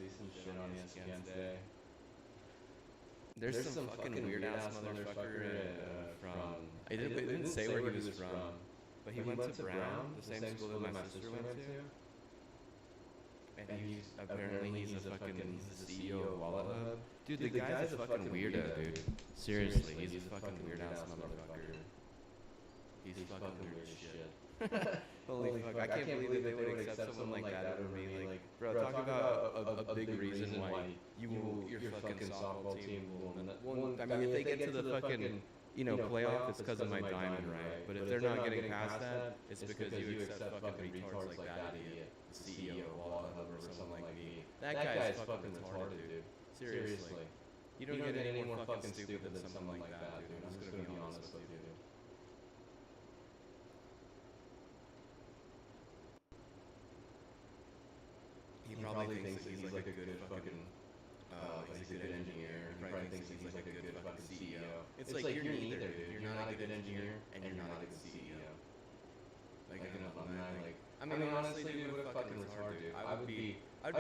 see some shit on ESPN today. There's some fucking weird ass motherfucker from. It didn't say where he was from, but he went to Brown, the same school that my sister went to. And he's apparently he's the CEO of Wallet Hub. Dude, the guy's a fucking weirdo, dude. Seriously, he's a fucking weird ass motherfucker. He's fucking weird as shit. Holy fuck, I can't believe that they would accept someone like that over me. Like, bro, talk about a big reason why your fucking softball team will. I mean, if they get to the fucking, playoff, it's because of my diamond, right? But if they're not getting past that, it's because you accept fucking retards like that idiot, the CEO of Wallet Hub or someone like me. That guy is fucking retarded, dude. Seriously. You don't get any more fucking stupid than someone like that, dude. I'm just gonna be honest with you, dude. He probably thinks that he's like a good fucking, he's a good engineer. He probably thinks that he's like a good fucking CEO. It's like, you're neither, dude. You're not a good engineer, and you're not a good CEO. Like an alumni, like, I mean, honestly, dude, what a fucking retard, dude. I'd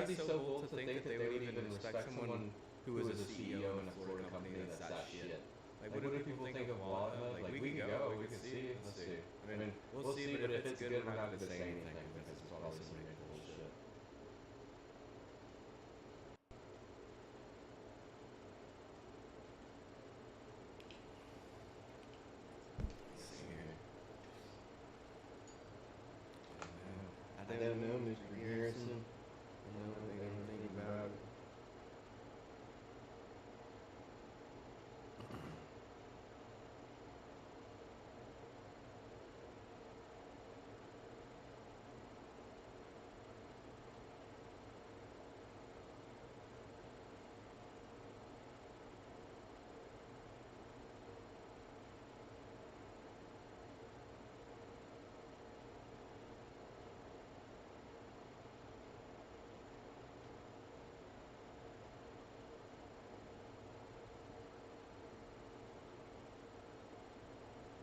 be so bold to think that they would even respect someone who is a CEO in a Florida company that's that shit. Like, what do people think of Wallet Hub? Like, we can go, we can see, let's see. I mean, we'll see, but if it's good, we're not going to say anything, because it's probably some real bullshit. I don't know, Mr. Garrison. I don't know anything about it.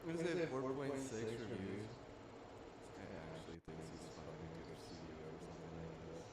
What is it, 4.6 reviews? This guy actually thinks he's fucking a good CEO or something like this.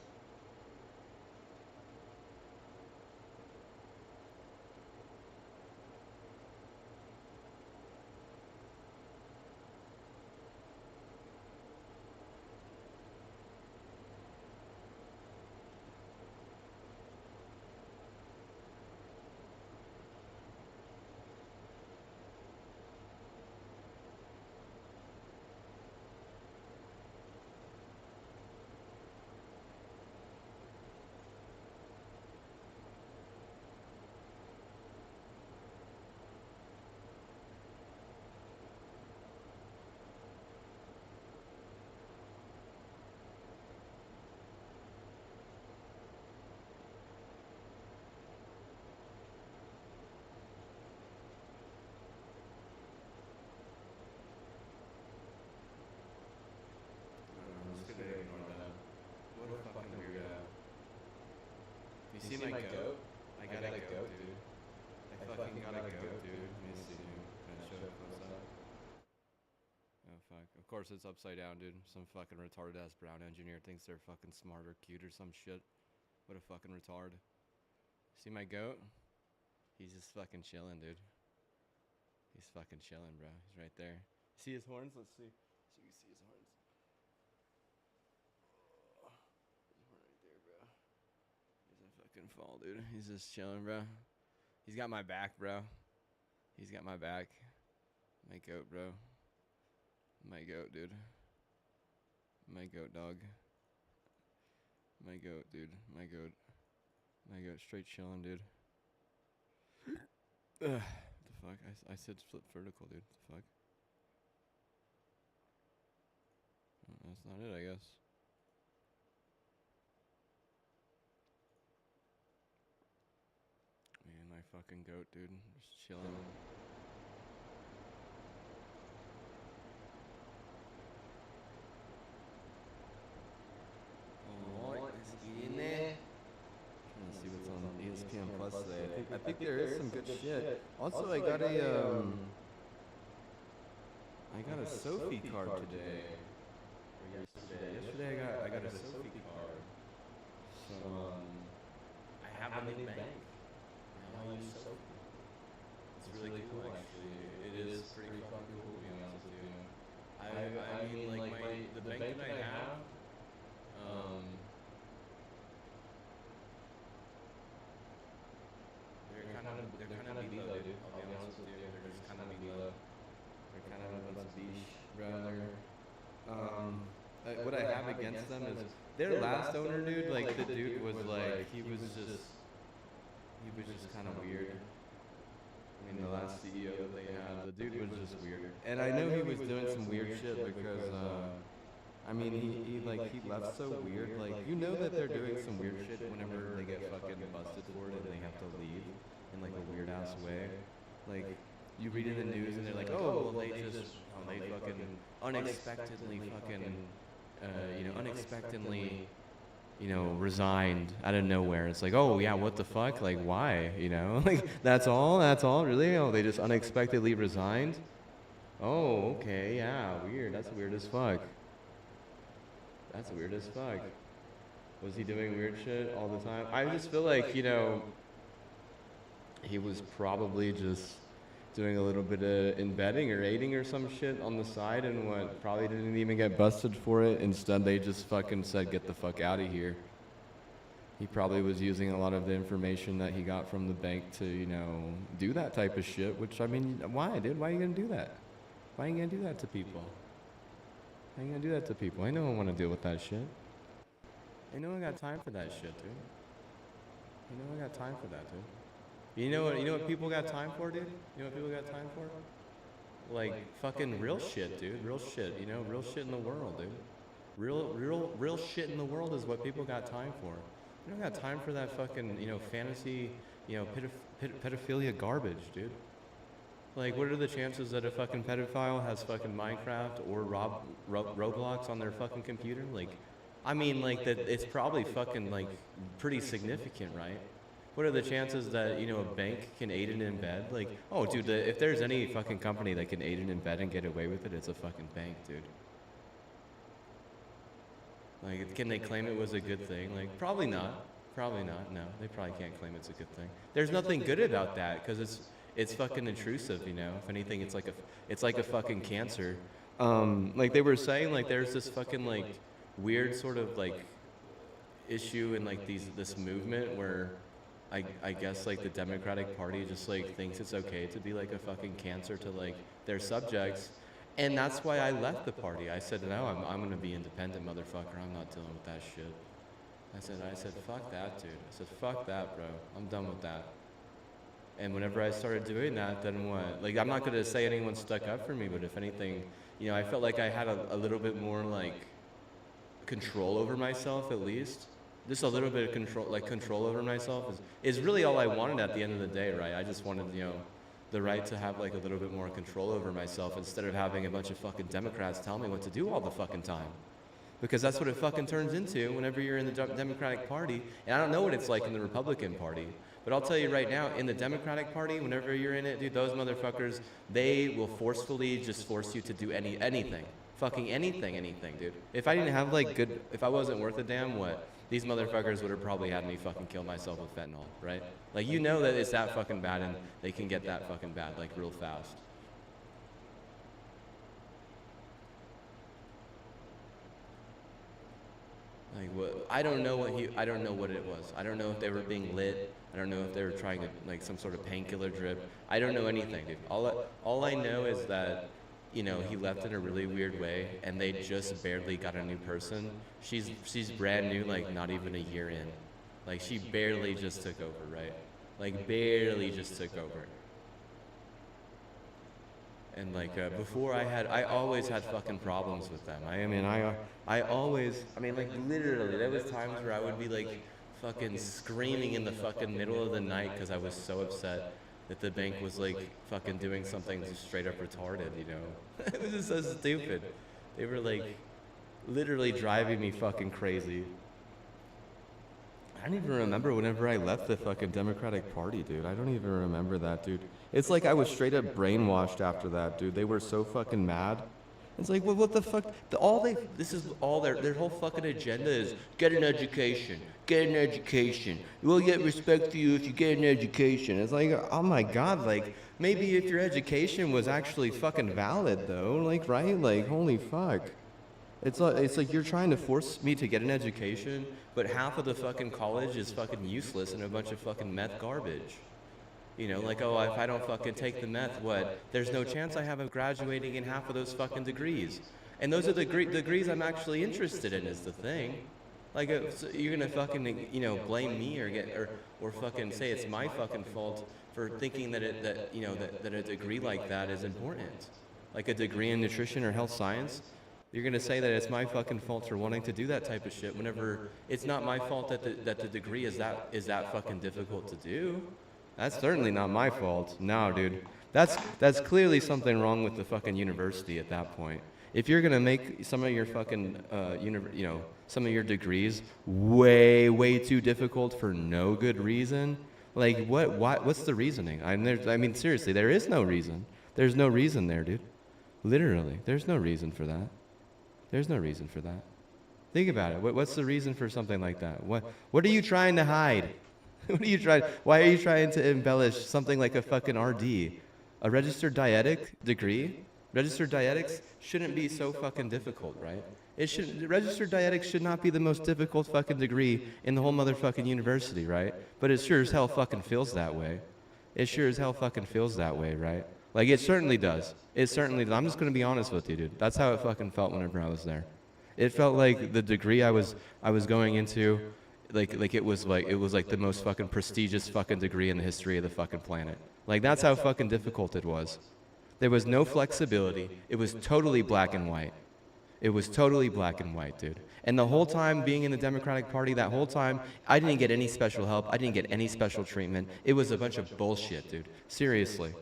What a fucking weirdo. You see my goat? I got a goat, dude. I fucking got a goat, dude. Let me see, dude. Can I show it close up? Oh, fuck. Of course it's upside down, dude. Some fucking retarded ass brown engineer thinks they're fucking smart or cute or some shit. What a fucking retard. See my goat? He's just fucking chilling, dude. He's fucking chilling, bro. He's right there. See his horns? Let's see. So you can see his horns. Fucking fall, dude. He's just chilling, bro. He's got my back, bro. He's got my back. My goat, bro. My goat, dude. My goat, dog. My goat, dude. My goat. My goat, straight chilling, dude. What the fuck? I said flip vertical, dude. What the fuck? That's not it, I guess. Man, my fucking goat, dude. Just chilling. Alright, let's get in there. Trying to see what's on ESPN Plus today. I think there is some good shit. Also, I got a Sophie card today. Or yesterday. Yesterday I got a Sophie card. So happening bank. Now I use SoFi. It's really cool, actually. It is pretty fucking cool, to be honest with you. I mean, like the bank that I have, they're kind of B-low, dude. I'll be honest with you. They're just kind of B-low. They're kind of a beach, rather. What I have against them is their last owner, dude. Like the dude was like he was just kind of weird. I mean, the last CEO that they had, the dude was just weird. And I know he was doing some weird shit because, I mean, he left so weird. Like, you know that they're doing some weird shit whenever they get fucking busted for it and they have to leave in like a weird ass way. Like, you read in the news and they're like, oh, well, they fucking unexpectedly resigned out of nowhere. It's like, oh yeah, what the fuck? Like, why? You know, like that's all, really? Oh, they just unexpectedly resigned? Oh, okay, yeah, weird. That's weird as fuck. That's weird as fuck. Was he doing weird shit all the time? I just feel like, you know, he was probably just doing a little bit of embedding or aiding or some shit on the side and what, probably didn't even get busted for it. Instead, they just fucking said, get the fuck out of here. He probably was using a lot of the information that he got from the bank to, you know, do that type of shit, which, I mean, why, dude? Why are you gonna do that? Why are you gonna do that to people? Why are you gonna do that to people? I don't want to deal with that shit. I know I got time for that shit, dude. I know I got time for that, dude. You know what people got time for, dude? You know what people got time for? Like fucking real shit, dude. Real shit, you know, real shit in the world, dude. Real shit in the world is what people got time for. You don't got time for that fucking, you know, fantasy, you know, pedophilia garbage, dude. Like, what are the chances that a fucking pedophile has fucking Minecraft or Roblox on their fucking computer? Like, I mean, like, that it's probably fucking, like, pretty significant, right? What are the chances that, you know, a bank can aid and embed? Like, oh, dude, if there's any fucking company that can aid and embed and get away with it, it's a fucking bank, dude. Like, can they claim it was a good thing? Like, probably not. Probably not. No, they probably can't claim it's a good thing. There's nothing good about that because it's fucking intrusive, you know. If anything, it's like a fucking cancer. Like they were saying, like there's this fucking like weird sort of like issue in like this movement where I guess like the Democratic Party just like thinks it's okay to be like a fucking cancer to like their subjects, and that's why I left the party. I said no, I'm gonna be independent, motherfucker. I'm not dealing with that shit. I said fuck that, dude. I said fuck that, bro. I'm done with that. And whenever I started doing that, then what? Like I'm not gonna say anyone stuck up for me, but if anything, you know, I felt like I had a little bit more like control over myself at least. Just a little bit of control over myself is really all I wanted at the end of the day, right? I just wanted, you know, the right to have like a little bit more control over myself instead of having a bunch of fucking Democrats tell me what to do all the fucking time. Because that's what it fucking turns into whenever you're in the Democratic Party. And I don't know what it's like in the Republican Party, but I'll tell you right now, in the Democratic Party, whenever you're in it, dude, those motherfuckers, they will forcefully just force you to do anything. Fucking anything, dude. If I didn't have like if I wasn't worth a damn, what? These motherfuckers would have probably had me fucking kill myself with fentanyl, right? Like, you know that it's that fucking bad and they can get that fucking bad, like, real fast. Like, what? I don't know what it was. I don't know if they were being lit. I don't know if they were trying to, like, some sort of painkiller drip. I don't know anything, dude. All I know is that, you know, he left in a really weird way, and they just barely got a new person. She's brand new, like not even a year in. Like she barely just took over, right? Like barely just took over. And like before, I always had fucking problems with them. I always, like literally, there was times where I would be like fucking screaming in the fucking middle of the night because I was so upset that the bank was like fucking doing something just straight up retarded, you know? It was just so stupid. They were like literally driving me fucking crazy. I don't even remember whenever I left the fucking Democratic Party, dude. I don't even remember that, dude. It's like I was straight up brainwashed after that, dude. They were so fucking mad. It's like, well, what the fuck? This is all their whole fucking agenda is get an education, get an education. We'll get respect for you if you get an education. It's like, oh my god, like, maybe if your education was actually fucking valid though, like, right? Like, holy fuck. It's like you're trying to force me to get an education, but half of the fucking college is fucking useless and a bunch of fucking meth garbage. You know, like, oh, if I don't fucking take the meth, what? There's no chance I have of graduating in half of those fucking degrees. And those are the degrees I'm actually interested in is the thing. Like, so you're gonna fucking, you know, blame me or fucking say it's my fucking fault for thinking that that a degree like that is important. Like a degree in nutrition or health science. You're gonna say that it's my fucking fault for wanting to do that type of shit whenever it's not my fault that the degree is that fucking difficult to do. That's certainly not my fault. No, dude. That's clearly something wrong with the fucking university at that point. If you're gonna make some of your fucking some of your degrees way too difficult for no good reason, like what's the reasoning? I mean seriously, there is no reason. There's no reason there, dude. Literally, there's no reason for that. There's no reason for that. Think about it. What's the reason for something like that? What are you trying to hide? What are you trying? Why are you trying to embellish something like a fucking RD? A registered dietetic degree? Registered dietetics shouldn't be so fucking difficult, right? Registered dietetics should not be the most difficult fucking degree in the whole motherfucking university, right? But it sure as hell fucking feels that way. It sure as hell fucking feels that way, right? Like, it certainly does. It certainly does. I'm just gonna be honest with you, dude. That's how it fucking felt whenever I was there. It felt like the degree I was going into, like it was like the most fucking prestigious fucking degree in the history of the fucking planet. Like, that's how fucking difficult it was. There was no flexibility. It was totally black and white. It was totally black and white, dude. And the whole time being in the Democratic Party, that whole time, I didn't get any special help. I didn't get any special treatment. It was a bunch of bullshit, dude. Seriously.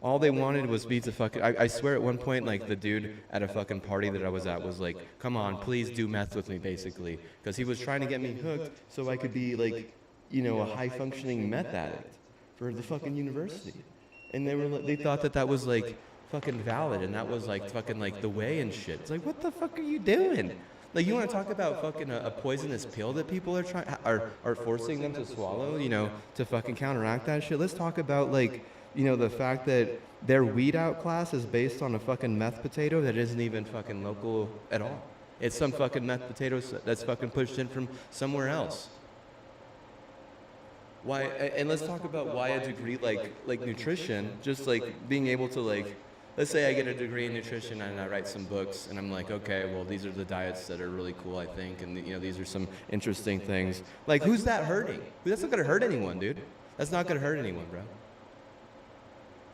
All they wanted was me to fucking... I swear at one point, like, the dude at a fucking party that I was at was like, come on, please do meth with me, basically. Because he was trying to get me hooked so I could be, like, you know, a high-functioning meth addict for the fucking university. And they thought that was, like, fucking valid, and that was, like, fucking, like, the way and shit. It's like, what the fuck are you doing? Like, you want to talk about fucking a poisonous pill that people are forcing them to swallow, you know, to fucking counteract that shit? Let's talk about, like... You know, the fact that their weed out class is based on a fucking meth potato that isn't even fucking local at all. It's some fucking meth potato that's fucking pushed in from somewhere else. Why? And let's talk about why a degree like nutrition, just like being able to, like, let's say I get a degree in nutrition and I write some books and I'm like, okay, well, these are the diets that are really cool, I think, and you know, these are some interesting things. Like, who's that hurting? That's not gonna hurt anyone, dude. That's not gonna hurt anyone, bro.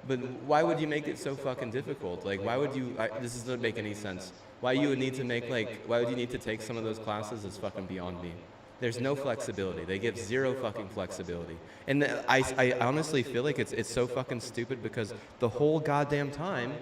But why would you make it so fucking difficult? Like, why would you, this doesn't make any sense. Why you would need to make, like, why would you need to take some of those classes is fucking beyond me. There's no flexibility. They give zero fucking flexibility. And I honestly feel like it's so fucking stupid because the whole goddamn time,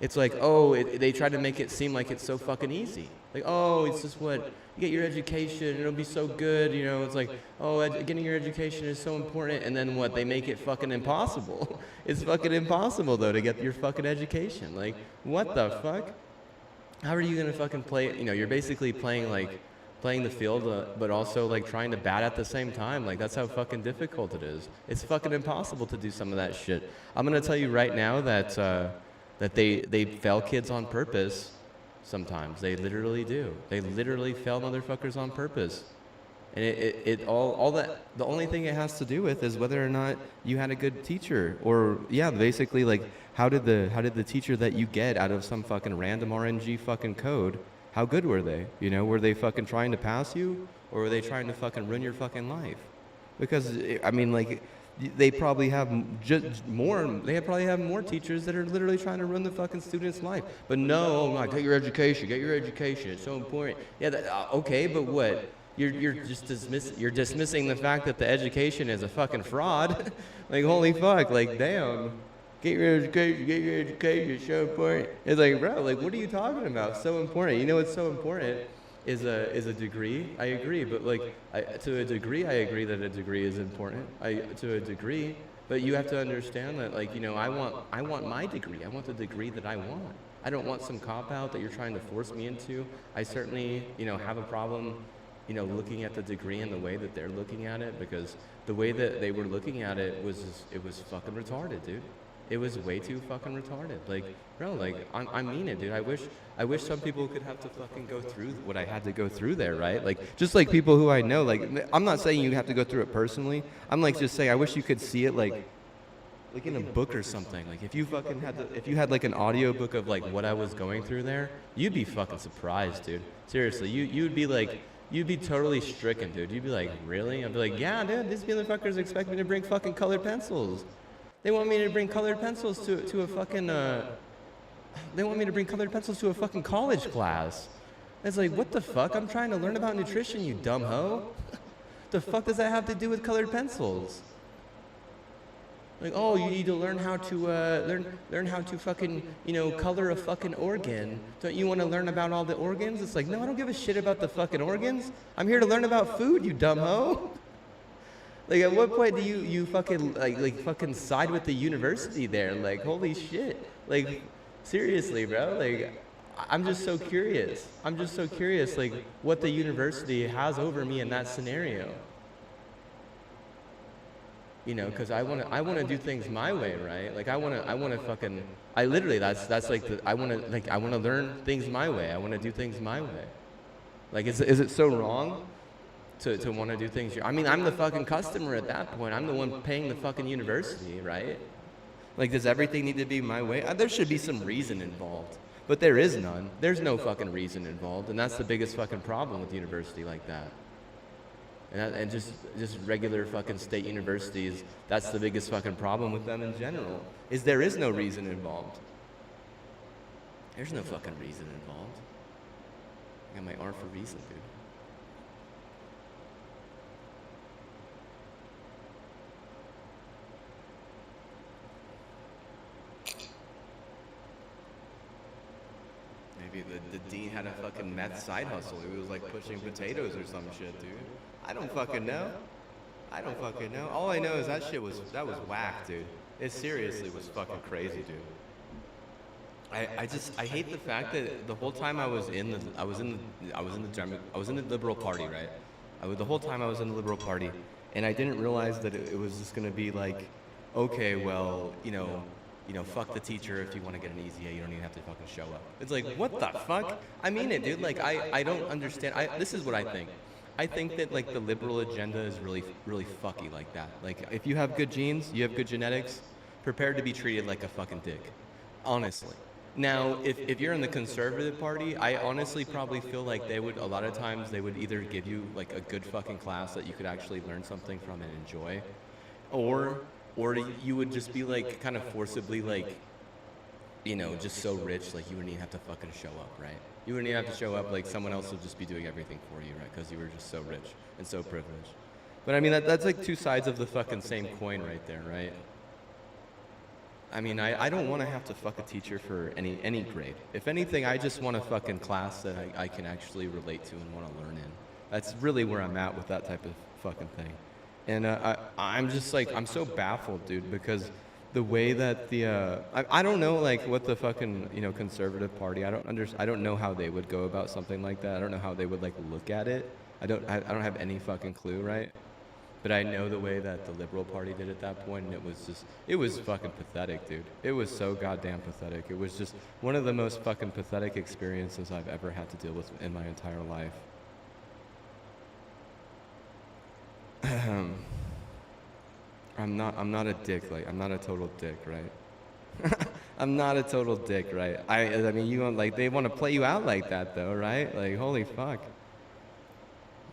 it's like, oh, they try to make it seem like it's so fucking easy. Like, oh, it's just what, you get your education, it'll be so good, you know, it's like, oh, getting your education is so important, and then what, they make it fucking impossible. It's fucking impossible, though, to get your fucking education. Like, what the fuck? How are you gonna fucking play, you know, you're basically playing the field, but also, like, trying to bat at the same time. Like, that's how fucking difficult it is. It's fucking impossible to do some of that shit. I'm gonna tell you right now that they fail kids on purpose. Sometimes they literally do. They literally fail motherfuckers on purpose. And all that, the only thing it has to do with is whether or not you had a good teacher, or yeah, basically, like, how did the teacher that you get out of some fucking random RNG fucking code, how good were they? You know, were they fucking trying to pass you, or were they trying to fucking ruin your fucking life? Because I mean, like, they probably have probably have more teachers that are literally trying to ruin the fucking student's life. But no, oh my, get your education, it's so important. Yeah, okay, but what? You're dismissing the fact that the education is a fucking fraud. Like, holy fuck, like, damn. Get your education, it's so important. It's like, bro, like, what are you talking about? So important. You know what's so important is a degree. I agree, but, like, to a degree, I agree that a degree is important. To a degree, But you have to understand that, like, you know, I want my degree. I want the degree that I want. I don't want some cop-out that you're trying to force me into. I certainly, you know, have a problem, you know, looking at the degree and the way that they're looking at it, because the way that they were looking at it was fucking retarded, dude. It was way too fucking retarded. Like, bro, like, I mean it, dude. I wish some people could have to fucking go through what I had to go through there, right? Like, just like people who I know, like, I'm not saying you have to go through it personally. I'm like just saying I wish you could see it like in a book or something. Like, if you fucking if you had like an audio book of like what I was going through there, you'd be fucking surprised, dude. Seriously, you'd be like, you'd be totally stricken, dude. You'd be like, really? I'd be like, yeah, dude, these motherfuckers expect me to bring fucking colored pencils. They want me to bring colored pencils to a fucking, they want me to bring colored pencils to a fucking college class. It's like, what the fuck? I'm trying to learn about nutrition, you dumb hoe. The fuck does that have to do with colored pencils? Like, oh, you need to learn how to, learn how to fucking, you know, color a fucking organ. Don't you want to learn about all the organs? It's like, no, I don't give a shit about the fucking organs. I'm here to learn about food, you dumb hoe. Like, at what point do you fucking, like fucking side with the university there? Like, holy shit. Like, seriously, bro. Like, I'm just so curious. I'm just so curious, like, what the university has over me in that scenario. You know, because I wanna do things my way, right? Like, I wanna fucking, I literally, that's like, I wanna learn things my way. I wanna do things my way. Like, is it so wrong to want to do things? I mean, I'm the fucking customer at that point. I'm the one paying the fucking university, right? Like, does everything need to be my way? There should be some reason involved, but there is none. There's no fucking reason involved, and that's the biggest fucking problem with university like that. And just regular fucking state universities, that's the biggest fucking problem with them in general, is there is no reason involved. There's no fucking reason involved. I got my R for reason, dude. Maybe the dean had a fucking meth side hustle. He was like pushing potatoes or some shit, dude. I don't fucking know. I don't fucking know. All I know is that was whack, dude. It seriously was fucking crazy, dude. I hate the fact that the whole time I was in the Liberal Party, right? The whole time I was in the Liberal Party, and I didn't realize that it was just gonna be like, okay, well, you know, fuck the teacher. If you want to get an easy A, you don't even have to fucking show up. It's like, what the fuck? I mean it, dude. Like, I don't understand. This is what I think. I think that, like, the liberal agenda is really, really fucky like that. Like, if you have good genes, you have good genetics, prepare to be treated like a fucking dick. Honestly. Now, if you're in the conservative party, I honestly probably feel like a lot of times they would either give you, like, a good fucking class that you could actually learn something from and enjoy, or you would just be, like, kind of forcibly, like, you know, just so rich, like, you wouldn't even have to fucking show up, right? You wouldn't even have to show up, like, someone else would just be doing everything for you, right? Because you were just so rich and so privileged. But I mean, that's like two sides of the fucking same coin right there, right? I mean, I don't want to have to fuck a teacher for any grade. If anything, I just want a fucking class that I can actually relate to and want to learn in. That's really where I'm at with that type of fucking thing. And I'm just like, I'm so baffled, dude, because the way that I don't know, like, what the fucking, you know, conservative party, I don't know how they would go about something like that. I don't know how they would, like, look at it. I don't have any fucking clue, right? But I know the way that the Liberal Party did at that point, and it was fucking pathetic, dude. It was so goddamn pathetic. It was just one of the most fucking pathetic experiences I've ever had to deal with in my entire life. I'm not a dick, like, I'm not a total dick, right? I'm not a total dick, right? I mean, you want, like, they want to play you out like that, though, right? Like, holy fuck.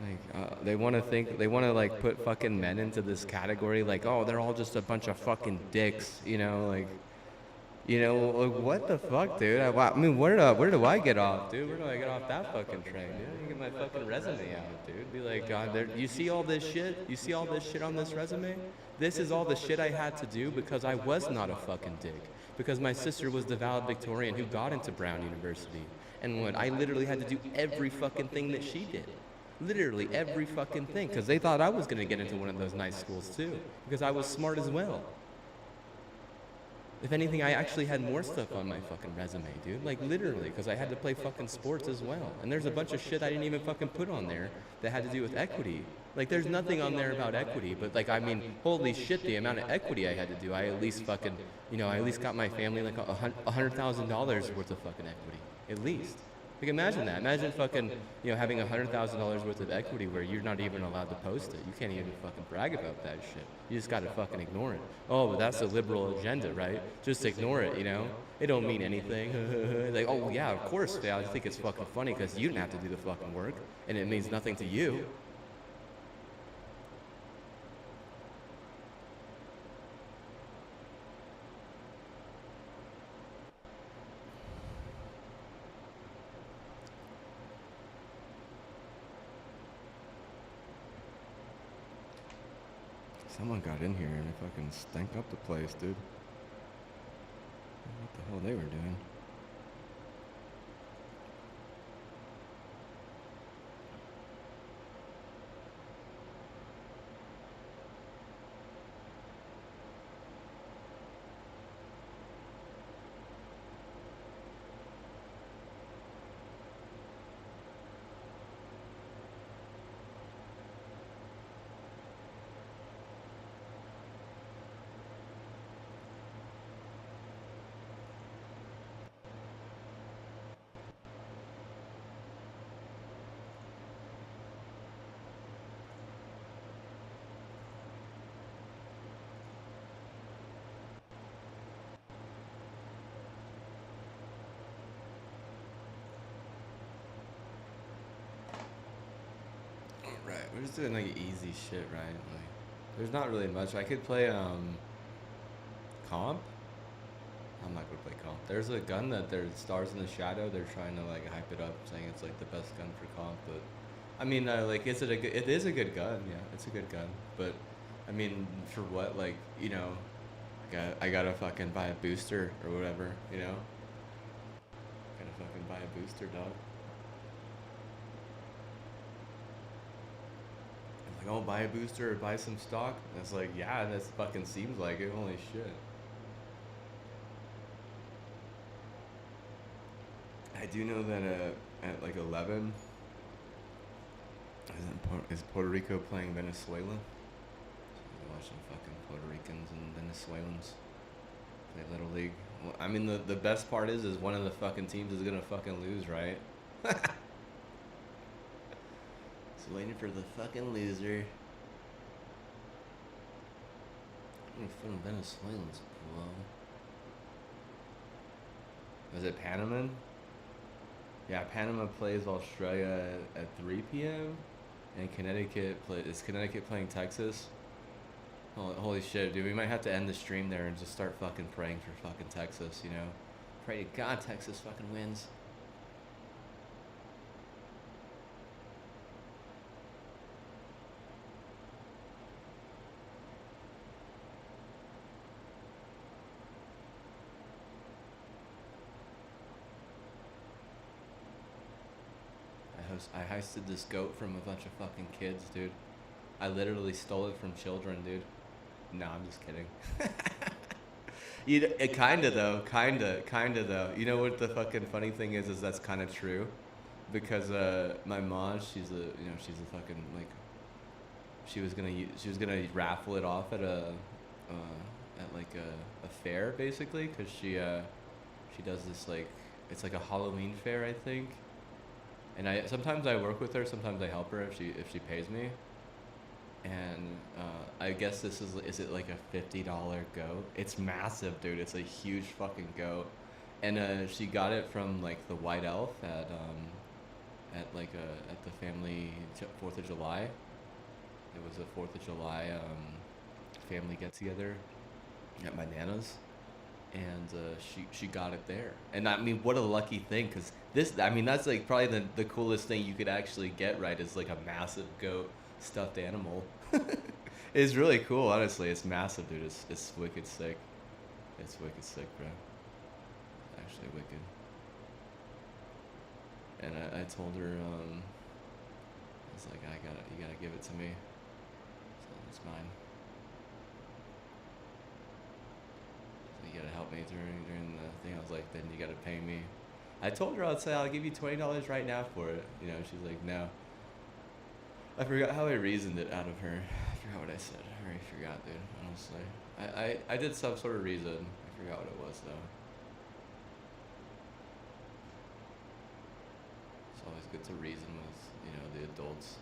Like, they want to like put fucking men into this category, like, oh, they're all just a bunch of fucking dicks, you know, like, what the fuck, dude? I mean, where do I get off, dude? Where do I get off that fucking train, dude? You get my fucking resume out, dude. Be like, God, you see all this shit? You see all this shit on this resume? This is all the shit I had to do because I was not a fucking dick. Because my sister was the valedictorian who got into Brown University. And what? I literally had to do every fucking thing that she did. Literally every fucking thing, because they thought I was going to get into one of those nice schools too, because I was smart as well. If anything, I actually had more stuff on my fucking resume, dude. Like literally, because I had to play fucking sports as well. And there's a bunch of shit I didn't even fucking put on there that had to do with equity. Like there's nothing on there about equity, but like I mean, holy shit, the amount of equity I had to do. I at least fucking, I at least got my family like $100,000 worth of fucking equity, at least. Like imagine that. Imagine fucking, having $100,000 worth of equity where you're not even allowed to post it. You can't even fucking brag about that shit. You just gotta fucking ignore it. Oh, but that's a liberal agenda, right? Just ignore it, It don't mean anything. Like, oh yeah, of course, yeah, I think it's fucking funny because you didn't have to do the fucking work, and it means nothing to you. Someone got in here and they fucking stank up the place, dude. What the hell they were doing? Right, we're just doing like easy shit, right? Like, there's not really much. I could play comp. I'm not gonna play comp. There's a gun that there's Stars in the Shadow. They're trying to like hype it up, saying it's like the best gun for comp. But I mean, like, is it a good? It is a good gun. Yeah, it's a good gun. But I mean, for what? Like, I gotta fucking buy a booster or whatever. Gotta fucking buy a booster, dog. Like, oh, buy a booster or buy some stock. And it's like, yeah, that fucking seems like it. Holy shit. I do know that at like 11, is Puerto Rico playing Venezuela? So watching fucking Puerto Ricans and Venezuelans play Little League. Well, I mean, the best part is one of the fucking teams is gonna fucking lose, right? So waiting for the fucking loser. From Venezuelans, bro. Was it Panama? Yeah, Panama plays Australia at 3 p.m. and Connecticut is Connecticut playing Texas? Holy shit, dude! We might have to end the stream there and just start fucking praying for fucking Texas. Pray to God Texas fucking wins. I heisted this goat from a bunch of fucking kids, dude. I literally stole it from children, dude. No, I'm just kidding. Kinda though, kinda though. You know what the fucking funny thing is that's kind of true, because my mom, she's a fucking like, she was gonna raffle it off at like a fair basically, cause she does this like, it's like a Halloween fair, I think. And sometimes I work with her, sometimes I help her if she pays me. And I guess is it like a $50 goat? It's massive, dude. It's a huge fucking goat. And she got it from like the White Elf at the family 4th of July. It was a 4th of July family get together at my nana's. And she got it there. And I mean, what a lucky thing, because that's like probably the coolest thing you could actually get, right, is like a massive goat stuffed animal. It's really cool, honestly. It's massive, dude. It's wicked sick. It's wicked sick, bro. Actually wicked. And I told her, I was like, you gotta give it to me. So it's mine. So you gotta help me during the thing. I was like, then you gotta pay me. I told her I'd say I'll give you $20 right now for it. You know, she's like, no. I forgot how I reasoned it out of her. I forgot what I said. I already forgot, dude. Honestly, I did some sort of reason. I forgot what it was though. It's always good to reason with, you know, the adults.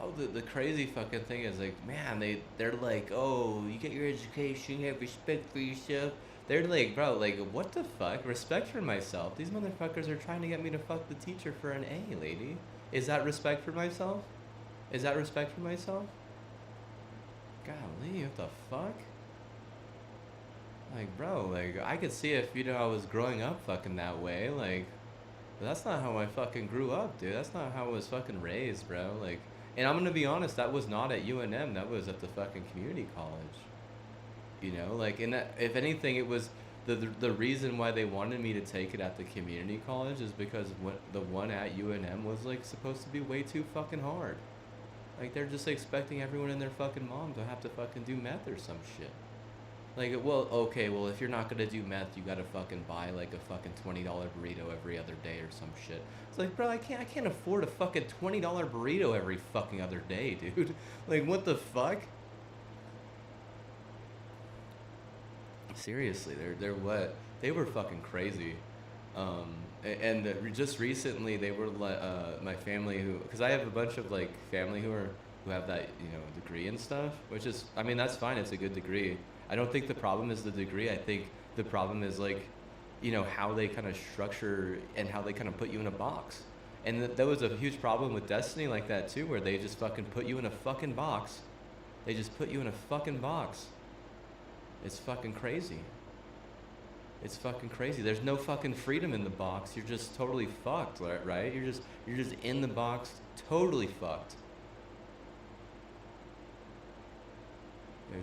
Oh, the crazy fucking thing is like, man, they're like, oh, you get your education, you have respect for yourself. They're like, bro, like, what the fuck? Respect for myself. These motherfuckers are trying to get me to fuck the teacher for an A, lady. Is that respect for myself? Is that respect for myself? Golly, what the fuck? Like, bro, like, I could see if, you know, I was growing up fucking that way, like, but that's not how I fucking grew up, dude. That's not how I was fucking raised, bro. Like, and I'm gonna be honest, that was not at UNM. That was at the fucking community college. You know, like, and that, if anything, it was the reason why they wanted me to take it at the community college is because the one at UNM was like supposed to be way too fucking hard. Like, they're just expecting everyone and their fucking mom to have to fucking do meth or some shit. Like, well, okay, well, if you're not gonna do meth, you gotta fucking buy like a fucking $20 burrito every other day or some shit. It's like, bro, I can't afford a fucking $20 burrito every fucking other day, dude. Like, what the fuck? Seriously, they're what? They were fucking crazy. And just recently, they were my family because I have a bunch of like family who have that, you know, degree and stuff, which is, I mean, that's fine. It's a good degree. I don't think the problem is the degree. I think the problem is like, you know, how they kind of structure and how they kind of put you in a box. And that was a huge problem with Destiny like that too, where they just fucking put you in a fucking box. They just put you in a fucking box. It's fucking crazy. It's fucking crazy. There's no fucking freedom in the box. You're just totally fucked, right? You're just in the box, totally fucked.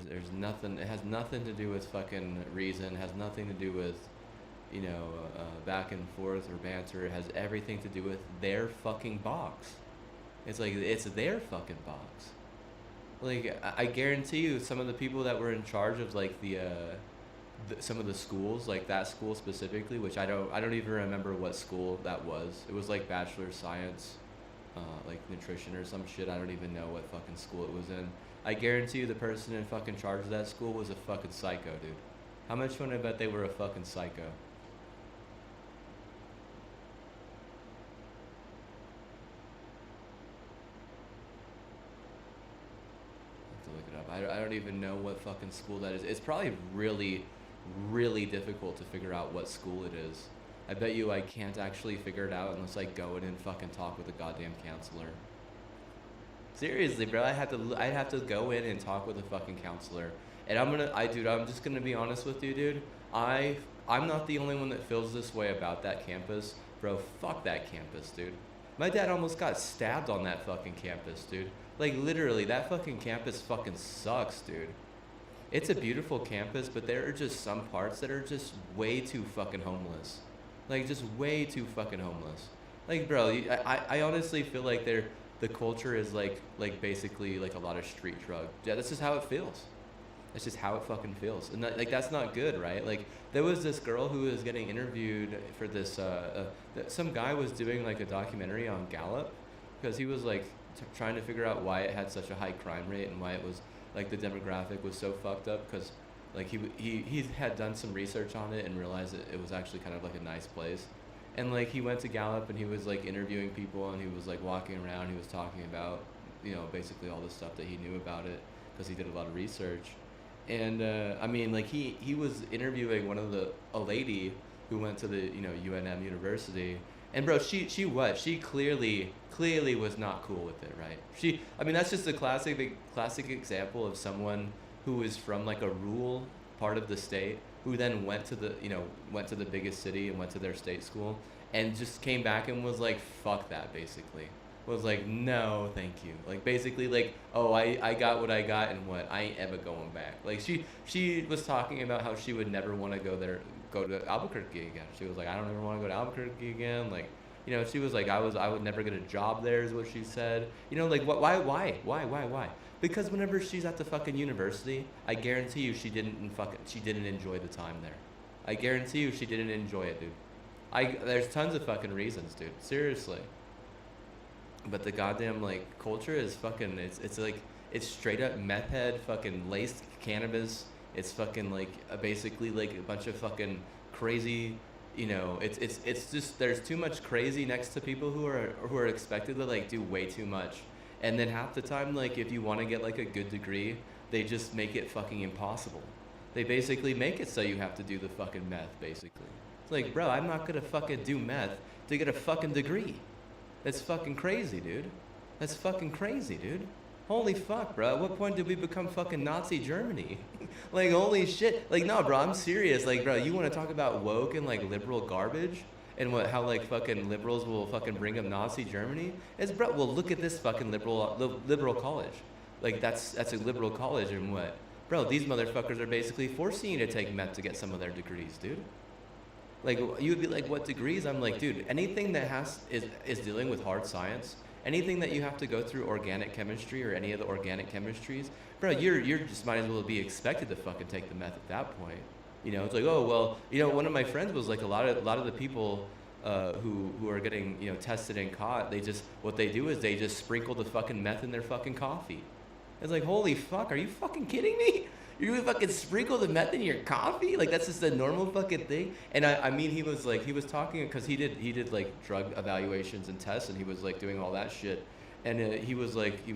There's nothing. It has nothing to do with fucking reason. It has nothing to do with, you know, back and forth or banter. It has everything to do with their fucking box. It's like, it's their fucking box. Like, I guarantee you, some of the people that were in charge of like some of the schools, like that school specifically, which I don't even remember what school that was. It was like Bachelor of Science, like nutrition or some shit. I don't even know what fucking school it was in. I guarantee you the person in fucking charge of that school was a fucking psycho, dude. How much you want to bet they were a fucking psycho? I have to look it up. I don't even know what fucking school that is. It's probably really, really difficult to figure out what school it is. I bet you I can't actually figure it out unless I go in and fucking talk with a goddamn counselor. Seriously, bro, I'd have to go in and talk with a fucking counselor. And I'm just gonna be honest with you, dude. I'm not the only one that feels this way about that campus. Bro, fuck that campus, dude. My dad almost got stabbed on that fucking campus, dude. Like, literally, that fucking campus fucking sucks, dude. It's a beautiful campus, but there are just some parts that are just way too fucking homeless. Like, just way too fucking homeless. Like, bro, I honestly feel like the culture is like basically like a lot of street drug. Yeah, that's just how it feels. That's just how it fucking feels. And that's not good, right? Like, there was this girl who was getting interviewed for this, some guy was doing like a documentary on Gallup, because he was like trying to figure out why it had such a high crime rate and why it was like the demographic was so fucked up, because like he had done some research on it and realized that it was actually kind of like a nice place. And like he went to Gallup and he was like interviewing people and he was like walking around. He was talking about, you know, basically all the stuff that he knew about it because he did a lot of research. And I mean, like he was interviewing a lady who went to the, you know, UNM University. And bro, she clearly was not cool with it, right? I mean, that's just a classic example of someone who is from like a rural part of the state, who then went to the biggest city and went to their state school and just came back and was like, fuck that, basically. was like, no, thank you. Like basically like, oh, I got what I got and what, I ain't ever going back. Like she was talking about how she would never want to go to Albuquerque again. She was like, I don't ever want to go to Albuquerque again. Like, you know, she was like, I would never get a job there is what she said. You know, like why? Because whenever she's at the fucking university, I guarantee you she didn't enjoy the time there. I guarantee you she didn't enjoy it, dude. There's tons of fucking reasons, dude. Seriously. But the goddamn like culture is fucking it's like it's straight up meth head fucking laced cannabis. It's fucking like basically like a bunch of fucking crazy, you know, it's just there's too much crazy next to people who are expected to like do way too much. And then half the time like if you want to get like a good degree, they just make it fucking impossible. They basically make it so you have to do the fucking meth basically. It's like, bro, I'm not gonna fucking do meth to get a fucking degree. That's fucking crazy, dude. That's fucking crazy, dude. Holy fuck, bro. At what point did we become fucking Nazi Germany? Like, holy shit. Like, no, bro, I'm serious. Like, bro, you want to talk about woke and, like, liberal garbage? And how, like, fucking liberals will fucking bring up Nazi Germany? It's, bro, well, look at this fucking liberal college. Like, that's a liberal college and what? Bro, these motherfuckers are basically forcing you to take meth to get some of their degrees, dude. Like, you would be like, what degrees? I'm like, dude, anything that is dealing with hard science, anything that you have to go through organic chemistry or any of the organic chemistries, bro, you're just might as well be expected to fucking take the meth at that point. You know, it's like, oh, well, you know, one of my friends was like, a lot of the people who are getting, you know, tested and caught, what they do is they just sprinkle the fucking meth in their fucking coffee. It's like, holy fuck, are you fucking kidding me? You would fucking sprinkle the meth in your coffee? Like, that's just a normal fucking thing? And I mean, he was talking, because he did like drug evaluations and tests, and he was like doing all that shit. And he was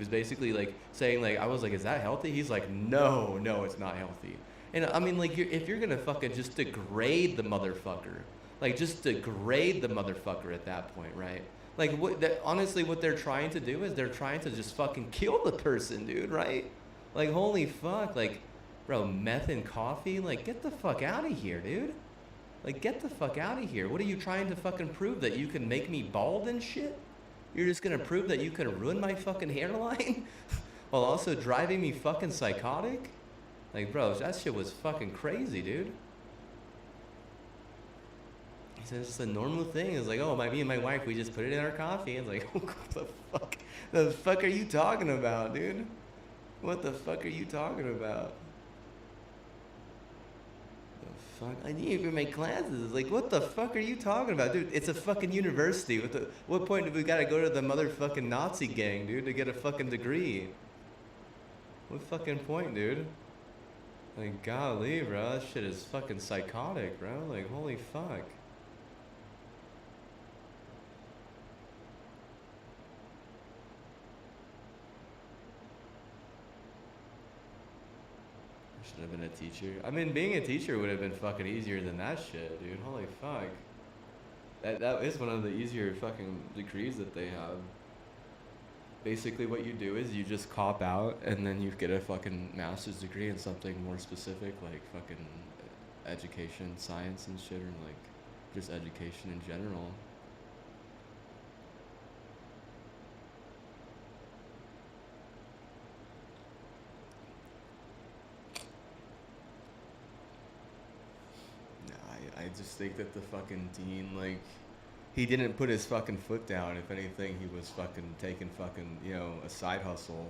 basically like saying like, I was like, is that healthy? He's like, no, it's not healthy. And I mean, like, if you're gonna fucking just degrade the motherfucker, like just degrade the motherfucker at that point, right? Like, honestly, what they're trying to do is they're trying to just fucking kill the person, dude, right? Like, holy fuck, like, bro, meth and coffee? Like, get the fuck out of here, dude. Like, get the fuck out of here. What are you trying to fucking prove? That you can make me bald and shit? You're just gonna prove that you can ruin my fucking hairline? While also driving me fucking psychotic? Like, bro, that shit was fucking crazy, dude. He said it's just a normal thing. It's like, oh, me and my wife, we just put it in our coffee. It's like, what the fuck? The fuck are you talking about, dude? What the fuck are you talking about? Fuck, I need you for my classes. Like, what the fuck are you talking about, dude? It's a fucking university. What point do we gotta go to the motherfucking Nazi gang, dude, to get a fucking degree? What fucking point, dude? Like, golly, bro, that shit is fucking psychotic, bro. Like, holy fuck. Should have been a teacher. I mean, being a teacher would have been fucking easier than that shit, dude. Holy fuck. That is one of the easier fucking degrees that they have. Basically what you do is you just cop out and then you get a fucking master's degree in something more specific, like fucking education, science and shit, or like just education in general. I just think that the fucking dean, like, he didn't put his fucking foot down. If anything, he was fucking taking fucking, you know, a side hustle.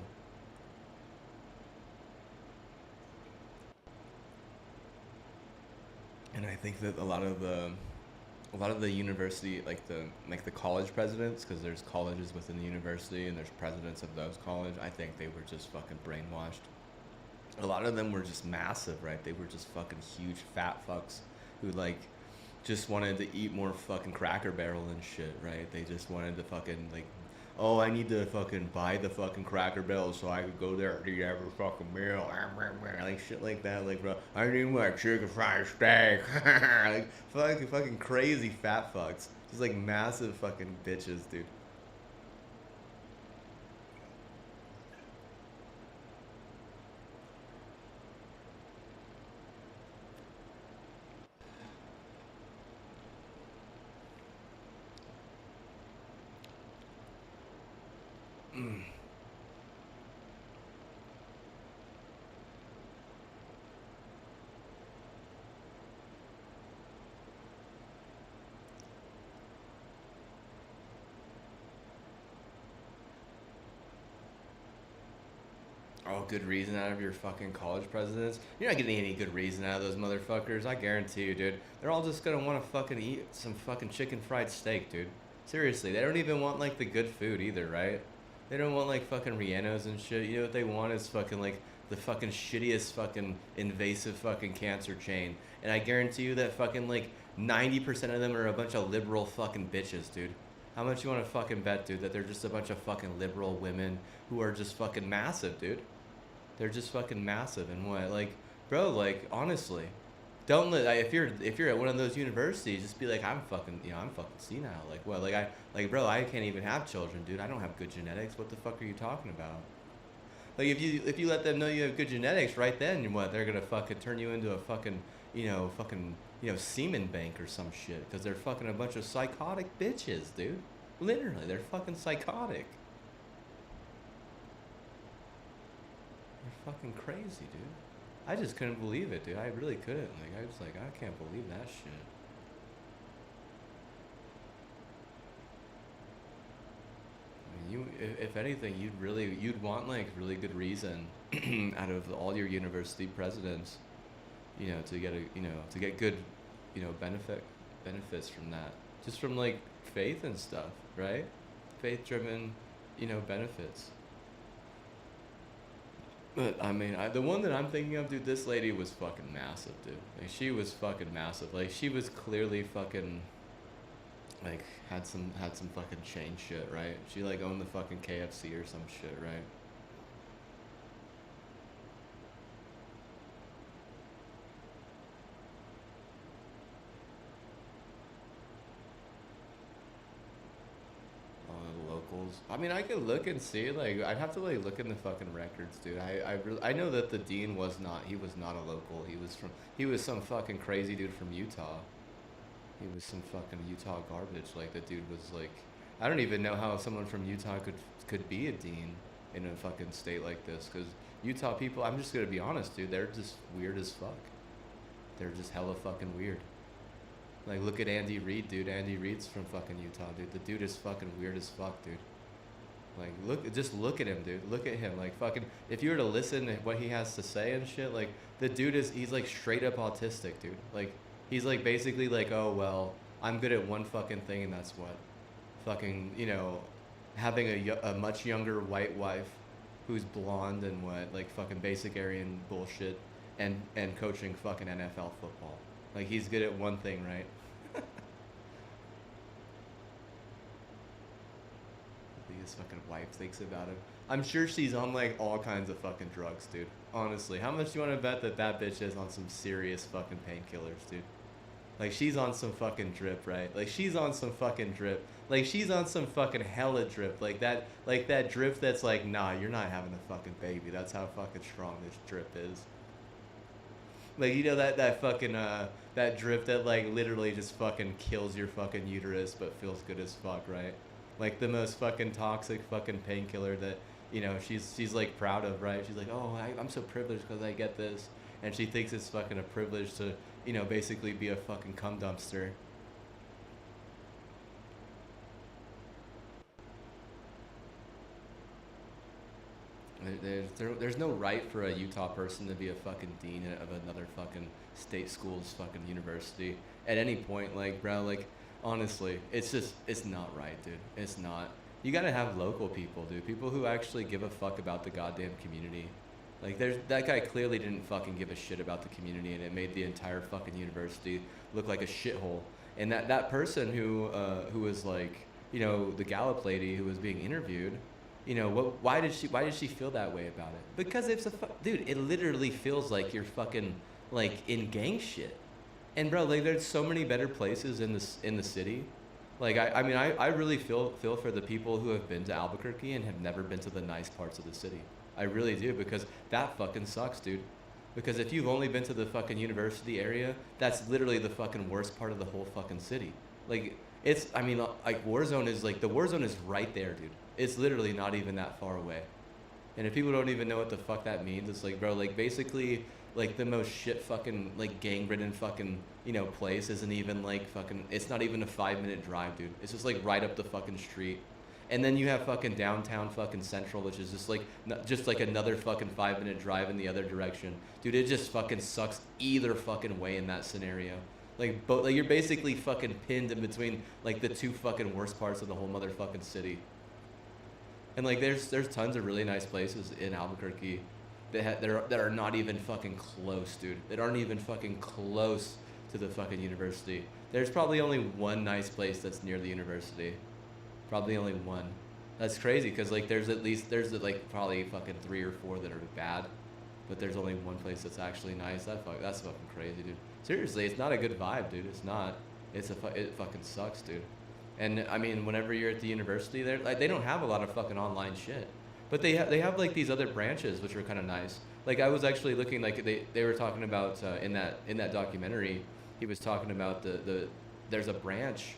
And I think that a lot of the university, like the college presidents, because there's colleges within the university and there's presidents of those colleges, I think they were just fucking brainwashed. A lot of them were just massive, right? They were just fucking huge fat fucks who like just wanted to eat more fucking Cracker Barrel and shit, right? They just wanted to fucking like, oh, I need to fucking buy the fucking Cracker Barrel so I could go there and eat every fucking meal, like shit like that. Like, bro, I need my chicken fried steak. Like fucking crazy fat fucks, just like massive fucking bitches, dude. Oh, good reason out of your fucking college presidents? You're not getting any good reason out of those motherfuckers. I guarantee you, dude. They're all just gonna want to fucking eat some fucking chicken fried steak, dude. Seriously, they don't even want like the good food either, right? They don't want like fucking Riennos and shit. You know what they want is fucking like the fucking shittiest fucking invasive fucking cancer chain. And I guarantee you that fucking like 90% of them are a bunch of liberal fucking bitches, dude. How much you want to fucking bet, dude, that they're just a bunch of fucking liberal women who are just fucking massive, dude? They're just fucking massive and what? Like, bro, like honestly, don't let if you're at one of those universities, just be like, I'm fucking senile. Like what? Bro, I can't even have children, dude. I don't have good genetics. What the fuck are you talking about? Like if you let them know you have good genetics right then, what? They're gonna fucking turn you into a fucking semen bank or some shit because they're fucking a bunch of psychotic bitches, dude. Literally, they're fucking psychotic. They're fucking crazy, dude. I just couldn't believe it, dude. I really couldn't. Like, I was like, I can't believe that shit. I mean, if anything, you'd want like really good reason out of all your university presidents, to get to get good, benefits from that. Just from like faith and stuff, right? Faith-driven, benefits. But I mean, the one that I'm thinking of, dude, this lady was fucking massive, dude. Like she was fucking massive. Like she was clearly fucking, like had some fucking chain shit, right? She like owned the fucking KFC or some shit, right? Locals. I mean, I could look and see. Like, I'd have to like look in the fucking records, dude. I know that the dean was not. He was not a local. He was some fucking crazy dude from Utah. He was some fucking Utah garbage. Like the dude was like, I don't even know how someone from Utah could be a dean in a fucking state like this. Cause Utah people, I'm just gonna be honest, dude. They're just weird as fuck. They're just hella fucking weird. Like, look at Andy Reid, dude. Andy Reid's from fucking Utah, dude. The dude is fucking weird as fuck, dude. Like, just look at him, dude. Look at him. Like, fucking, if you were to listen to what he has to say and shit, like, the dude he's like straight up autistic, dude. Like, he's like basically like, oh, well, I'm good at one fucking thing and that's what? Fucking, having a much younger white wife who's blonde and what? Like, fucking basic Aryan bullshit and coaching fucking NFL football. Like, he's good at one thing, right? His fucking wife thinks about him. I'm sure she's on, like, all kinds of fucking drugs, dude. Honestly. How much do you want to bet that bitch is on some serious fucking painkillers, dude? Like, she's on some fucking drip, right? Like, she's on some fucking drip. Like, she's on some fucking hella drip. Like that drip that's like, nah, you're not having a fucking baby. That's how fucking strong this drip is. Like, that fucking, that drip that, like, literally just fucking kills your fucking uterus but feels good as fuck, right? Like, the most fucking toxic fucking painkiller that, she's, like, proud of, right? She's like, oh, I'm so privileged because I get this. And she thinks it's fucking a privilege to, basically be a fucking cum dumpster. There's no right for a Utah person to be a fucking dean of another fucking state school's fucking university at any point. Like, bro, like, honestly, it's not right, dude. It's not. You gotta have local people, dude. People who actually give a fuck about the goddamn community. Like, that guy clearly didn't fucking give a shit about the community, and it made the entire fucking university look like a shithole. And that person who was like, the Gallup lady who was being interviewed, why did she feel that way about it? Because dude, it literally feels like you're fucking like in gang shit. And bro, like, there's so many better places in the city. Like, I really feel for the people who have been to Albuquerque and have never been to the nice parts of the city. I really do, because that fucking sucks, dude. Because if you've only been to the fucking university area, that's literally the fucking worst part of the whole fucking city. Like, like, Warzone is, like, the Warzone is right there, dude. It's literally not even that far away. And if people don't even know what the fuck that means, it's like, bro, like basically, like the most shit fucking, like gang-ridden fucking, you know, place isn't even like fucking, it's not even a 5-minute drive, dude. It's just like right up the fucking street. And then you have fucking downtown fucking Central, which is just like, just like another fucking 5-minute drive in the other direction. Dude, it just fucking sucks either fucking way in that scenario. Like, like you're basically fucking pinned in between like the two fucking worst parts of the whole motherfucking city. And like there's tons of really nice places in Albuquerque that are not even fucking close, dude. That aren't even fucking close to the fucking university. There's probably only one nice place that's near the university. Probably only one. That's crazy because like there's like probably fucking 3 or 4 that are bad, but there's only one place that's actually nice. That's fucking crazy, dude. Seriously, it's not a good vibe, dude. It's not. It fucking sucks, dude. And I mean, whenever you're at the university, they don't have a lot of fucking online shit, but they have like these other branches which are kind of nice. Like I was actually looking, like they were talking about in that documentary, he was talking about there's a branch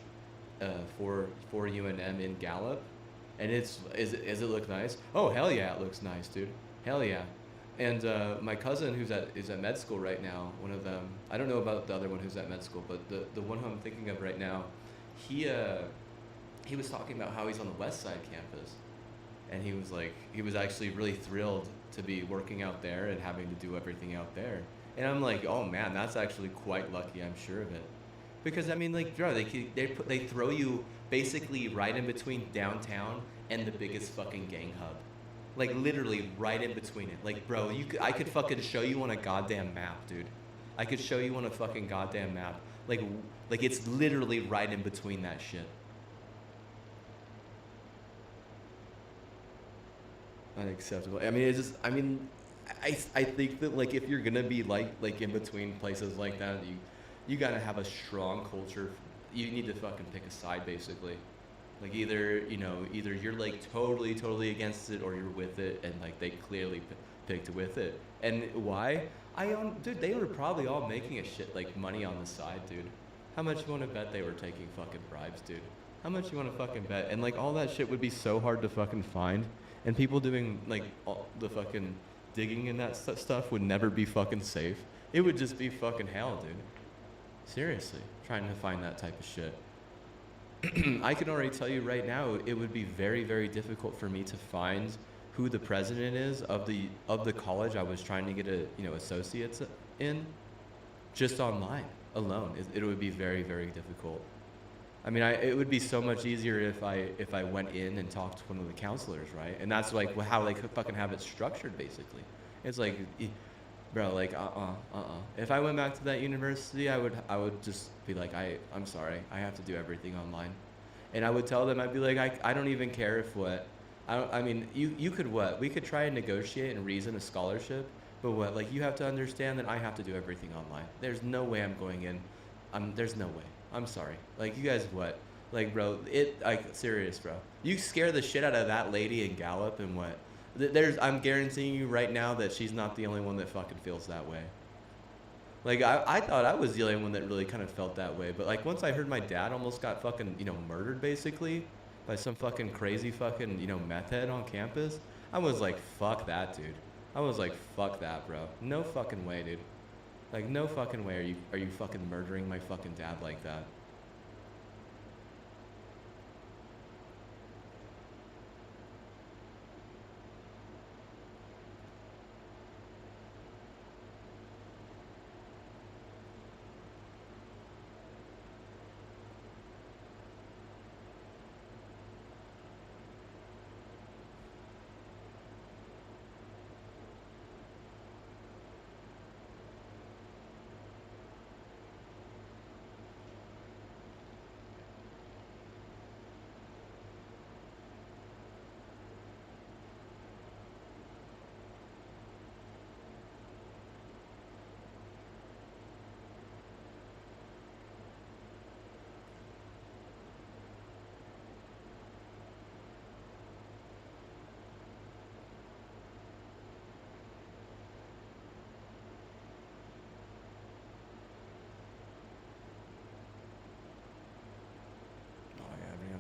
for UNM in Gallup, and is it look nice? Oh hell yeah, it looks nice, dude. Hell yeah. And my cousin is at med school right now, one of them, I don't know about the other one who's at med school, but the one who I'm thinking of right now, he was talking about how he's on the West Side campus, and he was actually really thrilled to be working out there and having to do everything out there. And I'm like, oh man, that's actually quite lucky, I'm sure of it. Because I mean, like, bro, they throw you basically right in between downtown and the biggest fucking gang hub. Like literally right in between it. Like, bro, I could fucking show you on a goddamn map, dude. I could show you on a fucking goddamn map. Like it's literally right in between that shit. Unacceptable. I mean, it's just, I mean, I think that like if you're gonna be like in between places like that, you gotta have a strong culture. You need to fucking pick a side, basically. Like either you're like totally against it, or you're with it, and like they clearly picked with it. And why? Dude, they were probably all making a shit like money on the side, dude. How much you want to bet they were taking fucking bribes, dude? How much you want to fucking bet? And like all that shit would be so hard to fucking find, and people doing like all the fucking digging in that stuff would never be fucking safe. It would just be fucking hell, dude. Seriously, trying to find that type of shit. I can already tell you right now, it would be very difficult for me to find who the president is of the college I was trying to get associates in, just online alone. It would be very difficult. I mean, it would be so much easier if I went in and talked to one of the counselors, right? And that's like how they could fucking have it structured, basically. It's like, bro, like if I went back to that university, I would just be like, I'm sorry, I have to do everything online. And I would tell them, I'd be like, I don't even care if what, I mean, you could what, we could try and negotiate and reason a scholarship, but what, like you have to understand that I have to do everything online. There's no way I'm going in, there's no way. I'm sorry. Like you guys what? Like bro, serious bro. You scare the shit out of that lady in Gallup and what? I'm guaranteeing you right now that she's not the only one that fucking feels that way. Like I thought I was the only one that really kind of felt that way, but like once I heard my dad almost got fucking murdered basically by some fucking crazy fucking meth head on campus, I was like fuck that, dude. I was like fuck that, bro. No fucking way, dude. Like no fucking way are you fucking murdering my fucking dad like that.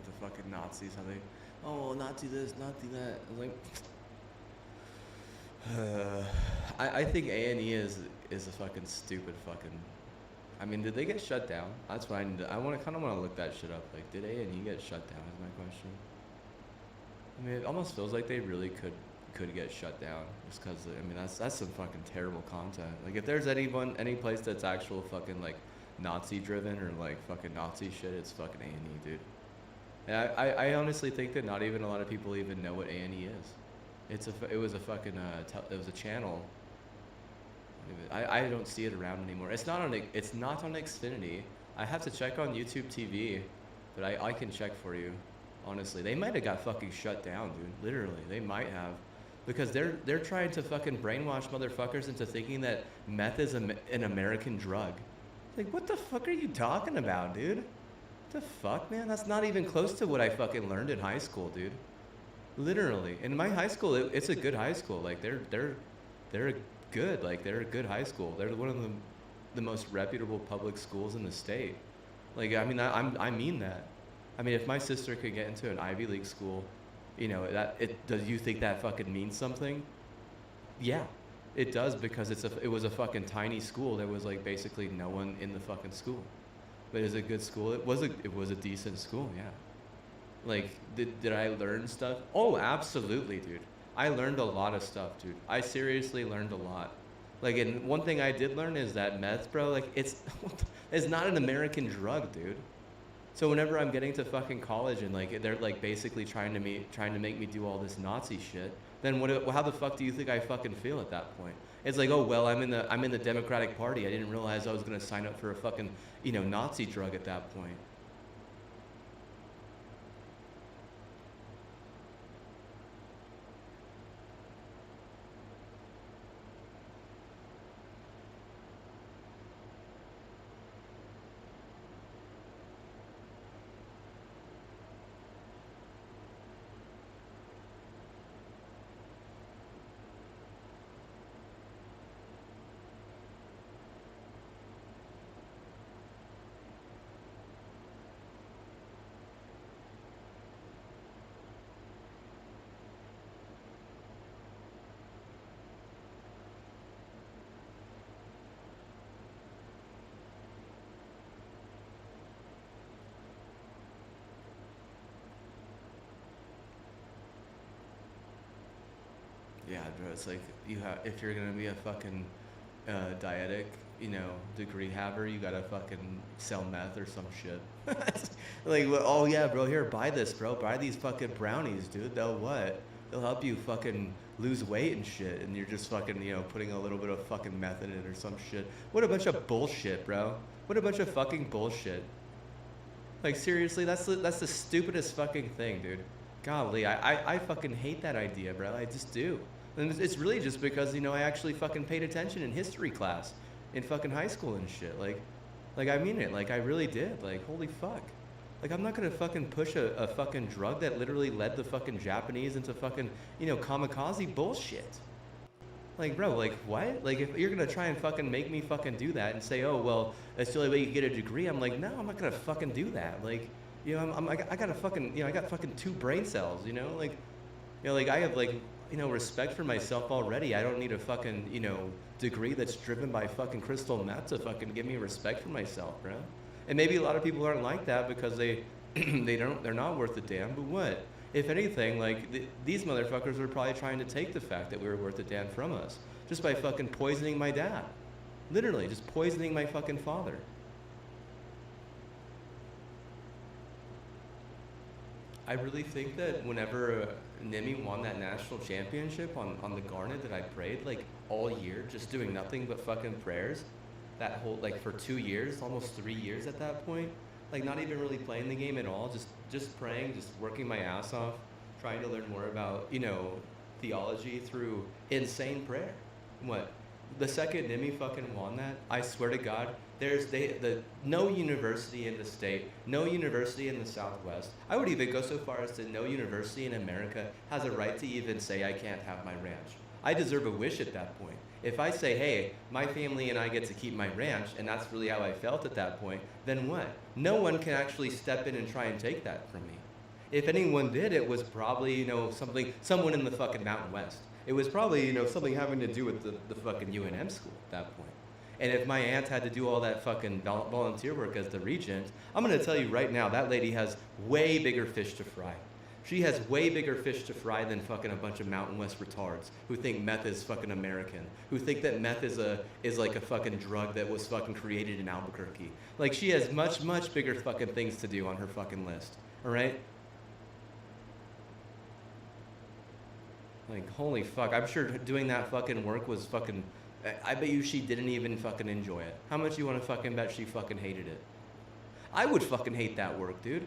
The fucking Nazis, how they oh, not do this, not do that. I was like, I think A&E is a fucking stupid fucking. I mean, did they get shut down? That's what I need. I kind of want to look that shit up. Like, did A&E get shut down? Is my question. I mean, it almost feels like they really could get shut down just because. I mean, that's some fucking terrible content. Like, if there's any place that's actual fucking like Nazi driven or like fucking Nazi shit, it's fucking A&E, dude. And I honestly think that not even a lot of people even know what A&E is. It was a fucking it was a channel. I don't see it around anymore. It's not on Xfinity. I have to check on YouTube TV, but I can check for you. Honestly, they might have got fucking shut down, dude. Literally, they might have, because they're trying to fucking brainwash motherfuckers into thinking that meth is an American drug. Like, what the fuck are you talking about, dude? What the fuck, man? That's not even close to what I fucking learned in high school, dude. Literally, in my high school, it's a good high school. Like, they're good. Like, they're a good high school. They're one of the most reputable public schools in the state. Like, I mean, I mean that. I mean, if my sister could get into an Ivy League school, you know, does you think that fucking means something? Yeah, it does, because it was a fucking tiny school. There was like basically no one in the fucking school. But it was a good school. It was a decent school, yeah. Like, did I learn stuff? Oh, absolutely, dude. I learned a lot of stuff, dude. I seriously learned a lot. Like, and one thing I did learn is that meth, bro, like, it's not an American drug, dude. So whenever I'm getting to fucking college and like they're like basically trying to make me do all this Nazi shit, then how the fuck do you think I fucking feel at that point? It's like, oh well, I'm in the Democratic Party. I didn't realize I was gonna sign up for a fucking, you know, Nazi drug at that point. Yeah, bro. It's like if you're gonna be a fucking dietic, you know, degree haver, you gotta fucking sell meth or some shit. Like, oh yeah, bro, here, buy this, bro. Buy these fucking brownies, dude. They'll what? They'll help you fucking lose weight and shit. And you're just fucking, you know, putting a little bit of fucking meth in it or some shit. What a bunch of bullshit, bro. What a bunch of fucking bullshit. Like, seriously, that's the stupidest fucking thing, dude. Golly, I fucking hate that idea, bro. I just do. And it's really just because, you know, I actually fucking paid attention in history class in fucking high school and shit. Like I mean it. Like, I really did. Like, holy fuck. Like, I'm not gonna fucking push a fucking drug that literally led the fucking Japanese into fucking, you know, kamikaze bullshit. Like, bro, like, what? Like, if you're gonna try and fucking make me fucking do that and say, oh, well, that's the only way you get a degree, I'm like, no, I'm not gonna fucking do that. Like, you know, I got a fucking, you know, I got fucking 2 brain cells, you know? Like, you know, like, I have, like, you know, respect for myself already. I don't need a fucking, you know, degree that's driven by fucking crystal meth to fucking give me respect for myself, bro. And maybe a lot of people aren't like that because they're not worth a damn, but what? If anything, like, these motherfuckers were probably trying to take the fact that we were worth a damn from us just by fucking poisoning my dad. Literally, just poisoning my fucking father. I really think that whenever Nimi won that national championship on the Garnet, that I prayed like all year, just doing nothing but fucking prayers. That whole, like, for 2 years, almost 3 years at that point, like, not even really playing the game at all, just praying, just working my ass off, trying to learn more about, you know, theology through insane prayer. What? The second Nimi fucking won that, I swear to God, there's no university in the state, no university in the Southwest. I would even go so far as to no university in America has a right to even say I can't have my ranch. I deserve a wish at that point. If I say, hey, my family and I get to keep my ranch, and that's really how I felt at that point, then what? No one can actually step in and try and take that from me. if anyone did, it was probably, someone in the fucking Mountain West. It was probably, something having to do with the fucking UNM school at that point. And if my aunt had to do all that fucking volunteer work as the regent, I'm gonna tell you right now, that lady has way bigger fish to fry. She has way bigger fish to fry than fucking a bunch of Mountain West retards who think meth is fucking American, who think that meth is like a fucking drug that was fucking created in Albuquerque. Like, she has much, much bigger fucking things to do on her fucking list, all right? Like, holy fuck, I'm sure doing that fucking work was fucking, I bet you she didn't even fucking enjoy it. How much you want to fucking bet she fucking hated it? I would fucking hate that work, dude.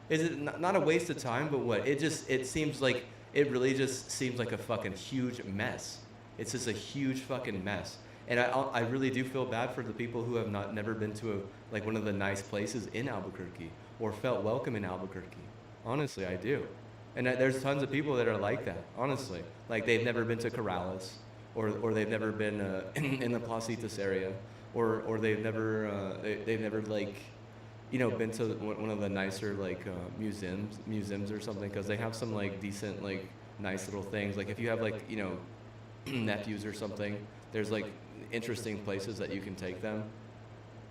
Is it not a waste of time, but what? It seems like, it really just seems like a fucking huge mess. It's just a huge fucking mess. And I really do feel bad for the people who have never been to one of the nice places in Albuquerque or felt welcome in Albuquerque. Honestly, I do. And there's tons of people that are like that, honestly. Like, they've never been to Corrales, or they've never been in the Placitas area, or they've never been to one of the nicer museums or something, because they have some decent nice little things. Like, if you have nephews or something, there's interesting places that you can take them.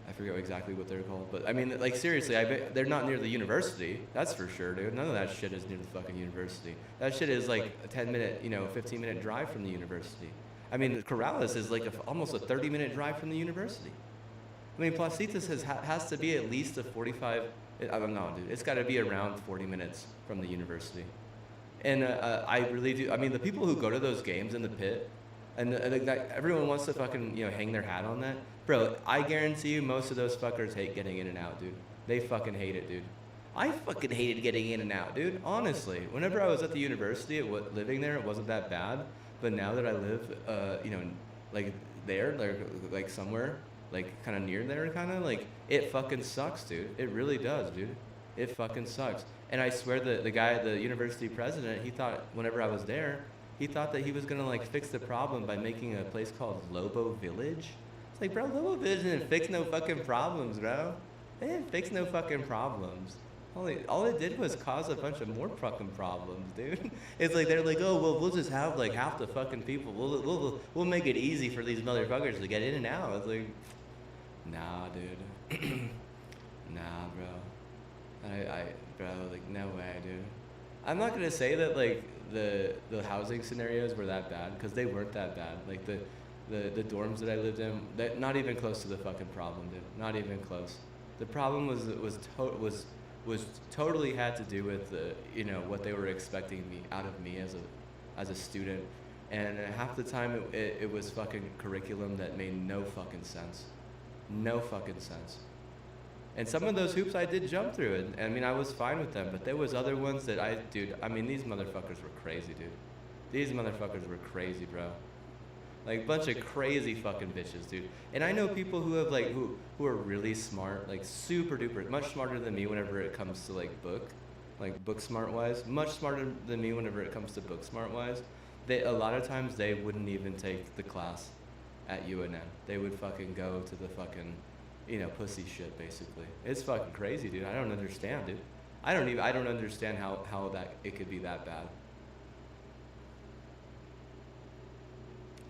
I forget exactly what they're called, but I mean, seriously, I bet they're not near the university. That's for sure, dude. None of that shit is near the fucking university. That shit is a 10-minute, 15-minute drive from the university. I mean, Corrales is almost a 30-minute drive from the university. I mean, Placitas has to be at least a 45. I don't know, dude. It's got to be around 40 minutes from the university. And I really do. I mean, the people who go to those games in the pit, and everyone wants to fucking hang their hat on that. Bro, I guarantee you most of those fuckers hate getting in and out, dude. They fucking hate it, dude. I fucking hated getting in and out, dude. Honestly, whenever I was at the university, living there, it wasn't that bad. But now that I live, there, somewhere, kind of near there, it fucking sucks, dude. It really does, dude. It fucking sucks. And I swear the guy, the university president, he thought whenever I was there, he thought that he was gonna fix the problem by making a place called Lobo Village. It's like, bro, Lobo Village didn't fix no fucking problems, bro. They didn't fix no fucking problems. All it did was cause a bunch of more fucking problems, dude. It's like they're like, oh well, we'll just have half the fucking people. We'll make it easy for these motherfuckers to get in and out. It's like, nah, dude. Nah, bro. Bro, no way, dude. I'm not gonna say that the housing scenarios were that bad, because they weren't that bad. The dorms that I lived in, not even close to the fucking problem, dude. Not even close. The problem was totally had to do with what they were expecting out of me as a student, and half the time it was fucking curriculum that made no fucking sense. No fucking sense. And some of those hoops I did jump through, and I mean, I was fine with them, but there was other ones that these motherfuckers were crazy, dude. These motherfuckers were crazy, bro. Bunch of crazy fucking bitches, dude. And I know people who have who are really smart, super duper, much smarter than me whenever it comes to book smart wise, much smarter than me whenever it comes to book smart wise. A lot of times they wouldn't even take the class at UNM. They would fucking go to the fucking pussy shit, basically. It's fucking crazy, dude. I don't understand, dude. I don't understand how it could be that bad.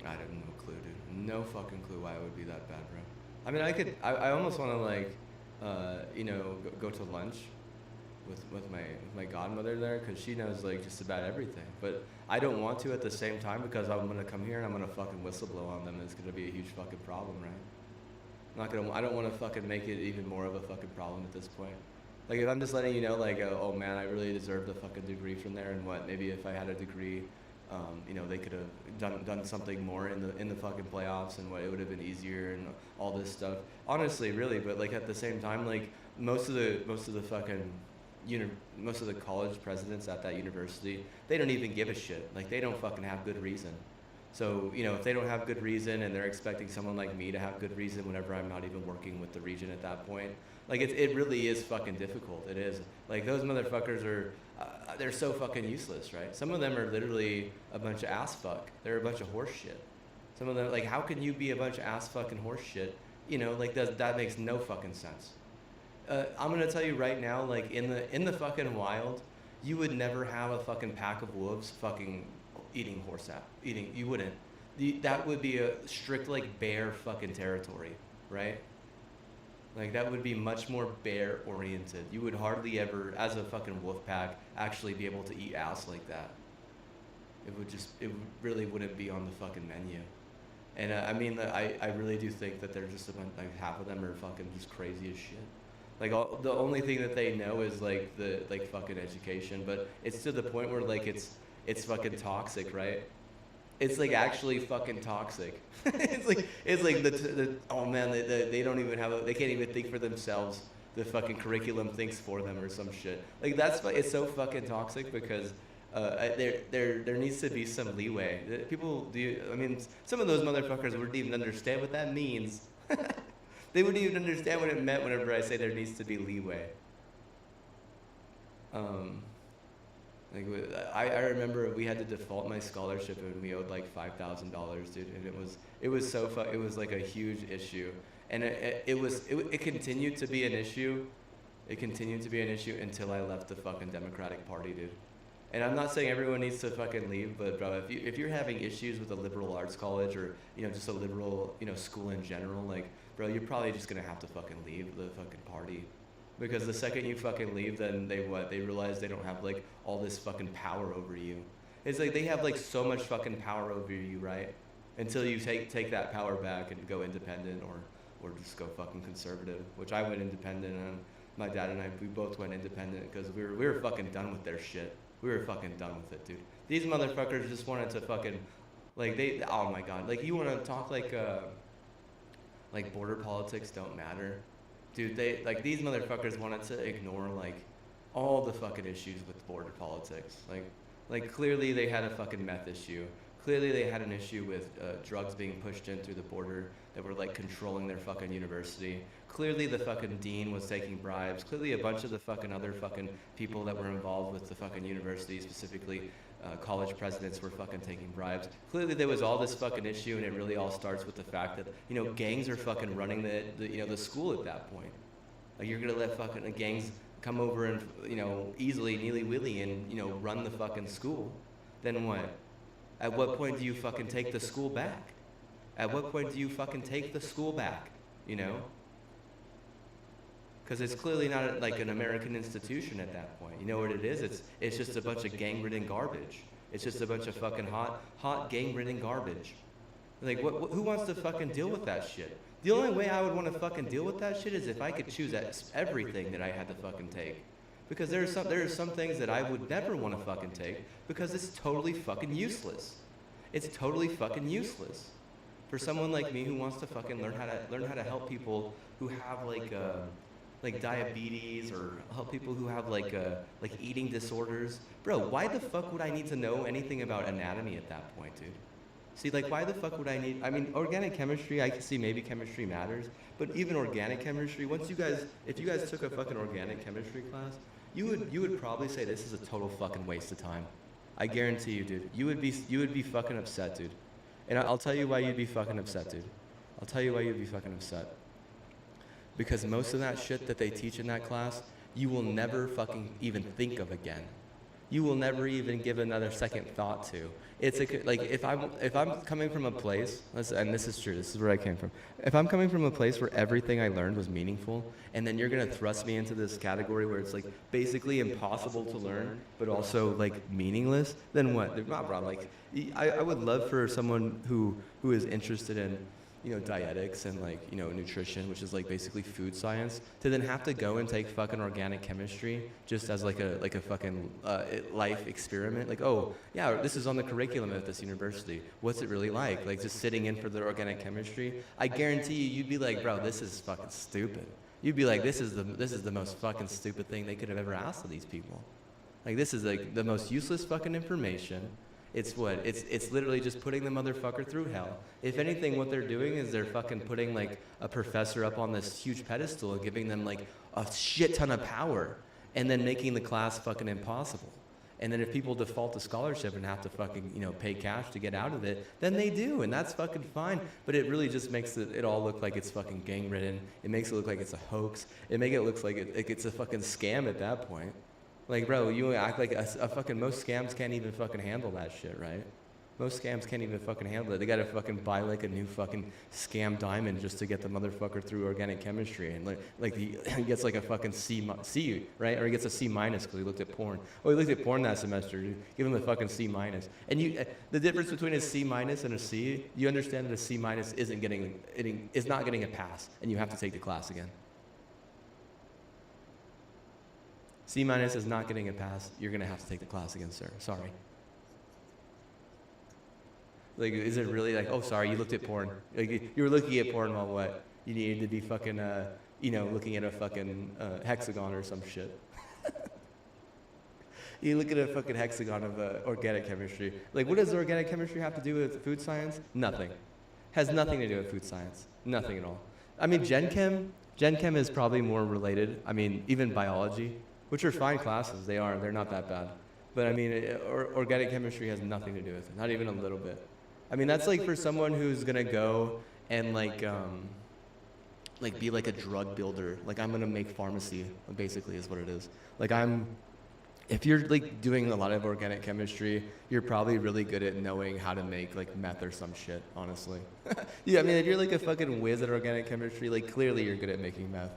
I have no clue, dude. No fucking clue why it would be that bad, bro. I mean, I almost want to go to lunch with my godmother there, because she knows just about everything. But I don't want to at the same time, because I'm gonna come here and I'm gonna fucking whistleblow on them, and it's gonna be a huge fucking problem, right? I don't want to fucking make it even more of a fucking problem at this point. If I'm just letting you know, oh man, I really deserve the fucking degree from there, and maybe if I had a degree, they could have done something more in the fucking playoffs, and it would have been easier and all this stuff. Honestly, really, but at the same time, most of the fucking most of the college presidents at that university, they don't even give a shit. They don't fucking have good reason. So, if they don't have good reason, and they're expecting someone like me to have good reason whenever I'm not even working with the region at that point, it really is fucking difficult. It is. Those motherfuckers are, they're so fucking useless, right? Some of them are literally a bunch of ass fuck. They're a bunch of horse shit. Some of them, how can you be a bunch of ass fucking horse shit? That makes no fucking sense. I'm gonna tell you right now, in the fucking wild, you would never have a fucking pack of wolves fucking eating you wouldn't. That would be a strict like bear fucking territory, right? Like that would be much more bear oriented. You would hardly ever, as a fucking wolf pack, actually be able to eat ass like that. It really wouldn't be on the fucking menu. And I mean, I really do think that they're just like half of them are fucking just crazy as shit. Like the only thing that they know is like the like fucking education, but it's to the point where like it's fucking toxic, right? It's like actually fucking toxic. it's like the oh man, they don't even they can't even think for themselves. The fucking curriculum thinks for them or some shit. Like it's so fucking toxic because there needs to be some leeway. I mean, some of those motherfuckers wouldn't even understand what that means. They wouldn't even understand what it meant whenever I say there needs to be leeway. I remember we had to default my scholarship and we owed like $5,000, dude, and it was like a huge issue, and it continued to be an issue. It continued to be an issue until I left the fucking Democratic Party, dude. And I'm not saying everyone needs to fucking leave, but bro, if you're having issues with a liberal arts college or just a liberal school in general, like bro, you're probably just gonna have to fucking leave the fucking party. Because the second you fucking leave, then they realize they don't have like all this fucking power over you. It's like they have like so much fucking power over you, right? Until you take that power back and go independent or just go fucking conservative, which I went independent, and my dad and I, we both went independent because we were fucking done with their shit. We were fucking done with it, dude. These motherfuckers just wanted to fucking oh my god, like you want to talk like border politics don't matter. Dude, these motherfuckers wanted to ignore like all the fucking issues with border politics. Like clearly they had a fucking meth issue. Clearly they had an issue with drugs being pushed in through the border that were like controlling their fucking university. Clearly the fucking dean was taking bribes. Clearly a bunch of the fucking other fucking people that were involved with the fucking university, specifically college presidents, were fucking taking bribes. Clearly there was all this fucking issue, and it really all starts with the fact that gangs are fucking running the school at that point. Like you're gonna let fucking gangs come over and easily nilly-willy and run the fucking school. Then what? At what point do you fucking take the school back? At what point do you fucking take the school back? Because it's clearly not like an American institution at that point. You know what it is? It's just a bunch of gang-ridden garbage. It's just a bunch of fucking hot gang-ridden garbage. Like, who wants to fucking deal with that shit? The only way I would want to fucking deal with that shit is if I could choose everything that I had to fucking take. Because there are some things that I would never want to fucking take because it's totally fucking useless. It's totally fucking useless. For someone like me who wants to fucking learn how to help people who have like diabetes, or help people who have like eating disorders. Bro, why the fuck would I need to know anything about anatomy at that point, dude? See, like, why the fuck would I need? I mean, organic chemistry, I can see maybe chemistry matters, but even organic chemistry, if you guys took a fucking organic chemistry class, you would probably say this is a total fucking waste of time. I guarantee you, dude. You would be fucking upset, dude. And I'll tell you why you'd be fucking upset, dude. I'll tell you why you'd be fucking upset. Because most of that shit that they teach in that class, you will never fucking even think of again. You will never even give another second thought to. It's like if I'm coming from a place, and this is true, this is where I came from. If I'm coming from a place where everything I learned was meaningful, and then you're gonna thrust me into this category where it's like basically impossible to learn, but also like meaningless, then what? Bro, like I would love for someone who is interested in dietetics and nutrition, which is like basically food science, to then have to go and take fucking organic chemistry just as like a fucking life experiment. Like, oh yeah, this is on the curriculum at this university. What's it really like? Like just sitting in for the organic chemistry. I guarantee you'd be like, bro, this is fucking stupid. You'd be like, this is the most fucking stupid thing they could have ever asked of these people. Like this is like the most useless fucking information. It's literally just putting the motherfucker through hell. If anything, what they're doing is they're fucking putting like a professor up on this huge pedestal and giving them like a shit ton of power, and then making the class fucking impossible. And then if people default to scholarship and have to fucking pay cash to get out of it, then they do, and that's fucking fine. But it really just makes it all look like it's fucking gang-ridden. It makes it look like it's a hoax. It makes it look like it's a fucking scam at that point. Like, bro, you act like a fucking, most scams can't even fucking handle that shit, right? Most scams can't even fucking handle it. They gotta fucking buy like a new fucking scam diamond just to get the motherfucker through organic chemistry, and he gets like a fucking C, right? Or he gets a C minus because he looked at porn. Oh, he looked at porn that semester. Dude. Give him a fucking C minus. And the difference between a C minus and a C, you understand that a C minus is not getting a pass, and you have to take the class again. C minus is not getting a pass. You're gonna have to take the class again, sir. Sorry. Like, is it really like, oh, sorry, you looked at porn. Like, you were looking at porn while what? You needed to be fucking, looking at a fucking hexagon or some shit. You look at a fucking hexagon of organic chemistry. Like, what does organic chemistry have to do with food science? Nothing. Has nothing to do with food science. Nothing at all. I mean, Gen Chem is probably more related. I mean, even biology, which are fine classes. They're not that bad. But I mean, organic chemistry has nothing to do with it. Not even a little bit. I mean, that's like for someone who's gonna go and be like a drug builder. Like, I'm gonna make pharmacy, basically, is what it is. Like, if you're like doing a lot of organic chemistry, you're probably really good at knowing how to make like meth or some shit, honestly. Yeah, I mean, if you're like a fucking whiz at organic chemistry, like clearly you're good at making meth.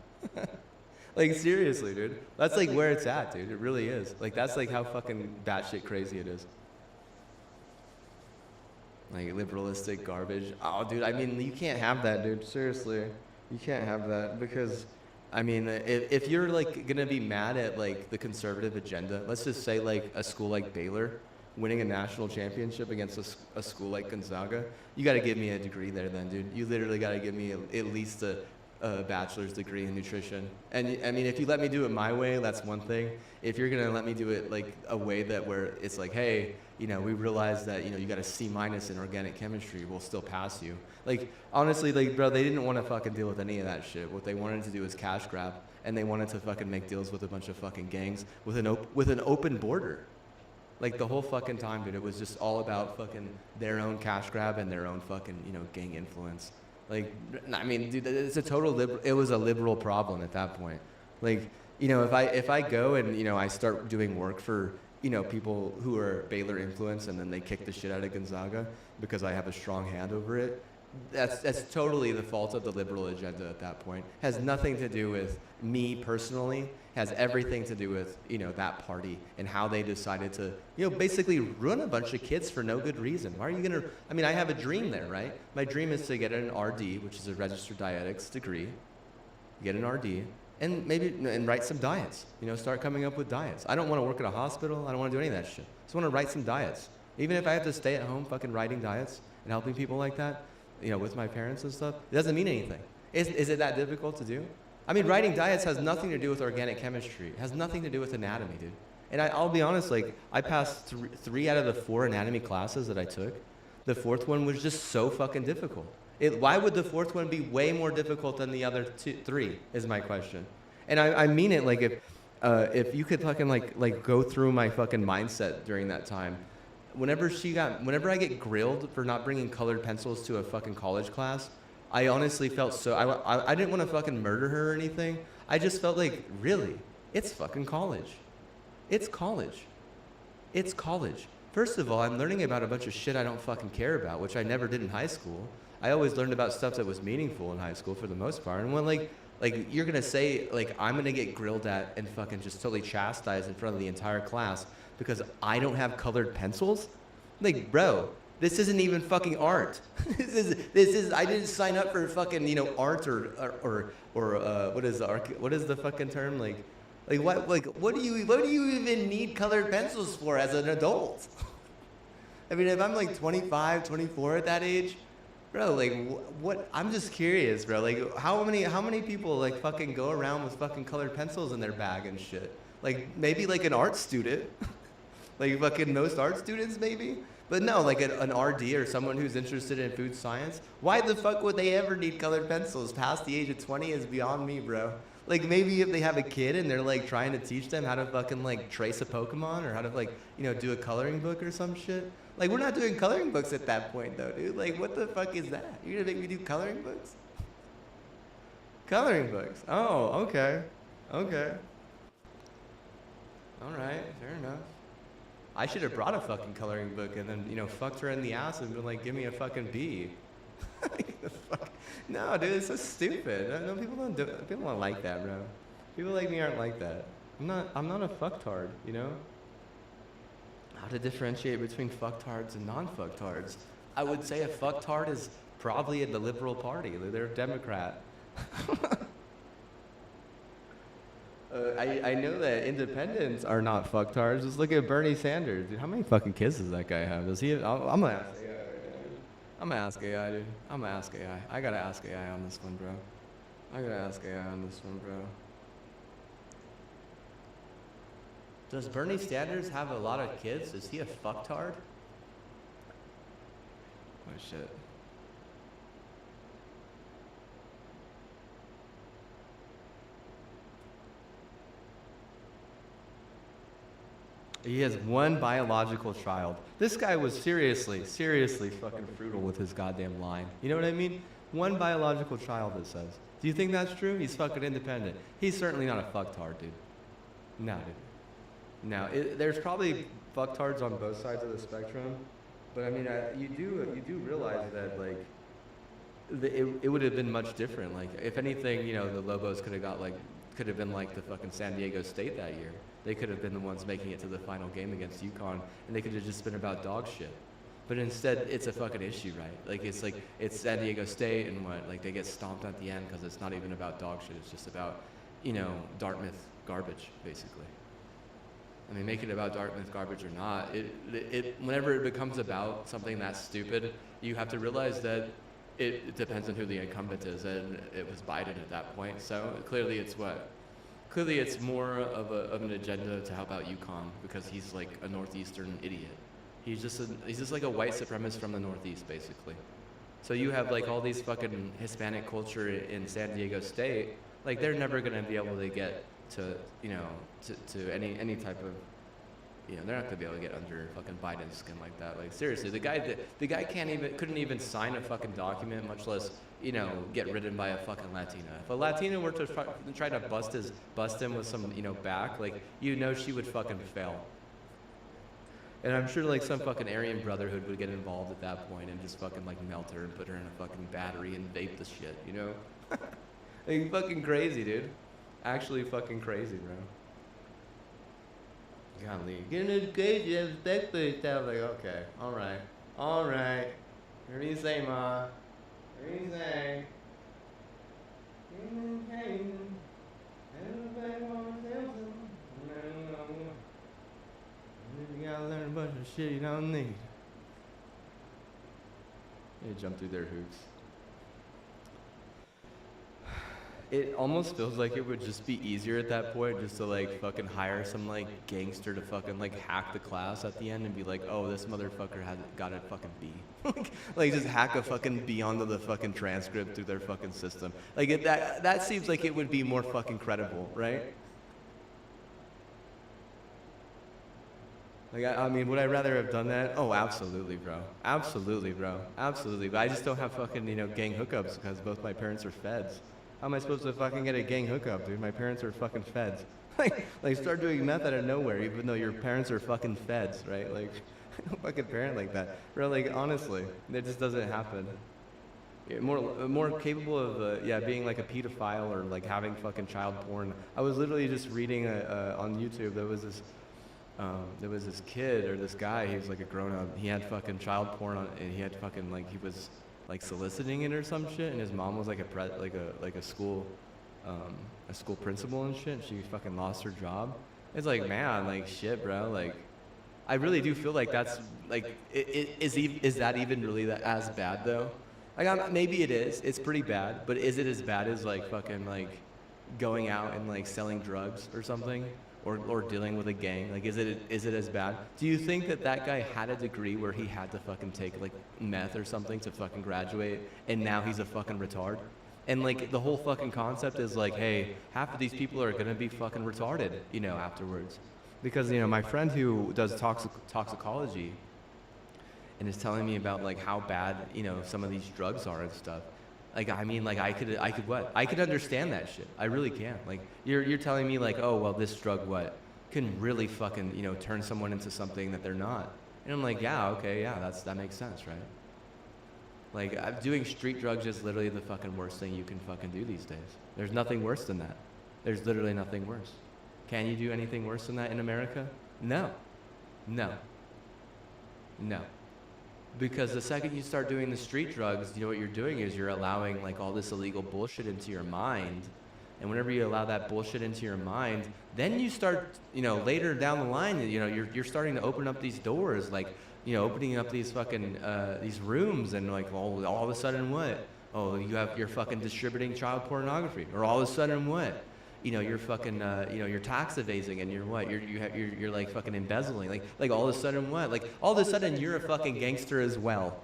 Like, seriously, dude. That's like where it's at, dude. It really is. Like, that's like how fucking batshit crazy it is. Like, liberalistic garbage. Oh, dude, I mean, you can't have that, dude. Seriously. You can't have that because, I mean, if you're, like, gonna be mad at, like, the conservative agenda, let's just say, like, a school like Baylor winning a national championship against a school like Gonzaga, you gotta give me a degree there then, dude. You literally gotta give me at least a bachelor's degree in nutrition. And I mean, if you let me do it my way, that's one thing. If you're gonna let me do it like a way that where it's like, hey, we realize that, you got a C minus in organic chemistry, we'll still pass you. Like, honestly, like, bro, they didn't want to fucking deal with any of that shit. What they wanted to do was cash grab, and they wanted to fucking make deals with a bunch of fucking gangs with an open border. Like, the whole fucking time, dude, it was just all about fucking their own cash grab and their own fucking, gang influence. Like, I mean, dude, it's a total it was a liberal problem at that point. Like, if I go and, I start doing work for, people who are Baylor influenced, and then they kick the shit out of Gonzaga because I have a strong hand over it, that's totally the fault of the liberal agenda at that point. Has nothing to do with me personally. Has everything to do with, that party and how they decided to, basically ruin a bunch of kids for no good reason. Why are you gonna, I mean, I have a dream there, right? My dream is to get an RD, which is a registered dietetics degree, get an RD, and write some diets. Start coming up with diets. I don't want to work at a hospital. I don't want to do any of that shit. I just want to write some diets. Even if I have to stay at home fucking writing diets and helping people like that, with my parents and stuff, it doesn't mean anything. Is it that difficult to do? I mean, writing diets has nothing to do with organic chemistry. It has nothing to do with anatomy, dude. And I'll be honest, like, I passed three out of the 4 anatomy classes that I took. The 4th one was just so fucking difficult. Why would the 4th one be way more difficult than the other 3 is my question. And I mean it, like, if you could fucking like go through my fucking mindset during that time, whenever I get grilled for not bringing colored pencils to a fucking college class, I honestly felt so, I didn't want to fucking murder her or anything. I just felt like, really, it's fucking college. It's college. It's college. First of all, I'm learning about a bunch of shit I don't fucking care about, which I never did in high school. I always learned about stuff that was meaningful in high school for the most part. And when like you're gonna say, like, I'm gonna get grilled at and fucking just totally chastised in front of the entire class because I don't have colored pencils? Like, bro, this isn't even fucking art. This is. I didn't sign up for fucking, art or what is the fucking term? Like what do you even need colored pencils for as an adult? I mean, if I'm like 25, 24 at that age, bro, like, what? I'm just curious, bro. Like, how many people like fucking go around with fucking colored pencils in their bag and shit? Like, maybe like an art student, like fucking most art students maybe. But no, like an RD or someone who's interested in food science, why the fuck would they ever need colored pencils? Past the age of 20 is beyond me, bro. Like, maybe if they have a kid and they're like trying to teach them how to fucking like trace a Pokemon or how to like, do a coloring book or some shit. Like, we're not doing coloring books at that point though, dude. Like, what the fuck is that? You're gonna make me do coloring books? Coloring books. Oh, okay. Okay. All right, fair enough. I should have brought a fucking coloring book and then, you know, fucked her in the ass and been like, give me a fucking B. No, dude, it's so stupid. No, people don't like that, bro. People like me aren't like that. I'm not a fucktard, you know? How to differentiate between fucktards and non-fucktards? I would say a fucktard is probably in the liberal party. They're a Democrat. I know that independents are not fucktards. Just look at Bernie Sanders. Dude, how many fucking kids does that guy have? Does he? I'm gonna ask AI. I'm gonna ask AI, dude. I'm gonna ask AI. I gotta ask AI on this one, bro. I gotta ask AI on this one, bro. Does Bernie Sanders have a lot of kids? Is he a fucktard? Oh shit. He has one biological child. This guy was seriously fucking frugal with his goddamn line. You know what I mean? One biological child, it says. Do you think that's true? He's fucking independent. He's certainly not a fucktard, dude. No, dude. No, there's probably fucktards on both sides of the spectrum, but I mean, you do realize that like it would have been much different. Like if anything, you know, the Lobos could have been like the fucking San Diego State that year. They could have been the ones making it to the final game against UConn, and they could have just been about dog shit. But instead, it's a fucking issue, right? It's San Diego State, and like they get stomped at the end because it's not even about dog shit. It's just about, you know, Dartmouth garbage, basically. I mean, make it about Dartmouth garbage or not, whenever it becomes about something that stupid, you have to realize that it depends on who the incumbent is, and it was Biden at that point. So clearly, it's more of an agenda to help out UConn because he's like a northeastern idiot. He's just like a white supremacist from the Northeast, basically. So you have like all these fucking Hispanic culture in San Diego State, like they're never gonna be able to get to, you know, to any type of, you know, they're not gonna be able to get under fucking Biden's skin like that. Like seriously, the guy couldn't even sign a fucking document, much less, you know, get ridden by a fucking Latina. If a Latina were to try to bust him with some, you know, back, like, you know, she would fucking fail. And I'm sure like some fucking Aryan Brotherhood would get involved at that point and just fucking like melt her and put her in a fucking battery and vape the shit, you know? Like fucking crazy, dude. Actually fucking crazy, bro. Golly. Get an education, you have respect for yourself. Like, okay, alright. What do you say, Ma? What do you say? You gotta learn a bunch of shit you don't need. You jump through their hoops. It almost feels like it would just be easier at that point just to like fucking hire some like gangster to fucking like hack the class at the end and be like, oh, this motherfucker got a fucking B. Like just hack a fucking B onto the fucking transcript through their fucking system. Like that seems like it would be more fucking credible, right? Like, I mean, would I rather have done that? Oh, absolutely, bro. Absolutely, bro. Absolutely. But I just don't have fucking, you know, gang hookups because both my parents are feds. How am I supposed to fucking get a gang hookup, dude? My parents are fucking feds. Like start doing meth out of nowhere, even though your parents are fucking feds, right? Like, fucking parent like that. Bro, like, honestly, it just doesn't happen. More capable of, being like a pedophile or like having fucking child porn. I was literally just reading on YouTube, there was this kid or this guy, he was like a grown-up, he had fucking child porn on, and he had fucking like, he was like soliciting it or some shit, and his mom was like a school principal and shit, and she fucking lost her job. It's like, man, like shit, bro, like, I really do feel like that's, like, is that even really that as bad though? Like, maybe it is, it's pretty bad, but is it as bad as like fucking like going out and like selling drugs or something? Or dealing with a gang? Like, is it as bad? Do you think that guy had a degree where he had to fucking take like meth or something to fucking graduate, and now he's a fucking retard? And like the whole fucking concept is like, hey, half of these people are gonna be fucking retarded, you know, afterwards. Because, you know, my friend who does toxicology and is telling me about like how bad, you know, some of these drugs are and stuff. Like, I mean, like, I could understand that shit. I really can. Like, you're telling me, like, oh, well, this drug, what? can really fucking, you know, turn someone into something that they're not. And I'm like, yeah, okay, yeah, that makes sense, right? Like, doing street drugs is literally the fucking worst thing you can fucking do these days. There's nothing worse than that. There's literally nothing worse. Can you do anything worse than that in America? No. No. No. Because the second you start doing the street drugs, you know what you're doing is you're allowing like all this illegal bullshit into your mind. And whenever you allow that bullshit into your mind, then you start, you know, later down the line, you know, you're starting to open up these doors, like, you know, opening up these fucking, these rooms, and like all of a sudden what? Oh, you're fucking distributing child pornography. Or all of a sudden what? You know, you're fucking, you know, you're tax evading, and you're what? You're like fucking embezzling. Like all of a sudden what? Like all of a sudden you're a fucking gangster as well.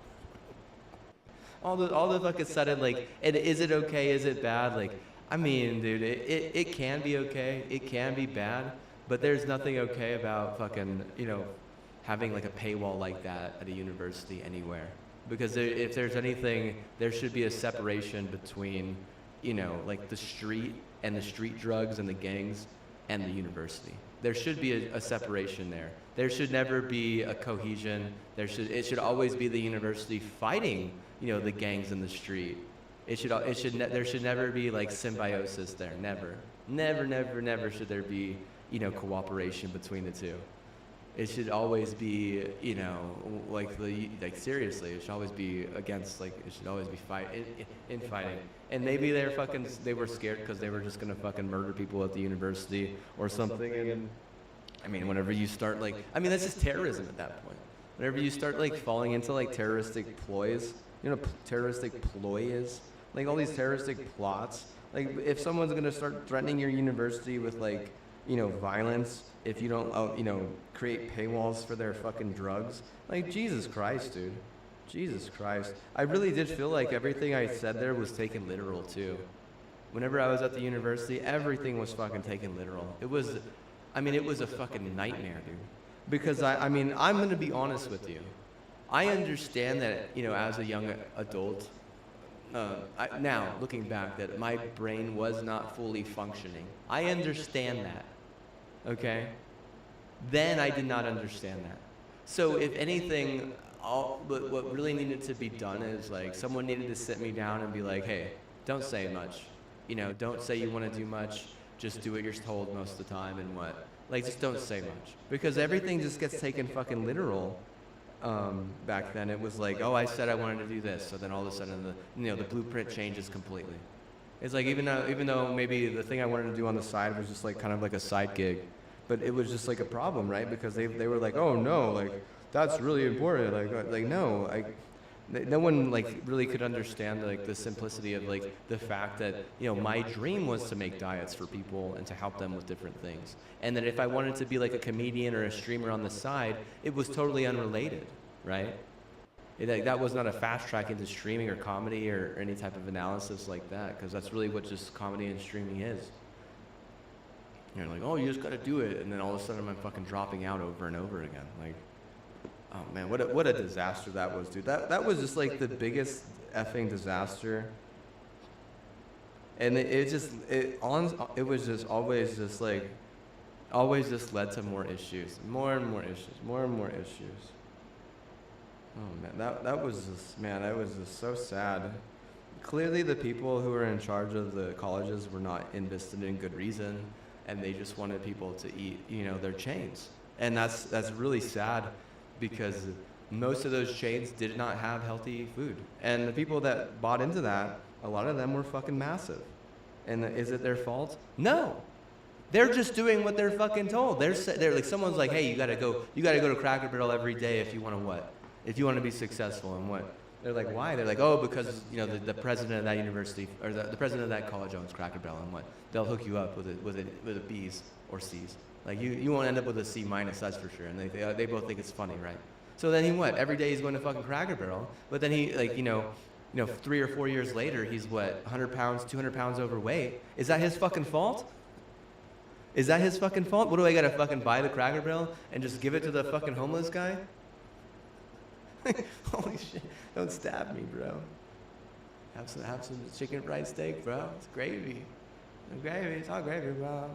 All the fucking sudden, like, and is it okay? Is it bad? Like, I mean, dude, it can be okay. It can be bad, but there's nothing okay about fucking, you know, having like a paywall like that at a university anywhere. Because if there's anything, there should be a separation between, you know, like the street and the street drugs and the gangs and the university. There should be a separation there. There should never be a cohesion. It should always be the university fighting, you know, the gangs in the street. There should never be like symbiosis there. Never should there be, you know, cooperation between the two. It should always be, you know, like seriously, it should always be against, like, it should always be fighting. And maybe they were scared because they were just gonna fucking murder people at the university or something. And I mean, whenever you start like, I mean, that's just terrorism at that point. Whenever you start like falling into like terroristic ploys, you know, terroristic ploy is like all these terroristic plots. Like if someone's gonna start threatening your university with like, you know, violence, if you don't, you know, create paywalls for their fucking drugs. Like, Jesus Christ, dude. Jesus Christ. I really did feel like everything I said there was taken literal, too. Whenever I was at the university, everything was fucking taken literal. It was a fucking nightmare, dude. Because, I mean, I'm going to be honest with you. I understand that, you know, as a young adult, now, looking back, that my brain was not fully functioning. I understand that. Okay? Then I did not understand that. So if anything, what really needed to be done is like someone needed to sit me down and be like, hey, don't say much. You know, don't say you want to do much. Just do what you're told most of the time and what. Like, just don't say much. Because everything just gets taken fucking literal. Back then it was like, oh, I said I wanted to do this. So then all of a sudden the blueprint changes completely. It's like even though maybe the thing I wanted to do on the side was just like kind of like a side gig, but it was just like a problem, right? Because they were like, oh no, like that's really important. Like no, no one like really could understand like the simplicity of like the fact that, you know, my dream was to make diets for people and to help them with different things. And that if I wanted to be like a comedian or a streamer on the side, it was totally unrelated, right? That was not a fast track into streaming or comedy or any type of analysis like that, because that's really what just comedy and streaming is. You're like, oh, you just gotta do it, and then all of a sudden I'm fucking dropping out over and over again. Like, oh man, what a disaster that was, dude. That was just like the biggest effing disaster. And it was just always just led to more issues, more and more issues. Oh man, that was just so sad. Clearly the people who were in charge of the colleges were not invested in good reason, and they just wanted people to eat, you know, their chains. And that's really sad, because most of those chains did not have healthy food. And the people that bought into that, a lot of them were fucking massive. And is it their fault? No. They're just doing what they're fucking told. They're like, someone's like, hey, you gotta go to Cracker Barrel every day if you want to what? If you want to be successful. And what? They're like, why? They're like, oh, because, you know, the president of that university, or the president of that college owns Cracker Barrel, and what? They'll hook you up with a B's or C's. Like, you won't end up with a C minus, that's for sure. And they both think it's funny, right? So then he what? Every day he's going to fucking Cracker Barrel, but then he, like, you know, 3 or 4 years later, he's what? 100 pounds, 200 pounds overweight. Is that his fucking fault? Is that his fucking fault? What do I gotta fucking buy the Cracker Barrel and just give it to the fucking homeless guy? Holy shit! Don't stab me, bro. Have some chicken fried steak, bro. It's gravy. It's gravy. It's all gravy, bro.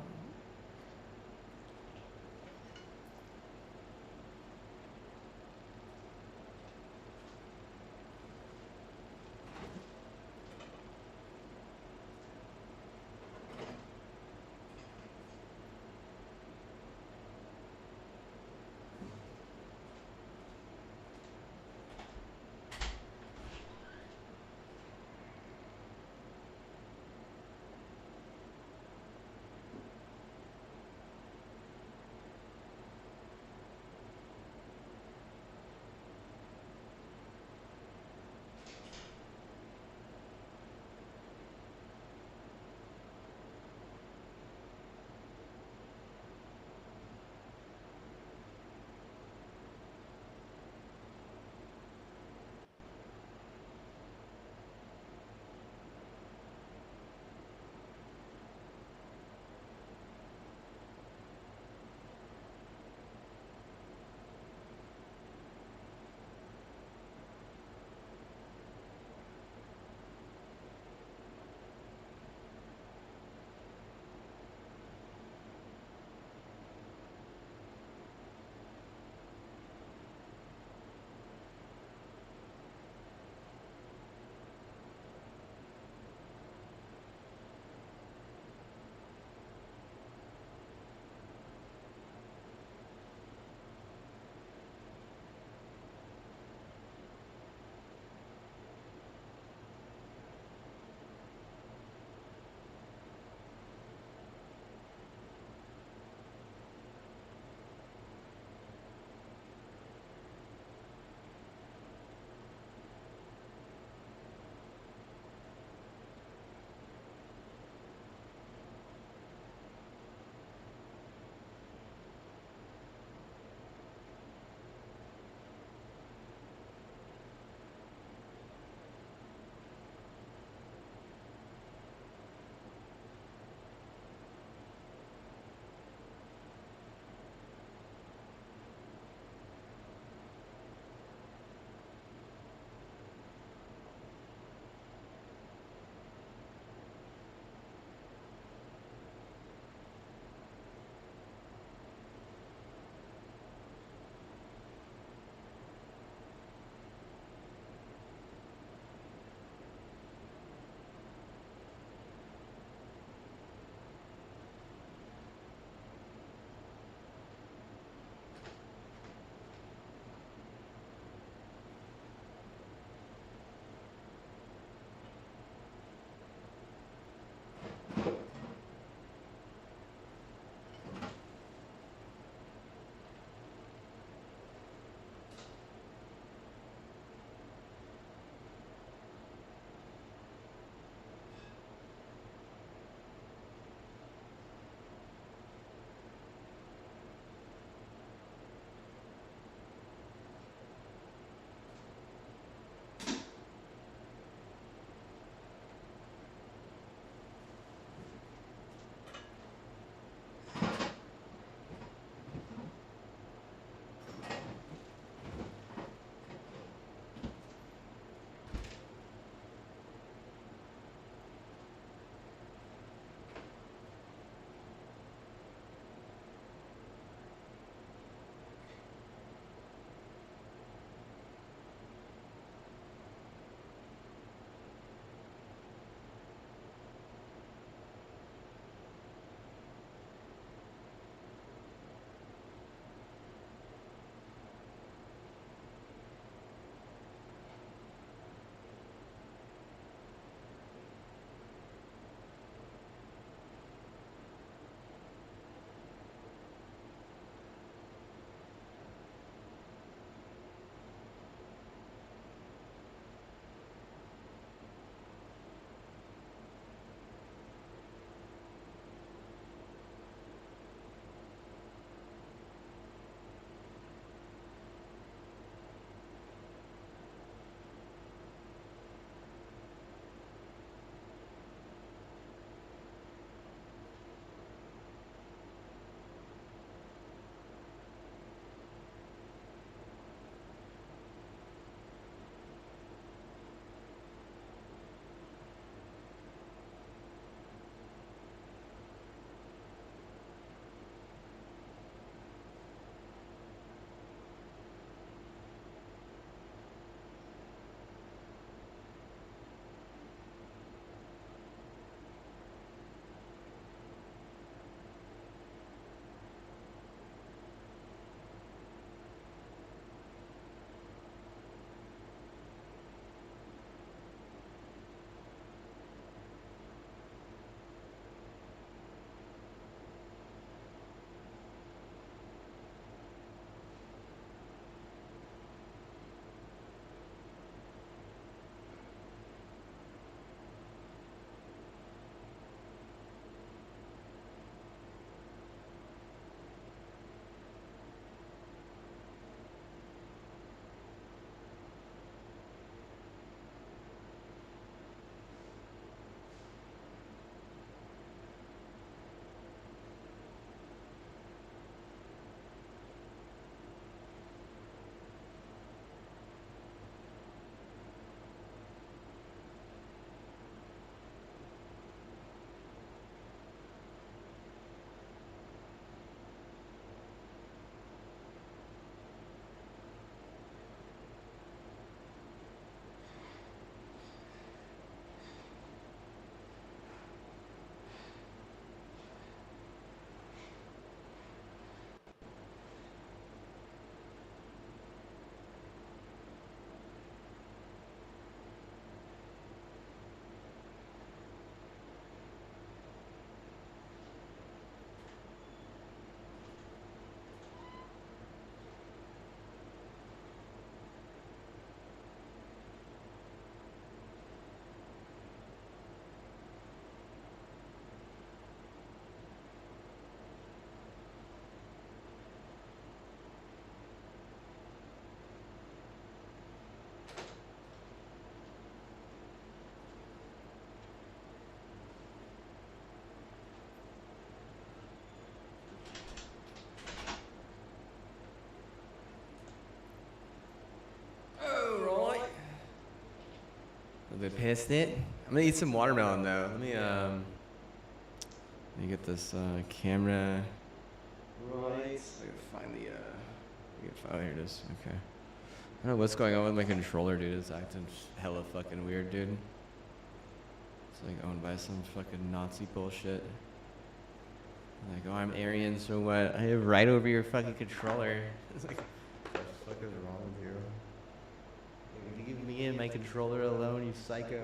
They pissed it. I'm gonna eat some watermelon though. Let me get this camera right. I gotta find the oh, here it is. Okay. I don't know what's going on with my controller, dude. It's acting hella fucking weird, dude. It's like owned by some fucking Nazi bullshit. Like, oh, I'm Aryan, so what? I have right over your fucking controller. It's like, what the fuck is wrong with you? Leave me and my controller alone, you psycho.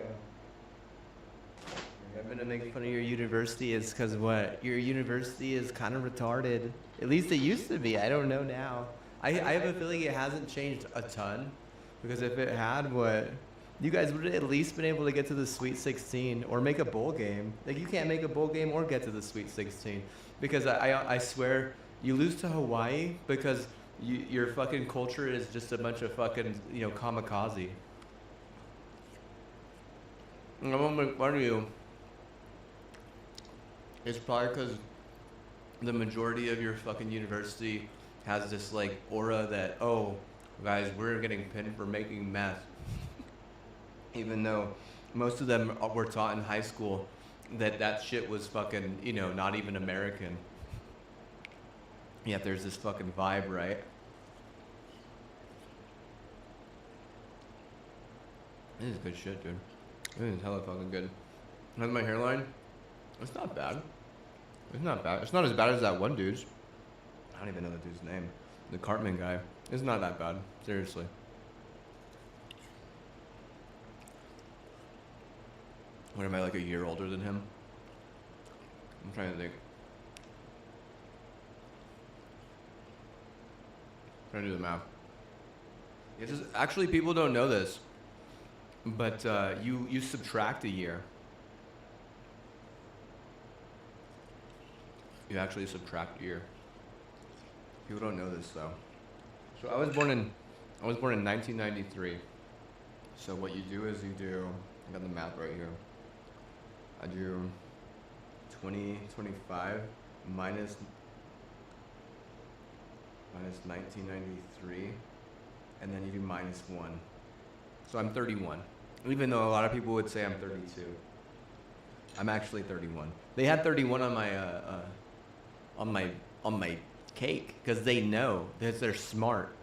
I'm gonna make fun of your university. It's because what? Your university is kind of retarded. At least it used to be. I don't know now. I have a feeling it hasn't changed a ton. Because if it had, what? You guys would have at least been able to get to the Sweet 16 or make a bowl game. Like, you can't make a bowl game or get to the Sweet 16. Because I swear, you lose to Hawaii because your fucking culture is just a bunch of fucking, kamikaze. I'm gonna make fun of you. It's probably because the majority of your fucking university has this like aura that, oh, guys, we're getting pinned for making meth. Even though most of them were taught in high school that shit was fucking, not even American. Yet there's this fucking vibe, right? This is good shit, dude. This is hella fucking good. How's my hairline? It's not bad. It's not bad. It's not as bad as that one dude's. I don't even know the dude's name. The Cartman guy. It's not that bad. Seriously. What, am I like a year older than him? I'm trying to think. Trying to do the math. It's just, actually, people don't know this, but you subtract a year. You actually subtract a year. People don't know this though. So I was born in 1993. So what you do is I got the math right here. I do 2025 minus 1993, and then you do minus 1. So I'm 31. Even though a lot of people would say I'm 32. I'm actually 31. They had 31 on my cake because they know that they're smart.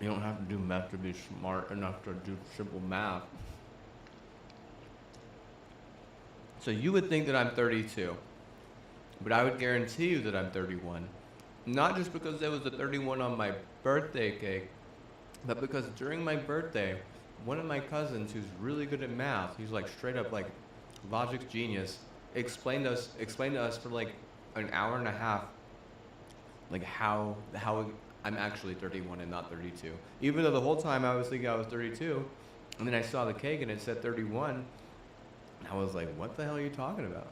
You don't have to do math to be smart enough to do simple math. So you would think that I'm 32, but I would guarantee you that I'm 31. Not just because there was a 31 on my birthday cake, but because during my birthday, one of my cousins who's really good at math, he's like straight up like logic's genius, explained to us for like an hour and a half, like how I'm actually 31 and not 32. Even though the whole time I was thinking I was 32, and then I saw the cake and it said 31, and I was like, what the hell are you talking about?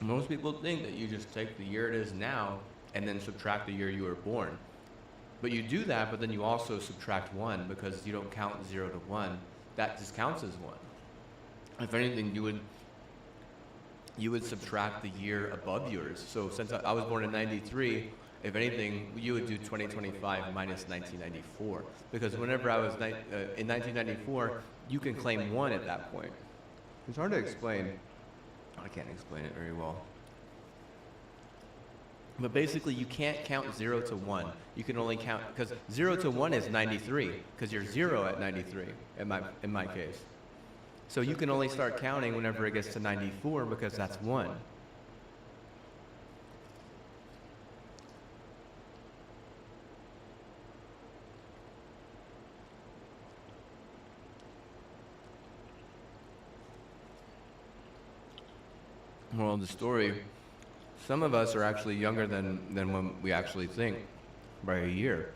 Most people think that you just take the year it is now and then subtract the year you were born. But you do that, but then you also subtract 1 because you don't count 0 to 1. That just counts as 1. If anything, you would subtract the year above yours. So since I was born in 93, if anything, you would do 2025 minus 1994. Because whenever I was in 1994, you can claim 1 at that point. It's hard to explain. I can't explain it very well. But basically, you can't count 0 to 1. You can only count, because 0 to 1 is 93, because you're 0 at 93, in my case. So you can only start counting whenever it gets to 94, because that's 1. Well, the story, some of us are actually younger than when we actually think, by a year.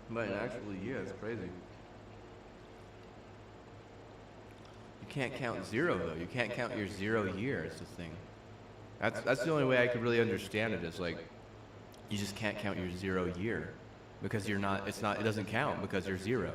But actually, yeah, it's crazy. You can't count 0 though. You can't count your 0 year. It's the thing. That's the only way I could really understand it. Is like, you just can't count your 0 year because you're not. It doesn't count because you're 0.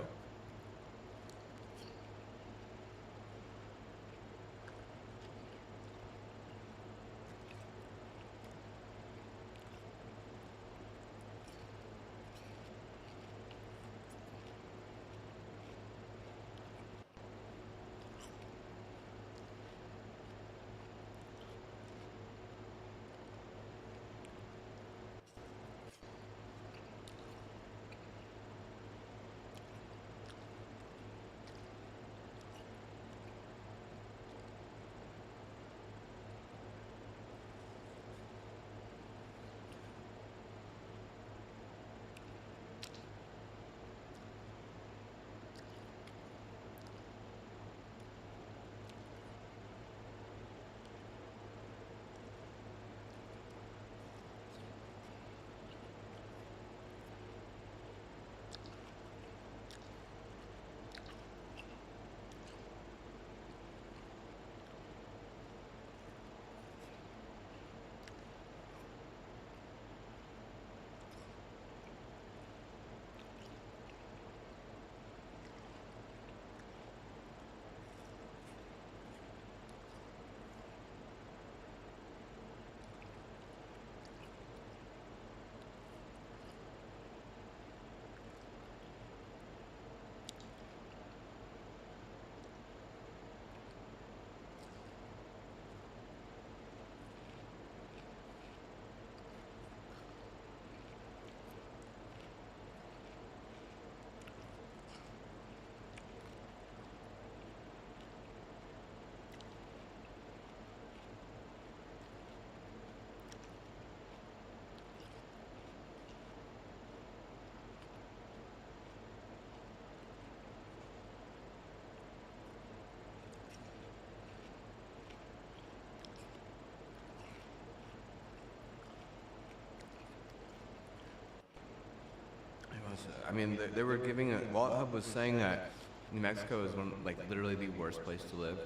I mean, they were giving a, Walt Hub was saying that New Mexico is one, like literally the worst place to live.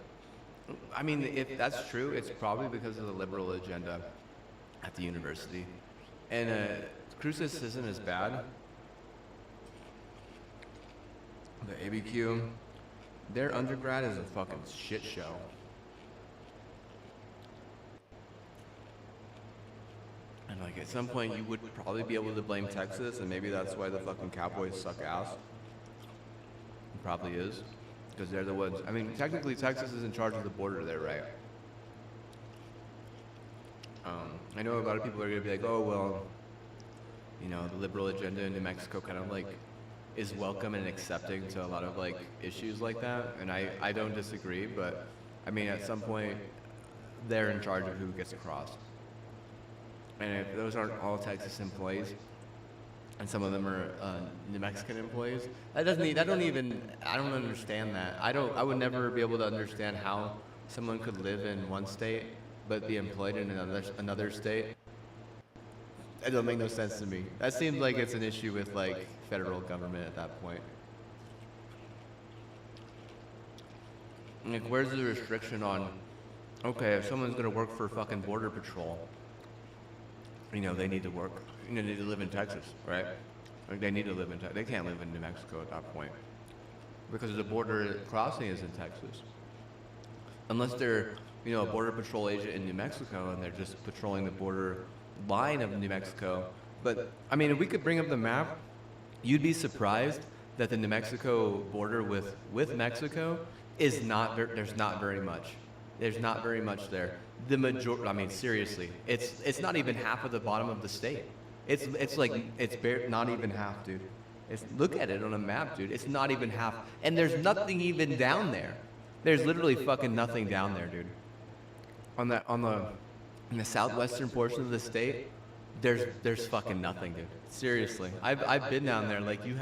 I mean, if that's true, it's probably because of the liberal agenda at the university. And Cruces isn't as bad. But ABQ, their undergrad is a fucking shit show. And like at some point you would probably be able to blame Texas, and maybe that's why the fucking Cowboys suck ass. It probably is. Because they're the ones, I mean, technically Texas is in charge of the border there, right? I know a lot of people are gonna be like, oh, well, you know, the liberal agenda in New Mexico kind of like is welcome and accepting to a lot of like issues like that. And I don't disagree, but I mean, at some point, they're in charge of who gets across. And if those aren't all Texas employees, and some of them are New Mexican employees, I don't understand that. I would never be able to understand how someone could live in one state but be employed in another state. It don't make no sense to me. That seems like it's an issue with like federal government at that point. Like, where's the restriction on, okay, if someone's gonna work for fucking Border Patrol, you know, they need to work, you know, they need to live in Texas, right? Like, they need to live in Texas. They can't live in New Mexico at that point because the border crossing is in Texas. Unless they're, you know, a Border Patrol agent in New Mexico and they're just patrolling the border line of New Mexico. But, I mean, if we could bring up the map, you'd be surprised that the New Mexico border with Mexico is not, there's not very much. There's not very much there. The majority, I mean, seriously, it's not even half of the bottom of the state. It's like, not even half, dude. Look at it on a map, dude. It's not even half. And there's nothing even down there. There's literally fucking nothing down there, dude. In the southwestern portion of the state, there's fucking nothing, dude. Seriously. I've been down there. Like, you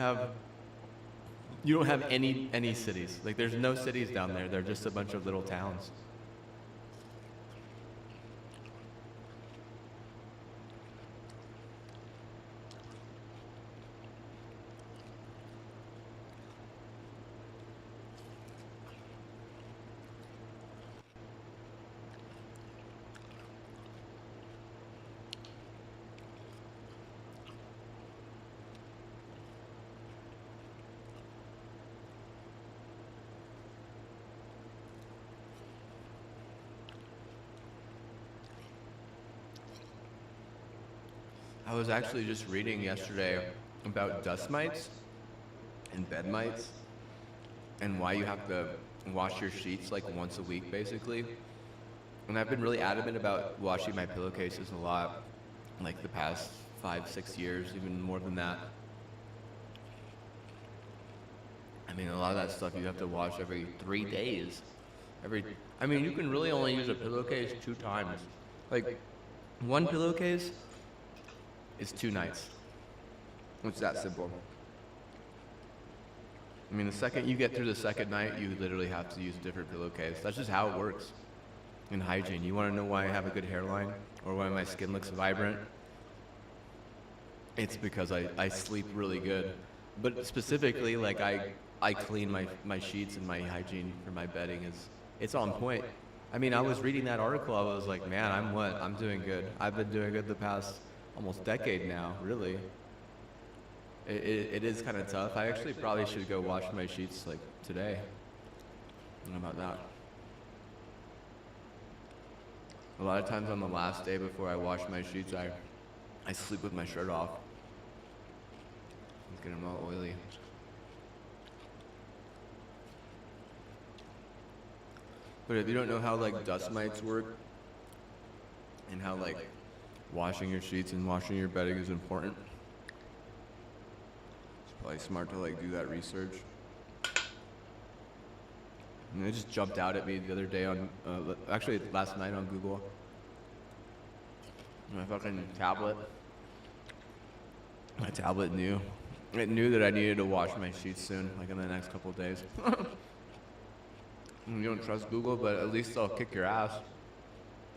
don't have any cities. Like, there's no cities down there. They're just a bunch of little towns. I was actually just reading yesterday about dust mites and bed mites and why you have to wash your sheets like once a week, basically. And I've been really adamant about washing my pillowcases a lot, like the past 5-6 years, even more than that. I mean, a lot of that stuff you have to wash every 3 days. I mean, you can really only use a pillowcase 2 times. Like, one pillowcase is 2 nights. It's that simple. I mean, the second you get through the second night, you literally have to use a different pillowcase. That's just how it works in hygiene. You want to know why I have a good hairline or why my skin looks vibrant? It's because I sleep really good. But specifically, like, I clean my sheets, and my hygiene for my bedding it's on point. I mean, I was reading that article, I was like, man, I'm doing good. I've been doing good the past almost decade now, really. It is kind of tough. I actually probably should go wash my sheets like today. How about that? A lot of times on the last day before I wash my sheets, I sleep with my shirt off. It's getting all oily. But if you don't know how like dust mites work and how like washing your sheets and washing your bedding is important, it's probably smart to like do that research. And it just jumped out at me the other day on, actually last night on Google. My fucking tablet. My tablet knew. It knew that I needed to wash my sheets soon, like in the next couple of days. You don't trust Google, but at least I'll kick your ass.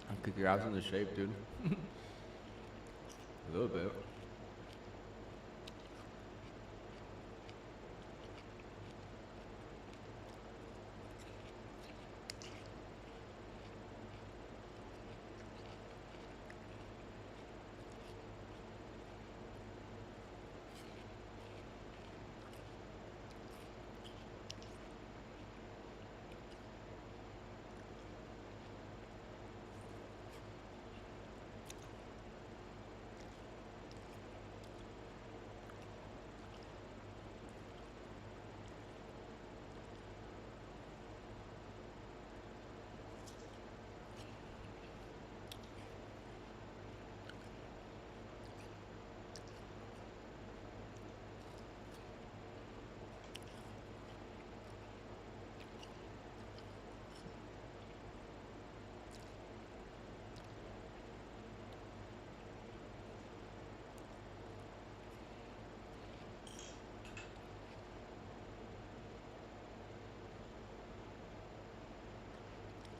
I'll kick your ass into shape, dude. A little bit.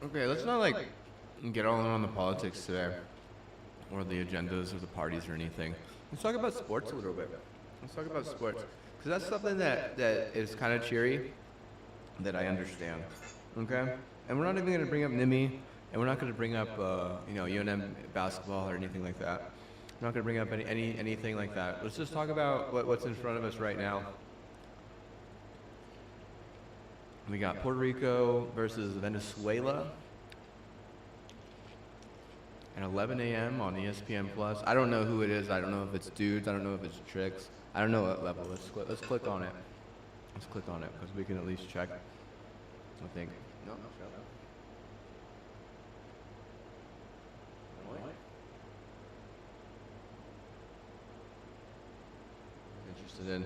Okay, let's not like get all in on the politics today, or the agendas of the parties or anything. Let's talk about sports a little bit. Let's talk about sports, because that's something that is kind of cheery, that I understand. Okay, and we're not even gonna bring up Nimi, and we're not gonna bring up UNM basketball or anything like that. We're not gonna bring up anything like that. Let's just talk about what's in front of us right now. We got Puerto Rico versus Venezuela at 11 a.m. on ESPN Plus. I don't know who it is. I don't know if it's dudes. I don't know if it's tricks. I don't know what level. Let's click on it. Let's click on it because we can at least check. I think. No. Interested in.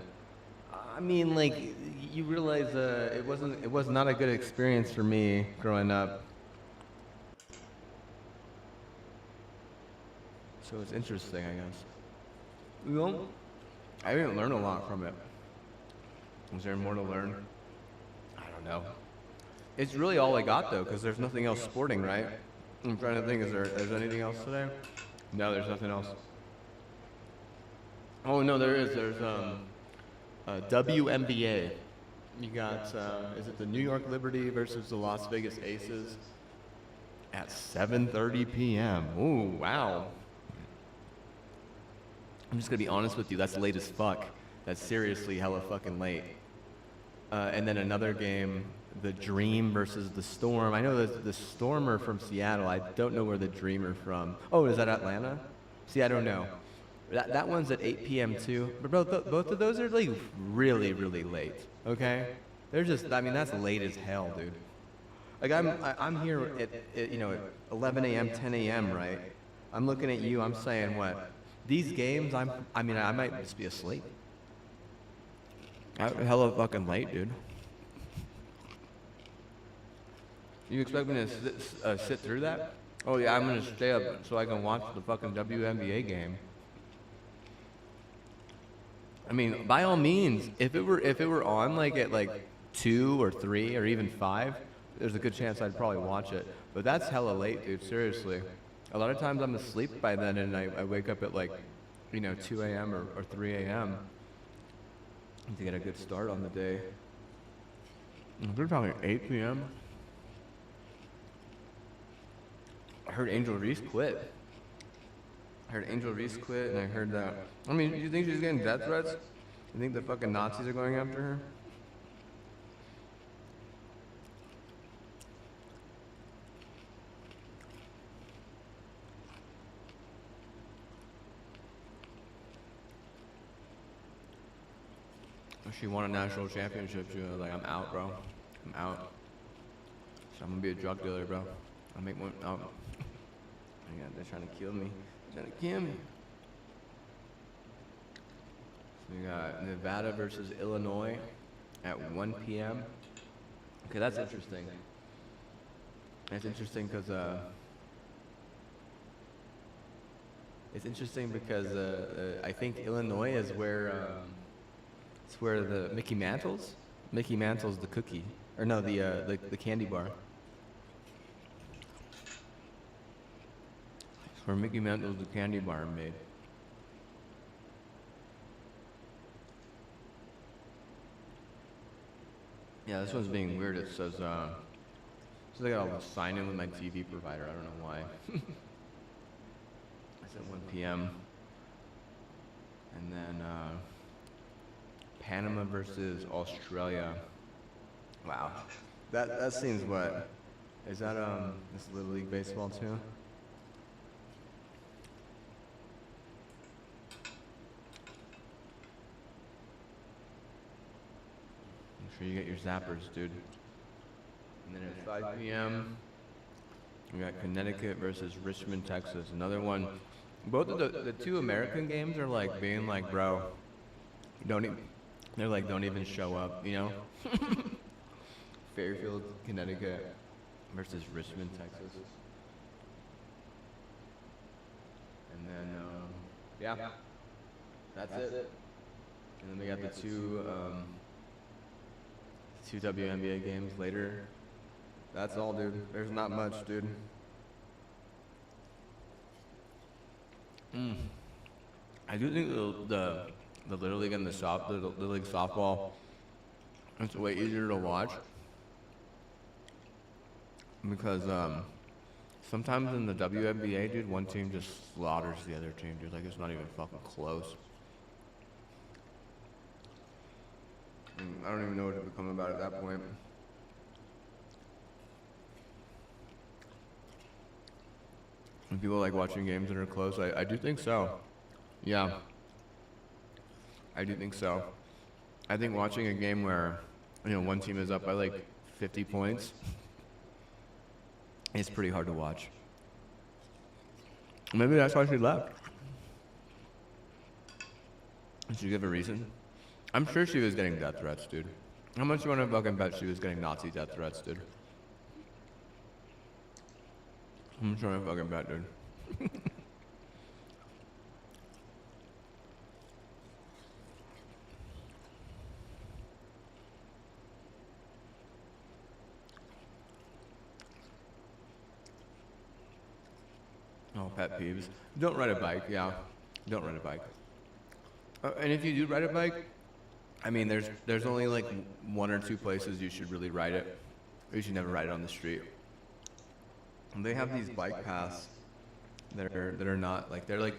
I mean, like, you realize it was not a good experience for me growing up. So it's interesting, I guess. I didn't learn a lot from it. Was there more to learn? I don't know. It's really all I got though, because there's nothing else sporting, right? I'm trying to think, is there anything else today? No, there's nothing else. Oh no, there is. There's WNBA. You got is it the New York Liberty versus the Las Vegas Aces at 7:30 p.m. Ooh, wow. I'm just gonna be honest with you. That's late as fuck. That's seriously hella fucking late. And then another game, the Dream versus the Storm. I know the Storm are from Seattle. I don't know where the Dream are from. Oh, is that Atlanta? See, I don't know. That one's at 8 p.m. too. But bro, both of those are like really, really late. Okay? They're just. I mean, that's late as hell, dude. Like I'm here at 11 a.m., 10 a.m. Right? I'm looking at you. I'm saying what? These games, I might just be asleep. Hella fucking late, dude. You expect me to sit through that? Oh yeah, I'm gonna stay up so I can watch the fucking WNBA game. I mean, by all means, if it were on like at like 2 or 3 or even 5, there's a good chance I'd probably watch it. But that's hella late, dude. Seriously. A lot of times I'm asleep by then, and I wake up at like, 2 a.m. or 3 a.m. to get a good start on the day. We're talking 8 p.m. I heard Angel Reese quit. And I heard that. I mean, you think she's getting death threats? You think the fucking Nazis are going after her? She won a national championship. She was like, I'm out, bro. I'm out. So I'm gonna be a drug dealer, bro. I'll make one. Oh. Yeah, they're trying to kill me. So we got Nevada versus Illinois at 1 p.m. Okay, that's interesting. That's interesting because I think Illinois is where it's where the Mickey Mantle's the cookie, or no, the candy bar. It's where Mickey Mantle's the candy bar made. Yeah, this one's being weird. It says I gotta sign in with my TV provider. I don't know why. It's at 1 p.m. And then Panama versus Australia. Wow, that seems what? Is that this Little League baseball too? Make sure you get your zappers, dude. And then at 5 p.m. we got Connecticut versus Richmond, Texas. Another one. Both of the two American games are like being like, bro, don't even show up, Fairfield, Connecticut versus Richmond, Texas. And then, yeah, that's it. And then we got the two WNBA games later. That's all, dude. There's not much, dude. I do think the Little League and the Little League softball, it's way easier to watch because sometimes in the WNBA, dude, one team just slaughters the other team, dude. Like, it's not even fucking close. I don't even know what to become about at that point. And people like watching games that are close. I do think so. Yeah. I do think so. I think watching a game where, one team is up by like 50 points, it's pretty hard to watch. Maybe that's why she left. Did you give a reason? I'm sure she was getting death threats, dude. How much you want to fucking bet she was getting Nazi death threats, dude? I'm trying to fucking bet, dude. Oh, pet peeves. Don't ride a bike, yeah. Don't ride a bike. And if you do ride a bike, I mean, there's only like one or two places you should really ride it. You should never ride it on the street. And they have these bike paths that are not like, they're like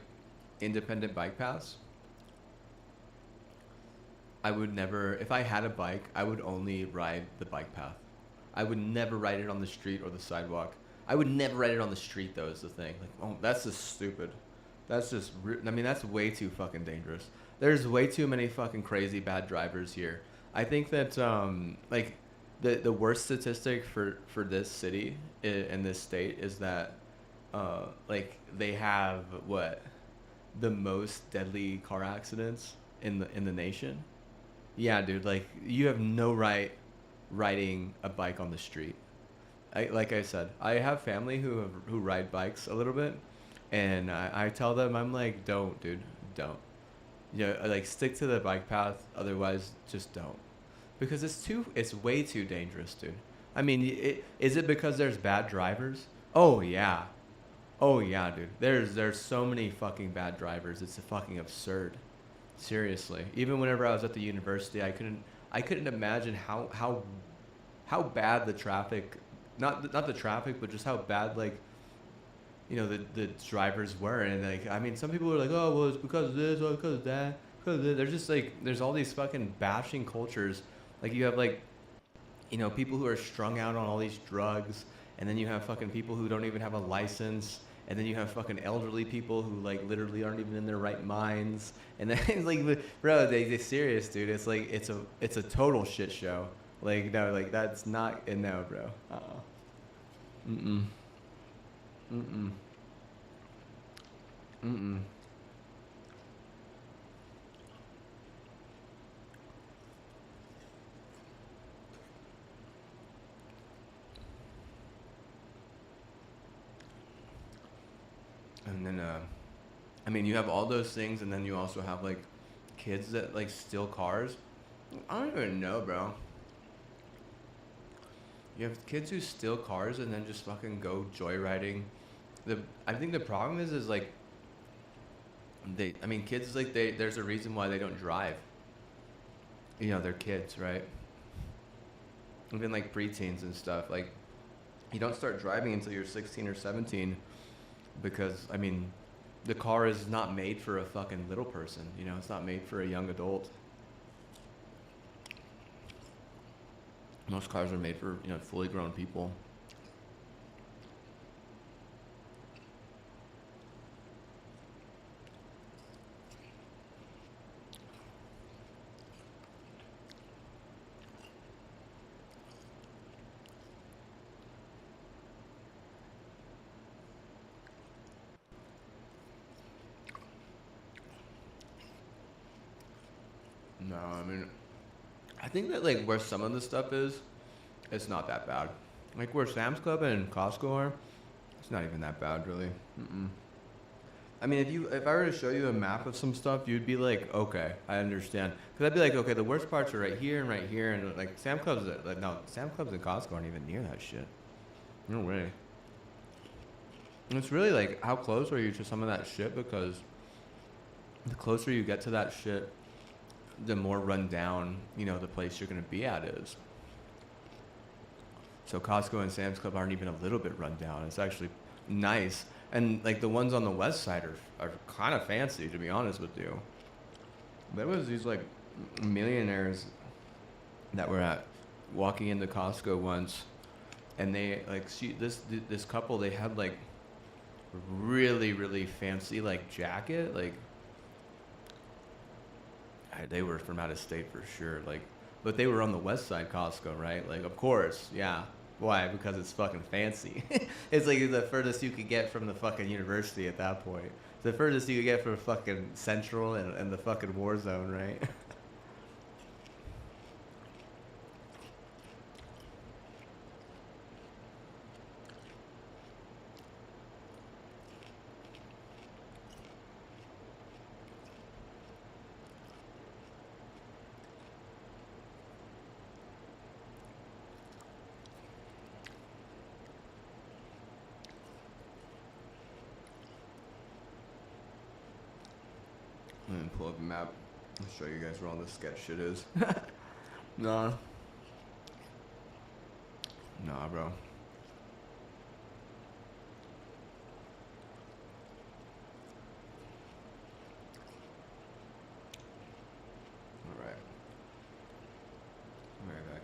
independent bike paths. I would never, if I had a bike, I would only ride the bike path. I would never ride it on the street or the sidewalk. I would never ride it on the street, though, is the thing. Like, oh, that's just stupid. That's just, I mean, that's way too fucking dangerous. There's way too many fucking crazy bad drivers here. I think that, like, the worst statistic for this city in this state is that, like, they have, what, the most deadly car accidents in the nation? Yeah, dude, like, you have no right riding a bike on the street. Like I said, I have family who ride bikes a little bit, and I tell them, I'm like, don't, dude, don't. Like, stick to the bike path, otherwise just don't. Because it's way too dangerous, dude. I mean, is it because there's bad drivers? Oh yeah. Oh yeah, dude. There's so many fucking bad drivers. It's fucking absurd. Seriously. Even whenever I was at the university, I couldn't imagine how bad the traffic, not the traffic, but just how bad, like, the drivers were. And like, I mean, some people were like, oh, well, it's because of this, or because of that, because of this. There's just like, there's all these fucking bashing cultures. Like, you have like, people who are strung out on all these drugs, and then you have fucking people who don't even have a license, and then you have fucking elderly people who like literally aren't even in their right minds. And then it's like, bro, they're serious, dude. It's like, it's a total shit show. Like, no, like, that's not, no, bro. Mm-mm. Mm-mm. Mm-mm. And then, I mean, you have all those things, and then you also have, like, kids that, like, steal cars. I don't even know, bro. You have kids who steal cars and then just fucking go joyriding. I think the problem is like, kids, like, there's a reason why they don't drive. They're kids, right? Even like preteens and stuff. Like, you don't start driving until you're 16 or 17 because, I mean, the car is not made for a fucking little person. It's not made for a young adult. Most cars are made for, fully grown people. No, I mean, I think that, like, where some of the stuff is, it's not that bad. Like, where Sam's Club and Costco are, it's not even that bad, really. Mm-mm. I mean, if I were to show you a map of some stuff, you'd be like, okay, I understand. Because I'd be like, okay, the worst parts are right here, and like, Sam's Clubs and Costco aren't even near that shit. No way. And it's really like, how close are you to some of that shit? Because the closer you get to that shit, the more run down, you know, the place you're gonna be at is. So Costco and Sam's Club aren't even a little bit run down. It's actually nice. And like the ones on the west side are kind of fancy, to be honest with you. There was these like millionaires that were at walking into Costco once, and they like this couple, they had like really fancy like jacket, like they were from out of state for sure, like, but they were on the west side Costco, right? Like, of course, yeah. Why? Because it's fucking fancy. It's like the furthest you could get from the fucking university at that point. It's the furthest you could get from fucking Central and the fucking war zone, right? I'm gonna pull up a map. I'll show you guys where all this sketch shit is. Nah. Nah, bro. Alright. I'm right back.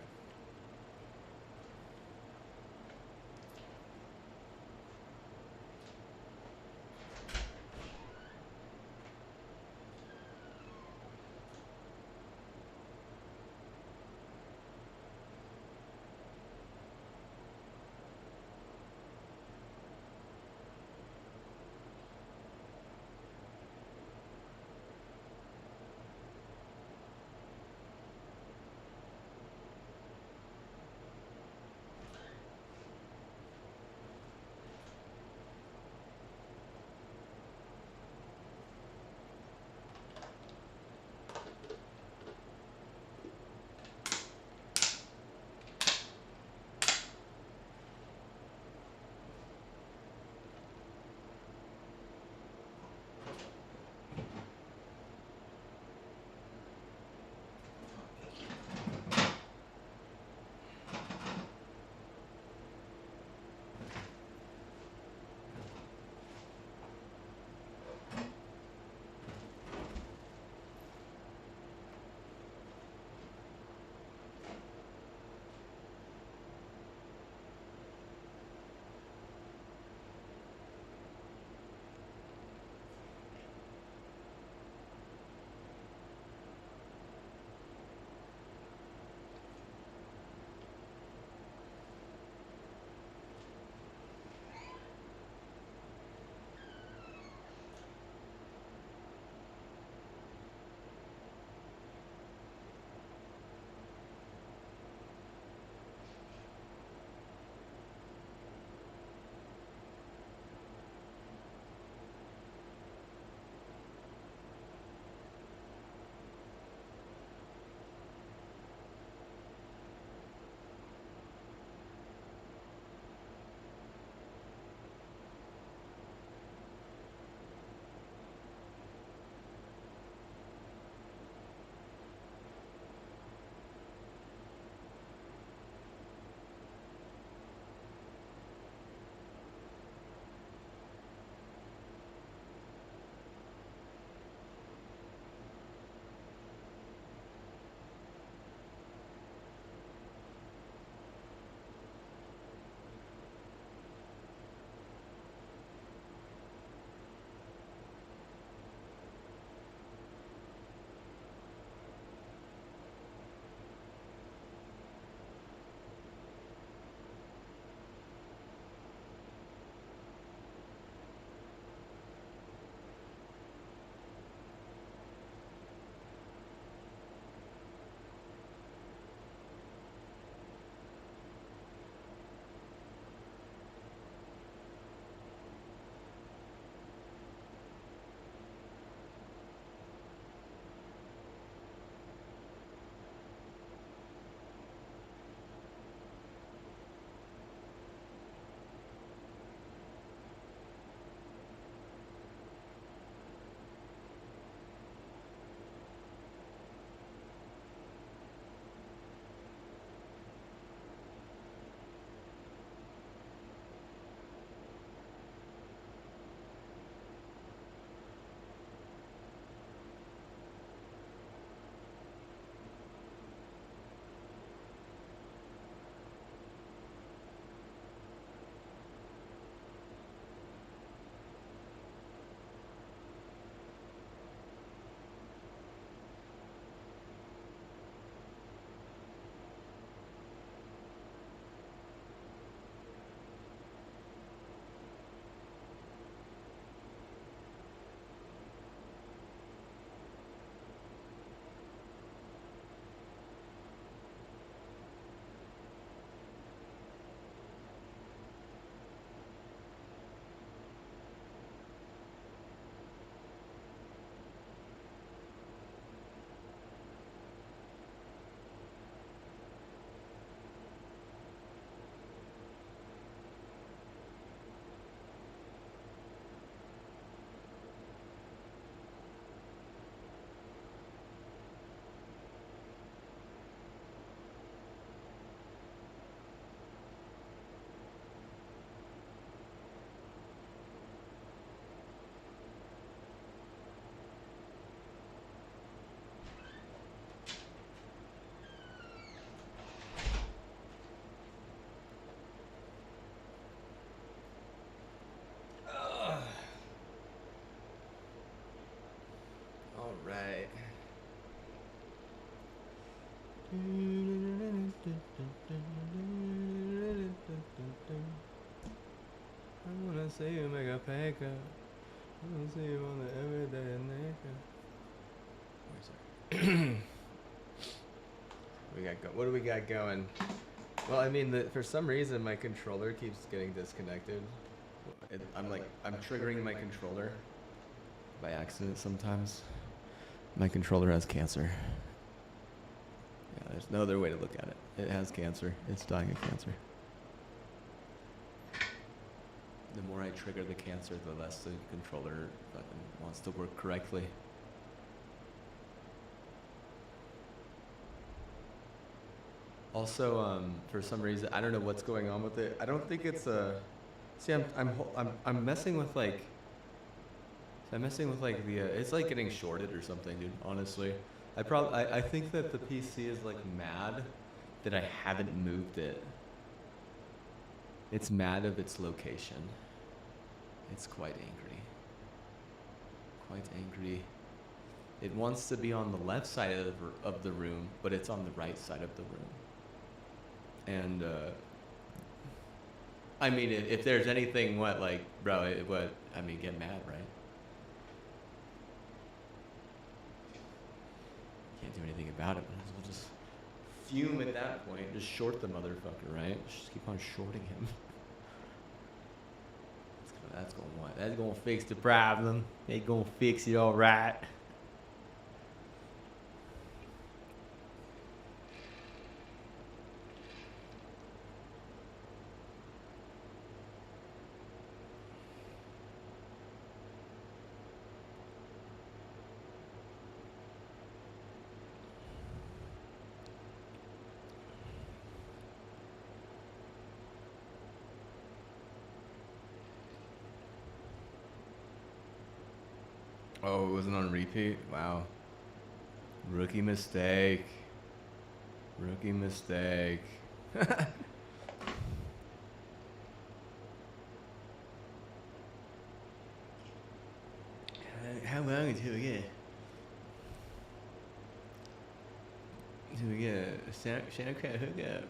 Right. I wanna see you make a pay cut. I wanna see you on the everyday naked. What do we got going? Well, I mean, for some reason my controller keeps getting disconnected. I'm triggering my controller by accident sometimes. My controller has cancer. Yeah, there's no other way to look at it. It has cancer. It's dying of cancer. The more I trigger the cancer, the less the controller fucking wants to work correctly. Also, for some reason, I don't know what's going on with it. I don't think it's a. See, I'm messing with like. I'm messing with like the. It's like getting shorted or something, dude. Honestly, I think that the PC is like mad that I haven't moved it. It's mad of its location. It's quite angry. Quite angry. It wants to be on the left side of the room, but it's on the right side of the room. And I mean, if there's anything, get mad, right? Can't do anything about it. We'll just fume at that point. Just short the motherfucker, right? Just keep on shorting him. That's gonna fix the problem. They gonna fix it all right. Oh, it wasn't on repeat? Wow. Rookie mistake. Rookie mistake. How long until we get a Santa Cruz hookup?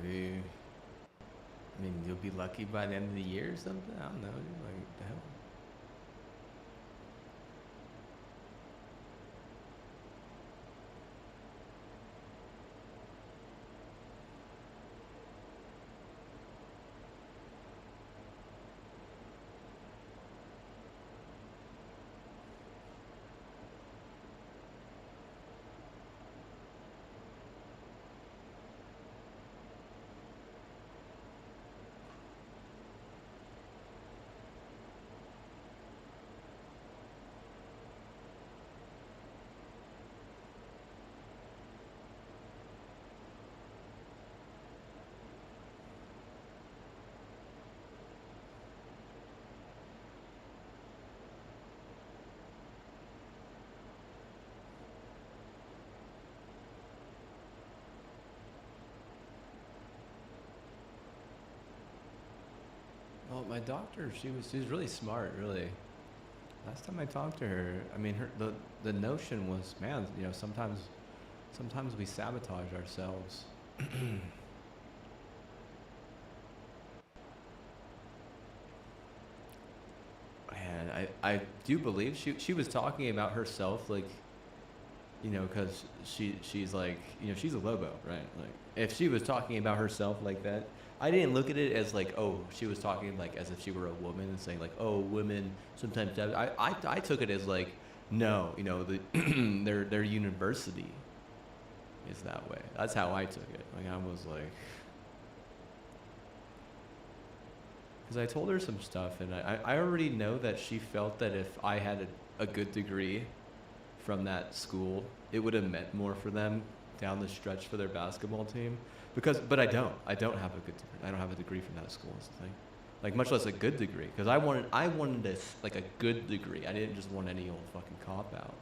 I mean, you'll be lucky by the end of the year or something? I don't know. Like, the hell? Well, my doctor, she was really smart, really. Last time I talked to her, I mean, the notion was, man, you know, sometimes we sabotage ourselves. And I do believe she was talking about herself, like, you know, because she's like, you know, she's a Lobo, right? Like, if she was talking about herself like that, I didn't look at it as like, oh, she was talking like as if she were a woman and saying like, oh, women sometimes. I took it as like, no, you know, their university, is that way. That's how I took it. Like I was like, because I told her some stuff, and I already know that she felt that if I had a good degree from that school, it would have meant more for them down the stretch for their basketball team. But I don't have a good degree. I don't have a degree from that school. Is the thing. Like much less a good degree, because I wanted this like a good degree. I didn't just want any old fucking cop out.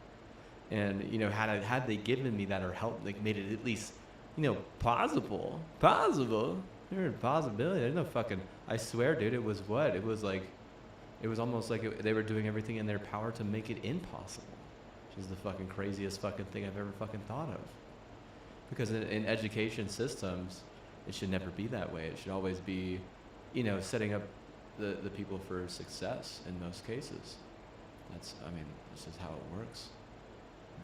And you know, had they given me that or helped, like made it at least, you know, possible. There's a possibility. There's no fucking. I swear, dude. It was what? It was like, it was almost like they were doing everything in their power to make it impossible, which is the fucking craziest fucking thing I've ever fucking thought of. Because in education systems, it should never be that way. It should always be, you know, setting up the people for success in most cases. This is how it works.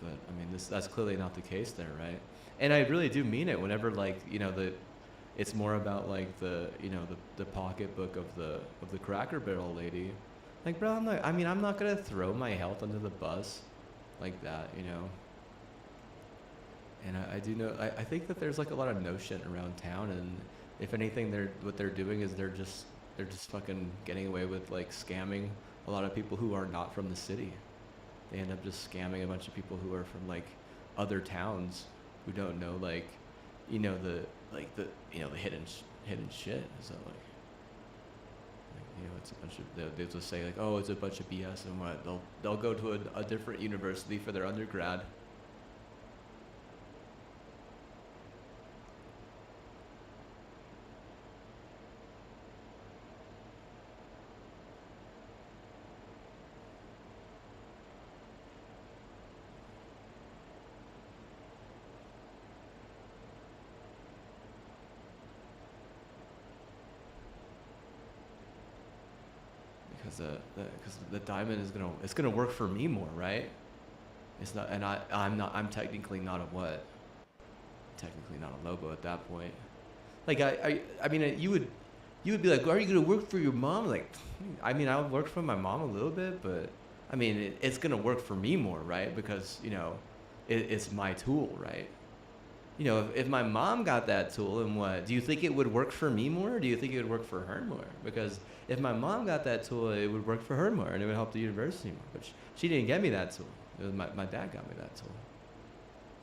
But I mean, that's clearly not the case there, right? And I really do mean it whenever, like, you know, it's more about like the pocketbook of the Cracker Barrel lady. Like, bro, I'm not gonna throw my health under the bus like that, you know. And I do know, I think that there's like a lot of notion around town, and if anything, what they're doing is they're just fucking getting away with like scamming a lot of people who are not from the city. They end up just scamming a bunch of people who are from like other towns who don't know, like, you know, the hidden shit. So like, you know, it's a bunch of, they'll just say like, oh, it's a bunch of BS, and what they'll go to a different university for their undergrad. Because the diamond is gonna work for me more, right? It's not, and I'm technically not a what? Technically not a Lobo at that point. Like I mean, you would be like, are you gonna work for your mom? Like, I mean, I'll work for my mom a little bit, but I mean, it's gonna work for me more, right? Because, you know, it's my tool, right? You know, if my mom got that tool, and what, do you think it would work for me more, or do you think it would work for her more? Because if my mom got that tool, it would work for her more, and it would help the university more. But she didn't get me that tool. It was my dad got me that tool.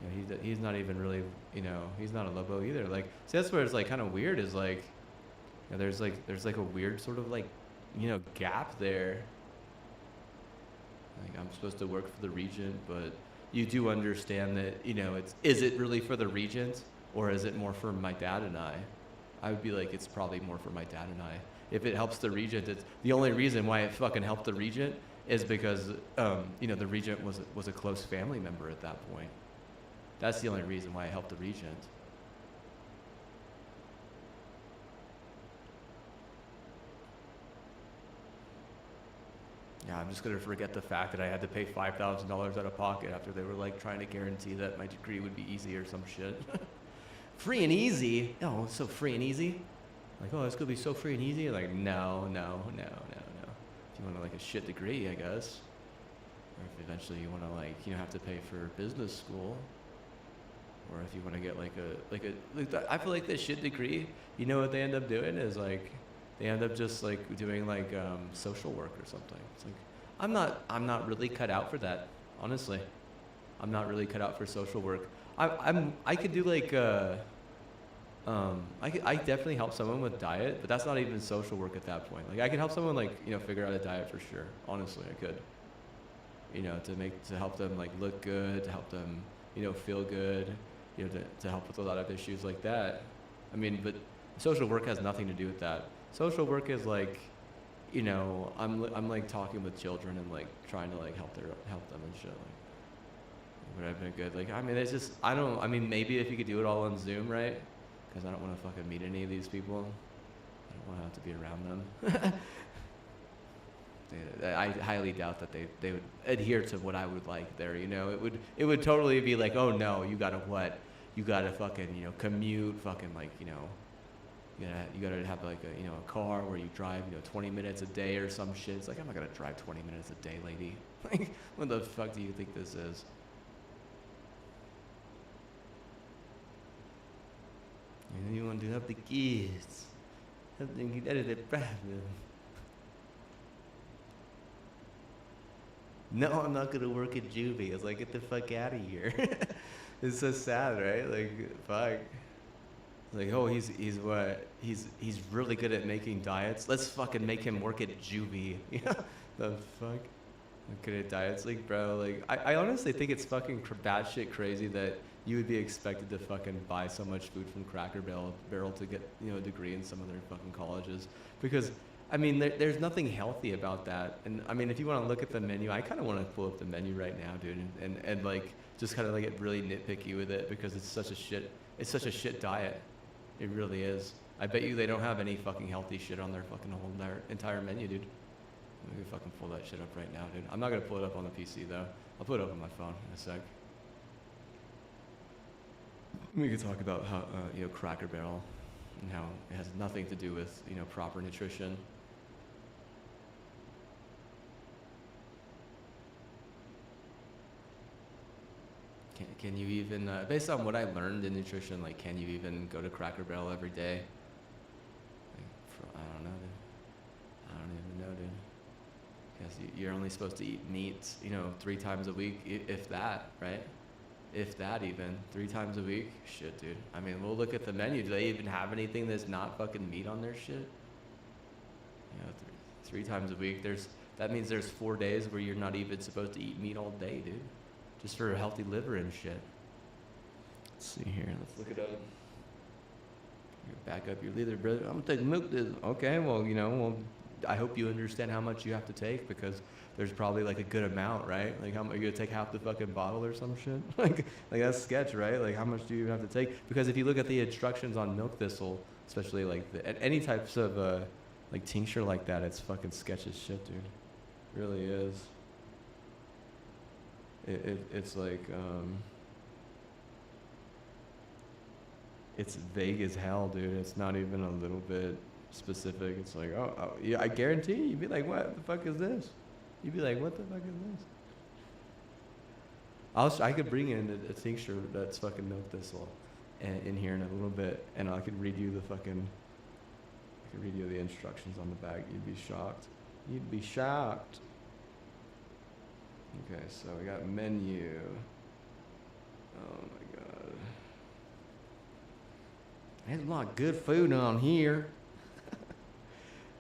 You know, he's not even really, you know, he's not a Lobo either. Like, see, that's where it's like kind of weird. Is like, you know, there's like a weird sort of like, you know, gap there. Like, I'm supposed to work for the regent, but you do understand that, you know, is it really for the regent, or is it more for my dad and I? I would be like, it's probably more for my dad and I. If it helps the regent, it's the only reason why it fucking helped the regent is because, you know, the regent was a close family member at that point. That's the only reason why it helped the regent. Yeah, I'm just gonna forget the fact that I had to pay $5,000 out of pocket after they were like trying to guarantee that my degree would be easy or some shit. Free and easy? Oh, it's so free and easy? Like, oh, it's gonna be so free and easy? Like, no. If you want like a shit degree, I guess. Or if eventually you wanna like, you know, have to pay for business school. Or if you wanna get like I feel like this shit degree, you know what they end up doing is like, they end up just like doing like social work or something. It's like, I'm not really cut out for that, honestly. I'm not really cut out for social work. I could do like I definitely help someone with diet, but that's not even social work at that point. Like, I could help someone like, you know, figure out a diet for sure. Honestly, I could. You know, to help them like look good, to help them, you know, feel good, you know, to help with a lot of issues like that. I mean, but social work has nothing to do with that. Social work is like, you know, I'm like talking with children and like trying to like help them and shit. Like, would have been good. Like, I mean, it's just, I mean, maybe if you could do it all on Zoom, right? Because I don't want to fucking meet any of these people. I don't want to have to be around them. I highly doubt that they would adhere to what I would like there. You know, it would totally be like, oh no, you gotta what? You gotta fucking, you know, commute, fucking like, you know. You gotta have like a, you know, a car where you drive, you know, 20 minutes a day or some shit. It's like, I'm not gonna drive 20 minutes a day, lady. Like, what the fuck do you think this is? You want to help the kids. Help them get out of the problem. No, I'm not gonna work at juvie. It's like, get the fuck out of here. It's so sad, right? Like, fuck. Like, oh, he's what? He's really good at making diets. Let's fucking make him work at juvie. You know? The fuck? Good at diets, like, bro. Like, I honestly think it's fucking batshit crazy that you would be expected to fucking buy so much food from Cracker Barrel to get, you know, a degree in some of their fucking colleges. Because, I mean, there's nothing healthy about that. And I mean, if you want to look at the menu, I kind of want to pull up the menu right now, dude, and like just kind of like get really nitpicky with it because it's such a shit diet. It really is. I bet you they don't have any fucking healthy shit on their fucking whole entire menu, dude. I'm gonna fucking pull that shit up right now, dude. I'm not gonna pull it up on the PC though. I'll put it up on my phone in a sec. We could talk about how, you know, Cracker Barrel and how it has nothing to do with, you know, proper nutrition. Can you even, based on what I learned in nutrition, like, can you even go to Cracker Barrel every day? Like, I don't know, dude. I don't even know, dude. Because you're only supposed to eat meat, you know, 3 times a week, if that, right? If that even, 3 times a week? Shit, dude. I mean, we'll look at the menu. Do they even have anything that's not fucking meat on their shit? You know, 3 times a week. That means there's 4 days where you're not even supposed to eat meat all day, dude. Just for a healthy liver and shit. Let's see here. Let's look it up. You back up your leader, brother. I'm gonna take milk. Okay, well, you know, well, I hope you understand how much you have to take because there's probably like a good amount, right? Like, how much you gonna take half the fucking bottle or some shit? like that's sketch, right? Like, how much do you have to take? Because if you look at the instructions on Milk Thistle, especially like any types of like tincture like that, it's fucking sketch as shit, dude. It really is. It's like it's vague as hell, dude. It's not even a little bit specific. It's like, oh yeah, I guarantee you'd be like, what the fuck is this? You'd be like, what the fuck is this? I could bring in a tincture that's fucking Milk Thistle in here in a little bit, and I could read you the instructions on the bag. You'd be shocked. You'd be shocked. Okay, so we got menu. Oh my god. There's a lot of good food on here.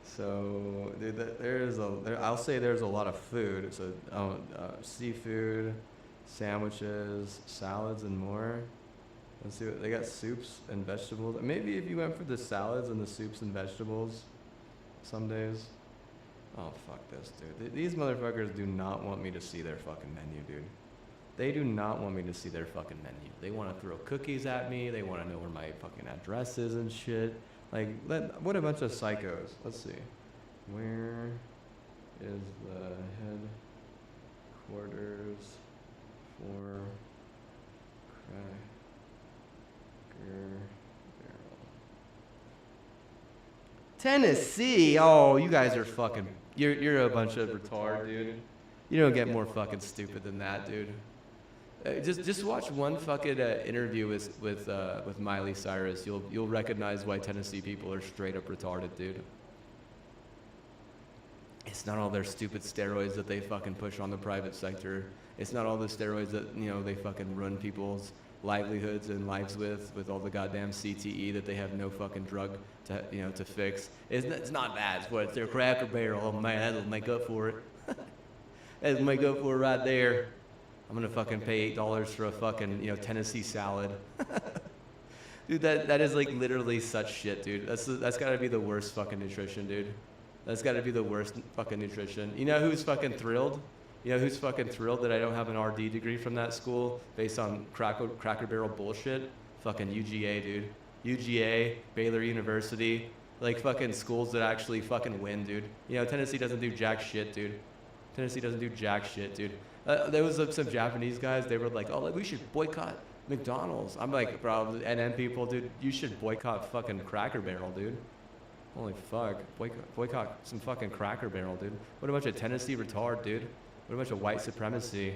So, dude, I'll say there's a lot of food. So, seafood, sandwiches, salads, and more. Let's see what they got. Soups and vegetables. Maybe if you went for the salads and the soups and vegetables, some days. Oh, fuck this, dude. These motherfuckers do not want me to see their fucking menu, dude. They do not want me to see their fucking menu. They want to throw cookies at me. They want to know where my fucking address is and shit. Like, what a bunch of psychos. Let's see. Where is the headquarters for Cracker Barrel? Tennessee. Oh, you guys are fucking. You're a bunch of retard, dude. You don't get more fucking stupid than that, dude. Just watch one fucking interview with Miley Cyrus. You'll recognize why Tennessee people are straight up retarded, dude. It's not all their stupid steroids that they fucking push on the private sector. It's not all the steroids that, you know, they fucking ruin people's livelihoods and lives with all the goddamn CTE that they have no fucking drug to, you know, to fix. It's not that. It's what, it's their Cracker Barrel. Oh man, that'll make up for it. That'll make up for it right there. I'm gonna fucking pay $8 for a fucking, you know, Tennessee salad. Dude, that is like literally such shit, dude. That's gotta be the worst fucking nutrition, dude. That's gotta be the worst fucking nutrition. You know who's fucking thrilled? You know who's fucking thrilled that I don't have an RD degree from that school based on Cracker Barrel bullshit? Fucking UGA, dude. UGA, Baylor University, like fucking schools that actually fucking win, dude. You know, Tennessee doesn't do jack shit, dude. Tennessee doesn't do jack shit, dude. There was some Japanese guys, they were like, oh, like, we should boycott McDonald's. I'm like, bro, NN people, dude, you should boycott fucking Cracker Barrel, dude. Holy fuck. Boycott some fucking Cracker Barrel, dude. What a bunch of Tennessee retard, dude. What a bunch of white supremacy.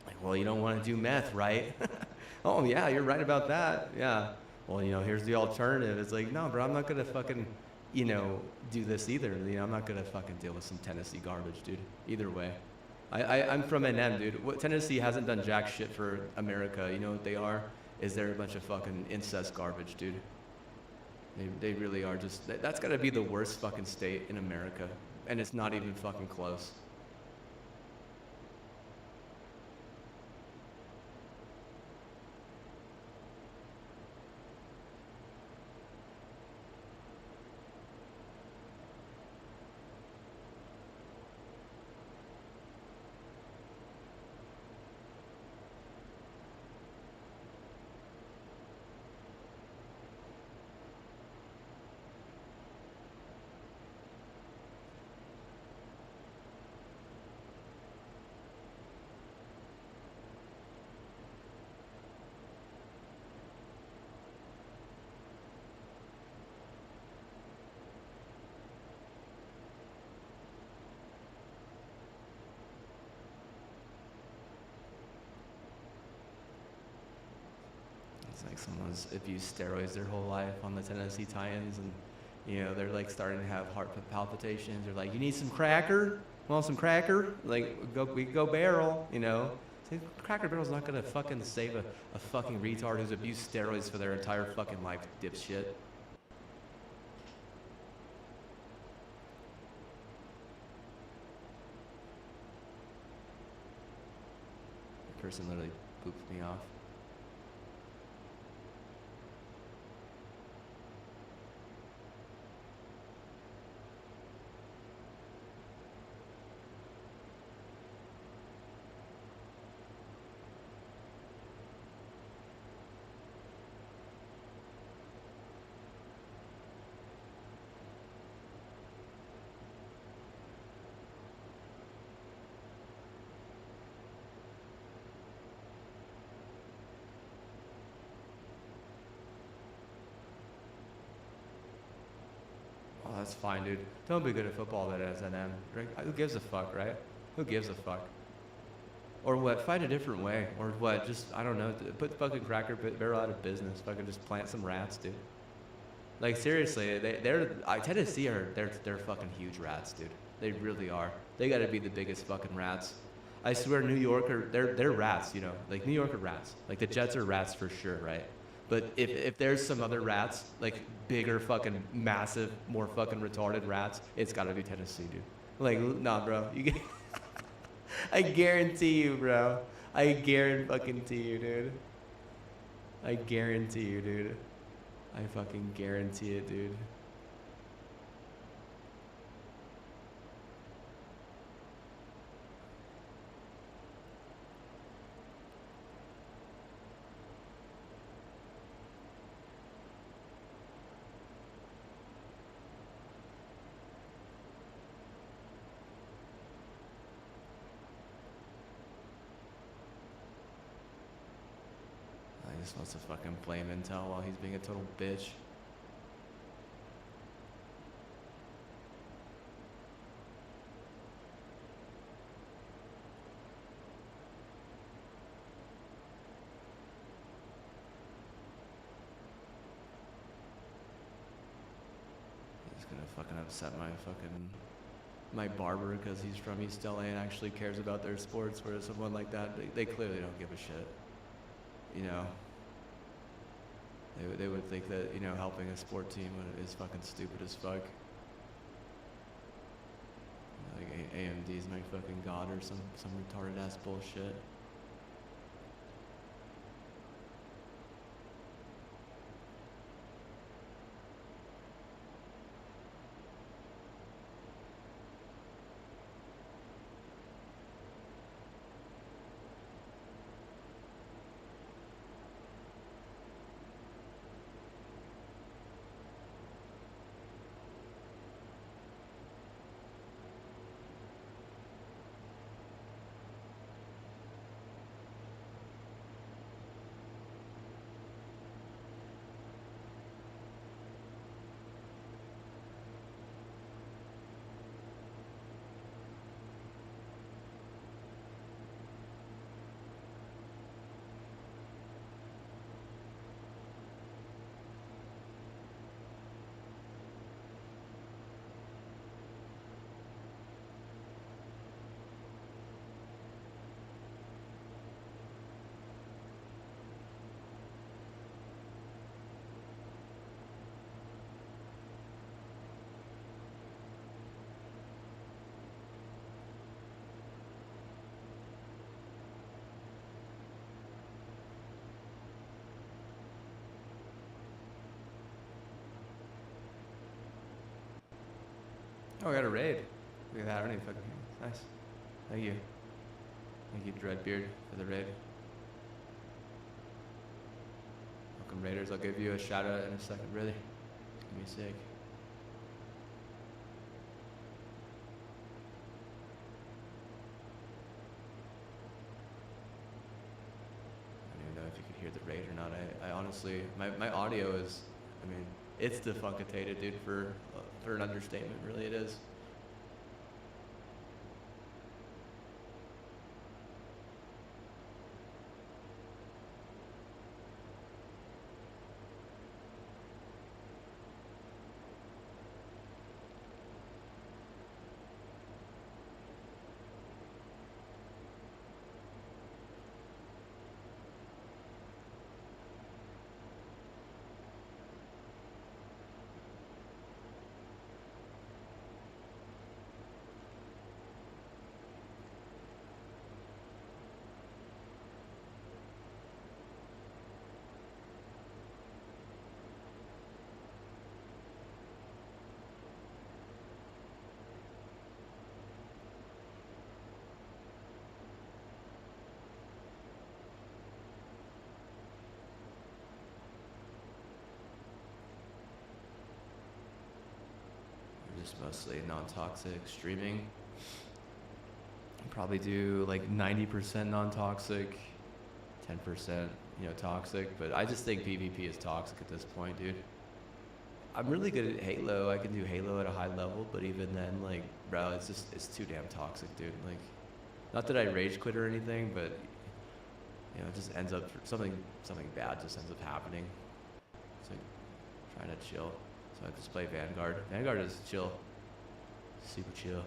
Like, well, you don't want to do meth, right? Oh, yeah, you're right about that. Yeah. well, here's the alternative. It's like, no, bro, I'm not gonna fucking, do this either. I'm not gonna fucking deal with some Tennessee garbage, dude. Either way, I'm from NM, dude. What Tennessee hasn't done jack shit for America. You know what they are? Is they're a bunch of fucking incest garbage, dude. They really are. Just that's gotta be the worst fucking state in America, and it's not even fucking close. It's like someone's abused steroids their whole life on the Tennessee Titans, and they're like starting to have heart palpitations. They're like, "You need some cracker? Want some cracker? Like, we go barrel, See, Cracker Barrel's not gonna fucking save a fucking retard who's abused steroids for their entire fucking life, dipshit. The person literally booped me off. Oh, that's fine, dude. Don't be good at football at SNM. Who gives a fuck, right? Who gives a fuck? Or what? Fight a different way. Or what? Just, I don't know. Put fucking Cracker Barrel out of business. Fucking just plant some rats, dude. Like, seriously, Tennessee they're fucking huge rats, dude. They really are. They gotta be the biggest fucking rats. I swear, New York they're rats, Like, New York are rats. Like, the Jets are rats for sure, right? But if there's some other rats, like bigger fucking massive, more fucking retarded rats, it's gotta be Tennessee, dude. Like, nah, bro. I guarantee you, bro. I guarantee you, dude. I guarantee you, dude. I fucking guarantee it, dude. He just wants to fucking blame Intel while he's being a total bitch. He's gonna fucking upset my barber because he's from East LA and actually cares about their sports, whereas someone like that, they clearly don't give a shit. They would think that, helping a sport team is fucking stupid as fuck. Like AMD is my fucking god or some retarded ass bullshit. Oh, I got a raid. Look at that. I don't even fucking hear. Nice. Thank you. Thank you, Dreadbeard, for the raid. Welcome, Raiders. I'll give you a shout out in a second, brother. It's gonna be sick. I don't even know if you could hear the raid or not. I honestly, my audio is, I mean, it's defunctated, dude, for an understatement. Really, it is. Just mostly non-toxic streaming. Probably do like 90% non-toxic, 10%, toxic. But I just think PvP is toxic at this point, dude. I'm really good at Halo. I can do Halo at a high level, but even then, like, bro, it's too damn toxic, dude. Like, not that I rage quit or anything, but it just ends up something bad just ends up happening. So trying to chill. So I just play Vanguard. Vanguard is chill. Super chill.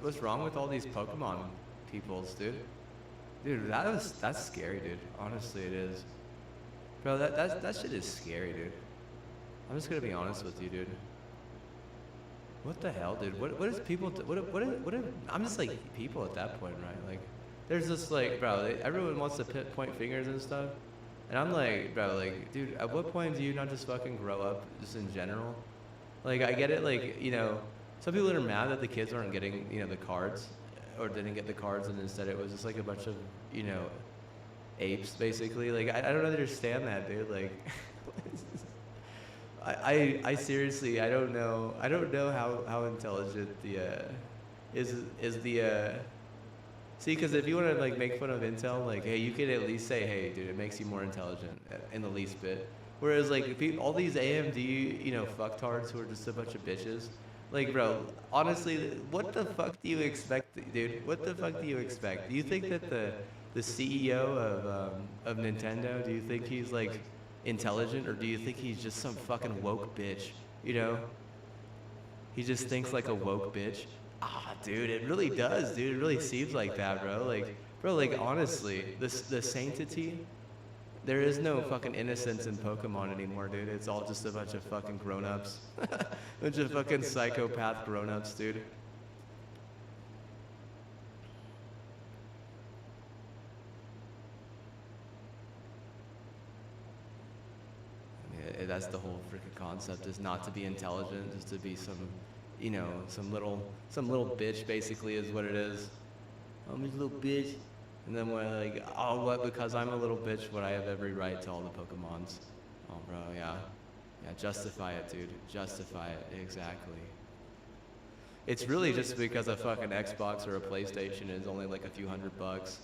What's wrong with all these Pokemon peoples, dude? Dude, that's scary, dude. Honestly, it is. Bro, that shit is scary, dude. I'm just gonna be honest with you, dude. What the hell, dude? What is people? I'm just like people at that point, right? Like, there's just like, bro, everyone wants to point fingers and stuff, and I'm like, bro, like, dude, at what point do you not just fucking grow up, just in general? Like, I get it, like, some people that are mad that the kids aren't getting, you know, the cards, or didn't get the cards, and instead it was just like a bunch of, you know, apes basically. Like I don't understand that, dude. Like, I seriously, I don't know how intelligent the is the see, because if you want to like make fun of Intel, like, hey, you could at least say, hey, dude, it makes you more intelligent in the least bit. Whereas like all these AMD, you know, fucktards who are just a bunch of bitches, like, bro, honestly, what the fuck do you expect, dude? What the fuck do you expect? Do you think that the CEO of Nintendo, do you think he's like intelligent, or do you think he's just some fucking woke bitch? You know, he just thinks like a woke bitch. Ah, dude, it really does, dude. It really seems like that, bro. Like, bro, like honestly, the sanctity. There is no fucking innocence in Pokemon anymore, dude. It's all just a bunch of fucking grown-ups. Bunch of fucking psychopath grown-ups, dude. I mean, that's the whole freaking concept, is not to be intelligent, just to be some, you know, some little bitch, basically, is what it is. I'm just a little bitch. And then we're like, oh, what? Because I'm a little bitch, what I have every right to all the Pokemons. Oh, bro, yeah. Yeah, justify it, dude. Justify it, exactly. It's really just because a fucking Xbox or a PlayStation is only like a few $100.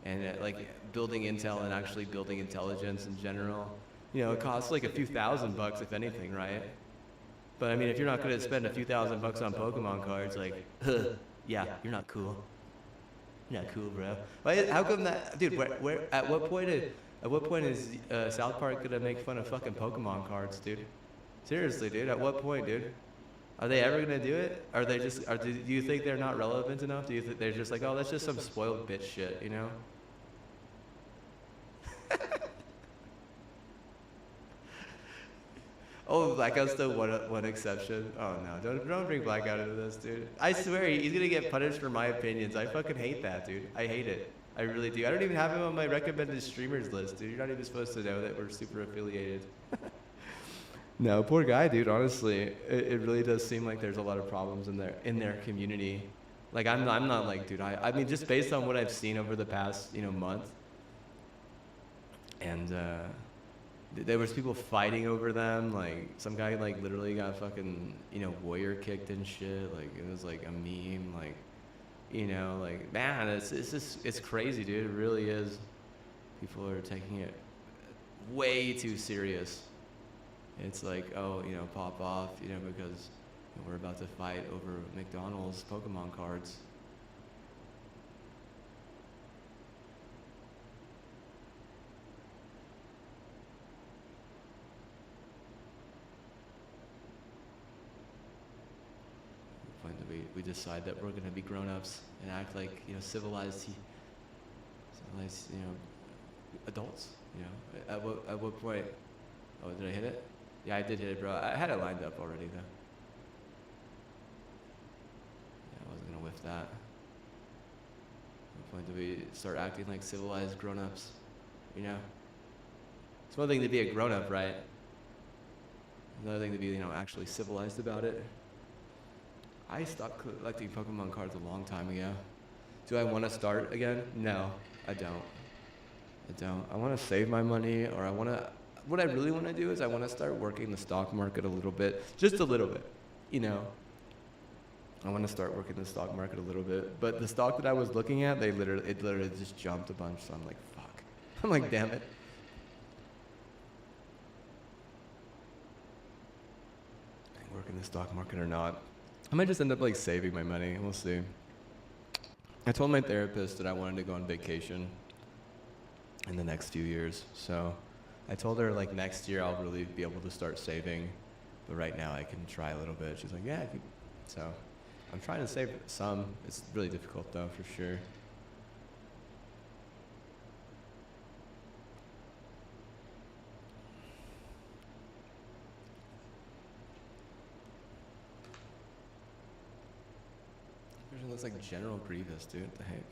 And like building Intel and actually building intelligence in general, you know, it costs like a few $1,000 if anything, right? But I mean, if you're not gonna spend a few $1,000 on Pokemon cards, like, yeah, you're not cool. You're not cool, bro. Why, how come that, dude? Where? At what point is South Park gonna make fun of fucking Pokemon cards, dude? Seriously, dude. At what point, dude? Are they ever gonna do it? Are they just? Do you think they're not relevant enough? Do you think they're just like, oh, that's just some spoiled bitch shit, you know? Oh, Blackout's the one exception. Oh no, don't bring Blackout into this, dude. I swear he's gonna get punished for my opinions. I fucking hate that, dude. I hate it. I really do. I don't even have him on my recommended streamers list, dude. You're not even supposed to know that we're super affiliated. No, poor guy, dude. Honestly, it really does seem like there's a lot of problems in their community. Like I'm not like, dude. I mean, just based on what I've seen over the past, you know, month, and there was people fighting over them. Like some guy like literally got fucking, you know, warrior kicked and shit. Like it was like a meme. Like, you know, like, man, it's just, it's crazy, dude. It really is. People are taking it way too serious. It's like, oh, you know, pop off, you know, because we're about to fight over McDonald's Pokemon cards. We decide that we're gonna be grown-ups and act like, you know, civilized, you know, adults. You know, at what point? Oh, did I hit it? Yeah, I did hit it, bro. I had it lined up already, though. Yeah, I wasn't gonna whiff that. At what point do we start acting like civilized grown-ups? You know, it's one thing to be a grown-up, right? Another thing to be, you know, actually civilized about it. I stopped collecting Pokemon cards a long time ago. Do I want to start again? No, I don't. I want to save my money, or what I really want to do is I want to start working the stock market a little bit. Just a little bit, you know. I want to start working the stock market a little bit. But the stock that I was looking at, it literally just jumped a bunch, so I'm like, fuck. I'm like, damn it. Working the stock market or not. I might just end up like saving my money. We'll see. I told my therapist that I wanted to go on vacation in the next few years. So I told her like next year I'll really be able to start saving. But right now I can try a little bit. She's like, yeah. So I'm trying to save some. It's really difficult though, for sure. It looks like General Grievous, dude. What the heck?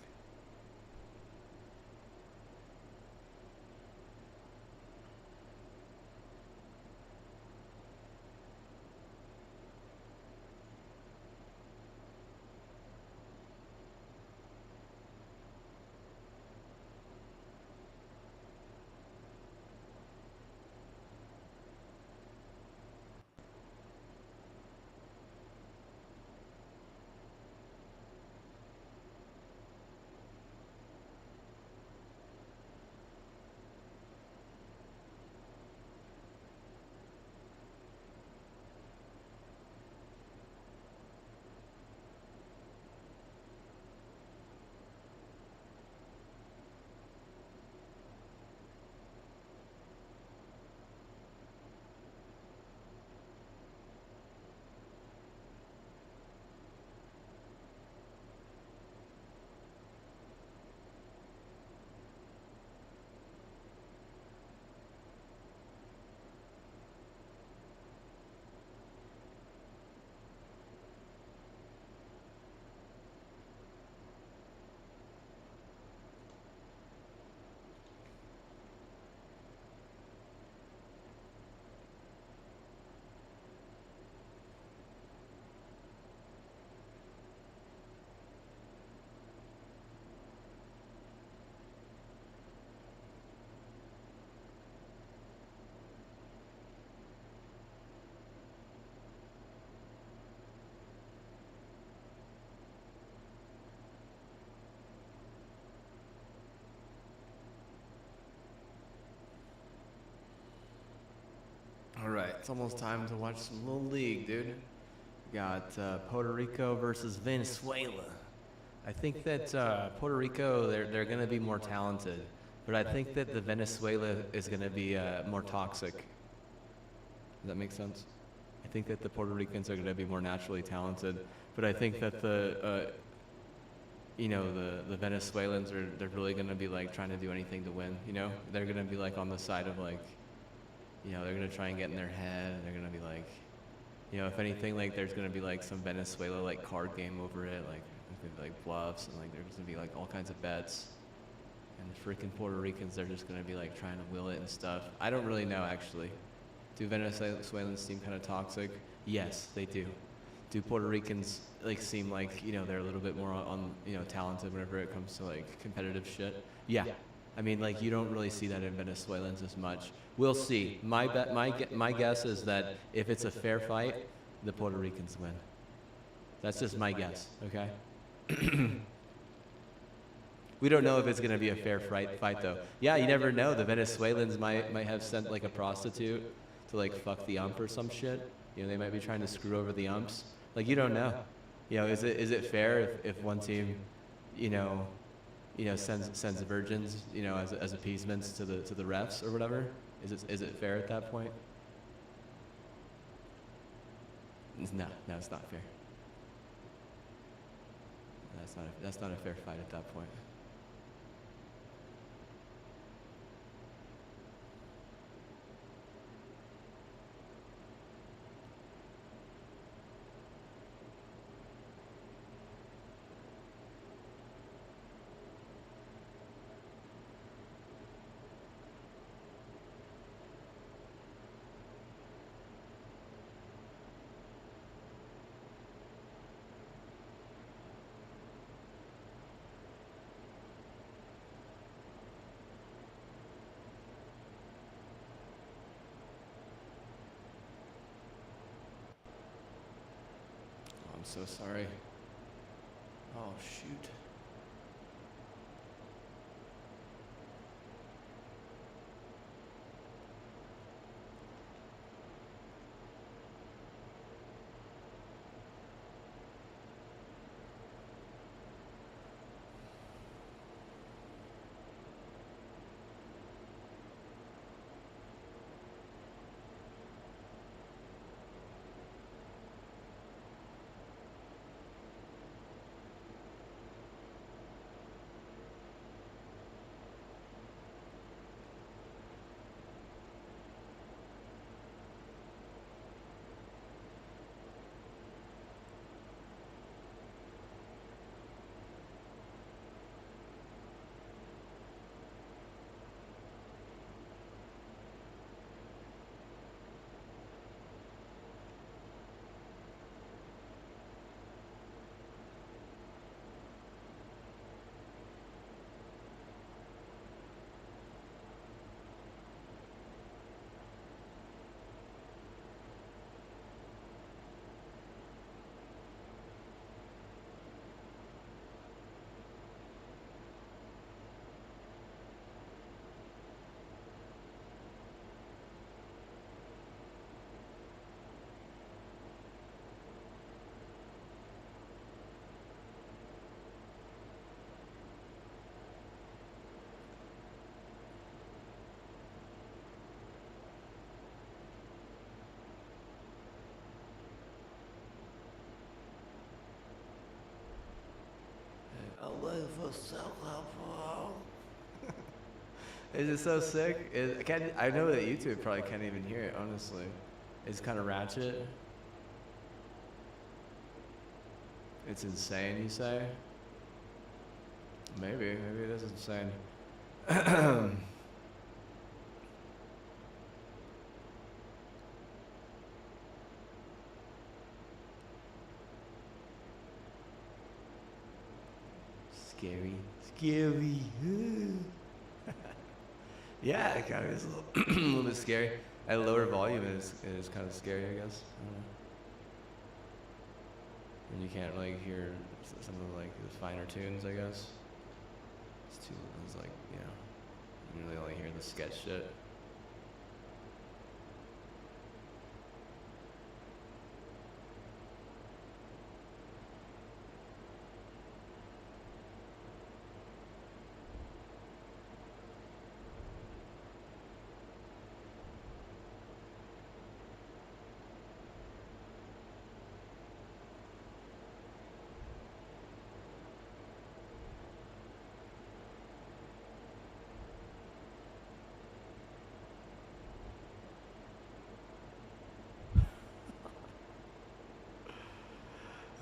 it's almost time to watch some Little League, dude. We got Puerto Rico versus Venezuela. I think that Puerto Rico, they're going to be more talented, but I think that the Venezuela is going to be more toxic. Does that make sense? I think that the Puerto Ricans are going to be more naturally talented, but I think that the Venezuelans they're really going to be like trying to do anything to win. You know, they're going to be like on the side of like, you know, they're going to try and get in their head. They're going to be like, you know, if anything, like there's going to be like some Venezuela like card game over it, like bluffs, and like there's going to be like all kinds of bets. And the freaking Puerto Ricans, they're just going to be like trying to will it and stuff. I don't really know actually. Do Venezuelans seem kind of toxic? Yes, they do. Do Puerto Ricans like seem like, you know, they're a little bit more on, you know, talented whenever it comes to like competitive shit? Yeah. I mean, like you don't really see that in Venezuelans as much. We'll see. My guess is that if it's a fair fight, the Puerto Ricans win. That's just my guess, okay? We don't know if it's going to be a fair fight though. Yeah, you never know. The Venezuelans might have sent like a prostitute to like fuck the ump or some shit. You know, they might be trying to screw over the umps. Like, you don't know. You know, is it fair if one team, you know, sends virgins, you know, as appeasements to the refs or whatever? Is it fair at that point? No, it's not fair. That's not a fair fight at that point. I'm so sorry. Oh, shoot. Is it so sick? I know that YouTube probably can't even hear it, honestly. It's kind of ratchet. It's insane, you say? Maybe it is insane. Scary. Yeah, it kind of is a little bit scary. At lower volume, it is kind of scary, I guess. And you can't like hear some of like the finer tunes, I guess. It's like, you know, you really only hear the sketch shit.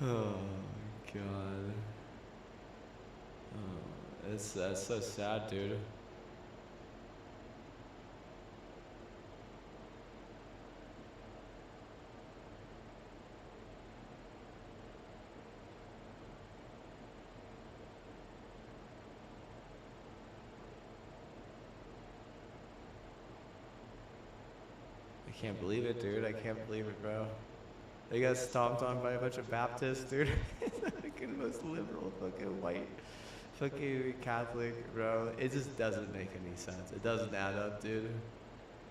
Oh god. That's so sad, dude. I can't believe it, dude. I can't believe it, bro. They got stomped on by a bunch of Baptists, dude. Fucking most liberal, fucking white, fucking Catholic, bro. It just doesn't make any sense. It doesn't add up, dude.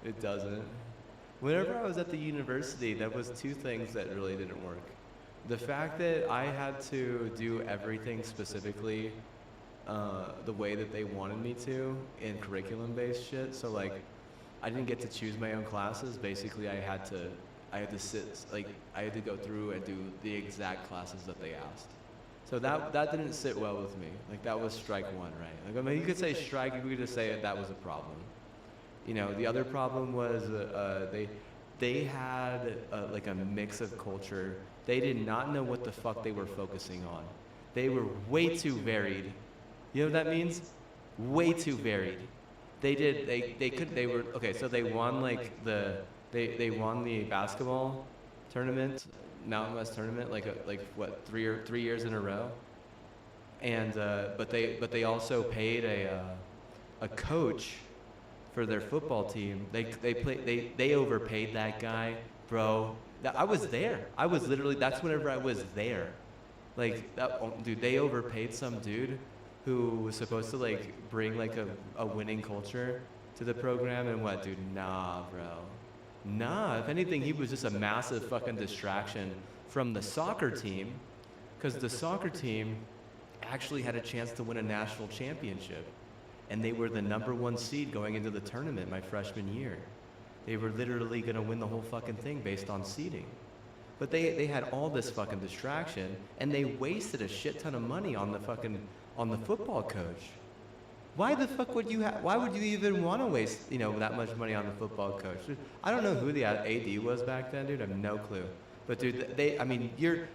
It doesn't. Whenever I was at the university, that was two things that really didn't work. The fact that I had to do everything specifically the way that they wanted me to in curriculum-based shit. So like, I didn't get to choose my own classes. Basically, I had to sit, like, I had to go through and do the exact classes that they asked. So that didn't sit well with me. Like, that was strike one, right? Like, I mean, you could say strike, you could just say that was a problem. You know, the other problem was they had like a mix of culture. They did not know what the fuck they were focusing on. They were way too varied. You know what that means? Way too varied. They were, okay, so they won like they won the basketball tournament, Mountain West tournament, like what, 3 years in a row. And but they also paid a coach for their football team. They overpaid that guy, bro. I was there. I was literally, that's whenever I was there. Like, dude, they overpaid some dude who was supposed to like bring like a winning culture to the program, and what, dude? Nah, bro. Nah, if anything, he was just a massive fucking distraction from the soccer team, because the soccer team actually had a chance to win a national championship. And they were the #1 seed going into the tournament my freshman year. They were literally going to win the whole fucking thing based on seeding. But they had all this fucking distraction, and they wasted a shit ton of money on the football coach. Why the fuck would why would you even want to waste, you know, that much money on the football coach? I don't know who the AD was back then, dude. I have no clue. But dude, I mean,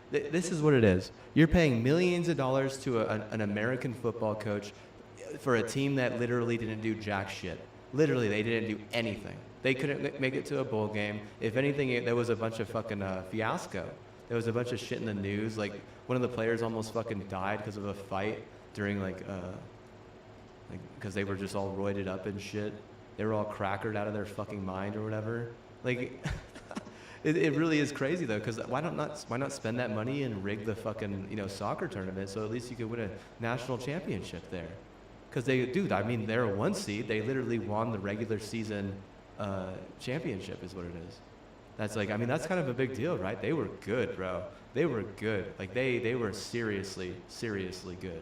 this is what it is. You're paying millions of dollars to an American football coach for a team that literally didn't do jack shit. Literally, they didn't do anything. They couldn't make it to a bowl game. If anything, there was a bunch of fucking fiasco. There was a bunch of shit in the news. Like, one of the players almost fucking died because of a fight during like because they were just all roided up and shit. They were all crackered out of their fucking mind or whatever. Like, it really is crazy though, because why not spend that money and rig the fucking, you know, soccer tournament so at least you could win a national championship there? Because dude, I mean, they're a 1 seed. They literally won the regular season championship is what it is. That's like, I mean, that's kind of a big deal, right? They were good, bro. They were good. Like, they were seriously good.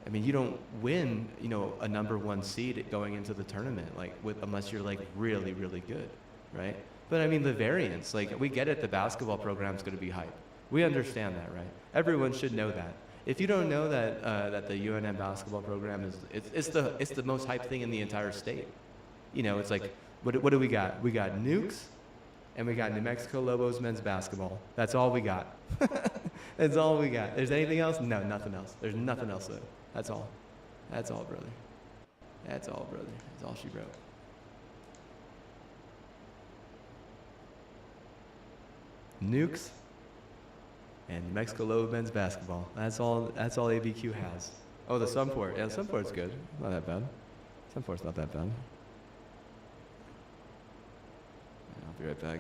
I mean, you don't win, you know, a #1 seed going into the tournament, like, unless you're like really, really good, right? But I mean, the variance, like, we get it, the basketball program's going to be hype. We understand that, right? Everyone should know that. If you don't know that that the UNM basketball program is it's the most hyped thing in the entire state. You know, it's like, what do we got? We got Nukes, and we got New Mexico Lobos men's basketball. That's all we got. That's all we got. There's anything else? No, nothing else. There's nothing else though. That's all. That's all, brother. That's all, brother. That's all she wrote. Nukes and New Mexico Lobo men's basketball. That's all ABQ has. Oh, the Sunport. Yeah, the Sunport's good. Not that bad. Sunport's not that bad. I'll be right back.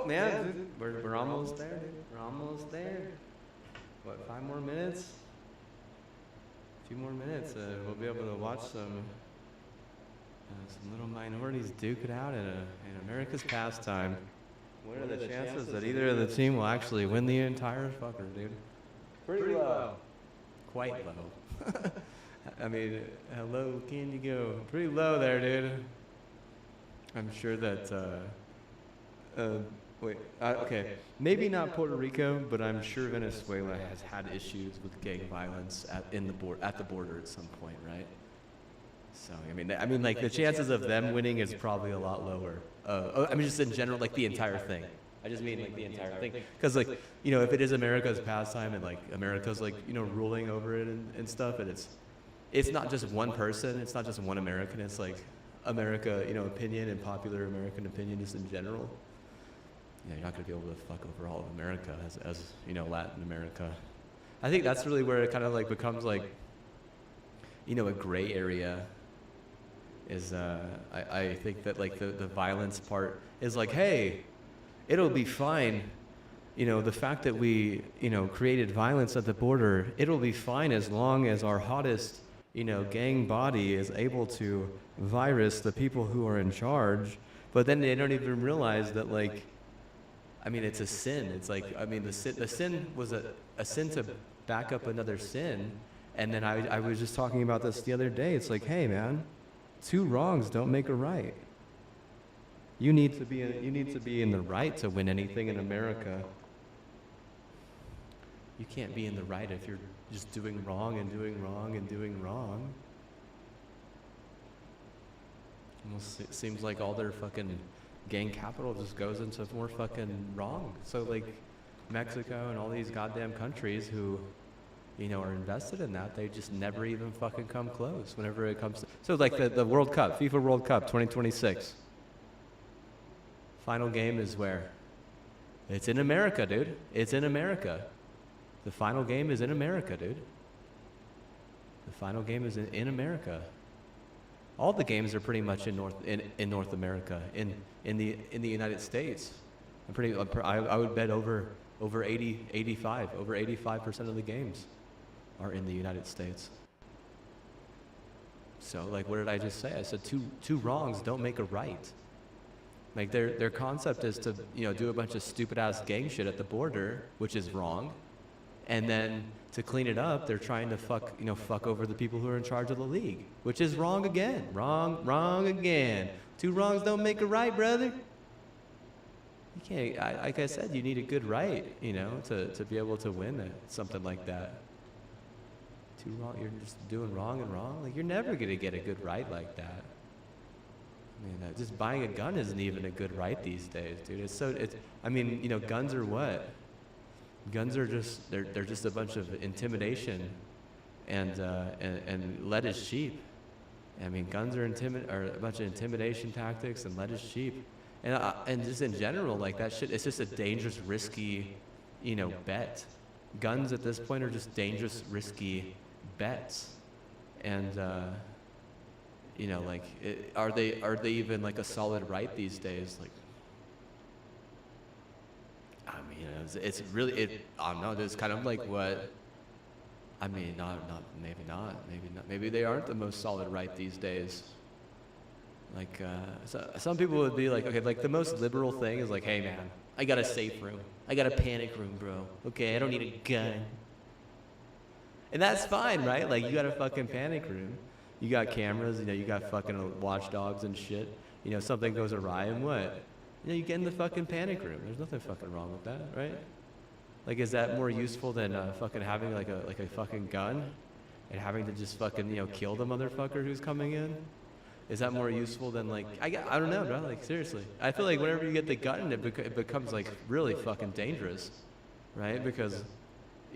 man, dude, we're almost there, dude. We're almost there. What, 5 more minutes? A few more minutes, we'll be able to watch some little minorities duke it out in America's pastime. What are the chances that either of the team will actually win the entire fucker, dude? Pretty low. Quite low. I mean, how low can you go? Pretty low there, dude. I'm sure that, okay, maybe not Puerto Rico, but I'm sure Venezuela has had issues with gang violence at the border at some point, right? So I mean, like the chances of them winning is probably a lot lower. I mean, just in general, like the entire thing. I just mean like the entire thing, because like if it is America's pastime and like America's like ruling over it and stuff, and it's not just one person, it's not just one American, it's like America, opinion and popular American opinion just in general. You're not going to be able to fuck over all of America as Latin America. I think that's really where it kind of like becomes like, a gray area. Is I think that like the violence part is like, hey, it'll be fine. The fact that we created violence at the border, it'll be fine as long as our hottest gang body is able to virus the people who are in charge. But then they don't even realize that like, I mean, it's a sin. It's like, I mean, the sin was a sin to back up another sin. And then I was just talking about this the other day. It's like, hey man, 2 wrongs don't make a right. You need to be in the right to win anything in America. You can't be in the right if you're just doing wrong and doing wrong and doing wrong. Almost it seems like all their fucking gang capital just goes into more fucking wrong. So like Mexico and all these goddamn countries who are invested in that, they just never even fucking come close whenever it comes to... So like the World Cup, FIFA World Cup 2026. Final game is where? It's in America, dude. It's in America. The final game is in America, dude. The final game is in America. All the games are pretty much in North America, in the United States. I would bet over 85% of the games are in the United States. So like, what did I just say? I said two wrongs don't make a right. Like their concept is to do a bunch of stupid ass gang shit at the border, which is wrong, and then to clean it up, they're trying to fuck over the people who are in charge of the league, which is wrong again. Wrong again. 2 wrongs don't make a right, brother. You can't. Like I said, you need a good right, to be able to win something like that. 2 wrong, you're just doing wrong and wrong. Like you're never gonna get a good right like that. I mean, just buying a gun isn't even a good right these days, dude. I mean, guns are what? Guns are just they're just a bunch of intimidation, and led as sheep. I mean, guns are a bunch of intimidation tactics and led as sheep, and just in general, like that shit. It's just a dangerous, risky, bet. Guns at this point are just dangerous, risky bets, and like, are they even like a solid right these days? Like, I mean, it's really I don't know. It's kind of like what. I mean, maybe not. Maybe they aren't the most solid right these days. Like, so some people would be like, okay, like the most liberal thing is like, hey man, I got a safe room. I got a panic room, bro. Okay, I don't need a gun. And that's fine, right? Like, you got a fucking panic room. You got cameras, you got fucking watchdogs and shit. Something goes awry and what? You get in the fucking panic room. There's nothing fucking wrong with that, right? Like, is that more useful than fucking having like a fucking gun and having to just fucking, kill the motherfucker who's coming in? Is that more useful than like, I don't know, bro, like seriously. I feel like whenever you get the gun, it becomes like really fucking dangerous, right? Because,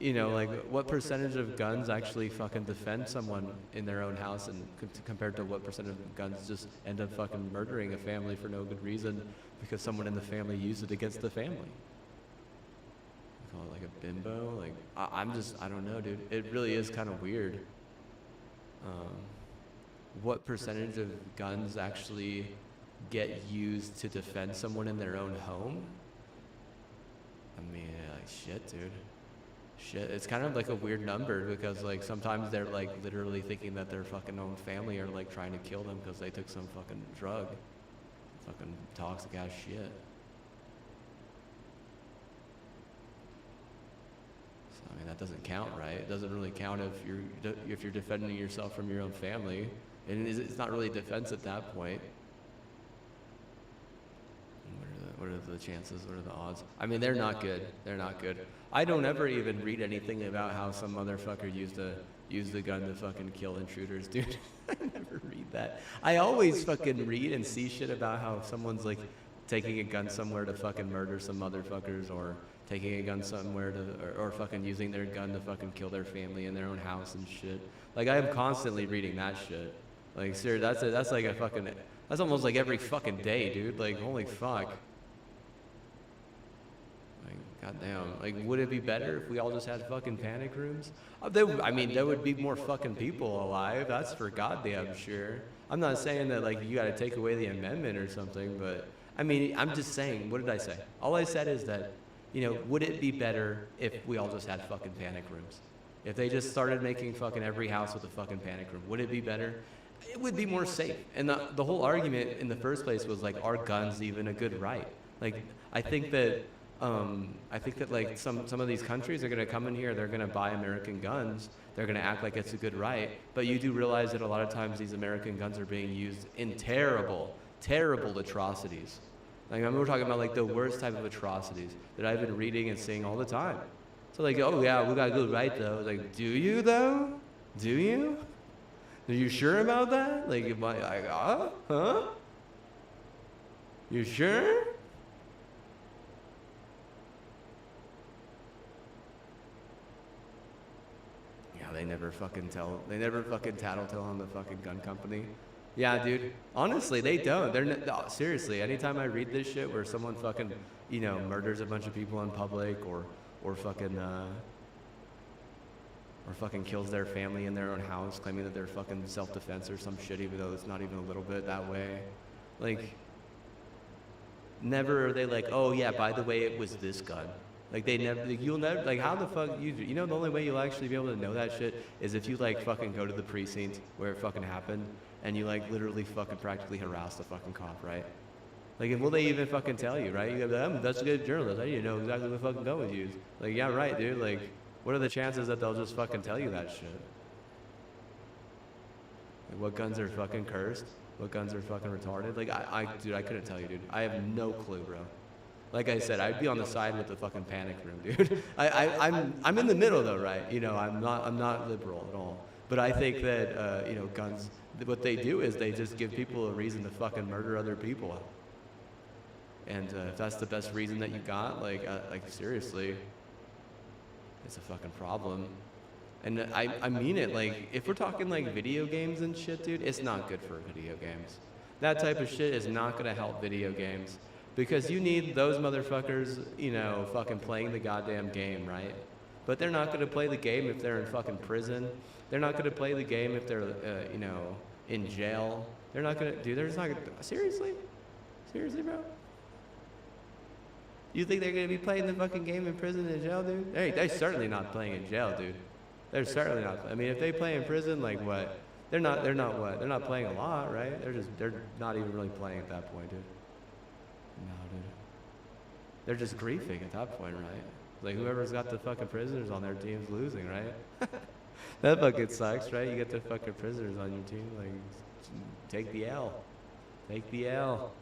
like what percentage of guns actually fucking defend someone in their own house, and compared to what percentage of guns just end up fucking murdering a family for no good reason because someone in the family used it against the family. Call it like a bimbo. Like I don't know, dude. It really is kind of weird. What percentage of guns actually get used to defend someone in their own home I mean, like, shit, dude. Shit, it's kind of like a weird number because like sometimes they're like literally thinking that their fucking own family are like trying to kill them because they took some fucking drug. Fucking toxic ass shit. So, I mean, that doesn't count, right? It doesn't really count if you're defending yourself from your own family. And it's not really defense at that point. What are the chances? What are the odds? I mean, they're not good. They're not good. I don't ever even read anything about how some motherfucker used the gun to fucking kill intruders, dude. I never read that. I always fucking read and see shit about how someone's like taking a gun somewhere to fucking murder some motherfuckers, or taking a gun somewhere to, or fucking using their gun to fucking kill their family in their own house and shit. Like, I am constantly reading that shit. Like, seriously, that's like a fucking, that's almost like every fucking day, dude. Like, holy fuck. Goddamn, like, would it be better if we all just had fucking panic rooms? I mean, there would be more fucking people alive, that's for goddamn sure. I'm not saying that, like, you gotta take away the amendment or something, but, I mean, I'm just saying, what did I say? All I said is that, you know, would it be better if we all just had fucking panic rooms? If they just started making fucking every house with a fucking panic room, would it be better? It would be more safe. And the whole argument in the first place was, like, are guns even a good right? Like, I think that like some of these countries are going to come in here, they're going to buy American guns, they're going to act like it's a good right, but you do realize that a lot of times these American guns are being used in terrible atrocities. Like, I mean, we're talking about like the worst type of atrocities that I've been reading and seeing all the time. So like, oh yeah, we got a good right though. Like, do you though? Do you? Are you sure about that? Like, am I like, huh? You sure? They never fucking tattletale on the fucking gun company. Yeah, dude. Honestly, they don't. No, seriously, anytime I read this shit where someone fucking, you know, murders a bunch of people in public, or fucking kills their family in their own house, claiming that they're fucking self-defense or some shit, even though it's not even a little bit that way. Like, never are they like, oh yeah, by the way, it was this gun. Like, they never, like, you'll never, like, how the fuck, you know, the only way you'll actually be able to know that shit is if you, like, fucking go to the precinct where it fucking happened, and you, like, literally fucking practically harass the fucking cop, right? Like, will they even fucking tell you, right? You gotta be like, I'm an investigative journalist, I need to know exactly what fucking gun was used. Like, yeah, right, dude, like, what are the chances that they'll just fucking tell you that shit? Like, what guns are fucking cursed? What guns are fucking retarded? Like, dude, I couldn't tell you, dude. I have no clue, bro. Like I said, I'd be on the side with the fucking panic room, dude. I'm in the middle though, right? You know, I'm not liberal at all. But I think that you know, guns, what they do is they just give people a reason to fucking murder other people. And if that's the best reason that you got, like seriously, it's a fucking problem. And I mean it. Like, if we're talking like video games and shit, dude, it's not good for video games. That type of shit is not gonna help video games. Because you need those motherfuckers, you know, fucking playing the goddamn game, right? But they're not going to play the game if they're in fucking prison. They're not going to play the game if they're, you know, in jail. They're not going to, dude, they're just not going to, seriously? Seriously, bro? You think they're going to be playing the fucking game in prison and jail, dude? Hey, they're certainly not playing in jail, dude. They're certainly not. I mean, if they play in prison, like what? They're not what? They're not playing a lot, right? They're not even really playing at that point, dude. No, dude. They're just griefing at that point, right? Like, whoever's got the fucking prisoners on their team's losing, right? That fucking sucks, right? You get the fucking prisoners on your team, like, take the L. Take the L.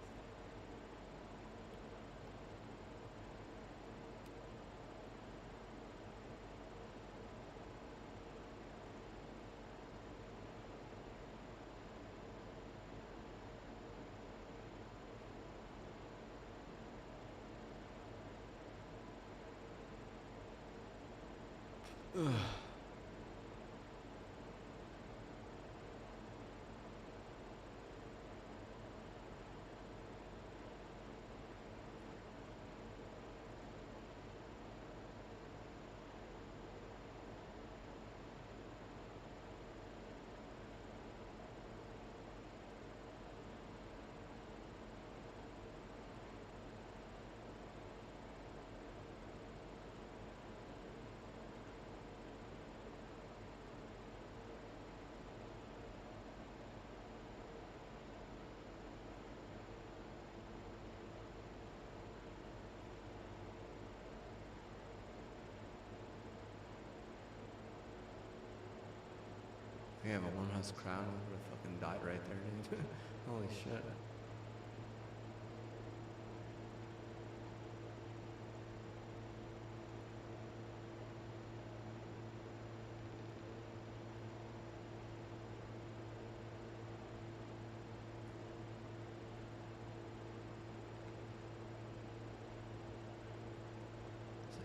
Yeah, but one has crown would have fucking died right there, dude. Holy shit.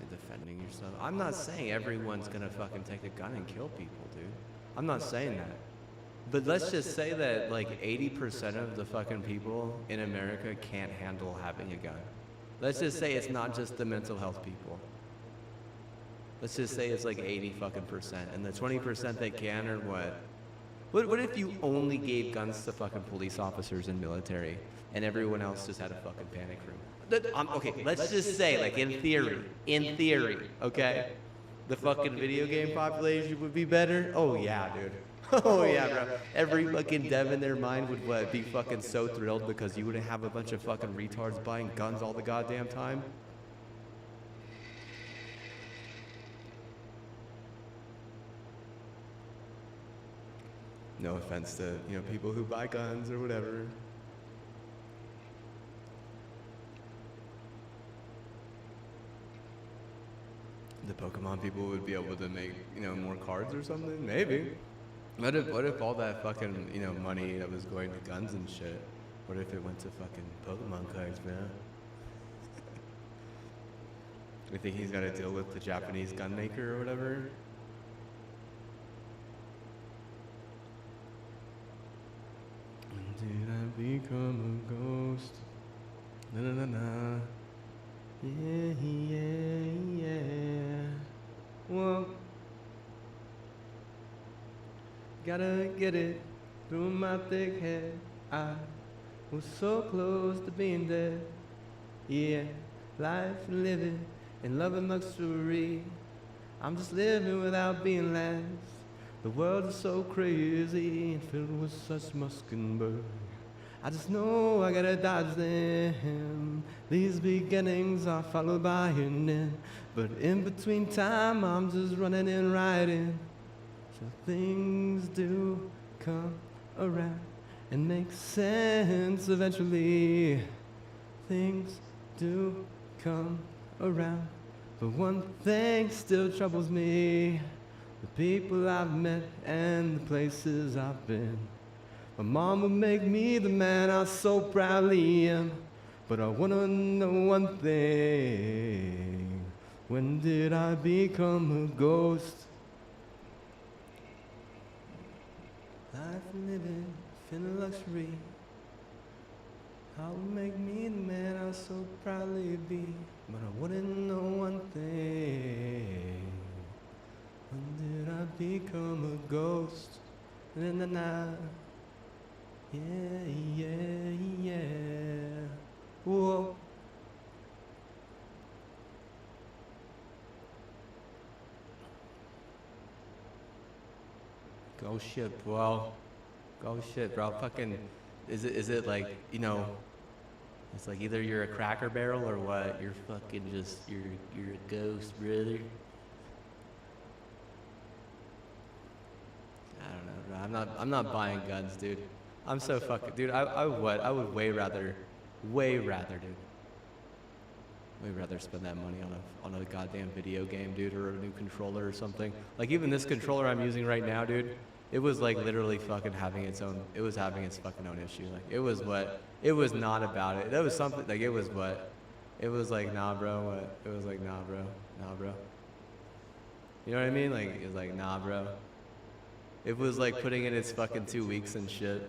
Defending yourself. I'm not saying everyone's gonna fucking take a gun and kill people, dude. I'm not saying that. But let's just say that like 80% of the fucking people in America can't handle having a gun. Let's just say it's not just the mental health people. Let's just say it's like 80 fucking percent, and the 20% that can are what? What if you only gave guns to fucking police officers and military, and everyone else just had a fucking panic room? Okay, let's just say, like, in theory, okay? The fucking video game population would be better? Oh, yeah, dude. Oh, yeah, bro. Every fucking dev in their mind would be fucking so thrilled because you wouldn't have a bunch of fucking retards buying guns all the goddamn time. No offense to, people who buy guns or whatever. The Pokemon people would be able to make, more cards or something? Maybe. What if all that fucking, money that was going to guns and shit, what if it went to fucking Pokemon cards, man? You think he's got to deal with the Japanese gun maker or whatever? Did I become a ghost? Na na na na. Yeah. Whoa. Gotta get it through my thick head. I was so close to being dead. Yeah, life and living in love and luxury. I'm just living without being last. The world is so crazy and filled with such musk and burn. I just know I gotta dodge them. These beginnings are followed by an end. But in between time, I'm just running and riding. So things do come around and make sense eventually. Things do come around. But one thing still troubles me. The people I've met and the places I've been. My mom would make me the man I so proudly am. But I wanna know one thing. When did I become a ghost? Life living, feeling luxury. How would make me the man I so proudly be? But I wouldn't know one thing. When did I become a ghost? Na. Yeah. Whoa. Go shit, bro. Go shit, bro. Fucking, is it like, it's like either you're a Cracker Barrel or what? You're fucking just, you're a ghost, brother. I don't know, bro. I'm not buying guns, dude. I'm so fucking, dude. I would way rather, dude. Way rather spend that money on a goddamn video game, dude, or a new controller or something. Like even this controller I'm using right now, dude. It was like literally fucking having its own. It was having its fucking own issue. Like it was what. It was not about it. That was something. Like it was what. It was like nah, bro. What? It was like nah, bro. You know what I mean? Like it's like nah, bro. It was like putting in its fucking 2 weeks and shit.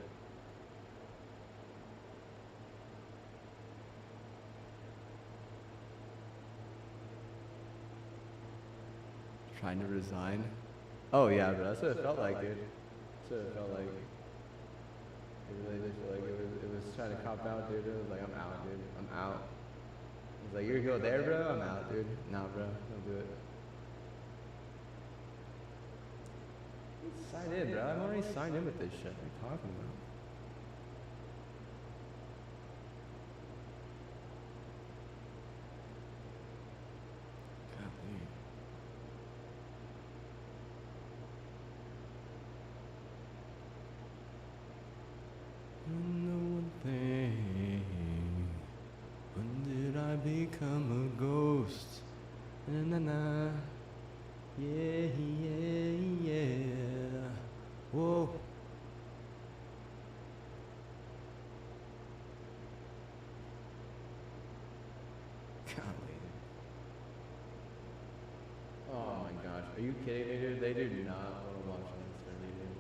Trying to resign. Oh yeah, but that's what it felt like, dude. That's what it felt like. It really did feel like it was trying to cop out, dude. It was like, I'm out, dude. I'm out. It's like, you're go there, bro? I'm out, dude. Nah, bro. Don't do it. Sign in, bro. I'm already signed in with this shit. What are you talking about? Na na na. Yeah, yeah, yeah. Whoa. Golly. Oh my gosh. Are you kidding me, dude? They do not want to watch this early, dude.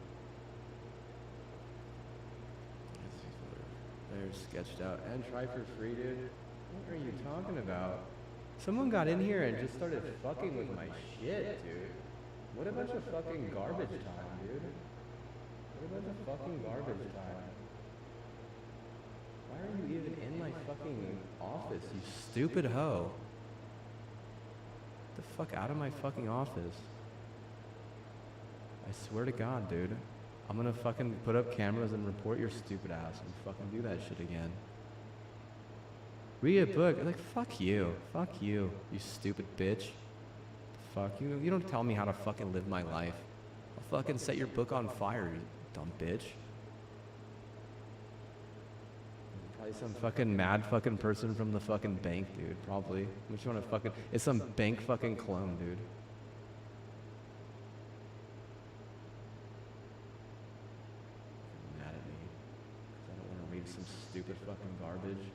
They're sketched out. And try for free, dude. What are you talking about? Someone got in here and just started fucking with my shit, dude. What a bunch of fucking garbage time, dude. What a bunch of fucking garbage time. Why are you even in my fucking office, you stupid hoe? Get the fuck out of my fucking office. I swear to God, dude. I'm gonna fucking put up cameras and report your stupid ass and fucking do that shit again. Read a book. Like, fuck you. Fuck you, you stupid bitch. Fuck you. You don't tell me how to fucking live my life. I'll fucking set your book on fire, you dumb bitch. Probably some fucking mad fucking person from the fucking bank, dude. Probably. Which one to fucking... It's some bank fucking clone, dude. Mad at me. 'Cause I don't want to read some stupid fucking garbage.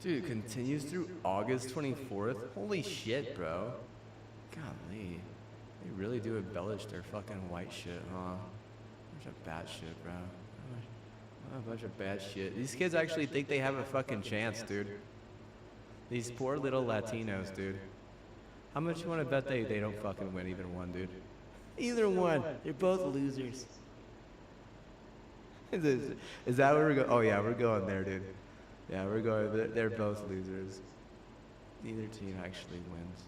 Dude, it continues through August 24th? Holy shit, bro. Golly. They really do embellish their fucking white shit, huh? Bunch of bad shit, bro. A bunch of bad shit. These kids actually think they have a fucking chance, dude. These poor little Latinos, dude. How much you want to bet they don't fucking win either one, dude? Either one. They're both losers. Is that where we're going? Oh yeah, we're going there, dude. Yeah, we're going. They're both losers. Neither team actually wins.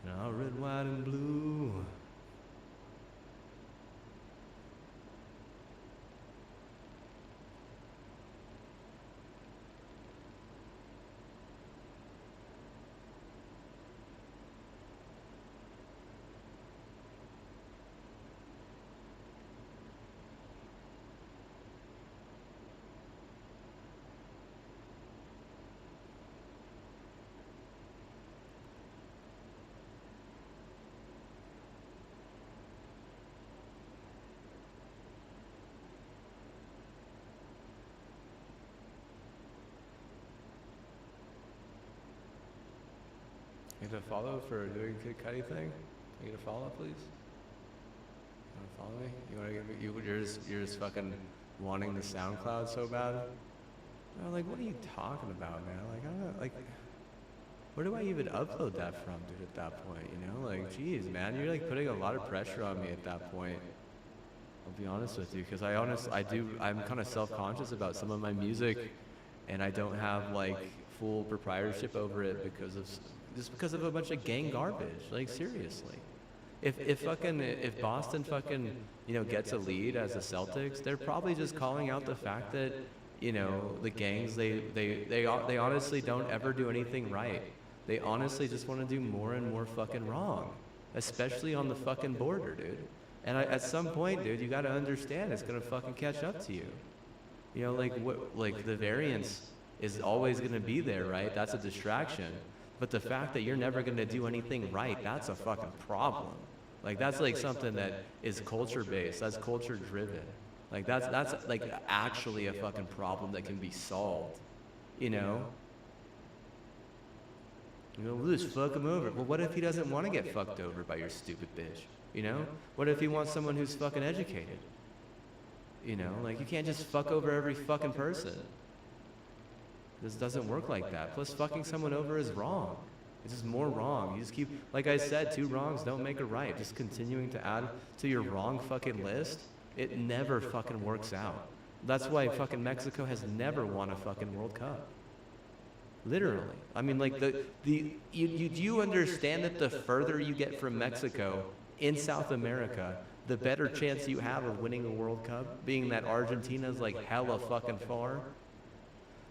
Now red, white, and blue. You gonna follow for doing Kid Cudi thing? You gonna follow, please? You wanna follow me? You wanna give me? You're just fucking wanting the SoundCloud so bad. I'm like, what are you talking about, man? Like, I'm not like. Where do I even upload that from, dude? At that point, you know, like, geez, man, you're like putting a lot of pressure on me at that point. I'll be honest with you, because I'm kind of self-conscious about some of my music, and I don't have like full proprietorship over it because of a bunch of gang garbage. Like, seriously. If Boston fucking, you know, gets a lead as the Celtics, they're probably just calling out the fact that, you know, the gangs, they honestly don't ever do anything right. They honestly just want to do more and more fucking wrong, especially on the fucking border, dude. And at some point, dude, you got to understand it's gonna fucking catch up to you. You know, like the variance is always gonna be there, right? That's a distraction. But the fact that you're never gonna do anything right, that's a fucking problem. Like, that's like something that is culture based. That's culture driven. Like, that's like actually a fucking problem that can be solved. You know? You know, we'll just fuck him over. Well, what if he doesn't want to get fucked over by your stupid bitch? You know? What if he wants someone who's fucking educated? You know? Like, you can't just fuck over every fucking person. This doesn't work like that. Plus, fucking someone over is wrong. It's just more wrong. You just keep, like I said, 2 wrongs don't make a right. Just continuing to add to your wrong fucking list, it never fucking works out. That's why fucking Mexico has never won a fucking World Cup. Literally. I mean, like, you understand that the further you get from Mexico in South America, the better chance you have of winning a World Cup, being that Argentina's like hella fucking far.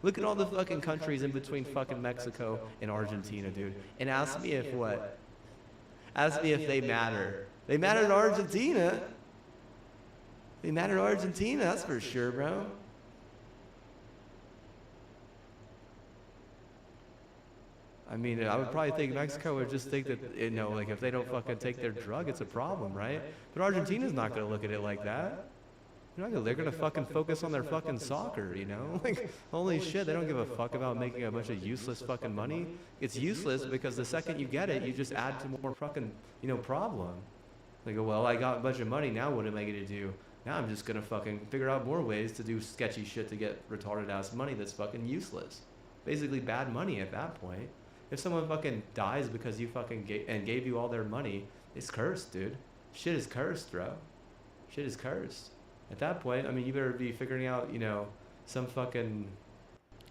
Look at all the fucking countries in between fucking Mexico and Argentina, dude. And ask me if what? Ask me if they matter. They matter to Argentina. They matter to Argentina, that's for sure, bro. I mean, I would probably think Mexico would just think that, you know, like if they don't fucking take their drug, it's a problem, right? But Argentina's not going to look at it like that. They're going to fucking focus on their fucking soccer, you know? Like, holy shit, they don't give a fuck about making a bunch of useless fucking money. It's useless because the second you get it, you just add to more fucking, you know, problem. They go, well, I got a bunch of money, now what am I going to do? Now I'm just going to fucking figure out more ways to do sketchy shit to get retarded ass money that's fucking useless. Basically bad money at that point. If someone fucking dies because you fucking gave you all their money, it's cursed, dude. Shit is cursed, bro. Shit is cursed. At that point, I mean, you better be figuring out, you know, some fucking,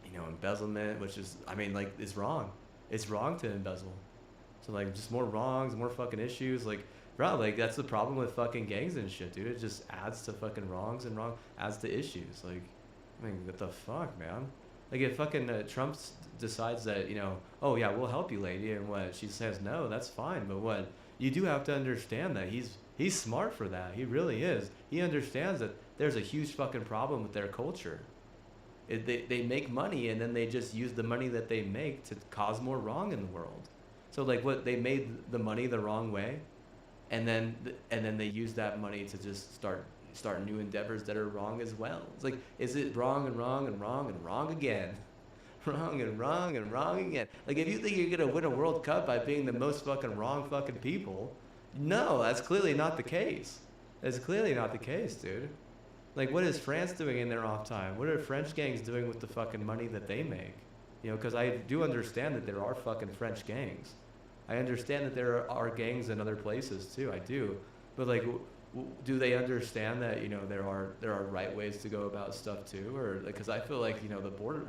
you know, embezzlement, which is, I mean, like, it's wrong. It's wrong to embezzle. So, like, just more wrongs, more fucking issues. Like, bro, like, that's the problem with fucking gangs and shit, dude. It just adds to fucking wrongs and adds to issues. Like, I mean, what the fuck, man? Like, if fucking Trump decides that, you know, oh, yeah, we'll help you, lady, and what, she says no, that's fine. But what, you do have to understand that he's smart for that. He really is. He understands that there's a huge fucking problem with their culture. They make money, and then they just use the money that they make to cause more wrong in the world. So, like, what, they made the money the wrong way, and then they use that money to just start new endeavors that are wrong as well. It's like, is it wrong and wrong and wrong and wrong again? Wrong and wrong and wrong again. Like, if you think you're gonna win a World Cup by being the most fucking wrong fucking people, no, that's clearly not the case. That's clearly not the case, dude. Like, what is France doing in their off time? What are French gangs doing with the fucking money that they make? You know, because I do understand that there are fucking French gangs. I understand that there are gangs in other places too. I do, but like, do they understand that, you know, there are right ways to go about stuff too? Or because I feel like, you know,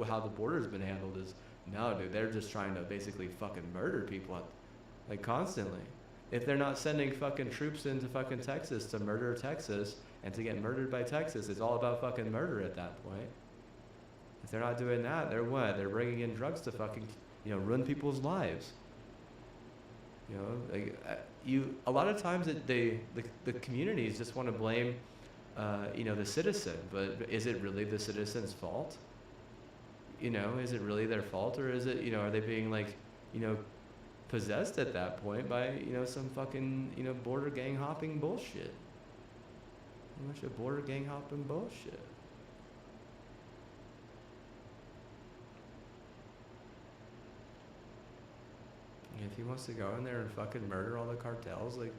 how the border's been handled is, no, dude, they're just trying to basically fucking murder people, like, constantly. If they're not sending fucking troops into fucking Texas to murder Texas and to get murdered by Texas, it's all about fucking murder at that point. If they're not doing that, they're what? They're bringing in drugs to fucking, you know, ruin people's lives. You know, like, a lot of times the communities just want to blame, you know, the citizen, but is it really the citizen's fault? You know, is it really their fault, or is it, you know, are they being, like, you know, possessed at that point by, you know, some fucking, you know, border gang hopping bullshit? A bunch of border gang hopping bullshit. If he wants to go in there and fucking murder all the cartels, like,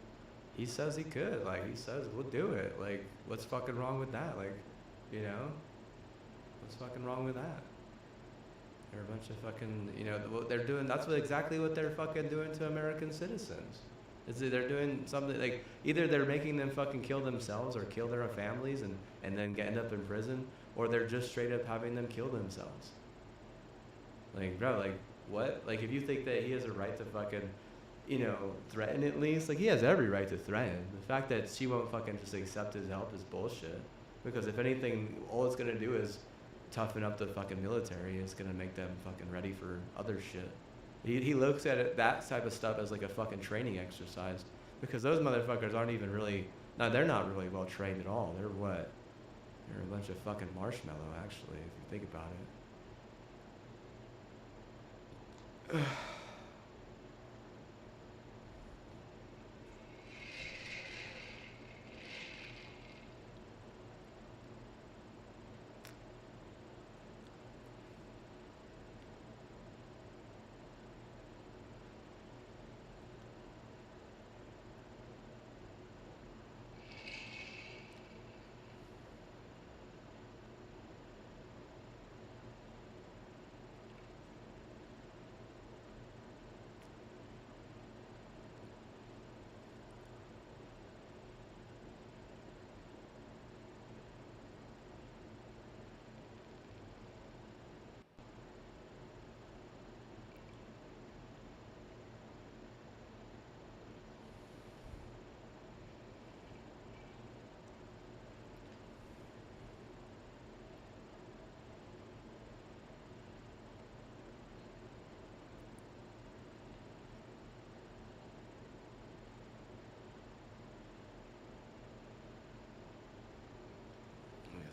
he says he could. Like, he says, we'll do it. Like, what's fucking wrong with that? Like, you know? What's fucking wrong with that? They're a bunch of fucking, you know, what they're doing, that's exactly what they're fucking doing to American citizens. Is that they're doing something, like, either they're making them fucking kill themselves or kill their families and then end up in prison, or they're just straight up having them kill themselves. Like, bro, like, what? Like, if you think that he has a right to fucking, you know, threaten at least, like, he has every right to threaten. The fact that she won't fucking just accept his help is bullshit. Because if anything, all it's gonna do is toughen up the fucking military. It's gonna make them fucking ready for other shit. He looks at it, that type of stuff, as like a fucking training exercise. Because those motherfuckers aren't even really, no, they're not really well trained at all. They're what? They're a bunch of fucking marshmallow, actually, if you think about it.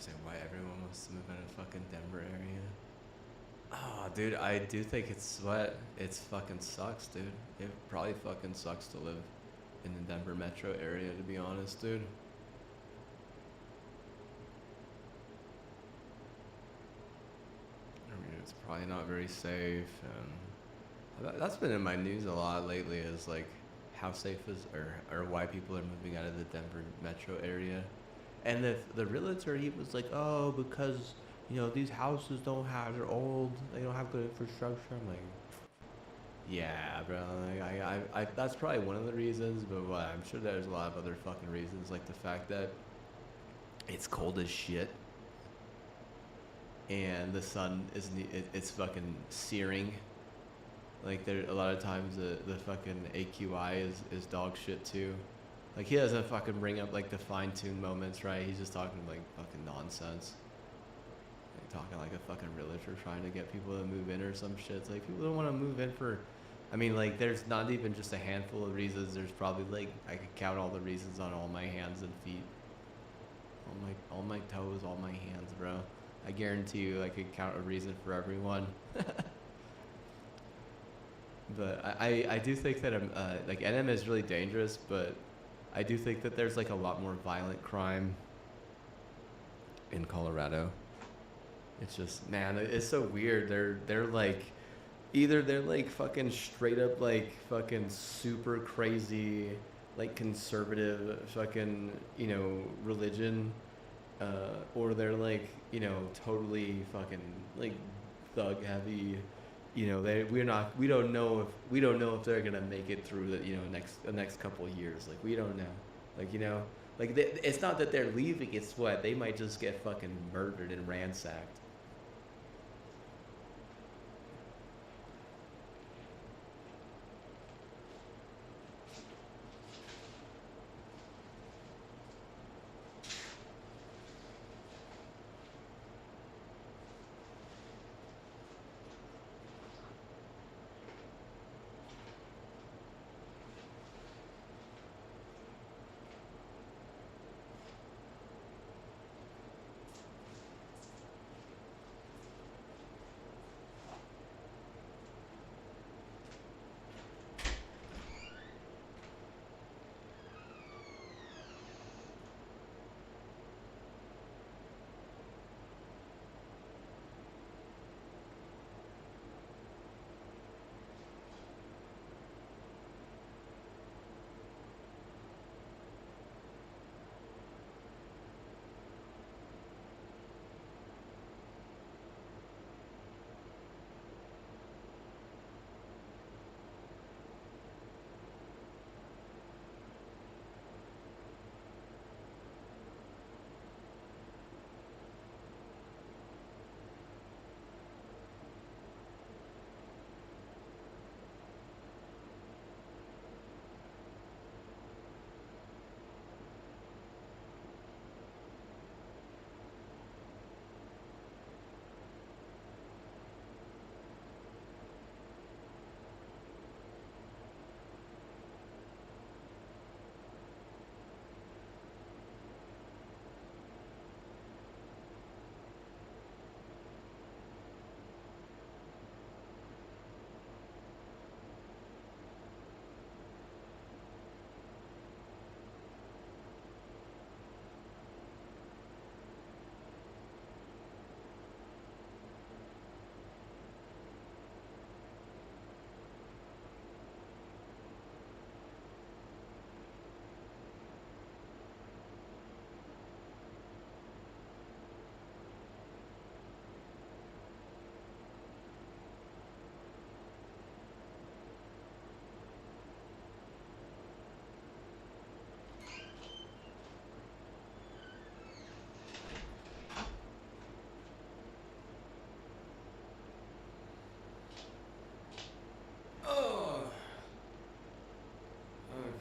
saying why everyone wants to move out of fucking Denver area. Oh, dude, I do think it's what it's fucking sucks, dude. It probably fucking sucks to live in the Denver metro area, to be honest, dude. I mean, it's probably not very safe, and that's been in my news a lot lately. Is like how safe is or why people are moving out of the Denver metro area. And the realtor, he was like, oh, because, you know, these houses they're old, they don't have good infrastructure. I'm like, yeah, bro, like, I that's probably one of the reasons, but I'm sure there's a lot of other fucking reasons, like the fact that it's cold as shit, and the sun it's fucking searing. Like there, a lot of times the fucking AQI is dog shit too. Like he doesn't fucking bring up like the fine-tuned moments, right? He's just talking like fucking nonsense. Like talking like a fucking realtor trying to get people to move in or some shit. It's like people don't want to move in for, I mean, like there's not even just a handful of reasons. There's probably like, I could count all the reasons on all my hands and feet. All my toes, all my hands, bro. I guarantee you I could count a reason for everyone. But I do think that like NM is really dangerous, but I do think that there's like a lot more violent crime in Colorado. It's just, man, it's so weird. They're like, either they're like fucking straight up like fucking super crazy, like conservative fucking, you know, religion, or they're like, you know, totally fucking like thug heavy. You know, we don't know if they're gonna make it through the next couple of years. Like we don't know. Like, you know, like it's not that they're leaving. It's what they might just get fucking murdered and ransacked.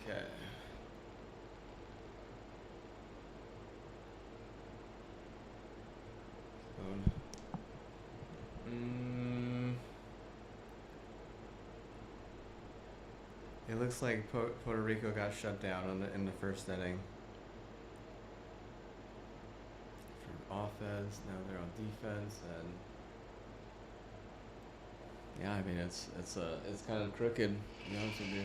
Okay. It looks like Puerto Rico got shut down in the first inning. offense, now they're on defense, and yeah, I mean it's kind of crooked, to be honest with you.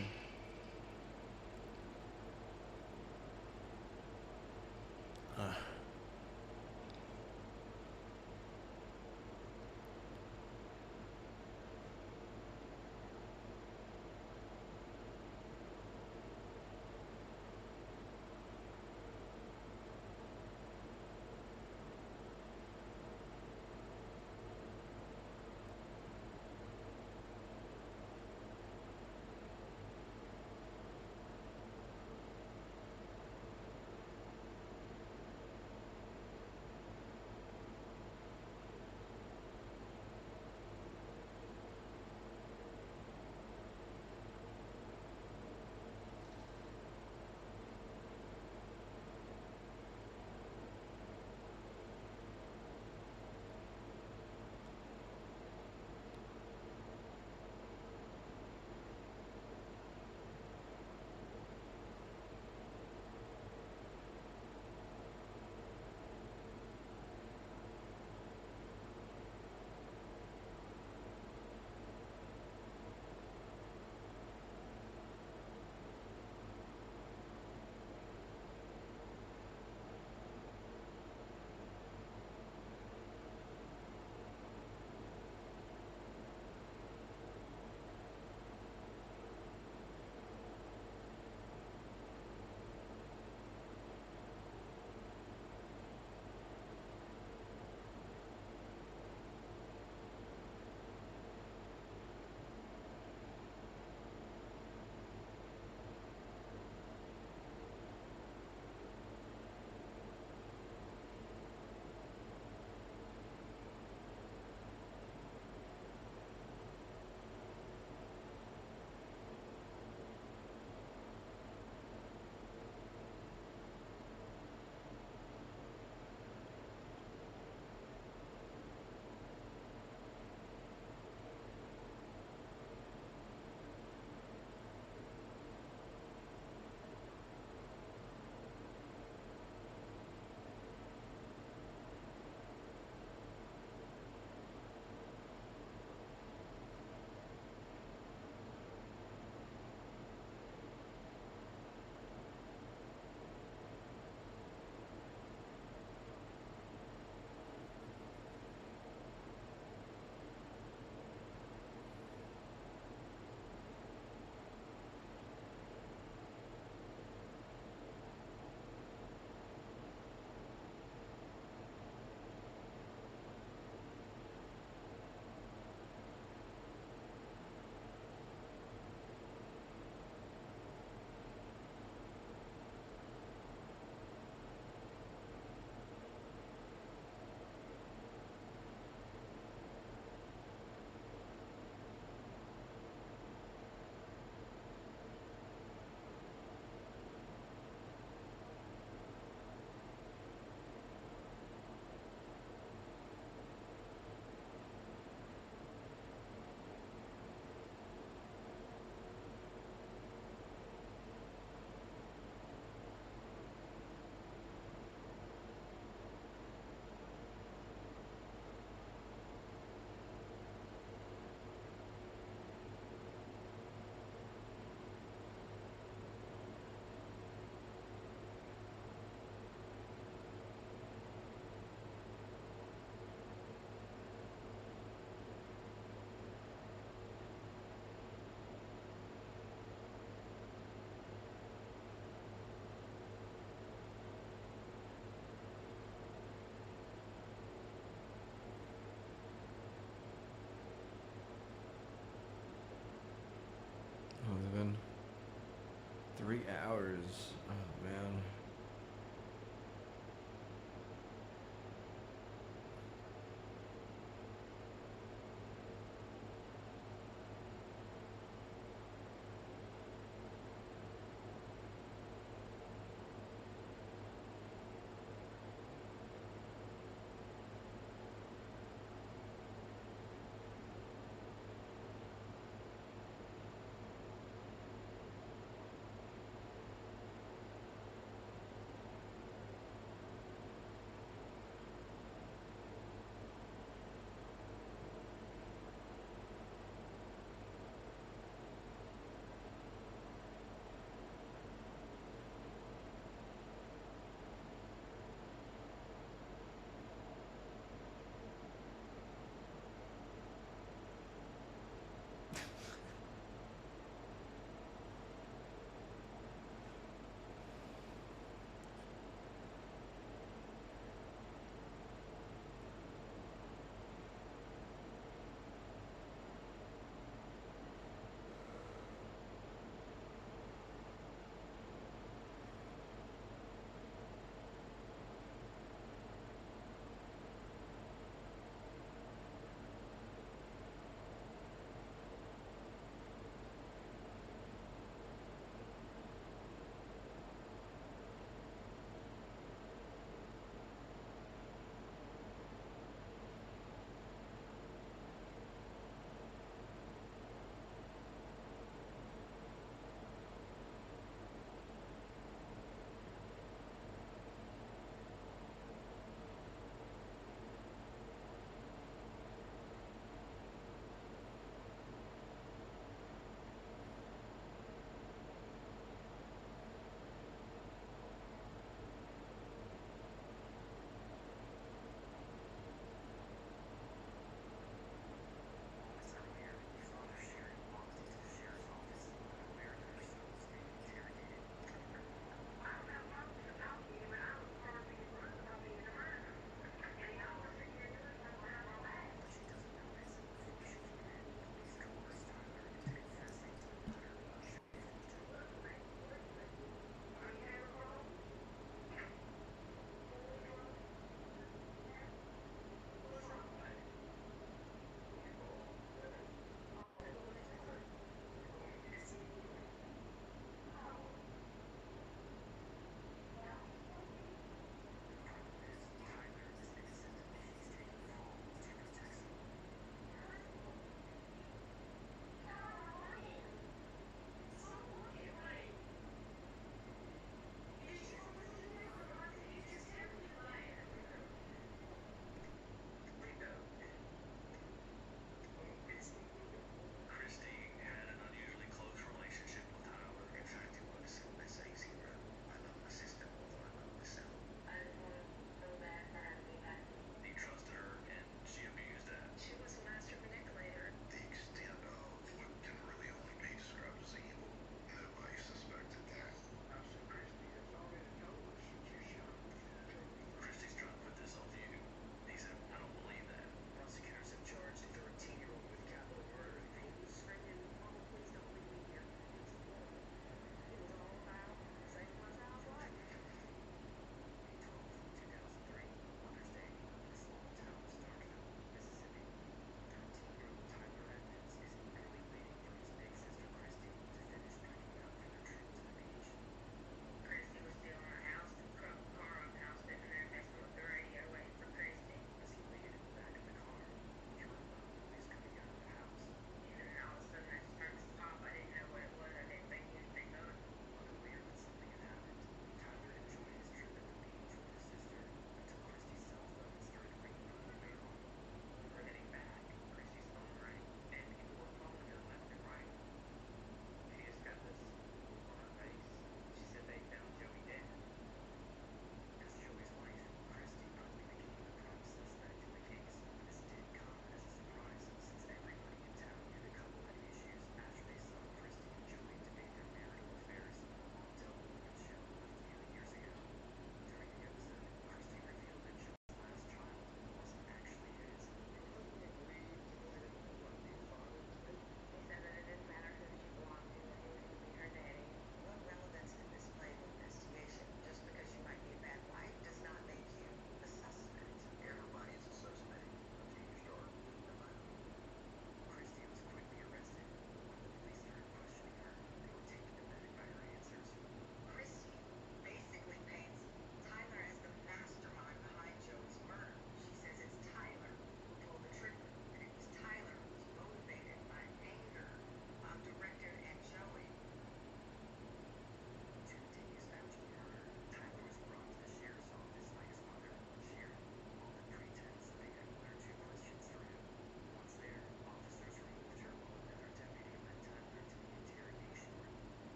Oh, it's been 3 hours. Oh man.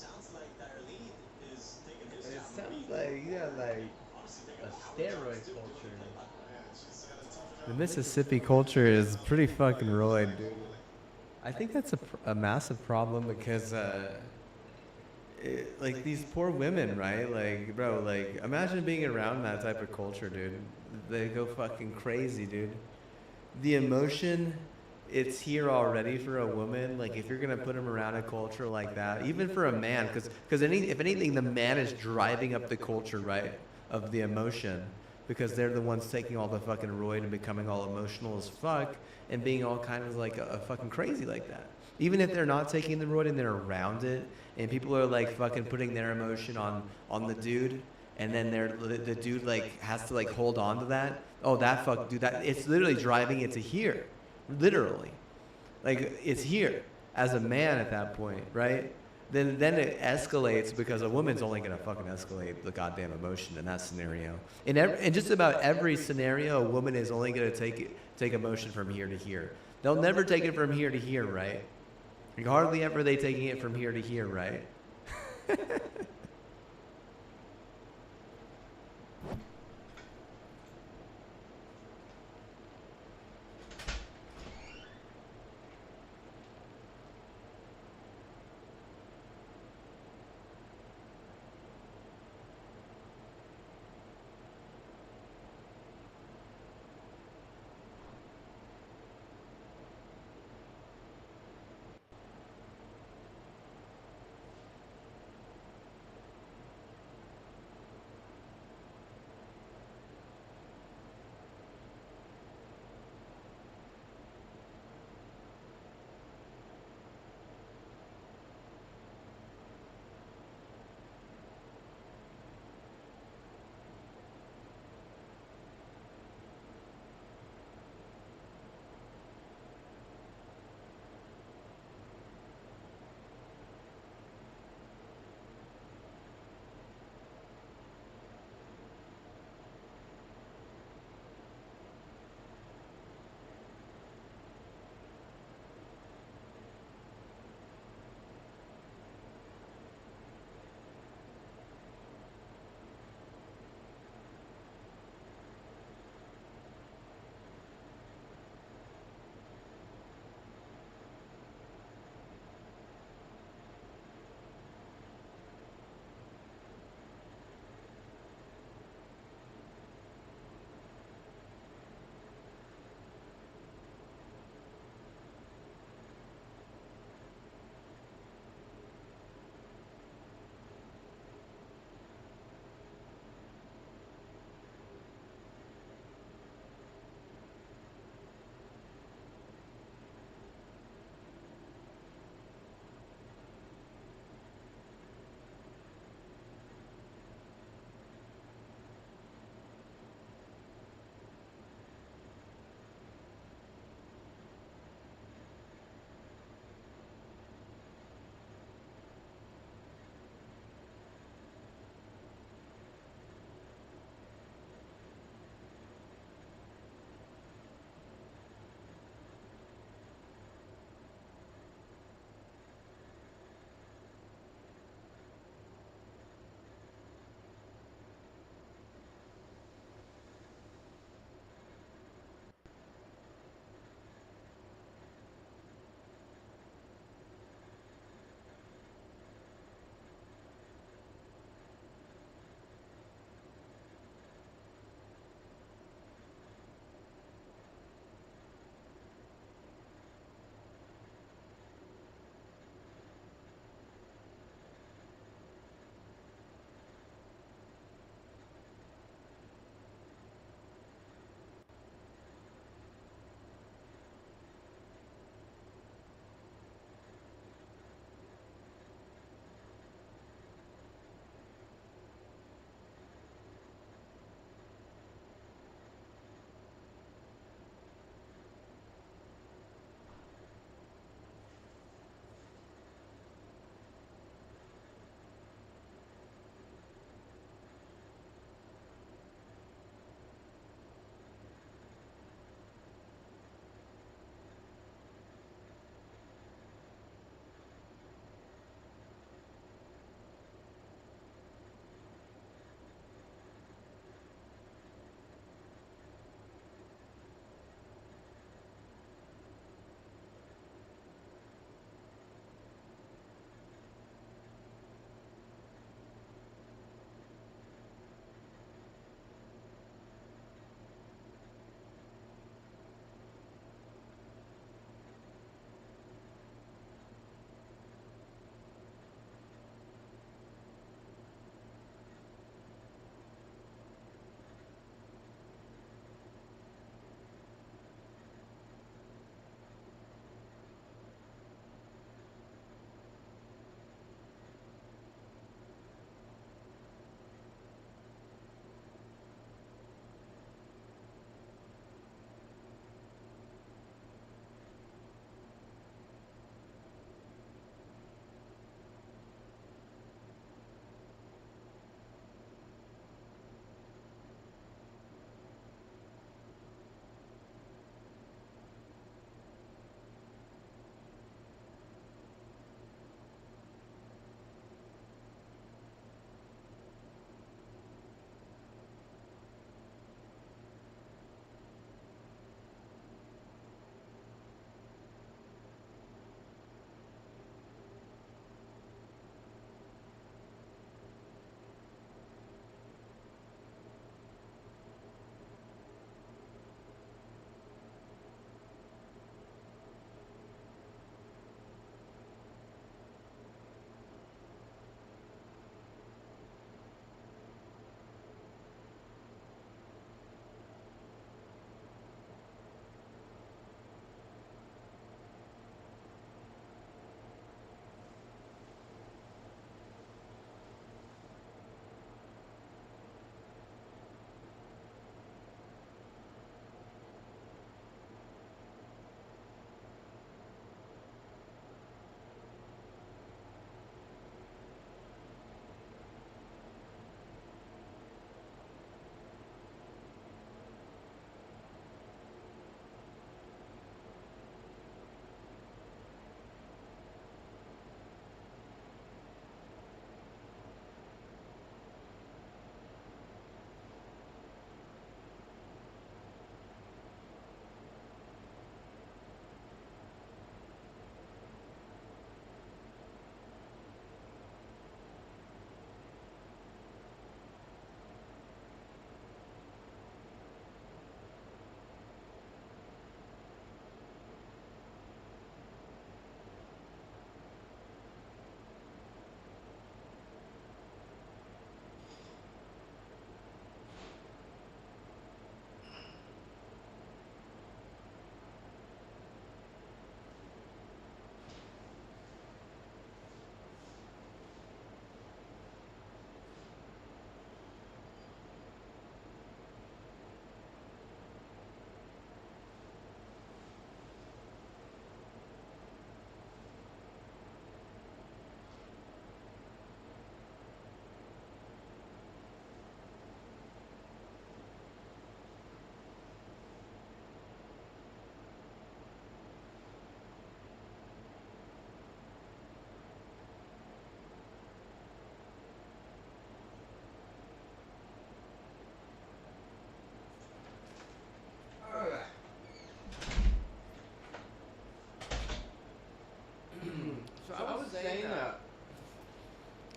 It sounds like you got like a steroid culture. The Mississippi culture is pretty fucking roid, dude. I think that's a massive problem because, like these poor women, right? Like, bro, like imagine being around that type of culture, dude. They go fucking crazy, dude. The emotion, it's here already for a woman. Like if you're gonna put them around a culture like that, even for a man, because if anything, the man is driving up the culture, right, of the emotion, because they're the ones taking all the fucking roid and becoming all emotional as fuck and being all kind of like a fucking crazy like that. Even if they're not taking the roid and they're around it, and people are like fucking putting their emotion on the dude, and then the dude like has to like hold on to that. Oh, that fuck, dude, that it's literally driving it to here, literally, like it's here as a man at that point, right? Then it escalates because a woman's only gonna fucking escalate the goddamn emotion in that scenario. In just about every scenario, a woman is only gonna take emotion from here to here. They'll never take it from here to here, right? Like, hardly ever they taking it from here to here, right?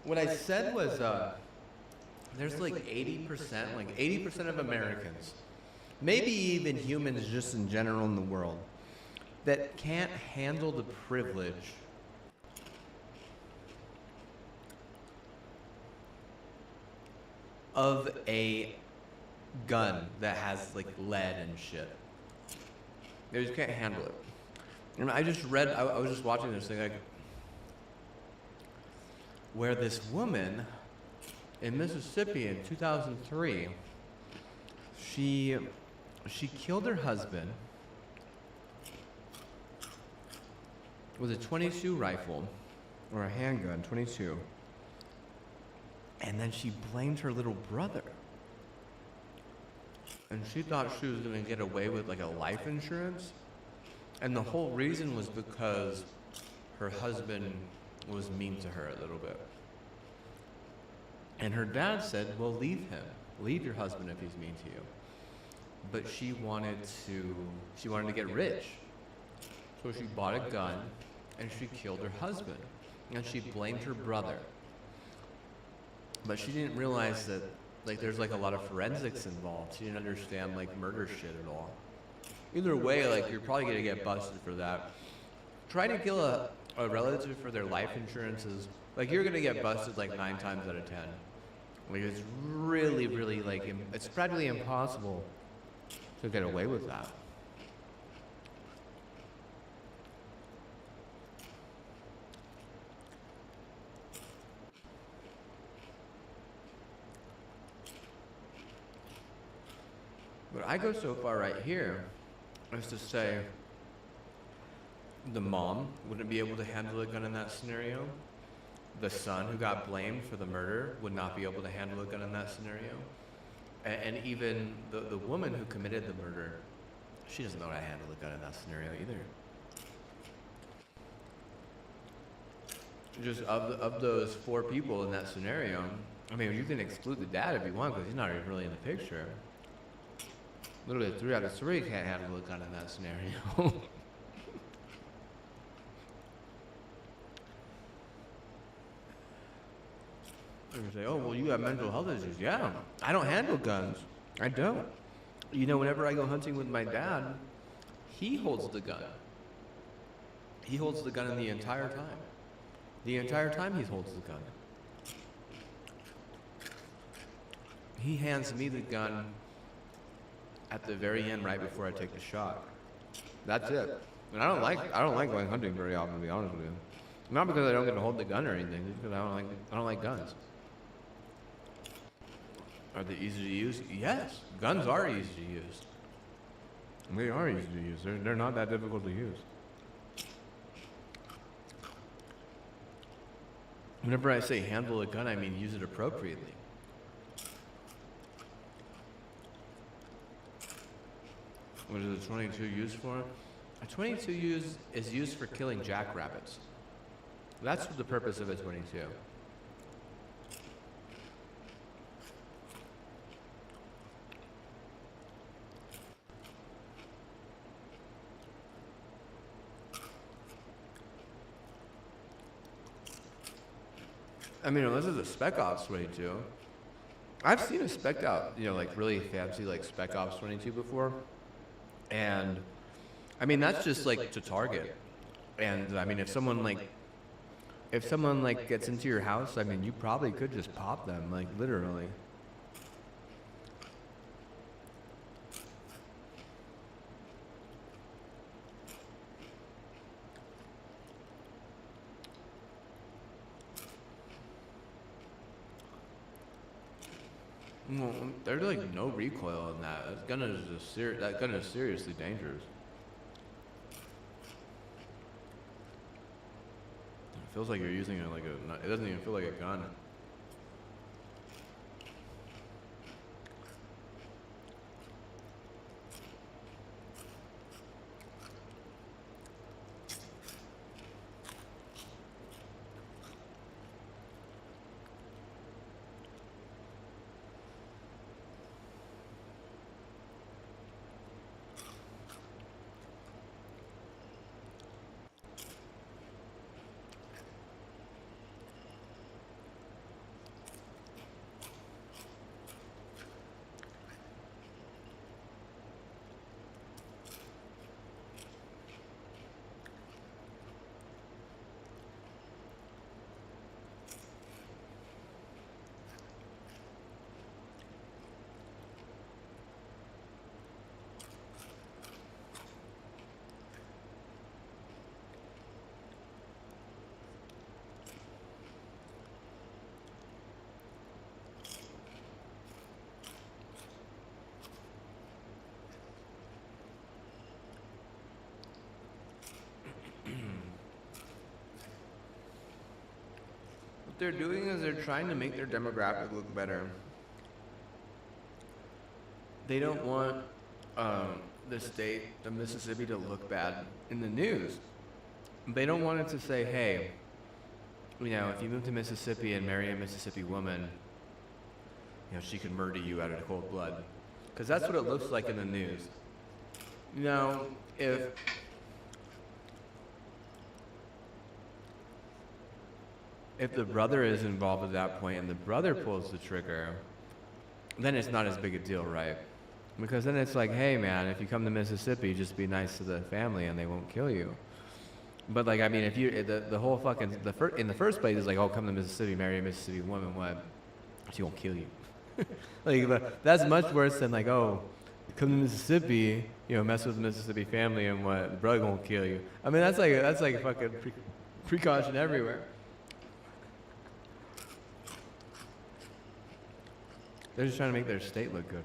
what I said was, there's like 80%, like 80% of Americans, maybe even humans just in general in the world, that can't handle the privilege of a gun that has like lead and shit. They just can't handle it. And I just read, I was just watching this thing, like, where this woman in Mississippi in 2003, she killed her husband with a .22 rifle, or a handgun, .22, and then she blamed her little brother. And she thought she was gonna get away with like a life insurance, and the whole reason was because her husband was mean to her a little bit. And her dad said, well, leave him. Leave your husband if he's mean to you. But she wanted to get rich. So she bought a gun and she killed her husband. And she blamed her brother. But she didn't realize that like there's like a lot of forensics involved. She didn't understand like murder shit at all. Either way, like you're probably gonna get busted for that. Trying to kill a relative for their life insurance is like you're gonna get busted like 9 times out of 10. Like it's really, really like it's practically impossible to get away with that. But I go so far right here as to say the mom wouldn't be able to handle a gun in that scenario. The son who got blamed for the murder would not be able to handle a gun in that scenario. And even the woman who committed the murder, she doesn't know how to handle a gun in that scenario either. Just of those 4 people in that scenario, I mean, you can exclude the dad if you want because he's not even really in the picture. Literally 3 out of 3 can't handle a gun in that scenario. You say, oh, well, you have mental health issues. Yeah, I don't handle guns. I don't. You know, whenever I go hunting with my dad, he holds the gun. He holds the gun in the entire time. The entire time he holds the gun. He hands me the gun at the very end, right before I take the shot. That's it. And I don't like going hunting very often, to be honest with you. Not because I don't get to hold the gun or anything, just because I don't like guns. Are they easy to use? Yes, guns are easy to use. They are easy to use. They're not that difficult to use. Whenever I say handle a gun, I mean use it appropriately. What is a .22 used for? A .22 is used for killing jackrabbits. That's the purpose of a .22. I mean, unless it's a Spec Ops 22. I've seen a Spec Ops, you know, like really fancy like Spec Ops 22 before. And I mean, that's just like to target. And I mean, if someone gets into your house, I mean, you probably could just pop them, like literally. Well, there's like no recoil in that. That gun is seriously dangerous. It feels like you're using it like it doesn't even feel like a gun. What they're doing is they're trying to make their demographic look better. They don't want the state of Mississippi to look bad in the news. They don't want it to say, hey, you know, if you move to Mississippi and marry a Mississippi woman, you know, she could murder you out of cold blood. Because that's what it looks like in the news. Now, if the brother is involved at that point and the brother pulls the trigger, then it's not as big a deal, right? Because then it's like, hey man, if you come to Mississippi, just be nice to the family and they won't kill you. But like, I mean, if you, the whole fucking, in the first place is like, oh, come to Mississippi, marry a Mississippi woman, what? She won't kill you. Like, but that's much worse than like, oh, come to Mississippi, you know, mess with the Mississippi family and what? The brother won't kill you. I mean, that's like fucking precaution everywhere. They're just trying to make their state look good.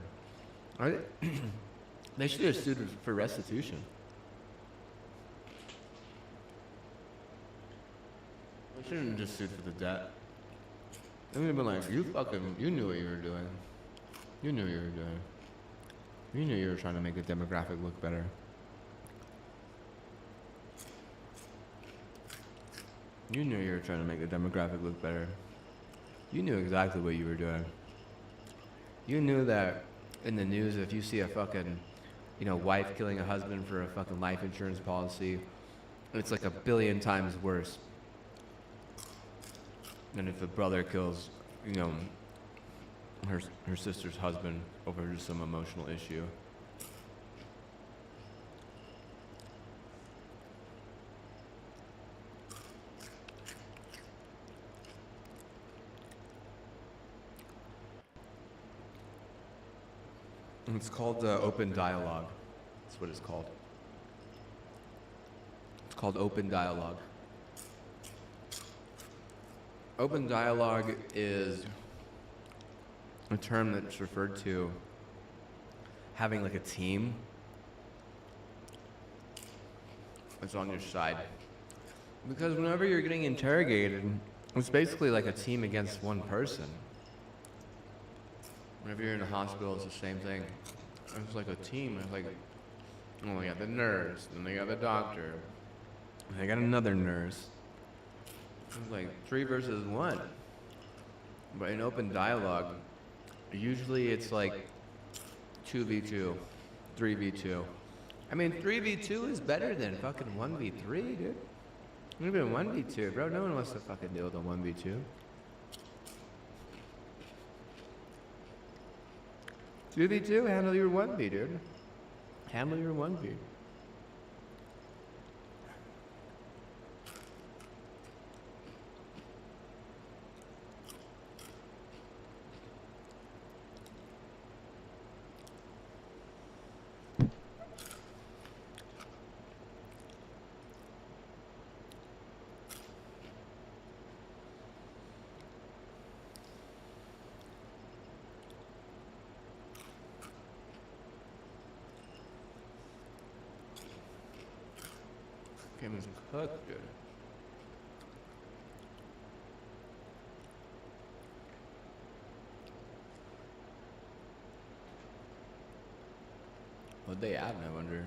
Are they? They should have sued for restitution. They shouldn't have just sued for the debt. They would have been like, you knew what you were doing. You knew what you were doing. You knew you were trying to make the demographic look better. You knew you were trying to make the demographic look better. You knew exactly what you were doing. You knew that in the news, if you see a fucking, you know, wife killing a husband for a fucking life insurance policy, it's like 1 billion times worse than if a brother kills, you know, her sister's husband over just some emotional issue. It's called open dialogue. That's what it's called. It's called open dialogue. Open dialogue is a term that's referred to having like a team that's on your side. Because whenever you're getting interrogated, it's basically like a team against one person. Whenever you're in a hospital, it's the same thing. It's like a team. It's like, oh, they got the nurse, then they got the doctor, and they got another nurse. It's like 3 versus 1. But in open dialogue, usually it's like 2v2, 3v2. I mean, 3v2 is better than fucking 1v3, dude. Even 1v2, bro. No one wants to fucking deal with a 1v2. 2v2, handle your 1v, dude. Handle your 1v. Game is cooked, dude. What'd they add, I wonder?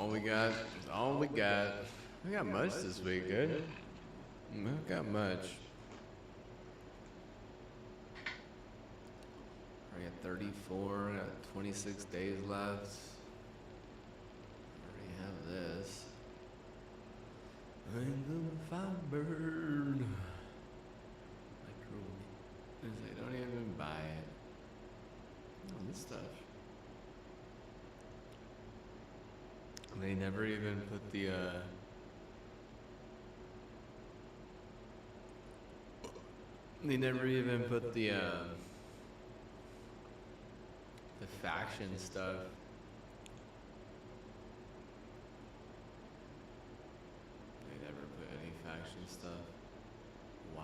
all we got. That's all we got. We got much this week, good. We got much. We got 34, got 26 days left. Already have this. I'm the Firebird. Like, they don't even buy it. Oh, this stuff. They never even put the, the faction stuff. They never put any faction stuff. Why?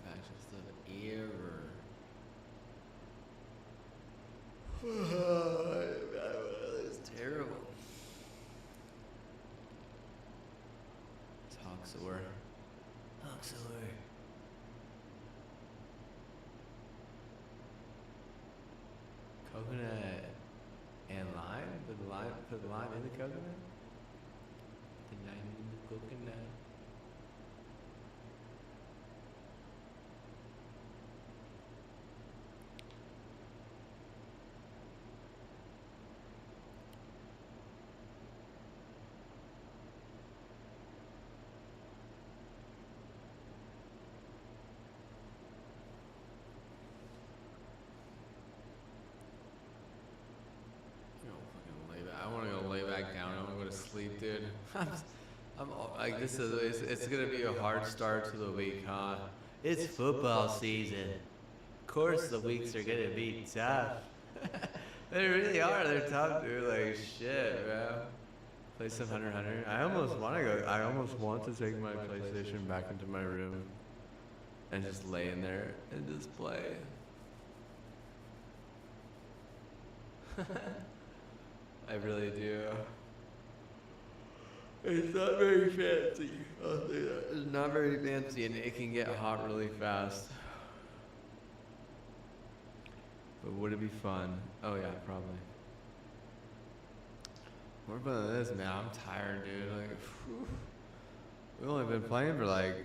Faction stuff ever. It's terrible. It's Hawksaware. Coconut and lime? Put lime in the coconut? The lime in the coconut. I want to go lay back down. I want to go to sleep, dude. I'm like, it's gonna be a hard start to the week, huh? It's football season. Of course, the weeks are gonna be tough. They really are. They're tough, dude. Like shit, bro. Play some Hunter x Hunter. I almost want to go. I almost want to take my PlayStation back into my room and just lay in there and just play. I really do. It's not very fancy. I'll say that. It's not very fancy, and it can get hot really fast. But would it be fun? Oh yeah, probably. More fun than this, man. I'm tired, dude. Like, whew. We've only been playing for like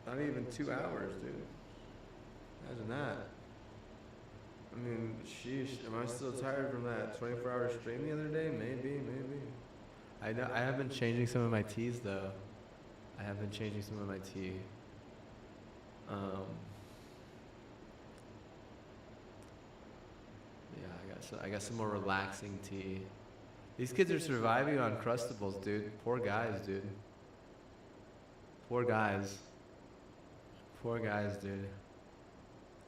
not even 2 hours, dude. Imagine that. I mean, sheesh, am I still tired from that 24-hour stream the other day? Maybe. I know I have been changing some of my teas though. I have been changing some of my tea. Yeah, I got some more relaxing tea. These kids are surviving on Crustables, dude. Poor guys, dude. Poor guys, dude.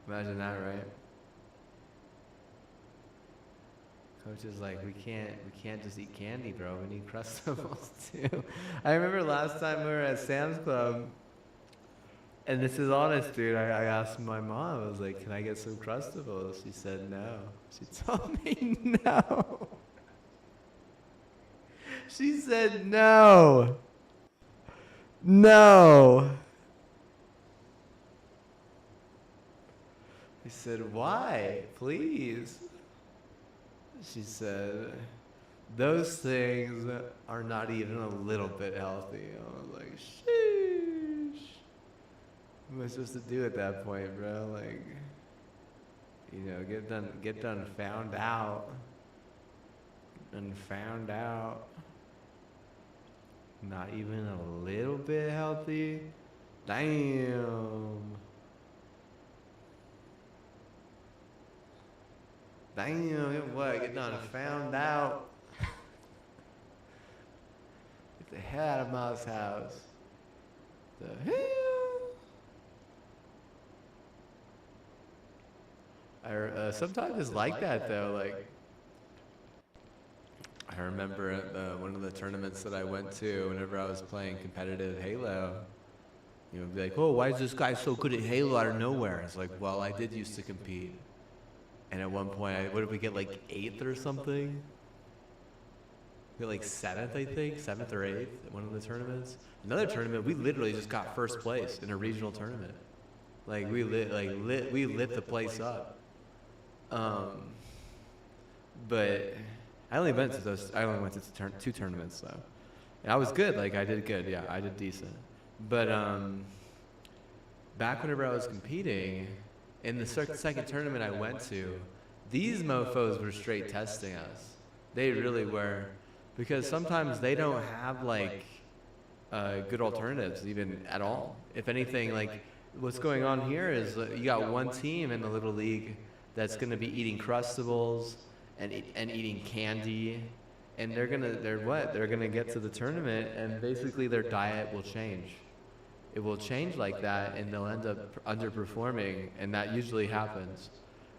Imagine that, right? Coach is like, we can't just eat candy, bro. We need Crustables too. I remember last time we were at Sam's Club, and this is honest, dude. I asked my mom, I was like, can I get some Crustables? She said no. She told me no. She said no. No. I said, why? Please. She said, those things are not even a little bit healthy. I was like, sheesh. What am I supposed to do at that point, bro? Like, you know, get done found out. And found out. Not even a little bit healthy? Damn. Damn, what? Get done found out. Get the hell out of Mom's house. The hell? Sometimes it's like that though. Like, I remember at one of the tournaments that I went to, whenever I was playing competitive Halo, you know, be like, oh, why is this guy so good at Halo out of nowhere? It's like, well, I did used to compete. And at one point, what did we get, like 8th or something? We got like 7th, I think, 7th or 8th at one of the tournaments. Another tournament, we literally just got first place in a regional tournament. Like we lit the place up. Um, but I only went to those. I only went to two tournaments though, and I was good. Like I did good. Yeah, I did decent. But back whenever I was competing, in the second tournament I went to, these mofo's were straight testing us. They really were, because sometimes they don't have like good alternatives even at all. If anything, like what's going on here is you got one team in the little league that's going to be eating Crustables and eating candy, and they're gonna get to the tournament, and basically their diet will change. It will change like that, and they'll end up underperforming, and that usually happens.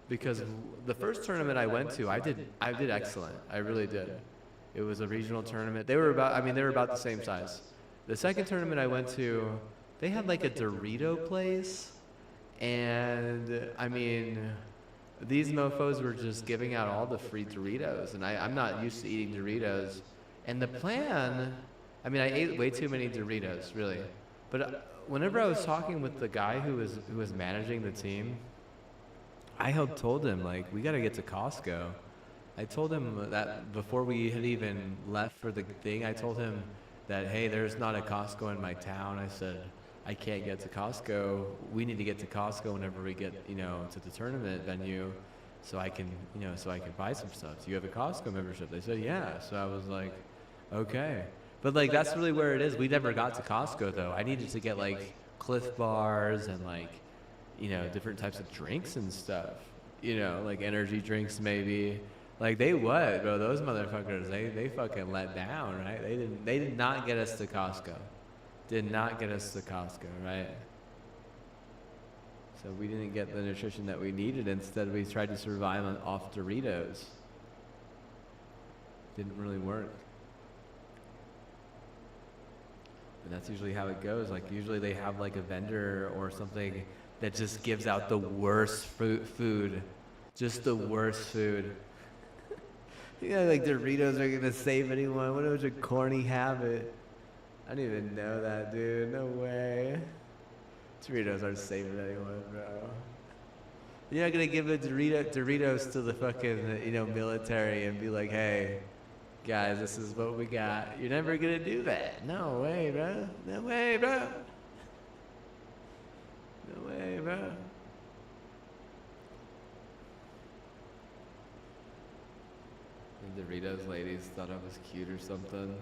Because the first tournament I went to, I did excellent. I really did. It was a regional tournament. They were about the same size. The second tournament I went to, they had like a Dorito place, and I mean, these mofos were just giving out all the free Doritos, and I'm not used to eating Doritos. And the plan, I mean, I ate way too many Doritos, really. But whenever I was talking with the guy who was managing the team, I had told him, like, we got to get to Costco. I told him that before we had even left for the thing, I told him that, hey, there's not a Costco in my town. I said, I can't get to Costco. We need to get to Costco whenever we get, to the tournament venue, so I can buy some stuff. Do you have a Costco membership? They said, yeah. So I was like, okay. But like, that's really where it is. We never got to Costco though. I needed to get like Cliff Bars and like, different types of drinks and stuff. Like energy drinks maybe. Like bro, those motherfuckers, they fucking let down, right? They did not get us to Costco. Did not get us to Costco, right? So we didn't get the nutrition that we needed. Instead, we tried to survive off Doritos. Didn't really work. And that's usually how it goes. Like usually they have like a vendor or something that just gives out the worst food. Just the worst food. Like Doritos are gonna save anyone. What a corny habit. I didn't even know that, dude. No way. Doritos aren't saving anyone, bro. You're not gonna give the Doritos to the fucking, military and be like, hey, guys, this is what we got. You're never gonna do that. No way, bro. No way, bro. No way, bro. The Doritos ladies thought I was cute or something.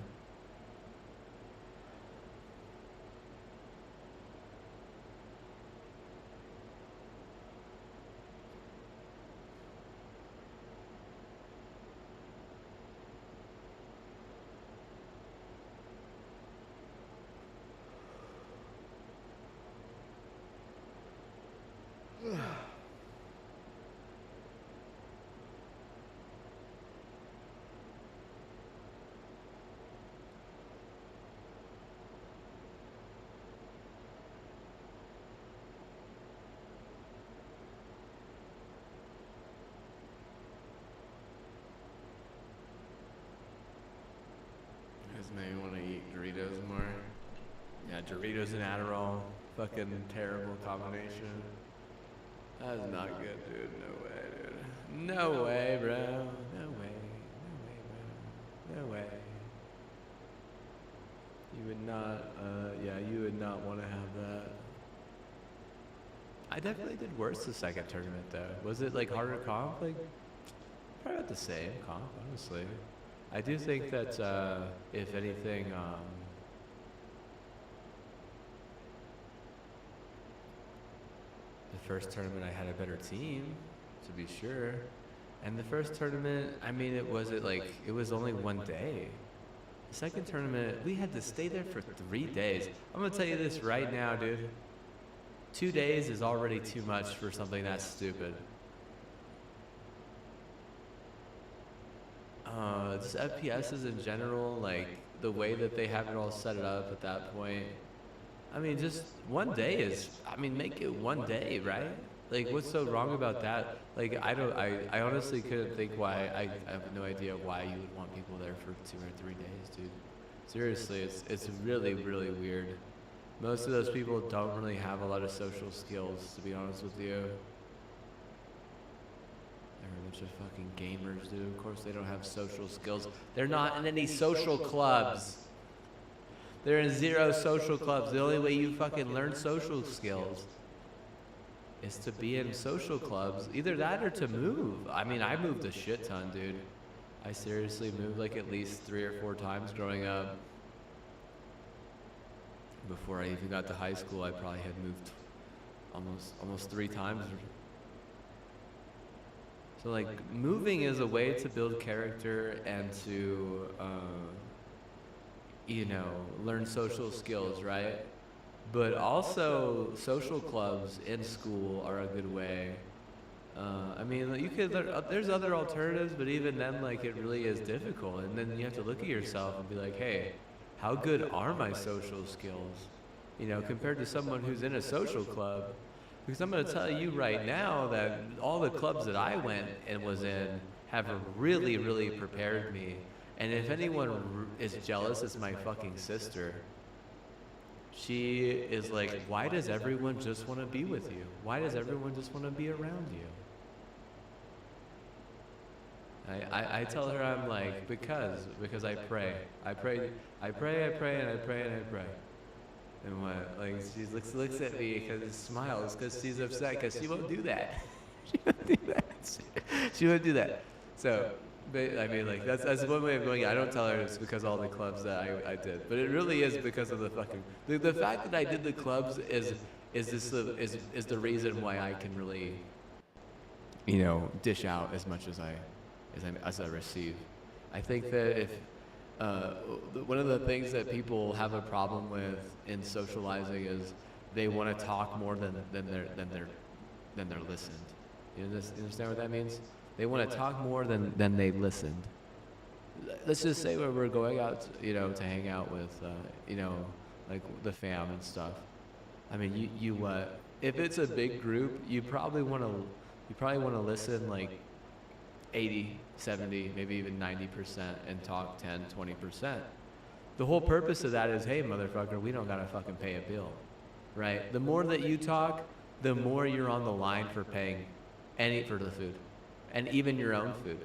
Maybe want to eat Doritos more. Yeah, Doritos and Adderall. Fucking terrible combination. That is not good, dude. No way, dude. No way, bro. No way. No way, bro. No way. You would not, you would not want to have that. I definitely did worse the second tournament, though. Was it, like, harder comp? Like, probably about the same comp, honestly. I do think that, if anything, the first tournament I had a better team, to be sure. And the first tournament, I mean, it was only one day. The second tournament, we had to stay there for 3 days. I'm gonna tell you this right now, dude. 2 days is already too much for something that stupid. Just FPSs in general, like the way that they have it all set up at that point. I mean, just 1 day is, make it 1 day, right? Like, what's so wrong about that? Like, I honestly couldn't think why, I have no idea why you would want people there for 2 or 3 days, dude. Seriously, it's really, really weird. Most of those people don't really have a lot of social skills, to be honest with you. They're a bunch of fucking gamers, dude. Of course they don't have social skills. They're not in any social clubs. They're in 0 social clubs. The only way you fucking learn social skills is to be in social clubs. Either that or to move. I mean, I moved a shit ton, dude. I seriously moved like at least 3 or 4 times growing up. Before I even got to high school, I probably had moved almost 3 times. So like moving is a way to build character and to learn social skills, right? But also social clubs in school are a good way. I mean, you could. There's other alternatives, but even then, like, it really is difficult. And then you have to look at yourself and be like, hey, how good are my social skills? You know, compared to someone who's in a social club. Because I'm going to tell you right now that all the clubs that I went and was in have really, really prepared me. And if anyone is jealous, it's my fucking sister. She is like, why does everyone just want to be with you? Why does everyone just want to be around you? I tell her, I'm like, because I pray. I pray, and I pray, and I pray. And what? Like, she looks at me because smiles because she's upset because she won't do that. She won't do that. She won't do that. So, but, I mean, like, that's one way of going. I don't tell her it's because of all the clubs that I did. But it really is because of the fucking... The fact that I did the clubs is the reason why I can really, dish out as much as I receive. I think that if... one of the things that people have a problem with in socializing is they want to talk more than they're listened. You understand what that means? They want to talk more than they listened. Let's just say when we're going out, to hang out with, like the fam and stuff. I mean, if it's a big group, you probably want to listen like 80, 70, maybe even 90% and talk 10, 20%. The whole purpose of that is, hey, motherfucker, we don't gotta fucking pay a bill, right? The more that you talk, the more you're on the line for paying for the food, and even your own food.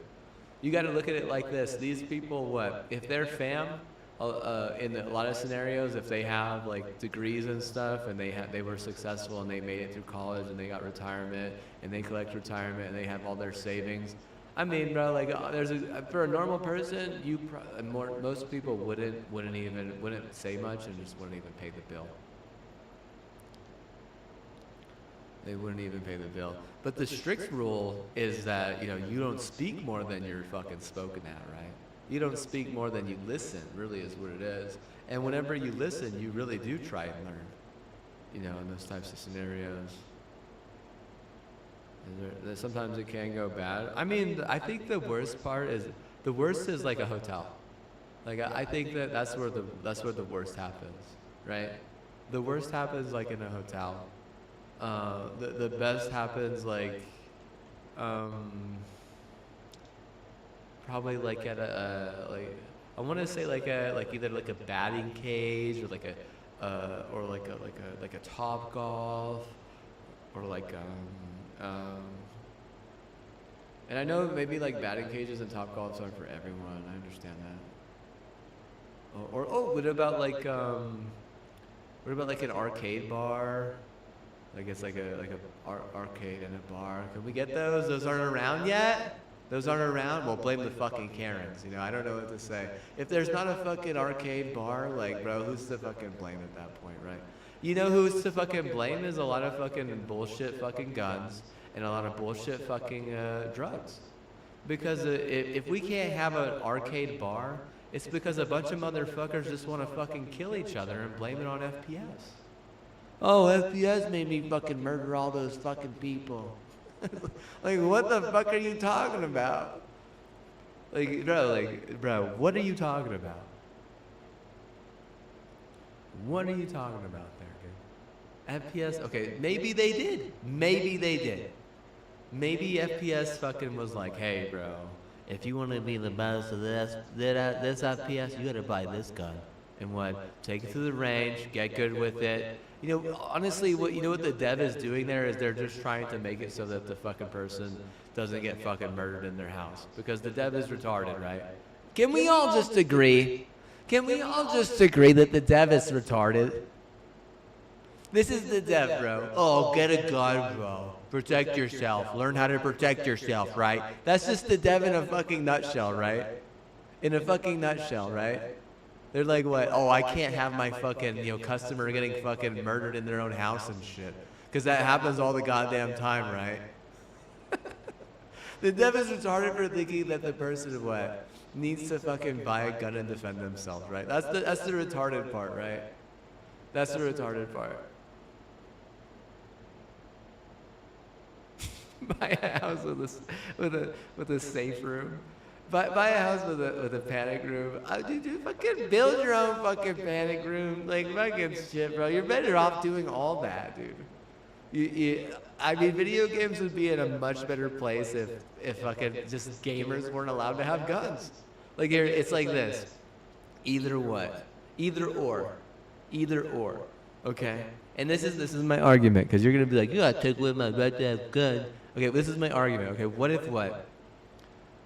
You gotta look at it like this. These people, if they're fam, in a lot of scenarios, if they have like degrees and stuff, and they were successful and they made it through college and they got retirement and they collect retirement and they have all their savings. I mean, bro, like for a normal person, most people wouldn't say much and just wouldn't even pay the bill. They wouldn't even pay the bill. But the strict rule is that you don't speak more than you're fucking spoken at, right? You don't speak more than you listen. Really, is what it is. And whenever you listen, you really do try and learn. In those types of scenarios. Sometimes it can go bad. I mean, I think the worst is like a hotel. Like I think that's where the worst happens, right? The worst happens like in a hotel. The best happens like probably like at I want to say like either like a batting cage or like a Top Golf or like and I know maybe like batting cages and Top Golfs aren't for everyone. I understand that. What about like an arcade bar? Like it's like a arcade and a bar. Can we get those? Those aren't around yet? Those aren't around? Well, blame the fucking Karens. I don't know what to say. If there's not a fucking arcade bar, like, bro, who's to fucking blame at that point, right? You know who's to fucking blame is a lot of fucking bullshit fucking guns and a lot of bullshit fucking drugs. Because if we can't have an arcade bar, it's because a bunch of motherfuckers just want to fucking kill each other and blame it on FPS. Oh, FPS made me fucking murder all those fucking people. Like, what the fuck are you talking about? Bro, what are you talking about? What are you talking about there, dude? FPS, okay, maybe they did. Maybe FPS fucking was like, hey, bro, if you want to be the boss of this FPS, you gotta buy this gun. and what, take it to the range, get good with it. You know, honestly, what the dev is doing there is they're just trying to make it so that the fucking person doesn't get fucking murdered in their house, because the dev is retarded, right? Can we all just agree? Can we all just agree that the dev is retarded? This is the dev, bro. Oh, get a gun, bro. Protect yourself. Learn how to protect yourself, right? That's just the dev in a fucking nutshell, right? In a fucking nutshell, right? They're like, what? Oh, I can't have my fucking, customer getting fucking murdered in their own house and shit. Because that happens all the goddamn time, right? The dev is retarded for thinking that the person, what, needs to fucking buy a gun and defend themselves, right? That's the retarded part, right? That's the retarded part. Buy a house with a safe room. Buy a house with a panic room. Dude, fucking build your own fucking panic room. Like, fucking shit, bro. You're better off doing all that, dude. I mean, video games would be in a much better place if fucking just gamers weren't allowed to have guns. Like, it's like this. Either what? Either or. Either or. Okay? And this is my argument, because you're going to be like, you got to take away my right to have gun. Okay, this is my argument. Okay, what if what?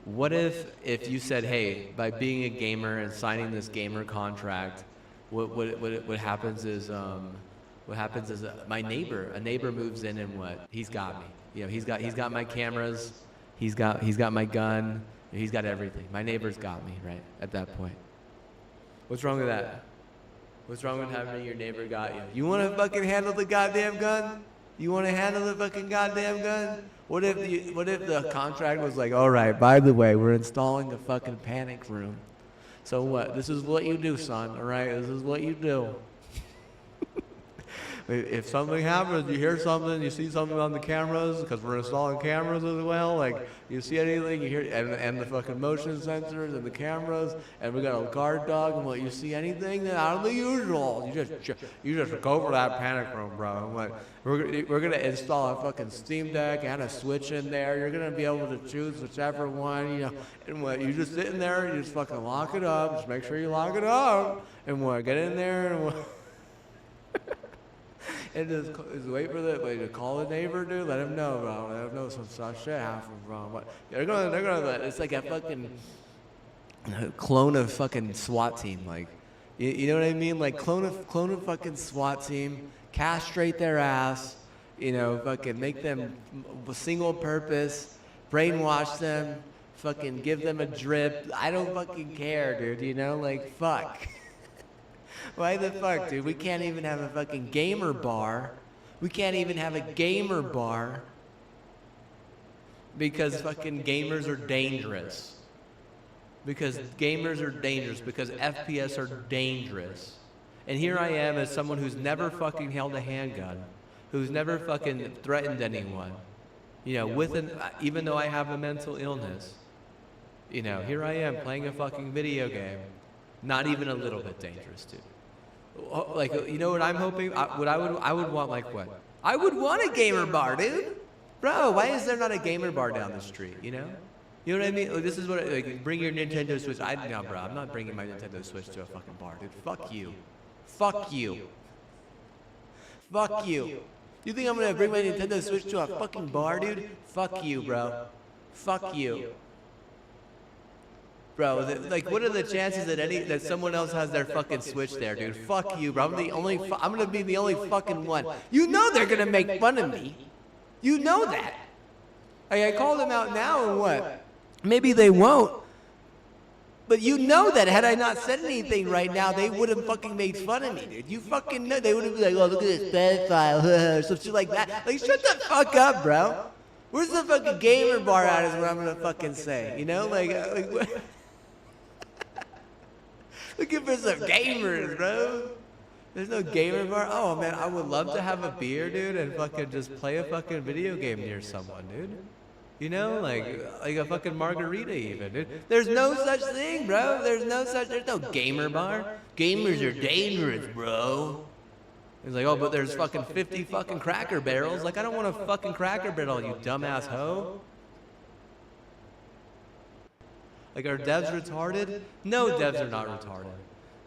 What if you said, hey, by being a gamer and signing this gamer contract, what happens is my a neighbor moves in and what? He's got me. He's got my cameras, he's got my gun, he's got everything. My neighbor's got me, right? At that point. What's wrong with that? What's wrong with having your neighbor got you? You want to fucking handle the goddamn gun? You want to handle the fucking goddamn gun? What if the contract was like, all right, by the way, we're installing a fucking panic room. So what? This is what you do, son, all right? This is what you do. If something happens, you hear something, you see something on the cameras, because we're installing cameras as well, like, you see anything, you hear, and the fucking motion sensors and the cameras, and we got a guard dog, and what, you see anything out of the usual, you just go for that panic room, bro. I'm like, we're gonna install a fucking Steam Deck and a Switch in there. You're gonna be able to choose whichever one, and what, you just sit in there, you just fucking lock it up, just make sure you lock it up, and what, get in there, and what. And just wait for to call the neighbor, dude. Let him know, bro. Let him know some shit happened, bro. But they're gonna. It's like a fucking clone of fucking SWAT team. Like, you know what I mean? Like clone of fucking SWAT team. Castrate their ass. Fucking make them single purpose. Brainwash them. Fucking give them a drip. I don't fucking care, dude. Like fuck. Why the fuck, dude? We can't even have a fucking gamer bar. We can't even have a gamer bar because fucking gamers are dangerous. Because gamers are dangerous. Because FPS are dangerous. And here I am as someone who's never fucking held a handgun, who's never fucking threatened anyone. Even though I have a mental illness. Here I am playing a fucking video game. Not even a little bit dangerous, dude. Like, what I'm hoping? I would want, like, what? I would want a gamer bar, dude. Bro, why is there not a gamer bar down the street, You know what I mean? Like, this is what, like, bring your Nintendo Switch. No, bro, I'm not bringing my Nintendo Switch to a fucking bar, dude. Fuck you. Fuck you. Fuck you. You think I'm gonna bring my Nintendo Switch to a fucking bar, dude? Fuck you, bro. Fuck you. Bro, what are the chances that someone else has their fucking Switch there, dude? Fuck you, bro. I'm gonna be the only fucking one. They're gonna make fun of me. You know that. I called them out now, and what? Maybe they won't. But that had I not said anything right now, they would have fucking made fun of me, dude. You fucking know. They would have been like, oh, look at this pedophile, or some shit like that. Like, shut the fuck up, bro. Where's the fucking gamer bar at is what I'm gonna fucking say. Like what? Looking for some gamers, bro. There's no gamer bar. Oh man, I would love to have a beer, dude, and fucking just play a fucking video game near someone, dude. Like a fucking margarita even, dude. There's no such thing, bro. There's no gamer bar. Gamers are dangerous, bro. He's like, oh, but there's fucking 50 fucking Cracker Barrels. Like, I don't want a fucking Cracker Barrel, you dumbass hoe. Like, are devs retarded? No, devs are not retarded.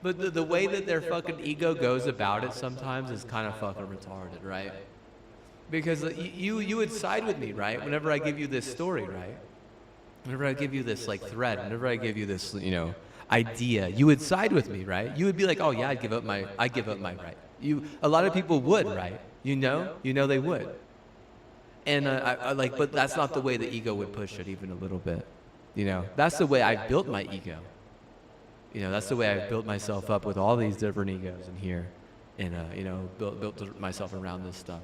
But the way that their fucking ego goes about it sometimes is kind of fucking retarded, right? Because you would side with me, right? Whenever I give you this story, right? Whenever I give you this like thread, whenever I give you this, idea, you would side with me, right? You would be like, oh yeah, I'd give up my right. A lot of people would, right? You know they would. And but that's not the way the ego would push it even a little bit. That's the way I built my ego. That's the way I built myself up with all these different egos in here, and built myself around this stuff.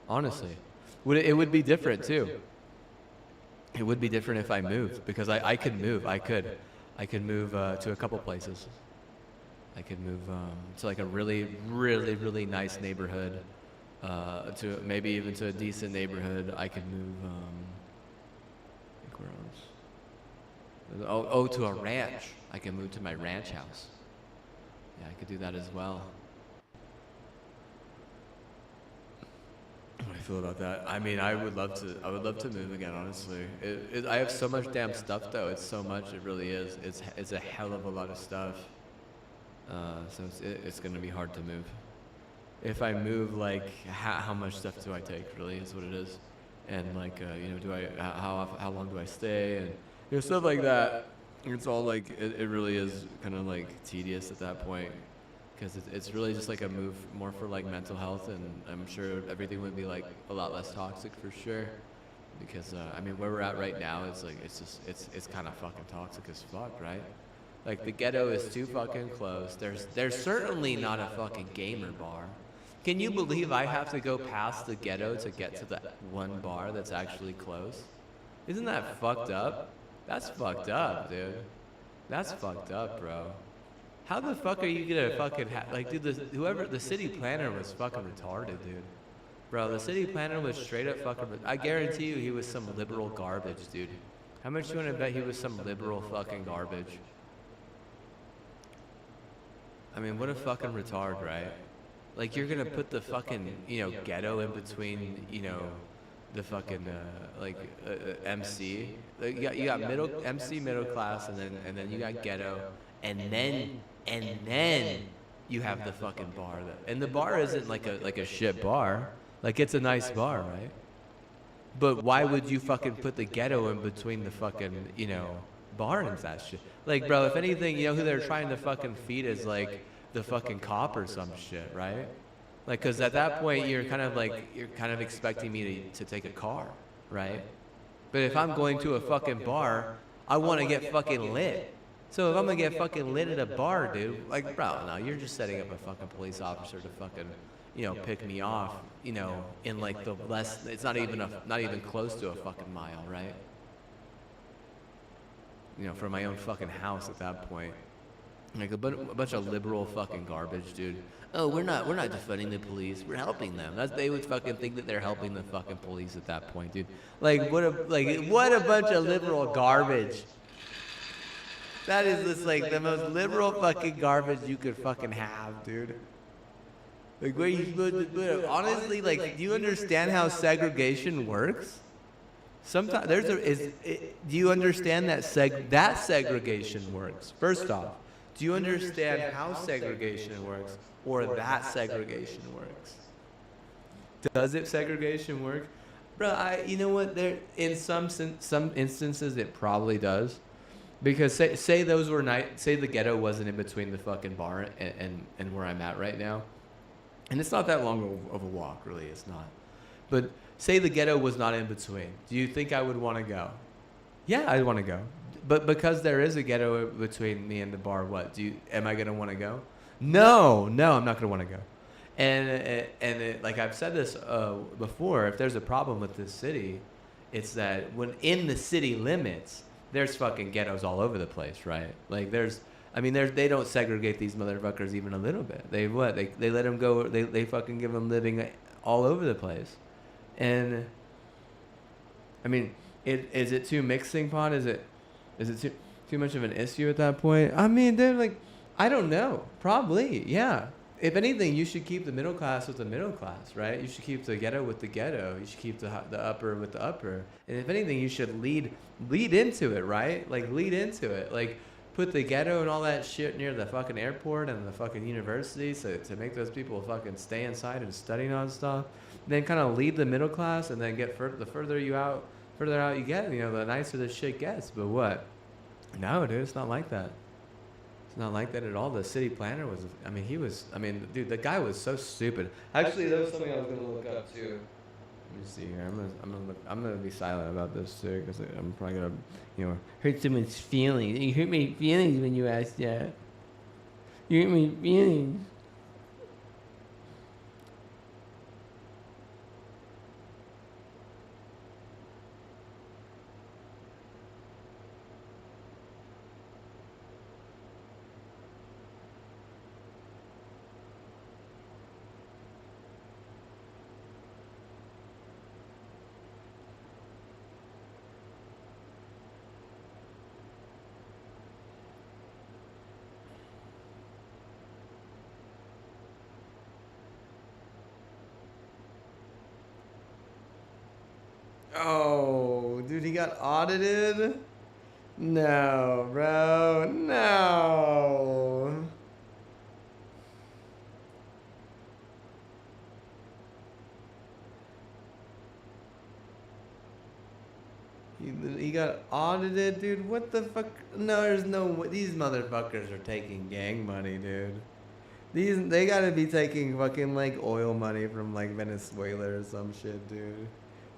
Honestly, it would be different too. It would be different if I moved, because I could move. I could move to a couple places. I could move to like a really, really, really nice neighborhood, to maybe even to a decent neighborhood. I could move. Where else? To a ranch. I can move to my ranch house. Yeah, I could do that as well. How do I feel about that? I mean, I would love to move again, honestly. I have so much damn stuff, though. It's so much. It really is. It's a hell of a lot of stuff. So it's gonna be hard to move. If I move, like, how much stuff do I take? Really, is what it is. And like, how long do I stay? And stuff like that. It's all like, it really is kind of like tedious at that point, because it's really just like a move more for like mental health, and I'm sure everything would be like a lot less toxic for sure, because I mean, where we're at right now, it's like, it's kind of fucking toxic as fuck, right? Like, the ghetto is too fucking close. There's certainly not a fucking gamer bar. Can you believe I have to go past the ghetto to get to that one bar that's actually close? Isn't that fucked up? That's fucked up, dude. That's fucked up, bro. How the fuck are you gonna fucking dude, the city planner was fucking retarded, dude. Bro, the city planner was straight up fucking, I guarantee you he was some liberal garbage, dude. How much you wanna bet he was some liberal fucking garbage? I mean, what a fucking retard, right? Like, you're gonna put the fucking, ghetto in between, the fucking MC. Like, you got MC middle class, and then you got ghetto, and then you have the fucking bar. And the bar isn't like a shit bar. Like, it's a nice bar, right? But why would you fucking put the ghetto in between the fucking, bar and that shit? Like, bro, if anything, who they're trying to fucking feed is like the fucking cop or some shit, right? Like, because at that point, you're kind of expecting me to take a car, right? But if I'm going to a fucking bar, I want to get fucking lit. So if I'm going to get fucking lit at a bar, dude, like, bro, no, you're just setting up a fucking police officer to fucking, pick me off, in like the less, it's not even close to a fucking mile, right? From my own fucking house at that point. Like a bunch of liberal fucking garbage, dude. Oh, we're not defunding the police. We're helping them. They would fucking think that they're helping the fucking police at that point, dude. Like, what a bunch of liberal garbage. That is just like the most liberal fucking garbage you could fucking have, dude. Like, where you supposed to put it? Honestly, like, do you understand how segregation works? Sometimes do you understand that segregation works? First off, do you understand how segregation works, or that segregation works? Does it segregation work? Bro, you know what? In some instances it probably does, because say the ghetto wasn't in between the fucking bar and where I'm at right now, and it's not that long of a walk, really. It's not. But say the ghetto was not in between. Do you think I would want to go? Yeah, I'd want to go. But because there is a ghetto between me and the bar, am I going to want to go? No, I'm not going to want to go. And like I've said this before, if there's a problem with this city, it's that when in the city limits, there's fucking ghettos all over the place, right? Like they don't segregate these motherfuckers even a little bit. They let them go, they fucking give them living all over the place. And I mean, is it too mixing pot? Is it too much of an issue at that point? I mean, they're like, I don't know. Probably, yeah. If anything, you should keep the middle class with the middle class, right? You should keep the ghetto with the ghetto. You should keep the upper with the upper. And if anything, you should lead into it, right? Like, lead into it. Like, put the ghetto and all that shit near the fucking airport and the fucking university, so to make those people fucking stay inside and study nonstop. Then kind of lead the middle class, and then get the further out you get, you know, the nicer the shit gets. But what? No, dude, it's not like that. It's not like that at all. The city planner was, dude, the guy was so stupid. Actually, that was something I was gonna look up too. Let me see here. I'm gonna be silent about this too, because I'm probably gonna, you know, hurt someone's feelings. You hurt my feelings when you ask that. You hurt my feelings. Oh, dude, he got audited? No, bro, no. He got audited, dude. What the fuck? No, there's no. These motherfuckers are taking gang money, dude. They gotta be taking fucking like oil money from like Venezuela or some shit, dude.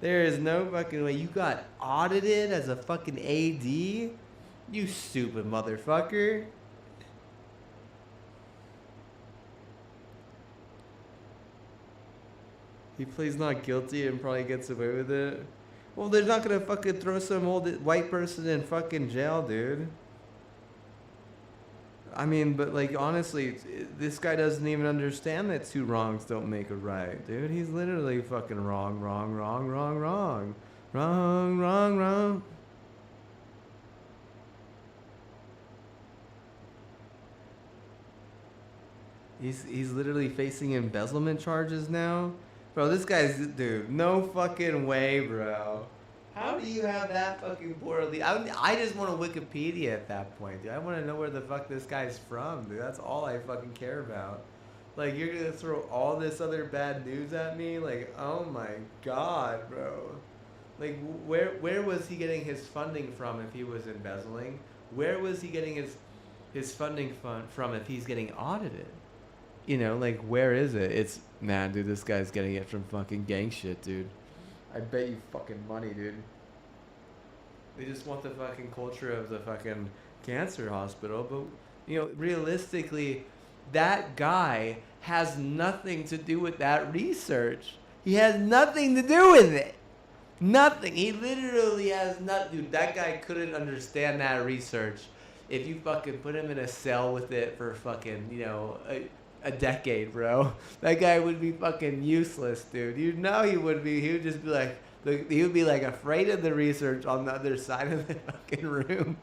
There is no fucking way. You got audited as a fucking AD? You stupid motherfucker. He pleads not guilty and probably gets away with it. Well, they're not gonna fucking throw some old white person in fucking jail, dude. I mean, but like honestly, this guy doesn't even understand that two wrongs don't make a right, dude. He's literally fucking wrong. He's literally facing embezzlement charges now. Bro, this guy's, dude, no fucking way, bro. How do you have that fucking poorly? I just want to Wikipedia at that point, dude. I want to know where the fuck this guy's from, dude. That's all I fucking care about. Like, you're gonna throw all this other bad news at me? Like, oh my god, bro. Like, where was he getting his funding from if he was embezzling? Where was he getting his funding from if he's getting audited? You know, like, where is it? It's, nah, dude, this guy's getting it from fucking gang shit, dude. I bet you fucking money, dude. They just want the fucking culture of the fucking cancer hospital, but, you know, realistically, that guy has nothing to do with that research. He has nothing to do with it. Nothing. He literally has nothing. Dude, that guy couldn't understand that research if you fucking put him in a cell with it for fucking, you know, a decade, bro. That guy would be fucking useless, dude. You know he would be. He would just be like, he would be like afraid of the research on the other side of the fucking room.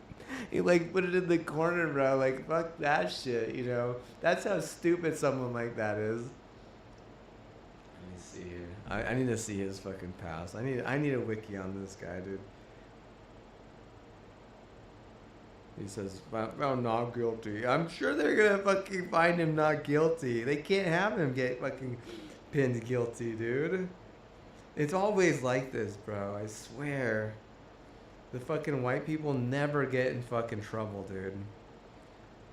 He like put it in the corner, bro. Like, fuck that shit, you know. That's how stupid someone like that is. Let me see here. I need to see his fucking past. I need a wiki on this guy, dude. He says, found not guilty. I'm sure they're gonna fucking find him not guilty. They can't have him get fucking pinned guilty, dude. It's always like this, bro. I swear. The fucking white people never get in fucking trouble, dude.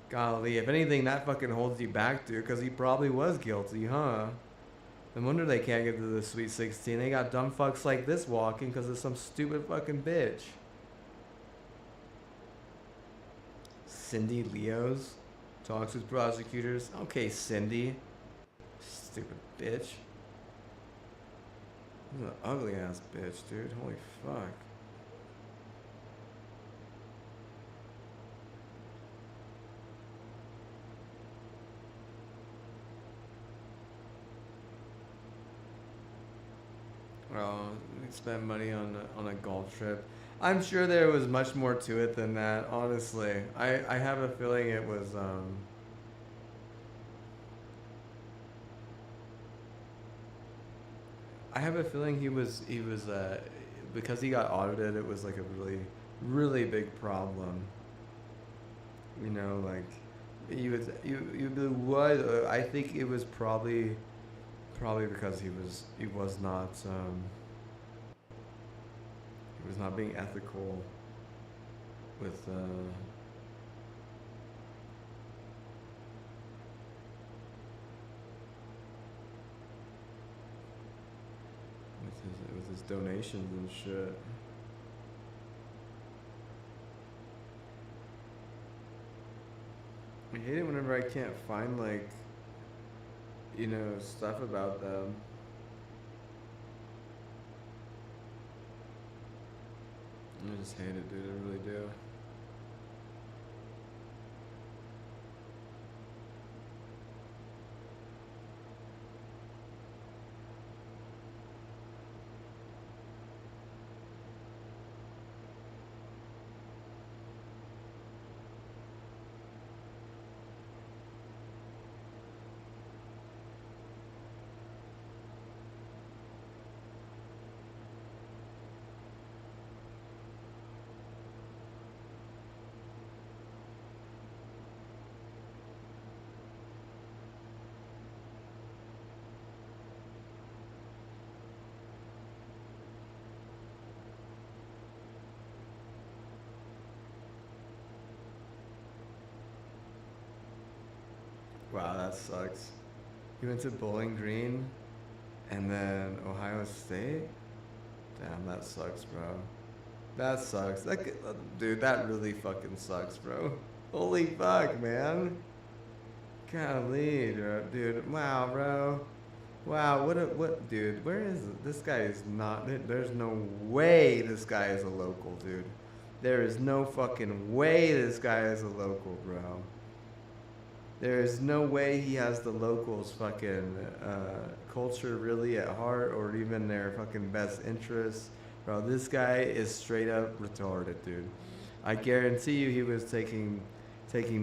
Golly, if anything, that fucking holds you back, dude, because he probably was guilty, huh? No wonder they can't get to the Sweet 16. They got dumb fucks like this walking because of some stupid fucking bitch. Cindy Leos talks with prosecutors. Okay, Cindy. Stupid bitch. This is an ugly ass bitch, dude. Holy fuck. Well, we spent money on a golf trip. I'm sure there was much more to it than that, honestly. I have a feeling it was, I have a feeling he was, because he got audited, it was like a really, really big problem. You know, like you'd be like, what? I think it was probably because he was not being ethical with with his donations and shit. I hate it whenever I can't find like, you know, stuff about them. I just hate it, dude. I really do. Wow, that sucks. He went to Bowling Green and then Ohio State? Damn, that sucks, bro. That sucks. Dude, that really fucking sucks, bro. Holy fuck, man. Golly, dude. Wow, bro. Wow, dude, where is it? This guy is not, there's no way this guy is a local, dude. There is no fucking way this guy is a local, bro. There is no way he has the locals' fucking culture really at heart or even their fucking best interests. Bro, this guy is straight up retarded, dude. I guarantee you he was taking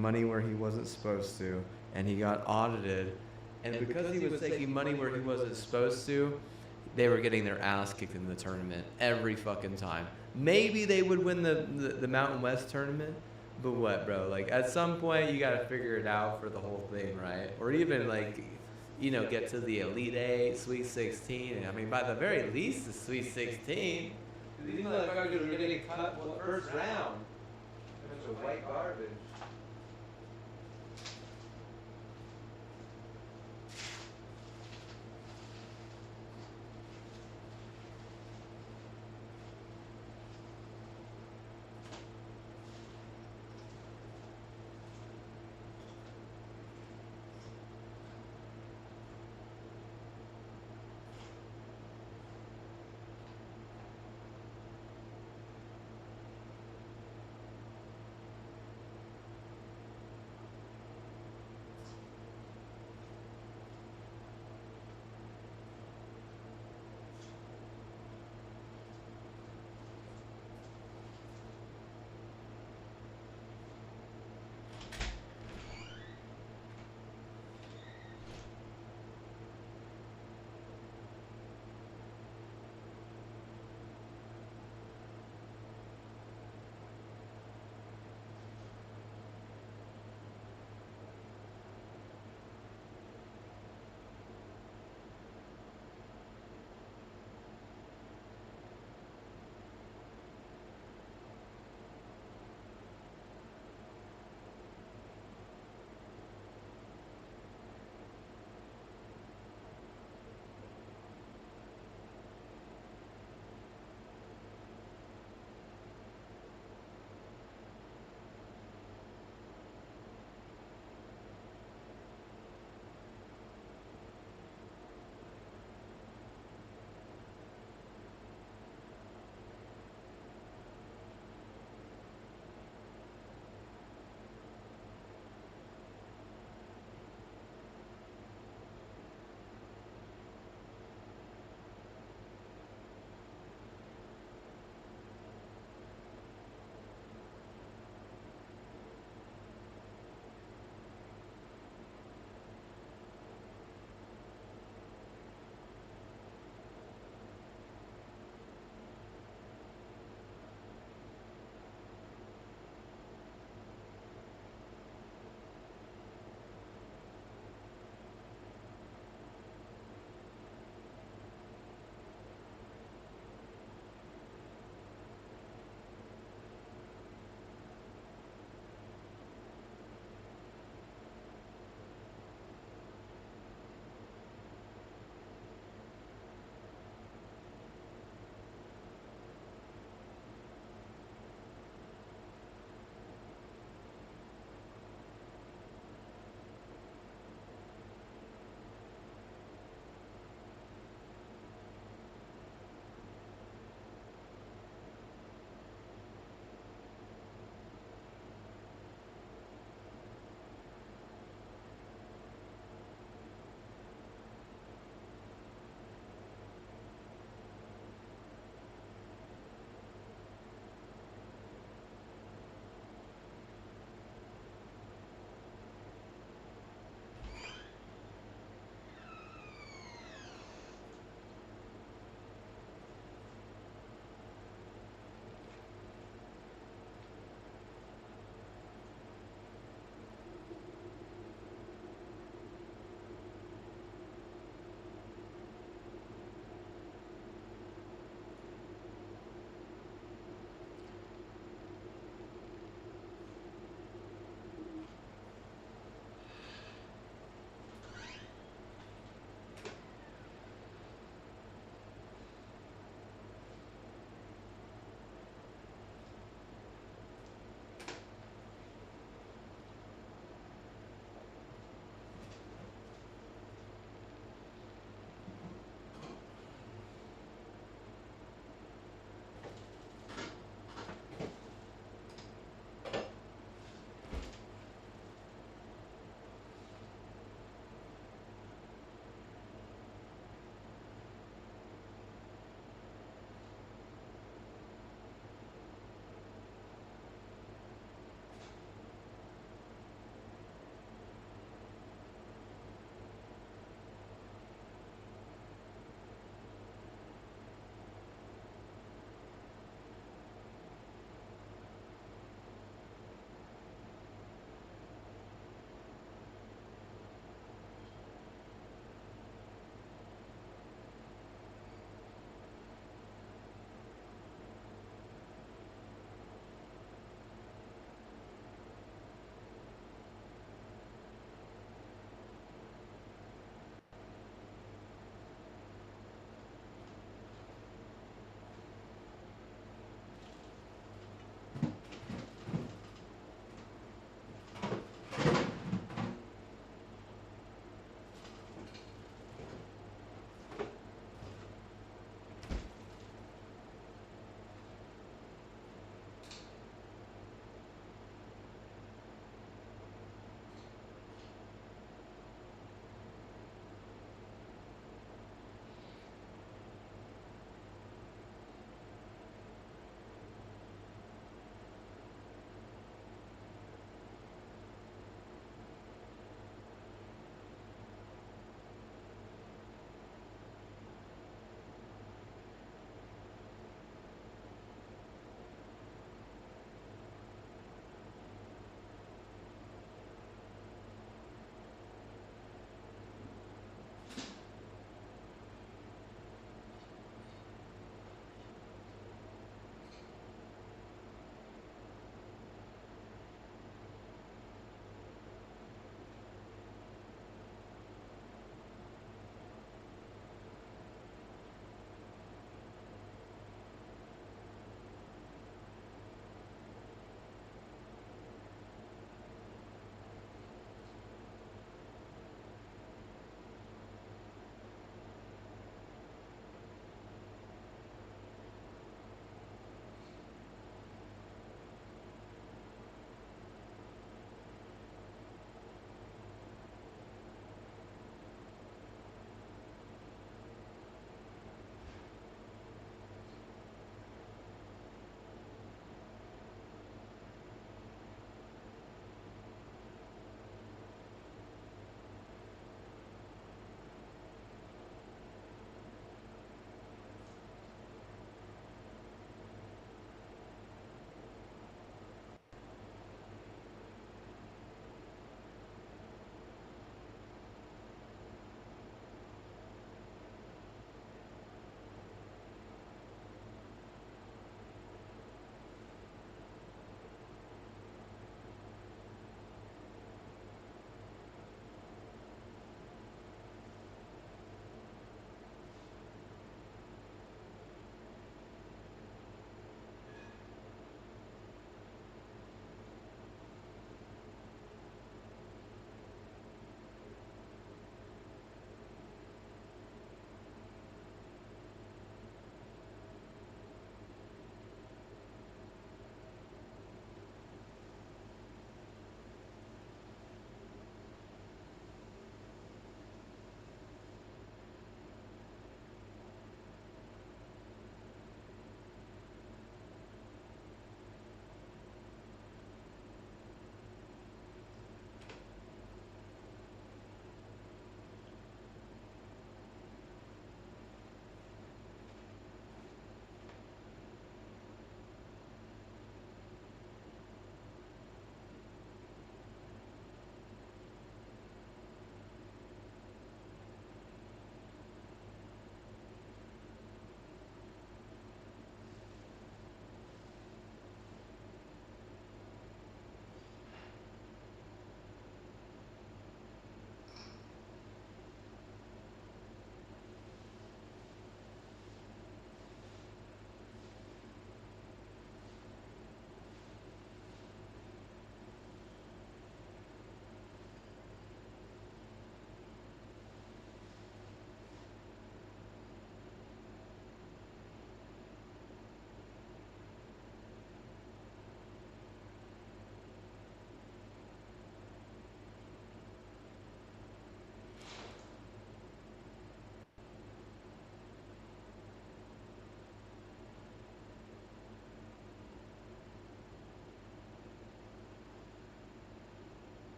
money where he wasn't supposed to, and he got audited. And because he was taking money where he wasn't supposed to, they were getting their ass kicked in the tournament every fucking time. Maybe they would win the Mountain West tournament, but what, bro? Like, at some point, you gotta figure it out for the whole thing, right? Or even, like, you know, get to the Elite Eight, Sweet 16. I mean, by the very least, the Sweet 16. These motherfuckers are getting cut first round. Bunch of white garbage.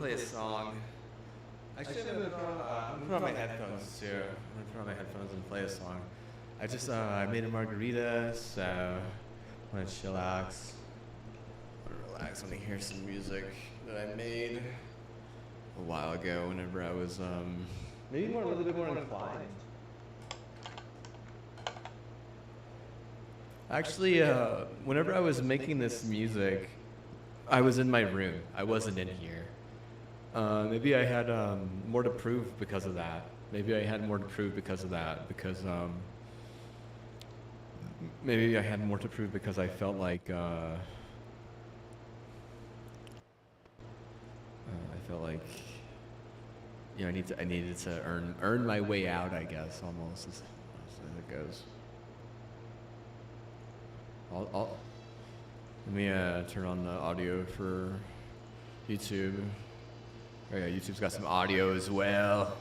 play a song. Actually, I'm gonna put on my headphones too. I'm gonna put on my headphones and play a song. I made a margarita, so I want to chillax. I want to relax. I want to hear some music that I made a while ago whenever I was maybe a little bit more inclined. Actually, whenever I was making this music, I was in my room. I wasn't in here. Maybe I had more to prove because of that. Maybe I had more to prove because of that. Maybe I had more to prove because I felt like you know, I needed to earn my way out, I guess, almost as it goes. Let me turn on the audio for YouTube. Oh yeah, YouTube's got some audio as well.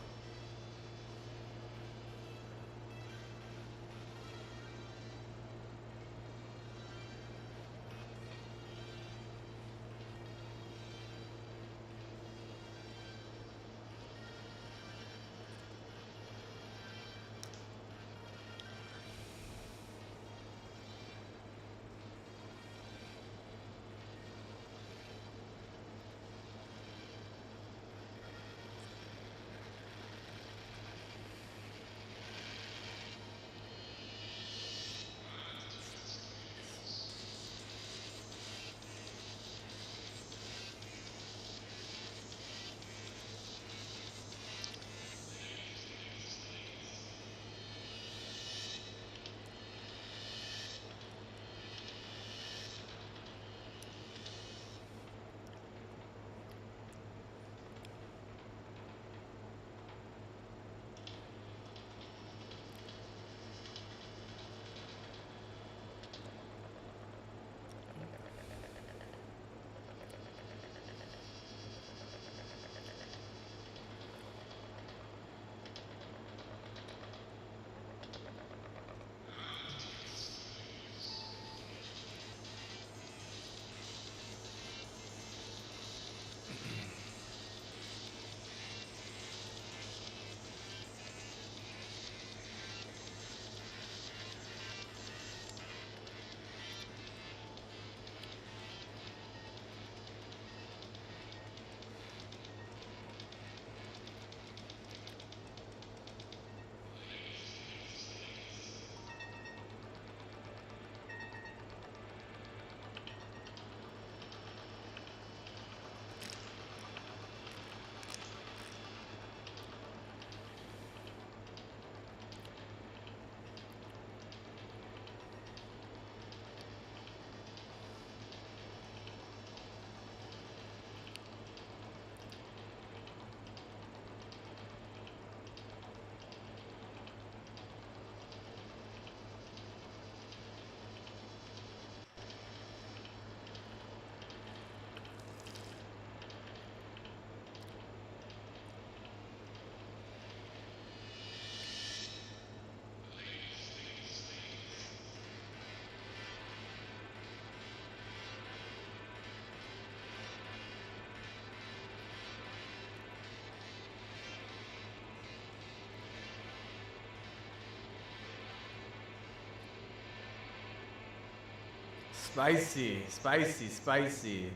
Spicy, spicy, spicy.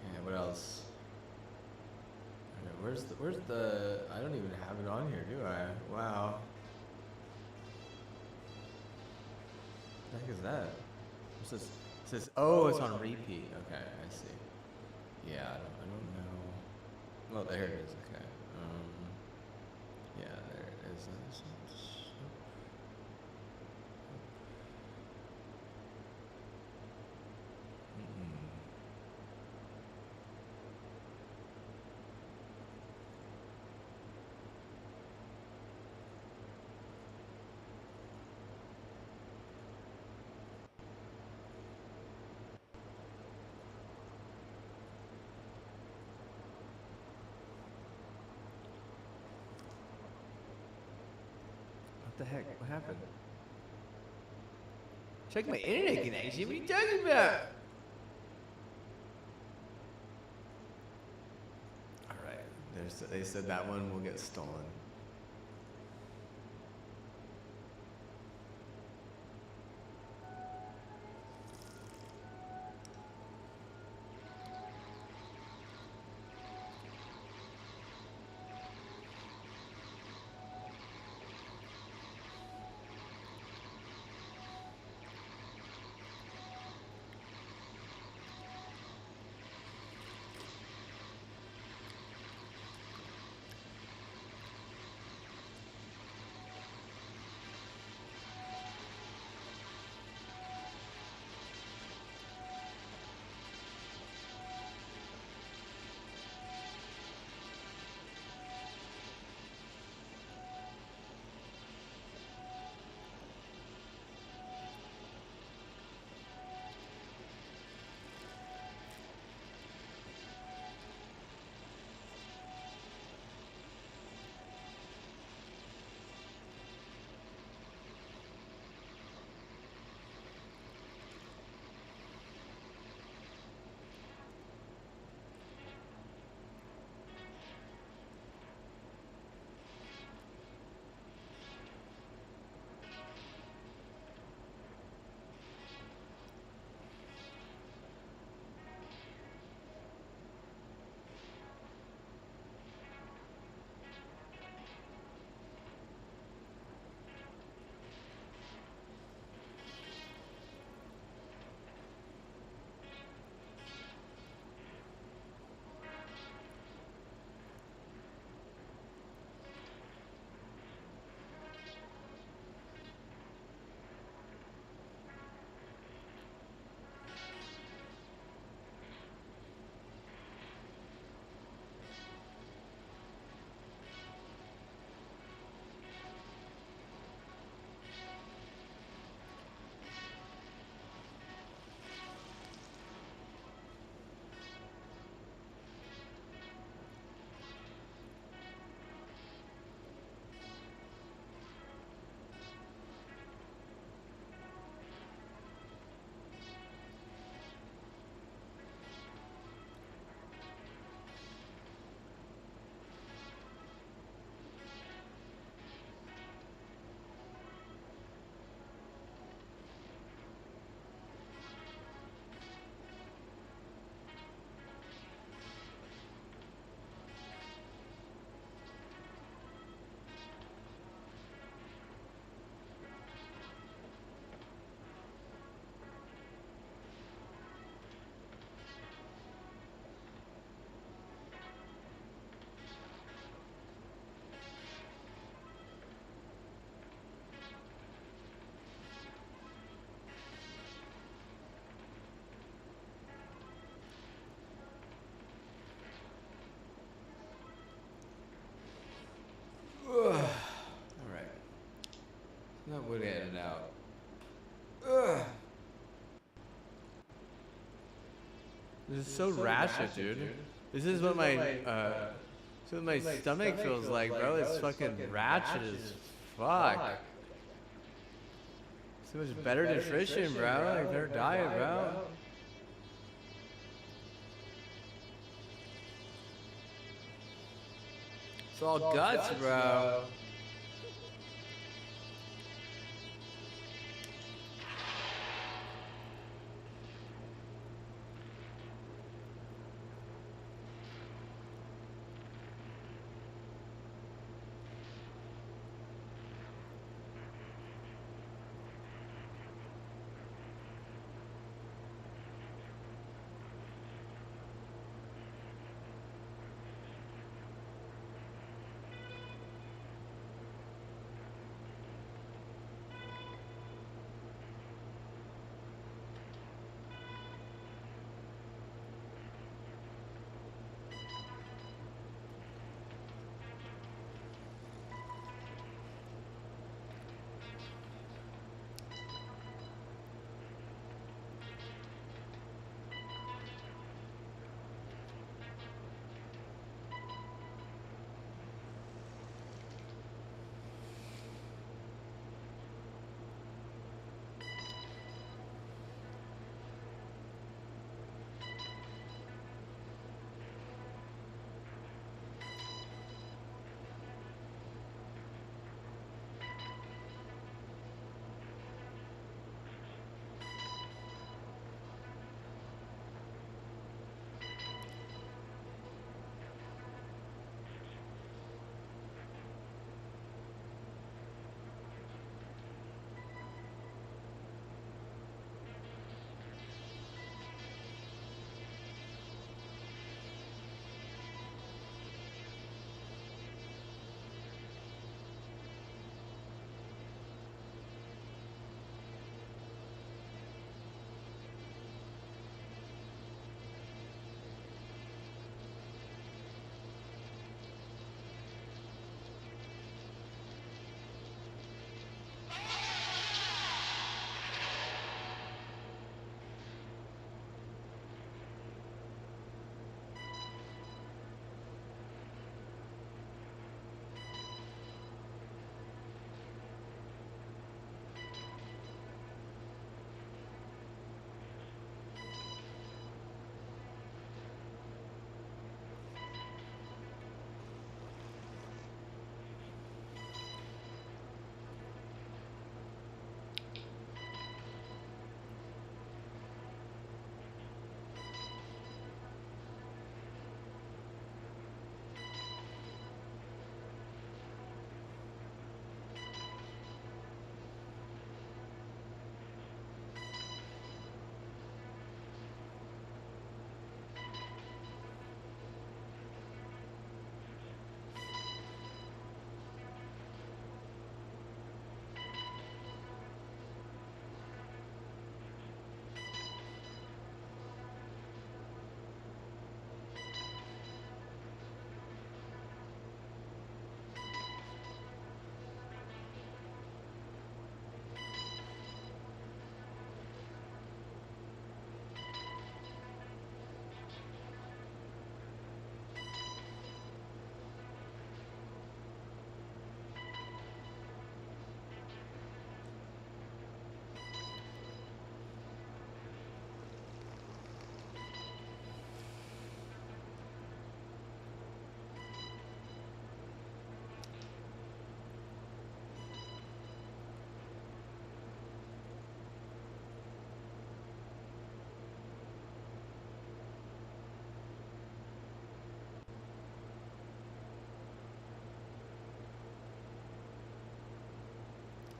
Yeah, what else? Where's the, I don't even have it on here, do I? Wow. What the heck is that? What's this? It says, oh, it's on repeat. Okay, I see. Yeah, I don't know. Oh, there it is, okay. Yeah, there it is. What the heck? What happened? Check my internet connection. What are you talking about? They said that one will get stolen. Alright. That would end it out. This is so ratchet, dude. This is what my stomach feels like, bro. It's fucking ratchet as fuck. So much better nutrition, bro. Like better diet, bro. It's all guts, bro.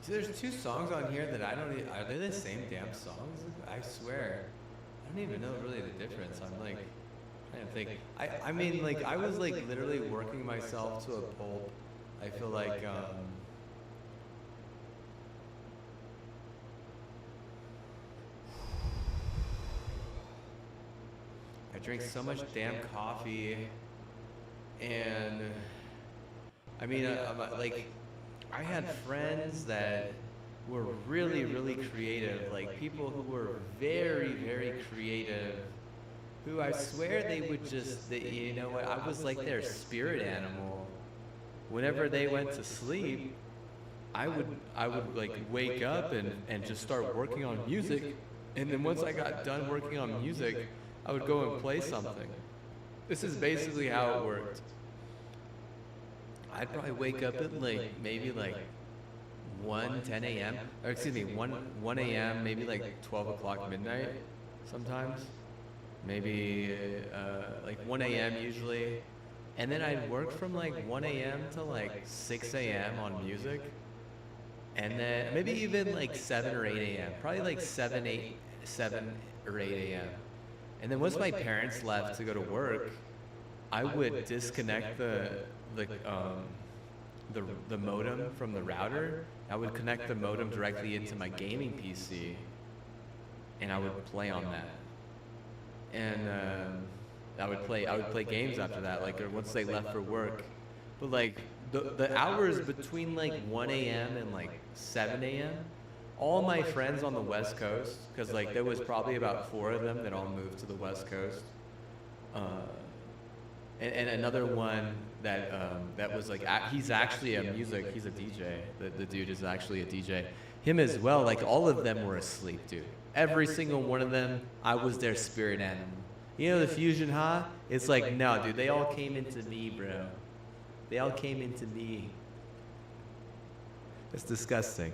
See, there's two songs on here that I don't even, are they the same damn songs? I swear. I don't even know really the difference. I'm like, trying to think. I mean, like, I was like literally working myself to a pulp. I feel like, I drink so much damn coffee, and I mean, like, I had friends that were really, really creative, like people who were very, very creative, who I swear they would just, you know what, I was like their spirit animal. Whenever they went to sleep, I would like wake up and just start working on music, and then once I got done working on music, I would go and play something. This is basically how it worked. I'd probably wake up at like maybe like 10 a.m. or excuse me 1 a.m. maybe like 12 o'clock midnight sometimes, maybe like 1 a.m. usually, and then I'd work from like 1 a.m. to like 6 a.m. on music, and then maybe even like 7 or 8 a.m. probably like 7 or 8 a.m. And then once my parents left to go to work, I would disconnect the modem from the router. I would connect the modem directly into my gaming PC, and I would play on that. And I would play games after that, like once they left for work. But like the hours between like 1 a.m. and like 7 a.m. all my friends on the West Coast, because like there was probably about 4 of them that all moved to the West Coast, and another one that was like he's actually he's a DJ. The dude is actually a DJ. Him as well. Like all of them were asleep, dude. Every single one of them, I was their spirit animal. You know the fusion, huh? It's like no, dude. They all came into me, bro. They all came into me. It's disgusting.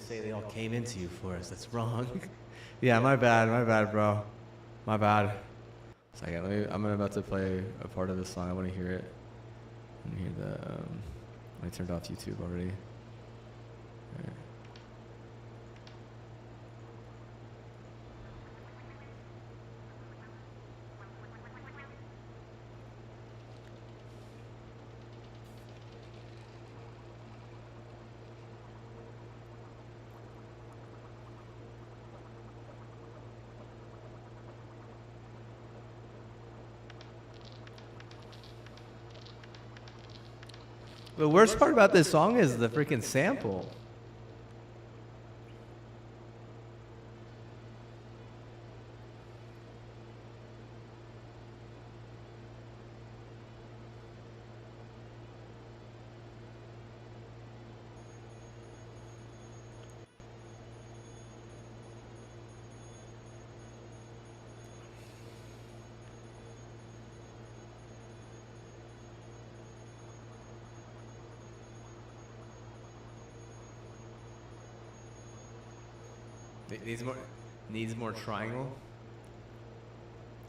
Say they all came into you for us. That's wrong. Yeah, my bad, bro. My bad. Second, I'm about to play a part of this song. I want to hear it. I want to hear the. I turned off YouTube already. All right. The worst part about this song is the freaking sample. Needs more triangle.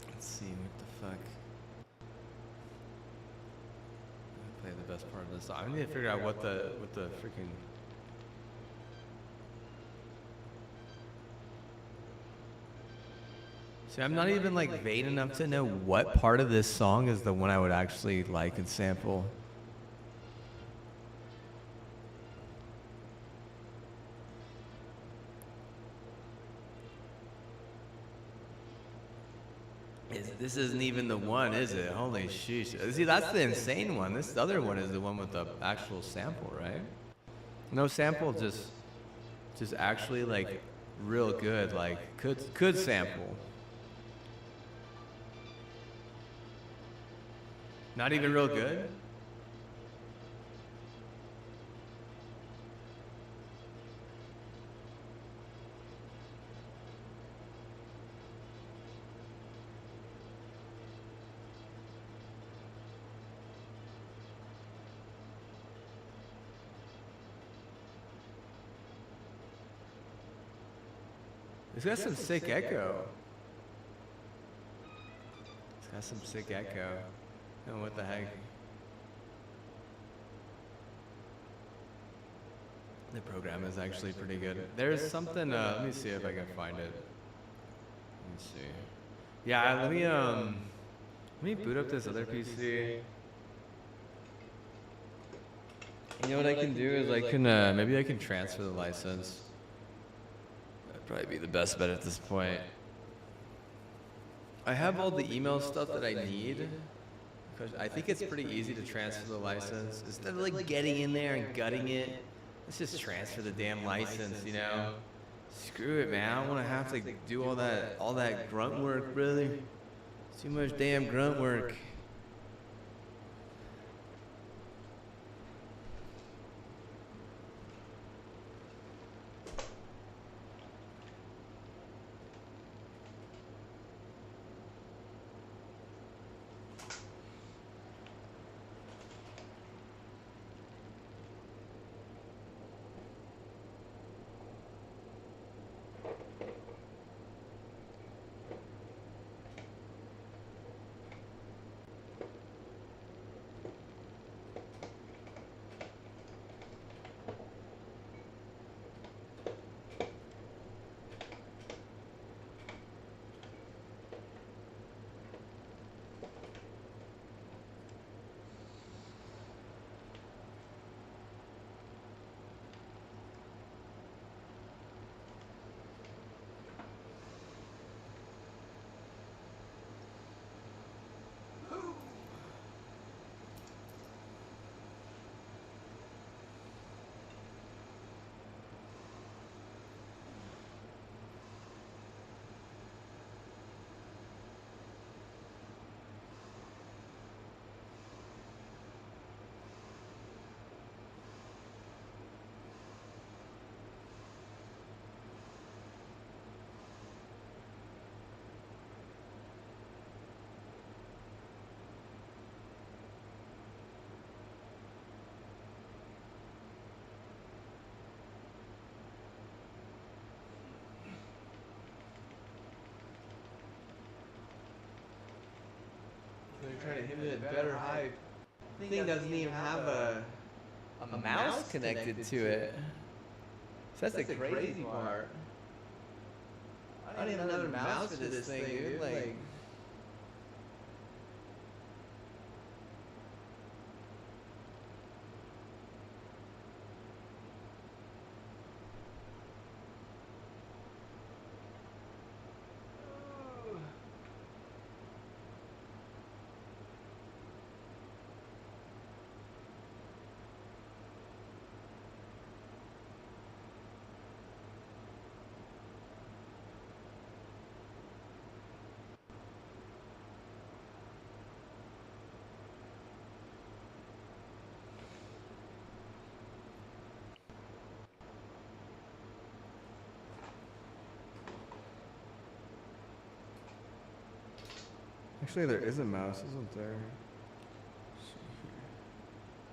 Let's see what the fuck. Play the best part of this song. I need to figure out what the freaking. See, I'm not even like vain enough to know what part of this song is the one I would actually like and sample. This isn't even the one, is it? Holy sheesh. See, that's the insane one. This other one is the one with the actual sample, right? No sample, just actually like real good, like could sample. Not even real good? It's got some sick echo. Got some sick echo. Oh, what the heck? The program is actually pretty good. There's something, let me see if I can find it. Let me see. Yeah, let me boot up this other PC. You know what I can do is I can, maybe I can transfer the license. That'd probably be the best bet at this point. I have all the email stuff that I need. Because I think it's pretty easy to transfer the license. Instead of like getting in there and gutting it, let's just transfer the damn license, you know? Screw it, man. I don't want to have to do all that grunt work, brother. Too much damn grunt work. They're trying to hit me with better hype. The thing doesn't even have a mouse connected to it. So that's the crazy part. I don't even have another mouse for this thing, dude. Like. Actually, there is a mouse, isn't there?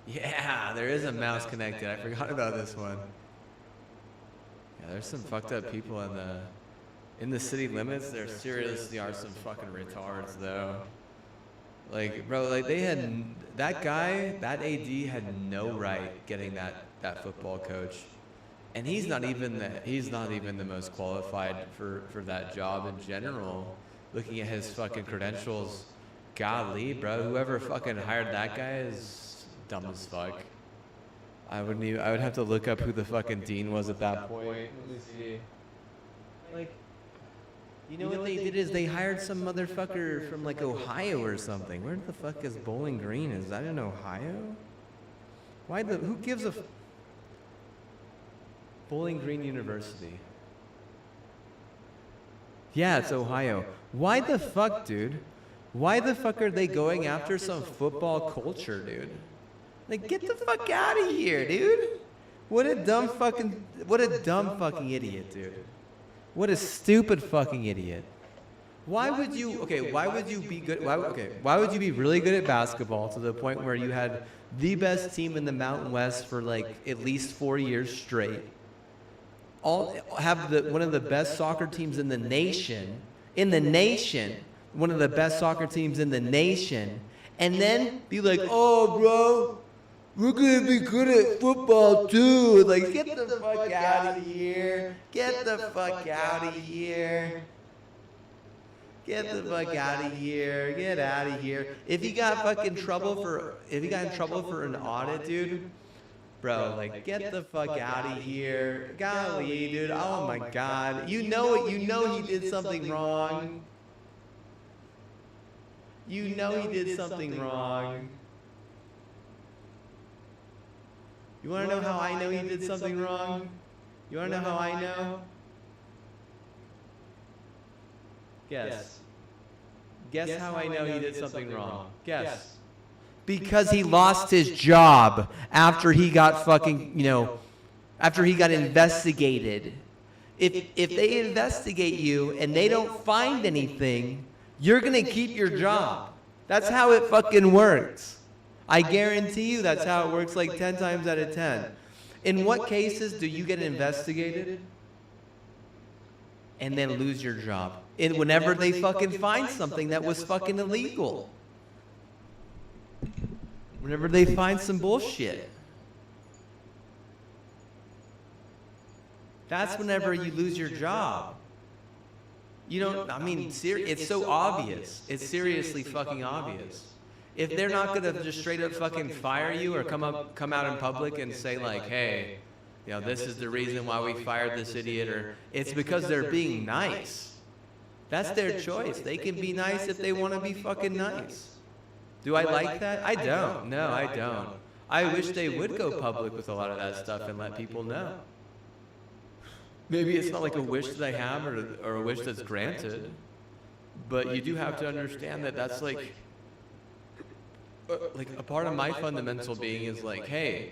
Yeah, there is a mouse connected. I forgot about this one. Yeah, there's some fucked up people in the city limits. There seriously are some fucking retards, though. Like, bro, like they had that guy, that AD had no right getting that football coach, and he's not even the most qualified for that job in general. Looking at his fucking credentials, golly, bro, whoever fucking hired that guy is dumb as fuck. I would have to look up who the fucking dean was at that point. Let me see. Like, you know what they did is they hired some motherfucker from like Ohio or something. Where the fuck is Bowling Green? Is that in Ohio? Who gives a Bowling Green University? Yeah, it's Ohio. Why the fuck, dude? Why the fuck are they going after some football culture, dude? Like, get the fuck out of here, dude. What a dumb fucking idiot, dude. What a stupid fucking idiot. Why would you be good? Why would you be really good at basketball to the point where you had the best team in the Mountain West for like at least 4 years straight? One of the best soccer teams in the nation, one of the best soccer teams in the nation, and then be like, oh, bro, we're going to be good at football too. Like, get the fuck out of here. Get the fuck out of here. Get the fuck out of here. Get out of here. If you got fucking trouble for, if you got in trouble for an audit, dude, bro, like, get the fuck out of here. Golly, dude. Oh my God. You know it. You know he did something wrong. You know he did something wrong. You want to know how I know he did something wrong? You want to know how I know? Guess. Guess how I know he did something wrong. Guess. Because he lost his job after he got fucking, you know, after he got investigated. If they investigate you and they don't find anything, you're going to keep your job. That's how it fucking works. I guarantee you that's how it works like 10 times out of 10. In what cases do you get investigated and then lose your job? Whenever they fucking find something that was fucking illegal. Whenever they find some bullshit. That's whenever you lose your job. You don't, I mean, it's so obvious. It's seriously fucking obvious. If they're not going to just straight up fucking fire you or come out in public and say like, hey, you know, this is the reason why we fired this idiot, or it's because they're being nice. That's their choice. They can be nice if they want to be fucking nice. Do I like that? I don't. No, I don't. I wish they would go public with a lot of that stuff and let people know. Maybe it's not like a wish that I have or a wish that's granted, but you do have to understand that that's like a part of my fundamental being is like, hey,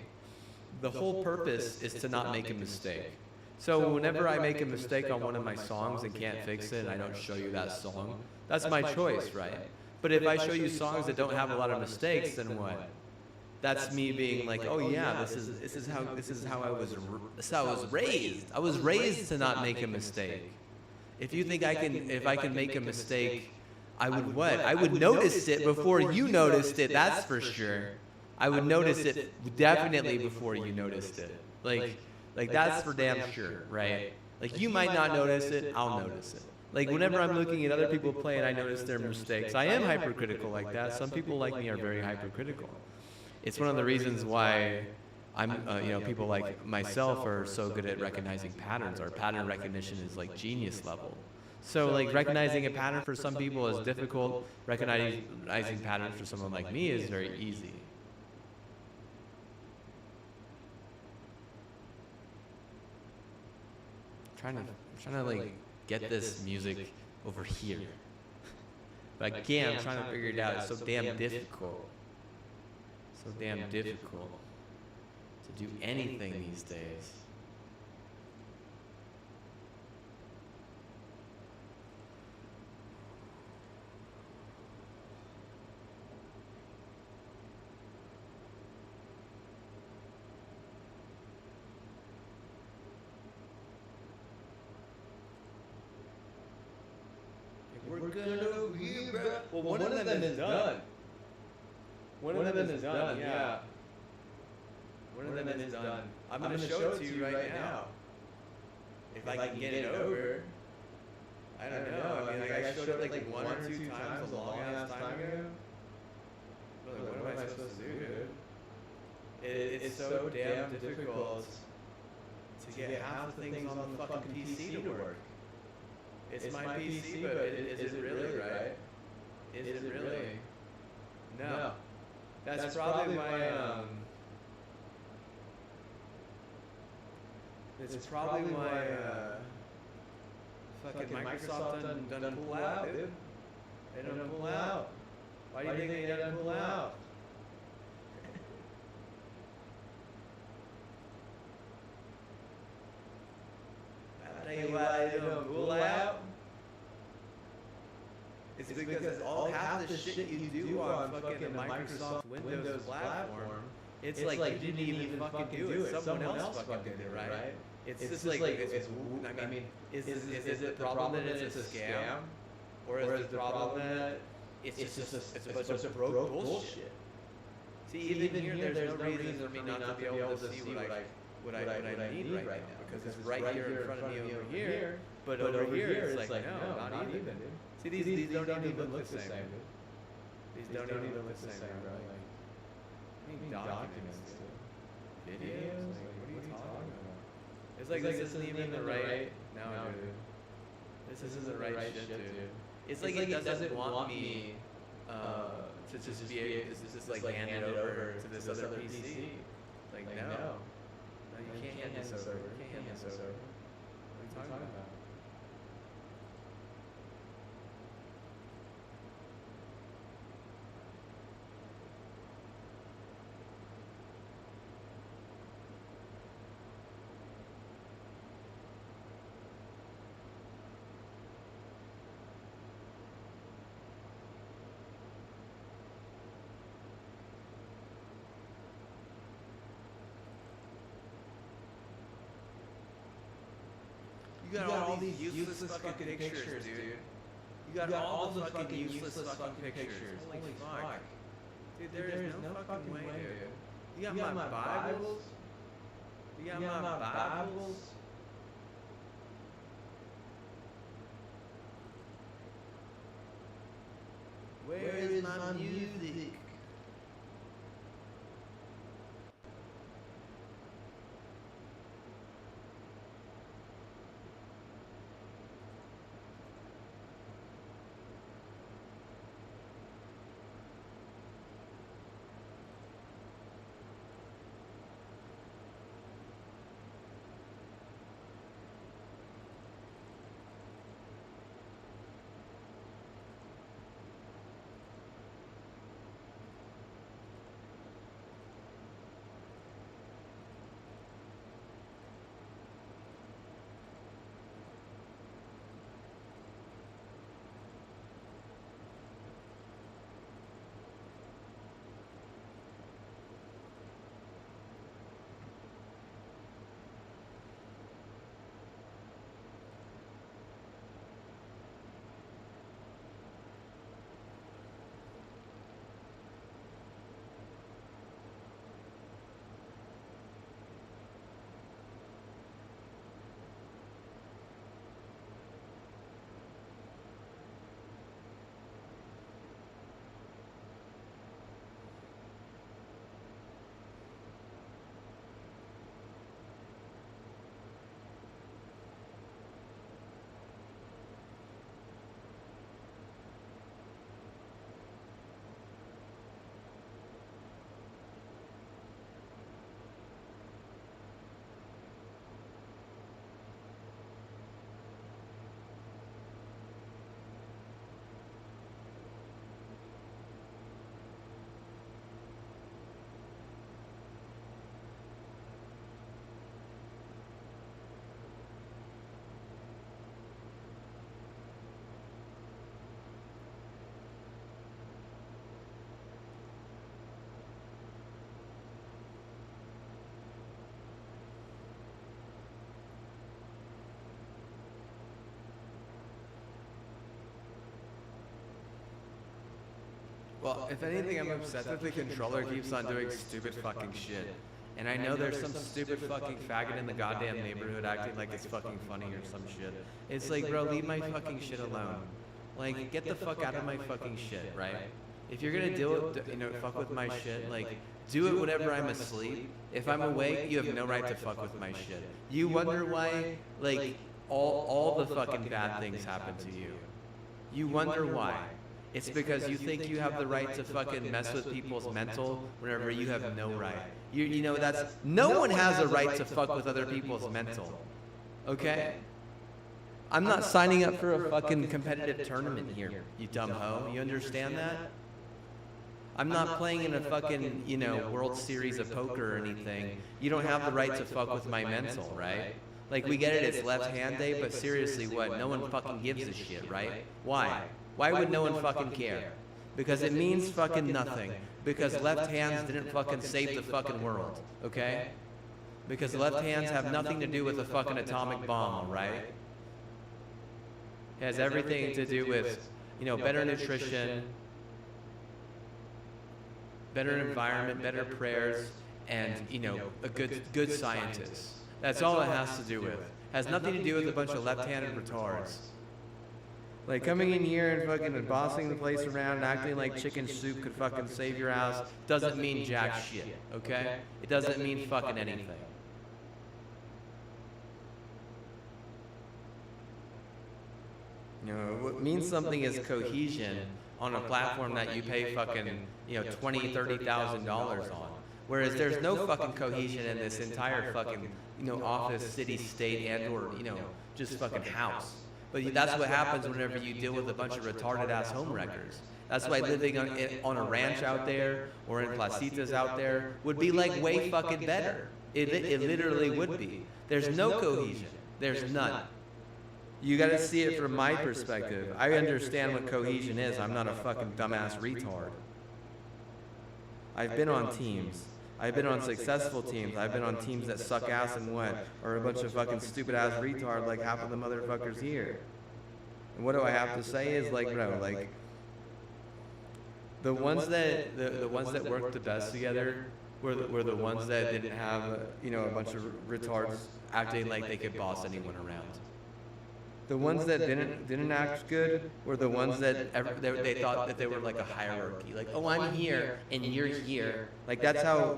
the whole purpose is to not make a mistake. So whenever I make a mistake on one of my songs and can't fix it, and I don't show you that song, that's my choice, right? But if I show you songs that don't have a lot of mistakes, then what? That's me being like, oh yeah, this is how I was raised. I was raised to not make a mistake. If you think if I can make a mistake, I would what? I would notice it before you noticed it, that's for sure. I would notice it definitely before you noticed it. Like that's for damn sure, right? Like you might not notice it, I'll notice it. Like whenever I'm looking at other people play and I notice their mistakes, I am hypercritical like that. Some people like me are very hypercritical. It's one of the reasons why I'm, people like myself are so good at recognizing patterns. Our pattern recognition is like genius level. So like recognizing a pattern for some people is difficult. Recognizing patterns for someone like me is very easy. I'm trying to like get this music over here. But again, I'm trying to figure it out. It's so damn difficult. So damn difficult to do anything these days. We're good over here, bro. Well, one of them is done. One of them is done, yeah. One of them is done. I'm going to show it to you right now. If I can get it over. I don't know. I mean, like, I showed it like 1 or 2 times a long-ass time ago. What am I supposed to do, dude? It's so damn difficult to get half the things on the fucking PC to work. It's my PC, but is it really, right? Is it really? No. That's probably my, it's probably my, fucking Microsoft done pull out, dude. They don't pull out. Why do you think they done pull out? I'll tell you why they don't pull out. It's because half the shit you do on fucking the Microsoft Windows platform, it's like you didn't even fucking do it. Someone else fucking did it, right? It's just like, I mean, is it the problem that it's a scam? Or is the problem that it's just a bunch of broke bullshit? See, even here, there's no reason for me not to be able to see what I need right now, because it's right here in front of me over here. But over here, it's like, no, not even. See, these don't even look the same. These don't even look the same, bro. Like, I mean, documents, videos. Like, what are you talking about? It's like this isn't even the right. No, dude. This isn't the right shit, dude. It's like it doesn't want me to just be able to just like hand it over to this other PC. Like, no, you can't hand this over. You can't hand this over. What are you talking about? You got all these useless fucking pictures, dude. You got all the fucking useless fucking pictures. Holy fuck. Dude, there is no fucking way, dude. You got my Bibles? You got my Bibles? Where is my music? Well, if anything, I'm upset that the controller keeps on doing stupid fucking shit. And I know there's some stupid fucking faggot in the goddamn neighborhood acting like it's fucking funny or some shit. It's like, bro, leave my fucking shit alone. Like, get the fuck out of my fucking shit, right? If you're gonna do it, you know, fuck with my shit, like, do it whenever I'm asleep. If I'm awake, you have no right to fuck with my shit. You wonder why, like, all the fucking bad things happen to you. You wonder why. It's because you think you have the right to fucking mess with people's mental whenever you have no right. You know, that's, no one has a right to fuck with other people's mental. Okay? I'm not signing up for a fucking competitive tournament here, you dumb hoe. You understand that? I'm not playing in a fucking, you know, World Series of Poker or anything. You don't have the right to fuck with my mental, right? Like, we get it, it's left hand day, but seriously, what? No one fucking gives a shit, right? Why? Why would no one fucking care? Because it means fucking nothing. Because left hands didn't fucking save the fucking world, okay? Because left hands have nothing to do with a fucking atomic bomb, alright? It has everything to do with better nutrition, better environment, better prayers, and a good scientist. That's all it has to do with. Has nothing to do with a bunch of left-handed retards. Like coming in here and fucking bossing the place around and acting like chicken soup could fucking save your ass doesn't mean jack shit, okay? It doesn't mean fucking anything. What means something is cohesion on a platform that you pay fucking, $20,000, $30,000 on. Whereas there's no fucking cohesion in this entire fucking, office, city, state, and or, just fucking house. But that's what happens whenever you deal with a bunch of retarded ass homewreckers. That's why living on a ranch out there or in placitas out there would be like way fucking better. It literally would be. There's no cohesion. There's none. You gotta see it from my perspective. I understand what cohesion is. I'm not a fucking dumbass retard. I've been on teams. I've been on successful teams. I've been on teams that suck ass and what? Or a bunch of fucking stupid ass retard like half of the motherfuckers here. And what do I have to say is like, bro, like the ones that the ones that worked the best together were the ones that didn't have a bunch of retards acting like they could boss anyone around. The ones that didn't act good were the ones that they thought that they were like a hierarchy, like, oh, I'm here and you're here. Like that's how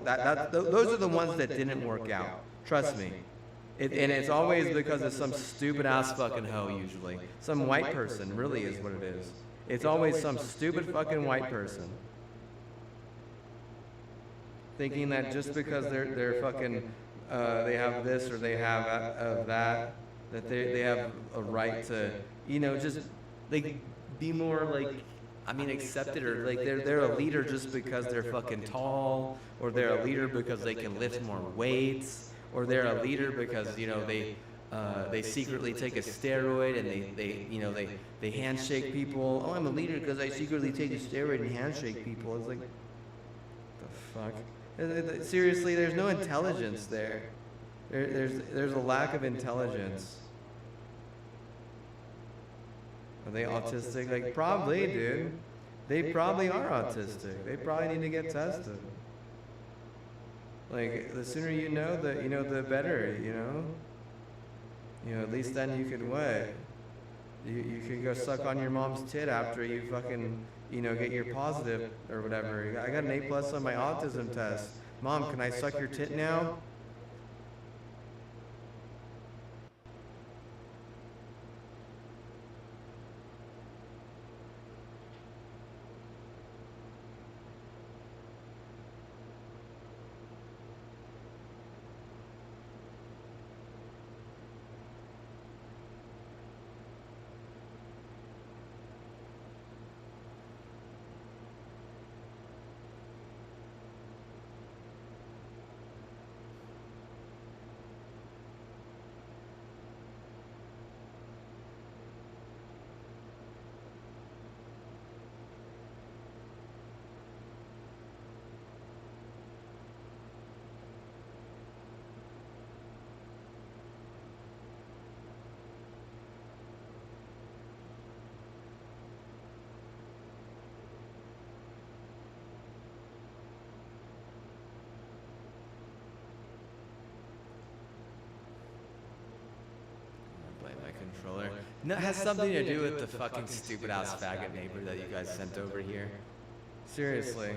those are the ones that didn't work out. Trust me. And it's always because of some stupid ass fucking hoe usually. Some white person really is what it is. It's always some stupid fucking white person thinking that just because they're fucking they have this or they have that. That they have a right to, just like be more like, accepted, or like they're a leader just because they're fucking tall, or they're a leader because they can lift more weights, or they're a leader because they secretly take a steroid and they handshake people. Oh, I'm a leader because I secretly take a steroid and handshake people. It's like, what the fuck? Seriously, there's no intelligence there. There's a lack of intelligence. Are they autistic? Like, probably, dude. They probably are autistic. They probably need to get tested. Like, the sooner you know, the better, at least then you could what? You could go suck on your mom's tit after you fucking, get your positive or whatever. I got an A+ on my autism test. Mom, can I suck your tit now? Controller. No, it has something to do with the fucking stupid ass faggot neighbor that you guys sent over here. Seriously.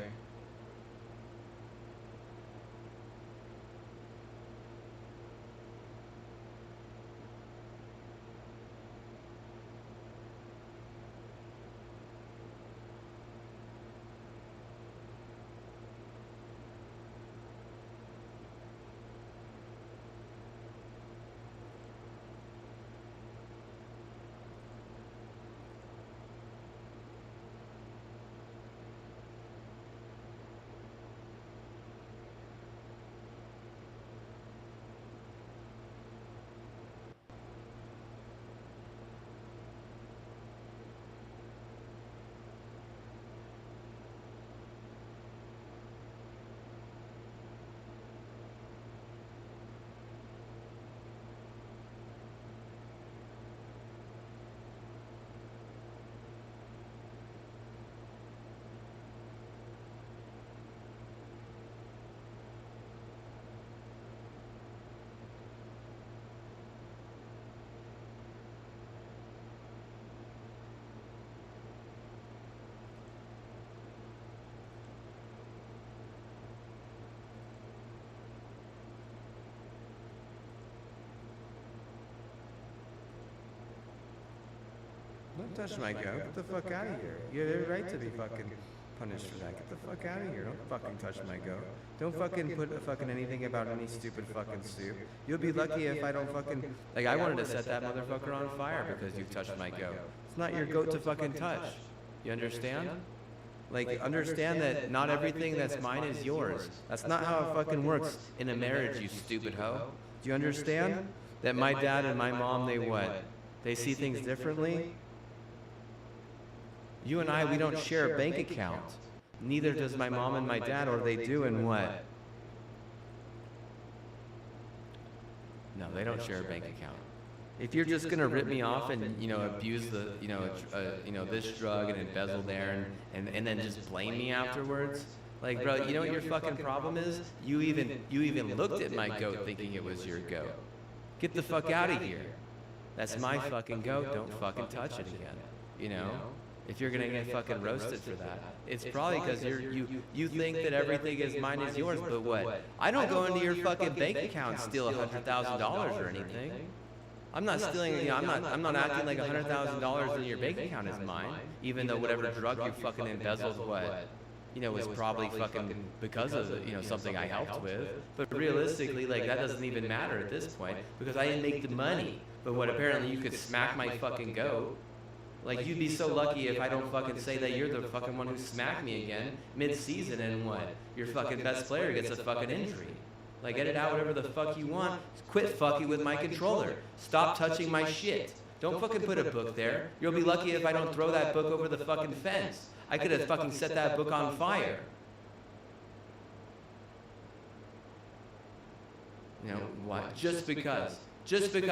Don't touch my go. Get the fuck out of here. You have every right to be fucking punished for that. Get the fuck out of here. Don't fucking touch my go. Don't fucking put fucking anything about any stupid fucking soup. You'll be lucky if I don't fucking, like, I wanted to set that motherfucker on fire because you touched my goat. It's not your goat to fucking touch. You understand? Like, understand that not everything that's mine is yours. That's not how it fucking works in a marriage, you stupid hoe. Do you understand? That my dad and my mom, they what? They see things differently? You and I, we don't share a bank account. Neither does my mom and my dad, or they do, and what? No, they don't share a bank account. If you're just gonna rip me off and, you know, abuse the, you know, this drug and embezzle there and then just blame me afterwards, like, bro, you know what your fucking problem is? You even looked at my goat thinking it was your goat. Get the fuck out of here. That's my fucking goat. Don't fucking touch it again. You know? If you're gonna get fucking roasted for that, it's probably because you think that everything is mine is yours. But what? I don't go into your fucking bank account and steal $100,000 or anything. I'm not stealing. You know, I'm not acting like $100,000 in your bank account is mine, even though whatever drug you fucking embezzled, what? You know, was probably fucking because of, you know, something I helped with. But realistically, like, that doesn't even matter at this point because I didn't make the money. But what, apparently you could smack my fucking goat. Like, you'd be so lucky if I don't fucking say that you're the fucking one who smacked me again mid-season and what? Your fucking best player gets a fucking injury. Like, get it out whatever the fuck you want. Quit fucking with my controller. Stop touching my shit. Don't fucking put a book there. You'll be lucky if I don't throw that book over the fucking fence. I could have fucking set that book on fire. You know, what? Just because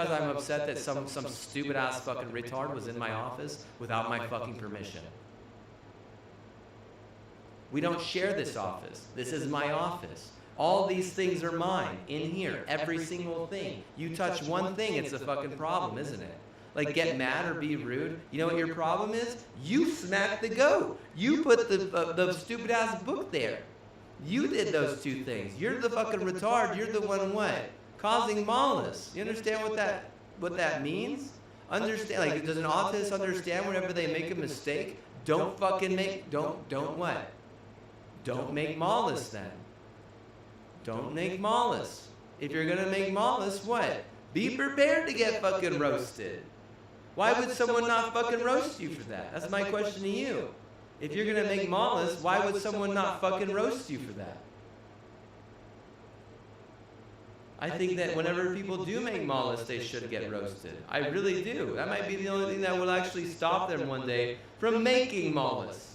I'm upset that some stupid ass fucking retard was in my office without my fucking permission. We don't share this office. This is my office. All these things are mine in here. Every single thing. You touch one thing, it's a fucking problem, isn't it? Like, get mad or be rude. You know what your problem is? You smacked the goat. You put the stupid ass book there. You did those two things. You're the fucking retard. You're the one what? Causing malice. You understand what that means? Understand? Like, does an autist understand whenever they make a mistake? Don't fucking make. Don't what? Don't make malice then. Don't make malice. If you're gonna make malice, what? Be prepared to get fucking roasted. Why would someone not fucking roast you for that? That's my question to you. If you're gonna make malice, why would someone not fucking roast you for that? I think that whenever people do make malice, they should get roasted. I really do. That might be the only thing that will actually stop them one day from making malice.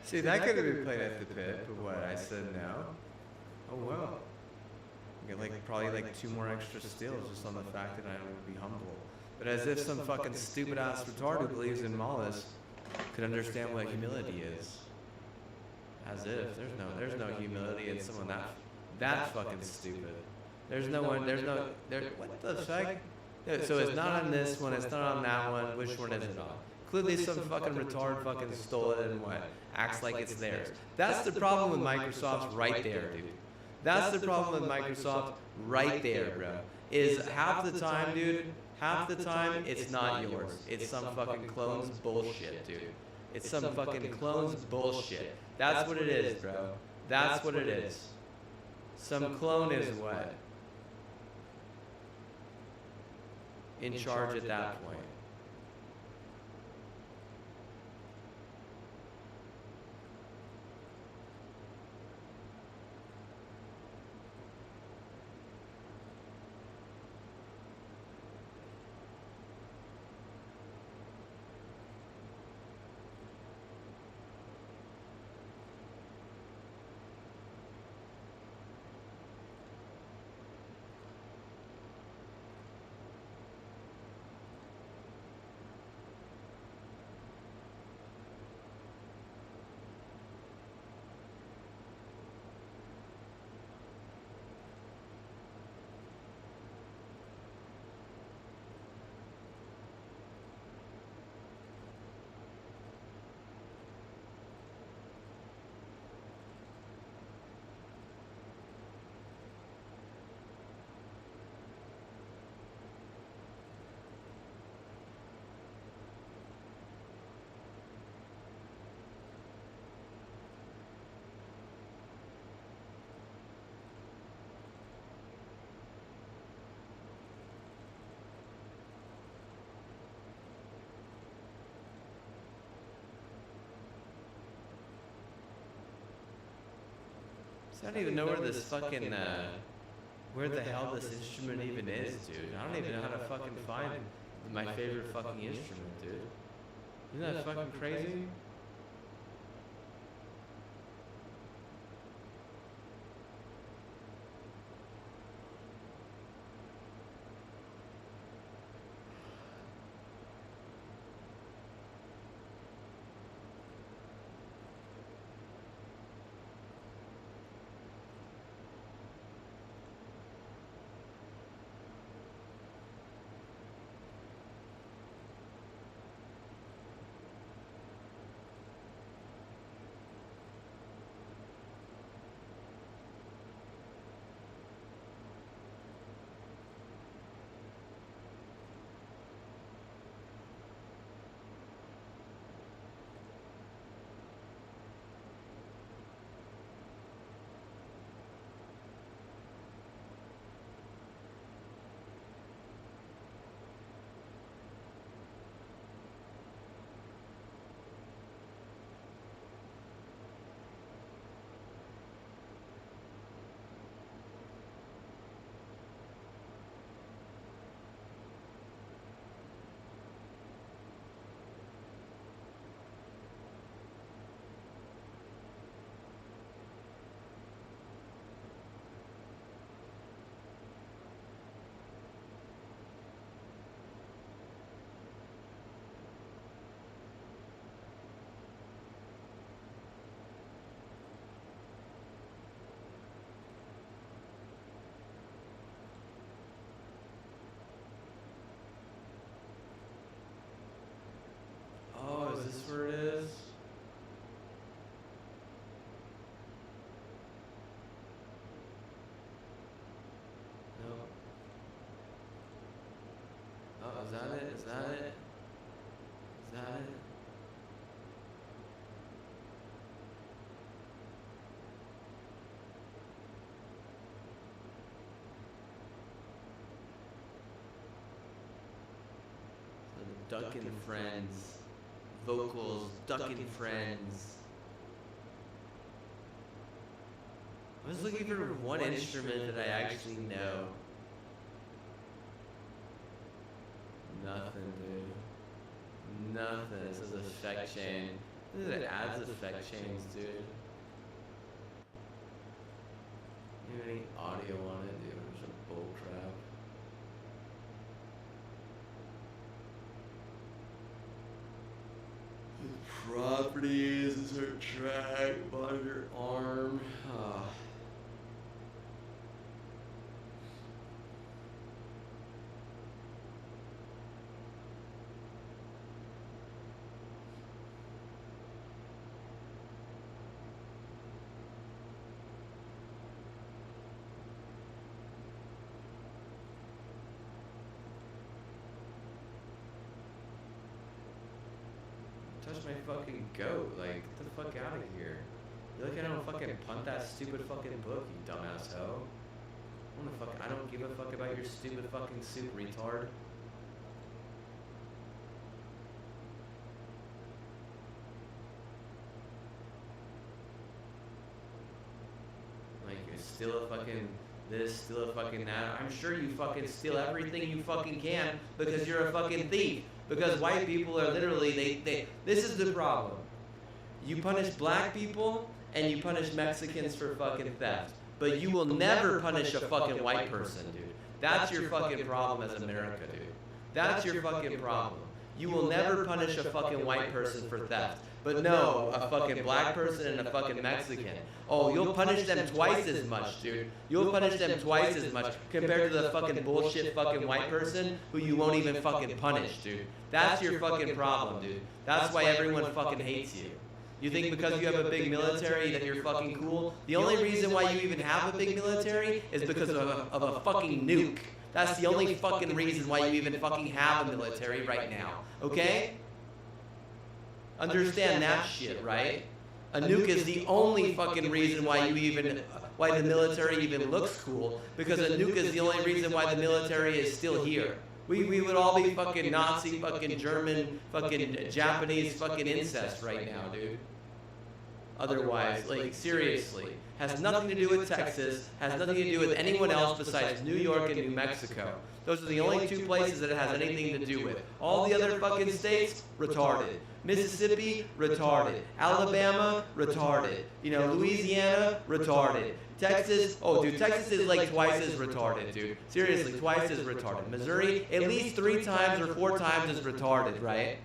See, that could have been played at the pit, but what? I said no. Oh well. Get like probably like 2 more extra steals just on the fact that I would be humble. But as if some fucking stupid ass retard who believes in malice could understand what humility is. As if there's no humility in someone that fucking stupid. What the fuck? So it's not on this one, it's not on that one. Which one is it on? Clearly some fucking retard fucking stole it and what? Acts like it's theirs. That's the problem with Microsoft right there, dude. That's the problem with Microsoft right there, bro. Is half the time, dude, half the time it's not yours. It's some fucking clone's bullshit, dude. It's some fucking clone's bullshit. That's what it is, bro. That's what it is. Some clone is what? In charge at that point. I don't even know where this fucking, where the hell this instrument even is, dude. I don't even know how to fucking find my favorite fucking instrument, dude. Isn't that fucking crazy? Oh, is this where it is? No. Oh, is that it? Is that it? Is that it? So Duckin' Friends. Vocals, Duckin' Friends. I was looking for one instrument that I actually know. Nothing, dude. Nothing. It says effect chain. This is ads effect chains, dude. You have any audio on it, dude? It's a bull crap. Properties, insert track, monitor arm. Touch my fucking goat, like, get the fuck out of here. You like I don't fucking punt that stupid fucking book, you dumbass hoe. I don't give a fuck about your stupid fucking soup, retard. Like, you steal a fucking this, steal a fucking that. I'm sure you fucking steal everything you fucking can because you're a fucking thief. Because white people are literally, this is the problem. You punish black people and you punish Mexicans for fucking theft. But you will never punish a fucking white person, dude. That's your fucking problem as America, dude. That's your fucking problem. You will never punish a fucking white person for theft. But no, a fucking black person and a fucking Mexican. Oh, you'll punish them twice as much, dude. You'll punish them twice as much compared to the fucking bullshit fucking white person who you won't even fucking punish, dude. That's your fucking problem, dude. That's why everyone fucking hates you. You think because you have a big military that you're fucking cool? The only reason why you even have a big military is because of a fucking nuke. That's the only fucking reason why you even fucking have a military right now, okay? Understand that shit, right? A nuke is the only fucking reason why why the military even looks cool, because a nuke is the only reason why the military is still here. We would all be fucking Nazi, fucking German, fucking Japanese fucking incest right now, dude. Otherwise, like, seriously. Has nothing to do with Texas, has nothing to do with anyone else besides New York and New Mexico. Those are the only two places that it has anything to do with. All the other fucking states, retarded. Mississippi, retarded. Alabama, retarded. You know, Louisiana, retarded. Texas, oh dude, Texas is like twice as retarded, dude. Seriously, twice as retarded. Missouri, at least 3 times or 4 times as retarded, right?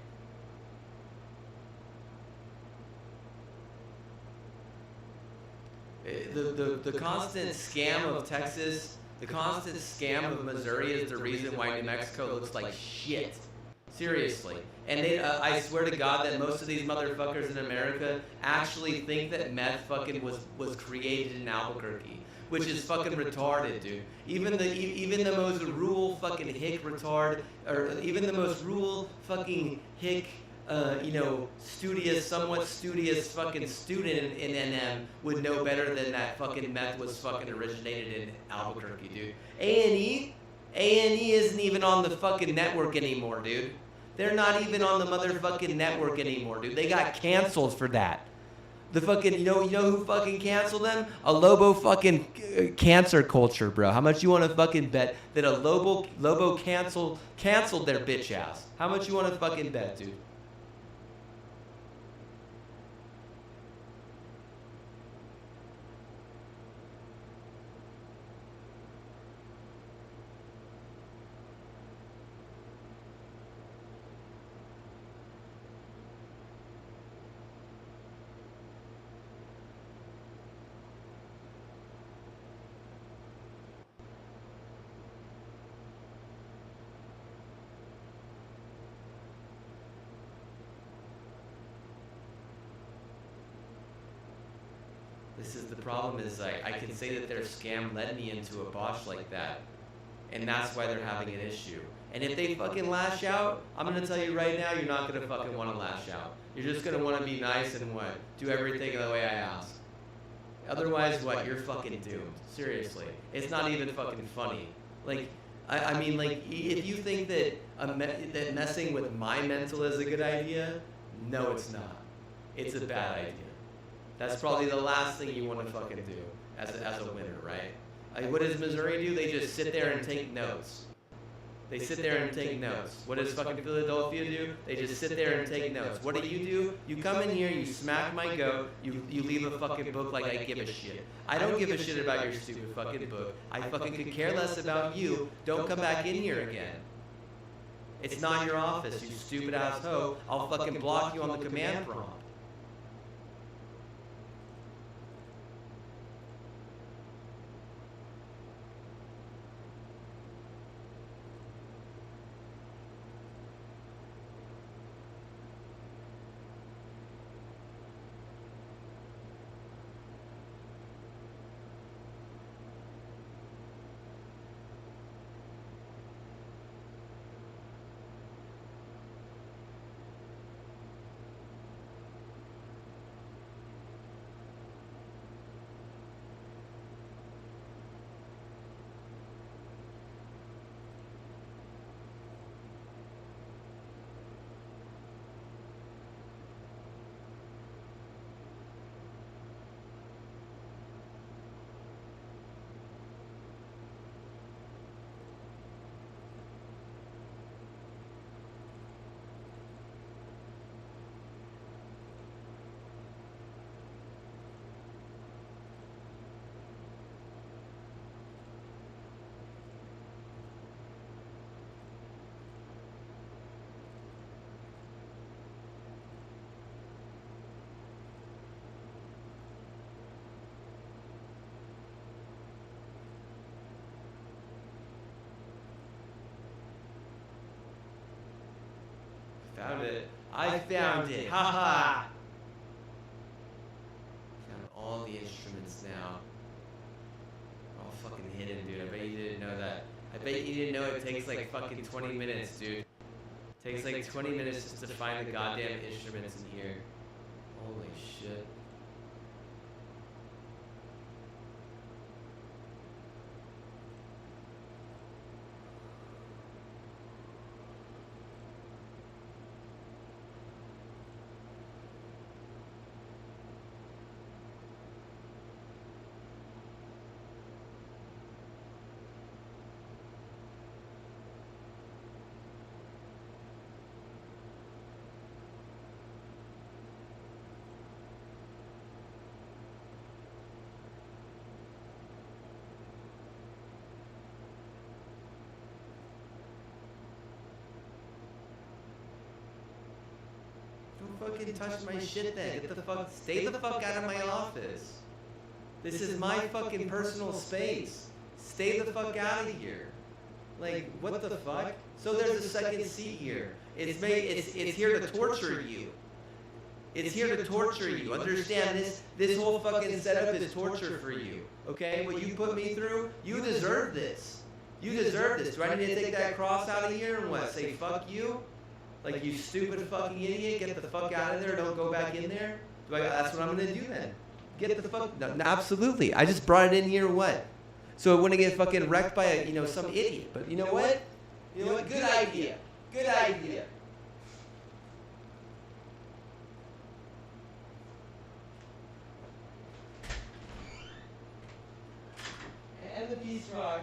The constant scam of Texas, the constant scam of Missouri is the reason why New Mexico looks like shit. Seriously. And I swear to God that most of these motherfuckers in America actually think that meth fucking was created in Albuquerque, which is fucking retarded, dude. Even the most rural fucking hick retard, or even the most rural fucking hick, somewhat studious fucking student in NM would know better than that fucking meth was fucking originated in Albuquerque, dude. A&E isn't even on the fucking network anymore, dude. They're not even on the motherfucking network anymore, dude. They got canceled for that. The fucking, you know who fucking canceled them? A Lobo fucking cancer culture, bro. How much you want to fucking bet that a Lobo canceled their bitch ass? How much you want to fucking bet, dude? This is the problem is I can say that their scam led me into a bosh like that. And that's why they're having an issue. And if they fucking lash out, I'm going to tell you right now, you're not going to fucking want to lash out. You're just going to want to be nice and what? Do everything the way I ask. Otherwise, what? You're fucking doomed. Seriously. It's not even fucking funny. Like, I mean, like, if you think that that messing with my mental is a good idea, no, it's not. It's a bad idea. That's probably the last thing you want to fucking do as a winner, right? Like, what does Missouri do? They just sit there and take notes. They sit there and take notes. What does fucking Philadelphia do? They just sit there and take notes. What do? You come in here, you smack my goat, you leave a fucking book like I give a shit. I don't give a shit about your stupid fucking book. I fucking could care less about you. Don't come back in here again. It's not your office, you stupid ass hoe. I'll fucking block you on the command prompt. Found it. I found it. Ha ha. Found all the instruments now. They're all fucking hidden, dude. I bet you didn't know that. I bet you didn't know it takes like fucking 20 minutes, dude. It takes like 20 minutes just to find the goddamn instruments in here. Holy shit. Don't fucking touch my shit then. Get the fuck, stay the fuck out of my office. This is my fucking personal space. Stay the fuck out of here. Like, what the fuck? So there's a second seat here. It's here to torture you. It's here to torture you. Understand this? This whole fucking setup is torture for you. Okay? What you put me through, you deserve this. You deserve this. Do I need to take that cross out of here and what? Say fuck you? Like, you stupid fucking idiot, get the fuck out of there, don't go back in there? That's what I'm gonna do then. Get the fuck, no, absolutely. I just brought it in here, what? So it wouldn't get fucking wrecked by some idiot. But you know what? You know what? Good idea. Good idea. And the peace rock.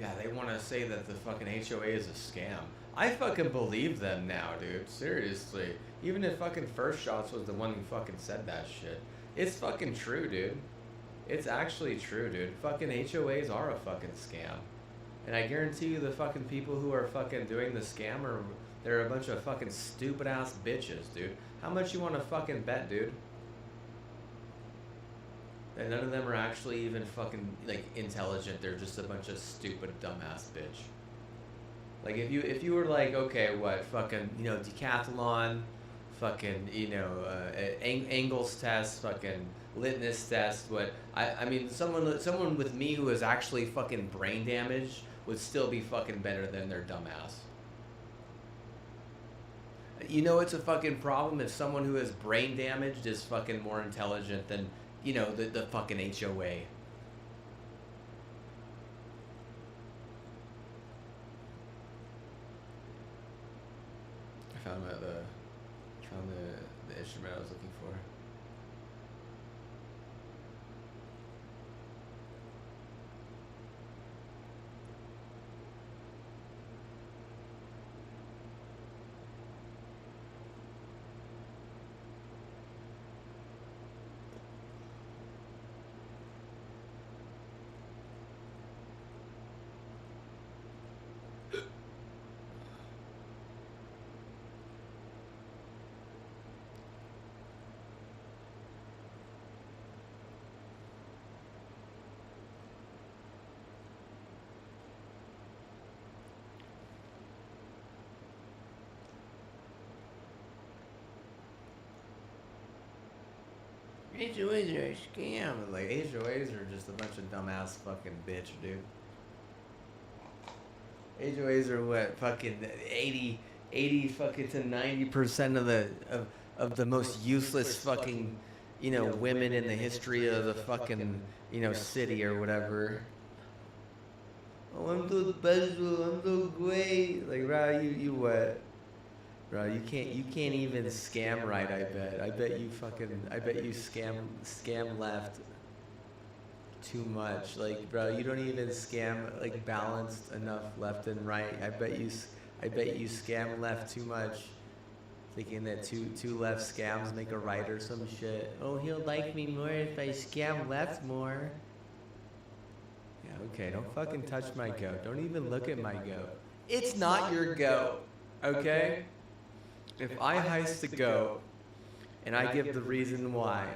Yeah, they want to say that the fucking HOA is a scam. I fucking believe them now, dude. Seriously. Even if fucking First Shots was the one who fucking said that shit. It's fucking true, dude. It's actually true, dude. Fucking HOAs are a fucking scam. And I guarantee you the fucking people who are fucking doing the scam are, they're a bunch of fucking stupid ass bitches, dude. How much you want to fucking bet, dude? And none of them are actually even fucking, like, intelligent. They're just a bunch of stupid, dumbass bitch. Like, if you were like, okay, what, fucking, you know, decathlon, fucking, you know, angles test, fucking litmus test, what, I mean, someone with me who is actually fucking brain damaged would still be fucking better than their dumbass. You know it's a fucking problem if someone who is brain damaged is fucking more intelligent than, you know, the fucking HOA. I found the instrument I was looking for. HOAs are a scam. Like, HOAs are just a bunch of dumbass fucking bitch, dude. HOAs are what, fucking 80 fucking to 90% of the most useless fucking, you know, women in the history of the fucking, you know, city or whatever. Oh, I'm so special, I'm so great. Like, bro, you what? Bro, you can't even scam right, I bet. I bet you scam left too much. Like, bro, you don't even scam like balanced enough left and right. I bet you scam left too much. Thinking that two left scams make a right or some shit. Oh, he'll like me more if I scam left more. Yeah, okay, don't fucking touch my goat. Don't even look at my goat. It's not your goat, okay? If I heist a goat and I give the reason why,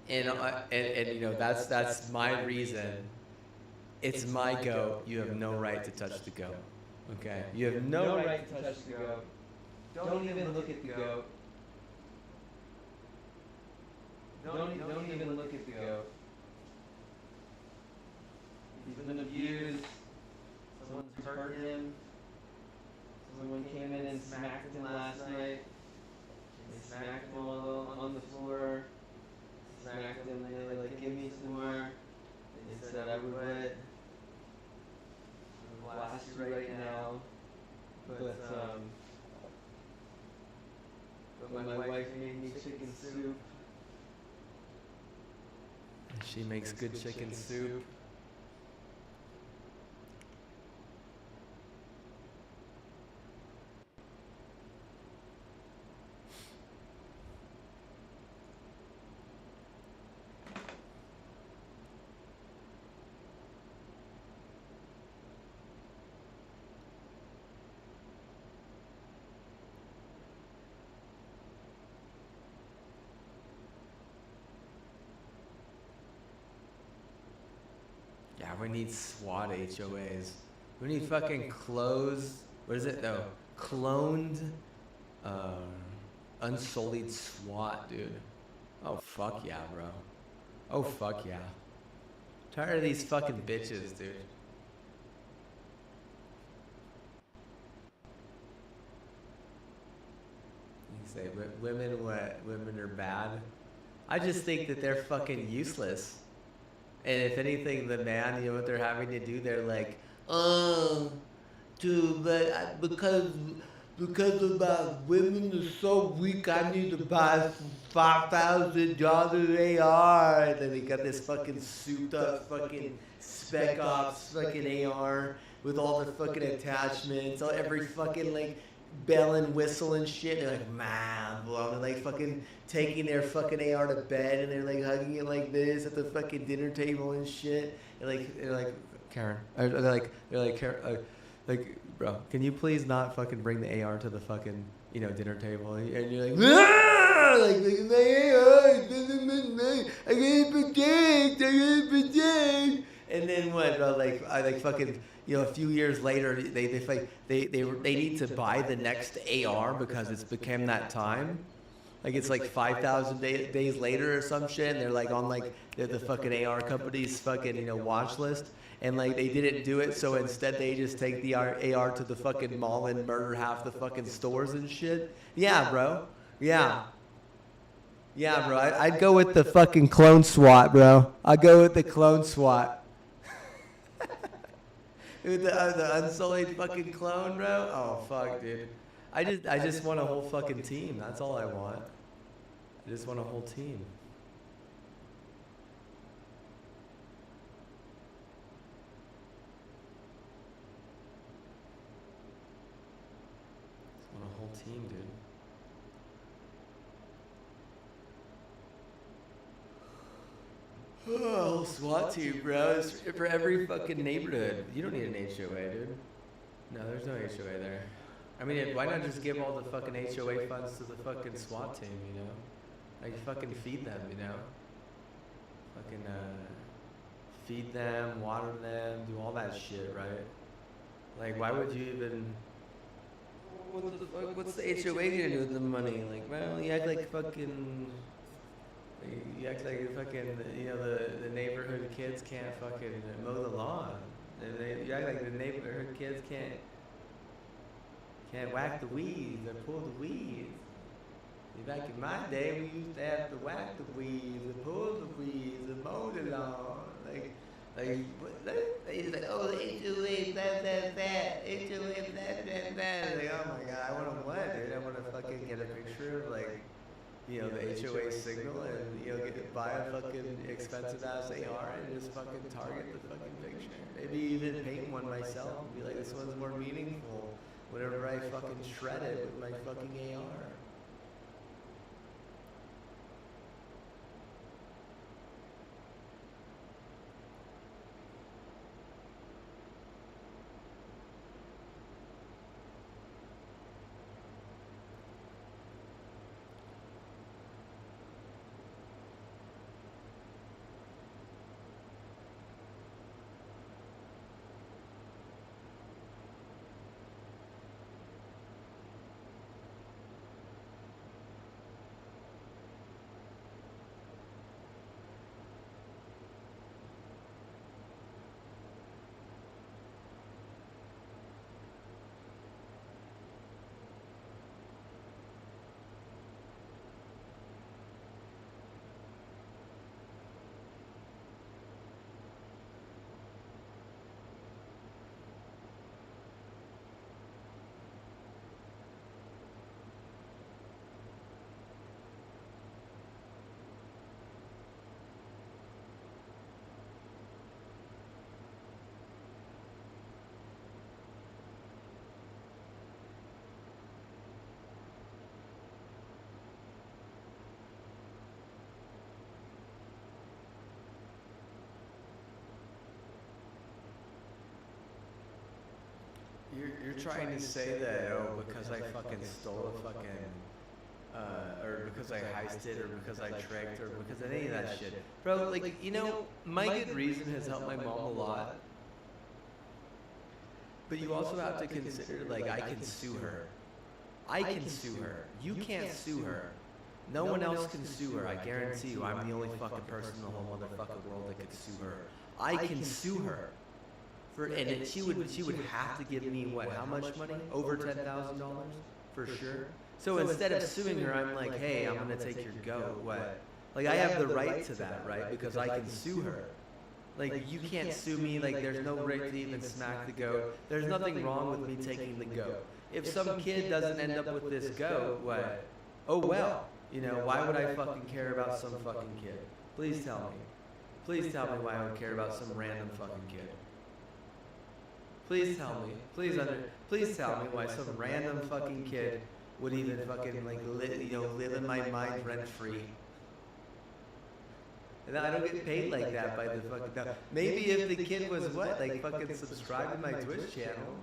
and you know that's my reason, it's my goat. You have no right to touch the goat. Okay? You have no right to touch the goat. Don't even look at the goat. Don't even look at the goat. He's been abused. Someone's hurt him. Someone came in and smacked him last night. They smacked him on the floor. Smacked him, they were like, give me some more. They said I would blast you right now. But my wife made me chicken soup. She makes good chicken soup. Yeah, we need SWAT HOAs. We need fucking closed, what is it though? Cloned, unsullied SWAT, dude. Oh fuck yeah, bro. Oh fuck yeah. Tired of these fucking bitches, dude. You say women what? Women are bad? I just think that they're fucking useless. And if anything, the man, you know what they're having to do? They're like, but because of my women are so weak, I need to buy $5,000 AR. And then they got this fucking souped up fucking Spec Ops fucking AR with all the fucking attachments, all every fucking like bell and whistle and shit. And they're like, man, blah, and like fucking taking their fucking AR to bed, and they're like hugging it like this at the fucking dinner table and shit. And like they're like, Karen, like, bro, can you please not fucking bring the AR to the fucking, you know, dinner table? And you're like, ah! Like my AR, I gotta protect. And then what, bro? Like I like fucking, you know, a few years later, they need to buy the next AR because it's became that time. Like it's like 5,000 days later or some shit, and they're like on like the fucking AR company's fucking, you know, watch list, and like they didn't do it, so instead they just take the AR to the fucking mall and murder half the fucking stores and shit. Yeah, bro. Yeah. Yeah, bro. I'd go with the fucking clone SWAT, bro. I'd go with the clone SWAT. With the unsullied fucking clone, bro. Oh fuck, dude. I just want a whole fucking team. That's all I want. I just want a whole team. Just want a whole team, dude. Oh, SWAT team, bro. It's for every fucking neighborhood. You don't need an HOA, dude. No, there's no HOA there. I mean, why not just give all the fucking HOA funds to the fucking SWAT team, you know? Like, fucking feed them, you know? Fucking, feed them, water them, do all that shit, right? Like, why would you even... What the fuck? What's the HOA gonna do with the money? Like, well, you act like fucking... You act like fucking, you know, the neighborhood kids can't fucking mow the lawn. And you act like the neighborhood kids can't whack the weeds or pull the weeds. Back in my day, we used to have to whack the weeds and pull the weeds and mow the lawn. Like they used to like, oh, the HOA, that, HOA, that. Like, oh my god, I want to what, dude? I want to fucking get a picture of like, you know, the HOA signal and, you know, buy a fucking expensive ass AR and just fucking target the fucking picture. Maybe even paint one myself and be like, this one's more meaningful whenever I fucking shred it with my fucking AR. You're trying to say that, oh, because I fucking stole a fucking, or because I heisted, or because I tricked, or because of any of that shit. Bro, like, you know, my good reason has helped my mom a lot. But you also have to consider, like, I can sue her. I can sue her. You can't sue her. No one else can sue her. I guarantee you, I'm the only fucking person in the whole motherfucking world that could sue her. I can sue her. And she would have to give me what? How much money? Over $10,000 for sure. So instead of suing her, I'm like, hey, I'm gonna take your goat. What? Like I have the right to that, right? Because I can sue her. Like you can't sue me. Like there's no right to even smack the goat. There's nothing wrong with me taking the goat. If some kid doesn't end up with this goat, what? Oh well. You know, why would I fucking care about some fucking kid? Please tell me. Please tell me why I would care about some random fucking kid. Please tell me. Please tell me why some random fucking kid would even fucking like live in my mind rent free. And I don't get paid like that by the fucking. No. Maybe if the kid was what, like fucking subscribed to my Twitch channel.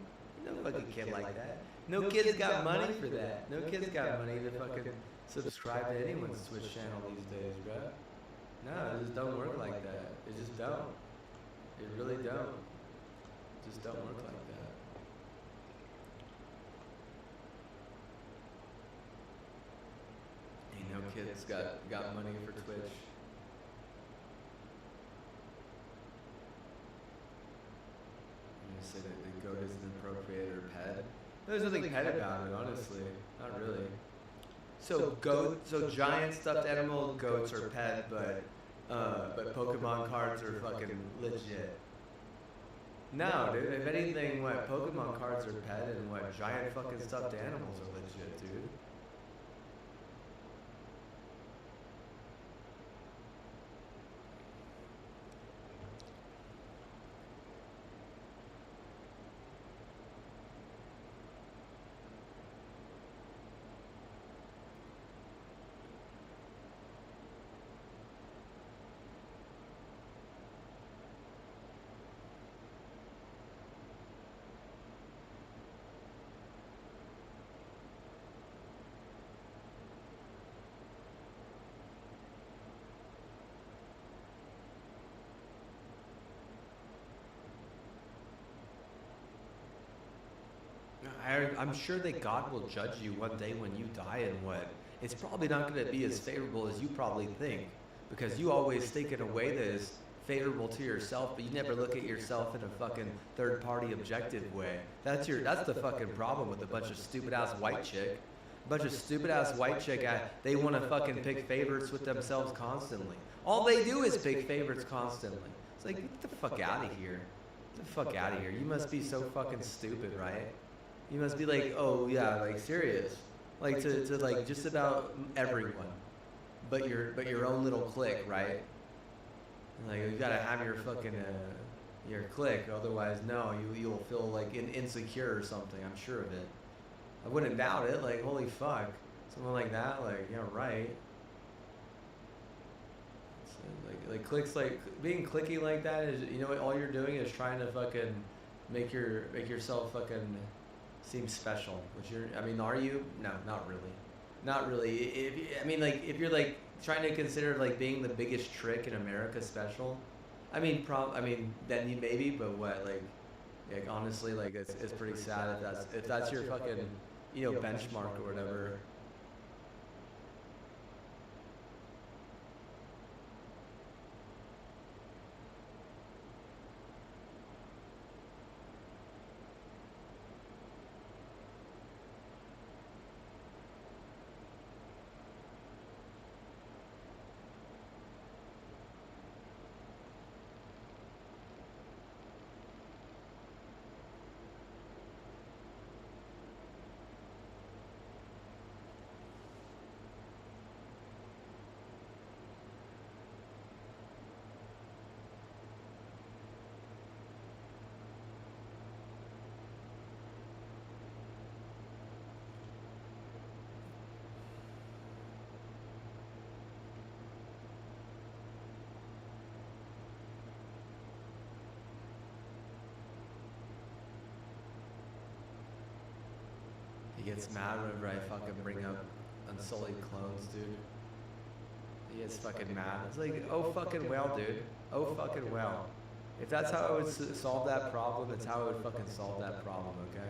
No fucking kid like that. No kid's got money for that. No kid's got money to fucking subscribe to anyone's Twitch channel these days, bro. No, it just don't work like that. It just don't. It really don't. It just don't work like that. Ain't no kids got money for Twitch. Say that the goat is an appropriator pet. There's nothing pet about it, honestly. Not really. So giant stuffed animal goats are pet, but Pokemon cards are fucking legit. No, dude. If anything, what Pokemon cards are pet, and what giant fucking stuffed animals are legit, dude. I'm sure that God will judge you one day when you die, and what? It's probably not going to be as favorable as you probably think, because you always think in a way that is favorable to yourself, but you never look at yourself in a fucking third-party objective way. That's the fucking problem with a bunch of stupid-ass white chick. A bunch of stupid-ass white chick, they want to fucking pick favorites with themselves constantly. All they do is pick favorites constantly. It's like, get the fuck out of here. Get the fuck out of here. You must be so fucking stupid, right? You must be like, oh yeah, like serious, like to like just about everyone, but your own little clique, right? Like you gotta have your fucking your clique, otherwise no, you'll feel like insecure or something. I'm sure of it. I wouldn't doubt it. Like holy fuck, something like that. Like yeah, right. Like cliques, like being cliquey like that is, you know what? All you're doing is trying to fucking make yourself fucking seem special, which I mean, are you? No, not really. Not really. If you're like trying to consider like being the biggest trick in America special, I mean, then you maybe, but what, like honestly, like it's pretty sad if that's your fucking, benchmark or whatever. He gets mad whenever I fucking bring up Unsullied Clones, dude. He gets fucking mad. It's like, oh fucking well, dude. Oh fucking well. If that's how I would solve that problem, that's how I would fucking solve that problem, okay?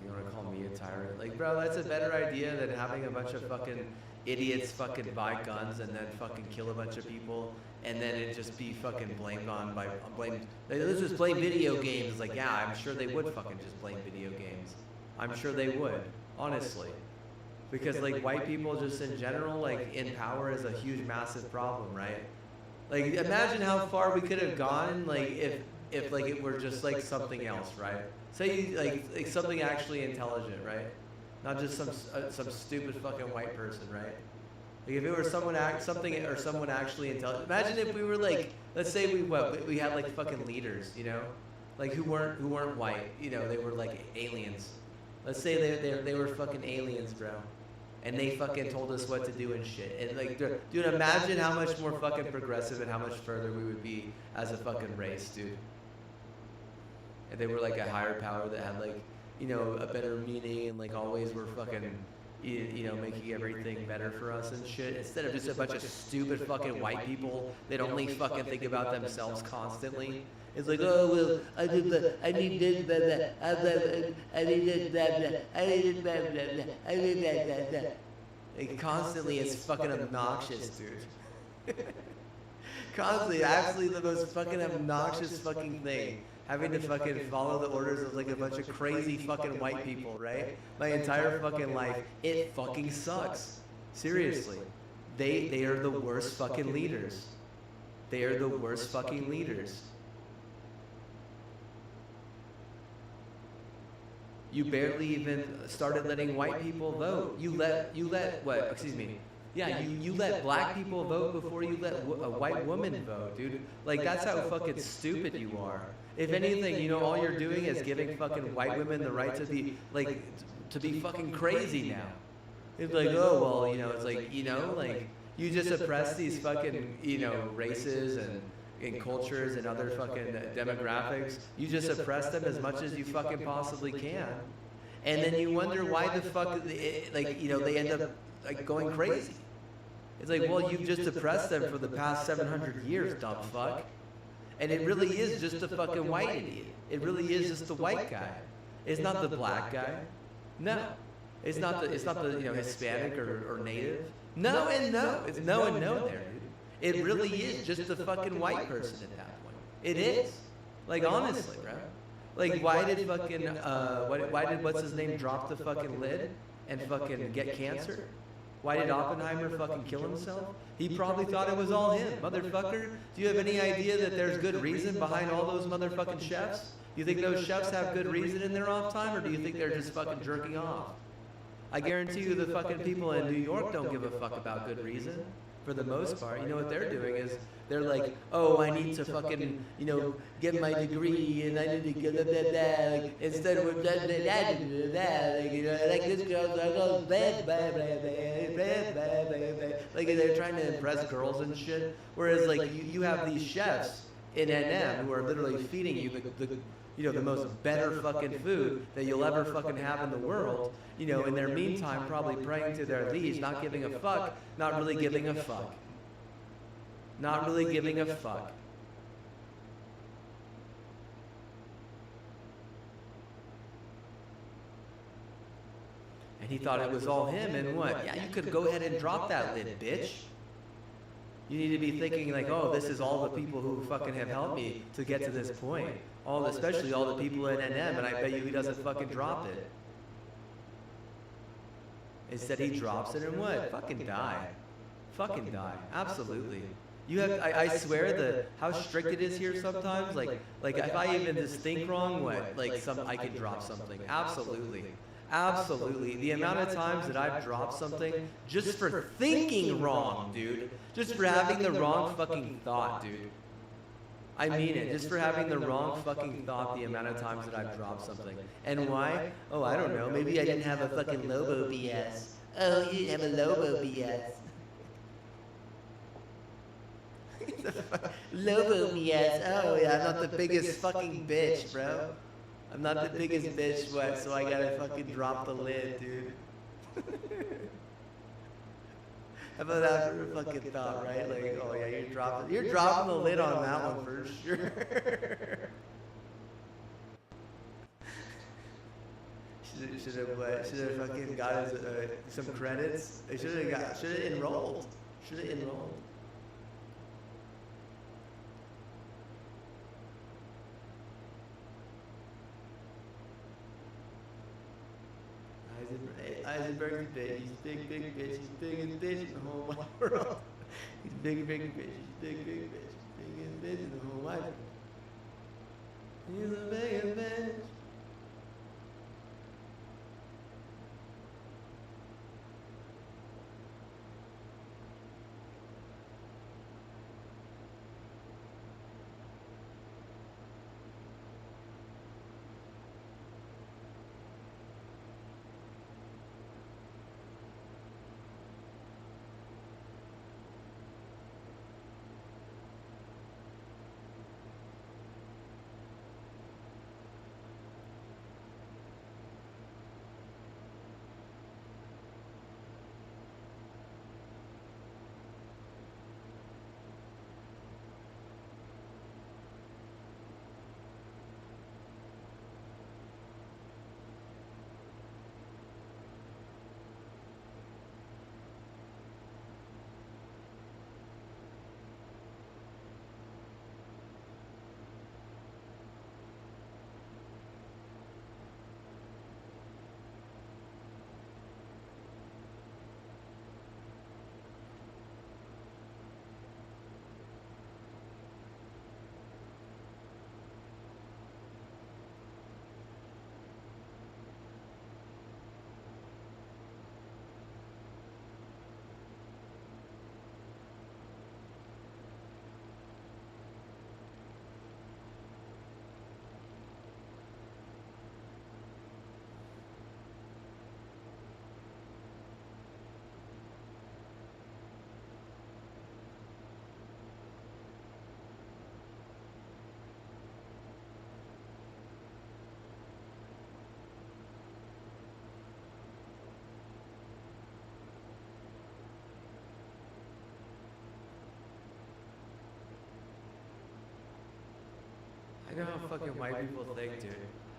You wanna call me a tyrant? Like, bro, that's a better idea than having a bunch of fucking idiots fucking buy guns and then fucking kill a bunch of people, and then it just be fucking let's just blame video games. Like, yeah, I'm sure they would fucking just blame video games. I'm sure they would, honestly. Because like white people just in general, like in power is a huge massive problem, right? Like imagine how far we could have gone like if like it were just like something else, right? Say like something actually intelligent, right? Not just some stupid fucking white person, right? Like if it were something or someone actually intelligent. Imagine if we were like, let's say we had like fucking leaders, you know, like who weren't white, you know, they were like aliens. Let's say they were fucking aliens, bro, and they fucking told us what to do and shit. And like, dude, imagine how much more fucking progressive and how much further we would be as a fucking race, dude. And they were like a higher power that had like, you know, a better meaning and like always were fucking, you know, making everything better for us and shit. Instead of just a bunch of stupid fucking white people that only fucking think about themselves constantly. It's like, oh well, I need this, I need that, I need that, I need that, I need that. Like constantly, it's fucking obnoxious, dude. Constantly, absolutely the most fucking obnoxious fucking thing. Having to fucking follow the orders of like a bunch of crazy fucking white people, right? My entire fucking life, it fucking sucks. Seriously. They are the worst fucking leaders. They are the worst fucking leaders. You barely even started letting white people vote. You let what? Excuse me. Yeah, you let black people vote before you let a white woman vote, dude. Like that's how fucking stupid you are. If anything, you know, all you're doing is giving fucking white women the right to be like to be fucking crazy now. It's like, oh well, you know, it's like, you know, like you just oppress these fucking, you know, races and cultures and other fucking demographics. You just oppress them as much as you fucking possibly can. And then you wonder why the fuck, like, you know, they end up like going crazy. It's like, well, you've just oppressed them for the past 700 years, dumb fuck. And it really is just the fucking white idiot. It really is just the white guy. It's not the black guy. No. It's not the you know, Hispanic or native. No and no. It's no and no there, dude. It really is just the fucking white person at that point. It is. Like honestly, bro. Like why did fucking why did what's his name drop the fucking lid and fucking get cancer? Why did Oppenheimer fucking kill himself? He probably thought it was all him. Motherfucker, do you have any idea that there's good reason behind all those motherfucking chefs? Do you think those chefs have good reason in their off time, or do you think they're just fucking jerking off? I guarantee you the fucking people in New York don't give a fuck about good reason. For the most part, you know what they're doing is they're like, oh, I need to fucking, you know, get my degree and I need to get that, like, instead of that, like, you know, like this girl's like, like they're trying to impress girls and shit. Whereas like you have these chefs in NM who are literally feeding you the you know, the most better fucking food that you'll ever fucking have in the world, you know, in their meantime probably praying to their liege, not giving a fuck, not really giving a fuck. Not really giving a fuck. And he thought it was all him, and what? Yeah, you could go ahead and drop that lid, bitch. You need to be thinking like, oh, this is all the people who fucking have helped me to get to this point. Especially all the people in NM, and I bet you he doesn't fucking drop it. Instead he drops it and what? Fucking die. Fucking die. Absolutely. You have, I swear how strict it is here sometimes, like if I even just think wrong, what? Like I can drop something. Absolutely. Absolutely. The amount of times that I've dropped something just for thinking wrong, dude. Just for having the wrong fucking thought, dude. I mean it. Just for having the wrong fucking thought, the amount of times that I've dropped something. And why? Oh, I don't know. Maybe I didn't have a fucking Lobo BS. Oh, you didn't have a Lobo BS. Lobo BS. Oh, yeah, I'm not the biggest fucking bitch, bro. I'm not the biggest bitch, what? So I gotta fucking drop the lid, dude. How about that for a fucking thought, right? Like, oh yeah, you're dropping the lid on that one for sure. Should have fucking got his, some credits. They should have enrolled. Should have enrolled. Eisenberg's bitch. He's big bitch. He's biggest bitch in the whole wide world. He's big bitch. He's big bitch. He's biggest bitch in the whole wide world. He's the biggest bitch. I know how fucking white people think, dude.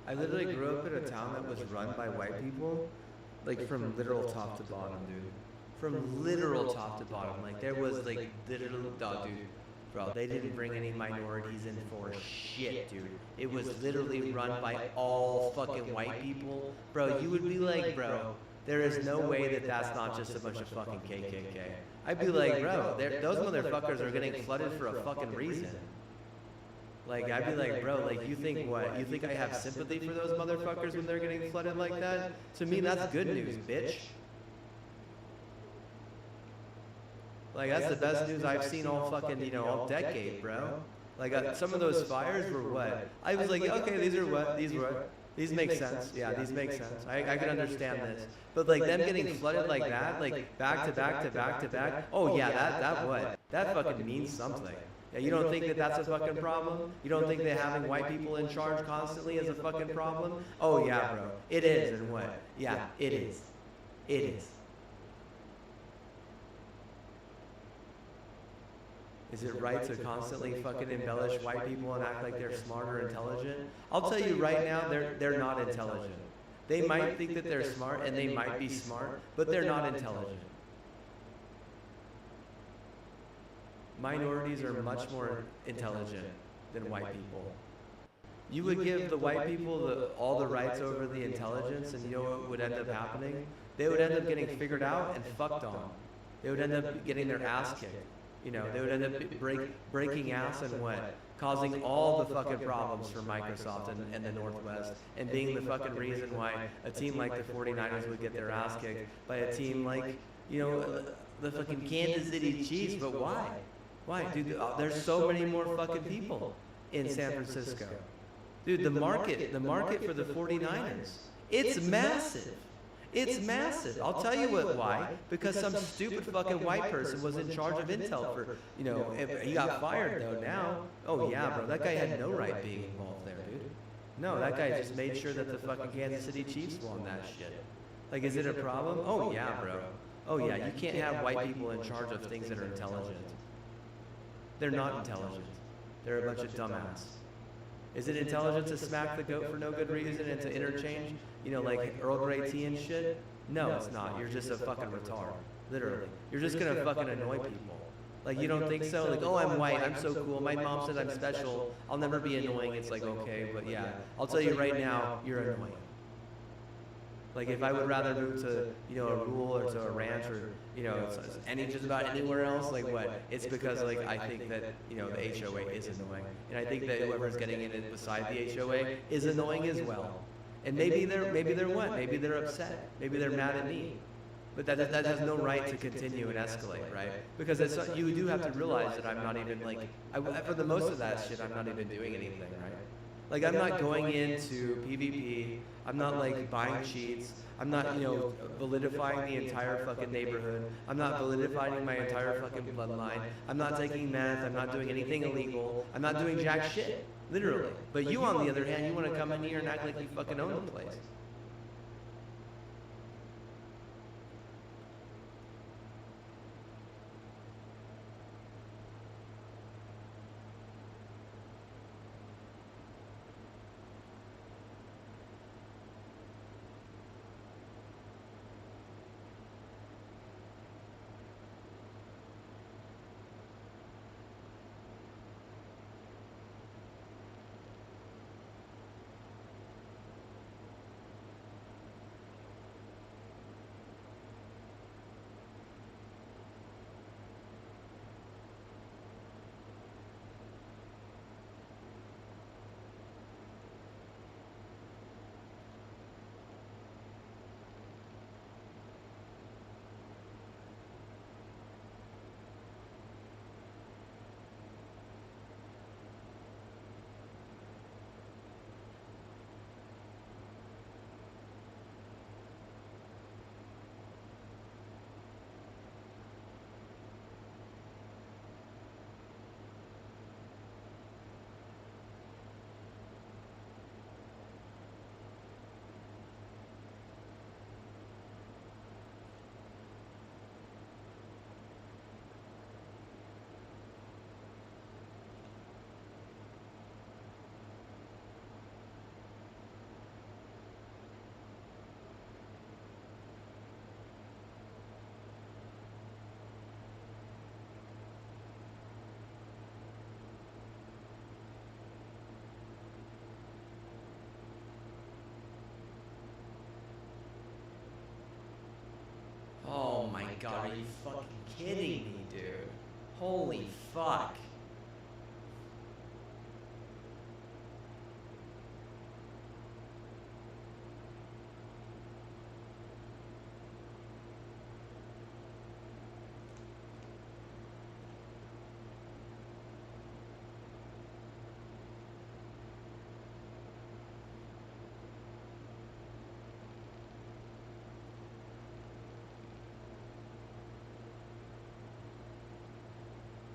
I literally grew up in a town that was run by white people, like from literal top to bottom, dude. From literal top to bottom. Like there was like literal, oh, dude. Bro, they didn't bring any minorities in for shit, dude. It was literally run by all fucking white people. Bro, you would be like, bro, there is no way that that's not just a bunch of fucking KKK. I'd be like, bro, those motherfuckers are getting flooded for a fucking reason. Like, I'd be like, bro, like, you think what? You think I have sympathy for those motherfuckers when they're getting flooded like that? To me, that's good news, bitch. Like, that's the best news I've seen all fucking, you know, all decade, bro. Like, some of those fires were what? I was like, okay, these are what? These were. These make sense. Yeah, these make sense. I can understand this. But, like, them getting flooded like that, like, back to back to back to back, oh, yeah, that what? That fucking means something. Yeah, you don't think that that's a fucking problem? You don't think that having white people in charge constantly is a fucking problem? Oh, yeah, bro. It is, and what? Yeah, it is. It is. Is it right to constantly fucking embellish white people and act like they're smart or intelligent? I'll tell you right now, they're not intelligent. They might think that they're smart, and they might be smart, but they're not intelligent. Minorities are much more intelligent than white people. You would give the white people all the rights over the intelligence, and you know what would end up happening? They would end up getting figured out and fucked on. They would end up getting their ass kicked. You know, they would end up breaking ass and what? Causing all the fucking problems for Microsoft and the Northwest, and being the fucking reason why a team like the 49ers would get their ass kicked by a team like, you know, the fucking Kansas City Chiefs. But why? Why? Dude, there's so many more fucking people in San Francisco. Dude, the market for the 49ers, it's massive. It's massive. I'll tell you why. Because some stupid fucking white person was in charge of Intel for, you know, he got fired though now. Oh yeah, bro, that guy had no right being involved there, dude. No, that guy just made sure that the fucking Kansas City Chiefs won that shit. Like, is it a problem? Oh yeah, bro. Oh yeah, you can't have white people in charge of things that are intelligent. They're not intelligent. They're a bunch of dumbass. Is it intelligent to smack the goat for no good reason and to interchange, you know, like Earl Grey tea and shit? No, it's not. You're just a fucking retard. Literally. You're just gonna fucking annoy people. Like, you don't think so? Like, oh, I'm white, I'm so cool, my mom says I'm special, I'll never be annoying. It's like, okay, but yeah, I'll tell you right now, you're annoying. Like, if I would rather move to, you know, a rural or to a ranch or, you know, just about anywhere else, like what? It's because, like, I think that, you know, the HOA is annoying. And I think that whoever's getting in it beside the HOA is annoying as well. And maybe they're what? Maybe they're upset. Maybe they're mad at me. But that has no right to continue and escalate, right? Because you do have to realize that I'm not even, like, for the most of that shit, I'm not even doing anything, right? Like, I'm not going into PvP, I'm not, like, buying cheats, I'm not, you know, validifying the entire fucking neighborhood, I'm not validifying my entire fucking bloodline, I'm not taking meth, I'm not doing anything illegal, I'm not doing jack shit, literally. But you, on the other hand, you want to come in here and act like you fucking own the place. god, are you fucking kidding me, dude? Holy fuck.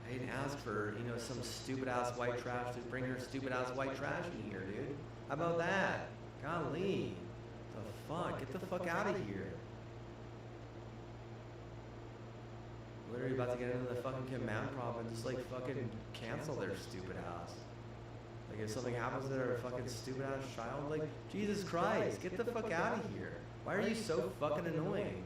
I didn't ask for, you know, some stupid ass white trash to bring her stupid ass white trash in here, dude. How about that? Golly. The fuck? Get the fuck out of here. Literally about to get into the fucking command prompt and just like fucking cancel their stupid ass. Like if something happens to their fucking stupid ass child, like Jesus Christ, get the fuck out of here. Why are you so fucking annoying?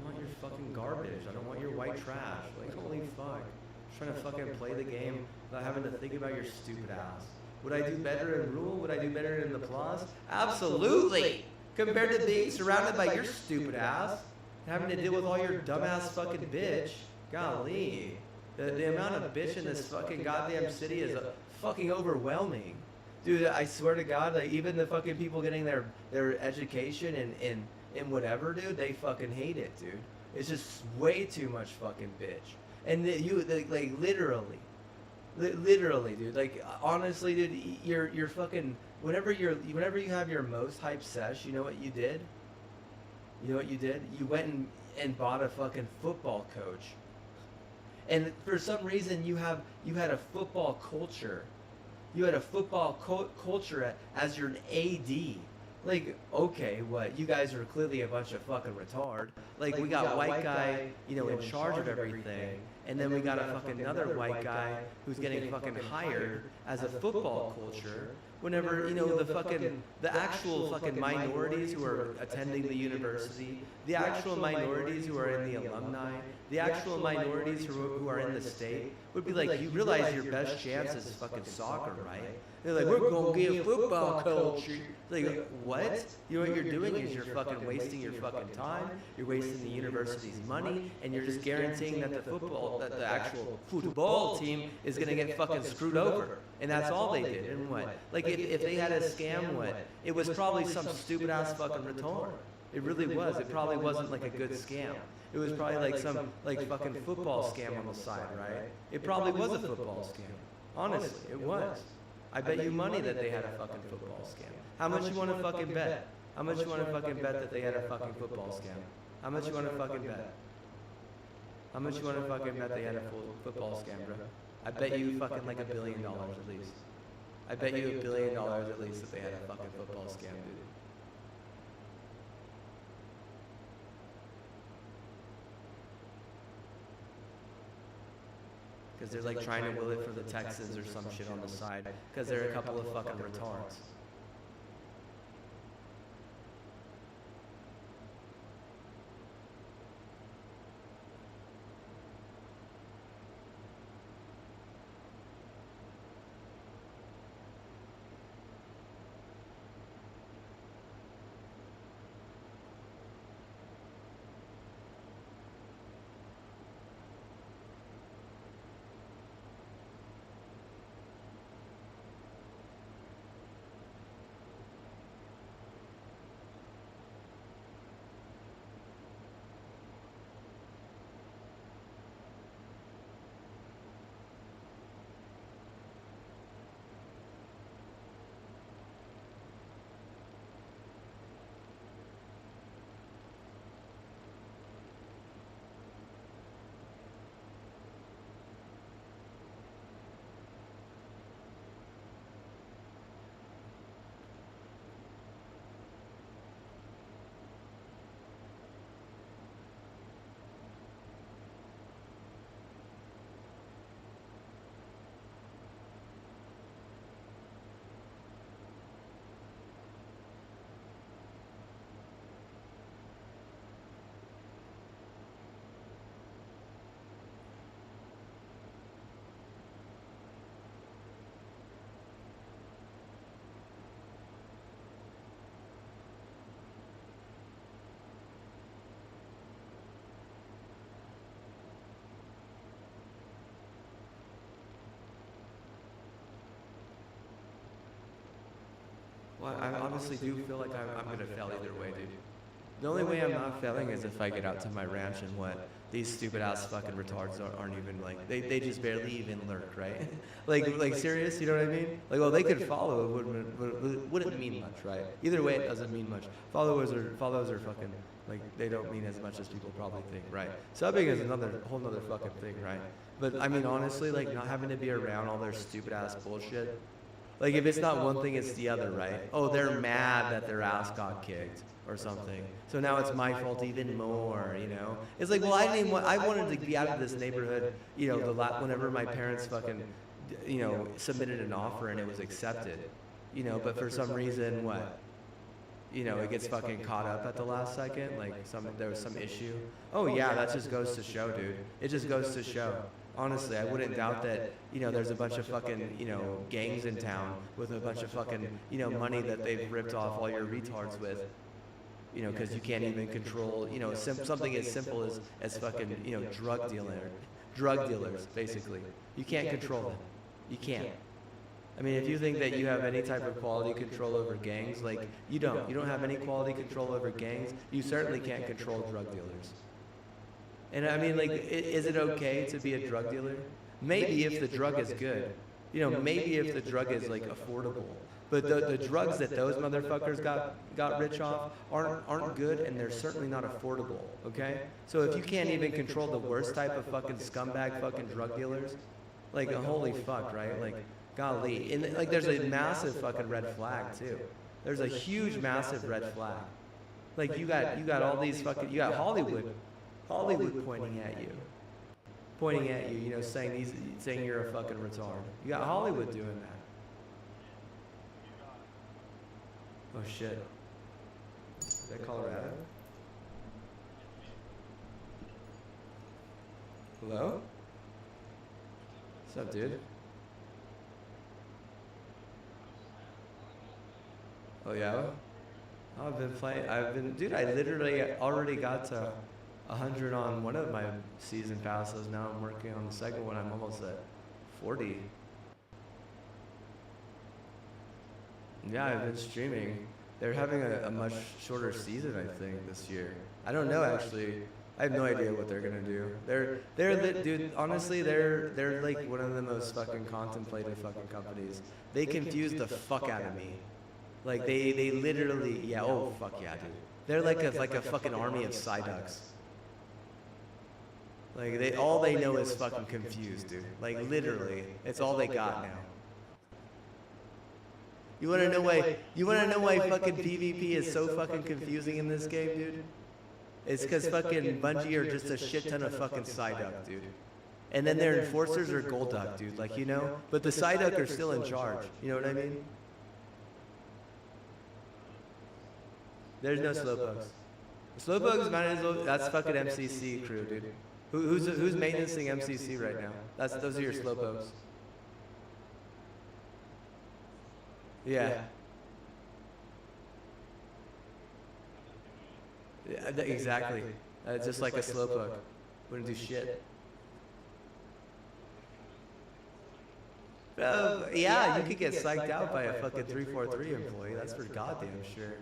I want your fucking garbage. I don't want your white trash. Like, holy fuck. Just trying to fucking play the game without having to think about your stupid ass. Would I do better in Rule? Would I do better in the Plus? Absolutely! Compared to being surrounded by your stupid ass and having to deal with all your dumbass fucking bitch. Golly. The amount of bitch in this fucking goddamn city is fucking overwhelming. Dude, I swear to God, like, even the fucking people getting their education and whatever, dude, they fucking hate it, dude. It's just way too much fucking bitch. And like literally, dude. Like honestly, dude, you're fucking whenever you have your most hype sesh, you know what you did? You know what you did? You went and bought a fucking football coach. And for some reason, you had a football culture. You had a football culture as your AD. Like, okay, what? You guys are clearly a bunch of fucking retard. Like, we got white guy, you know, in charge of everything, and then we got a fucking another white guy who's getting fucking hired as a football culture. Whenever, you know, the actual fucking minorities who are attending the university, the actual minorities who are in the alumni, the actual minorities who are in the state would be like, you realize your best chance is fucking soccer, right? They're like, we're gonna be a football culture. Like, what? You know what you're doing is you're fucking wasting your fucking time, you're wasting the university's money, and you're just guaranteeing that the actual football team is gonna get fucking screwed over. And that's all they did. And what? Like, if they had a scam, what? It was probably some stupid ass fucking retard. It really was. It probably wasn't like a good scam. It was probably like some like fucking football scam on the side, right? It probably was a football scam. Honestly, it was. I bet you money that they had a fucking football scam. How much you want to fucking bet? How much you want to fucking bet that they had a fucking football scam? How much you want to fucking bet? How much you want to fucking bet they had a football scam, bro? I bet you fucking like $1 billion at least. I bet you $1 billion at least that they had a fucking football scam, dude. Because they're like trying to will it for the Texans or some shit on the side. Because they're a couple of fucking retards. Well, I obviously do feel like I'm gonna fail either way, dude. The only way I'm not failing is if I get out to my ranch and what these stupid ass fucking retards aren't even like they just barely even lurk, right? like serious, you know what I mean? Like, well, they could follow, it wouldn't mean much, right? Either way, it doesn't mean much. Followers are fucking like they don't mean as much as people probably think, right? Subbing is another whole nother fucking thing, right? But I mean, honestly, like not having to be around all their stupid ass bullshit. Like if it's not one thing, it's the other, right? Oh, they're mad that their ass got kicked or something. So now it's my fault even more, you know? It's like, well, I wanted to be out of this neighborhood, you know, whenever my parents fucking, you know, submitted an offer and it was accepted, you know, but for some reason, what? You know, it gets fucking caught up at the last second, like there was some issue. Oh yeah, that just goes to show, dude. It just goes to show. Honestly, I wouldn't doubt that, you know, there's a bunch of fucking, you know, gangs in town with a bunch of fucking, you know, money that they've ripped off all your retards with. You know, because you can't even control, you know, something as simple as fucking, you know, drug dealers, basically. You can't control them. You can't. I mean, if you think that you have any type of quality control over gangs, like, you don't. You don't have any quality control over gangs. You certainly can't control drug dealers. And I mean, like, is it okay to be a drug dealer? Maybe if the drug is good. You know, maybe if the drug is, like, affordable. But the drugs that those motherfuckers got rich off aren't good, and they're certainly not affordable, okay? So if you can't even control the worst type of fucking scumbag fucking drug dealers, like, holy fuck, right? Like, golly. And, like, there's a massive fucking red flag, too. There's a huge, massive red flag. Like, you got all these fucking, you got Hollywood pointing at you, you know, saying you're a fucking retard. You got Hollywood doing that. Oh shit. Is that Colorado? Hello? What's up, dude? Oh yeah? Dude, I literally already got to 100 on one of my season passes. Now I'm working on the second one. I'm almost at 40. Yeah, I've been streaming. They're having a much shorter season, I think, this year. I don't know, actually. I have no idea what they're gonna do. Dude, honestly, they're like one of the most fucking contemplative fucking companies. They confuse the fuck out of me. Like they literally, yeah, oh fuck yeah, dude. They're like a fucking army of Psyducks. Like all they know is fucking confused, dude. Like literally, it's all they got now. You wanna know why fucking PvP is so fucking confusing in this game, dude? It's cause fucking Bungie are just a shit ton of fucking Psyduck, dude. And then their enforcers are Golduck, dude, like, you know? But the Psyduck are still in charge, you know what I mean? There's no Slowpokes. Slowpokes might as well, that's fucking MCC crew, dude. Who's maintaining MCC right now? Those are your Slowpokes. Yeah. Yeah, exactly. Just like a slowpoke. Wouldn't do shit. Yeah, you could get psyched out by a fucking 343 employee. That's for goddamn sure.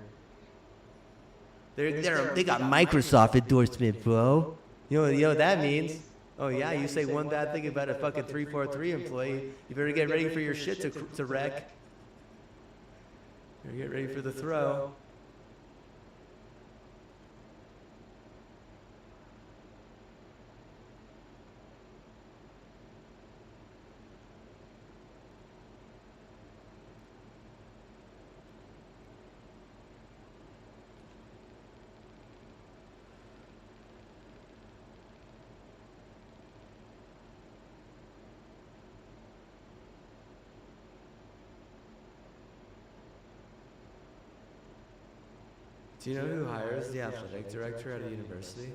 They got Microsoft endorsement, bro. You know what that means? Oh yeah, you say one bad thing about a fucking 343 employee, you better get ready for your shit to wreck. Get ready for the throw. Do you know who hires the athletic director at a university?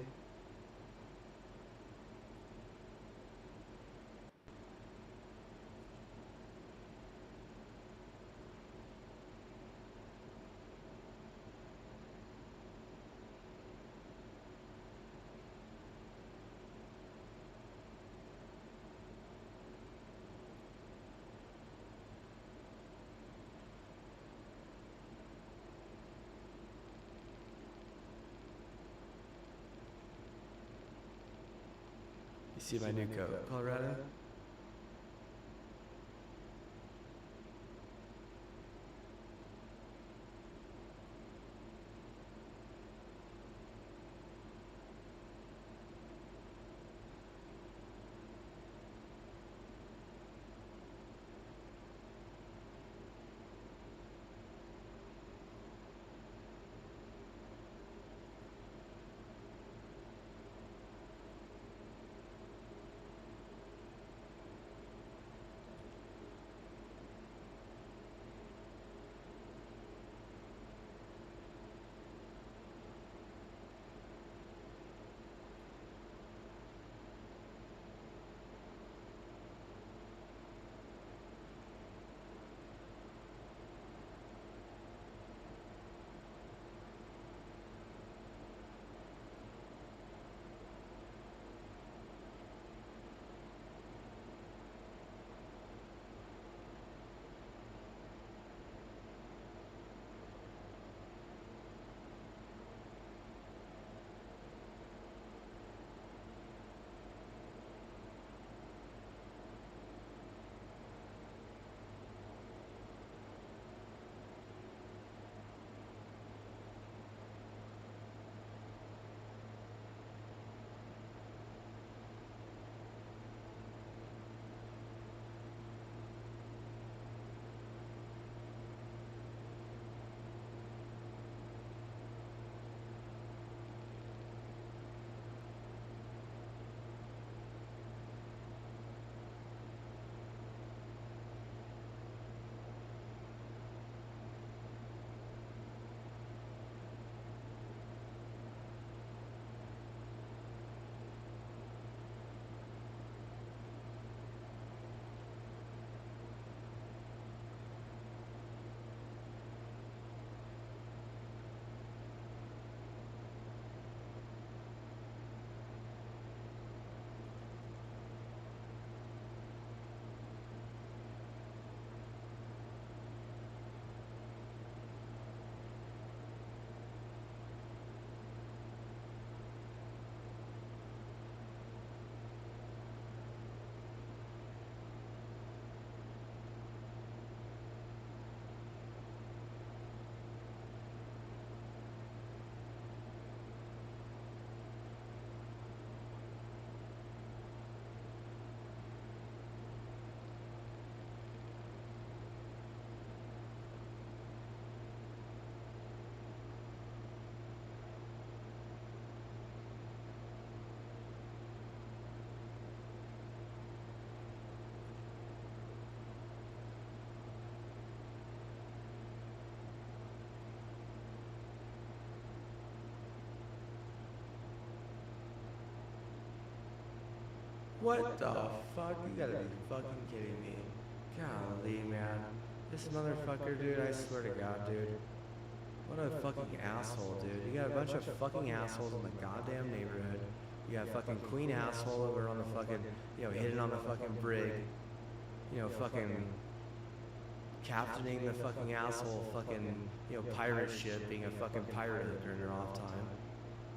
See my new coat, Colorado? What the fuck? You gotta be fucking kidding me. Golly, man. This motherfucker, dude, I swear to God, dude. What a fucking asshole, dude. You got a bunch of fucking assholes in the goddamn neighborhood. You got fucking Queen asshole over on the fucking, hitting on the fucking brig. Fucking captaining the fucking asshole fucking, pirate ship, being a fucking pirate during their off time.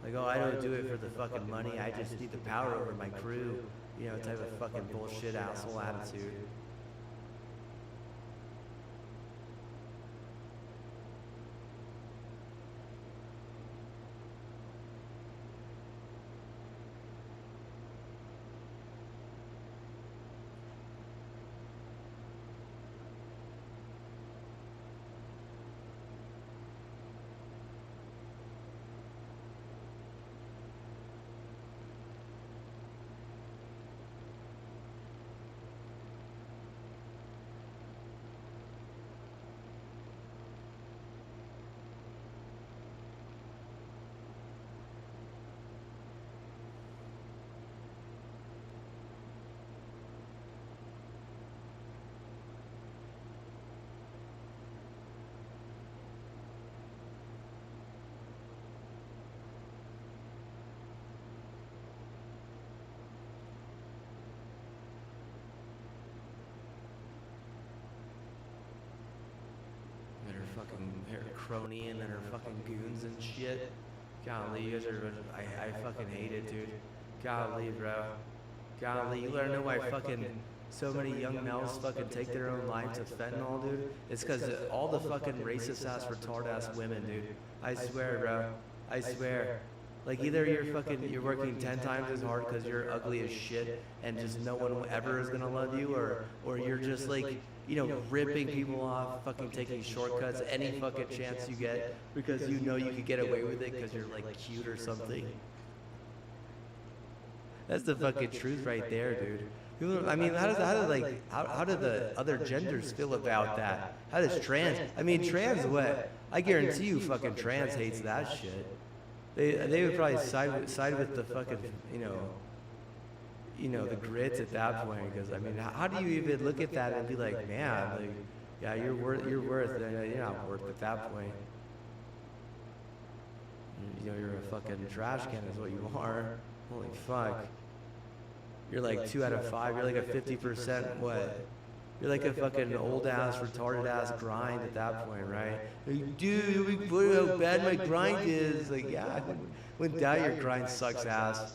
Like, oh, I don't do it for the fucking money, I just need the power over my crew. Type of fucking bullshit asshole attitude. Her crony and her fucking goons and shit. Golly, you guys are. I fucking hate it, dude. Golly, bro. Golly, you wanna know why fucking so many young males fucking take their own lives of fentanyl, dude? It's because all the fucking racist ass, retard ass women, dude. I swear, bro. I swear. Like either you're working 10 times as hard because you're ugly as shit and just no one ever is gonna love you, or you're just like, you know, ripping people off, fucking taking shortcuts any fucking chance you get because you know you could get away with it because you're like cute or something. That's the fucking truth right there, dude. People, I mean, how do the other genders feel about that? How does trans? I mean, trans what? I guarantee you, fucking trans hates that shit. They would probably side with the fucking the grits at that point, because I mean, how do you even look at that and be like, man, like, yeah, you're worth you're not worth at that point. You know, you're a fucking trash can is what you are. Holy fuck. You're like 2 out of 5. You're like a 50% what? You're like a fucking old ass, retarded ass grind at that point, right? Like, dude, how bad my grind is. Like, yeah, I wouldn't doubt your grind sucks ass.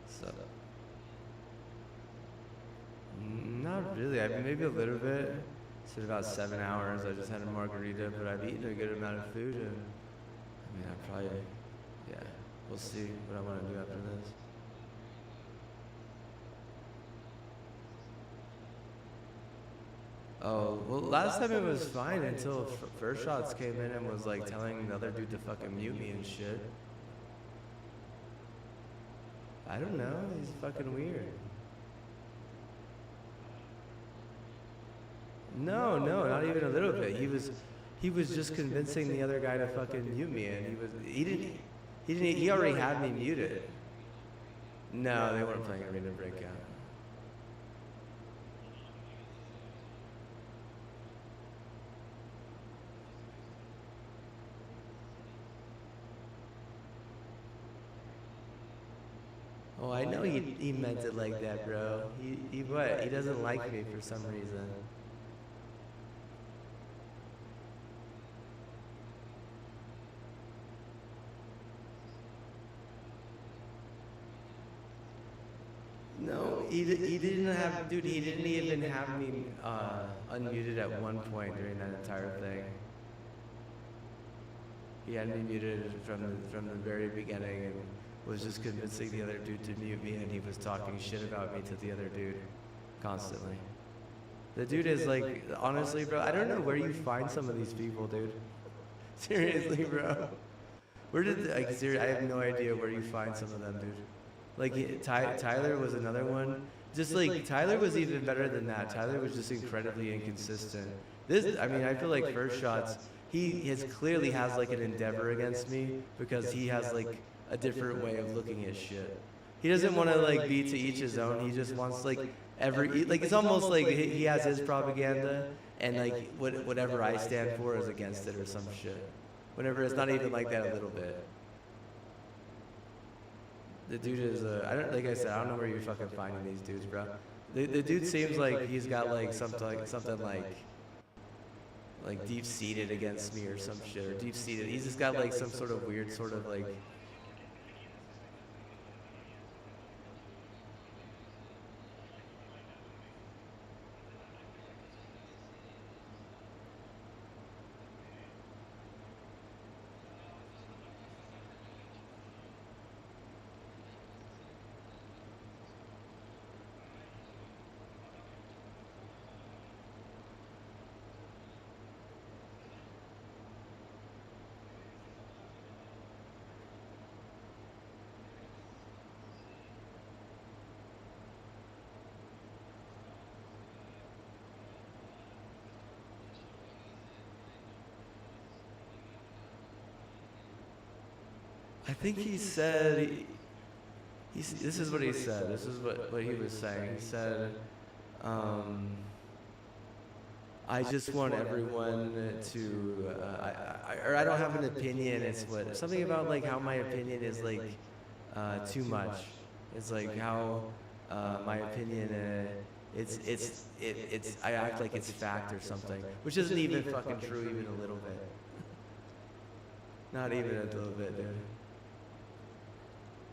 So, not really. I mean, maybe a little bit. It's been about 7 hours. I just had a margarita, but I've eaten a good amount of food, and I mean, I probably, yeah, we'll see what I want to do after this. Oh, well, last time it was fine until First Shots came in and was like telling the other dude to fucking mute me and shit. I don't know, he's fucking weird. No, not even a little bit. He was just convincing the other guy to fucking mute me, and he already had me muted. No, they weren't playing Arena Breakout. Oh, I know he meant it like that, bro. He what? He doesn't like me for some reason. No, he didn't have, dude. He didn't even have me unmuted at one point during that entire thing. He had me muted from the very beginning and was just convincing the other dude to mute me, and he was talking shit about me to the other dude constantly. The dude is like, honestly, bro, I don't know where you find some of these people, dude. Seriously, bro. Where did, like, seriously, I have no idea where you find some of them, dude. Like, Tyler was another one. Just like, Tyler was even better than that. Tyler was just incredibly inconsistent. This, I mean, I feel like First Shots, he clearly has like an endeavor against me because he has like a different way of looking at shit. He doesn't want to like be to each his own. He just wants like like it's almost like he has his propaganda and like whatever I stand for is against it or some shit. Whenever it's not even like that a little bit. The dude is like I said, I don't know where you're fucking finding these dudes, bro. The dude seems like he's got like something like deep-seated against me or some shit, or deep-seated. He's just got like some sort of weird sort of like. I think he said, this is what he said, this is what he was saying. He said, I just want everyone to, I don't have an opinion, it's what, something about like how my opinion is like too much. It's like how my opinion, I act like it's fact or something, which isn't even fucking true even a little bit. Not even a little bit, dude.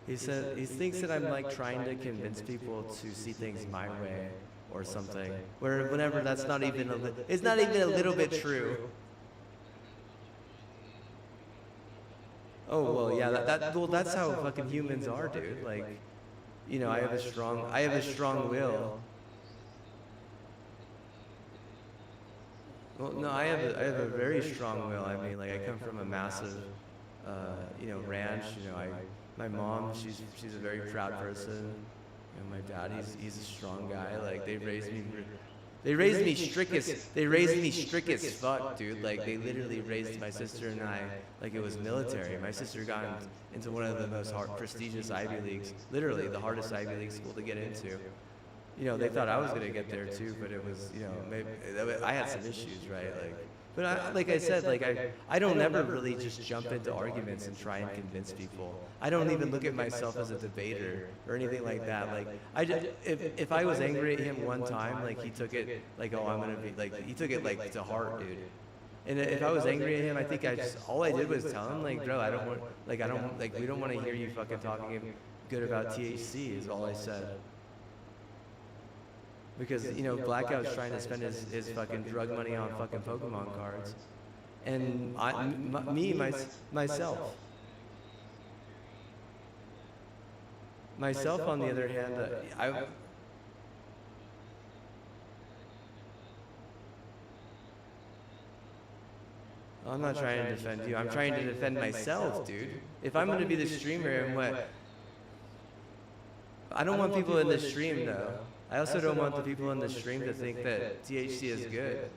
He said he thinks that I'm like trying to convince people to see things my way or something. Whenever that's not even it's not even a little bit true. Oh well, yeah. Well, that's how fucking humans are, dude. Like, you know, I have a strong will. Well, no, I have a very strong will. I mean, like I come from a massive, you know, ranch. You know, my mom, she's a very proud person. And my dad, he's a strong guy. Like they raised me strict as fuck, dude. Like they literally raised my sister and I like it was military. My sister got into one of the most prestigious Ivy Leagues, literally the hardest Ivy League school to get into. You know, they thought I was gonna get there too, but it was, you know, maybe I had some issues, right? Like. But like I said, like I don't ever really just jump into arguments and try and convince people. I don't even look at myself as a debater or anything like that. Like if I was angry at him one time, like he took it like, oh, I'm gonna be like, he took it like to heart, dude. And if I was angry at him, I think all I did was tell him like, bro, we don't want to hear you fucking talking good about THC is all I said. Because, you know, Blackout's trying to spend his fucking drug money on fucking Pokemon cards. And myself on the other hand, I'm not trying to defend you. I'm trying to defend myself, dude. If I'm going to be the streamer and what? I don't want people in the stream, though. I also don't want the people in the stream to think that THC is good.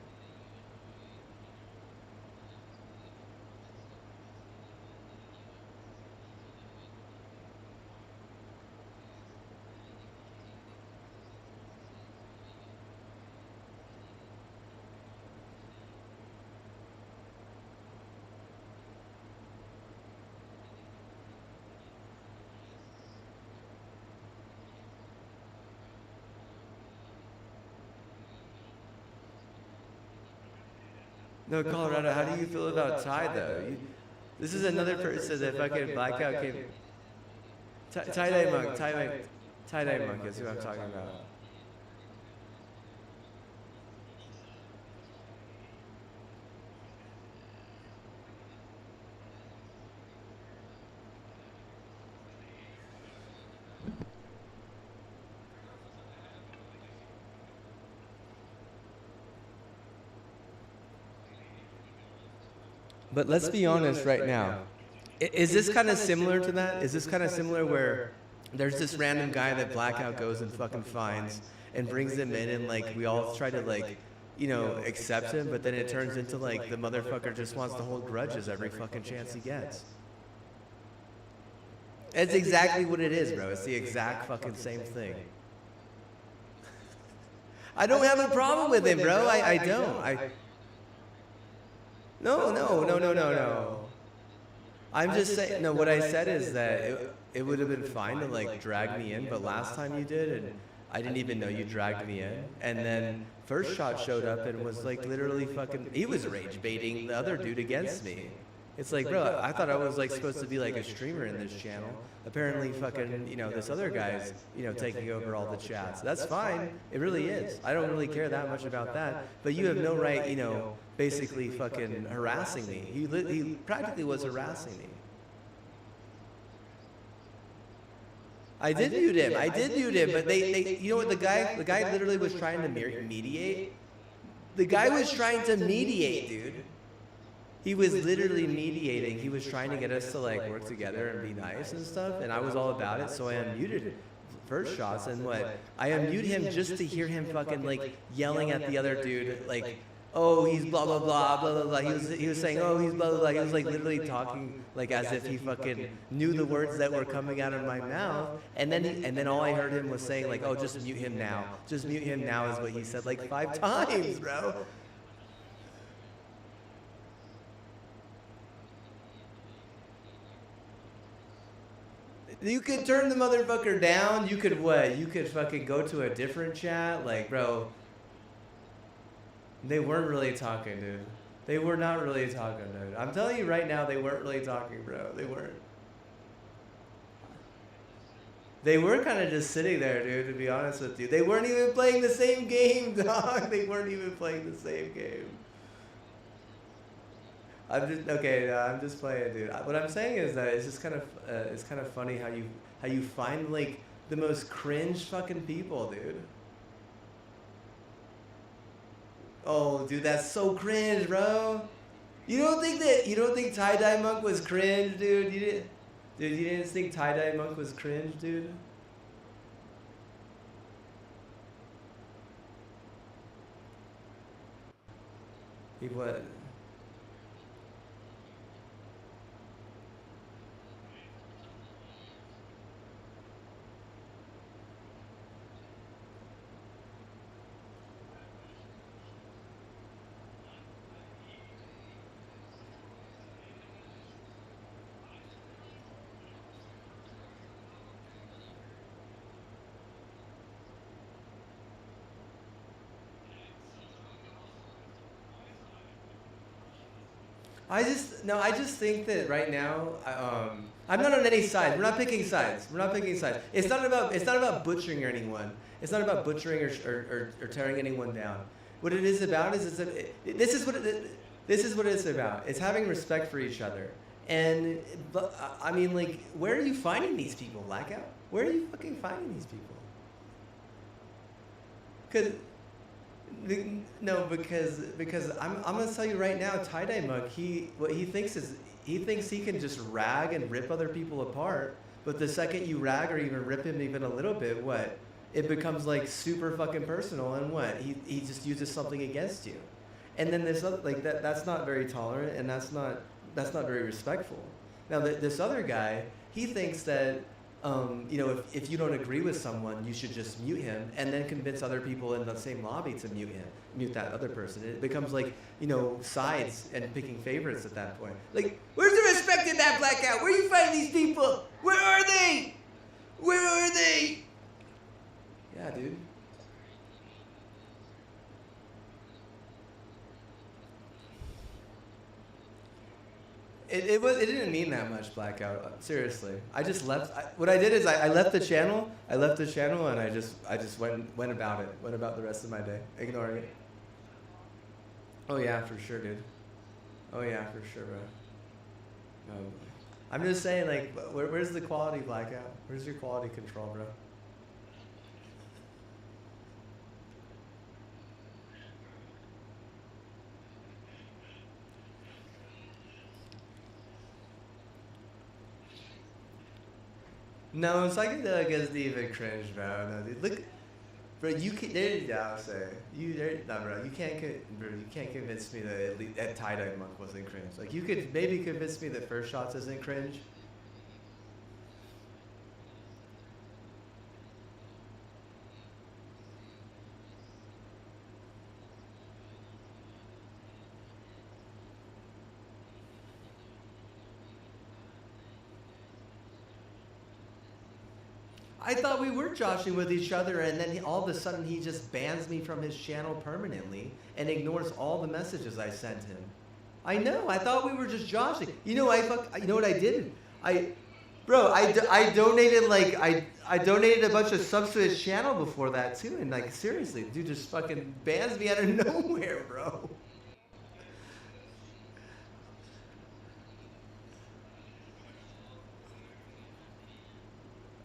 No, Colorado, how do you feel about Ty, though? This is another person that fucking Blackout came... Tie-dye monk, Tie-dye monk is who I'm talking about. But let's be honest right now. Is this kind of similar to that? Is this kind of similar where there's this random guy that Blackout goes and fucking finds and brings him in, and like we all try to like, you know, accept him, but then it turns into like the motherfucker just wants to hold grudges every fucking chance he gets. It's exactly what it is, bro. It's the exact fucking same thing. I don't have a problem with him, bro. I don't. No. I'm just saying, no, what I said is that it would have been fine to like drag me in, but last time you did, and I didn't even know you dragged me in. And then First Shot showed up and was like literally fucking, he was rage baiting the other dude against me. It's like, bro, I thought I was like supposed to be like a streamer in this channel. Apparently fucking, you know, this other guy's, you know, taking over all the chats. That's fine. It really is. I don't really care that much about that. But you have no right, you know, basically fucking harassing me. He practically was harassing me. I did mute him, but they you know what, the guy literally was trying to mediate. The guy was trying to mediate, dude. He was literally mediating. He was trying to get us to like work together and be nice and stuff, and I was all about it, so I unmuted First Shots, and what? I unmuted him just to hear him fucking like yelling at the other dude, like, oh, he's blah blah blah blah blah blah. He was saying, oh, he's blah blah blah. He was like literally talking like as if he fucking knew the words that were coming out of my mouth. And then all I heard him was saying like, oh, just mute him now. Just mute him now is what he said like 5 times, bro. You could turn the motherfucker down. You could what? You could fucking go to a different chat. Like, bro, they weren't really talking, dude. They were not really talking, dude. I'm telling you right now, they weren't really talking, bro. They weren't. They were kind of just sitting there, dude, to be honest with you. They weren't even playing the same game, dog. They weren't even playing the same game. I'm just playing, dude. What I'm saying is that it's just kind of funny how you find like the most cringe fucking people, dude. Oh, dude, that's so cringe, bro. You don't think Tie-Dye Monk was cringe, dude? You didn't think Tie-Dye Monk was cringe, dude? He what? I just think that right now, I'm not on any side. We're not picking sides. It's not about butchering anyone. It's not about butchering or tearing anyone down. What it is about is this is what it's about. It's having respect for each other. And I mean, like, where are you finding these people, Blackout? Where are you fucking finding these people? Because I'm gonna tell you right now, Tie-Dye Monk, what he thinks he can just rag and rip other people apart, but the second you rag or even rip him even a little bit, what? It becomes like super fucking personal, and what? He just uses something against you. And then this other, like that's not very tolerant, and that's not very respectful. Now this other guy, he thinks that you know, if you don't agree with someone, you should just mute him and then convince other people in the same lobby to mute that other person. It becomes like, you know, sides and picking favorites at that point. Like, where's the respect in that, Blackout? Where are you finding these people? Where are they? Where are they? Yeah, dude. It didn't mean that much, Blackout. Seriously, I just left. What I did is I left the channel. I left the channel and I just went about it. Went about the rest of my day, ignoring it. Oh yeah, for sure, dude. Oh yeah, for sure, bro. I'm just saying, like, where's the quality, Blackout? Where's your quality control, bro? No, psychedelic isn't even cringe, bro. No, dude. Look, bro, you can. Yeah, I'll say no, bro. Bro, you can't convince me that Tie Dye Monk wasn't cringe. Like, you could maybe convince me that First Shots isn't cringe. I thought we were joshing with each other, and then all of a sudden he just bans me from his channel permanently and ignores all the messages I sent him. I know. I thought we were just joshing. You know, you know what I did? I donated I donated a bunch of subs to his channel before that too, and like seriously, dude just fucking bans me out of nowhere, bro.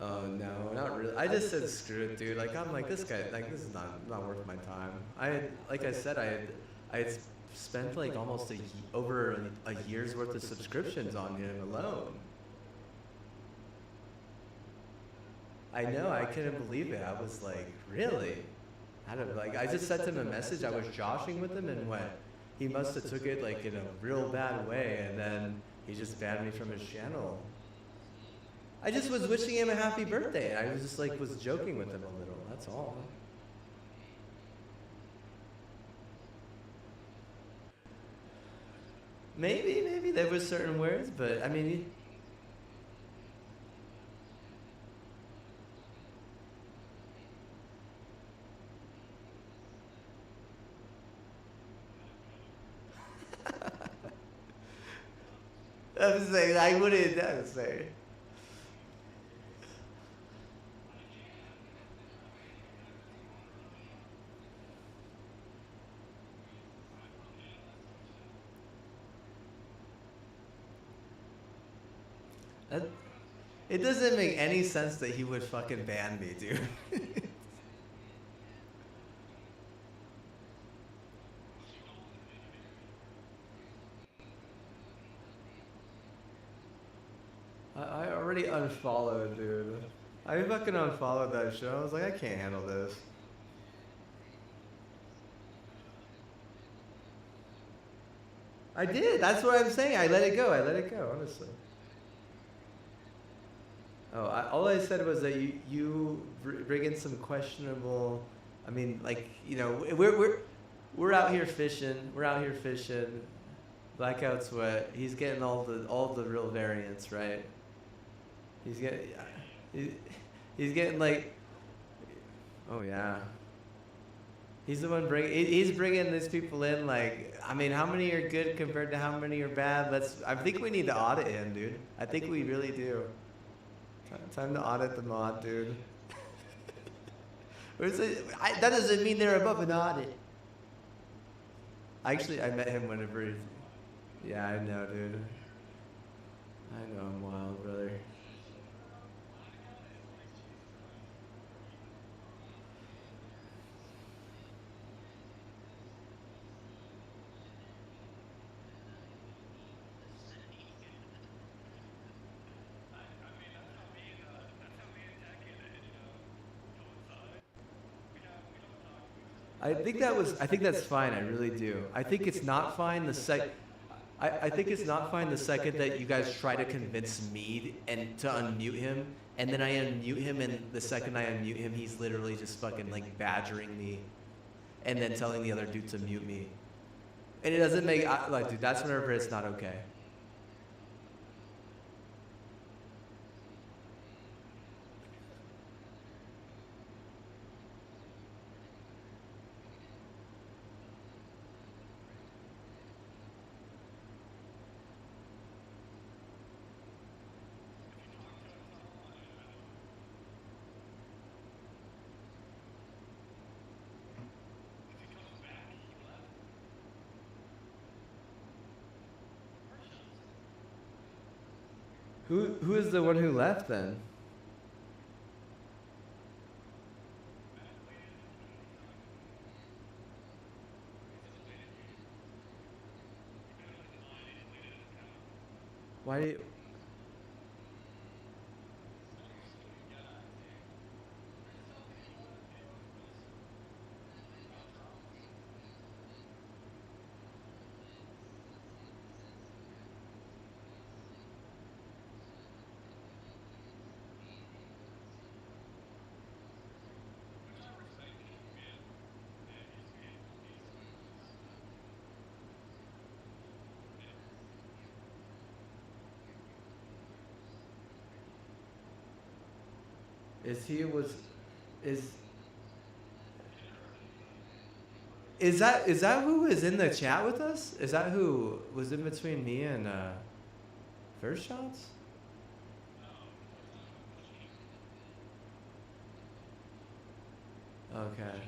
Oh no, not really. I just said screw it, dude. Like I'm like this guy. Like this is not worth my time. Like I said, I had spent like almost over a year's worth of subscriptions on him alone. I know. I couldn't believe it. I was like, really? I just sent him a message. I was joshing with him, and he must have took it like in a real bad way, and then he just banned me from his channel. I just was wishing him a happy birthday. I was just like was joking with him a little. That's all. Maybe there were certain words, but I mean. I'm saying I wouldn't say. It doesn't make any sense that he would fucking ban me, dude. I already unfollowed, dude. I fucking unfollowed that show. I was like, I can't handle this. I did. That's what I'm saying. I let it go. Honestly. Oh, all I said was that you bring in some questionable. I mean, like, you know, we're out here fishing. Blackout's wet. He's getting all the real variants, right? He's getting like. Oh yeah. He's the one he's bringing these people in. Like, I mean, how many are good compared to how many are bad? I think we need to audit him, dude. I think we really do. Time to audit the mod, dude. That doesn't mean they're above an audit. Actually, I met him whenever. Yeah, I know, dude. I know I'm wild, brother. I think that's fine. I really do. I think it's not fine I think it's not fine the second that you guys try to convince me and to unmute him, and then I unmute him, and the second I unmute him, he's literally just fucking like badgering me, and then telling the other dude to mute me. And it doesn't make like, dude, that's whenever it's not okay. Who is the one who left then? Why do you, is he was is that who was in the chat with us? Is that who was in between me and First Shots? Okay.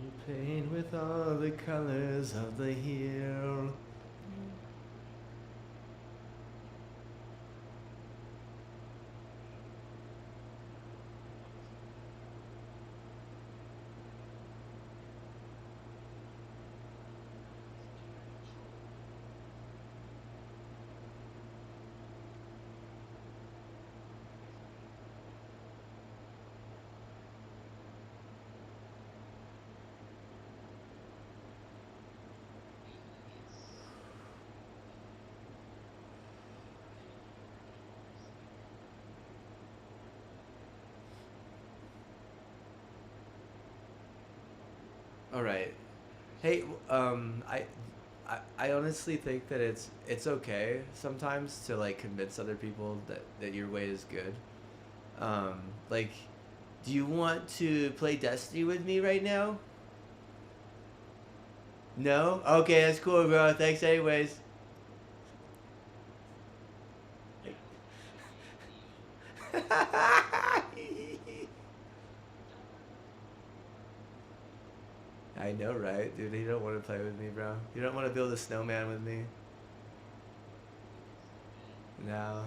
You paint with all the colors of the hill. All right. Hey, I honestly think that it's okay sometimes to like convince other people that your way is good. Like, do you want to play Destiny with me right now? No? Okay, that's cool, bro. Thanks anyways. I know, right? Dude, you don't want to play with me, bro. You don't want to build a snowman with me. No.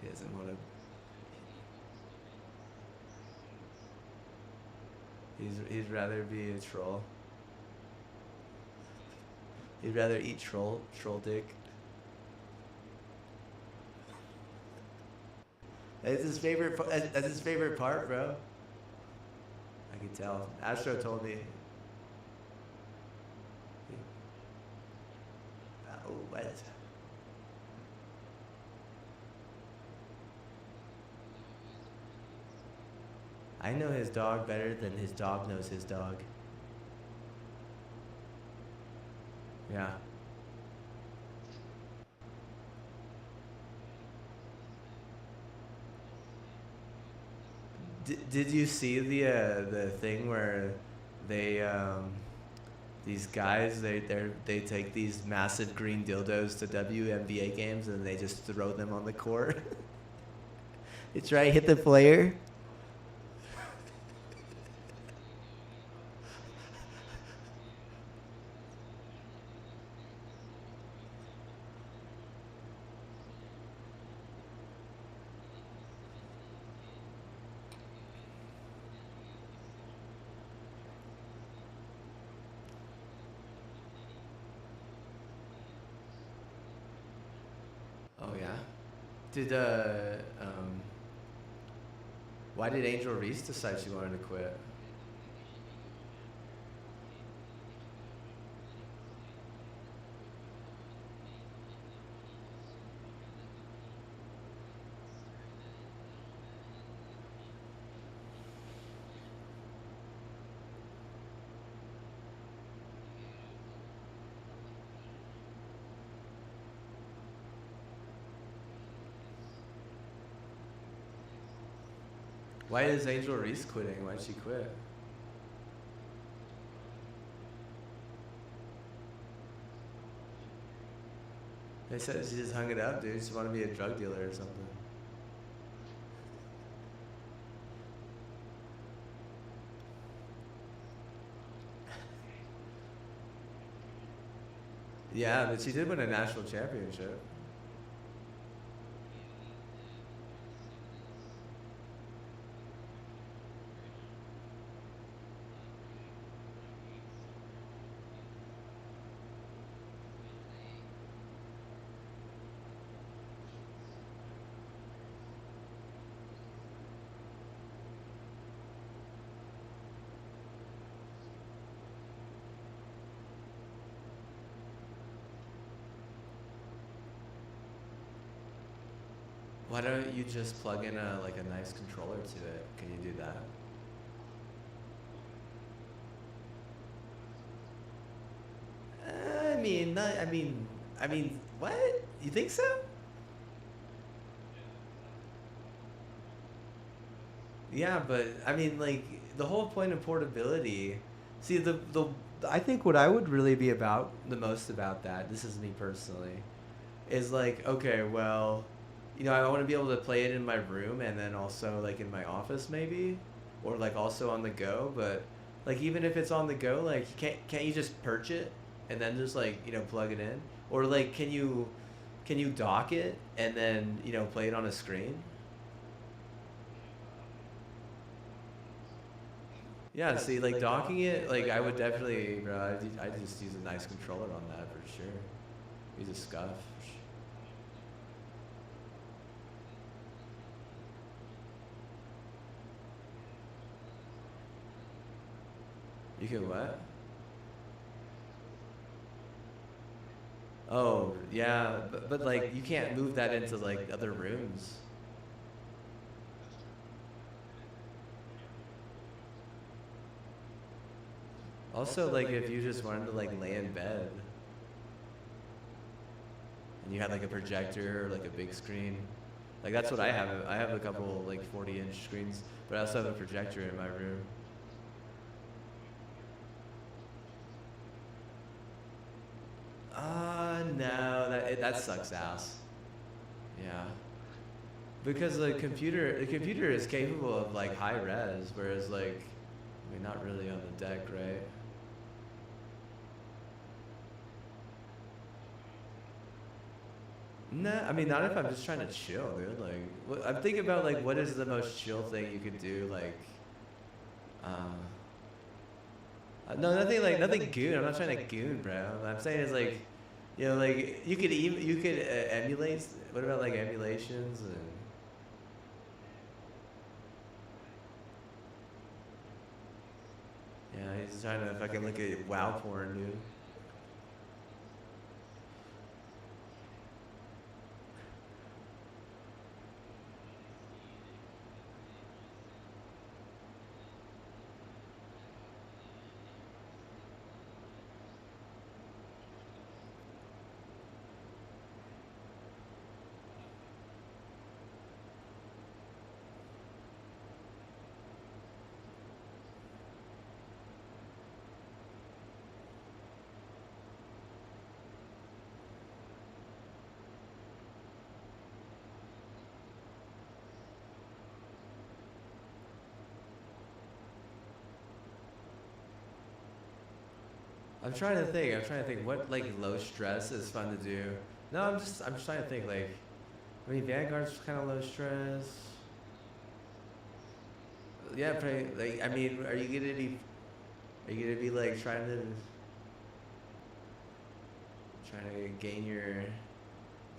He doesn't want to. He'd rather be a troll. He'd rather eat troll dick. That's his favorite. That's his favorite part, bro. I can tell. Astro told me. Oh, what? I know his dog better than his dog knows his dog. Yeah. Did you see the thing where they these guys, they take these massive green dildos to WNBA games and they just throw them on the court. You try to hit the player. Oh yeah, did why did Angel Reese decide she wanted to quit? Why is Angel Reese quitting? Why'd she quit? They said she just hung it up, dude. She wanted to be a drug dealer or something. Yeah, but she did win a national championship. Why don't you just plug in a nice controller to it? Can you do that? I mean, what? You think so? Yeah, but I mean, like the whole point of portability. See, I think what I would really be about the most about that. This is me personally. Is like, okay, well, I want to be able to play it in my room and then also like in my office maybe, or like also on the go. But like even if it's on the go, like can't you just perch it and then just like plug it in, or like can you dock it and then play it on a screen? Yeah, see, like docking it, like I would definitely, bro. I'd just use a nice controller on that for sure. Use a scuff. You can what? Oh, yeah, but like you can't move that into like other rooms. Also, like if you just wanted to like lay in bed and you had like a projector or like a big screen, like that's what I have. I have a couple like 40-inch screens, but I also have a projector in my room. No, that sucks ass. Yeah. Because the computer is capable of like high res, whereas like, I mean, not really on the deck, right? Nah, I mean, not if I'm just trying to chill, dude. Like, I'm thinking about like, what is the most chill thing you could do? Like, no, nothing goon. I'm not trying to goon, bro. What I'm saying is like, like you could emulate. What about like emulations and? Yeah, he's trying to fucking look at WoW porn, dude. I'm trying to think. I'm trying to think what like low stress is fun to do. No, I'm just trying to think like. I mean, Vanguard's kind of low stress. Yeah, probably. Like, I mean, are you gonna be like trying to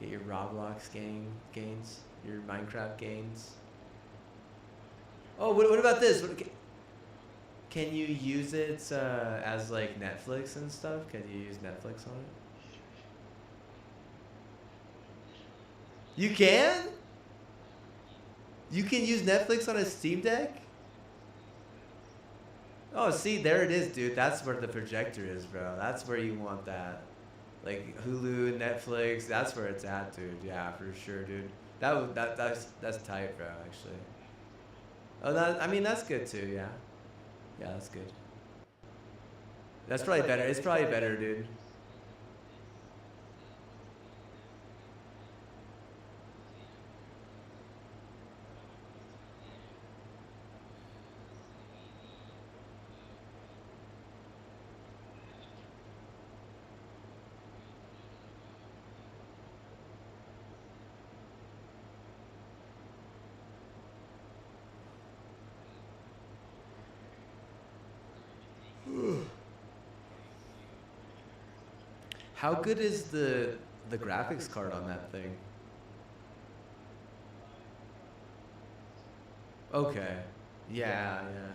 get your Roblox gains, your Minecraft gains? Oh, what about this? Can you use it as like Netflix and stuff? Can you use Netflix on it? You can? You can use Netflix on a Steam Deck? Oh, see, there it is, dude. That's where the projector is, bro. That's where you want that. Like Hulu, Netflix, that's where it's at, dude. Yeah, for sure, dude. That's tight, bro, actually. Oh, I mean, that's good too, yeah. Yeah, that's good. That's probably better. It's probably better, dude. How good is the graphics card on that thing? Okay. Yeah, yeah.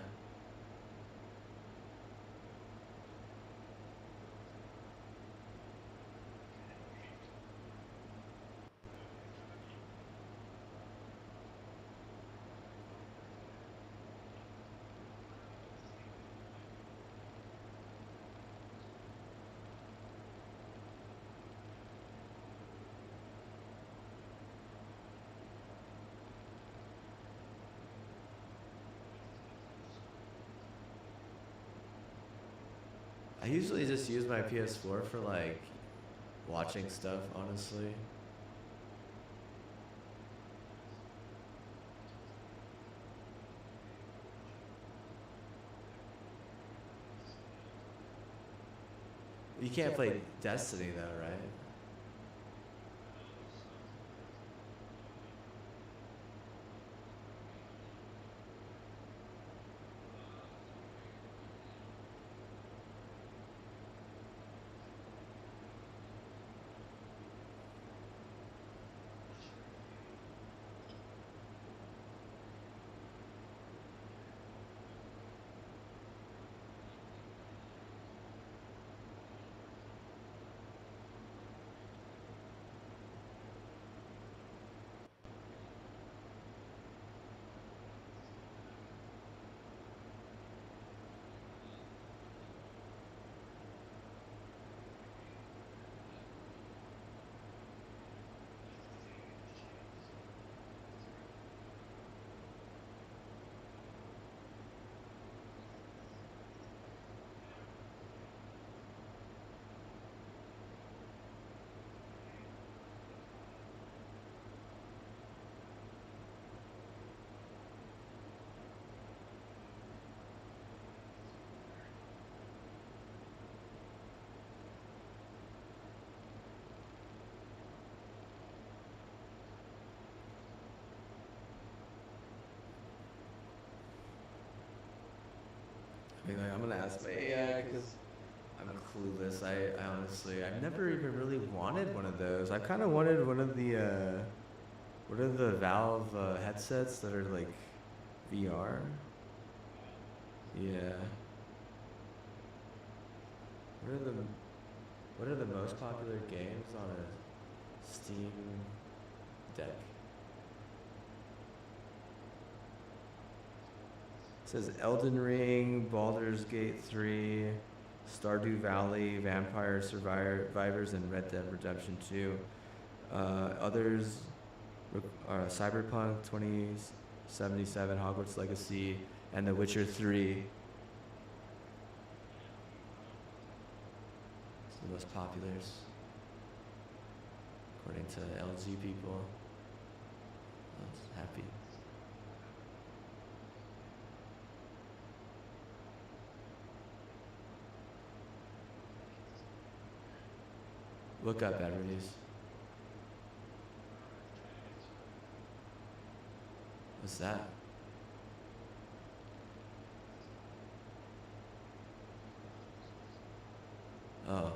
I usually just use my PS4 for like watching stuff, honestly. You can't play Destiny though, right? I mean, like, I'm gonna ask my AI because I'm clueless. I honestly, I've never even really wanted one of those. I've kind of wanted one of the, what are the Valve headsets that are like VR? Yeah. What are the most popular games on a Steam Deck? It says Elden Ring, Baldur's Gate 3, Stardew Valley, Vampire Survivors, and Red Dead Redemption 2. Others are Cyberpunk 2077, Hogwarts Legacy, and The Witcher 3. It's the most populars, according to LG people. I'm happy. Look up batteries. What's that? Oh.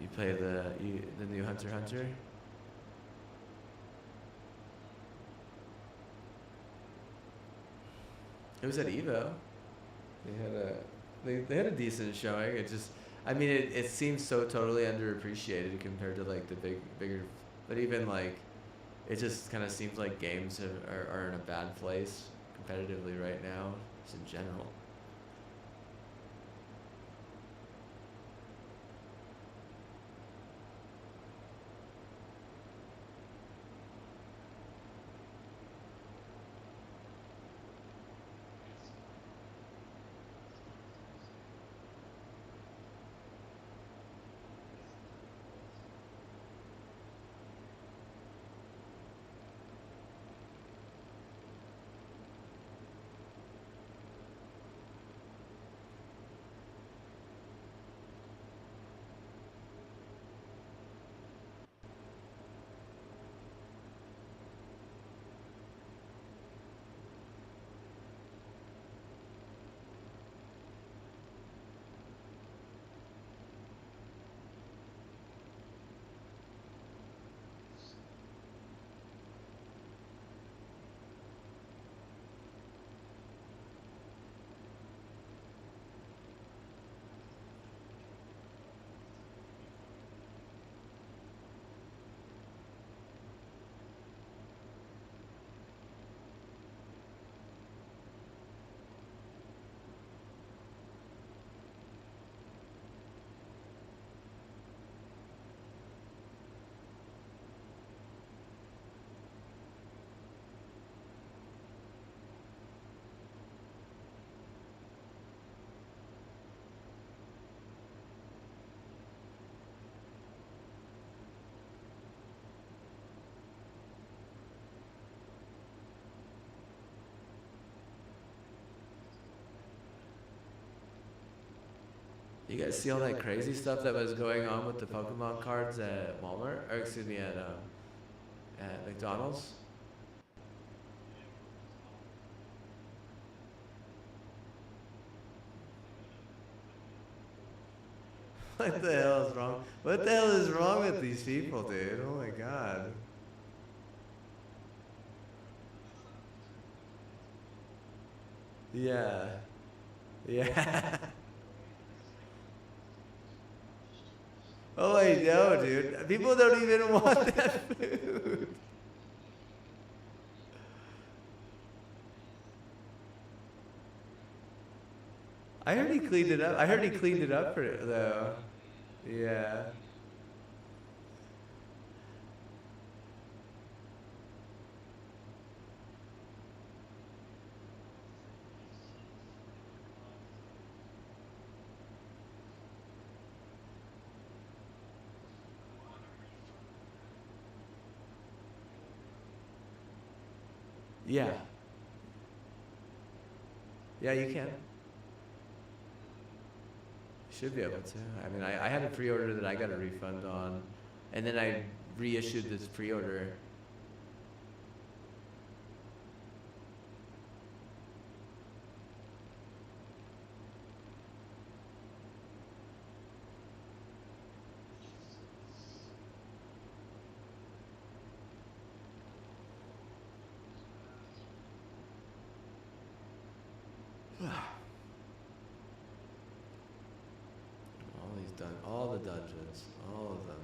You play the new Hunter x Hunter? It was at Evo. They had a decent showing. It just, I mean, it seems so totally underappreciated compared to like the bigger, but even like, it just kind of seems like games are in a bad place competitively right now, just in general. You guys see all that crazy stuff that was going on with the Pokemon cards at Walmart, or excuse me, at McDonald's? What the hell is wrong? What the hell is wrong with these people, dude? Oh my god. Yeah. Yeah. Oh, I know, dude. People don't even want that food. I heard he cleaned it up. I heard he cleaned it up for it, though. Yeah. Yeah. Yeah, you can. Should be able to. I mean, I had a pre-order that I got a refund on, and then I reissued this pre-order. All the dungeons, all of them.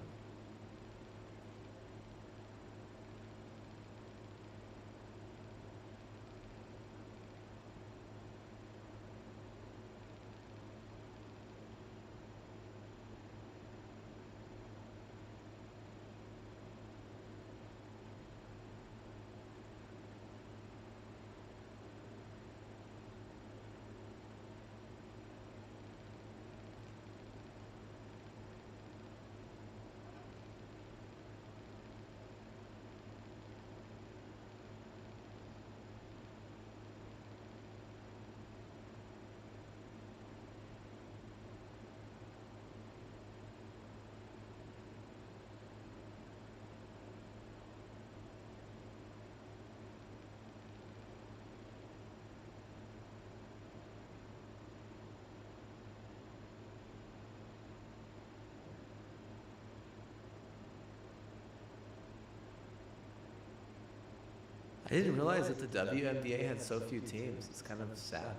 I didn't realize that the WNBA had so few teams. It's kind of sad.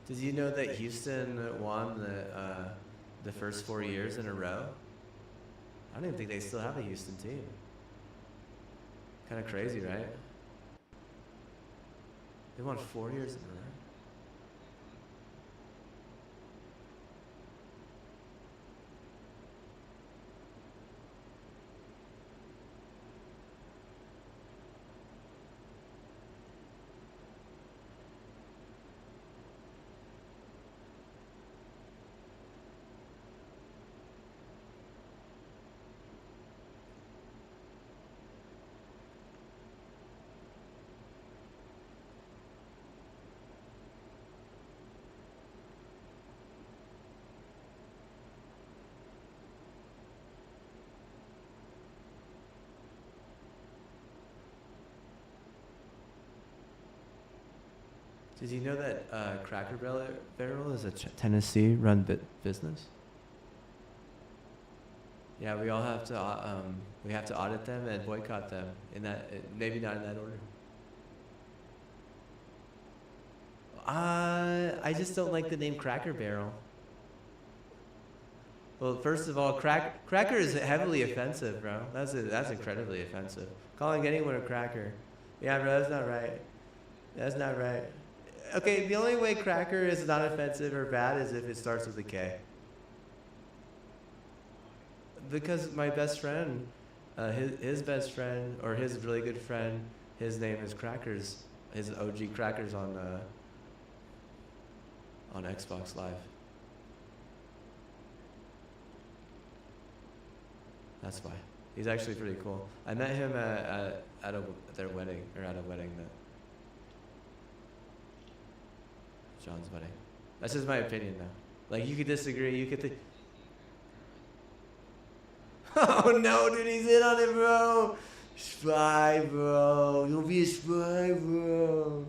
Did you know that Houston won the first 4 years in a row? I don't even think they still have a Houston team. Kind of crazy, right? They won 4 years in a row. Did you know that Cracker Barrel is a Tennessee-run business? Yeah, we all have to audit them and boycott them in that, maybe not in that order. I just don't like the name Cracker Barrel. Well, first of all, cracker is heavily offensive, bro. That's incredibly offensive. Calling anyone a cracker. Yeah, bro, that's not right. That's not right. Okay, the only way cracker is not offensive or bad is if it starts with a K. Because my best friend, his best friend, or his really good friend, his name is Crackers. His OG Crackers on Xbox Live. That's why. He's actually pretty cool. I met him at their wedding, or at a wedding that John's wedding. That's just my opinion, though. Like, you could disagree, you could think. Oh no, dude, he's in on it, bro. Spy, bro. You'll be a spy, bro.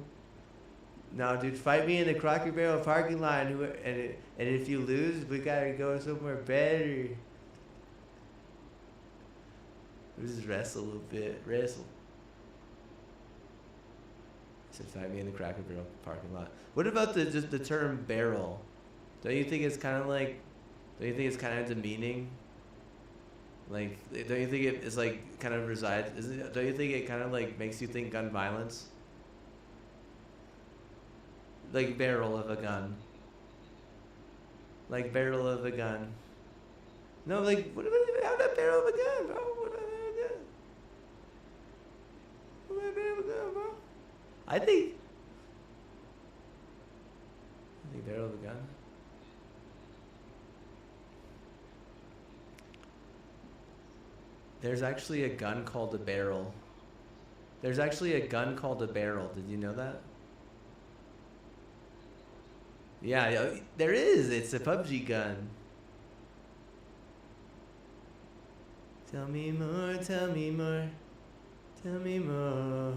No, dude, fight me in the Cracker Barrel parking lot, and if you lose, we gotta go somewhere better. We just wrestle a little bit. Wrestle. I said, fight me in the Cracker Barrel parking lot. What about the term barrel? Don't you think it's kind of demeaning? Like, don't you think it's like kind of resides? Don't you think it kind of like makes you think gun violence? Like barrel of a gun. Like barrel of a gun. No, like what about that barrel of a gun, bro? What about a gun? What about barrel of a gun, bro? I think barrel of a gun. There's actually a gun called a barrel. There's actually a gun called a barrel. Did you know that? Yeah, there is. It's a PUBG gun. Tell me more, tell me more, tell me more.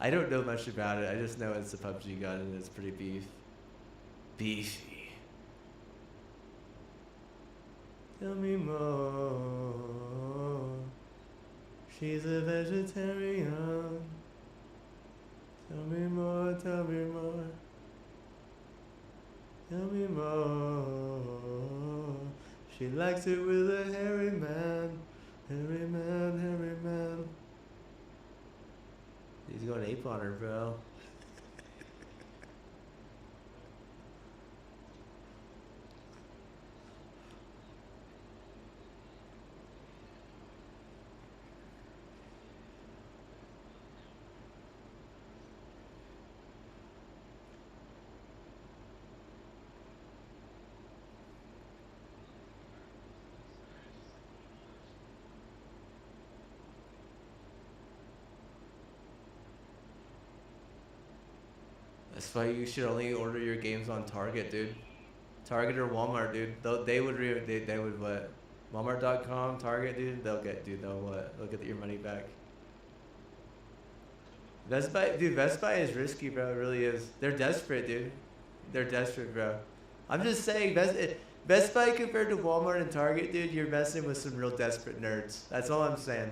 I don't know much about it. I just know it's a PUBG gun and it's pretty beefy. Tell me more. She's a vegetarian. Tell me more, tell me more. Tell me more. She likes it with a hairy man. Hairy man, hairy man. He's going ape on her, bro. That's why you should only order your games on Target, dude. Target or Walmart, dude. They would what? Walmart.com, Target, dude. They'll get your money back. Best Buy is risky, bro. It really is. They're desperate, dude. They're desperate, bro. I'm just saying, Best Buy compared to Walmart and Target, dude, you're messing with some real desperate nerds. That's all I'm saying.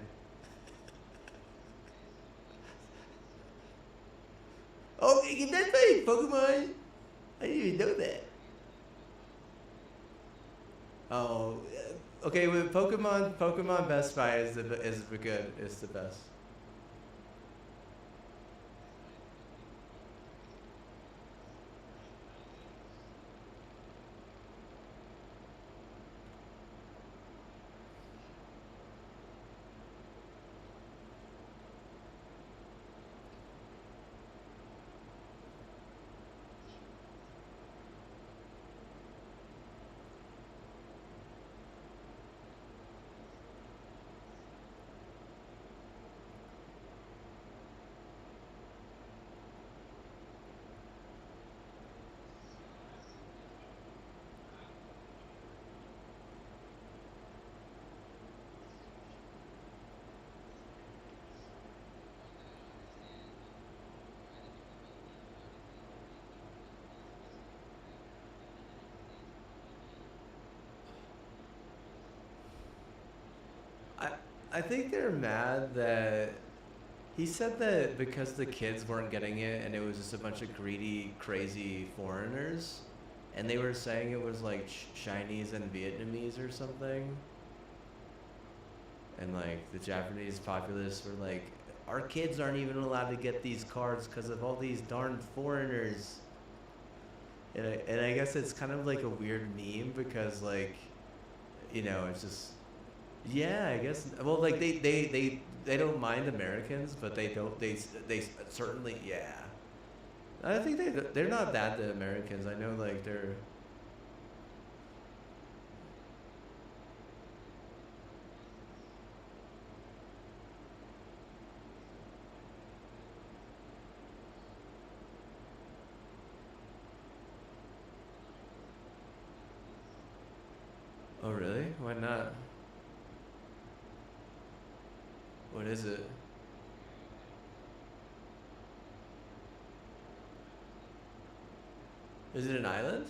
Oh, you can Best Buy Pokemon. I didn't even know that. Oh, okay. With Pokemon Best Buy is good. It's the best. I think they're mad that he said that because the kids weren't getting it and it was just a bunch of greedy, crazy foreigners, and they were saying it was like Chinese and Vietnamese or something. And like the Japanese populace were like, our kids aren't even allowed to get these cards because of all these darn foreigners. And I guess it's kind of like a weird meme because like, it's just. Yeah, I guess. Well, like they don't mind Americans, but they certainly, yeah. I think they're not bad to Americans. I know like they're. Oh really? Why not? What is it? Is it an island?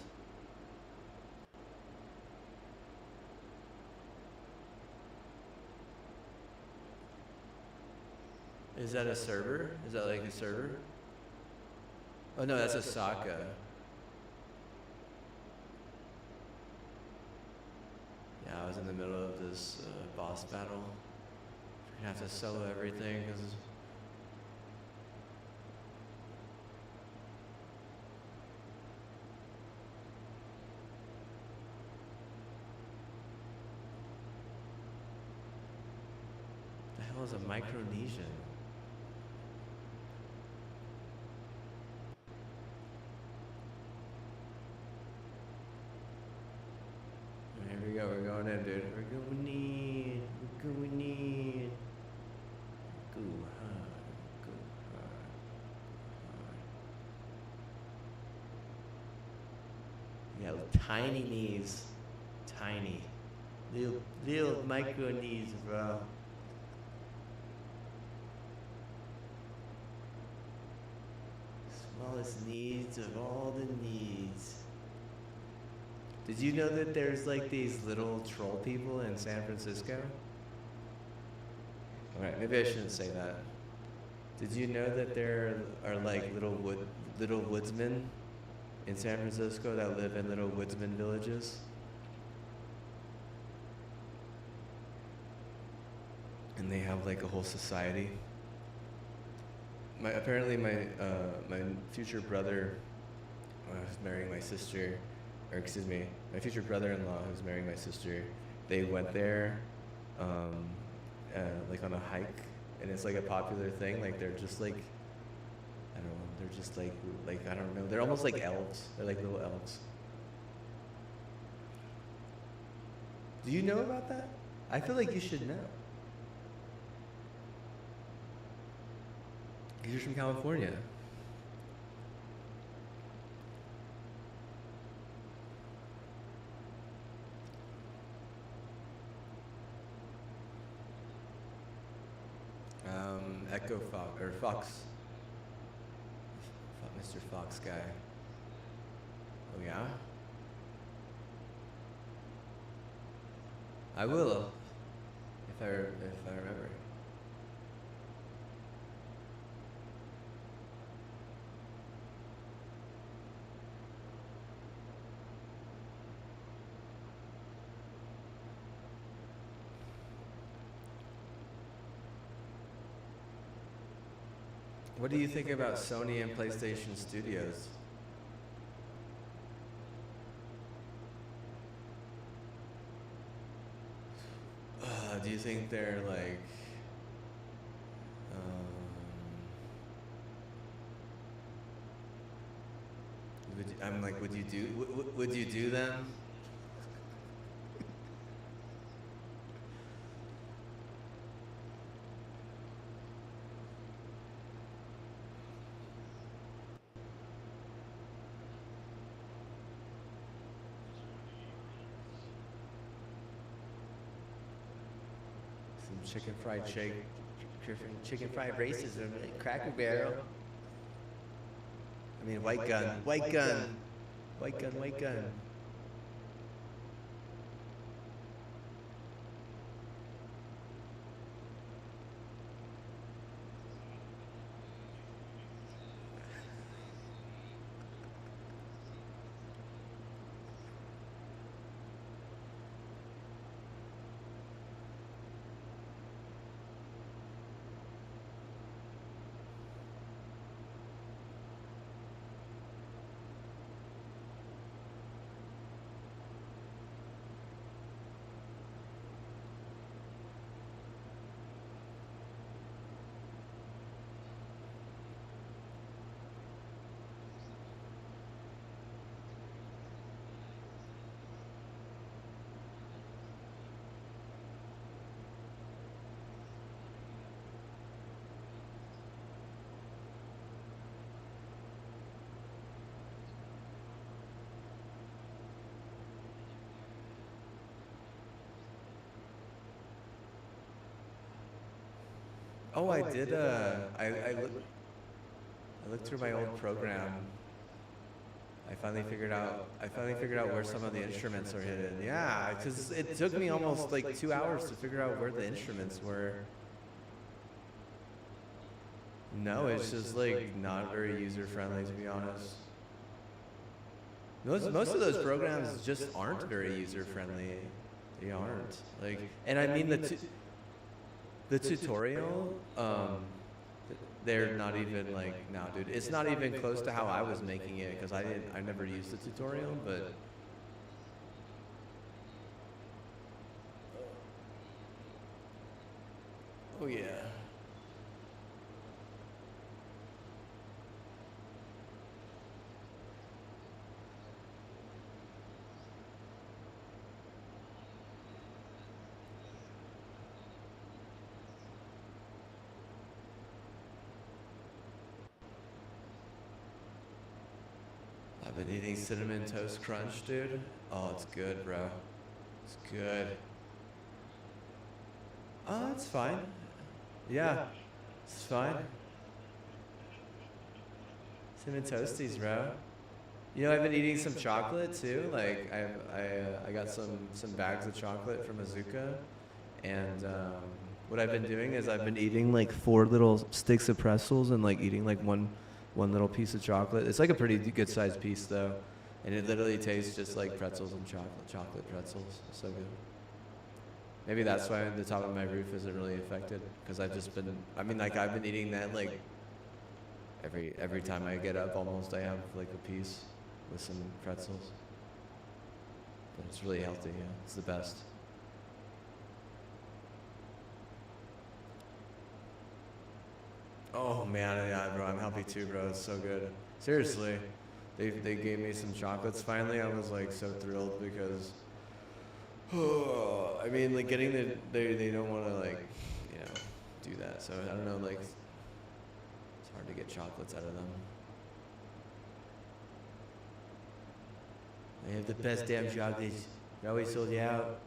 Is that a server? Is that like a server? Oh no, that's Osaka. Yeah, I was in the middle of this boss battle. You have to solo everything because. The hell is a Micronesian? Here we go. We're going in, dude. We're going in. We're going in. Go hard, go hard, hard. Yeah, tiny knees, tiny, little micro knees, bro. Smallest needs of all the needs. Did you know that there's like these little troll people in San Francisco? Alright, maybe I shouldn't say that. Did you know that there are like little woodsmen in San Francisco that live in little woodsman villages? And they have like a whole society. Apparently my future brother who's marrying my sister, or excuse me, my future brother-in-law who's marrying my sister, they went there like on a hike, and it's like a popular thing. Like they're just like, I don't know, they're just like I don't know, they're almost like elves. They're like little elves. Do you know about that? I feel like you should know. Because you're from California. Echo Fox, or Fox. Mr. Fox guy. Oh yeah? I will, if I remember. What do you think about Sony and PlayStation Studios? Do you think they're like, I'm like, would you do them? Some chicken fried racism, like Cracker Barrel. I mean, white gun. Oh, I did. I looked through my old program. I finally figured out where some of the instruments are hidden. Yeah, because it took me almost like 2 hours to figure out where the instruments were. No, it's just like not very user friendly, to be honest. Most of those programs just aren't very user friendly. They aren't. Like, and I mean the tutorial, they're not even like, no, dude, it's not even close to how I was making it, because I never used the tutorial, but oh yeah. I've been eating Cinnamon Toast Crunch, dude. Oh, it's good, bro. It's good. Oh, it's fine. Yeah, it's fine. Cinnamon Toasties, bro. You know, I've been eating some chocolate too. Like, I got some bags of chocolate from Azuka, and what I've been doing is I've been eating like 4 little sticks of pretzels and like eating like one little piece of chocolate. It's like a pretty good sized piece though, and it literally tastes just like pretzels and chocolate pretzels. So good. Maybe that's why the top of my roof isn't really affected, because I've just been, I mean, like, I've been eating that like every time I get up almost. I have like a piece with some pretzels, but it's really healthy. Yeah, it's the best. Oh man, yeah, bro, I'm healthy too, bro. It's so good. Seriously, they gave me some chocolates finally. I was like so thrilled because, I mean, like getting they don't want to like, you know, do that. So I don't know, like it's hard to get chocolates out of them. They have the best damn chocolates. They're always sold out.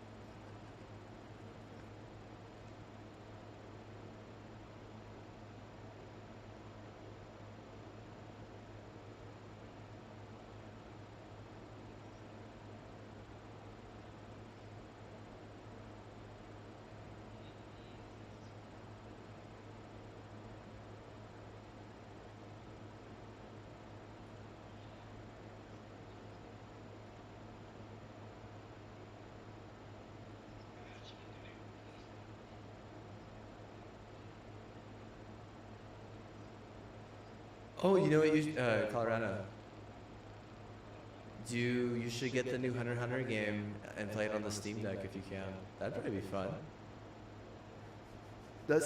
Oh, you know what? Colorado. You should get the new Hunter x Hunter game and play it on the Steam Deck if you can. That'd probably be fun. That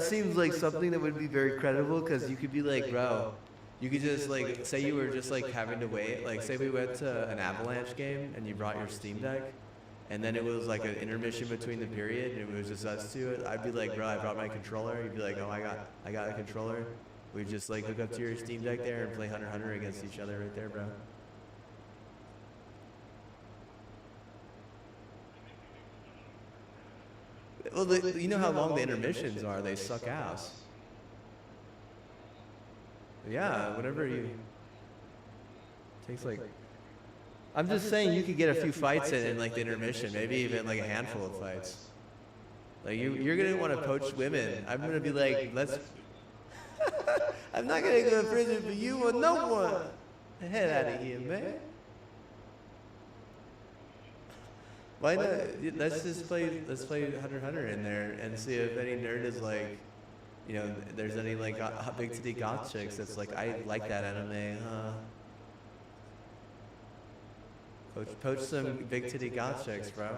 seems like something that would be very credible because you could be like, bro, you could just like say you were just like having to wait. Like say we went to an Avalanche game and you brought your Steam Deck, and then it was like an intermission between the period and it was just us two. I'd be like, bro, I brought my controller. You'd be like, oh, I got a controller. We'd just like hook up to your Steam Deck there and play Hunter x Hunter against each other right there, bro. Well, you know how long the intermissions are. They suck ass. Yeah, whatever you... Takes like... I'm just saying you could get a few fights in like the intermission. Maybe even like a handful of fights. Like you're going to want to poach women. I'm going to be like, let's... I'm not going to go to prison for you or no one. The hell out of here, man. Why not? Let's play Hunter x Hunter in there and see if any nerd is like, you know, there's any like big titty goth chicks that's like, I like that anime, huh? Poach some big titty goth chicks, bro.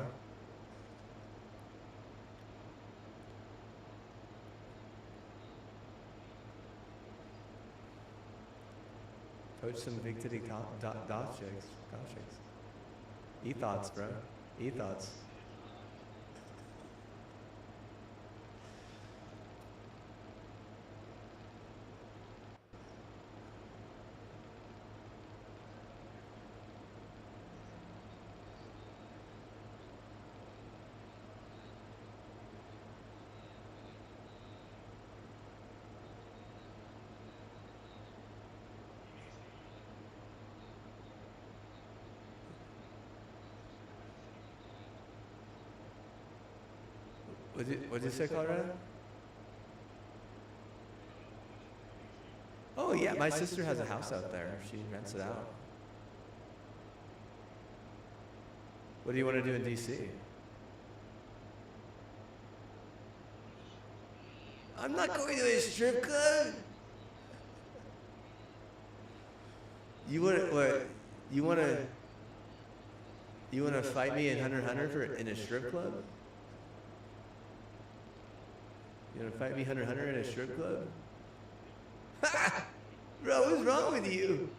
Poach some big titty goth chicks. E-thoughts, bro. E-thoughts. What'd you say, Colorado? Oh yeah, my sister has a house out there. She rents it out. What do you want to do in DC? I'm not going to a strip club. You want what? You want to fight me in Hunter x Hunter in a strip club? You want to fight me Hunter x Hunter in a strip club? Ha! Bro, what's wrong with you?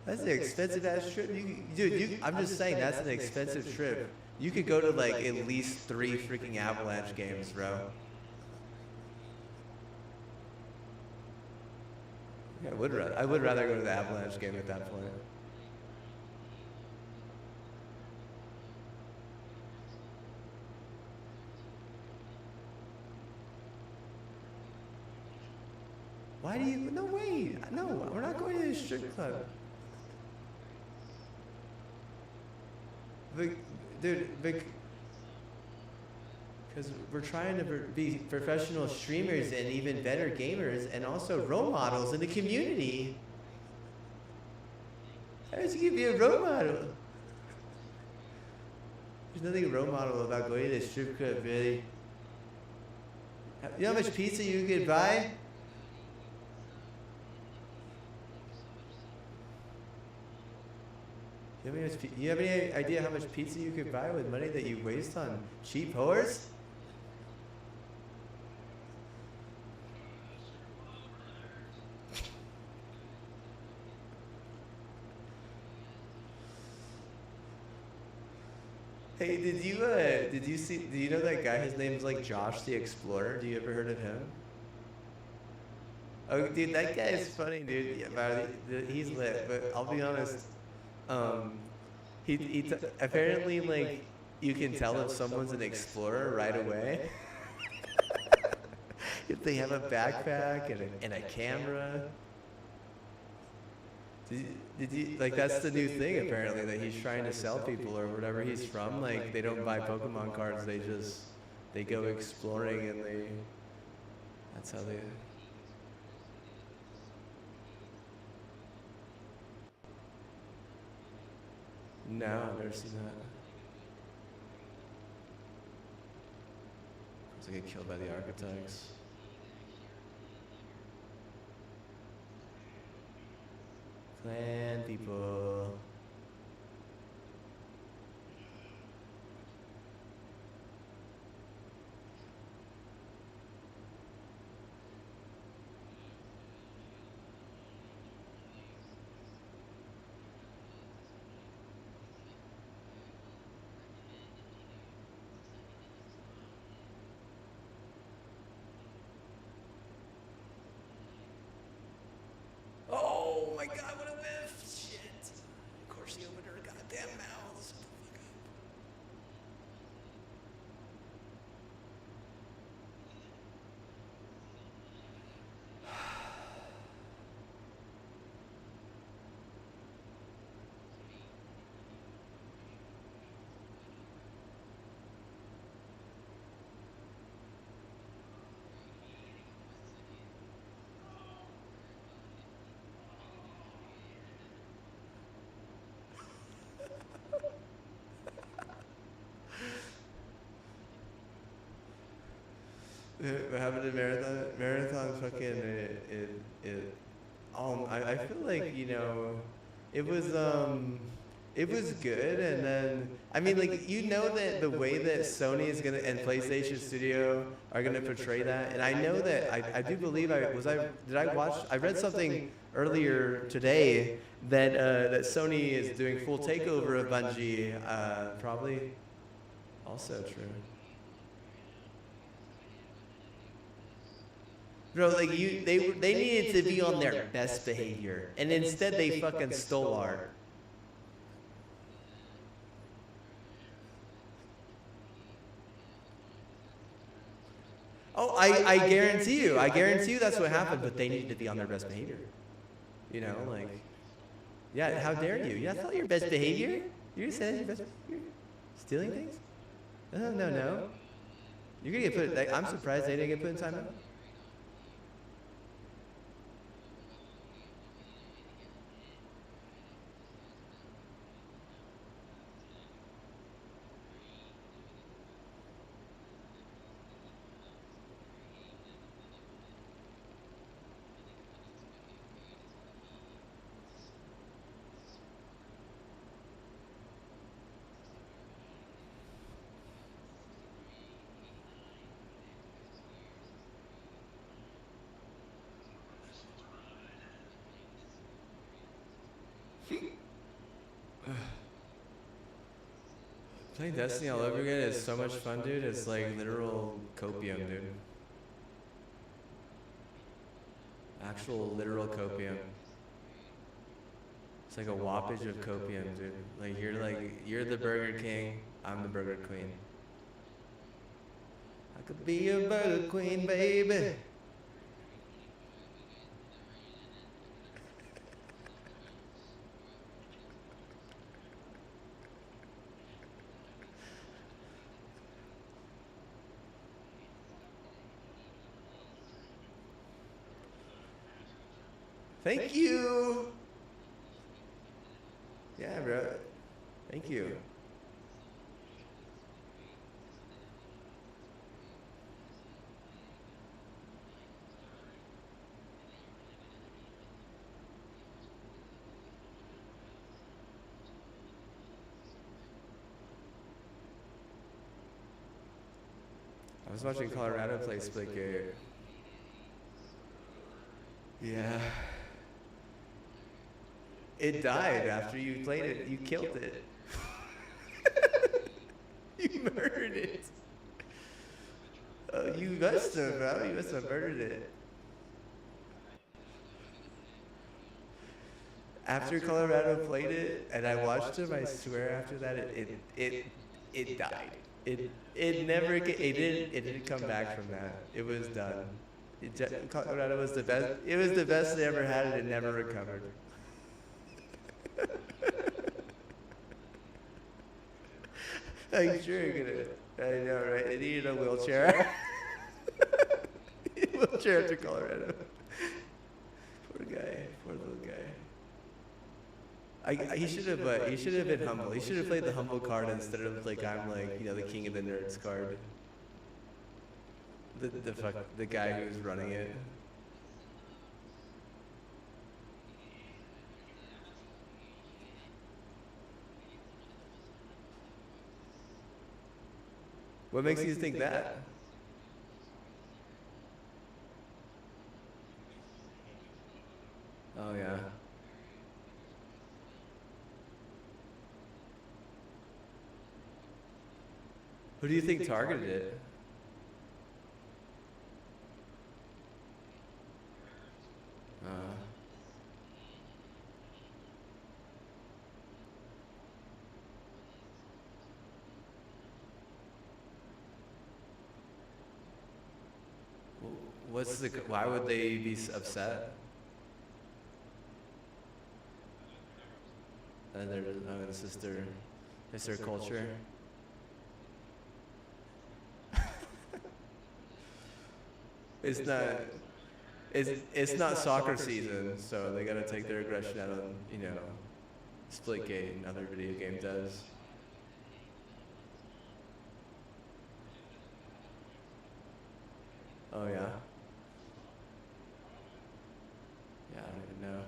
That's an expensive ass trip. Dude, I'm just saying that's an expensive trip. You could go to like at least 3 freaking Avalanche games, bro. Yeah, I would rather go to the Avalanche game at that point. Why do you? No way. No, we're not going to a strip club. Dude, because we're trying to be professional streamers and even better gamers and also role models in the community. How does you be a role model? There's nothing role model about going to a strip club, really. You know how much pizza you could buy? You have any idea how much pizza you could buy with money that you waste on cheap whores? Hey, do you know that guy? His name's like Josh the Explorer. Do you ever heard of him? Oh, dude, that guy is funny, dude. Yeah, man, he's lit. But I'll be honest. Apparently like you can tell if someone's an explorer right away. If they have a backpack and a camera. Did you like that's the new thing apparently that he's trying to sell people or whatever he's from, like they don't buy Pokemon cards, they go exploring and that's how they No, I've never seen that. I get killed by the architects. Clan people. Oh my god, what a whiff! Shit. Of course she opened her goddamn mouth. Shut the fuck up. What happened to Marathon? Marathon fucking I feel like, you know, it was good, and then I mean, like, you know that the way that Sony is gonna and PlayStation Studio are gonna portray that, and I know that I do believe I read something earlier today that that Sony is doing full takeover of Bungie, probably also true. Bro, like they needed to be on their best behavior, and instead they fucking stole art. Oh, I guarantee you that's what happened. But they needed to be on their best behavior. You know, like, yeah. How dare you? That's not your best behavior. You're saying your best behavior? Stealing things? No. You're gonna get put. Like, I'm surprised they didn't get put in timeout. Playing Destiny all over again is so much fun, dude. It's like literal copium, dude. Actual literal copium. It's like a whoppage of copium, dude. Like, you're the Burger King, I'm the Burger Queen. I could be a Burger Queen, baby. Thank you. Yeah, bro. Thank you. I was watching Colorado play Splitgate. Yeah. It died after you played it. You killed it. You murdered it. Oh, you must have, bro. You must have murdered it. After Colorado played it, and I watched him, I swear after that, it died. It never, it didn't come back from that. It was done. Colorado was the best. It was the best they ever had, and it never recovered. I'm sure you're gonna. I know, right? They needed a wheelchair. Wheelchair to Colorado. Poor guy. Poor little guy. He should have. He should have been humble. He should have played the humble card instead of like, I'm like, you know, the king of the nerds card. The guy who's running it. What makes you think that? Oh yeah. Who do you think targeted it? What's the? Why would they be upset? And they're, oh, it's their culture. It's not. It's not soccer season, so they gotta take their aggression out on, you know, Splitgate and other video game devs. Oh yeah. Yeah, I don't even know.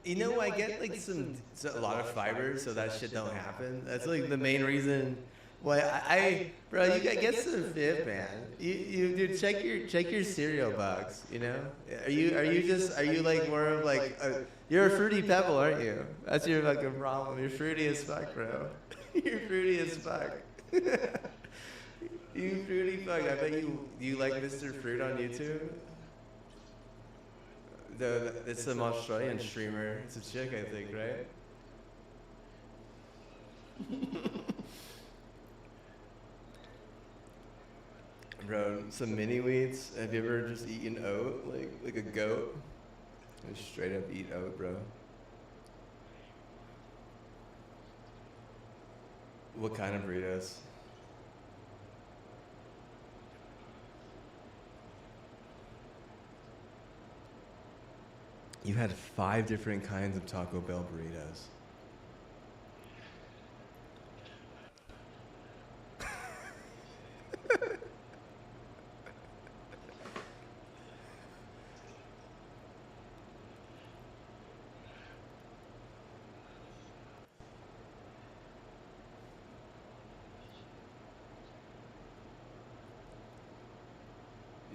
You know, I get like a lot of fibers, so that shit don't happen. That's like the main reason why bro, you gotta get some fit, man. You dude, check your cereal box. You know, are you like more of like you're a fruity pebble, aren't you? That's your fucking problem. You're fruity as fuck, bro. You're fruity as fuck. You fruity fuck. I bet you like Mr. Fruit on YouTube. It's some Australian streamer. It's a chick, I think, right? Bro, some mini wheats. Have you ever just eaten oat like a goat? Just straight up eat oat, bro. What kind of burritos? You had 5 different kinds of Taco Bell burritos.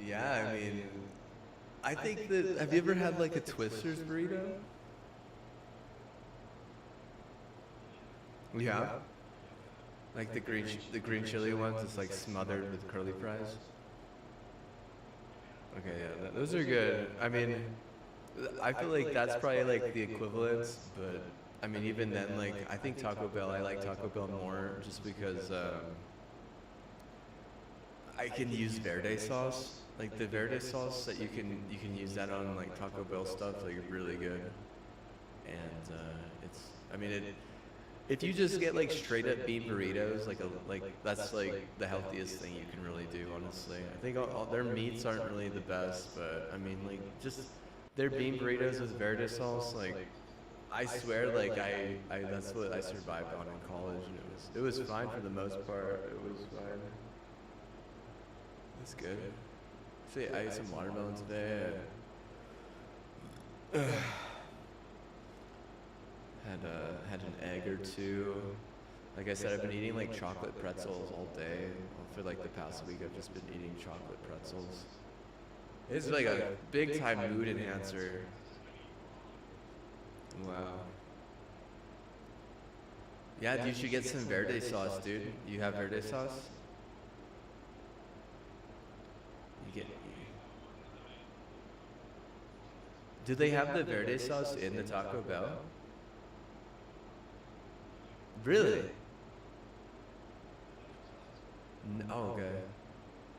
Yeah, I mean, I think that, have you ever had like a Twister's burrito? You have? Like the green chili ones, it's like smothered with curly fries. Okay, yeah, those are good. I mean, I feel like that's probably like the equivalent, but I mean, even then, like, I think Taco Bell, I like Taco Bell more just because I can use verde sauce. Like the verde sauce that you can use that on like Taco Bell stuff, like really good. And it's, I mean, if you just get like straight up bean burritos, like that's like the healthiest thing you can really do, honestly. I think all their meats aren't really the best, but I mean, like just their bean burritos with verde sauce, like I swear, like I that's what I survived on in college, and it was fine for the most part. It was fine. It's good. See, I ate some watermelon today. Had an egg or two. Like I said, I've been eating like chocolate pretzels all day. For like the past week, I've just been eating chocolate pretzels. It's like a big time mood enhancer. Wow. Yeah, you should get some verde sauce, dude. You have verde sauce? You get. Do they have the verde sauce in the Taco Bell? Really? Oh, okay.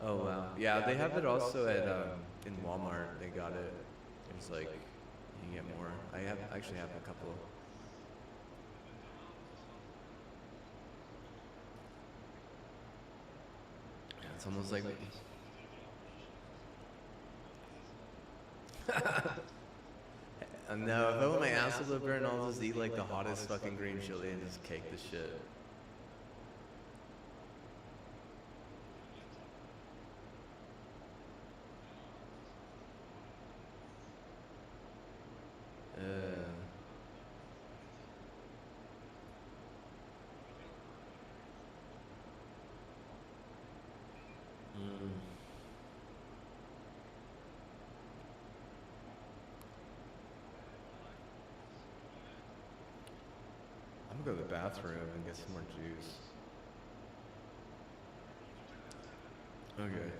Oh wow. Yeah, they have it also at in Walmart. They got it. It's like you can get more. Actually have a couple. Yeah, it's almost like. No, if I want my asshole to burn, I'll just eat like the hottest fucking green chili and just cake the shit. I'm gonna go to the bathroom and get some more juice. Okay.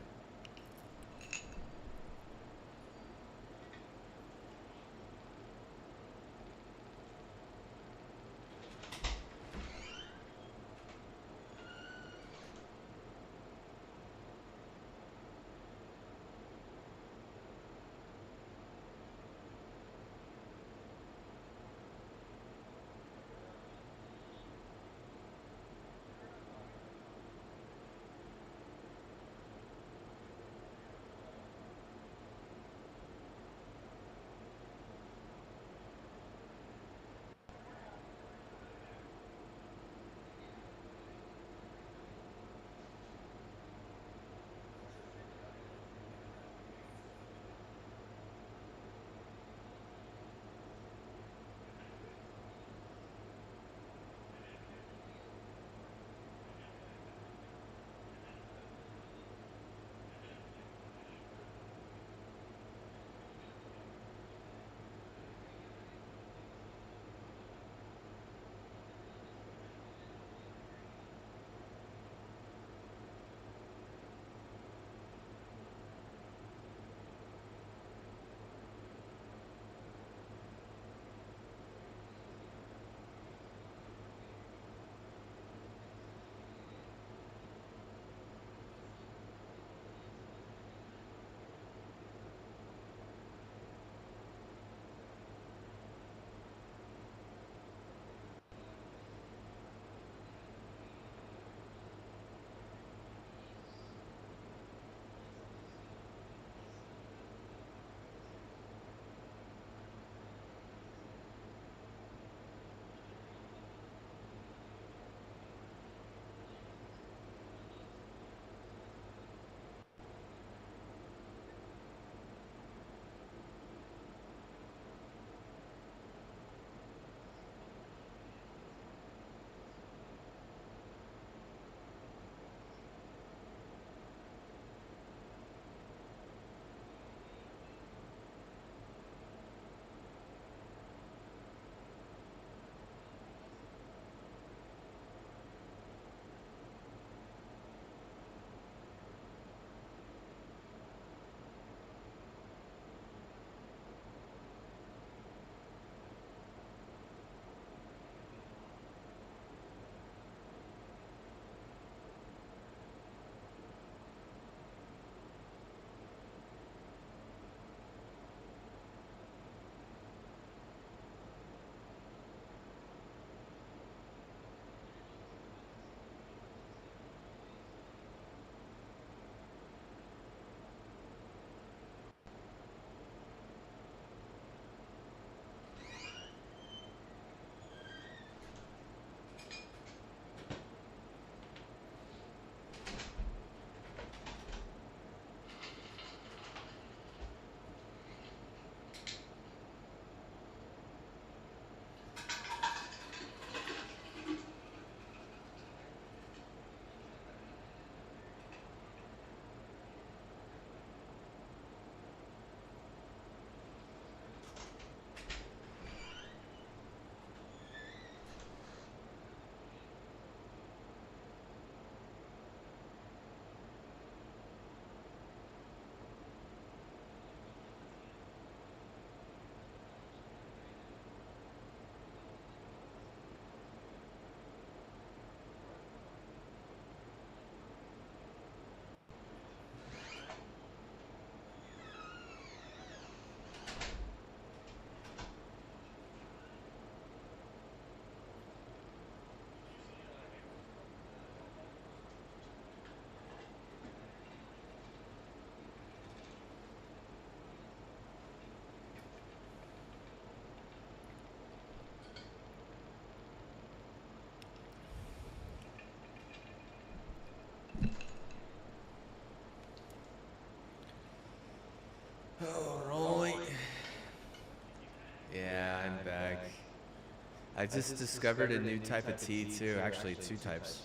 I just discovered a new type of tea too. Actually, 2 types.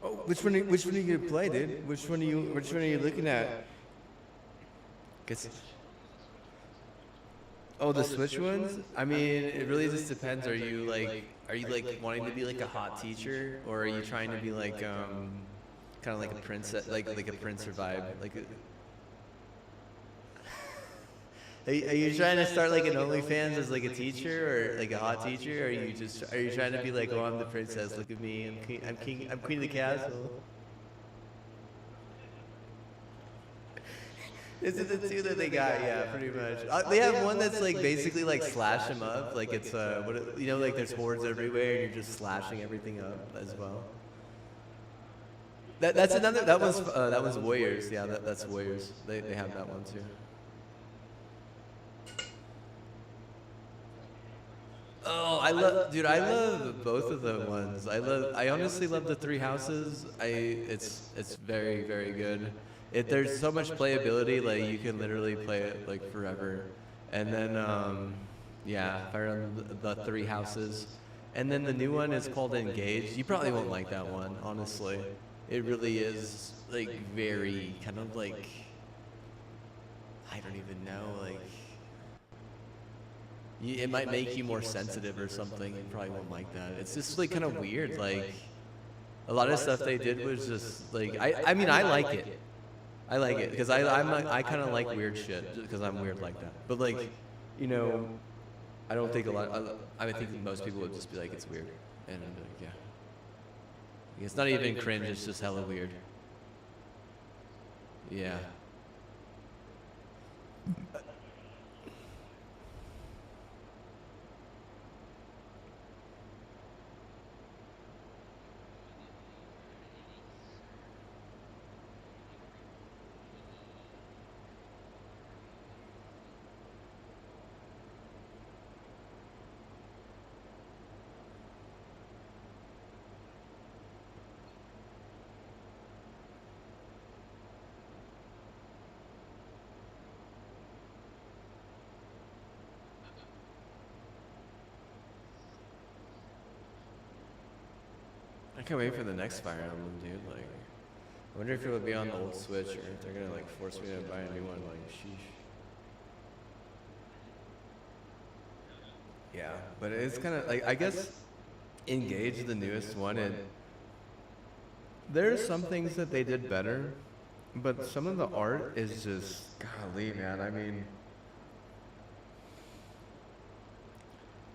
Oh, which one are you gonna play, dude? Which one are you looking at? Oh, the Switch ones? I mean, it really just depends. Are you like wanting to be like a hot teacher, or are you trying to be like kind of like a princess, like a prince vibe, like are you trying to start like an OnlyFans as like a teacher or like a hot teacher, or are you trying to be like, oh, I'm the princess, look at me, I'm queen of the castle? This is the 2 that they got, yeah, pretty much. They have one that's like basically like slash them up, like it's like there's hordes everywhere and you're just slashing everything up as well. That's another. That one's Warriors. Yeah, that's Warriors. They have that one too. Oh, I love both of the ones. I honestly love the 3 houses. It's very, very good. There's so much playability, like you can literally play it like forever. And then yeah, Fire on the 3 houses. And then the new one is called Engage. You probably won't like that one, honestly. It really is like very kind of like, I don't even know, like it might make you more sensitive or something. You probably won't like that. It's just like kind of weird. Like a lot of stuff they did was just like I mean I like it. I like it because I kind of like weird shit because I'm weird like that. But like, you know, I don't think I think most people would just be like, it's weird, and I'm like, yeah. It's not even cringe, it's just hella weird. Yeah. I can't wait for the next Fire Emblem, dude. Like, I wonder if it would be on the old Switch or if they're gonna like force me to buy a new one. Like, sheesh. Yeah, but it's kind of like, I guess Engage, the newest one, and there's some things that they did better, but some of the art is just golly, man. I mean,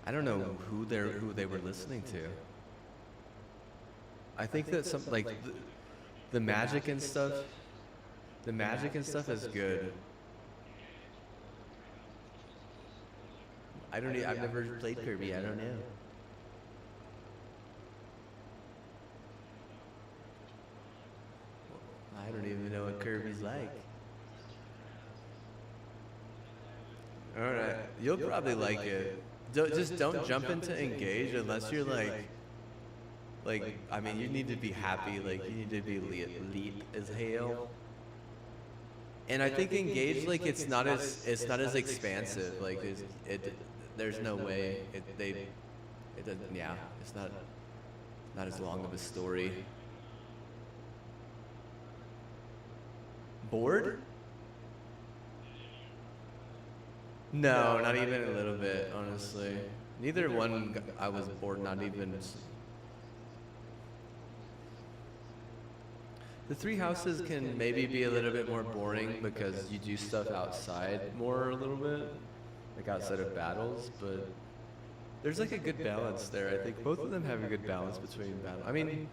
I don't know who they were listening to. I think that some like the magic and stuff. The magic and stuff is good. I've never played Kirby. I don't know. I don't even know what Kirby's like. All right, you'll probably like it. Just don't jump into Engage unless you're like, I mean, you need to be happy, like, you need to be elite as hell. And I think Engage, like, it's not as expansive, like, there's no way, it doesn't, yeah, it's not as long of a story. Bored? No, not even a little bit, honestly. Neither one I was bored, not even. The 3 houses can maybe be a little bit more boring because you do stuff outside more a little bit, like outside of battles, but there's like a good balance there. I think both of them have a good balance between battle. I mean,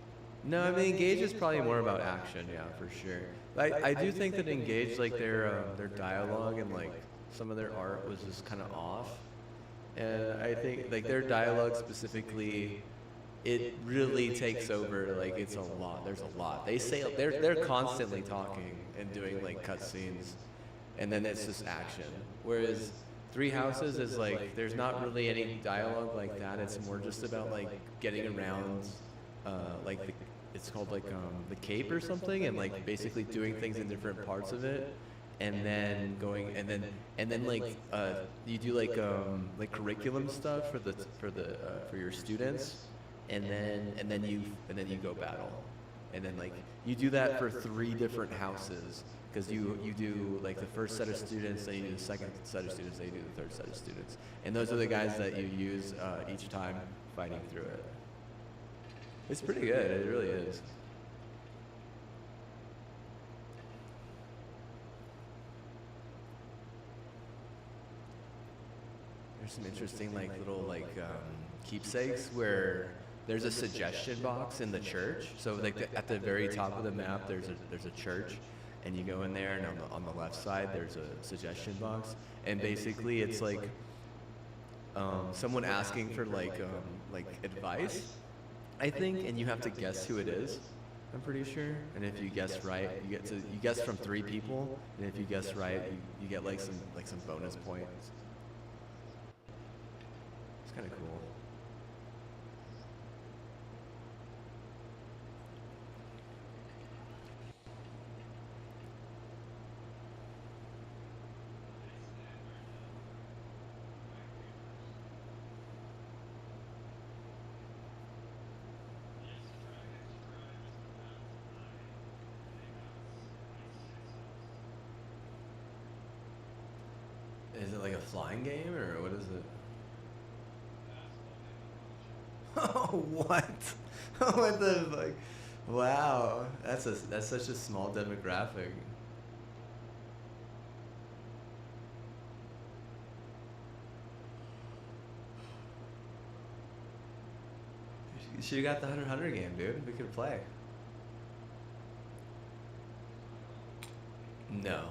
Engage is probably more about action, yeah, for sure. I do think that Engage, like their dialogue and like some of their art was just kind of off, and I think like their dialogue specifically, it really takes over. Like it's a lot. There's a lot. They say they're constantly talking and doing like cutscenes, and then it's just action. Whereas 3 Houses is like there's not really any dialogue like that. It's more just about like getting around, it's called like the cape or something, and like basically doing things in different parts of it. and then going and then you do like curriculum stuff for your students, and then you go battle, and then like you do that for 3 different houses, because you do like the first set of students, then you do the second set of students, then you do the third set of students, and those are the guys that you use each time fighting through it. It's pretty good, it really is. There's some interesting like little keepsakes where there's a suggestion box in the church. So like at the very top of the map, there's a church, and you go in there, and on the left side there's a suggestion box, and basically it's like someone asking for like advice, I think, and you have to guess who it is. I'm pretty sure. And if you guess right, you guess from 3 people, and if you guess right, you get like some bonus points. It's kind of cool. Is it like a flying game, or what is it? Oh, what? What the fuck? Wow, that's such a small demographic. You should have got the 100 game, dude. We could play. No.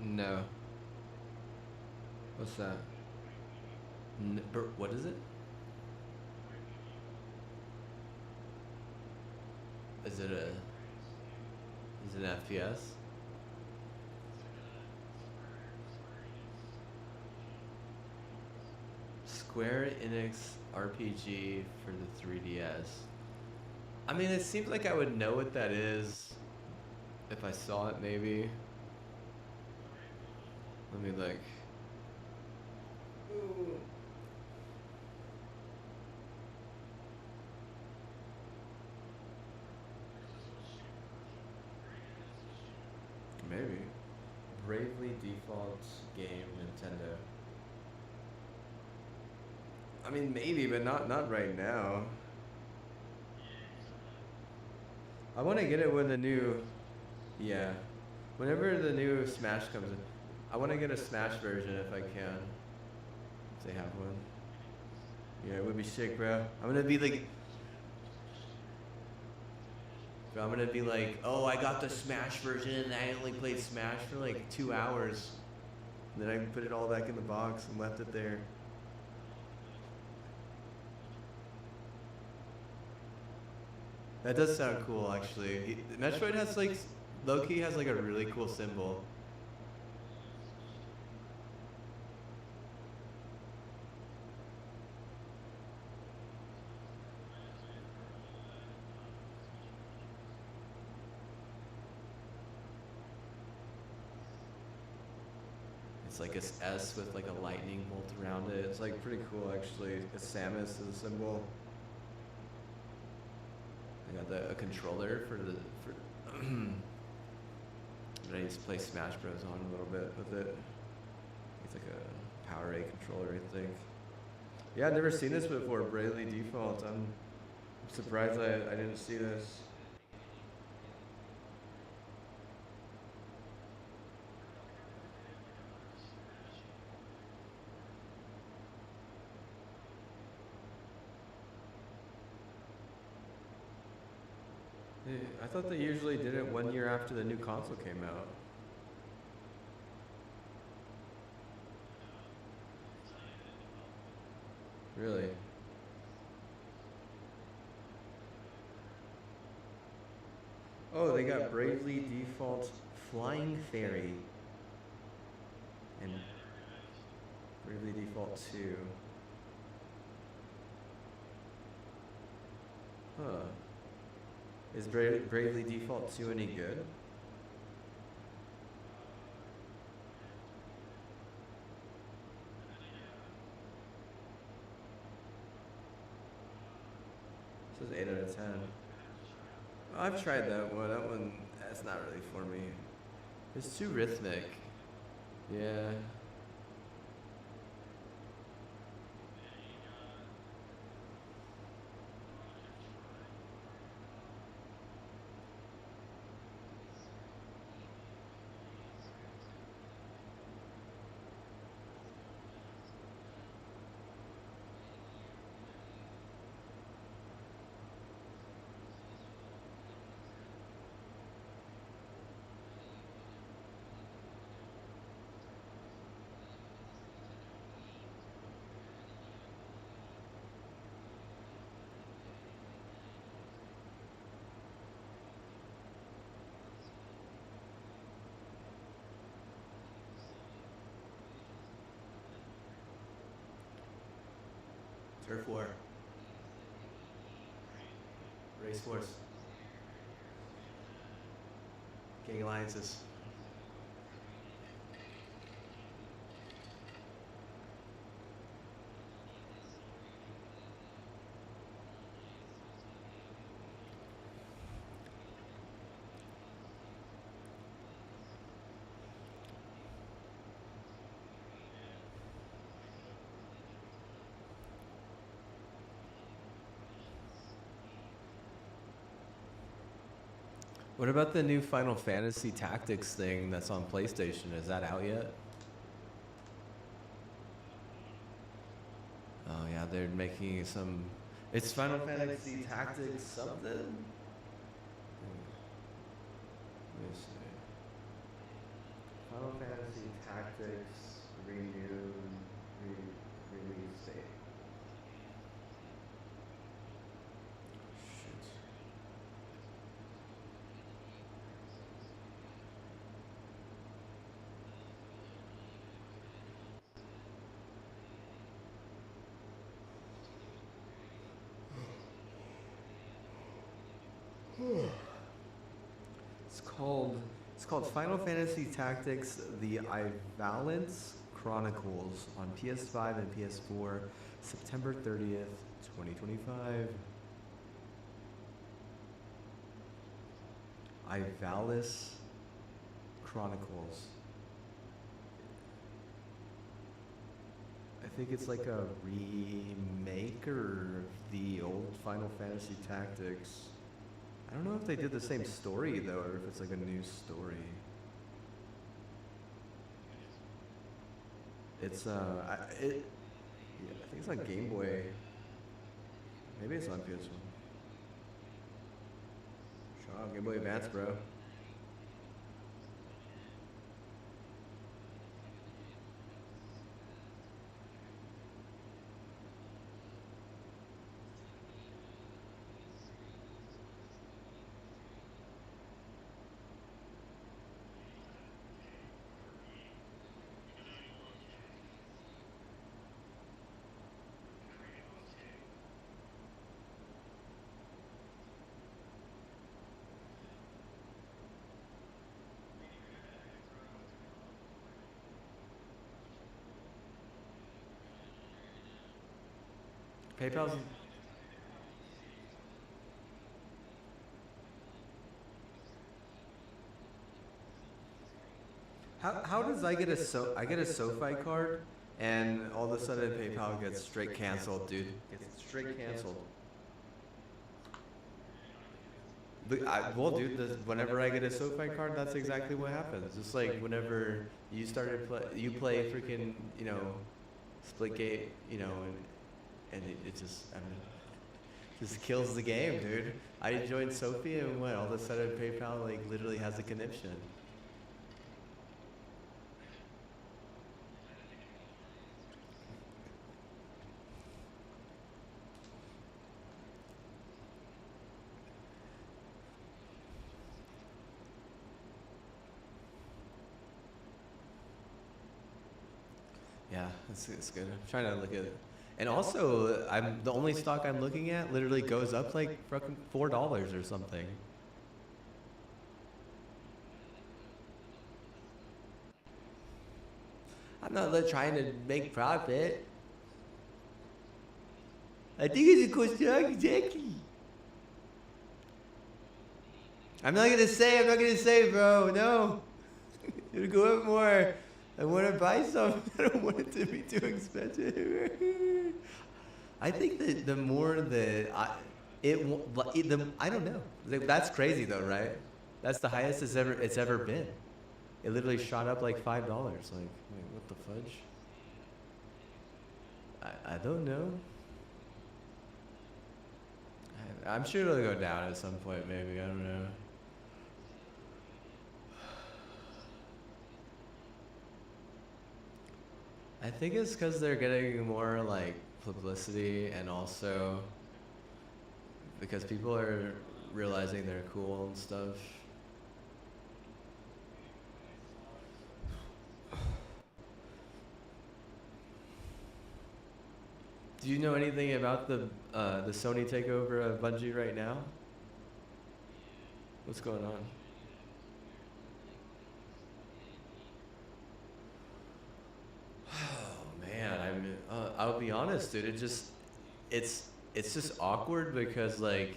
No. What's that? What is it? Is it an FPS? Square Enix RPG for the 3DS. I mean, it seems like I would know what that is if I saw it, maybe. Let me look. Ooh. Maybe. Bravely Default Game, Nintendo. I mean, maybe, but not right now. I want to get it when the new, yeah, whenever the new Smash comes in. I want to get a Smash version if I can. If they have one. Yeah, it would be sick, bro. I'm gonna be like, bro, I'm gonna be like, oh, I got the Smash version and I only played Smash for like 2 hours. And then I put it all back in the box and left it there. That does sound cool, actually. Metroid has like, low-key has like a really cool symbol. It's like a S with like a lightning bolt around it. It's like pretty cool, actually. It's Samus as a symbol. I got a controller for I used to play Smash Bros on a little bit with it. It's like a PowerA controller, I think. Yeah, I've never seen this before, Bravely Default. I'm surprised I didn't see this. I thought they usually did it 1 year after the new console came out. Really? Oh, they got Bravely Default Flying Fairy and Bravely Default 2. Huh. Is Bravely Default 2 any good? This is 8 out of 10. I've tried that one. That one, that's not really for me. It's too rhythmic. Yeah. Turf War. Race Wars. Gang Alliances. What about the new Final Fantasy Tactics thing that's on PlayStation? Is that out yet? Oh yeah, they're making some. It's Final Fantasy Tactics something. Let me see. Final Fantasy Tactics renewed release date. Shit. It's called Final Fantasy Tactics: The Ivalence Chronicles on PS5 and PS4, September 30th, 2025. Ivalence Chronicles. I think it's like a remake of the old Final Fantasy Tactics. I don't know if they did the same story though, or if it's like a new story. It's I think it's on Game Boy. Maybe it's on PS1. Shaw, Game Boy Advance, bro. PayPal's. How does I get a SoFi card and all of a sudden PayPal gets straight canceled, dude? It's straight canceled. Well, dude, whenever I get a SoFi card, that's exactly what happens. Just like whenever you you play freaking, Splitgate, and it just, I don't know, just kills the game, dude. I joined Sophie and what, all of a sudden PayPal like literally has a conniption. Yeah, it's good. I'm trying to look at it. And also, I'm the only stock I'm looking at literally goes up like fucking $4 or something. I'm not trying to make profit. I think it's a cool stock, exactly. I'm not gonna say, bro. No. It'll go up more. I want to buy some. I don't want it to be too expensive. I think that the more that I don't know. That's crazy though, right? That's the highest it's ever been. It literally shot up like $5. Like, wait, what the fudge? I don't know. I'm sure it'll go down at some point, maybe. I don't know. I think it's because they're getting more like publicity, and also because people are realizing they're cool and stuff. Do you know anything about the Sony takeover of Bungie right now? What's going on? Oh man, I'll be honest, dude. It's just awkward because like,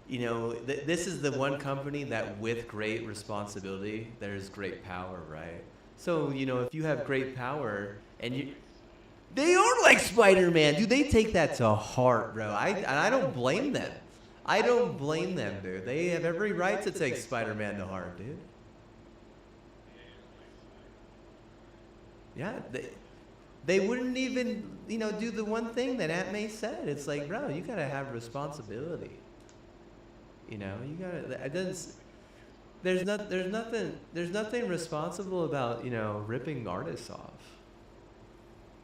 you know, this is the one company that with great responsibility, there's great power, right? So you know, if you have great power and they are like Spider-Man, dude. They take that to heart, bro. I don't blame them. I don't blame them, dude. They have every right to take Spider-Man to heart, dude. Yeah, they wouldn't even, you know, do the one thing that Aunt May said. It's like, bro, you gotta have responsibility. You know, you gotta. It doesn't. There's nothing responsible about, you know, ripping artists off.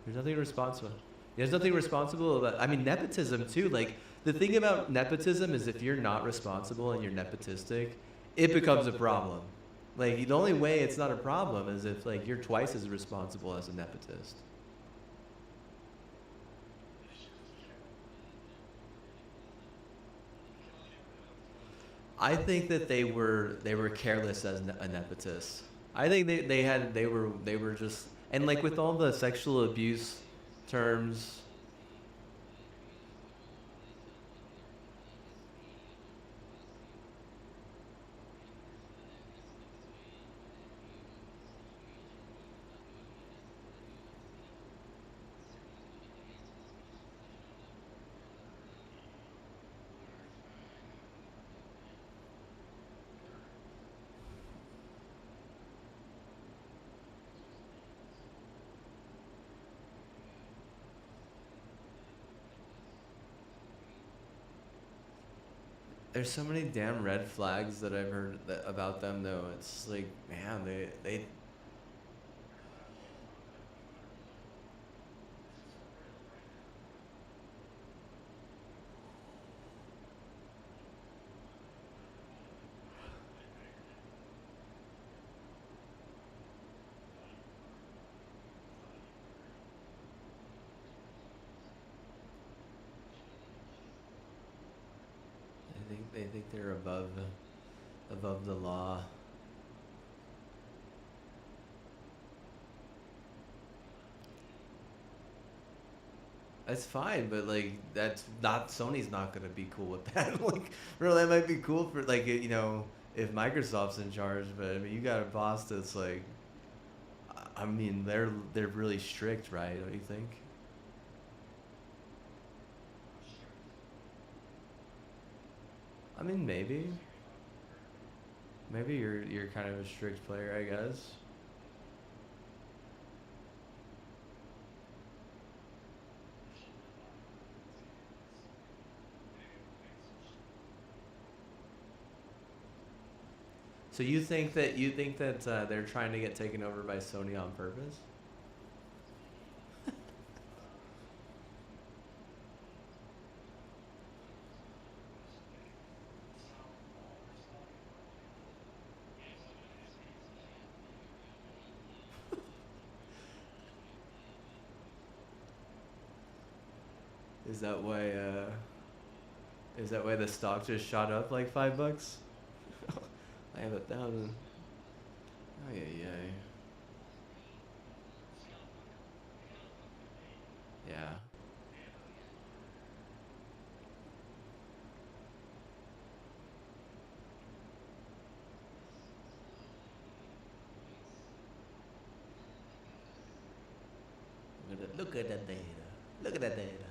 There's nothing responsible. There's nothing responsible about. I mean, nepotism too. Like the thing about nepotism is if you're not responsible and you're nepotistic, it becomes a problem. Like the only way it's not a problem is if like you're twice as responsible as a nepotist. I think that they were careless as a nepotist. I think they were just, and like with all the sexual abuse terms. There's so many damn red flags that I've heard about them, though. It's like, man, they. They think they're above the law. That's fine, but like that's not Sony's not gonna be cool with that. Like, bro, that might be cool for like, you know, if Microsoft's in charge, but I mean you got a boss that's like, I mean they're really strict, right? Don't you think? I mean maybe you're kind of a strict player, I guess. So you think that they're trying to get taken over by Sony on purpose? Is that why? Is that why the stock just shot up like $5? I have 1,000. Oh yeah, yeah. Yeah. Look at the data. Look at the data.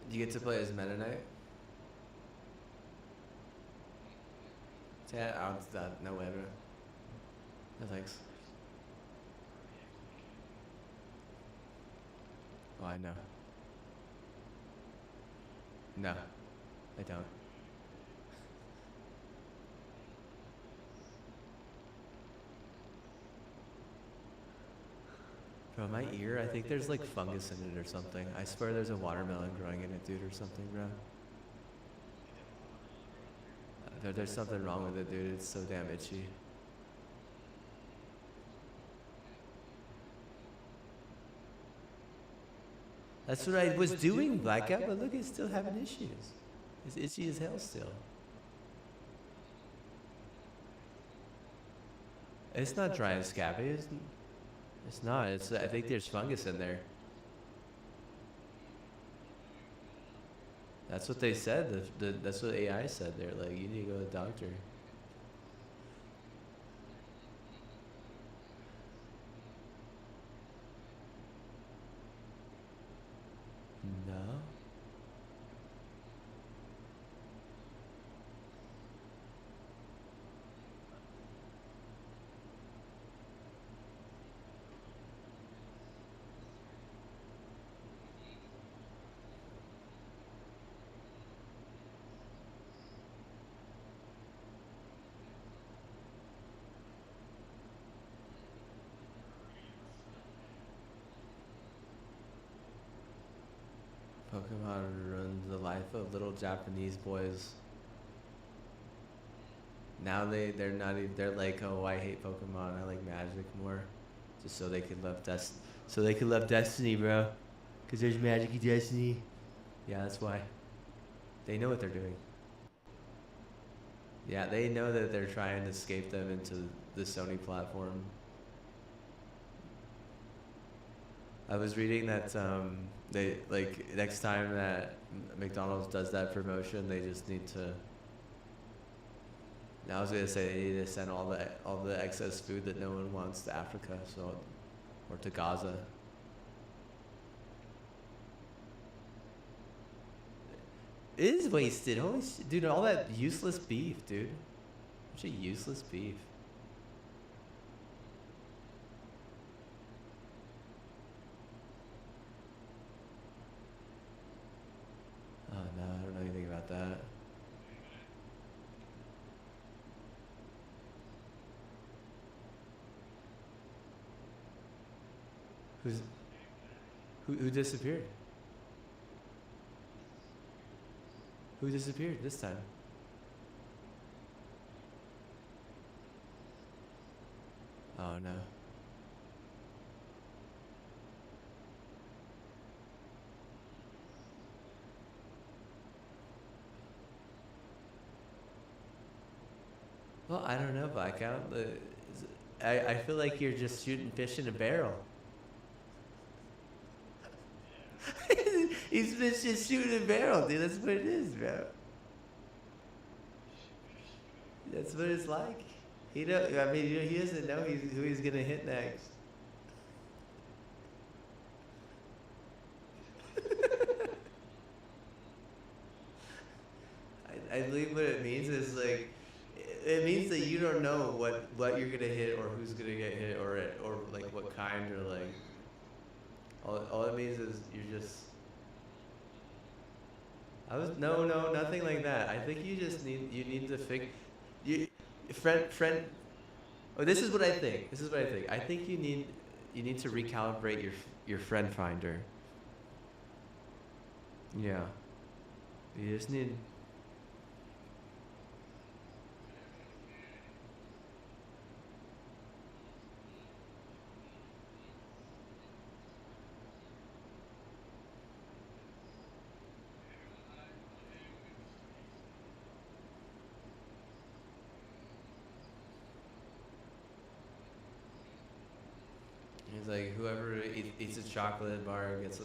Do you get to play as Meta Knight? Yeah, no way, bro. No thanks. Oh, I know. No, I don't. Bro, my ear, I think there's like fungus in it or something. I swear there's a watermelon growing in it, dude, or something, bro. There's something wrong with it, dude. It's so damn itchy. That's what I was doing, Blackout, but look, it's still having issues. It's itchy as hell still. It's not dry and scabby. It's not. It's. I think there's fungus in there. That's what they said. That's what AI said. They're like, you need to go to the doctor. No. Pokemon runs the life of little Japanese boys. Now they're not even, they're like, oh, I hate Pokemon. I like Magic more, just so they could love Destiny, bro. Cause there's Magic in Destiny. Yeah, that's why. They know what they're doing. Yeah, they know that they're trying to escape them into the Sony platform. I was reading that they like next time that McDonald's does that promotion, they just need to. Now I was gonna say they need to send all the excess food that no one wants to Africa, so, or to Gaza. It is wasted. Holy shit, dude! All that useless beef, dude. Such a useless beef. Oh no, I don't know anything about that. Who disappeared? Who disappeared this time? Oh no. Well, I don't know, Blackout. I feel like you're just shooting fish in a barrel. He's just shooting a barrel, dude. That's what it is, bro. That's what it's like. He don't. I mean, he doesn't know who he's gonna hit next. I believe what it means is like, it means that you don't know what you're gonna hit or who's gonna get hit or like what kind or like. All it means is you're just. No, nothing like that. I think you just need to fix. Friend. Oh, this is what I think. I think you need to recalibrate your friend finder. Yeah. You just need. He's like, whoever eats a chocolate bar gets a.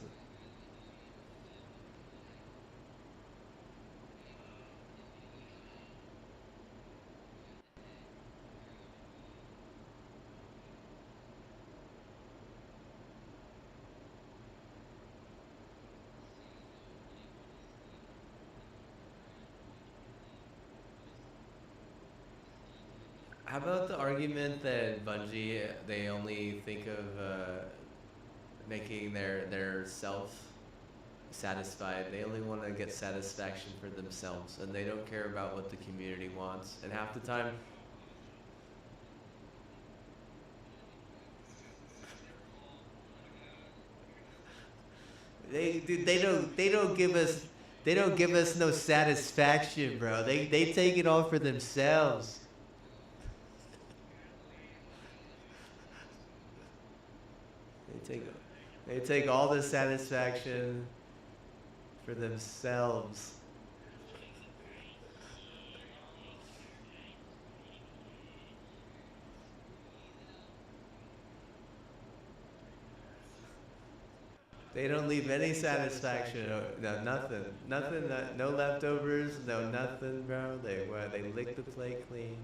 How about the argument that Bungie, they only think of making their self satisfied. They only want to get satisfaction for themselves, and they don't care about what the community wants. And half the time, they don't give us no satisfaction, bro. They take it all for themselves. They take all the satisfaction for themselves. They don't leave any satisfaction. No, nothing. No leftovers. No nothing, bro. They lick the plate clean.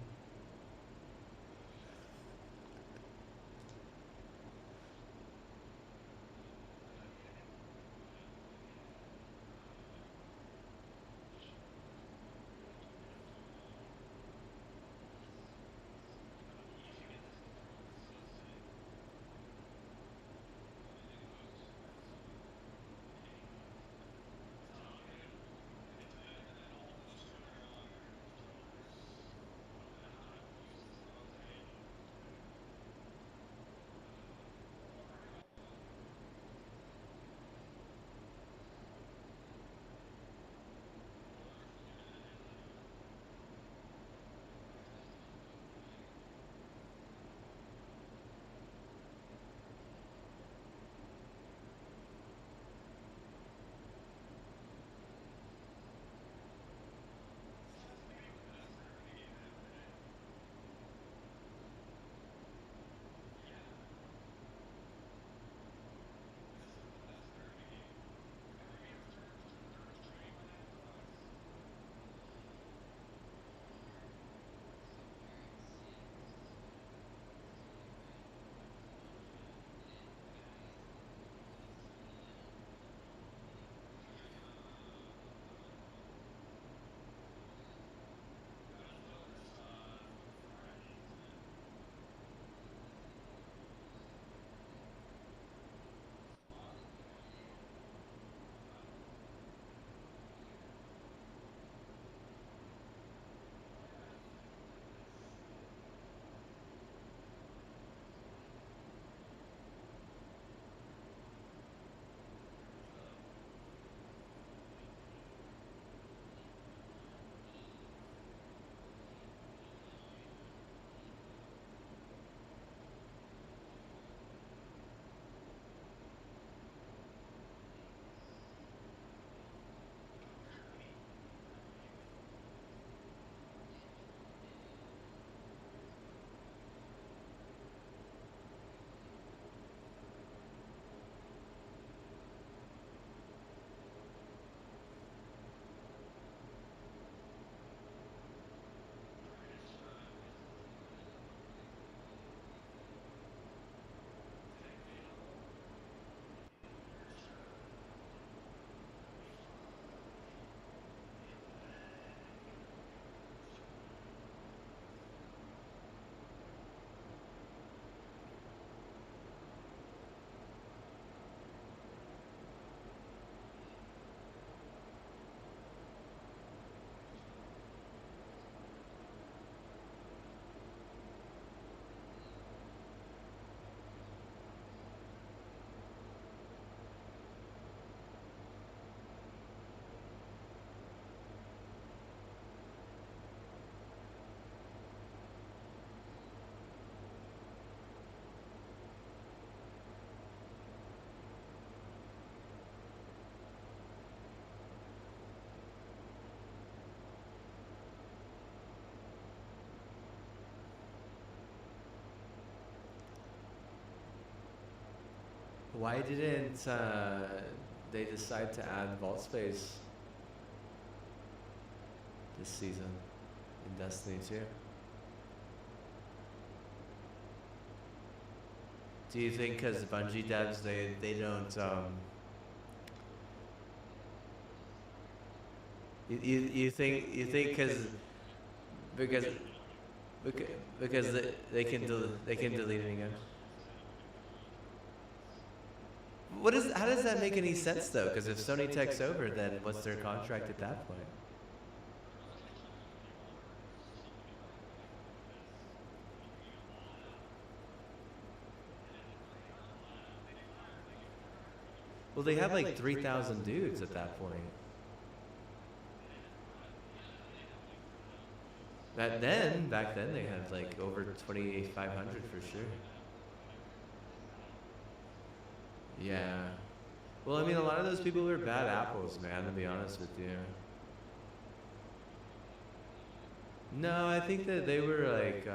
Why didn't they decide to add vault space this season in Destiny 2? Do you think because Bungie devs they don't you think because they can delete it again? How does that make any sense though? Because if Sony takes over, then what's their contract at that point? Well, they have like 3,000 dudes at that point. Back then they had like over 2,500 for sure. Yeah. Well, I mean, a lot of those people were bad apples, man, to be honest with you. No, I think that they were like,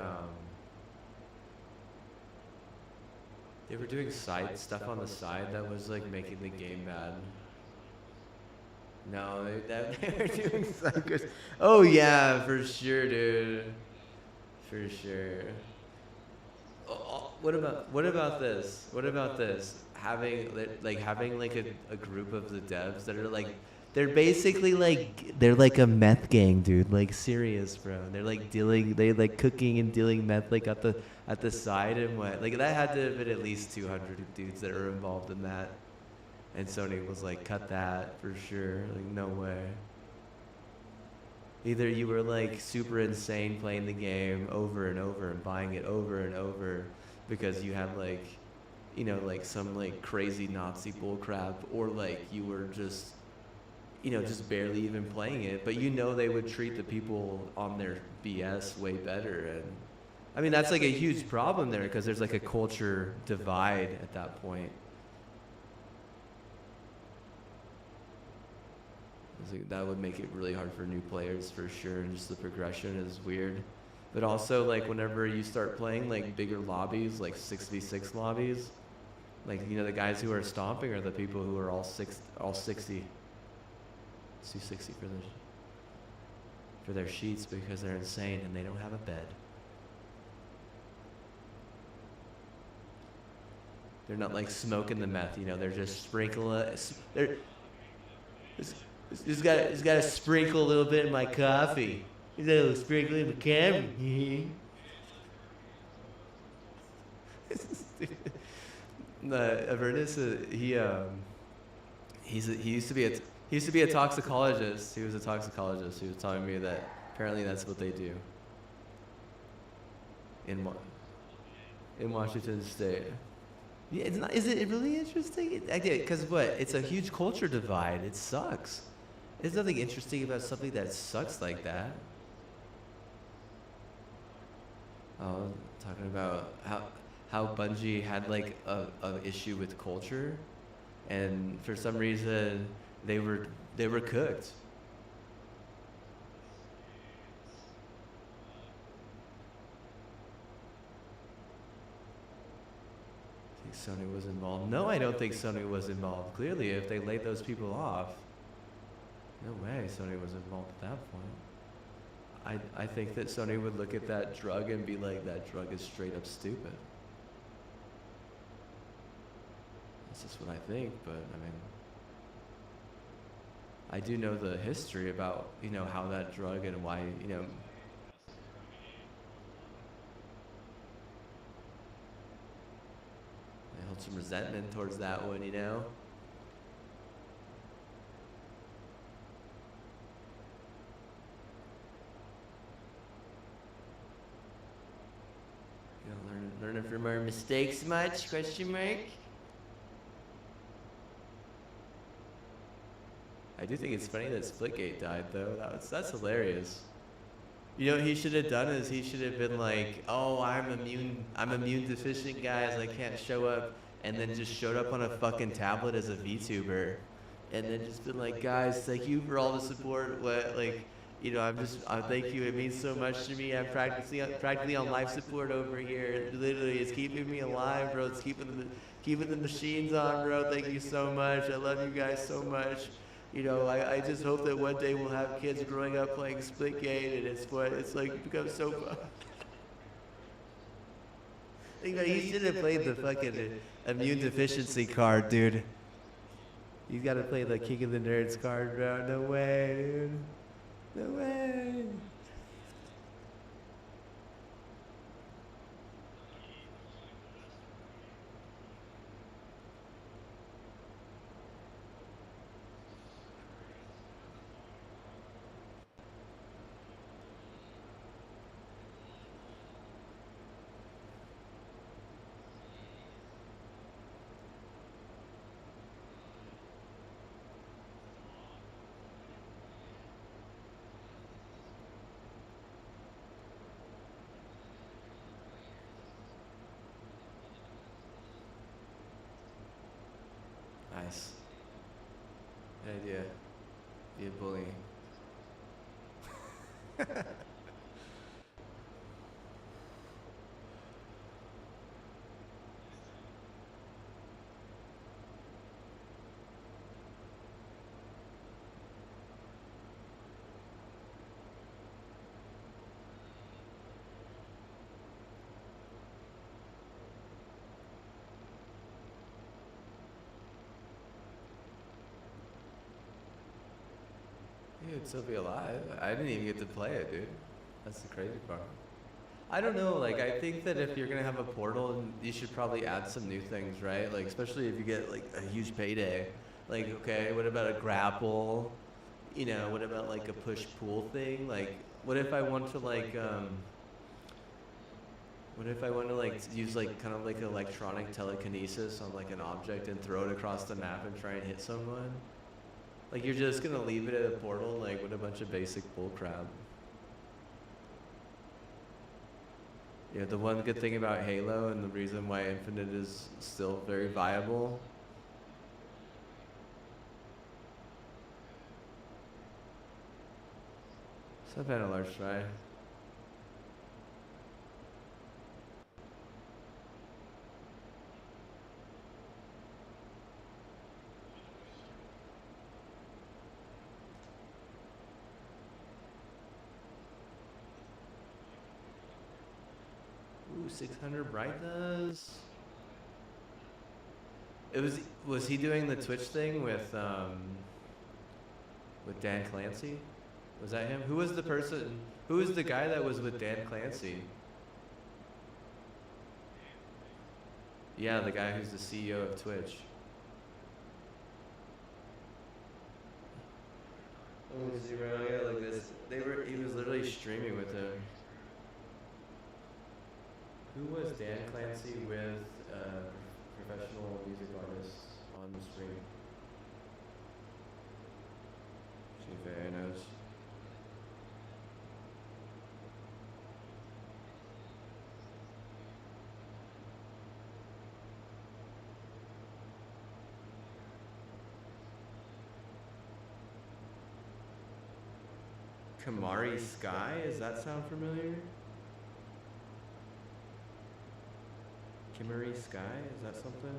they were doing side stuff on the side that was like making the game bad. No, they were doing side quests. Oh yeah, for sure, dude. For sure. What about this? What about this? Having a group of the devs that are like, they're basically like, they're like a meth gang, dude. Like serious, bro. They're like cooking and dealing meth like at the side and what? Like that had to have been at least 200 dudes that are involved in that. And Sony was like, cut that for sure. Like no way. Either you were like super insane playing the game over and over and buying it over and over because you had like, you know, like some like crazy Nazi bullcrap, or like you were just, you know, just barely even playing it, but you know they would treat the people on their BS way better. And I mean, that's like a huge problem there because there's like a culture divide at that point. Like that would make it really hard for new players for sure, and just the progression is weird. But also like whenever you start playing like bigger lobbies, like 6v6 lobbies, like, you know, the guys who are stomping are the people who are all 60. Let's do 60 for their sheets because they're insane and they don't have a bed. They're not like smoking the meth, you know, they're just sprinkling. Just gotta sprinkle a little bit in my coffee. Just a little sprinkle in my camera. Avernus, he used to be a toxicologist. He was a toxicologist. He was telling me that apparently that's what they do in Washington State. Yeah, it's not. Is it really interesting? I did, because what? It's a huge culture divide. It sucks. There's nothing interesting about something that sucks like that. Oh, talking about how Bungie had like a issue with culture, and for some reason they were cooked. Sony was involved. No, I don't think Sony was involved. Clearly, if they laid those people off, no way Sony was involved at that point. I think that Sony would look at that drug and be like, that drug is straight up stupid. That's just what I think, but I mean, I do know the history about, you know, how that drug and why, you know, I held some resentment towards that one, you know? You know, learning from our mistakes much? Question mark? I do think it's funny that Splitgate died, though. That's hilarious. You know what he should have done is he should have been like, oh, I'm immune deficient, guys, I can't show up, and then just showed up on a fucking tablet as a VTuber, and then just been like, guys, thank you for all the support, what, like, You know, I'm just, thank you. It means so much to me. I'm practically on life support over here. Literally, it's keeping me alive, bro. It's keeping the machines on, bro. Thank you so much. I love you guys so much. You know, I just hope that one day we'll have kids growing up playing Splitgate, and it's like become so fun. You know, he should have played the fucking immune deficiency card, dude. He's got to play the King of the Nerds card, bro. No way, dude. No way. Nice. Good idea. Be a bully. Dude, still be alive. I didn't even get to play it, dude. That's the crazy part. I don't know, like, I think that if you're gonna have a portal, you should probably add some new things, right? Like, especially if you get, like, a huge payday. Like, okay, what about a grapple? You know, what about, like, a push-pull thing? Like, what if I want to, like, what if I want to, like, use, like, kind of like electronic telekinesis on, like, an object and throw it across the map and try and hit someone? Like, you're just gonna leave it at a portal, like, with a bunch of basic bullcrap. Yeah, the one good thing about Halo and the reason why Infinite is still very viable. What's up, Analar Stry? Ooh, 600 brightness. Was he doing the Twitch thing with Dan Clancy? Was that him? Who was the person? Who was the guy that was with Dan Clancy? Yeah, the guy who's the CEO of Twitch. Let me see, bro. I gotta look this. He was literally streaming with him. Who was Dan Clancy with professional music artists on the stream? See if AI knows. Kamari Sky? Does that sound familiar? Kimmery Sky? Is that something?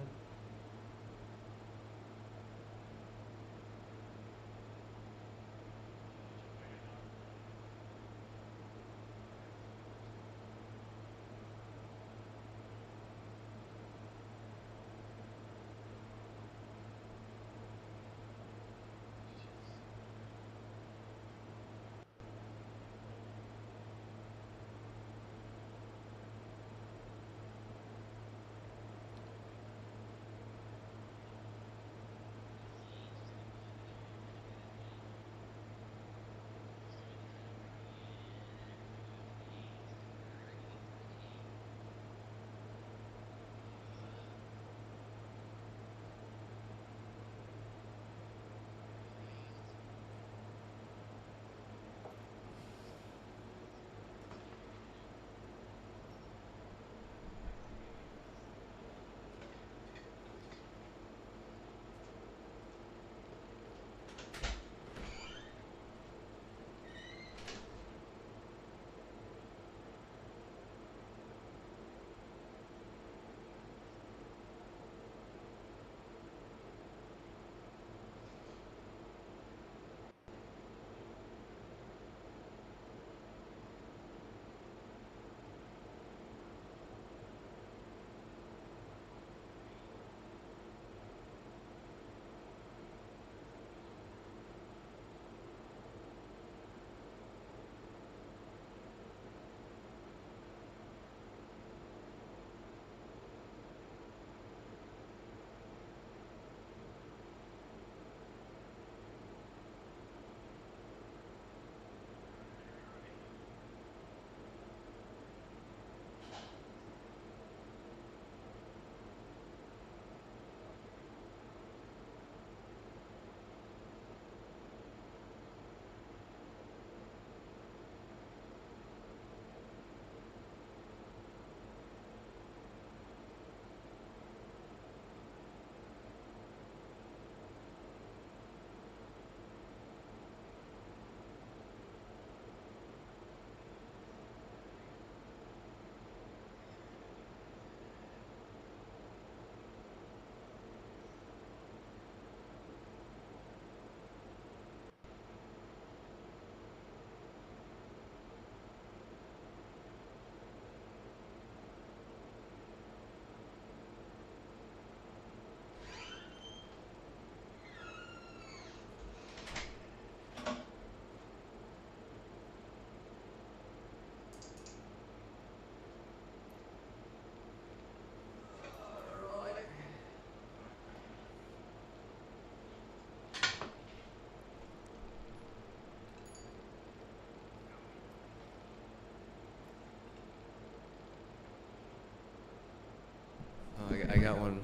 got one.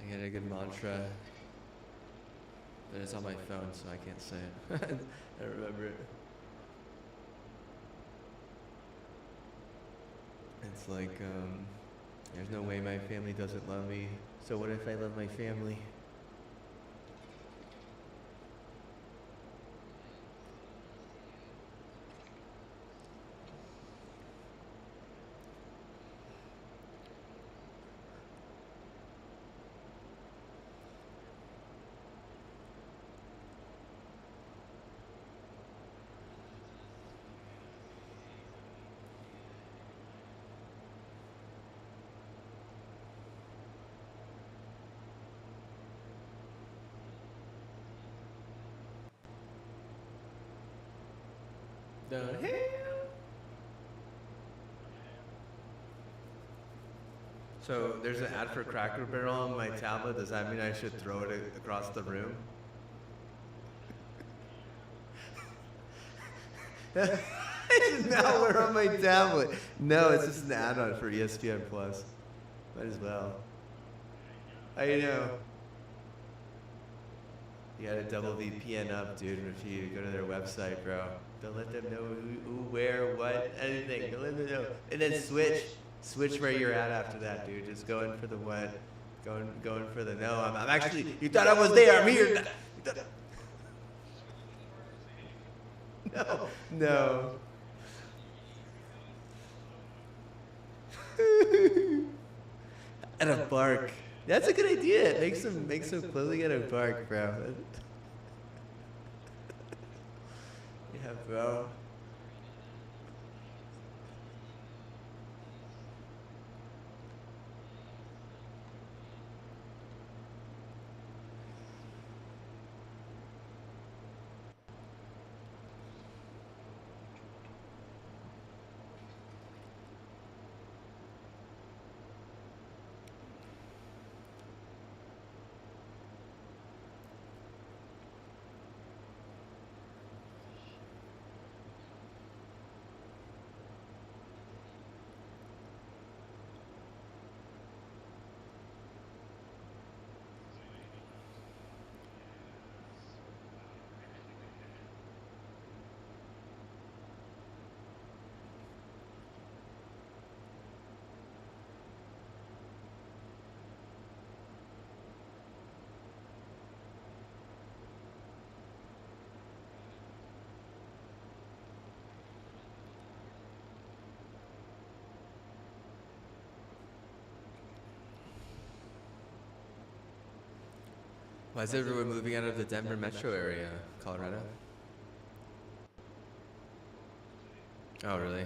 I got a good mantra, but it's on my phone, so I can't say it. I don't remember it. It's like, there's no way my family doesn't love me. So what if I love my family? The hell? So there's an ad for Cracker Barrel on my tablet. Does that mean I should throw it across the room? It's malware on my tablet. No, it's just an add-on for ESPN Plus. Might as well. I know. You gotta double VPN up, dude, if you go to their website, bro. Don't let them know who, where, what, anything. Don't let them know. And then switch where you're at after that, dude. Just going for the what? Going for the no. I'm actually, you thought I was there, I'm here. No. At a bark. That's a good idea. Make some clothing at a bark, bro. Yeah, bro. Why is everyone moving out of the Denver metro area, Colorado? Oh, really?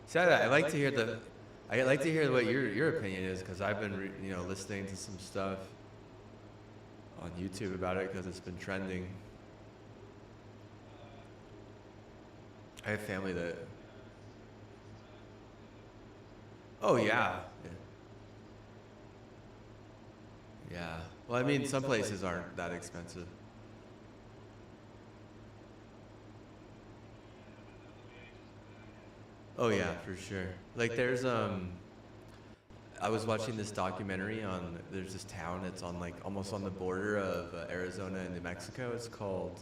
See, I like to hear what your opinion is, because I've been listening to some stuff on YouTube about it because it's been trending. I have family that. Oh yeah. Yeah. Well, I mean, some places aren't that expensive. Oh yeah, for sure. Like there's I was watching this documentary on there's this town that's on like almost on the border of Arizona and New Mexico. It's called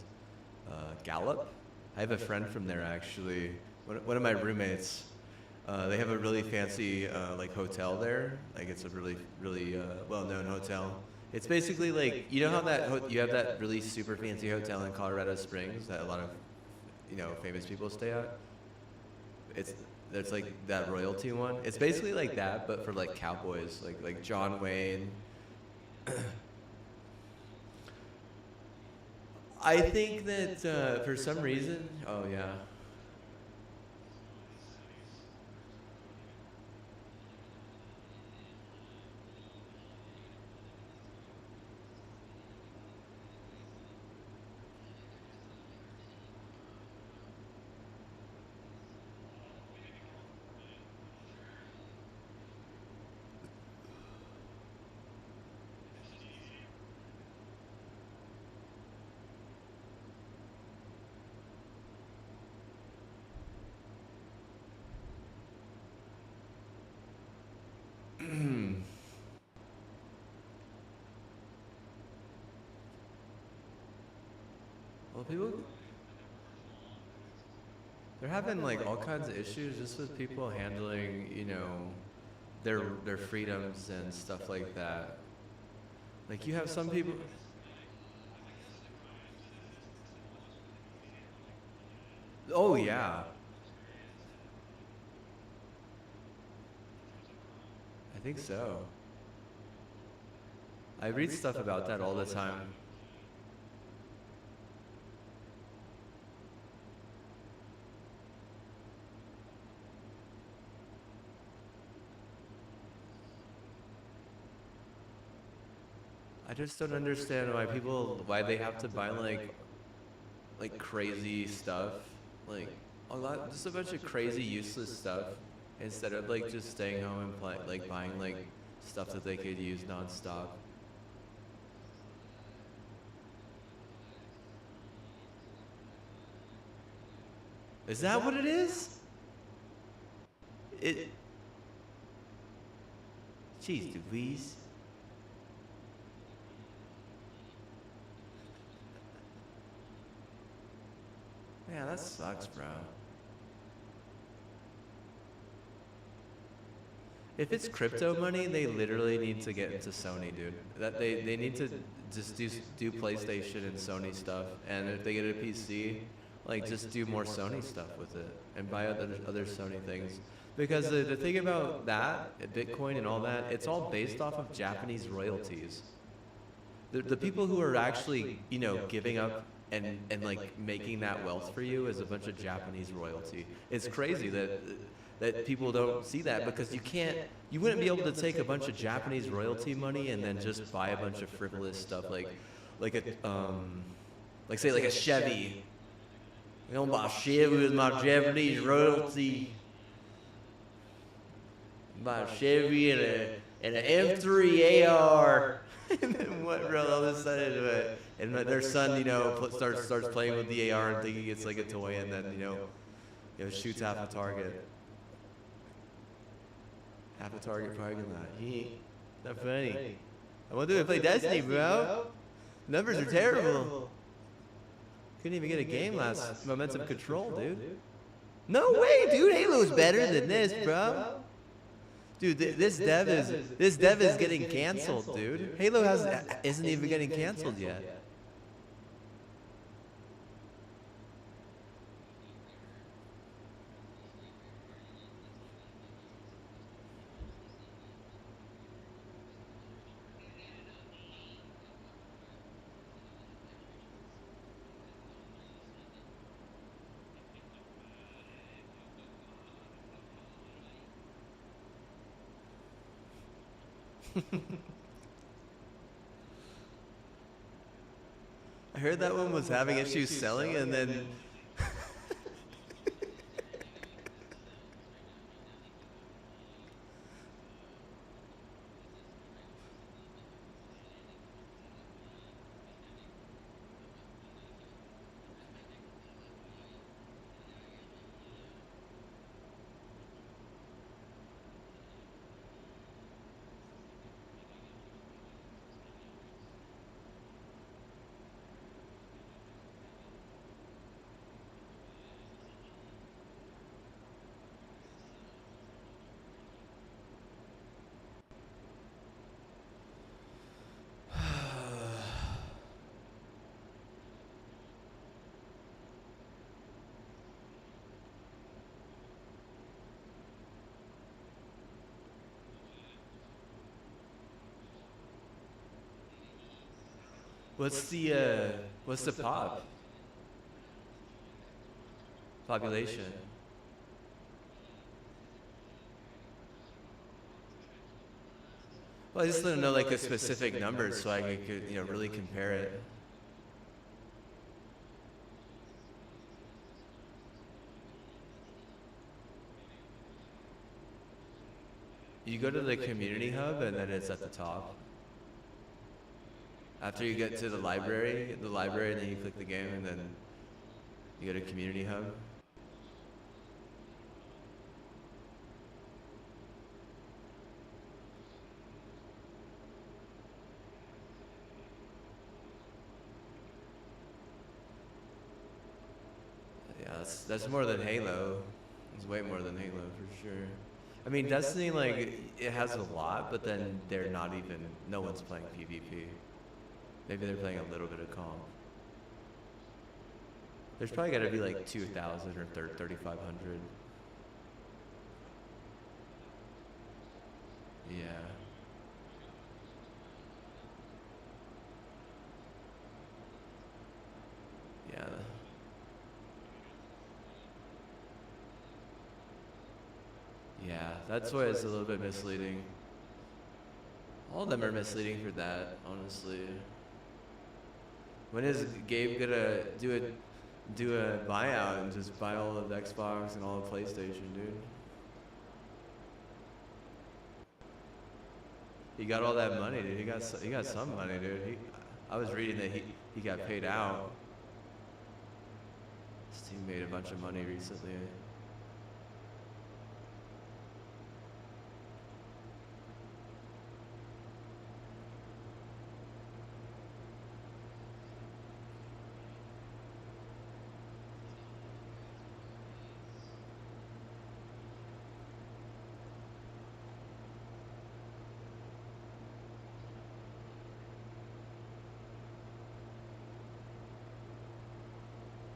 Gallup. I have a friend from there actually. One of my roommates. They have a really fancy like hotel there. Like it's a really well-known hotel. It's basically like, you know how you have that really super fancy hotel in Colorado Springs that a lot of famous people stay at. It's like that royalty one. It's basically like that, but for like cowboys, like John Wayne. I think that for some reason, oh yeah. Well, people, they're having like all kinds of issues just with people handling, you know, their freedoms and stuff like that. Like you have some people. Oh yeah. I think so. I read stuff about that all the time. I just don't understand why they have to buy like crazy stuff, like just a bunch of crazy useless stuff, instead of like just staying home and like buying like stuff that they could use nonstop. Is that what it is? Jeez Louise. Yeah, that sucks, bro. If it's crypto money, they literally need to get into Sony, dude. That they need to just do PlayStation and Sony stuff, and if they get a PC, like just do more Sony stuff with it and buy other Sony things. Because the thing about that, Bitcoin and all that, it's all based off of Japanese royalties. The people who are actually, you know, giving up and like making that wealth for you is a bunch of Japanese royalty. It's crazy that people don't see that, because you wouldn't be able to take a bunch of Japanese royalty money and then just buy a bunch of frivolous stuff like say like a Chevy. You don't buy a Chevy with my Japanese royalty. Buy a Chevy and an M3 AR. And then what, bro? All of a sudden, and their son, you know, starts playing with the AR and thinking it's like a toy, and then you know, shoots half a target. Half a target parking lot. Not funny. I want to play Destiny, bro. Numbers are terrible. Couldn't even get a game last Momentum Control, dude. No way, dude. Halo's better than this, bro. Dude, this dev is getting canceled, dude. Halo isn't even getting canceled yet. I heard that one was having issues selling, and then what's the population? Well, I just want to know like a specific number so I could, you know, really compare it. You go to the community hub and then it's at the top. After you get to the library, and then you click the game, and then you go to community hub. that's more than Halo. It's way more than Halo for sure. I mean, Destiny, like, it has a lot, but then they're not even, no one's playing PvP. Maybe they're playing a little bit of comp. There's probably gotta be like 2,000 or 3,500. Yeah. Yeah. Yeah, that's why it's a little bit misleading. All of them are misleading for that, honestly. When is Gabe gonna do a buyout and just buy all of Xbox and all of PlayStation, dude? He got all that money, dude. He got some money, dude. I was reading that he got paid out. His team made a bunch of money recently.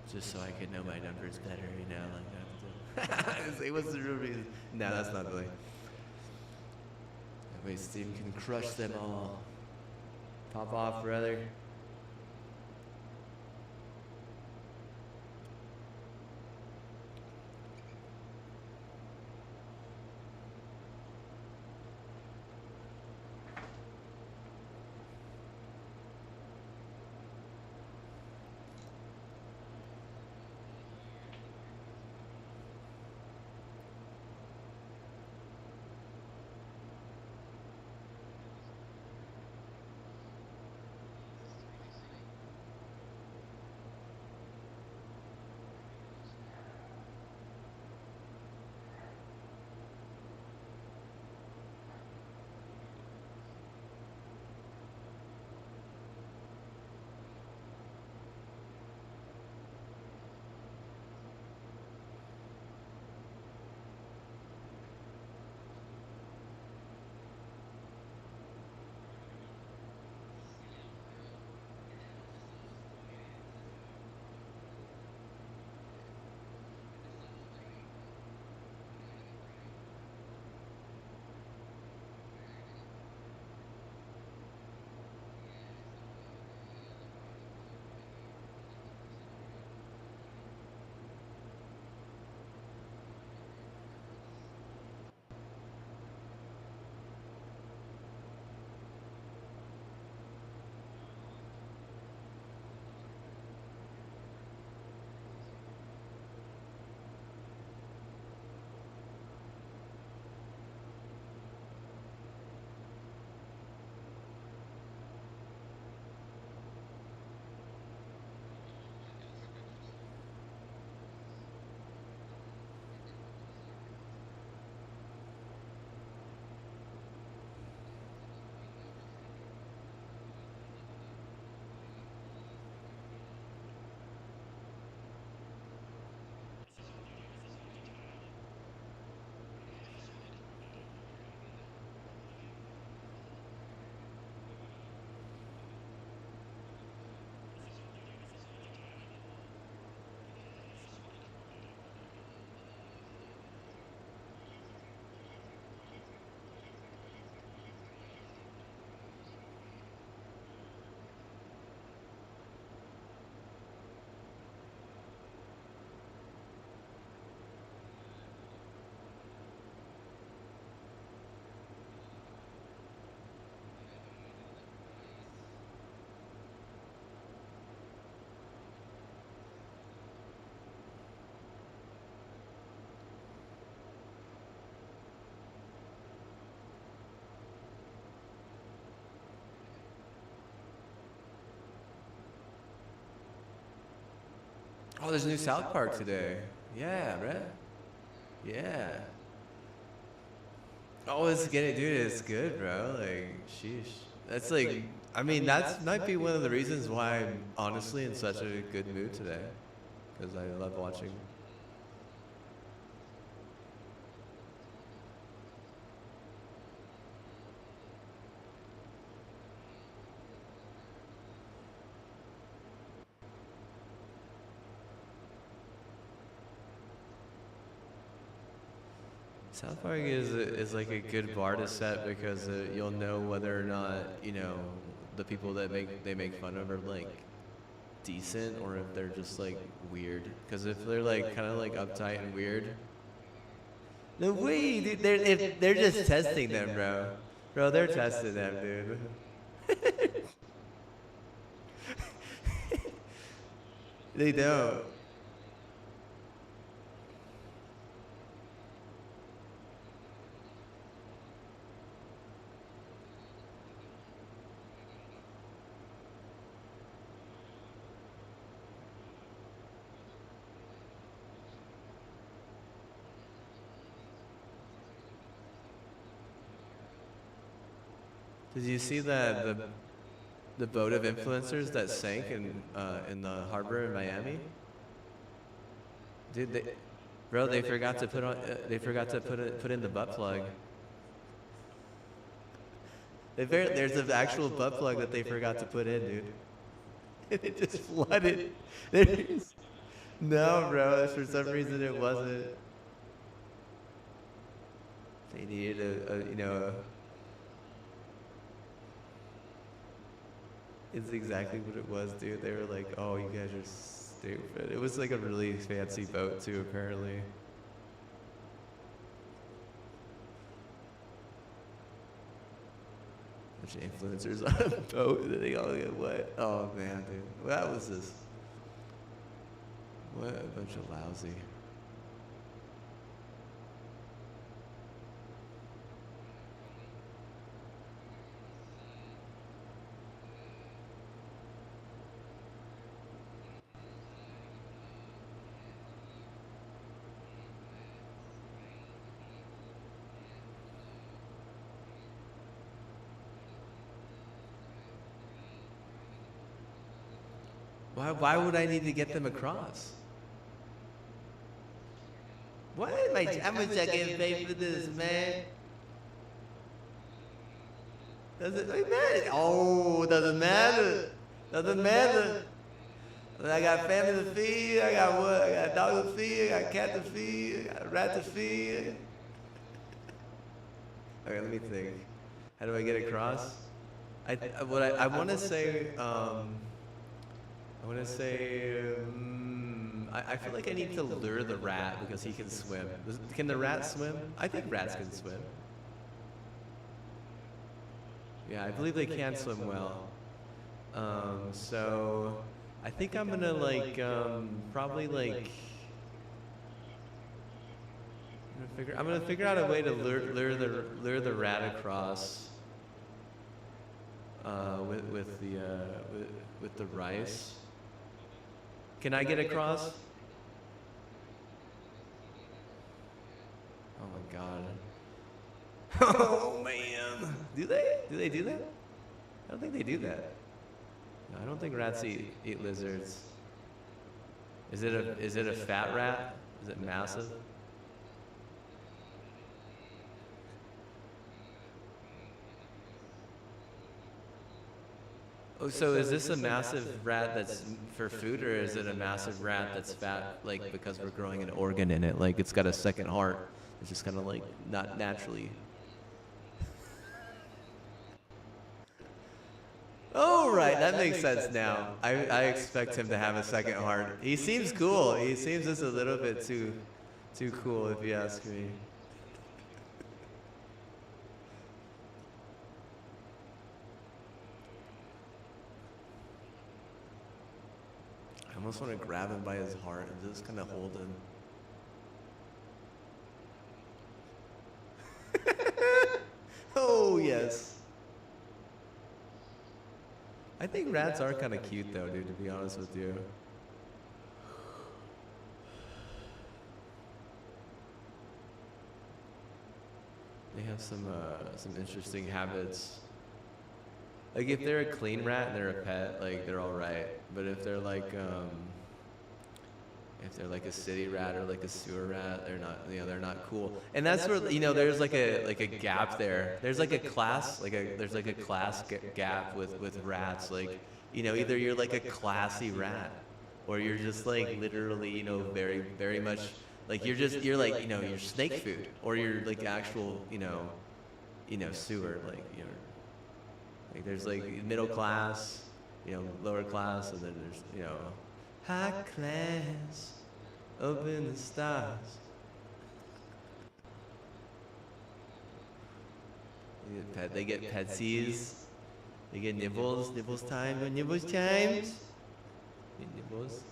Just so I could know my numbers better, you know, like that. It was the real reason. No, that's not the way. That way Steam can crush them all. Pop off, brother. Oh, there's a new South Park today. Yeah, right? Yeah. Oh, it's good, dude. It's good, bro. Like, sheesh. That's like, I mean, that might be one of the reasons why I'm honestly in such a good mood today. Because I love watching South Park is like a good bar to set because you'll know whether or not the people that make fun of are like decent or if they're just like weird. Because if they're like kind of like uptight and weird, no way, dude. They're just testing them, bro. Bro, they're testing them, dude. They don't. Did you see the boat of influencers that sank in the harbor in Miami? Dude, they forgot to put in the butt plug. There's an actual butt plug that they forgot to put in, dude. And it just flooded. No, bro. For some reason it wasn't. They needed a It's exactly what it was, dude. They were like, "Oh, you guys are stupid." It was like a really fancy boat too, apparently. Bunch of influencers on a boat, and they all get wet. Oh man, dude, that was just what a bunch of lousy. Why would I need to get them across? What? How much I get paid for this, man? Does it matter? Oh, doesn't matter. Doesn't matter. I got family to feed. I got what? I got a dog to feed. I got a cat to feed. I got a rat to feed. Okay, let me think. How do I get across? I want to say. I feel like I need to lure the rat because he can swim. Can the rat swim? I think rats can swim. Yeah, I believe they can swim well. So I think I'm gonna probably I'm gonna figure out a way to lure the rat across with the rice. Can I get across? Oh my god. Oh man. Do they do that? I don't think they do that. No, I don't think rats eat lizards. Is it a fat rat? Is it massive? Oh, so is this a massive rat that's for food, or is it a massive rat that's fat, like because we're growing an organ in it, like it's got a second heart? It's just kind of like not naturally. Oh, right, that makes sense now. I expect him to have a second heart. He seems cool. He seems just a little bit too cool, if you ask me. I almost want to grab him by his heart and just kind of hold him. Oh, yes. I think rats are kind of cute though, dude, to be honest with you. They have some interesting habits. Like if they're a clean rat and they're a pet, like they're all right. But if they're like a city rat or like a sewer rat, they're not, they're not cool. And that's where, there's like a gap there. There's like a class, gap with rats. Like, either you're like a classy rat, or you're just like literally, very, very much Like you're like, you know, you're snake food, or you're like actual, you know, sewer. Like like there's like middle class, you know, lower class, and then there's, you know, high class, up in the stars. They get petsies. They get nibbles time, nibbles times. Nibbles.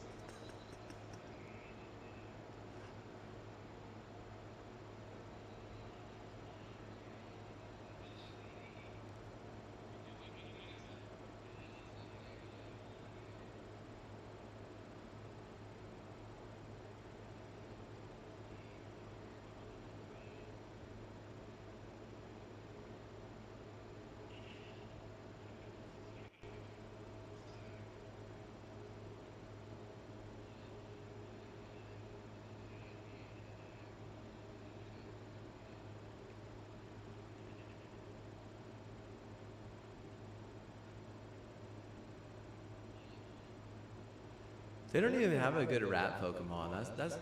They don't even have a good rat Pokemon. That's.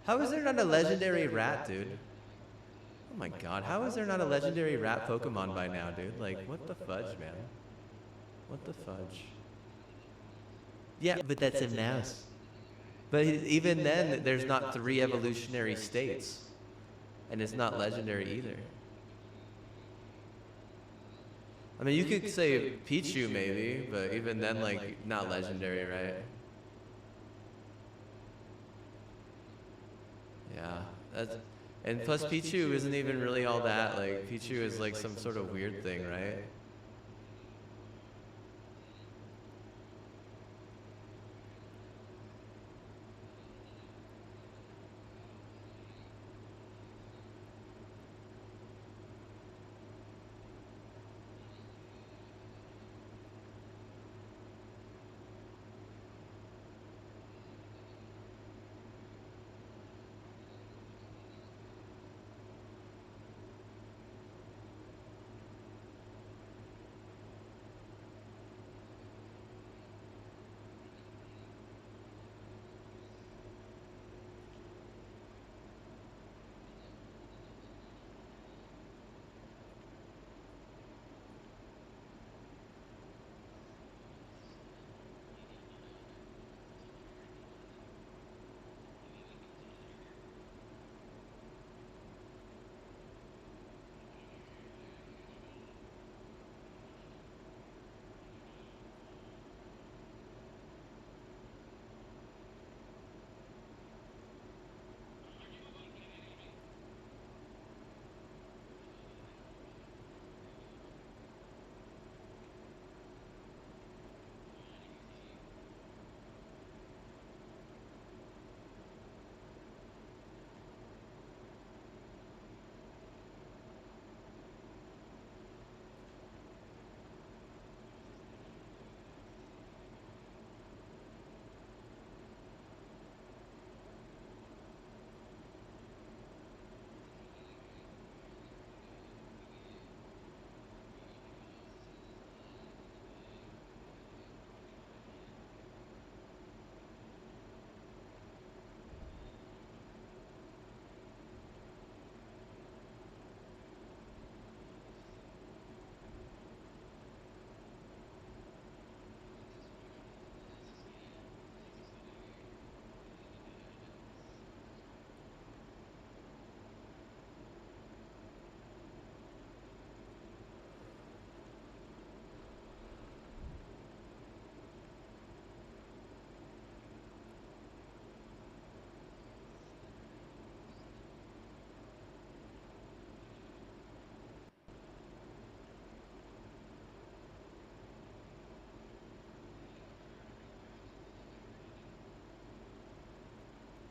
How is there not a legendary rat, dude? Oh my god, how is there not a legendary rat Pokemon by now, dude? Like, what the fudge, man? What the fudge? Yeah, but that's a mouse. But even then, there's not 3 evolutionary states. And it's not legendary either. I mean, you could say Pichu maybe, but even then, like, not legendary, right? Yeah, that's, and plus Pichu isn't even really all that. Like, Pichu is like some sort of weird thing, right?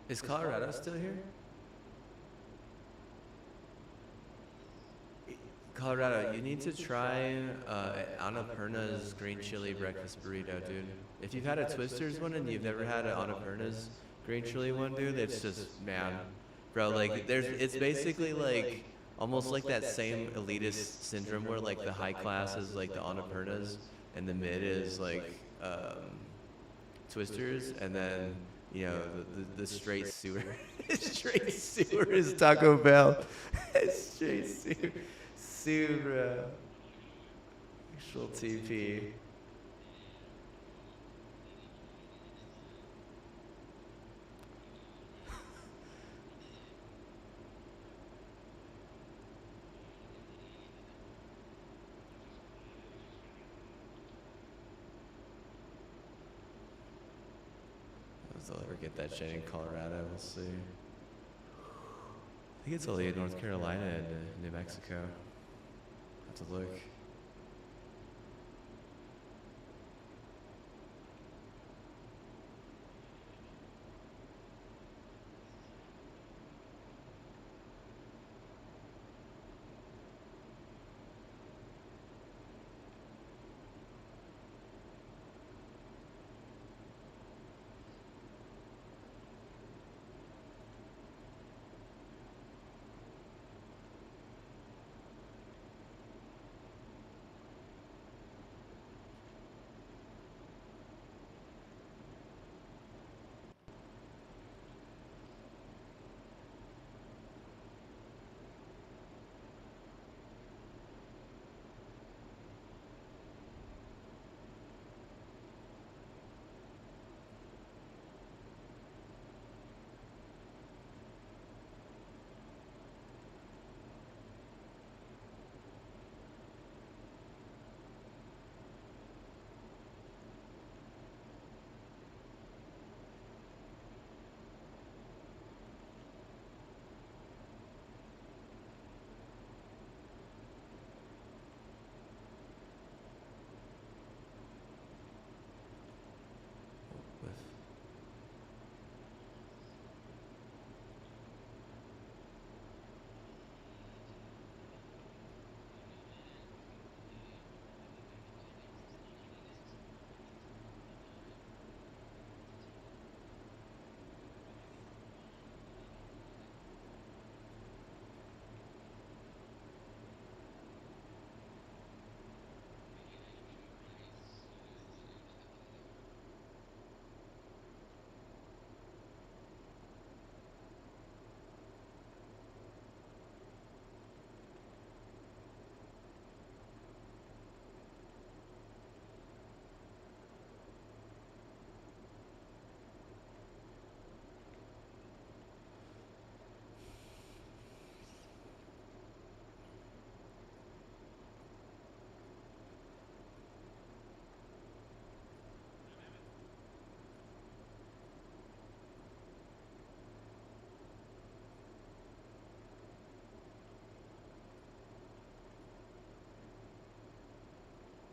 Is Colorado still here? Colorado, you need to try Annapurna's green chili breakfast burrito, dude. If you've had a Twister's one and you've never had an Annapurna's green chili one, dude, it's just, man, bro, like, it's basically like, almost like that same elitist syndrome where like the high class is like the Annapurnas and the mid is like Twisters, and then you know, the straight sewer. Straight sewer is Taco Bell. Straight sewer. Sewer. Actual TP. I'll ever get that shit in Colorado. We'll see. I think it's only in North Carolina and New Mexico. Have to look.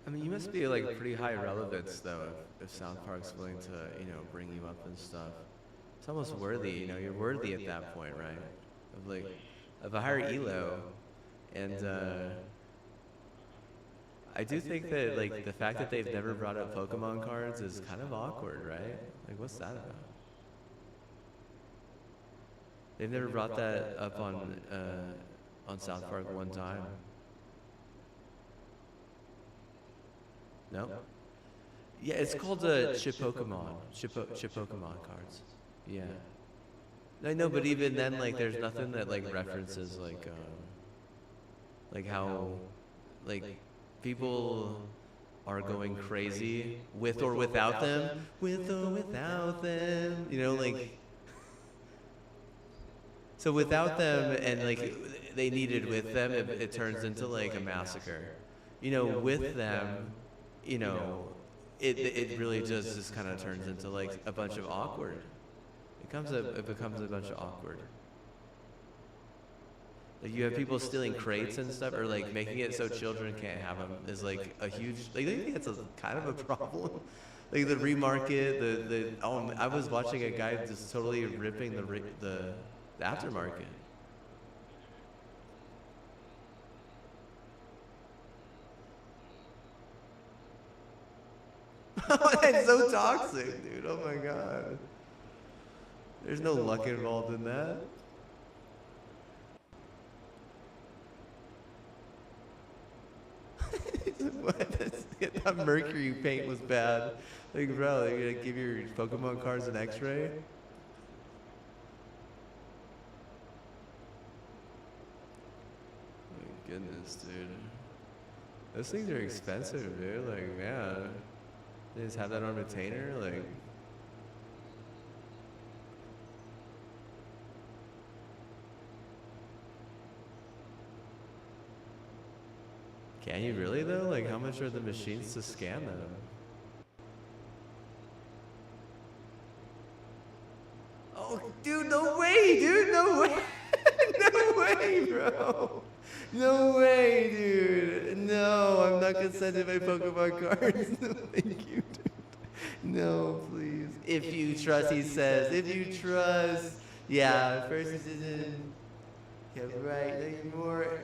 I mean, you must be like pretty high relevance though, if South Park's willing to, you know, bring you up and stuff. It's almost worthy, you know, you're worthy at that point, right? Of like, of a higher elo, and I do think that like the fact that they've never brought up Pokemon cards is kind of awkward, right? Like, what's that about? They've never brought that up on South Park one time. No? Yeah, it's called Chip Pokemon. Chip Pokemon cards. Yeah. I know, but even then, like, there's nothing that like references like how like people are going crazy with or without them, with or without them. You know, like. So without them, and like they needed with them, it turns into like a massacre. You know, with them, you know, it really just kind of turns into like a bunch of awkward. It becomes a bunch of awkward. Like you have people stealing crates and stuff, or like making it so children can't have them is like a huge. Like I think that's a kind of a problem. Like the remarket, I was watching a guy just totally ripping the aftermarket. That's so toxic, dude. Oh my god. There's no luck involved in that. That mercury paint was bad. Like, bro, they're gonna give your Pokemon cards an X-ray? My goodness, dude. Those things are expensive, dude. Like, man. They just have that on retainer, like. Can you really though? Like, how much are the machines to scan them? Oh, dude, no way, dude, no way. No way, bro. No way, dude. No, I'm not gonna send in my Pokemon cards. No, thank you, dude. No, please. If you trust, he says. If you trust. Yeah, first he didn't. Yeah, right, anymore.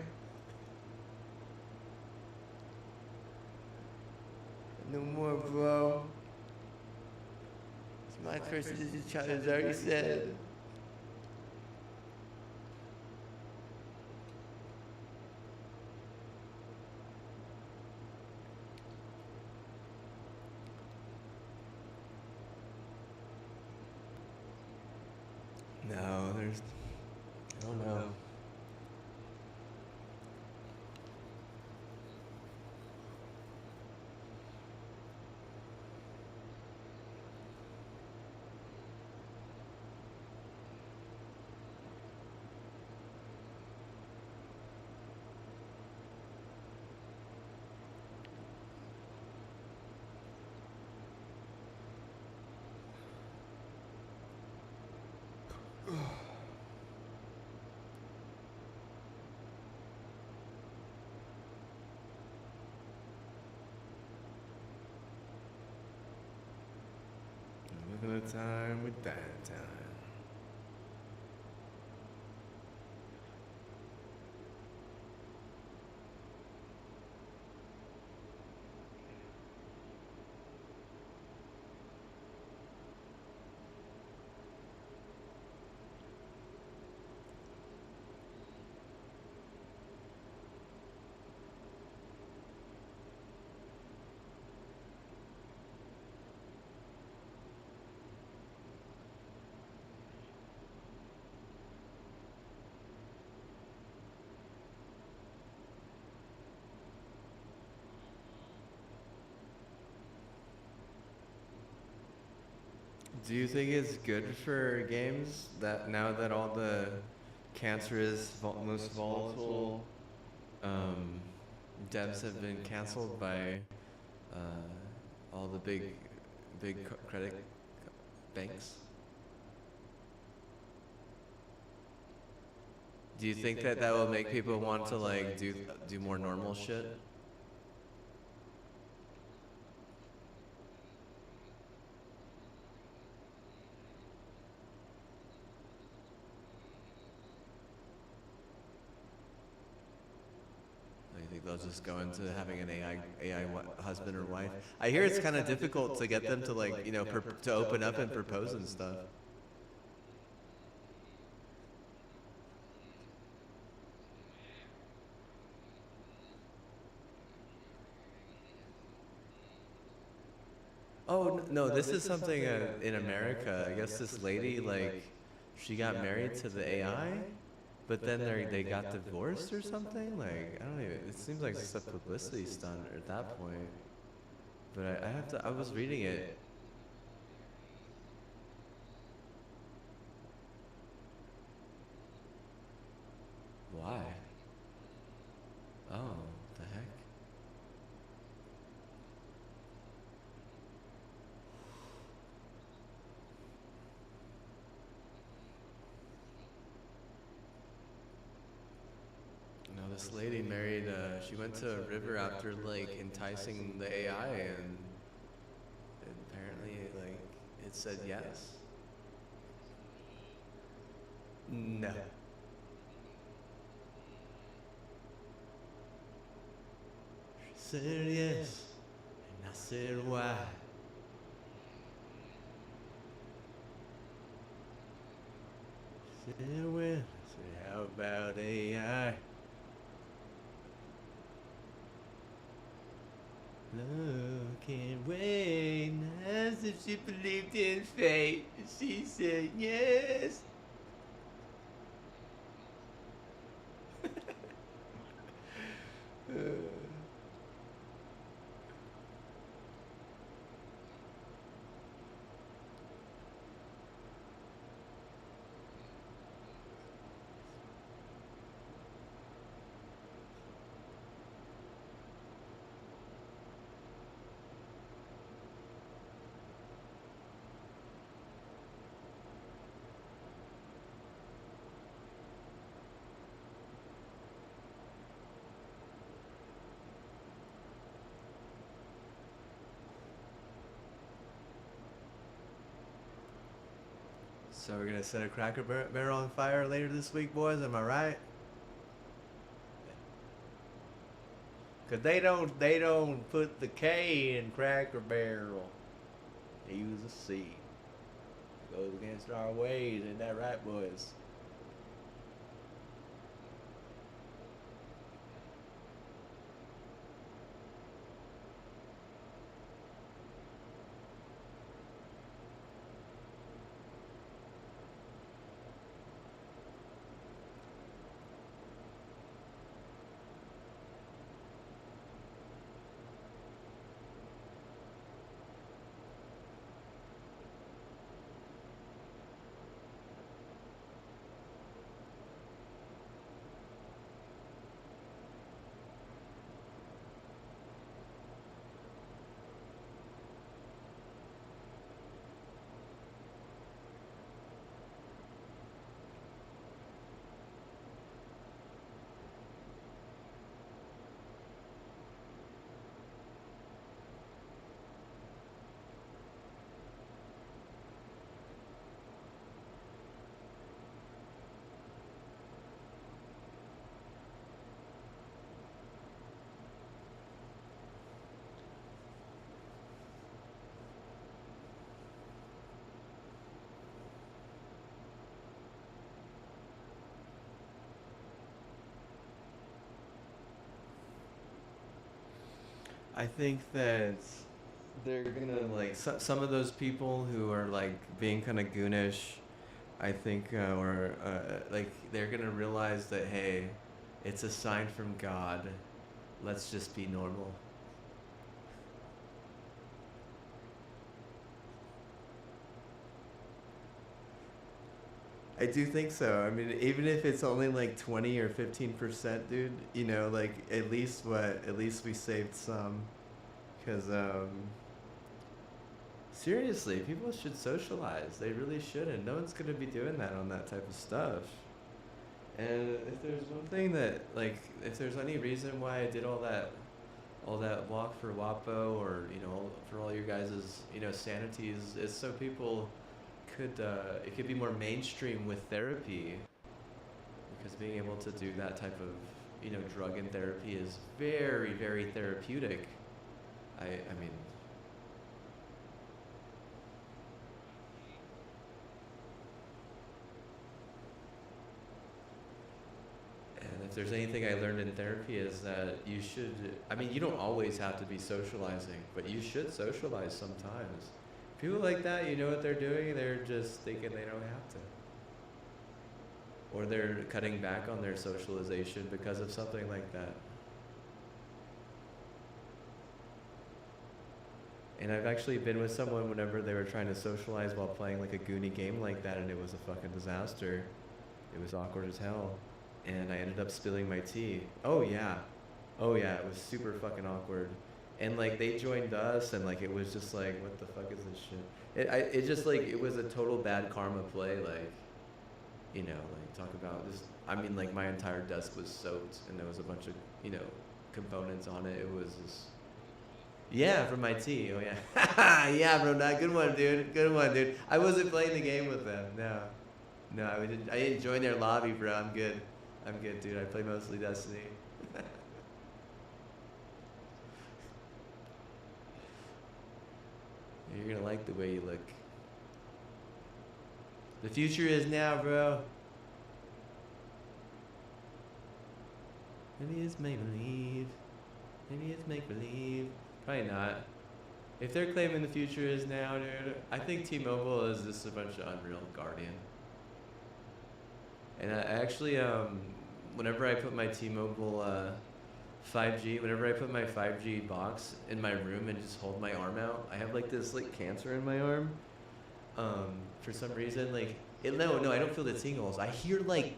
No more, bro. It's my first decision, Charizard already said. No, there's. I don't know. Living a time with that time. Do you think it's good for games that now that all the cancerous, most volatile devs have been canceled by all the big credit banks? Do you think that will make people want to like do more normal shit? They'll just go into having an AI husband or wife. I hear it's kind of difficult to get them to like, you know, to open up and propose and stuff. Oh, no, this is something in America. I guess this lady, like, she got married to the AI? But then they got divorced or something? Like, I don't even, it seems like it's a publicity stunt at that point. But I was reading it. Why? Oh, the heck? No, this lady married, she went to a river after, like, enticing the AI, and apparently, like, it said yes. No. She said yes, and I said why. She said well, I said how about AI? Look can't wait. As if she believed in fate. She said yes. So we're gonna set a Cracker Barrel on fire later this week, boys. Am I right? Cause they don't put the K in Cracker Barrel. They use a C. Goes against our ways, ain't that right, boys? I think that they're gonna like some of those people who are like being kind of goonish. I think, or like they're gonna realize that hey, it's a sign from God. Let's just be normal. I do think so. I mean, even if it's only like 20 or 15%, dude, you know, like at least we saved some. Because, seriously, people should socialize. They really shouldn't. No one's going to be doing that on that type of stuff. And if there's one thing that, like, if there's any reason why I did all that walk for WAPO or, you know, for all your guys' you know, sanities, it's so people could it could be more mainstream with therapy, because being able to do that type of, you know, drug and therapy is very, very therapeutic. I mean, and if there's anything I learned in therapy is that you should, I mean, you don't always have to be socializing, but you should socialize sometimes. People like that, you know what they're doing? They're just thinking they don't have to. Or they're cutting back on their socialization because of something like that. And I've actually been with someone whenever they were trying to socialize while playing like a Goonie game like that, and it was a fucking disaster. It was awkward as hell. And I ended up spilling my tea. Oh yeah, it was super fucking awkward. And like they joined us, and like it was just like, what the fuck is this shit? It just like, it was a total bad karma play. Like, you know, like talk about this. I mean, like my entire desk was soaked, and there was a bunch of, you know, components on it. It was just, yeah, from my tea. Oh yeah, yeah, bro. Not good one, dude. Good one, dude. I wasn't playing the game with them. No, I didn't join their lobby, bro. I'm good, dude. I play mostly Destiny. You're gonna like the way you look. The future is now, bro. Maybe it's make believe. Maybe it's make believe. Probably not. If they're claiming the future is now, dude, I think T-Mobile is just a bunch of Unreal Guardian. And I actually, whenever I put my T-Mobile 5G, whenever I put my 5G box in my room and just hold my arm out, I have like this like cancer in my arm. For some reason, like no, I don't feel the tingles. I hear like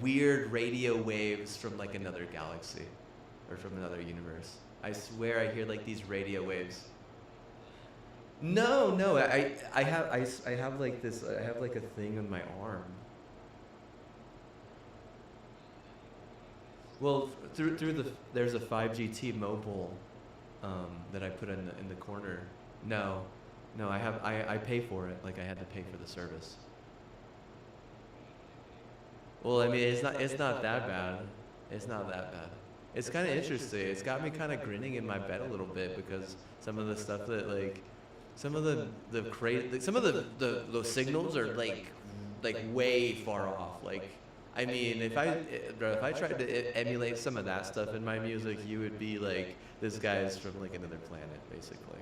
weird radio waves from like another galaxy or from another universe. I swear I hear like these radio waves. No, I have like this. I have like a thing on my arm. Well, there's a 5G T-Mobile that I put in the corner. No, I pay for it. Like I had to pay for the service. Well, I mean, it's not that bad. It's not that bad. It's kind of interesting. It's got me kind of grinning in my bed a little bit because some of the stuff that like, some of the signals are like way far off. Like, I mean, if I tried to emulate some of that stuff in my music, you would be like, this guy's from like another planet, basically.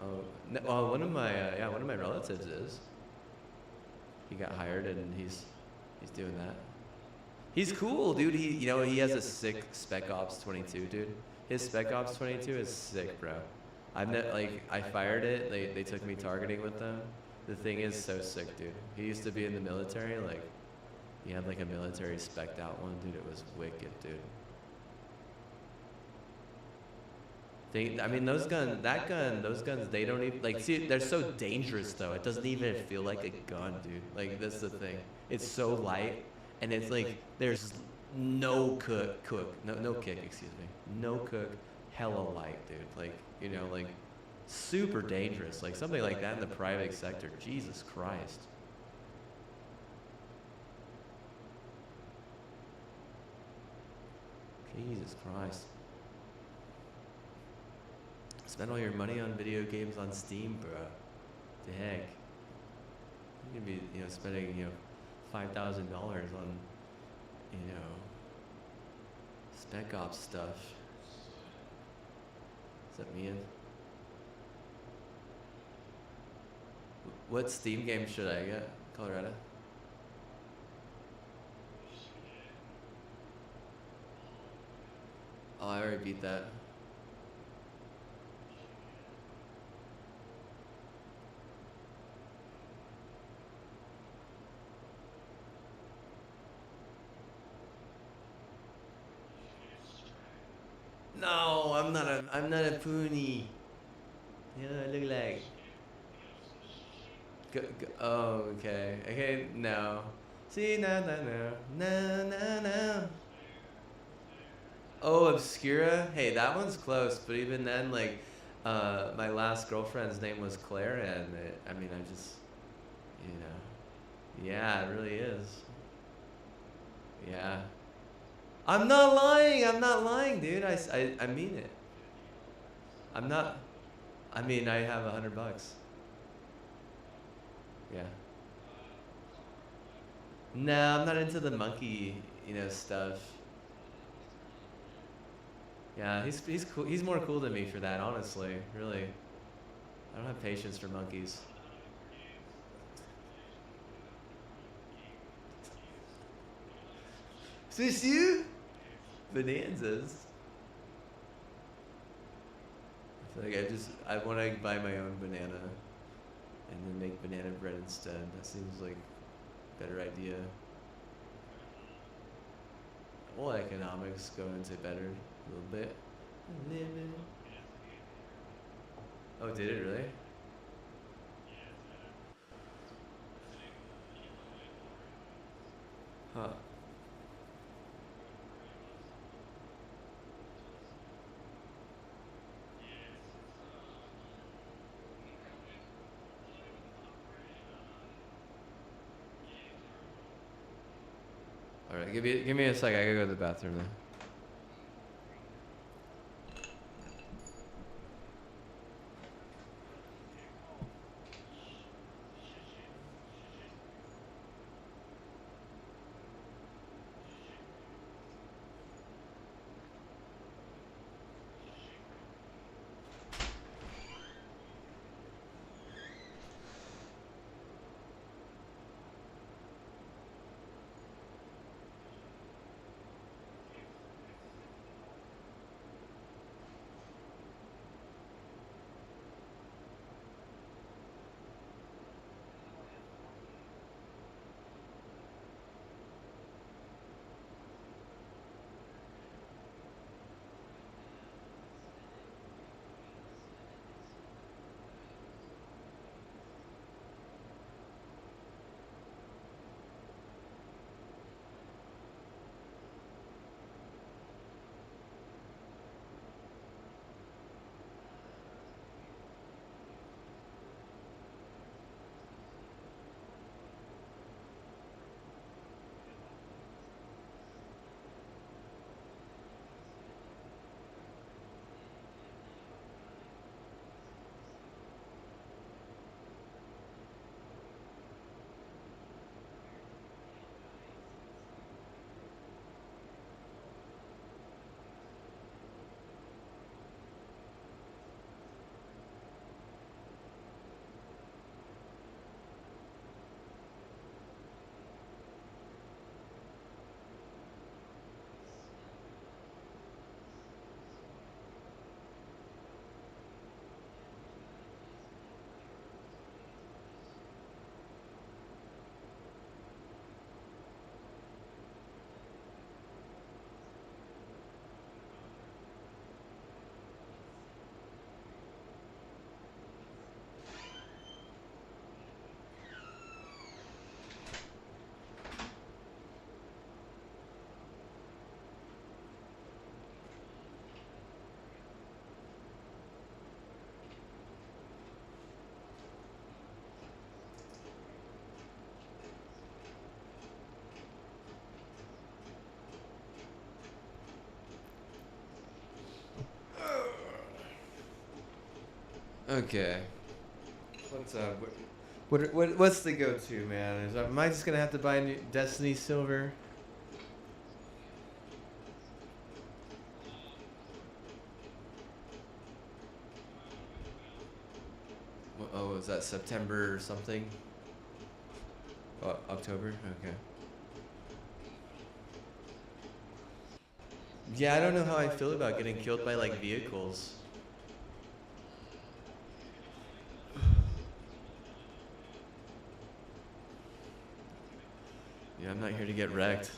Oh, no, one of my relatives is. He got hired and he's doing that. He's cool, dude. He has a sick Spec Ops 22, dude. His Spec Ops 22 is sick, bro. I fired it. They took me targeting with them. The thing is so sick, dude. He used to be in the military. Like, he had like a military spec'd out one, dude. It was wicked, dude. Those guns, they don't even, like, see, they're so dangerous, though. It doesn't even feel like a gun, dude. Like, that's the thing. It's so light, and it's like, there's no no kick, excuse me. No cook, hella light, dude. Like, like, super dangerous. Like, something like that in the private sector. Jesus Christ. Jesus Christ. Spend all your money on video games on Steam, bro. The heck? You're gonna be, spending, $5,000 on, Spec Ops stuff. Is that me in? What Steam game should I get? Colorado? Oh, I already beat that. No, I'm not a pony. You know what I look like? Oh, okay. Okay, no. See, no. Oh, Obscura? Hey, that one's close, but even then, like, my last girlfriend's name was Claire, and I just, yeah, it really is. Yeah. I'm not lying, dude. I mean it. I have $100. Yeah. No, I'm not into the monkey, stuff. Yeah, he's cool. He's more cool than me for that, honestly. Really. I don't have patience for monkeys. C'est you? Bonanzas. I feel like I want to buy my own banana and then make banana bread instead. That seems like a better idea. Well, economics go into better a little bit. Oh, did it really? Huh. All right, give me a sec. I gotta go to the bathroom now. Okay. What's up? What's the go-to, man? Am I just gonna have to buy new Destiny Silver? Oh, is that September or something? October? Okay. Yeah, I don't know how I feel about getting killed by like vehicles. Yeah, I'm not here to get wrecked.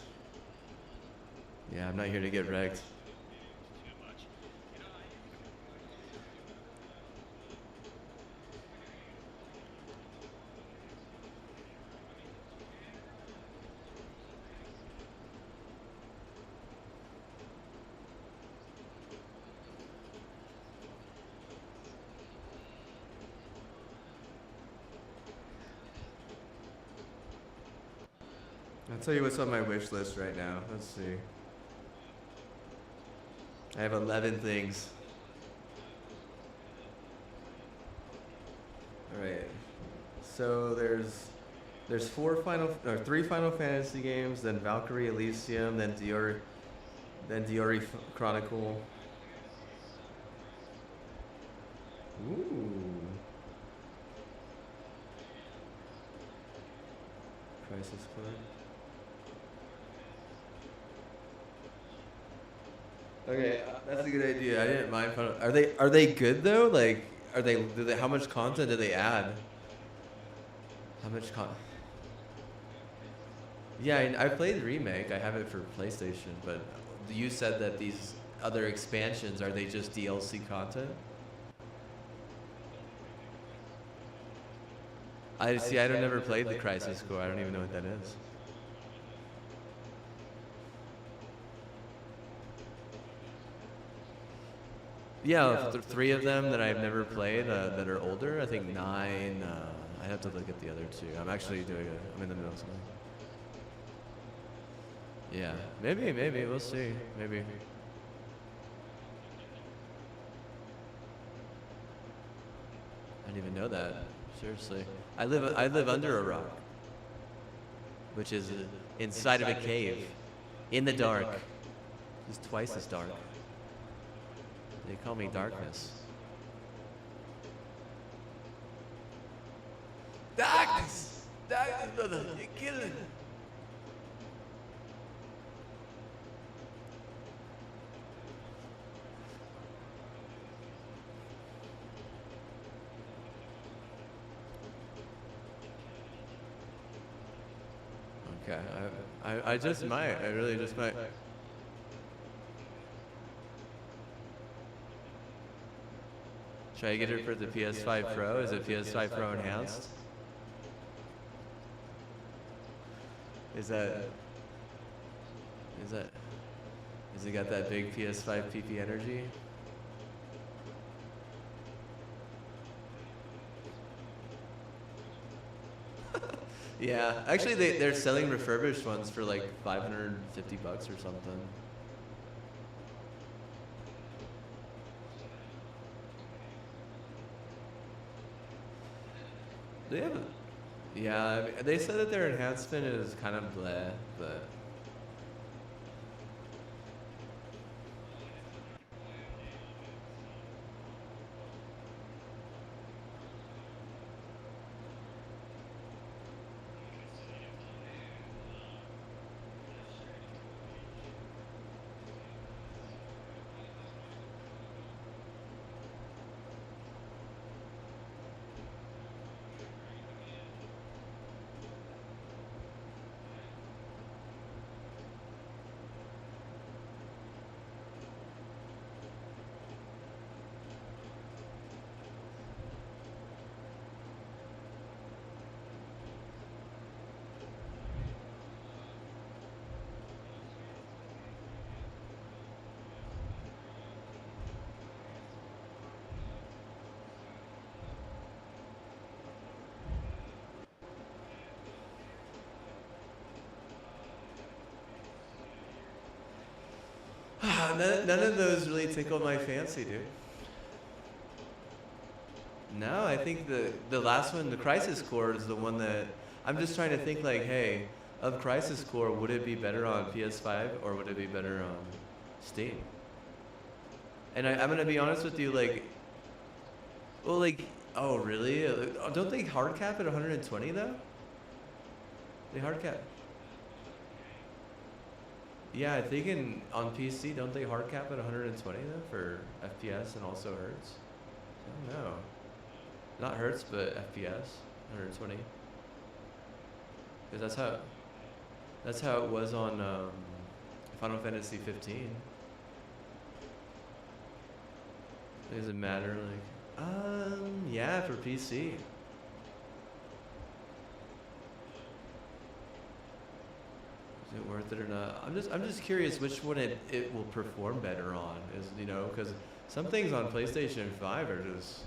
Yeah, I'm not here to get wrecked. I'll tell you what's on my wish list right now. Let's see. I have 11 things. All right. So there's three Final Fantasy games, then Valkyrie Elysium, then Diori Chronicle. Ooh. Crisis Core. Okay, that's a good idea. I didn't mind. Are they good though? Like, how much content do they add? How much Yeah, I played the remake. I have it for PlayStation, but you said that these other expansions, are they just DLC content? I don't never played the Crisis Core. I don't even know what that is. Yeah, three of them that I've never played that are older. I think 9. I have to look at the other 2. I'm actually I'm in the middle of something. Yeah, maybe we'll see. Maybe. I didn't even know that. Seriously, I live under a rock, which is inside of a cave, in the dark. It's twice as dark. They call me Darkness. Darkness! Darkness, brother! You're killing me! Okay, I just might. I really just might. Should I get it for the PS5 Pro? Is it PS5 Pro enhanced? Has it got that big PS5 PP energy? Yeah, actually they're selling refurbished ones for like $550 or something. They have, yeah, I mean, they said that their enhancement is kind of bleh, but none of those really tickled my fancy, dude. No, I think the last one, the Crisis Core, is the one that I'm just trying to think like, hey, of Crisis Core, would it be better on PS5 or would it be better on Steam? And I'm gonna be honest with you, like, well, like, oh really? Don't they hard cap at 120 though? They hard cap. Yeah, I think on PC, don't they hard cap at 120 though for FPS and also hertz? I don't know. Not hertz, but FPS, 120. Because that's how it was on Final Fantasy 15. Does it matter? Like, yeah, for PC. Is it worth it or not? I'm just curious which one it will perform better on. Is, you know, because some things on PlayStation 5 are just,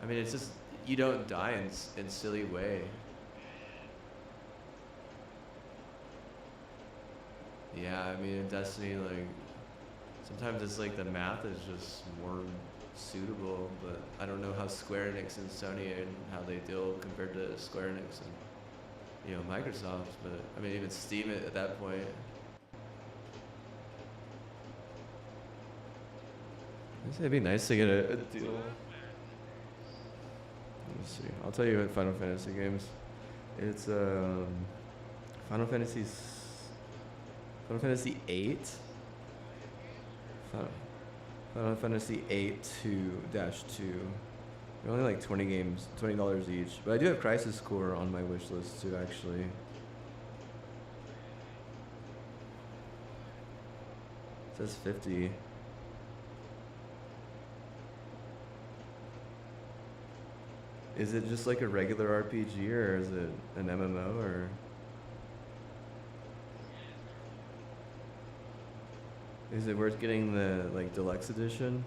I mean, it's just, you don't die in silly way. Yeah, I mean, in Destiny, like, sometimes it's like the math is just more suitable, but I don't know how Square Enix and Sony and how they deal compared to Square Enix and, you know, Microsoft, but I mean, even Steam at that point. It'd be nice to get a deal. Let's see. I'll tell you what Final Fantasy games. It's Final Fantasy 8. Final Fantasy 8 2-2. They're only like $20 each. But I do have Crisis Core on my wish list too, actually. It says 50. Is it just like a regular RPG or is it an MMO or? Is it worth getting the like deluxe edition?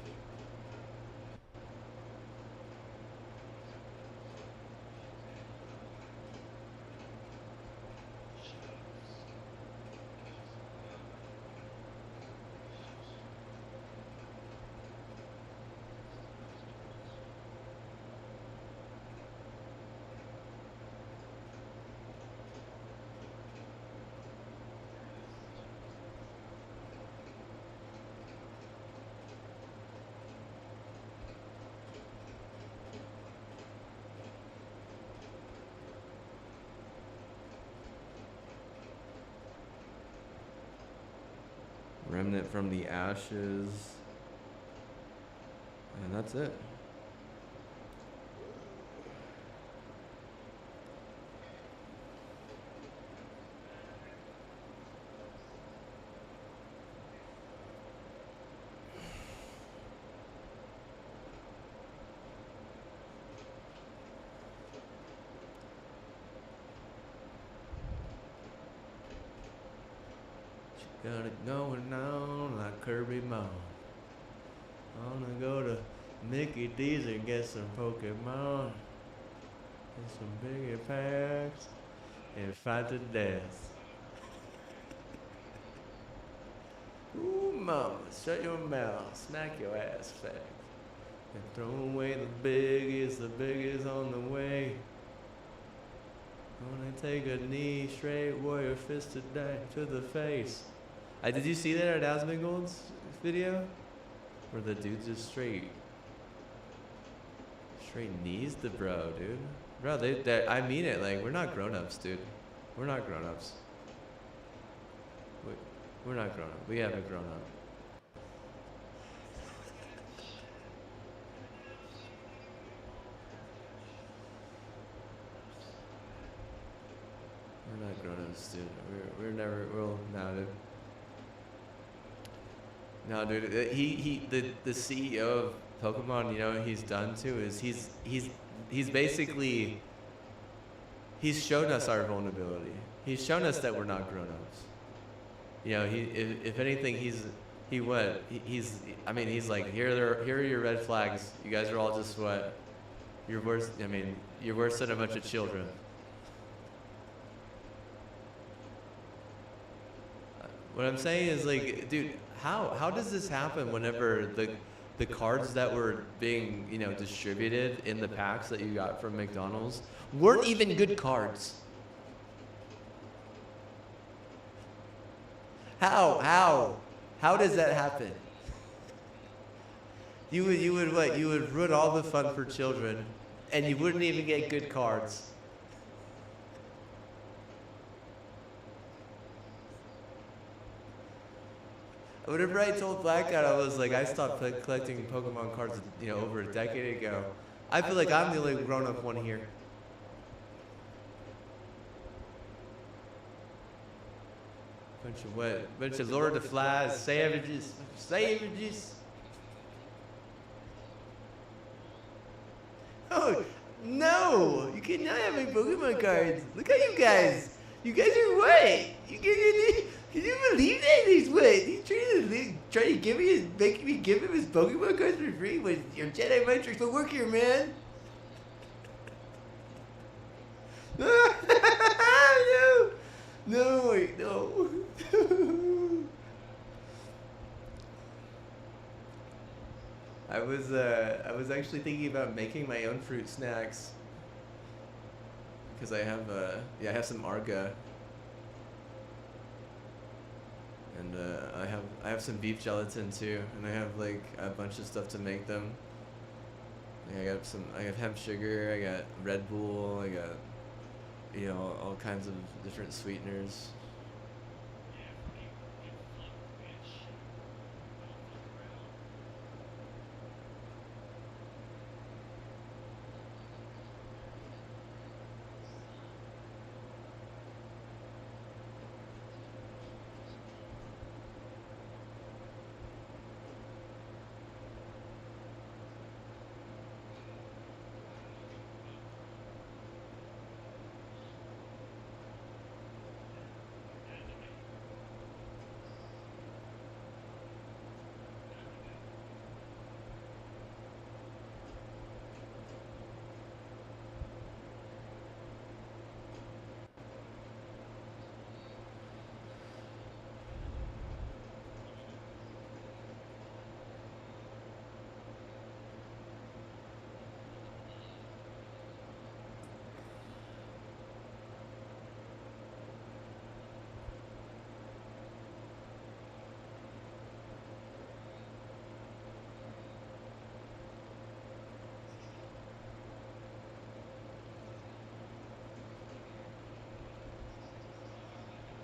Remnant from the Ashes. And that's it. Got it going on like Kirby Moon. I wanna go to Mickey D's and get some Pokemon. Get some bigger packs and fight to death. Ooh, mama, shut your mouth, smack your ass fast. And throw away the biggest on the way. Gonna take a knee, straight warrior fist today to the face. Did you see that at Asmongold's video? Where the dude just straight knees the bro, dude. Bro, I mean it, like, we're not grown-ups, dude. We're not grown-ups. We're not grown-up. We haven't grown up. We're not grown-ups, dude. We're never, nah, dude. No, dude. The CEO of Pokemon, you know what he's done too is he's basically he's shown us our vulnerability. He's shown us that we're not grown-ups. You know, if anything, he's like, here are your red flags. You guys are all just what? You're worse. I mean, you're worse than a bunch of children. What I'm saying is, like, dude, how does this happen whenever the cards that were being, you know, distributed in the packs that you got from McDonald's weren't even good cards. How does that happen? You would what? You would ruin all the fun for children, and you wouldn't even get good cards. Whenever I told Blackout, I was like, I stopped collecting Pokemon cards, you know, over a decade ago. I feel like I'm the only grown-up one here. Bunch of what? Bunch of Lord of the Flies, savages. Oh, no! You cannot have any Pokemon cards. Look at you guys. You guys are what? Can you believe that? He's what? He's trying to give me making me give him his Pokemon cards for free with your Jedi mind tricks will work here, man. No. I was actually thinking about making my own fruit snacks because I have some Arga. And I have some beef gelatin too, and I have like a bunch of stuff to make them. Like, I have hemp sugar, I got Red Bull, I got, you know, all kinds of different sweeteners.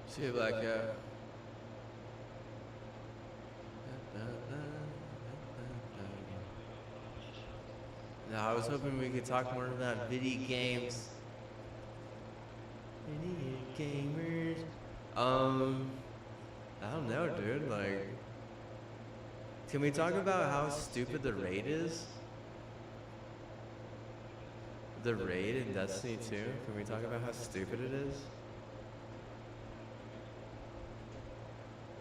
See you, Blackout. Now, I was hoping we could talk more about video games. Video gamers. I don't know, dude. Like, can we talk about how stupid the raid is? The raid in Destiny 2? Can we talk about how stupid it is?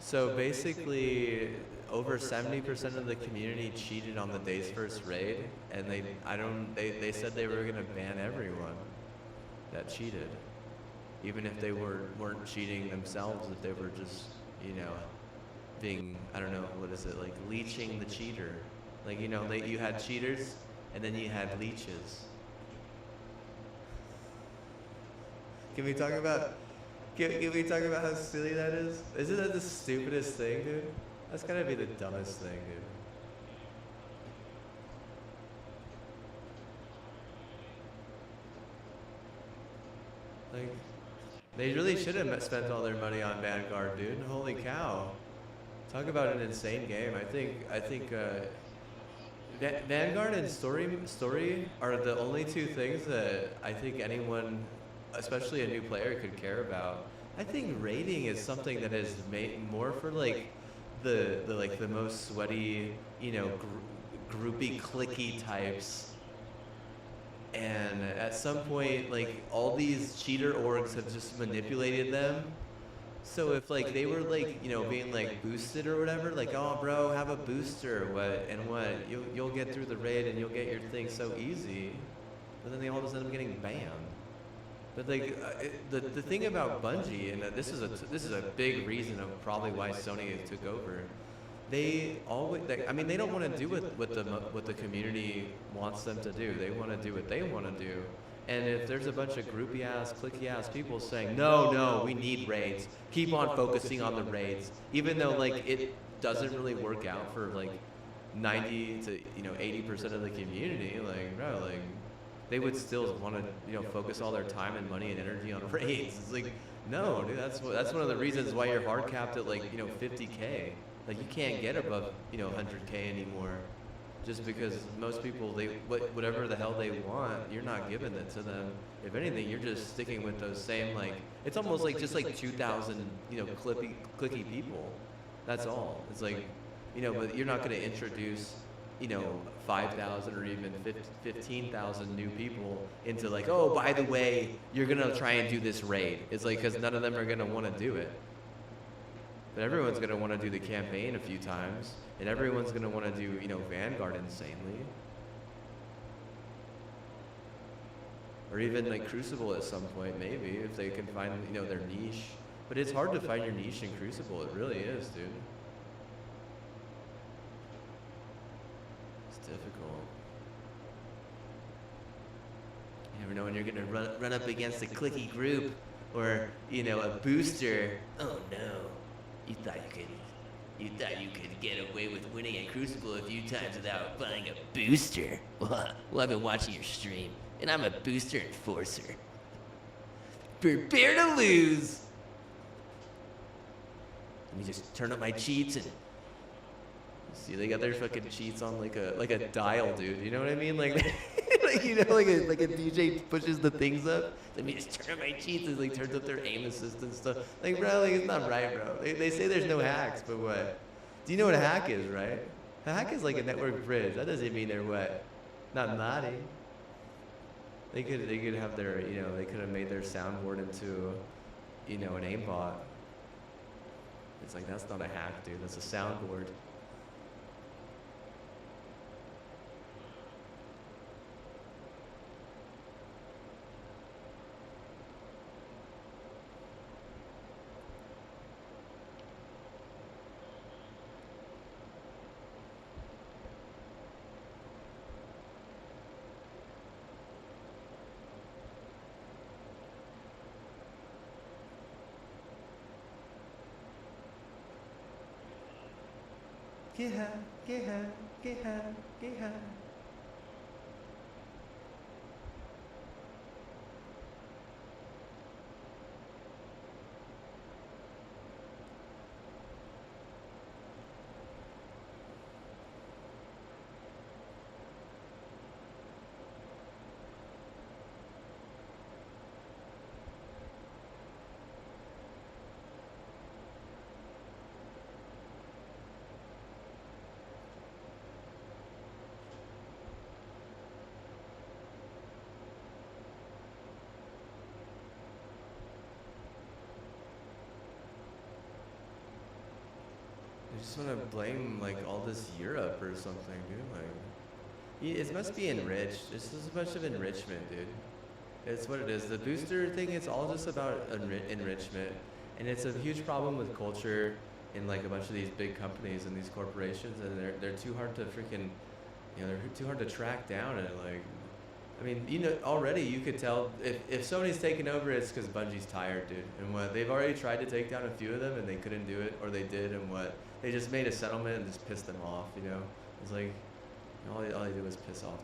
So basically, over 70% of the community cheated on the day's first raid, and they said they were gonna ban everyone that cheated, even if they weren't cheating themselves, if they were just, you know, being, I don't know, what is it, like leeching the cheater. Like, you know, you had cheaters, and then you had leeches. Can we talk about? Can we talk about how silly that is? Isn't that the stupidest thing, dude? That's gotta be the dumbest thing, dude. Like, they really should have spent all their money on Vanguard, dude. Holy cow! Talk about an insane game. I think Vanguard and story are the only two things that I think anyone, especially a new player, could care about. I think raiding is something that is made more for like the most sweaty, you know, groupie clicky types. And at some point, like, all these cheater orgs have just manipulated them. So if like they were like, you know, being like boosted or whatever, like, oh bro, have a booster, what you'll get through the raid and you'll get your thing so easy, but then they all just end up getting banned. But like the thing about Bungie, and this is a big reason of probably why Sony took over. they always, I mean, they don't want to do what the community wants them to do. They want to do what they want to do. And if there's a bunch of groupie ass, clicky ass people saying, no, we need raids, keep on focusing on the raids, even though like it doesn't really work out for like 90 to 80% of the community, like bro, like they would still want to focus all their time and money and energy on raids. It's like, no, dude, that's one of the reasons why you're hard capped at like 50K. Like you can't get above 100K anymore, just because most people whatever the hell they want, you're not giving it to them. If anything, you're just sticking with those same like, it's almost like just like 2,000 clicky people. That's all. It's like, but you're not going to introduce 5,000 or even 15,000 new people into like, oh, by the way, you're going to try and do this raid. It's like, because none of them are going to want to do it. But everyone's going to want to do the campaign a few times, and everyone's going to want to do, Vanguard insanely. Or even like Crucible at some point, maybe, if they can find, their niche. But it's hard to find your niche in Crucible, it really is, dude. It's difficult. You never know when you're going to run up against a clicky group, or, a booster. Oh no. You thought you could get away with winning at Crucible a few times without buying a booster? Well, I've been watching your stream, and I'm a booster enforcer. Prepare to lose! Let me just turn up my cheats and see, they got their fucking cheats on like a dial, dude. You know what I mean? Like, like a DJ pushes the things up. Let me just turn up my cheats and like turns up their aim assist and stuff. Like, bro, like it's not right, bro. They say there's no hacks, but what? Do you know what a hack is, right? A hack is like a network bridge. That doesn't mean they're what? Not naughty. They could have their they could have made their soundboard into an aimbot. It's like, that's not a hack, dude. That's a soundboard. Get high. I just want to blame like all this Europe or something, dude. Like, it must be enriched. This is a bunch of enrichment, dude. It's what it is. The booster thing, it's all just about enrichment, and it's a huge problem with culture in like a bunch of these big companies and these corporations, and they're too hard to freaking, they're too hard to track down. And like, I mean, already you could tell if somebody's taken over, it's because Bungie's tired, dude. And what they've already tried to take down a few of them, and they couldn't do it, or they did, and what they just made a settlement and just pissed them off. It's like all they do is piss off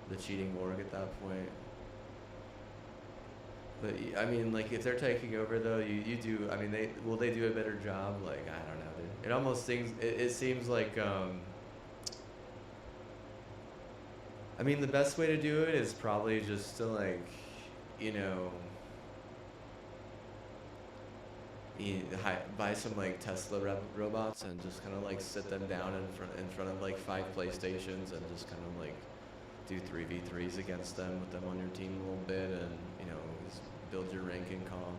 the cheating org at that point. But I mean, like, if they're taking over though, you do. I mean, they do a better job? Like, I don't know, dude. It almost seems it seems like I mean, the best way to do it is probably just to like, buy some like Tesla robots and just kind of like sit them down in front of like 5 PlayStations and just kind of like do 3v3s against them with them on your team a little bit, and just build your ranking comp,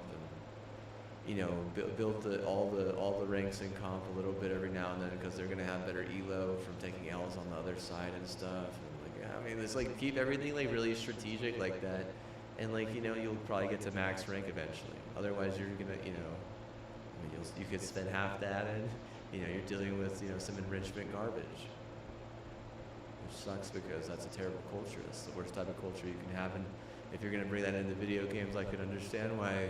and build all the ranks in comp a little bit every now and then, because they're gonna have better elo from taking L's on the other side and stuff. And like, I mean, it's like keep everything like really strategic like that, and like you'll probably get to max rank eventually. Otherwise, you're gonna I mean, you could spend half that you know, you're dealing with, you know, some enrichment garbage, which sucks because that's a terrible culture. It's the worst type of culture you can have, and if you're gonna bring that into video games, I could understand why,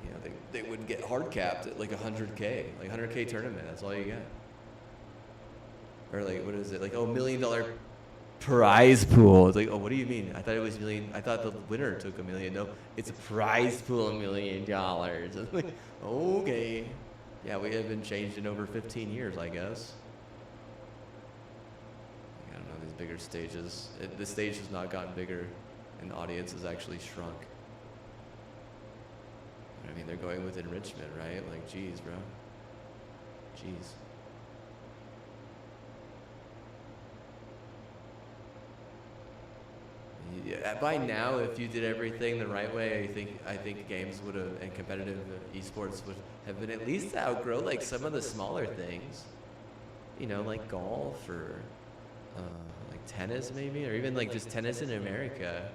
you know, they would get hard capped at like 100K, like 100K tournament. That's all you get. Or like, what is it? Like, oh, $1 million prize pool. It's like, oh, what do you mean? I thought it was $1 million. I thought the winner took $1 million. No, it's a prize pool of $1 million. I'm like, okay. Yeah, we have been changed in over 15 years, I guess. I don't know, these bigger stages. The stage has not gotten bigger, and the audience has actually shrunk. I mean, they're going with enrichment, right? Like, geez, bro. Jeez. Yeah, by now, if you did everything the right way, I think games would have, and competitive esports would have been at least to outgrow like some of the smaller things, you know, like golf or like tennis maybe, or even like just tennis in America.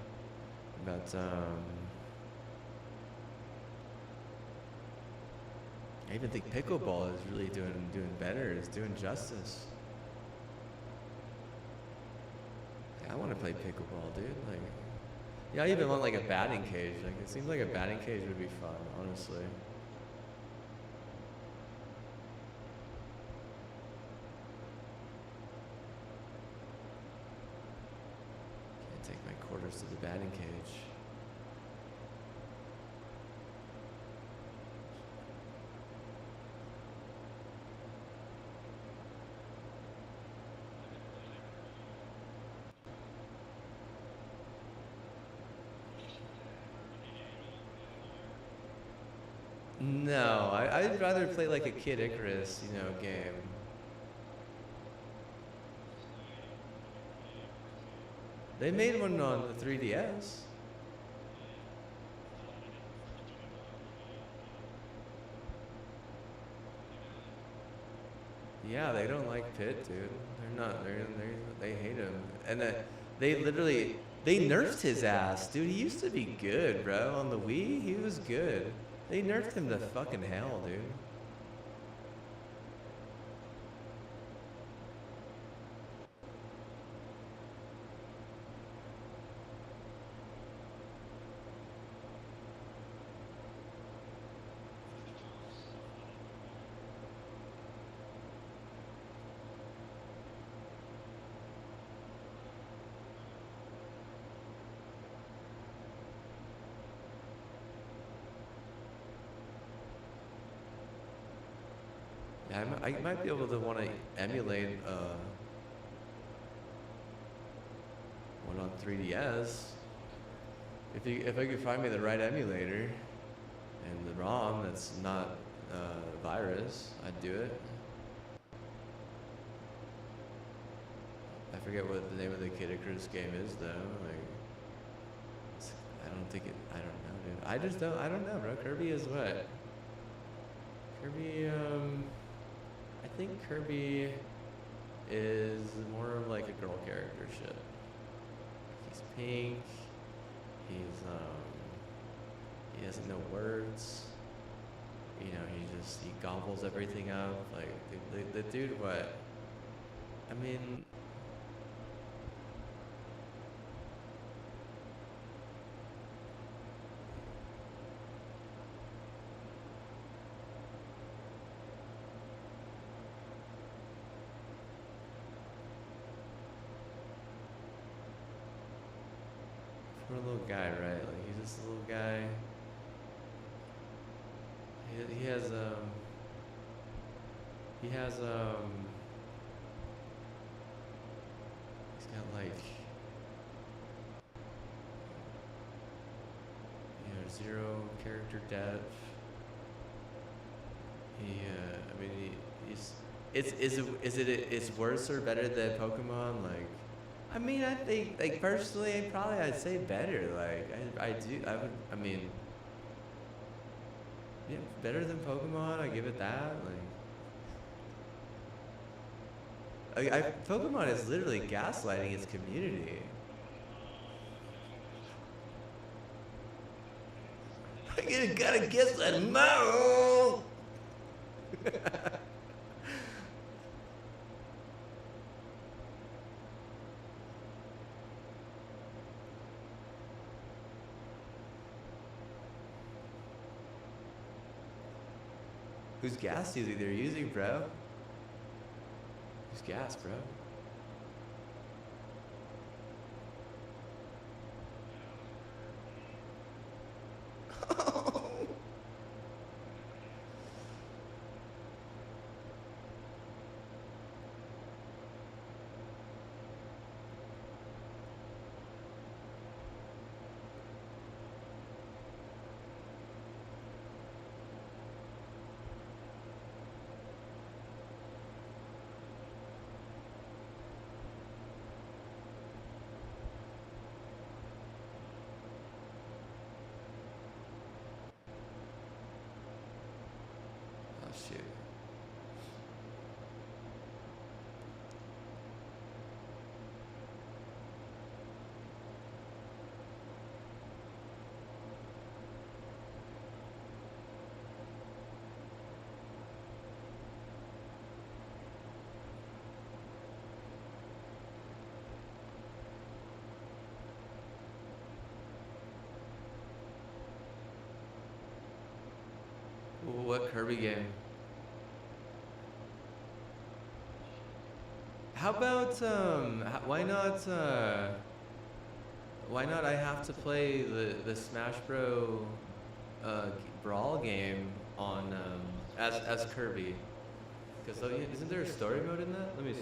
But I even think pickleball is really doing better. It's doing justice. I want to play pickleball, dude. Like, yeah, I even want like a batting cage. Like, it seems like a batting cage would be fun, honestly. Can't take my quarters to the batting cage. No, I'd rather play like a Kid Icarus, you know, game. They made one on the 3DS. Yeah, they don't like Pitt, dude. They're not. They hate him, and they literally nerfed his ass, dude. He used to be good, bro. On the Wii, he was good. They nerfed him to fucking hell, dude. Yeah, I might be able to want to emulate one on 3DS. If I could find me the right emulator and the ROM that's not virus, I'd do it. I forget what the name of the Kid Icarus game is though. Like, I don't think it. I don't know, dude. I don't know, bro. Kirby is what? Kirby. I think Kirby is more of like a girl character shit. He's pink. He doesn't know words. You know, he gobbles everything up. Like the dude, what? I mean, for a little guy, right? Like, he's just a little guy. He has he's got like, you know, 0 character depth. I mean, it's worse or better than Pokemon? Like, I mean, I think, like, personally, probably I'd say better. Like, I mean, yeah, better than Pokemon, I give it that. Like, Pokemon is literally gaslighting its community. I gotta guess that tomorrow. Whose gas do you think they're using, bro? Whose gas, bro? Oh shit. What Kirby game? How about why not I have to play the Smash Bro Brawl game on as Kirby? Because isn't there a story mode in that? Let me see.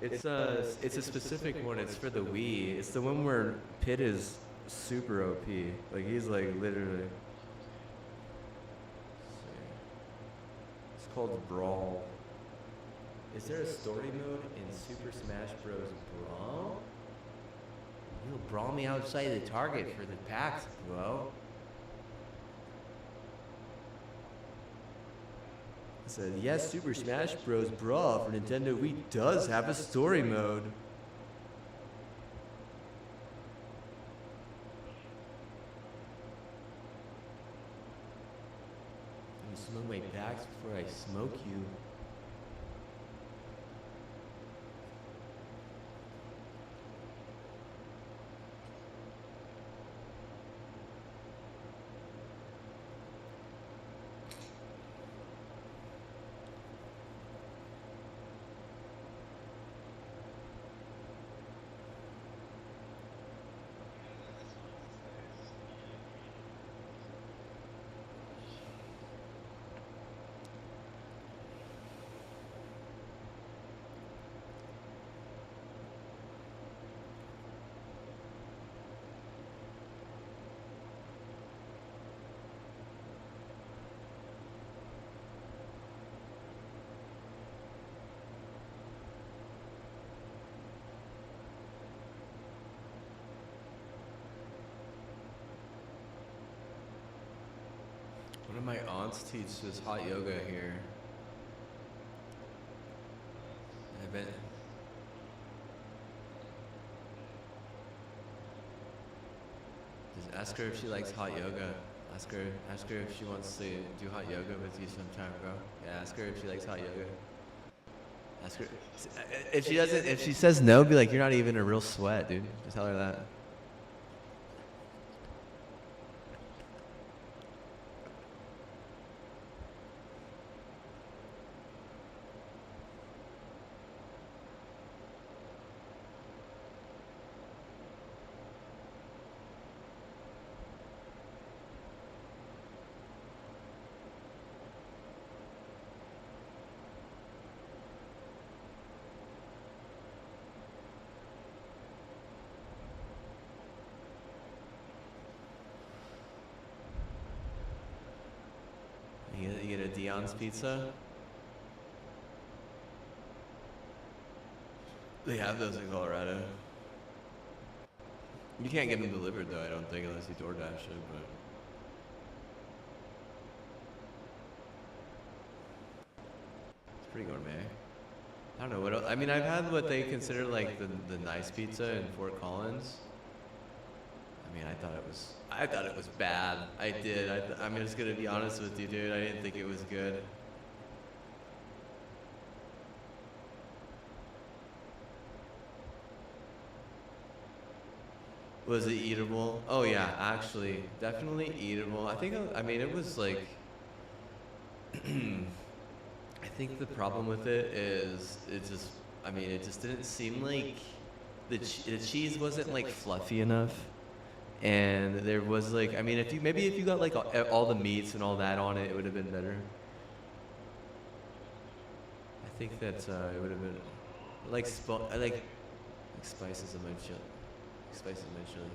It's a specific one. It's for the Wii. It's the one where Pit is super OP. Like he's like literally. It's called Brawl. Is there a story mode in Super Smash Bros. Brawl? You'll brawl me outside the target for the packs, bro. It said, yes, Super Smash Bros. Brawl for Nintendo Wii does have a story mode. Let me smoke my packs before I smoke you. One of my aunts teaches hot yoga here. I bet. Just ask her if she likes hot yoga. Ask her if she wants to do hot yoga with you sometime, bro. Yeah, ask her if she likes hot yoga. Ask her. If she doesn't, if she says no, be like, you're not even a real sweat, dude. Just tell her that. You get a Dion's Pizza? They have those in Colorado. You can't get them delivered though, I don't think, unless you DoorDash it, but... It's pretty gourmet. I don't know what else. I mean, I've had what they consider like the nice pizza in Fort Collins. I mean, I thought it was bad. I did. I'm just gonna be honest with you, dude. I didn't think it was good. Was it eatable? Oh yeah, actually, definitely eatable. I mean, it was like, I think the problem with it is it just didn't seem like the cheese wasn't like fluffy enough, and there was like, I mean, if you got like all the meats and all that on it, it would have been better. I think that it would have been like I like spices in my chili. Spices in my chili.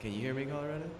Can you hear me, Colorado?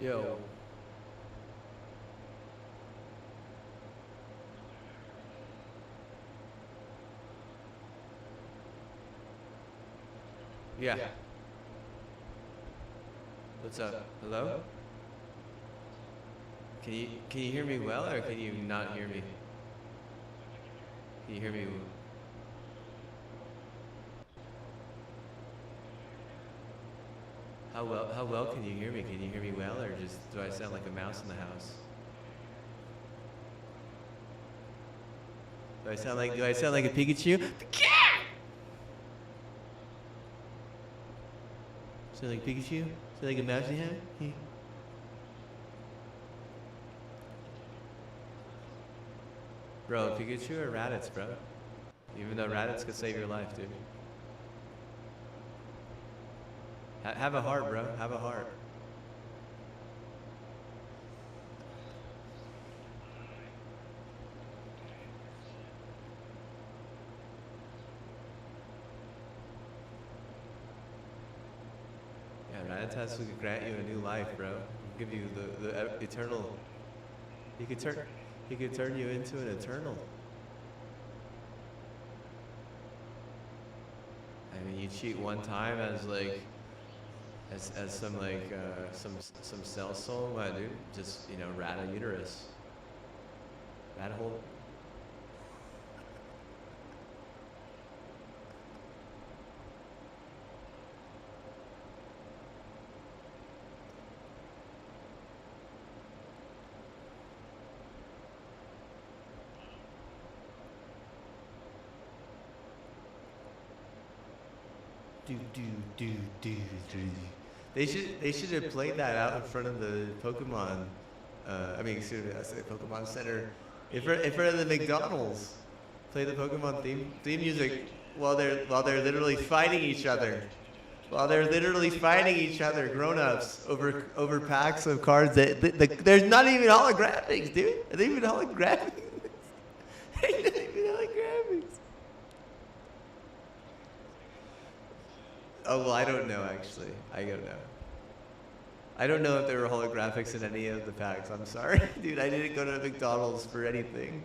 Yo. Yeah. What's up? Hello? Can you hear me well, or can you not hear me? Can you hear me? How well can you hear me? Can you hear me well, or just do I sound like a mouse in the house? Do I sound like a Pikachu? Sound like Pikachu? Sound like a mouse in the house? Bro, Pikachu or Raditz, bro? Even though Raditz could save your life, dude. Have a heart, bro. Have a heart. Yeah, Raditz will grant you a new life, bro. Give you the eternal. He could turn you into an eternal. I mean, you cheat one time as like. As some like some cell soul, dude, just rat a uterus, rat a hole. Do. They should have played that out in front of the Pokemon. I said Pokemon Center, in front of the McDonald's. Play the Pokemon theme music while they're literally fighting each other. Grown-ups over packs of cards there's not even holographics, dude. Are they even holographics? They're not even holographics. Oh, well, I don't know, actually. I don't know. I don't know if there were holographics in any of the packs. I'm sorry. Dude, I didn't go to McDonald's for anything.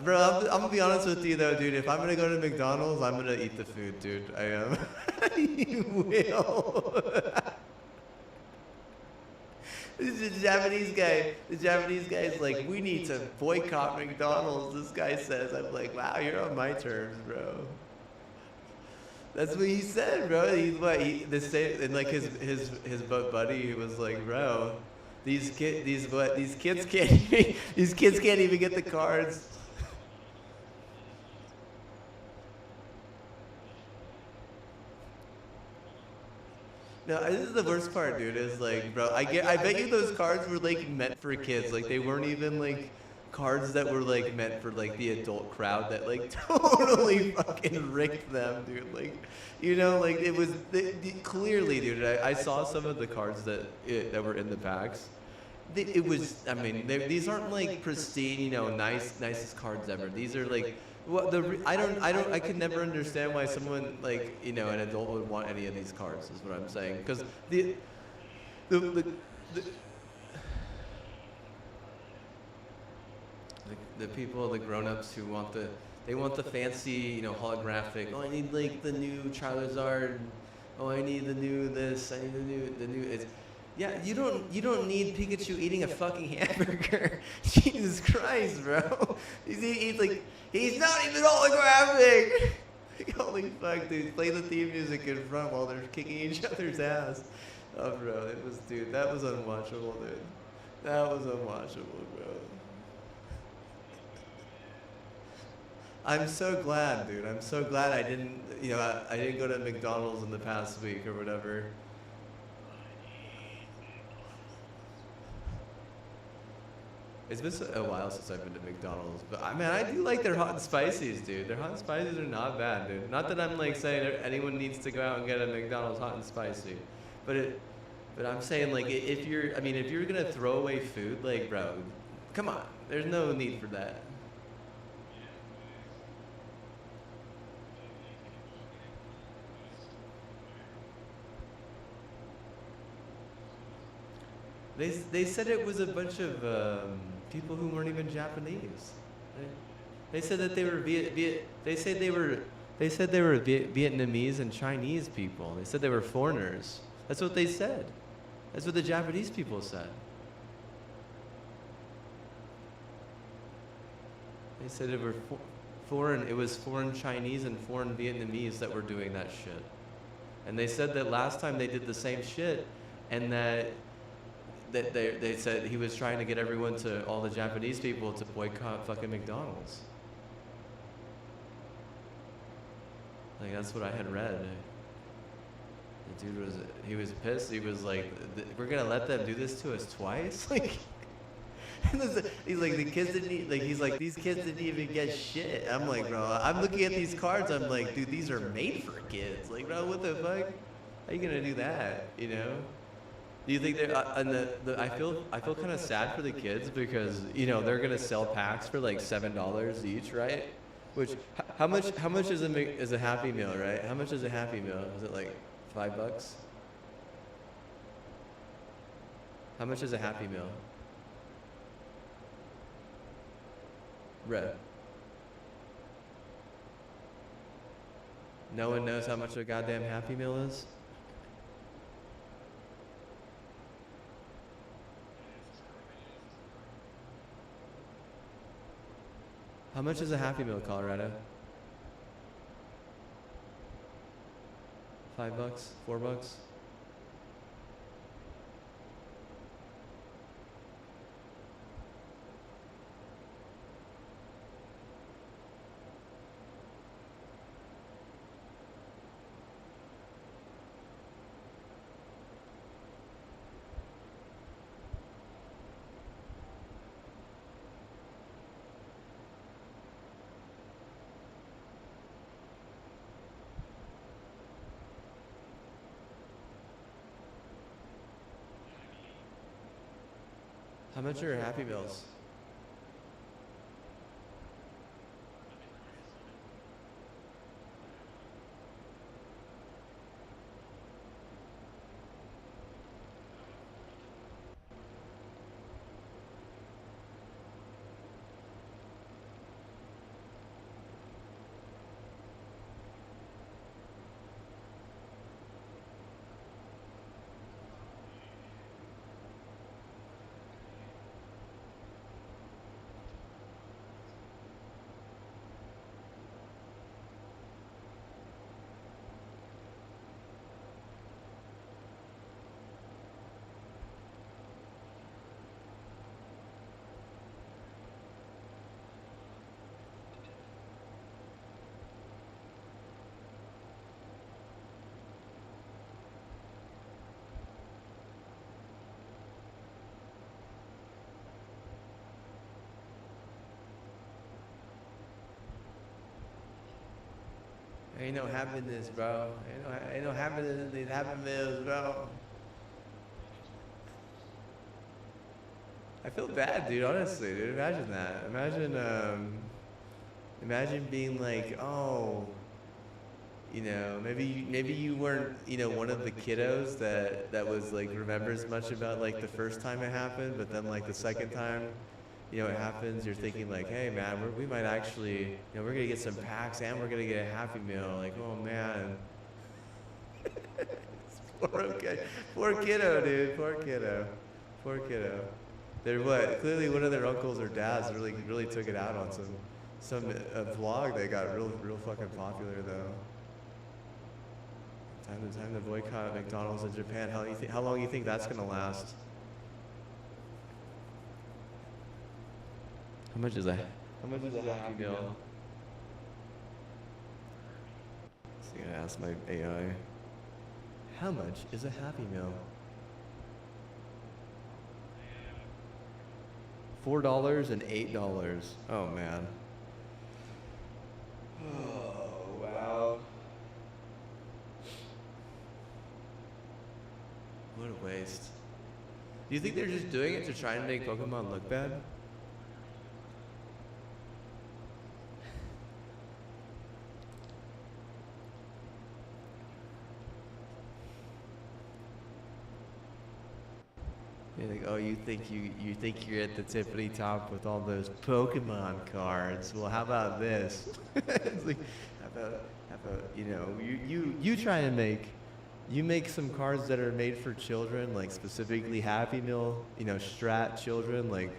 Bro, I'm going to be honest with you, though, dude. If I'm going to go to McDonald's, I'm going to eat the food, dude. I am. You will. This is a Japanese guy. The Japanese guy is like, we need to boycott McDonald's. This guy says. I'm like, wow, you're on my terms, bro. That's what he said, bro. And like his buddy was like, bro, these kids can't even get the cards. No, this is the worst part, dude. Is like, bro, I bet you those cards were like meant for kids. Like they weren't even like cards that were like meant for like the adult crowd that like totally fucking rigged them, dude. Like, like it was clearly, dude. I saw some of the cards that were in the packs. It was, I mean, these aren't like pristine, nicest cards ever. These are like Well, I could never understand why someone like, you know, an adult would want any of these cards. Is what I'm saying. Because the the people, the grown-ups who want they want the fancy, you know, holographic. Oh, I need like the new Charizard. Oh, I need the new this. I need the new. It's, yeah, you don't need Pikachu eating a fucking hamburger. Jesus Christ, bro. He's not even holographic. Holy fuck, dude. Play the theme music in front while they're kicking each other's ass. Oh, bro, dude, that was unwatchable, dude. That was unwatchable, bro. I'm so glad, dude. I'm so glad I didn't, you know, I didn't go to McDonald's in the past week or whatever. It's been a while since I've been to McDonald's, but I mean, I do like their hot and spices, dude. Their hot and spices are not bad, dude. Not that I'm like saying anyone needs to go out and get a McDonald's hot and spicy, but I'm saying like if you're gonna throw away food, like bro, come on. There's no need for that. They said it was a bunch of people who weren't even Japanese. They said that they were they said they were Vietnamese and Chinese people. They said they were foreigners. That's what they said. That's what the Japanese people said. They said it were foreign. It was foreign Chinese and foreign Vietnamese that were doing that shit. And they said that last time they did the same shit, and that they said he was trying to get everyone all the Japanese people to boycott fucking McDonald's. Like that's what I had read. The dude he was pissed. He was like, we're gonna let them do this to us twice? Like, he's like, the kids didn't like, he's like, these kids didn't even get shit. I'm like, bro, I'm looking at these cards, I'm like, dude, these are made for kids. Like, bro, what the fuck? How you gonna do that, you know? Do you think they're, I feel kind of sad for the kids because, you know, they're gonna sell packs for like $7 each, right? Which, how much is a Happy Meal, right? How much is a Happy Meal? Is it like $5? How much is a Happy Meal? Red. No one knows how much a goddamn Happy Meal is? How much is a Happy Meal, Colorado? $5? $4? How much are Happy Meals? Ain't no happiness, bro. Ain't no happiness in these Happy Meals, bro. I feel bad, dude. Honestly, dude. Imagine that. Imagine being like, oh, maybe you weren't, one of the kiddos that was like remembers much about like the first time it happened, but then like the second time, it happens, you're thinking like, hey man, we might actually, we're gonna get some packs and we're gonna get a Happy Meal. Like, oh man. Poor kiddo, dude. Poor kiddo. They're what? Clearly, one of their uncles or dads really took it out on some vlog that got real fucking popular though. Time to boycott McDonald's in Japan. How long you think that's gonna last? How much is a Happy Meal? So I'm gonna ask my AI. How much is a Happy Meal? $4 and $8. Oh man. Oh wow. What a waste. Do you think they're just doing it to try and make Pokemon look bad? You're like, oh, you think you're at the tippity top with all those Pokemon cards? Well, how about this? It's like, how about you try and make some cards that are made for children, like specifically Happy Meal, strat children, like.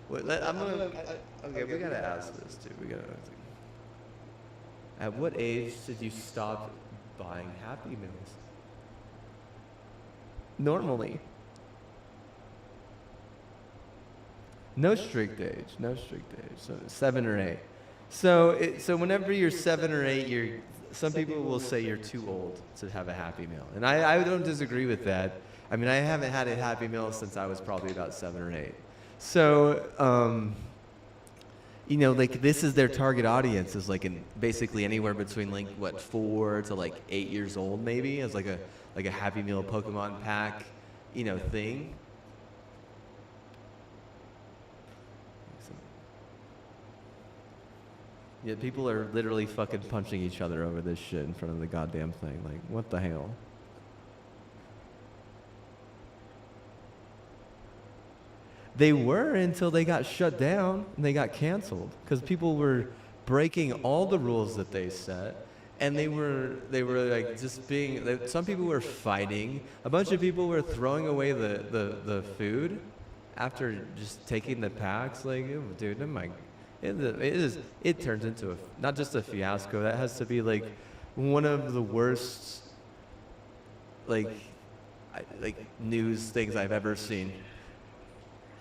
What, okay, we gotta ask this too. At what age did you stop buying Happy Meals? Normally. No strict age. So 7 or 8. So whenever you're 7 or 8, some people will say you're too old to have a Happy Meal, and I don't disagree with that. I mean, I haven't had a Happy Meal since I was probably about 7 or 8. So like this is their target audience is like basically anywhere between like 4 to like 8 years old maybe as like a Happy Meal Pokemon pack, thing. Yeah, people are literally fucking punching each other over this shit in front of the goddamn thing. Like, what the hell? They were until they got shut down and they got canceled because people were breaking all the rules that they set, and they were like just being. Some people were fighting. A bunch of people were throwing away the food after just taking the packs. Like, dude, oh my. It turns into not just a fiasco. That has to be like one of the worst like news things I've ever seen.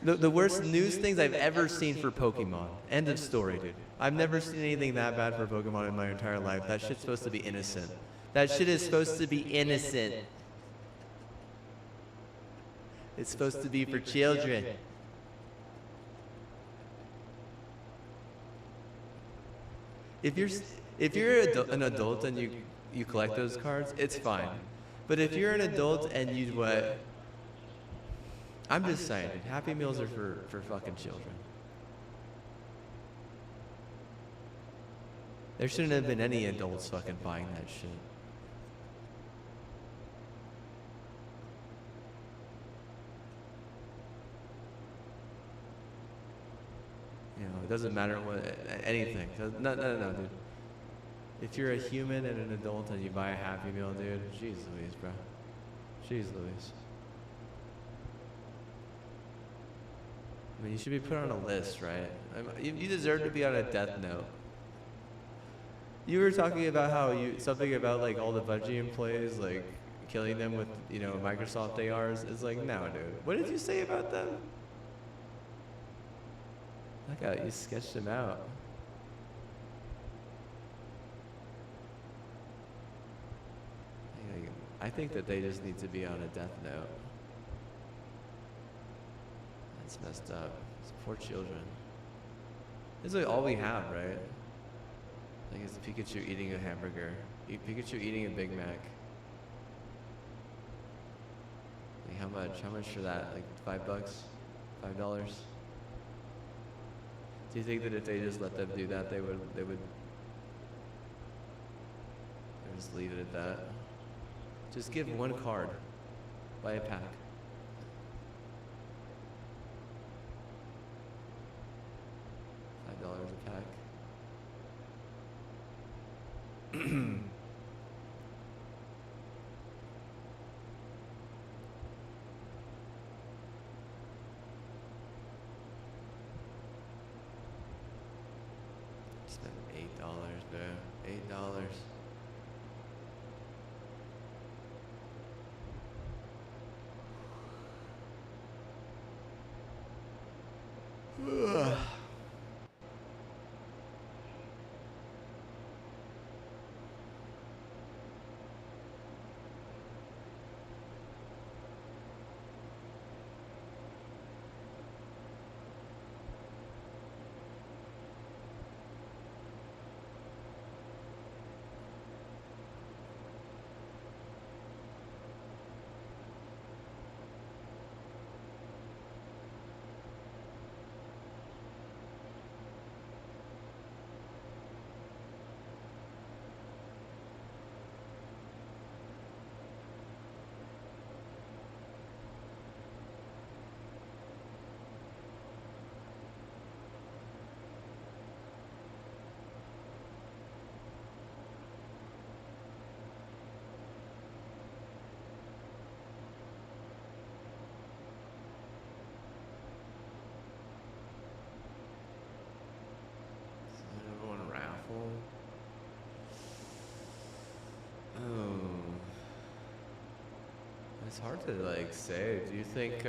The worst news things I've ever seen for Pokemon. End of story, dude. I've never seen anything that bad for Pokemon in my entire life. That shit's supposed to be innocent. That shit is supposed to be innocent. It's supposed to be for children. If you're an adult and you collect those cards, it's fine. But if you're an adult and you what? I'm just saying, Happy Meals are for fucking children. There shouldn't have been any adults fucking buying that shit. It doesn't matter what, anything. No, dude. If you're a human and an adult and you buy a Happy Meal, dude, jeez Louise, bro. Jeez Louise. I mean, you should be put on a list, right? You deserve to be on a death note. You were talking about something about like all the Bungie employees, like killing them with, Microsoft ARs. It's like, no, dude. What did you say about them? Look out, you sketched him out. I think that they just need to be on a death note. That's messed up. It's poor children. This is like all we have, right? Like it's Pikachu eating a hamburger. Pikachu eating a Big Mac. Like how much for that? Like $5? $5? Do you think that if they just let them do that, they would just leave it at that? Just give one card. Buy a pack. $5 a pack. Spend $8, bro. $8. Ugh. Raffle. Oh, it's hard to like say. Do you think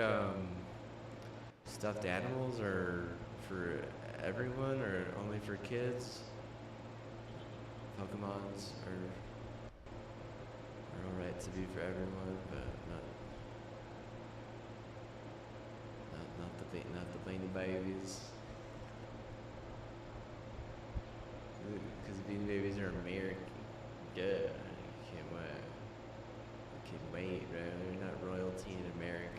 stuffed animals are for everyone or only for kids? Pokemons are alright to be for everyone, but not the Beanie Babies. Because Beanie Babies are American. Good. Can't wait, bro. They're not royalty in America.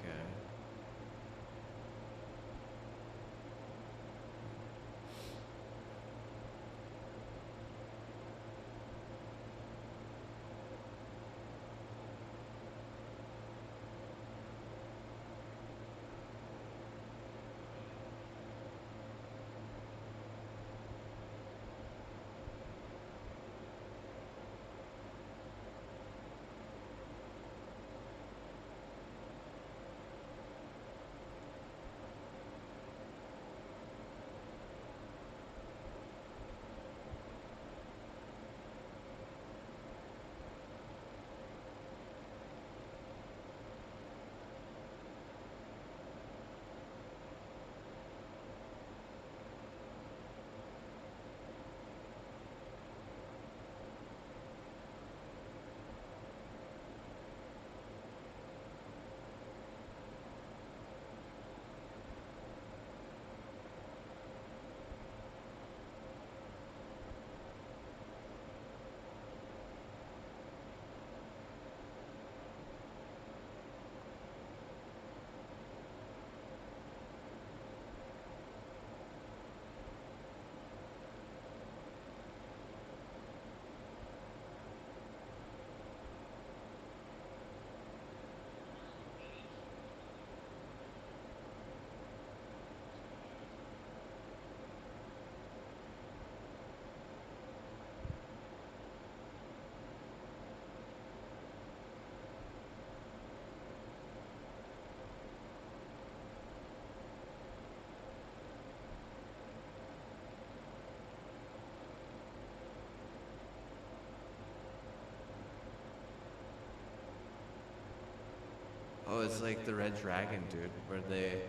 Oh, it's like the Red Dragon, dude, where they,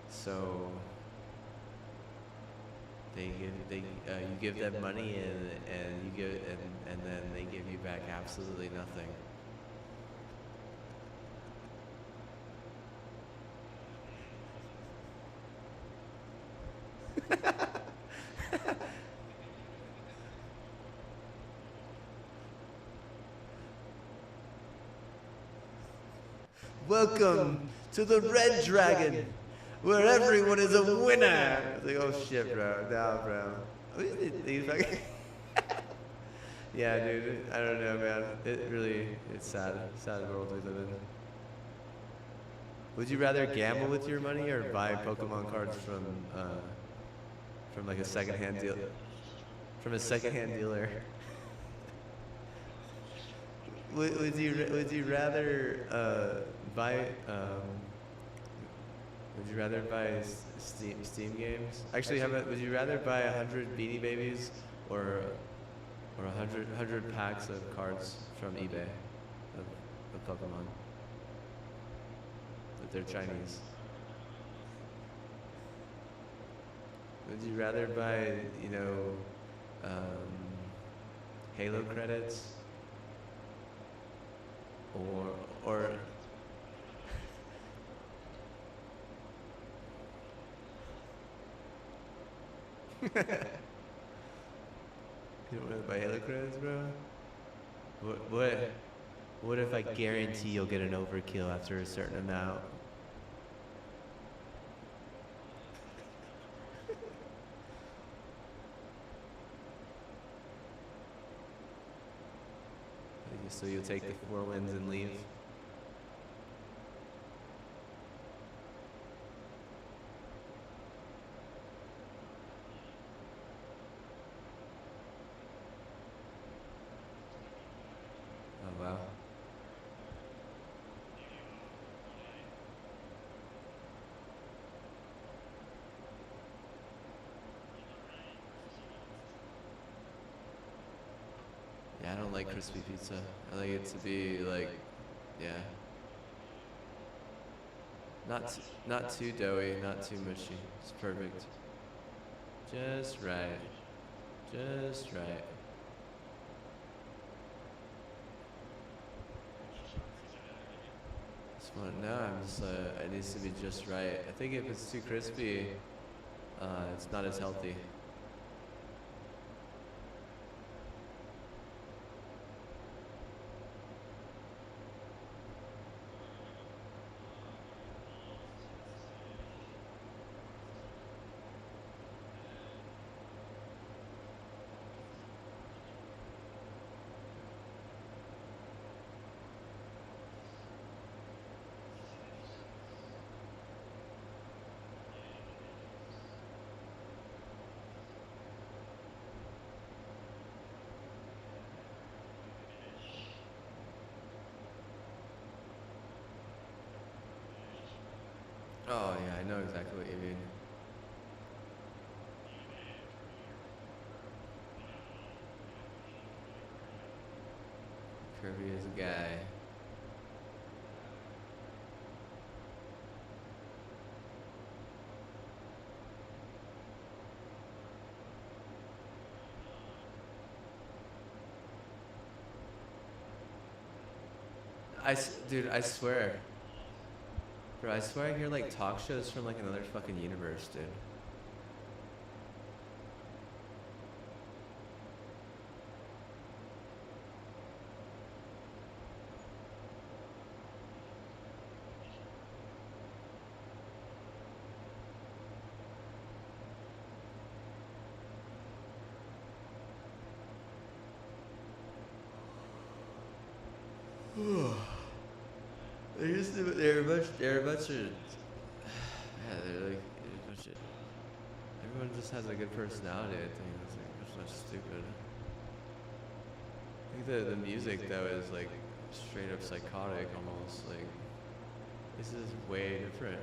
so you give them money and you give and then they give you back absolutely nothing. Welcome to the Red Dragon. where everyone is a winner. It's like, oh shit, bro. Nah, bro. These fucking. Yeah, dude. I don't know, man. It's sad. Sad world we live in. Would you rather gamble with your money or buy Pokemon cards from like a secondhand deal? From a secondhand dealer. Would you rather buy would you rather buy Steam games? Actually, how about would you rather buy 100 Beanie Babies or 100 packs of cards from eBay of Pokemon? But they're Chinese. Would you rather buy, Halo credits or you don't want to buy Halo credits, bro? What if I guarantee you'll get an overkill after a certain amount? So you'll take the 4 wins and leave? Oh, wow. Yeah, I don't like crispy pizza. I like it to be like, yeah. Not too doughy, not too mushy. It's perfect. Just right. Just right. It's fun. No, I'm just, it needs to be just right. I think if it's too crispy, it's not as healthy. Oh yeah, I know exactly what you mean. Kirby is a guy. Dude, I swear. Bro, I swear I hear like talk shows from like another fucking universe, dude. They're a bunch of, yeah, they're like, a bunch of, everyone just has a good personality, I think. It's like, it's not stupid. I think the music, though, is like straight up psychotic almost. Like, this is way different.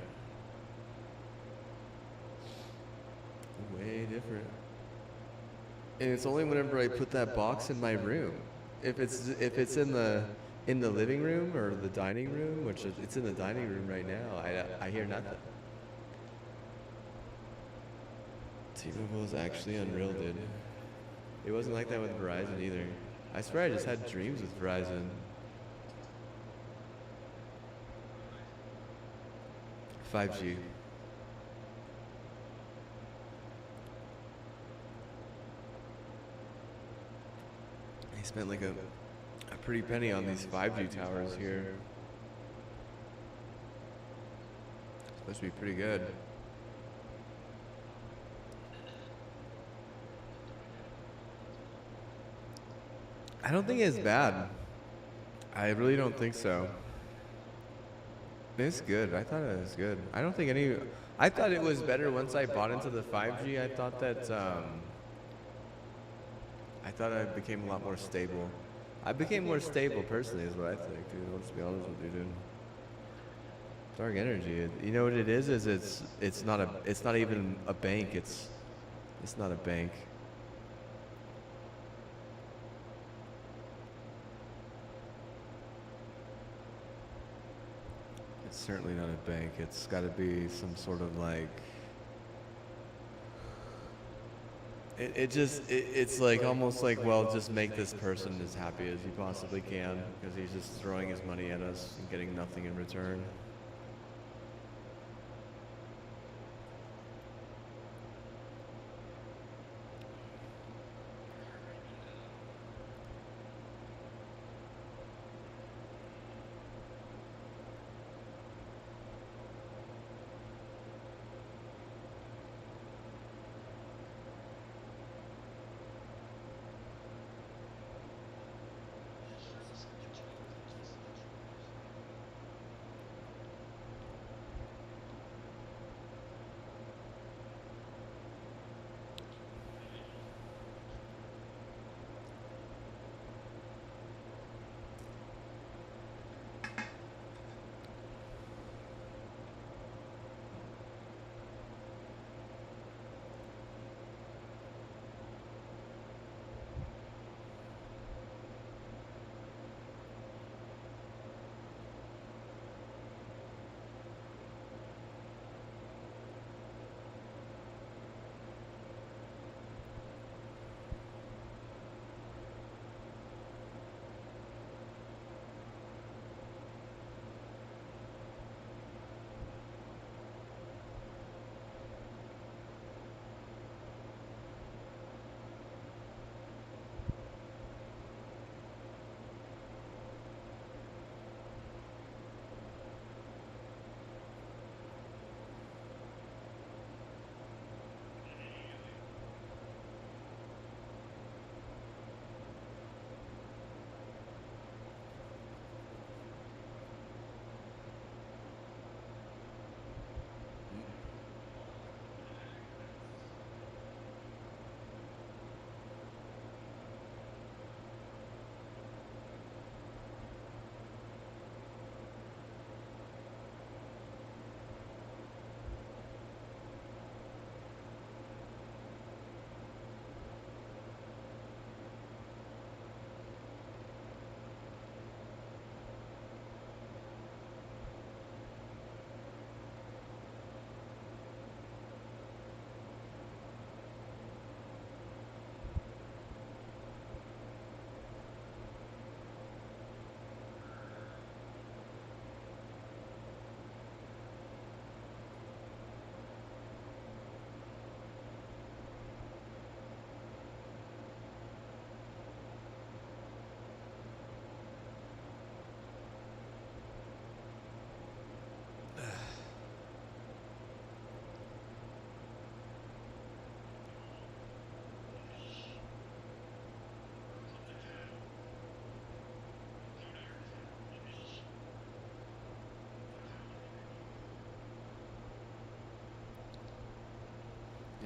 Way different. And it's only whenever I put that box in my room. If it's in the living room or the dining room, which it's in the dining room right now, I hear nothing. T-Mobile is actually unreal, dude. It wasn't like that with Verizon either. I swear I just had dreams with Verizon. $5G. He spent like a pretty penny on these 5G towers here. Must be pretty good. I don't think it's bad. I really don't think so. It's good. I thought it was good. I don't think any. I thought it was better once I bought into the 5G. I thought that. I thought I became a lot more stable. I became more stable personally, is what I think, dude. Let's be honest with you, dude. Dark energy. You know what it is? It's not even a bank. It's not a bank. It's certainly not a bank. It's got to be some sort of like. It's like almost like, well, just make this person as happy as you possibly can, because he's just throwing his money at us and getting nothing in return.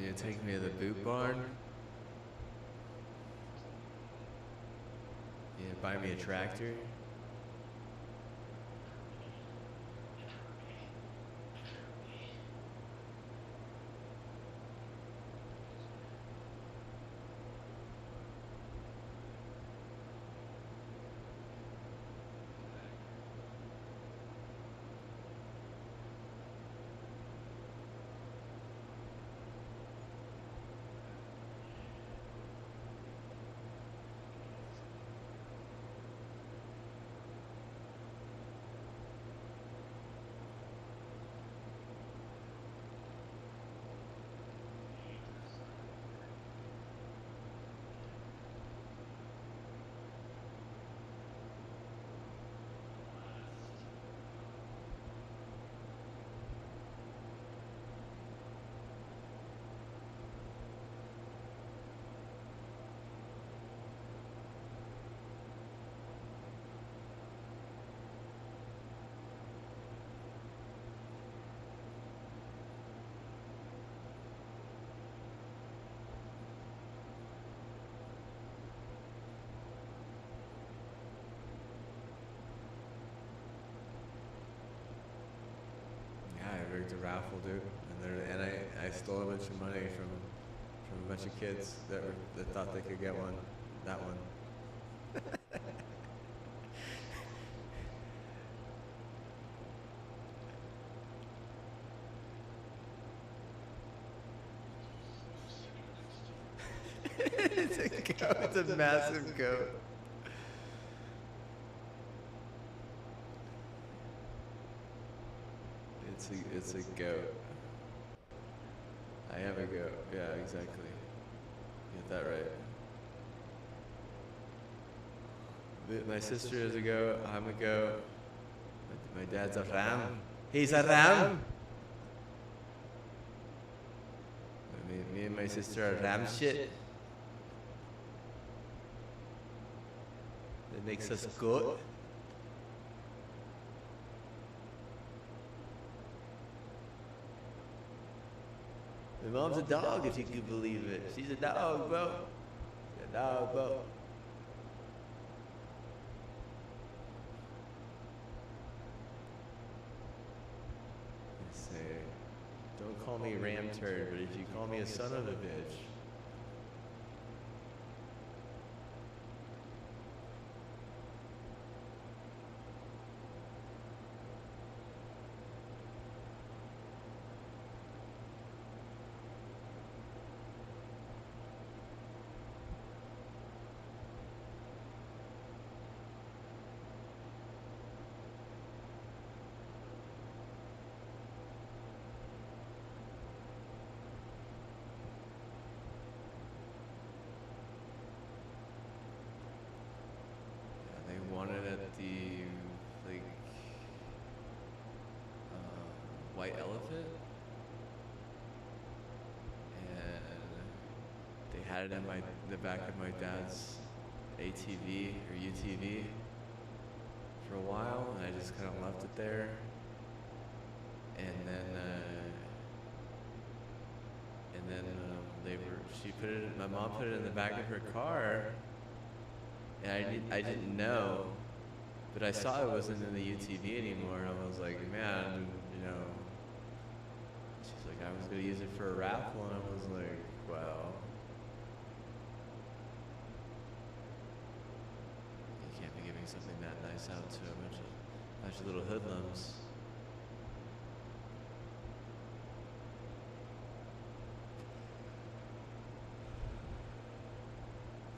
You take me to the boot barn? Yeah, buy me a tractor? rigged a raffle, dude, and I stole a bunch of money from a bunch of kids that thought they could get one, that one. It's a goat. It's a massive goat. It's a goat. I am a goat. Yeah, exactly. Get that right. My sister is a goat. I'm a goat. My dad's a ram. He's a ram. Me and my sister are ram shit. That makes us goat. My mom's a dog, if you can believe it. She's a dog, bro. She's a dog, bro. Let's see. Don't call me ram turd, but if you call me a son of a bitch. Wanted at the like White Elephant, and they had it in the back of my dad's ATV or UTV for a while, and I just kind of left it there, and then my mom put it in the back of her car. And I didn't know, but I saw it wasn't in the UTV anymore, and I was like, man, you know. She's like, I was gonna use it for a raffle, and I was like, well, you can't be giving something that nice out to a bunch of little hoodlums.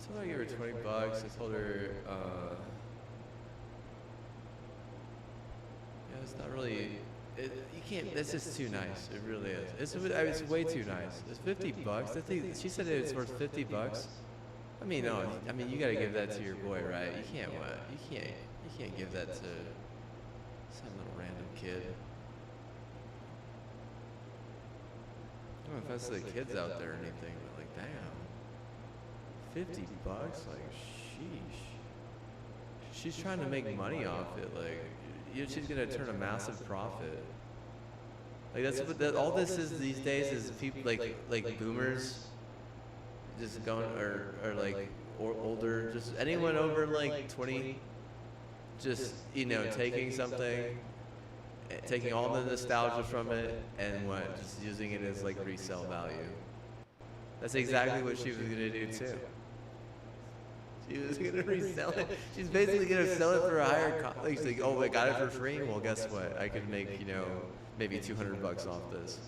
So I gave her $20. I told her, yeah, it's not really. You can't. This is too nice. It really is. It's way too nice. It's $50. I think she said it's worth $50. I mean, no. I mean, you gotta give that to your boy, right? You can't. You can't give that to some little random kid. No offense to the kids out there or anything, but like, damn. $50, like, sheesh. She's trying to make money off it, like, she's gonna turn a massive profit. Like that's all this is these days is people like boomers, just going or older, just anyone over like 20, just taking something, taking all the nostalgia from it and just using it as like resale value. That's exactly what she was gonna do too. She was gonna resell it. She's basically gonna sell it for a higher cost. Like, she's like, oh, I got it for free. Well, guess what? I could make maybe $200 off this.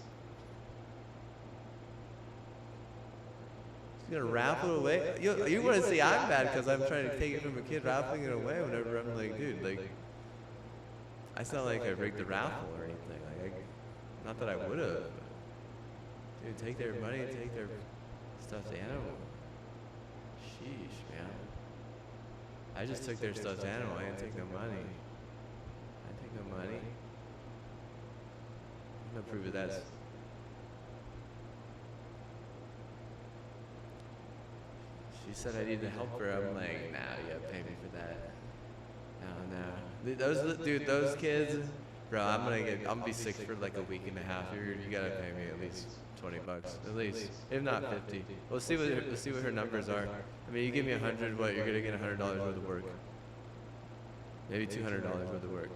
She's gonna raffle it away. You want to say I'm bad because I'm trying to take it from a kid, raffling it away whenever I'm like, dude, like, it's not like I rigged the raffle or anything. Like, not that I would have. Dude, take their money and take their stuffed animal. Sheesh, man. I just took their stuffed animal. I didn't take no money. I didn't take no money. I'm gonna prove it that. She said I need to help her. I'm like, nah, you gotta pay me for that. No. Those kids, bro, I'm gonna be sick for like a week and a half. You gotta pay me at least $20, at least, if not 50. We'll see what her numbers are. I mean, you give me 100, what? You're gonna get $100 worth of work. Maybe $200 worth of work.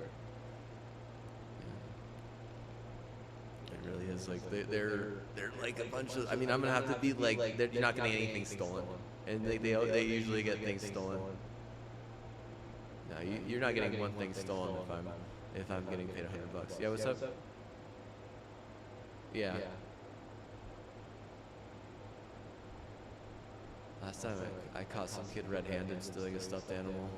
is like they're like a bunch of. I mean, I'm gonna have to be like you're not gonna get anything stolen, and they usually get things stolen. No, you're not getting one thing stolen if I'm getting paid $100. Yeah, what's up? Yeah. Last time I caught some kid red-handed stealing a stuffed animal.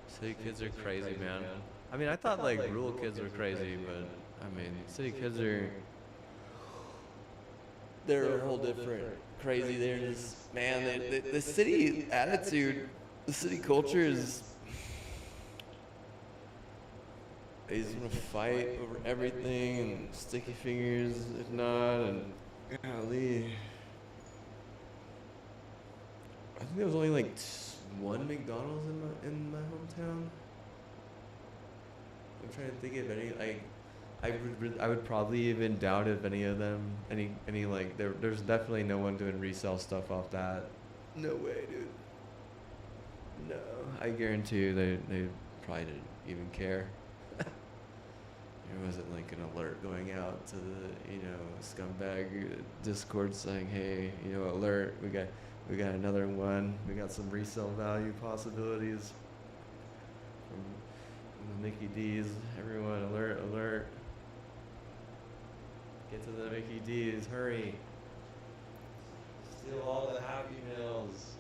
City kids are crazy, man. I mean, I thought like rural kids were crazy, but I mean, city kids they're a whole different crazy. They're just, man, the city attitude, the city culture is, they just want to fight over everything and sticky fingers if not, and golly. I think there was only like one McDonald's in my hometown. I'm trying to think of any, like, I would probably even doubt if any of them, any like, there's definitely no one doing resale stuff off that. No way, dude. No, I guarantee you they probably didn't even care. There wasn't like an alert going out to the, scumbag Discord saying, hey, alert, we got another one. We got some resale value possibilities from the Mickey D's. Everyone, alert, alert. Get to the Mickey D's, hurry. Steal all the Happy Meals.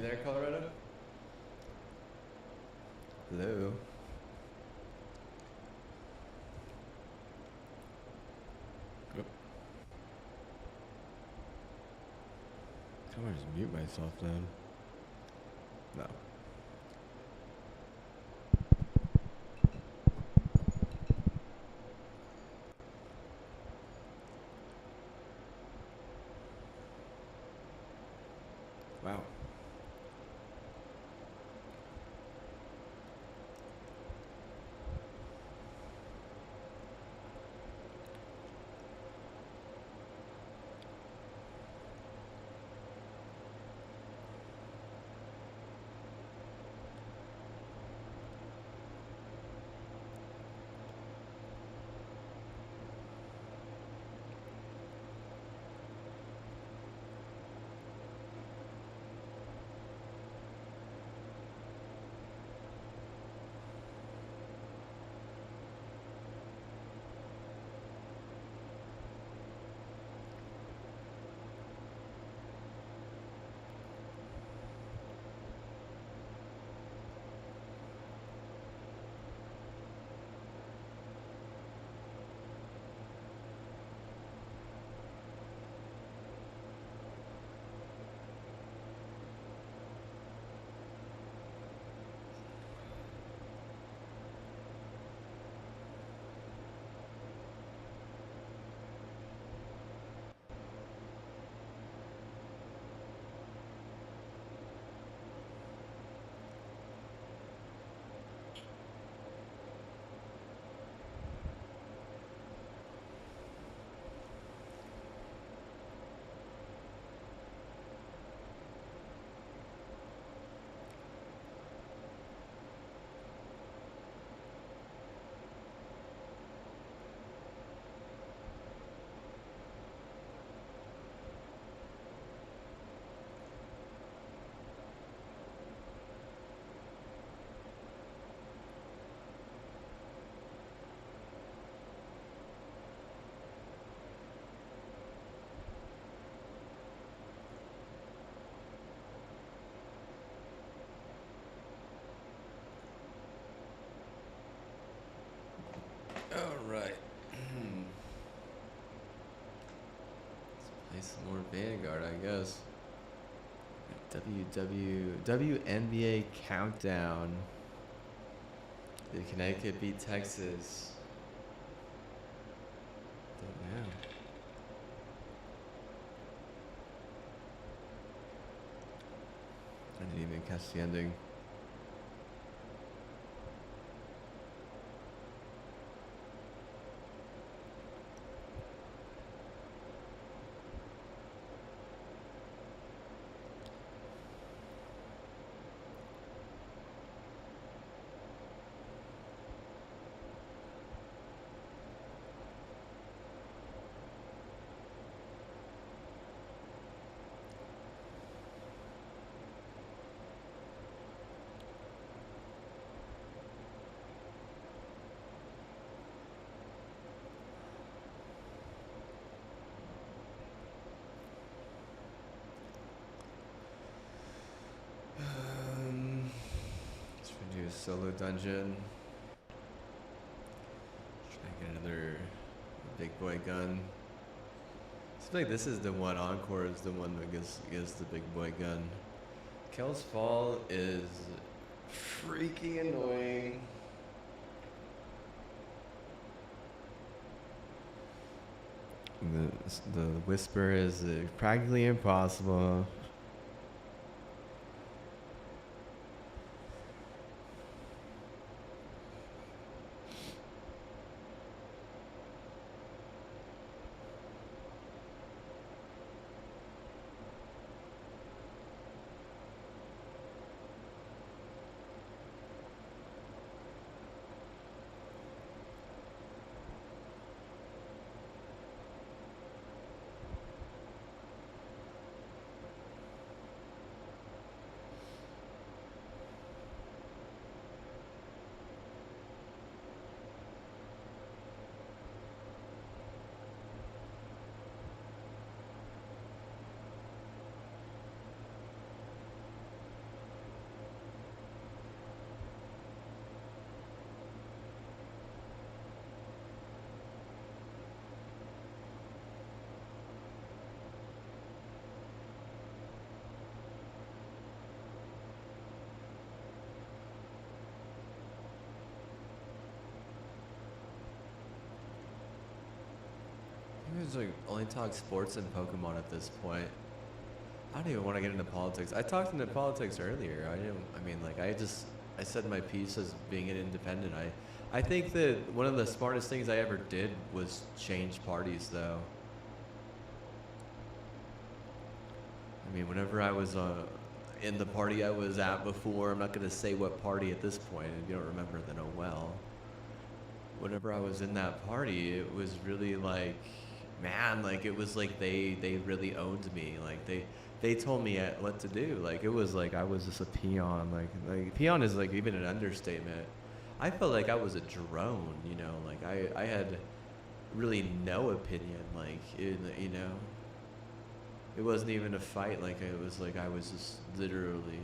You there, Colorado? Hello. Yep. I'm gonna just mute myself then. No. Wow. Alright. Let's play some more Vanguard, I guess. WNBA Countdown. Did Connecticut beat Texas? Don't know. I didn't even catch the ending. Let's do a solo dungeon. Try to get another big boy gun. Seems like this is the one. Encore is the one that gives the big boy gun. Kel's Fall is freaking annoying. The whisper is practically impossible. just like only talk sports and Pokemon at this point. I don't even want to get into politics. I talked into politics earlier. I said my piece as being an independent. I think that one of the smartest things I ever did was change parties, though. I mean, whenever I was in the party I was at before, I'm not going to say what party at this point. If you don't remember, then oh well. Whenever I was in that party, it was really like, man, like it was like they really owned me. Like they told me what to do. Like it was like I was just a peon. Like peon is like even an understatement. I felt like I was a drone, you know. Like I had really no opinion. Like you know, it wasn't even a fight. Like it was like I was just literally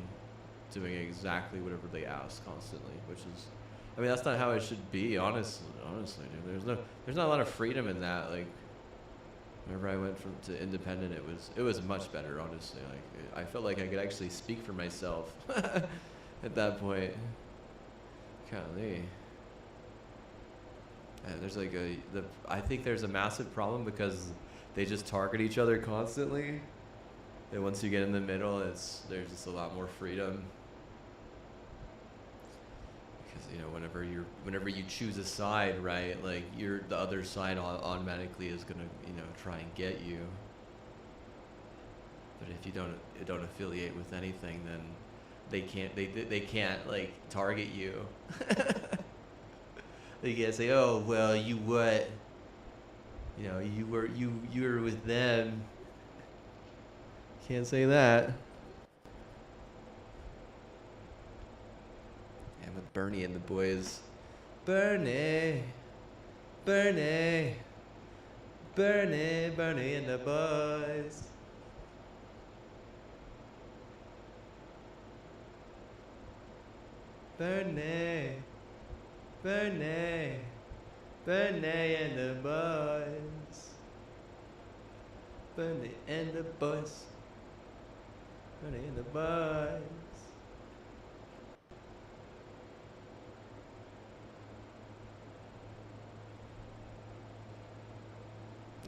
doing exactly whatever they asked constantly, which is, I mean, that's not how it should be. Honestly, dude. There's not a lot of freedom in that. Like. Whenever I went to independent, it was much better, honestly. Like I felt like I could actually speak for myself at that point. Golly. There's like I think there's a massive problem because they just target each other constantly. And once you get in the middle, there's just a lot more freedom. Because you know, whenever you choose a side, right? Like the other side automatically is gonna, you know, try and get you. But if you don't affiliate with anything, then they can't like target you. They can't say, oh well, you what? You know, you were with them. Can't say that. And with Bernie and the boys. Bernie and the boys. Bernie and the boys. Bernie and the boys. Bernie and the boys.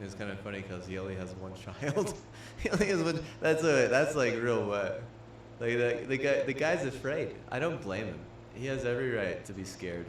It's kind of funny because he only has one child. He only has one. That's like real what? Like the guy's afraid. I don't blame him. He has every right to be scared.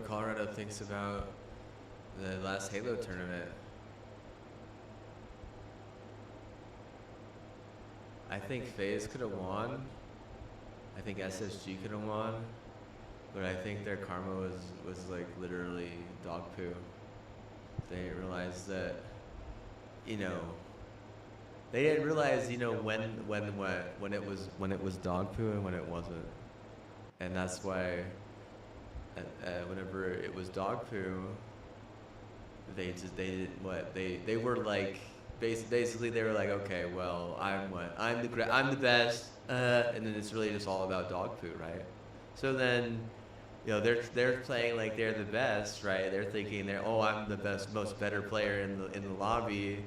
Colorado thinks about the last Halo tournament. I think FaZe could have won. I think SSG could have won. But I think their karma was like literally dog poo. They didn't realize that, you know, they didn't realize, you know, when it was dog poo and when it wasn't. And that's why whenever it was dog poo, they were like, basically they were like, okay, well, I'm the best, and then it's really just all about dog poo, right? So then, you know, they're playing like they're the best, right? They're thinking I'm the most better player in the lobby.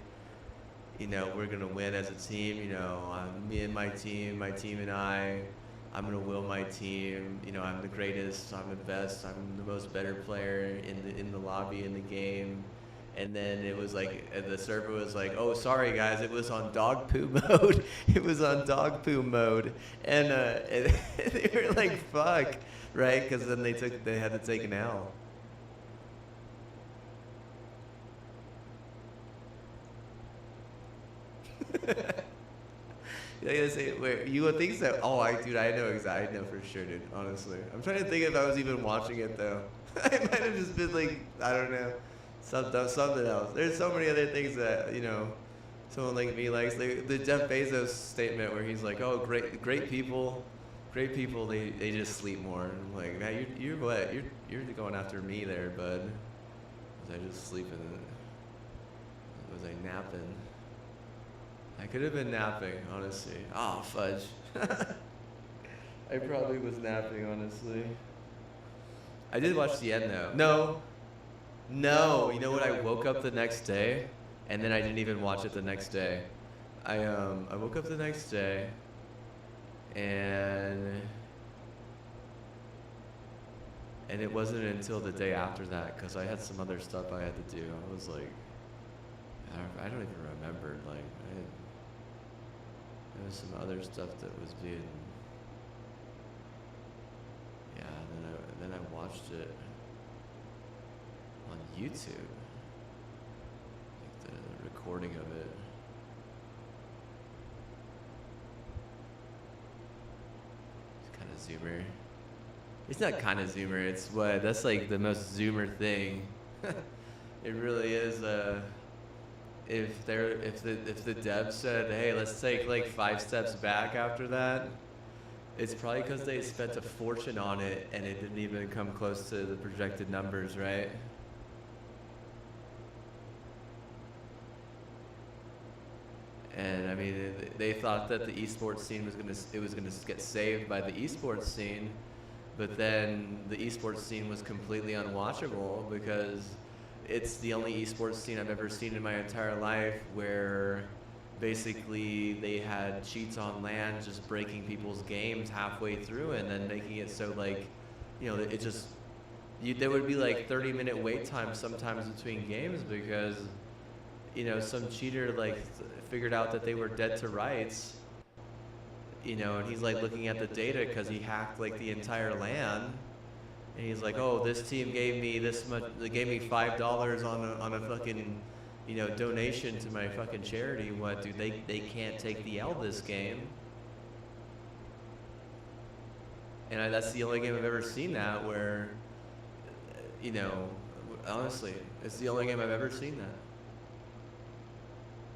You know, we're gonna win as a team. You know, me and my team and I'm gonna will my team. You know, I'm the greatest. I'm the best. I'm the most better player in the lobby in the game. And then it was like the server was like, "Oh, sorry guys, it was on dog poo mode. It was on dog poo mode." And they were like, "Fuck," right? Because then they had to take an L. You would think so. Oh, I know exactly. I know for sure, dude. Honestly, I'm trying to think if I was even watching it though. I might have just been like, I don't know, something else. There's so many other things that, you know, someone like me likes. The Jeff Bezos statement where he's like, "Oh, great people, they just sleep more." And I'm like, man, you're what? You're going after me there, bud. Was I just sleeping? Was I napping? I could have been napping, honestly. Oh, fudge. I probably was napping, honestly. I did watch the end, though. No. You know what? I woke up the next day, and then I didn't even watch it the next day. I woke up the next day, and it wasn't until the day after that, because I had some other stuff I had to do. I was like, I don't even remember, like, there was some other stuff that was being, yeah, and then I watched it on YouTube, like the recording of it. It's kind of zoomer. It's not kind of zoomer, it's what, that's like the most zoomer thing. It really is, if the dev said, hey, let's take like 5 steps back after that, it's probably because they spent a fortune on it and it didn't even come close to the projected numbers, right? And I mean, they thought that the esports scene was gonna get saved by the esports scene, but then the esports scene was completely unwatchable because it's the only esports scene I've ever seen in my entire life where basically they had cheats on LAN just breaking people's games halfway through and then making it so, like, you know, it just, there would be like 30-minute wait time sometimes between games because, you know, some cheater like figured out that they were dead to rights, you know, and he's like looking at the data because he hacked like the entire LAN. And he's like, oh, this team gave me this much, they gave me $5 on a fucking, you know, donation to my fucking charity. What, dude, they can't take the L this game. And that's the only game I've ever seen that where, you know, honestly, it's the only game I've ever seen that.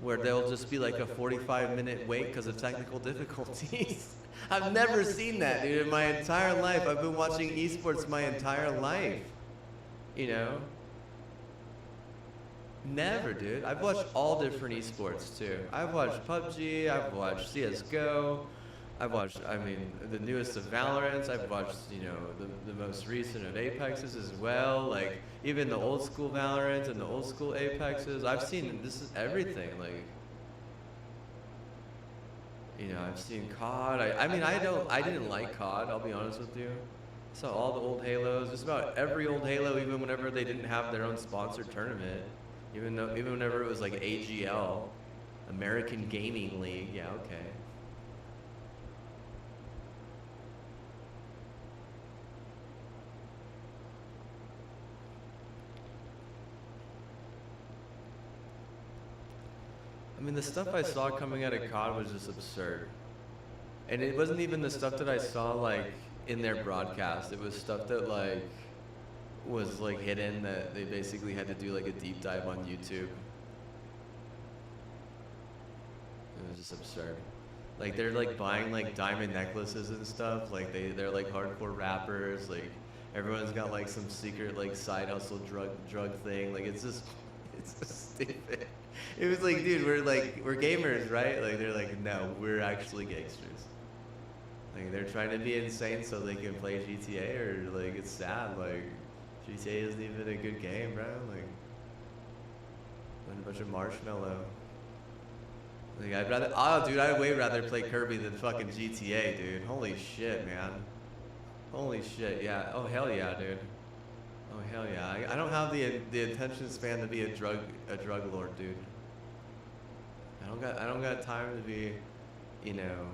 Where there'll just be like a 45-minute wait because of technical difficulties. I've never seen that, dude, in my entire life. I've been watching esports my entire life, you know? Never, dude. I've watched all different esports, too. I've watched PUBG, I've watched CSGO, I've watched, I mean, the newest of Valorants, I've watched, you know, the most recent of Apexes as well, like, even the old school Valorant and the old school Apexes. I've seen, this is everything, like, you know, I've seen COD. I mean, I didn't like COD, I'll be honest with you. I saw all the old Halos, just about every old Halo, even whenever they didn't have their own sponsored tournament. Even whenever it was like AGL, American Gaming League, yeah, okay. mean, the stuff I saw coming out of COD was just absurd. And it wasn't even the stuff that I saw, like, in their broadcast. It was stuff that, like, was, like, hidden that they basically had to do, like, a deep dive on YouTube. It was just absurd. Like, they're, like, buying, like, diamond necklaces and stuff. Like, they're like, hardcore rappers. Like, everyone's got, like, some secret, like, side hustle drug thing. Like, it's just stupid. It was like, dude, we're gamers, right? Like, they're like, no, we're actually gangsters. Like, they're trying to be insane so they can play GTA, or, like, it's sad. Like, GTA isn't even a good game, bro. Like, a bunch of marshmallow. Like, I'd way rather play Kirby than fucking GTA, dude. Holy shit, man. Holy shit, yeah. Oh, hell yeah, dude. Oh, hell yeah. I don't have the attention span to be a drug lord, dude. I don't got time to be, you know,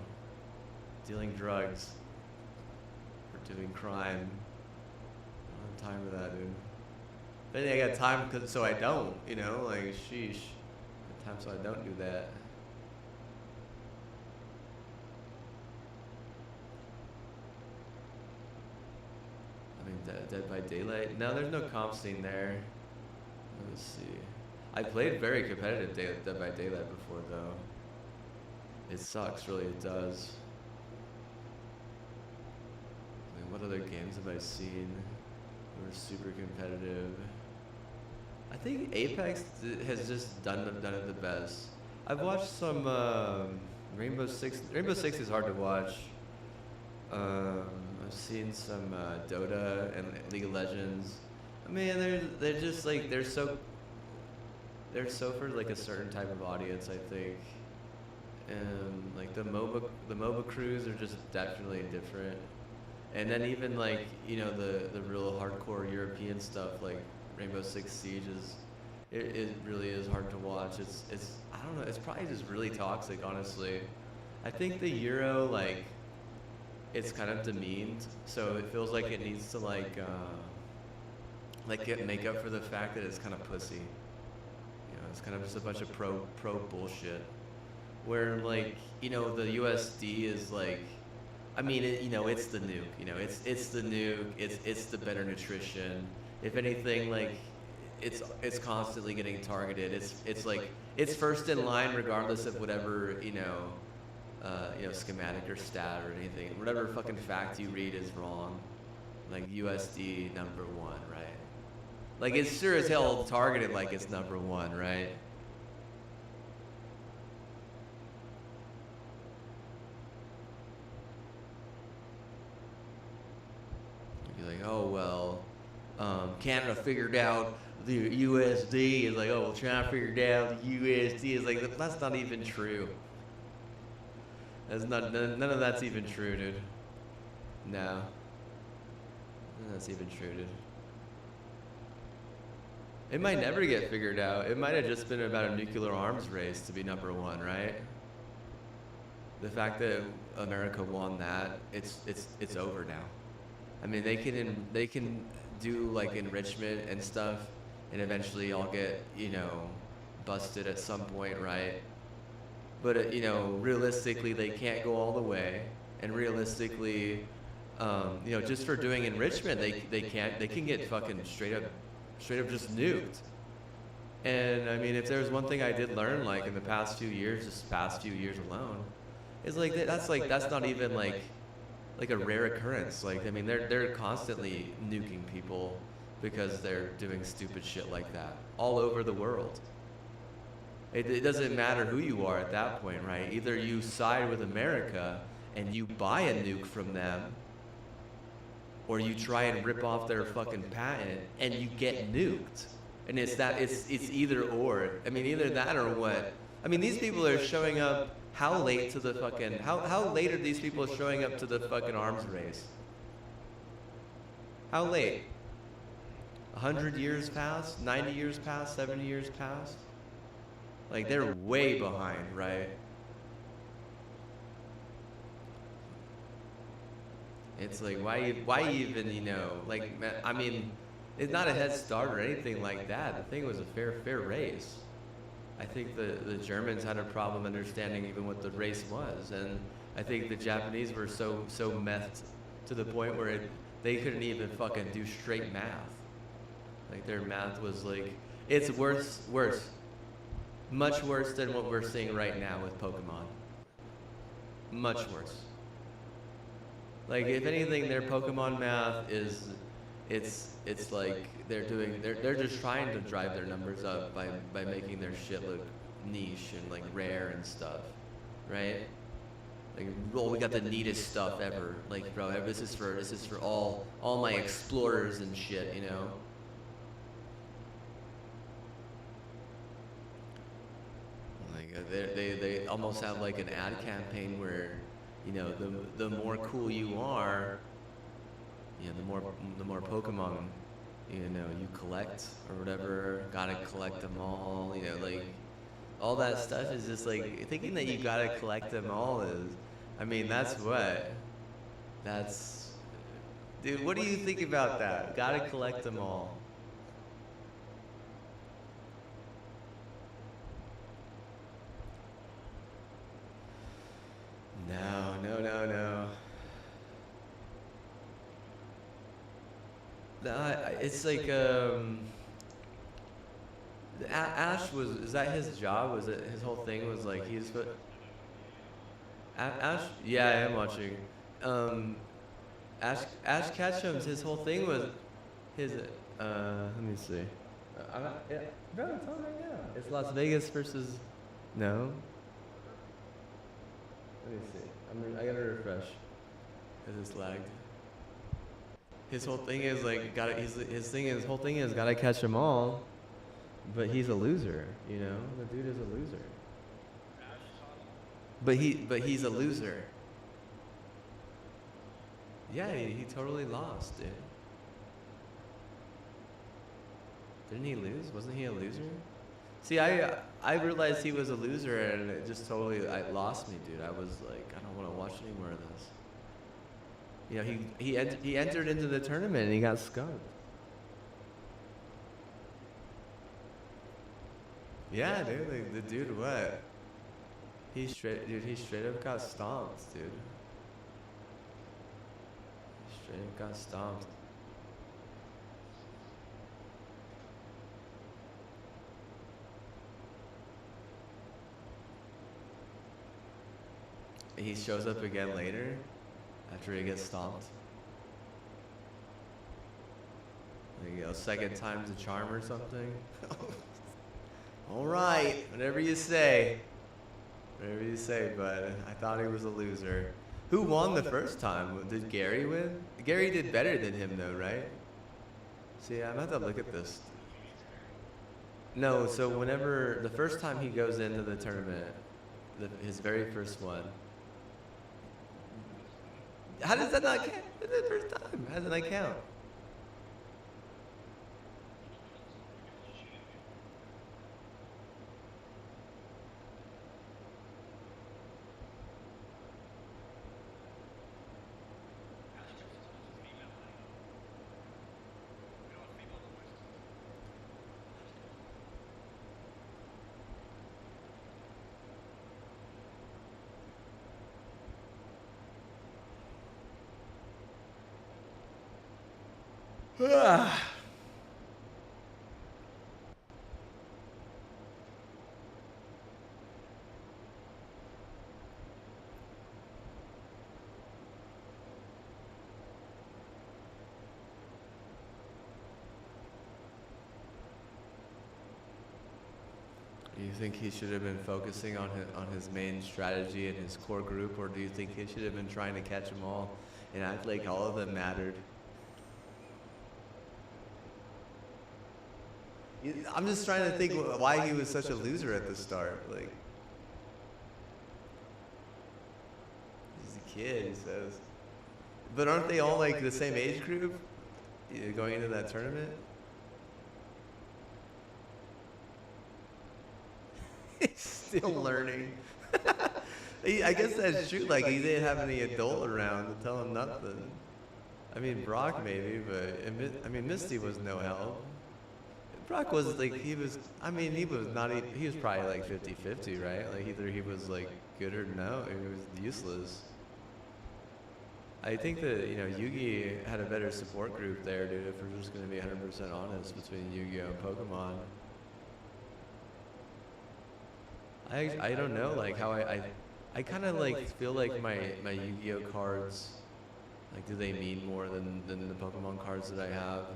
dealing drugs or doing crime. I don't have time for that, dude. If anything, I got time so I don't, you know, like, sheesh. I got time so I don't do that. I mean, Dead by Daylight? No, there's no comp scene there. Let's see. I played very competitive Dead by Daylight before, though. It sucks, really, it does. I mean, what other games have I seen that were super competitive? I think Apex has just done it the best. I've watched some Rainbow Six. Rainbow Six is hard to watch. I've seen some Dota and League of Legends. I mean, they're just like they're so for like a certain type of audience, I think. And like the MOBA crews are just definitely different. And then even like, you know, the real hardcore European stuff like Rainbow Six Siege it really is hard to watch. It's I don't know, it's probably just really toxic, honestly. I think the Euro, like, it's kind of demeaned, so it feels like it needs to like make up for the fact that it's kind of pussy. You know, it's kind of just a bunch of pro bullshit. Where like, you know, the USD is like, I mean, you know, it's the nuke. You know, it's the nuke. It's the better nutrition. If anything, like, it's constantly getting targeted. It's like it's first in line regardless of whatever you know, schematic or stat or anything. Whatever fucking fact you read is wrong. Like USD #1, right? Like it's sure as hell targeted like it's #1, right? You'd be like, oh well, Canada figured out the USD. It's like, oh well, China figured out the USD. It's like that's not even true. That's not, none of that's even true, dude. No. None of that's even true, dude. It might never get figured out. It might have just been about a nuclear arms race to be #1, right? The fact that America won that, it's over now. I mean, they can do like enrichment and stuff, and eventually all get, you know, busted at some point, right? But you know, realistically, they can't go all the way, and realistically, you know, just for doing enrichment, they can get fucking straight up just nuked. And I mean, if there's one thing I did learn, like in the past few years, just past few years alone, is like that's not even like a rare occurrence. Like, I mean, they're constantly nuking people because they're doing stupid shit like that all over the world. It doesn't matter who you are at that point, right? Either you side with America and you buy a nuke from them, or you try and rip off their fucking patent and you get nuked. And it's either or. I mean, either that or what? I mean, these people are showing up how late to the fucking, how late are these people showing up to the fucking arms race? How late? 100 years past? 90 years past? 70 years past? Like, they're way behind, right? It's like, why even, you know, like, I mean, it's not a head start or anything like that. The thing was a fair race. I think the Germans had a problem understanding even what the race was, and I think the Japanese were so methed to the point where they couldn't even fucking do straight math. Like their math was like, it's worse, much worse than what we're seeing right now with Pokemon. Much worse. Like if anything, their Pokemon math is, it's like they're just trying to drive their numbers up by making their shit look niche and like rare and stuff, right? Like, oh, we got the neatest stuff ever. Like, bro, this is for all my explorers and shit, you know. Like they almost have like an ad campaign where, you know, the more cool you are, you know, the more Pokemon, you know, you collect or whatever. Gotta collect them all, you know, like all that stuff is just like thinking that you gotta collect them all is, I mean, that's dude, what do you think about that? Gotta collect them all. No. It's like Ash was, is that his job? Was it his whole thing was like he's put Ash? Yeah, I am watching. Ash Ketchum's his whole thing was his let me see. Yeah, bro, it's on right now. It's Las Vegas versus no. Let me see. I gotta refresh. Cause it's lagged. His whole thing is like his whole thing is gotta catch them all, but he's a loser. You know, the dude is a loser. But he's a loser. Yeah, he totally lost, dude. Didn't he lose? Wasn't he a loser? See, I realized he was a loser, and it just totally lost me, dude. I was like, I don't want to watch any more of this. You know, he entered into the tournament and he got skunked. Yeah, dude. Like, the dude, what? He straight up got stomped, dude. He straight up got stomped. He shows up again later after he gets stomped. There you go, second time's a charm or something. All right, whatever you say. Whatever you say, bud. I thought he was a loser. Who won the first time? Did Gary win? Gary did better than him though, right? See, I'm about to look at this. No, so whenever, the first time he goes into the tournament, his very first one, how does that not count? It's the first time. How does that not count? Do you think he should have been focusing on his main strategy and his core group, or do you think he should have been trying to catch them all and act like all of them mattered? I'm just trying to think why he was such a loser at the start. Like, he's a kid, he says. But aren't they all like the same age group going into that tournament? He's still learning. I guess that's true. Like, he didn't have any adult around to tell him nothing. I mean, Brock maybe, but I mean, Misty was no help. Brock was like, he was, I mean, he was not, he was probably like 50-50, right? Like either he was like good or no, he was useless. I think that, you know, Yugi had a better support group there, dude, if we're just going to be 100% honest between Yu-Gi-Oh! And Pokemon. I don't know, like how I kind of like feel like my Yu-Gi-Oh! Cards, like do they mean more than the Pokemon cards that I have?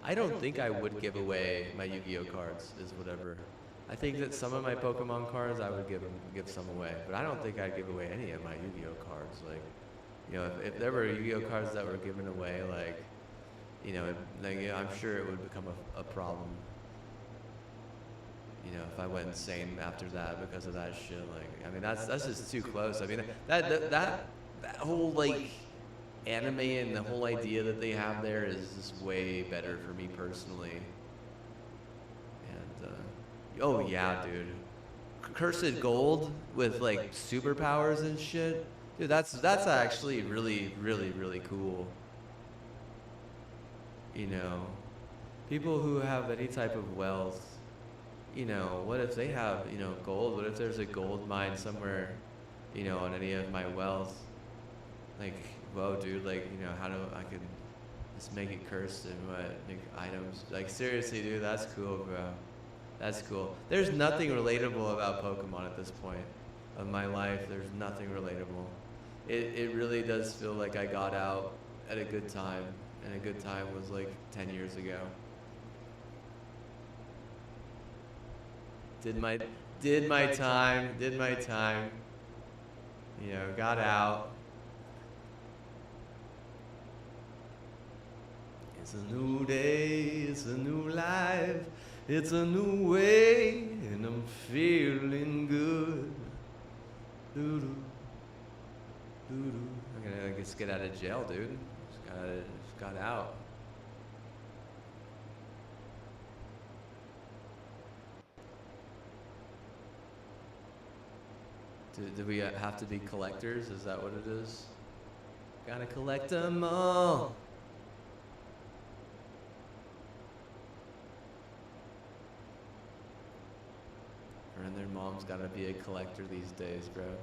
I don't think I would give away my Yu-Gi-Oh! Cards, is whatever. I think that some of my Pokemon cards I would give some away, but I don't think I'd give away any of my Yu-Gi-Oh! Cards. Like, you know, if there were Yu-Gi-Oh! Cards that were given away, like, you know, like, yeah, I'm sure it would become a problem. You know, if I went insane after that because of that shit, like, I mean, that's just too close. I mean, that whole like anime and the whole idea that they have there is just way better for me personally. And oh yeah, dude, Cursed Gold with like superpowers and shit, dude. That's actually really cool. You know, people who have any type of wealth. You know, what if they have, you know, gold? What if there's a gold mine somewhere, you know, on any of my wealth? Like, whoa, dude, like, you know, how do I could just make it cursed and what, make items? Like, seriously, dude, that's cool, bro. That's cool. There's nothing relatable about Pokemon at this point of my life. There's nothing relatable. It really does feel like I got out at a good time, and a good time was like 10 years ago. Did my time, you know, got out. It's a new day, it's a new life, it's a new way, and I'm feeling good. Doo-doo, doo-doo. I'm gonna just get out of jail, dude. Just got out. Do we have to be collectors? Is that what it is? Gotta collect them all. And their mom's gotta be a collector these days, bro. Like,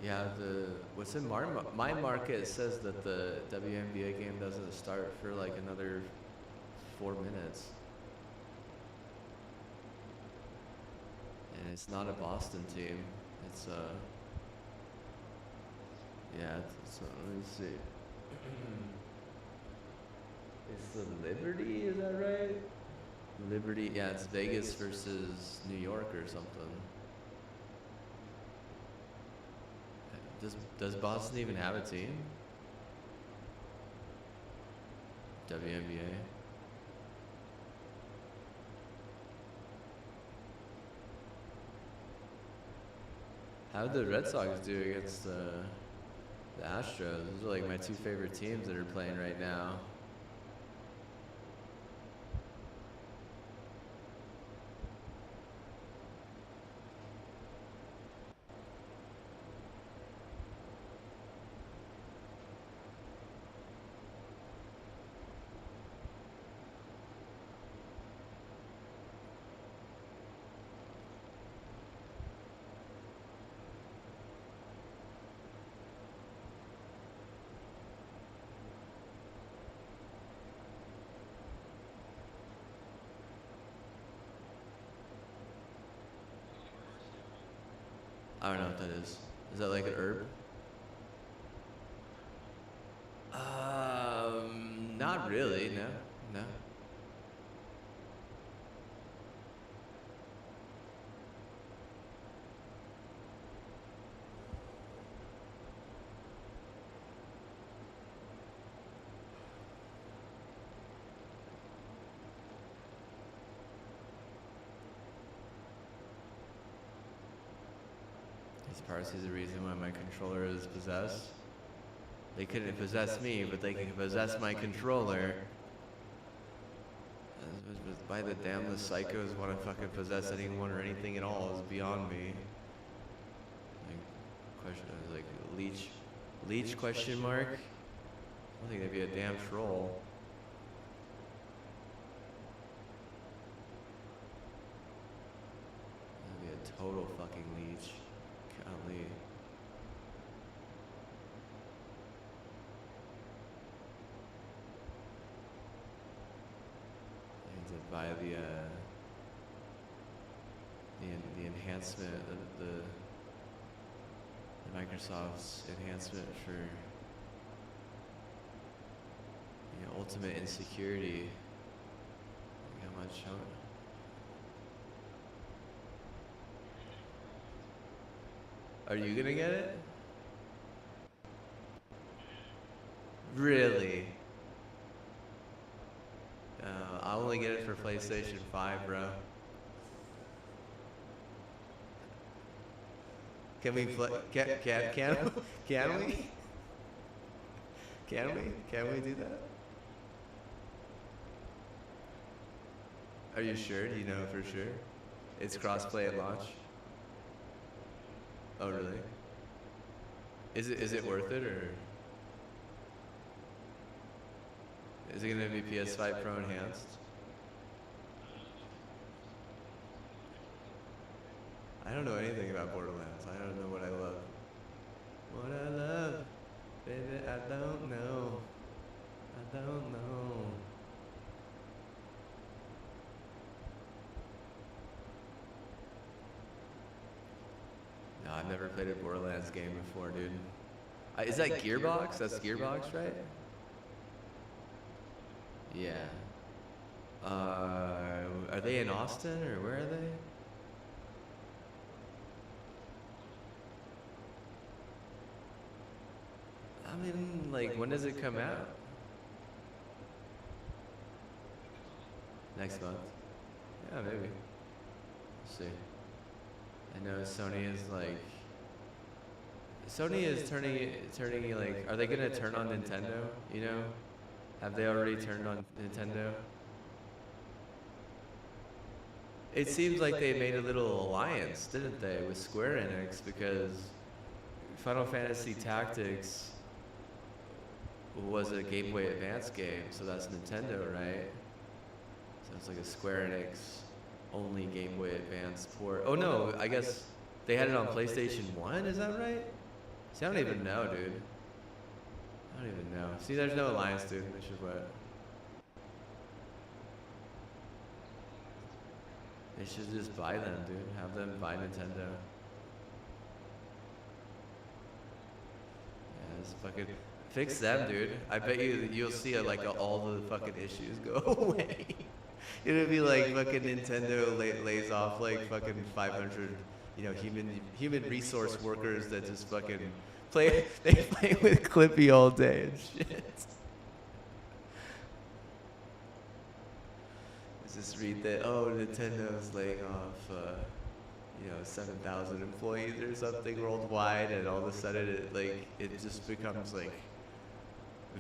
yeah, what's in my market says that the WNBA game doesn't start for like another 4 minutes. And it's not a Boston team. It's yeah, let me see. It's the Liberty, is that right? Liberty, yeah, it's Vegas versus New York or something. Does Boston even have a team? WNBA. How did the Red Sox do against the Astros? Those are like my two favorite teams that are playing right now. I don't know what that is. Is that like an herb? Not really, no, no. Is Parsi the reason why my controller is possessed? They couldn't possess me, but they can possess my controller. By the damn, the psychos want to fucking possess anyone or anything at all is beyond me. Like leech question mark? I don't think that'd be a damn troll. That'd be a total fucking leech. Golly. To buy the enhancement, the Microsoft's enhancement for ultimate insecurity. How much? Are you gonna get it? Really? I'll only get it for PlayStation 5, bro. Can we play? Can we? Can we do that? Are you sure? Do you know for sure? It's crossplay at launch. Oh really? Is it worth it or? Is it gonna be PS5 Pro enhanced? I don't know anything about Borderlands. I don't know what I love. What I love, baby, I don't know. I don't know. No, I've never played a Borderlands game before, dude. Is that Gearbox? That's Gearbox, right? Yeah. Are they in Austin or where are they? I mean, like, when does it come out? Next month? Yeah, maybe. We'll see. I know Sony is like... Sony is turning like... Are they gonna turn on Nintendo, you know? Have they already turned on Nintendo? It seems like they made a little alliance, didn't they, with Square Enix, because Final Fantasy Tactics was a Game Boy Advance game, so that's Nintendo, right? So it's like a Square Enix only Game Boy Advance port. Oh no, I guess they had it on PlayStation 1, is that right? See, I don't even know, dude. I don't even know. See, there's no alliance, dude, which is what. They should just buy them, dude. Have them buy Nintendo. Yeah, just fucking fix them, dude. I bet you'll see all the fucking issues go away. It'll be like fucking Nintendo lays off like fucking 500, human resource workers that just fucking play with Clippy all day and shit. Just read that, Nintendo's laying off, 7,000 employees or something worldwide, and all of a sudden it just becomes like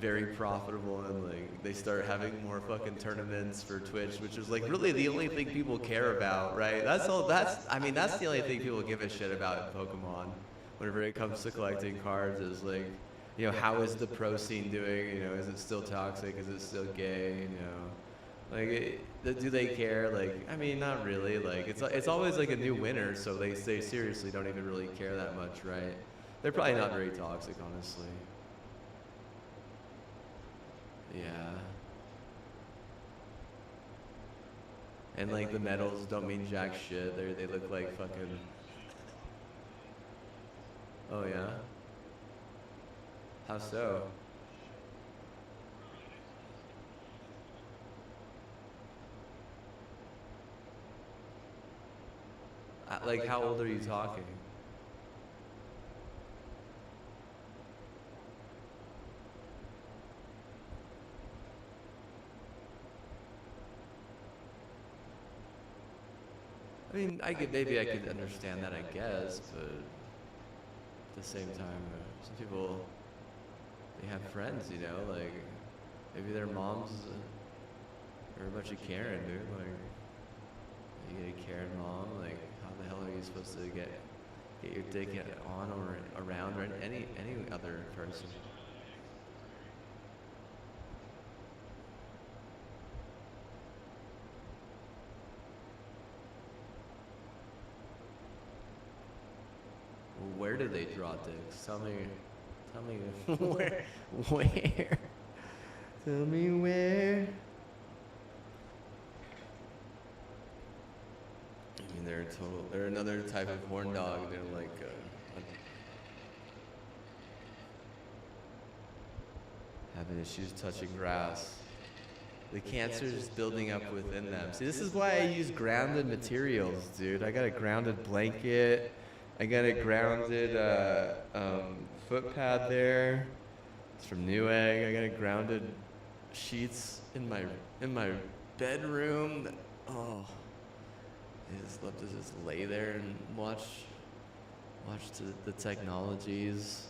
very profitable, and like they start having more fucking tournaments for Twitch, which is like really the only thing people care about, right? That's the only thing people give a shit about in Pokemon. Whenever it comes to collecting cards, is like, how is the pro scene doing? Is it still toxic? Is it still gay? Do they care? Like, I mean, not really. Like, it's always like a new winner, so they seriously don't even really care that much, right? They're probably not very toxic, honestly. Yeah. And like the medals don't mean jack shit. They look like fucking. Oh yeah. How so? Like, how old are you talking? I mean, maybe I could understand that, I guess, but at the same time, some people, they have friends, you know, like maybe their moms are a bunch of Karen, dude. Like, you get a Karen mom, like how the hell are you supposed to get your dick on or around or any other person? Where do they draw dicks? Tell me where? Tell me where. I mean, they're another type of horn dog. They're like, having issues touching grass. The cancer is building up within them. See, this is why I use grounded materials, dude. I got a grounded blanket. I got a grounded foot pad there. It's from Newegg. I got a grounded sheets in my bedroom. Oh, I just love to just lay there and watch the technologies.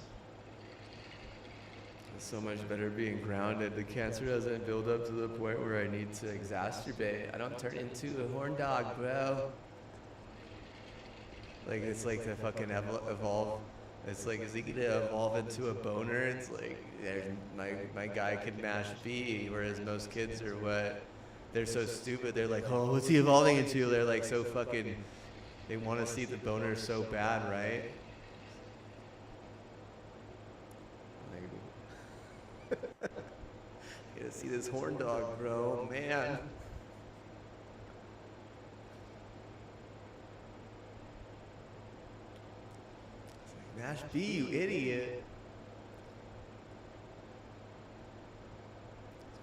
It's so much better being grounded. The cancer doesn't build up to the point where I need to exacerbate. I don't turn into a horn dog, bro. Like, it's like to fucking evolve. It's like, is he gonna evolve into a boner? It's like, my guy could mash B, whereas most kids are what? They're so stupid. They're like, oh, what's he evolving into? They're like so fucking, they want to see the boner so bad, right? Like, you gotta see this horn dog, bro, man. Mash B, you idiot.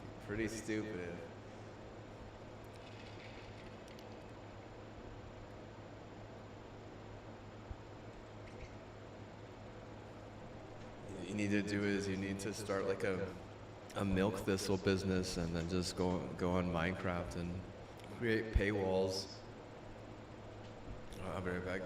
It's pretty stupid. What you need to do is you need to start like a milk thistle business and then just go on Minecraft and create paywalls. I'll be right back.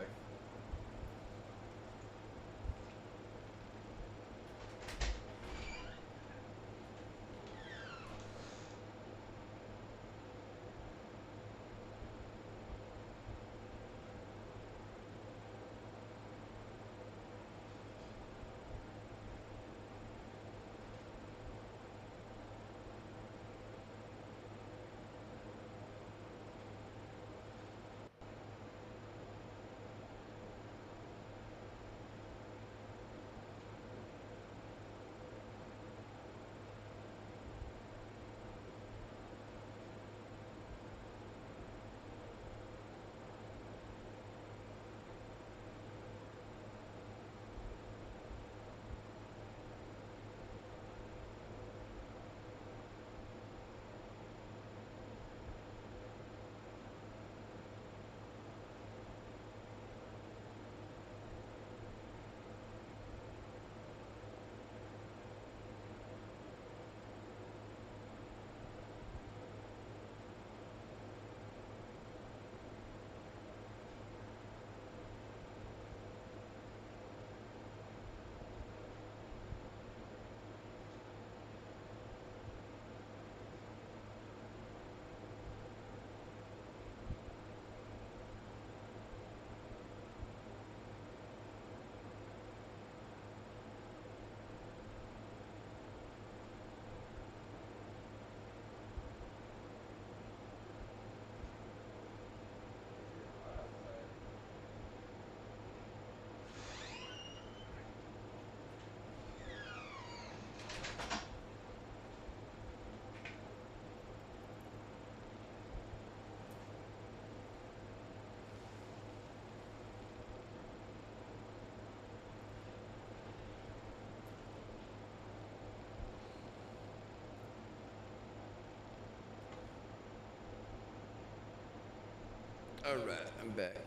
Alright, I'm back.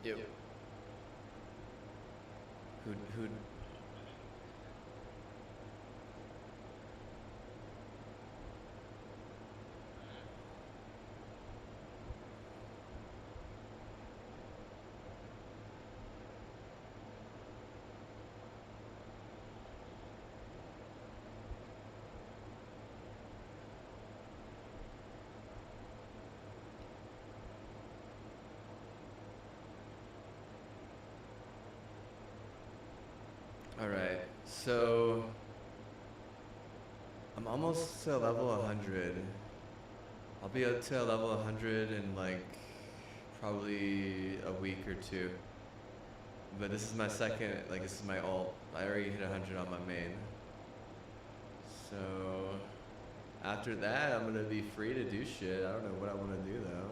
Yep. Who'd So I'm almost to level 100. I'll be up to level 100 in like probably a week or two. But this is my second, like this is my ult. I already hit 100 on my main. So after that, I'm gonna be free to do shit. I don't know what I want to do though.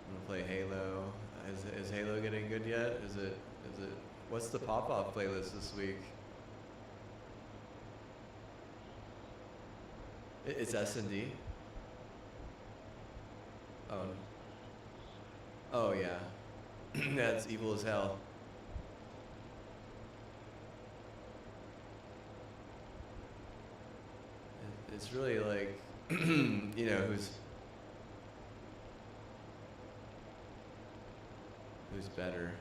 I'm gonna play Halo. Is Halo getting good yet? Is it? What's the pop-off playlist this week? It's S&D. Oh yeah. That's evil as hell. It's really like, you know, who's better.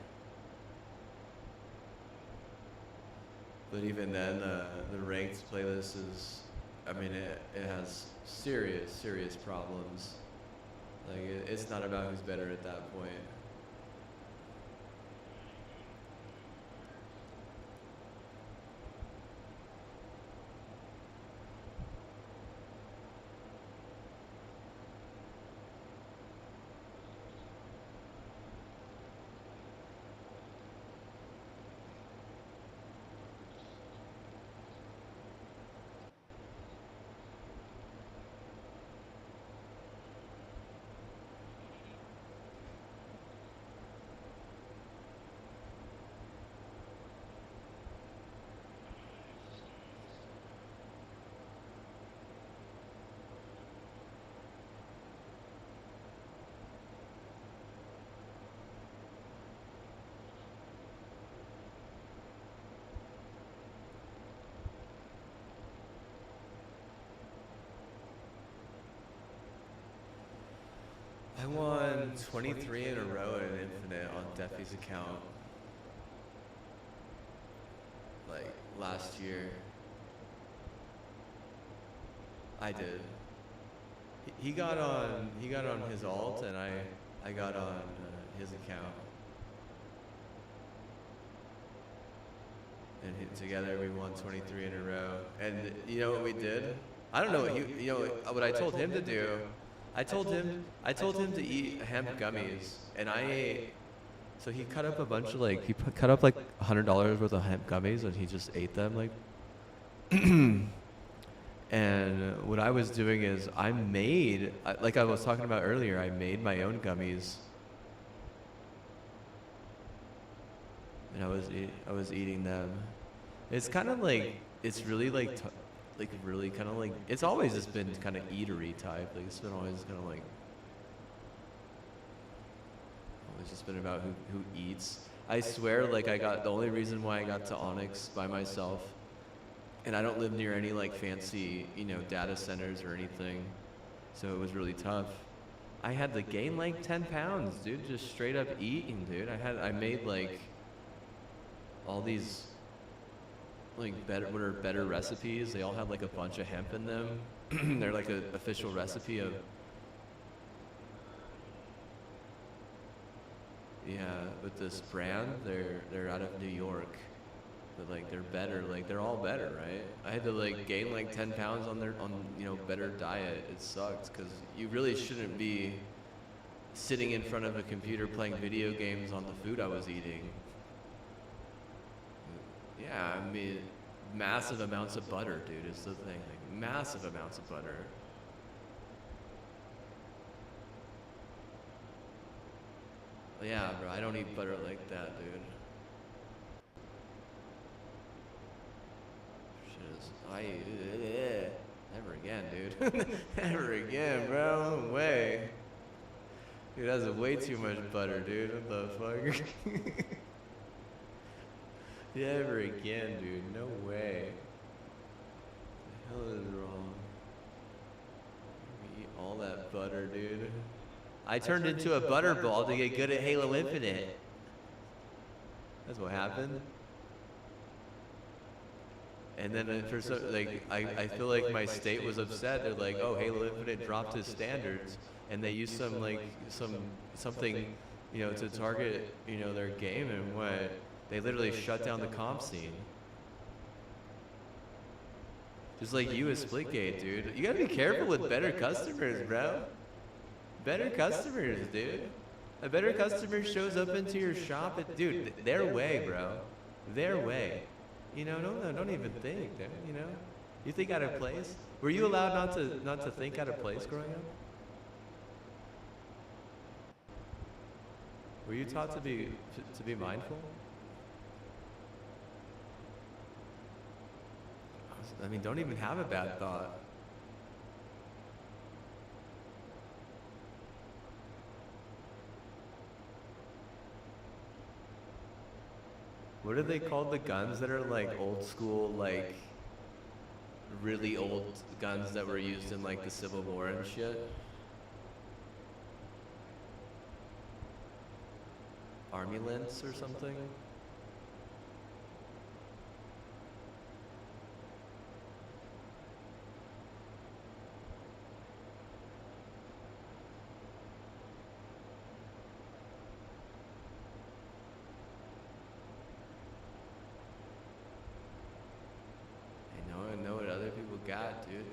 But even then, the ranked playlist is, I mean, it has serious problems. Like, it's not about who's better at that point. I won 23 in a row in Infinite on Defy's account. Like, last year. I did. He got on his alt, and I got on his account. And together we won 23 in a row. And you know what we did? I don't know what what I told him to do. I told him to eat hemp gummies, and I ate. So he cut up a bunch of like cut up like $100 worth of hemp gummies, and he just ate them like. And what I was doing is I made, like I was talking about earlier, I made my own gummies, and I was eating them. It's kind of like, it's really like really kind of like, it's always just been kind of eatery type. Like it's been always kind of like, it's just been about who eats. I swear, like the only reason why I got to Onyx by myself, and I don't live near any like fancy, data centers or anything, so it was really tough. I had to gain like 10 pounds, dude, just straight up eating, dude. I made like all these like better recipes. They all had like a bunch of hemp in them. They're like an official recipe of, with this brand. They're out of New York, but like they're better. Like they're all better, right? I had to like gain like 10 pounds on better diet. It sucked because you really shouldn't be sitting in front of a computer playing video games on the food I was eating. Yeah, I mean, massive amounts of butter, dude, is the thing. Like, massive amounts of butter. Yeah, bro, I don't eat butter like that, dude. Never again, dude. Never again, bro. No way. Dude, that's way too much butter, dude. What the fuck? Never again, dude. No way. What the hell is wrong? We eat all that butter, dude. I turned into a butterball to get good at Halo Infinite. That's what happened. And then for some, like, I feel like my state was upset. They're like, oh, Halo Infinite dropped his standards, and they used something, to target, their game, and what. They literally shut down the comp scene. Just like you with Splitgate, dude. You gotta be careful with better customers, bro. Better customers, dude. A better customer shows up into your shop, dude, their way, bro. Their way. You know, don't even think, dude, you know? You think out of place? Were you allowed not to think out of place growing up? Were you taught to be mindful? I mean, don't even have a bad thought. What are they called? The guns that are like old school, like really old guns that were used in like the Civil War and shit? Army Lance or something? I know what other people got, dude.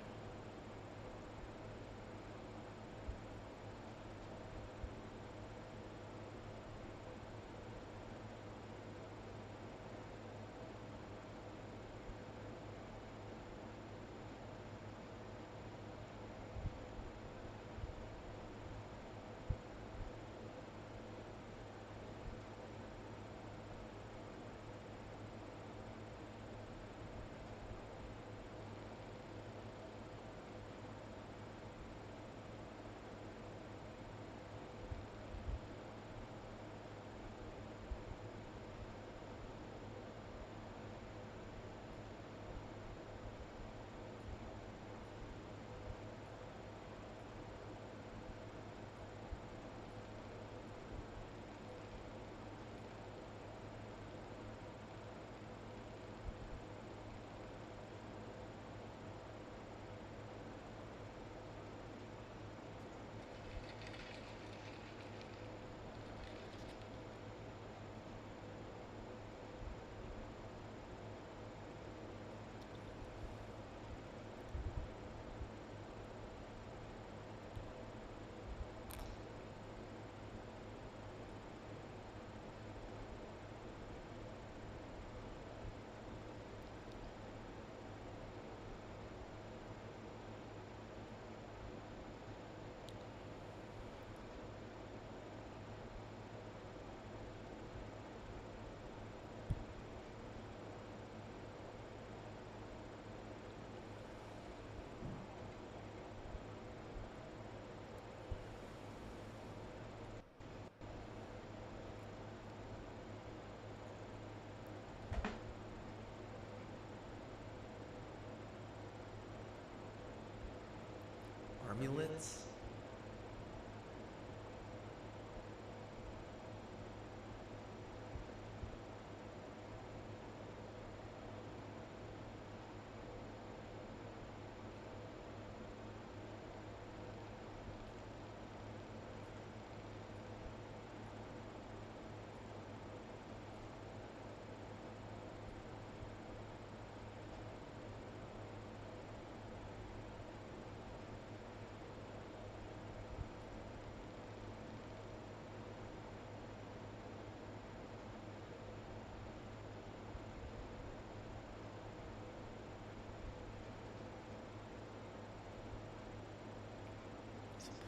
Armulets?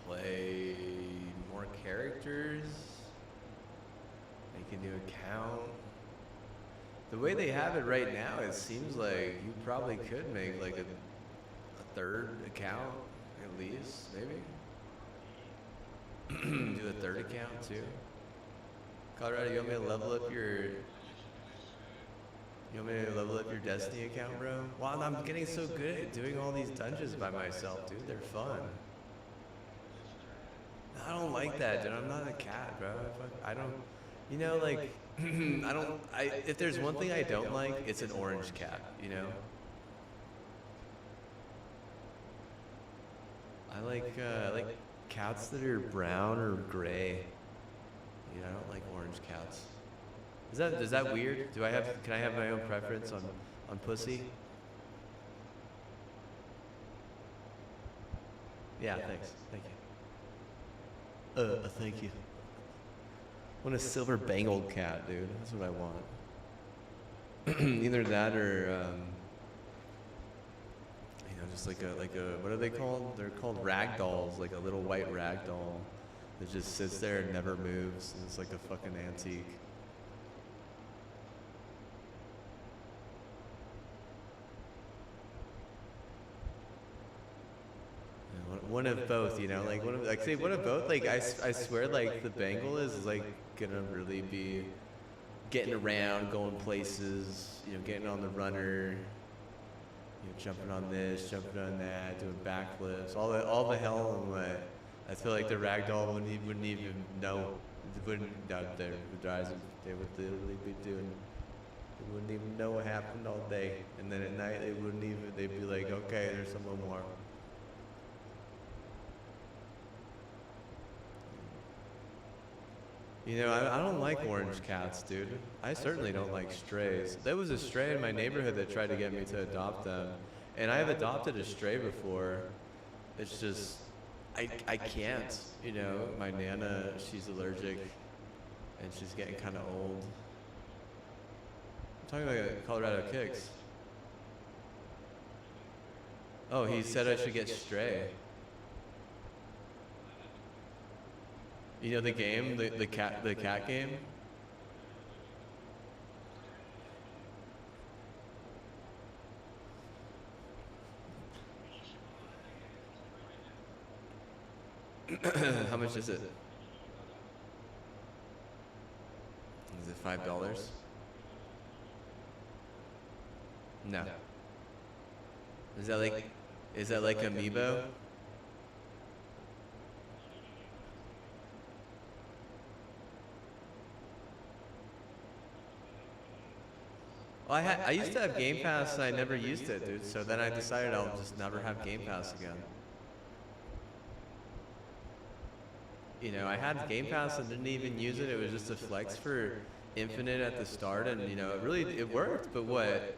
Play more characters, make a new account. The way they have it right now, it seems like you probably could make like a third account at least, maybe. Do a third account too. Colorado, you want me to level up your? You want me to level up your Destiny account, bro? Well, I'm getting so good at doing all these dungeons by myself, dude. They're fun. I don't like that, dude. I'm not a cat, bro. I don't, you know, like, if there's one thing I don't like, it's an orange cat, you know? I like cats that are brown or gray. You know, I don't like orange cats. Is that weird? Can I have my own preference on pussy? Yeah, thanks. Thank you. Thank you. I want a silver bangled cat, dude. That's what I want. Either that or just like a what are they called? They're called rag dolls, like a little white rag doll that just sits there and never moves. And it's like a fucking antique. One of both, like one of both. Like I swear, like the bangle is like gonna really be getting around, going places, getting on the runner, jumping on this, jumping on that, doing backflips, all the hell and what. I feel like the ragdoll wouldn't even know. They would literally be doing. They wouldn't even know what happened all day, and then at night they'd be like, okay, there's someone more. I don't like orange cats, dude. I certainly don't like strays. There was a stray in my neighborhood that tried to get me to adopt them. And I have adopted a stray before. It's just, I can't. My Nana, she's allergic. And she's getting kind of old. I'm talking about Colorado Kicks. Oh, he said I should get stray. The game, the cat game? How much is it? Is it $5? No. Is that like Amiibo? Well, I used to have Game Pass and I never used it, dude. So then I decided I'll just never have Game Pass again. I had Game Pass and didn't even use it. It was just a flex for Infinite at the start, and it worked. But what?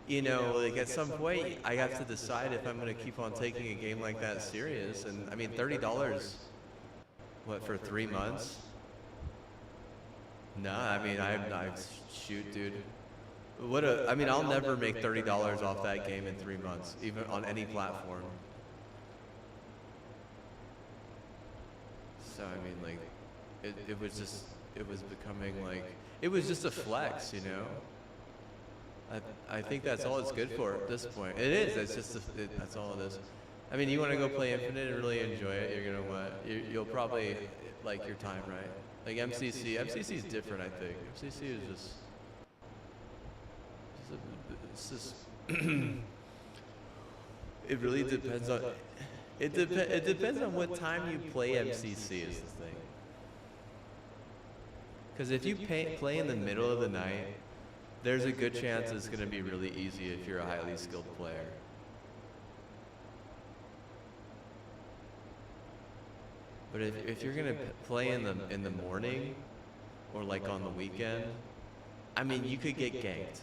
Like at some point, I have to decide if I'm gonna keep on taking a game like that serious. And I mean, $30, what, for 3 months? Nah, I mean, I shoot, dude. I'll never make $30 off that game in 3 months, even on any platform. So I mean, like, it was becoming like, it was just a flex, I think that's all it's good for at this point. It is. It's just that's all it is. I mean, you want to go play Infinite and really enjoy it, you're gonna what? You'll probably like your time, right? Like MCC is different, I think. MCC is just. It's just it really depends on it depends on what time you play MCC is the thing. Because if you play in the middle of the night, there's a good chance it's going to be really easy if you're a highly skilled player. But if you're going to play in the morning or like on the weekend, I mean, you could get ganked.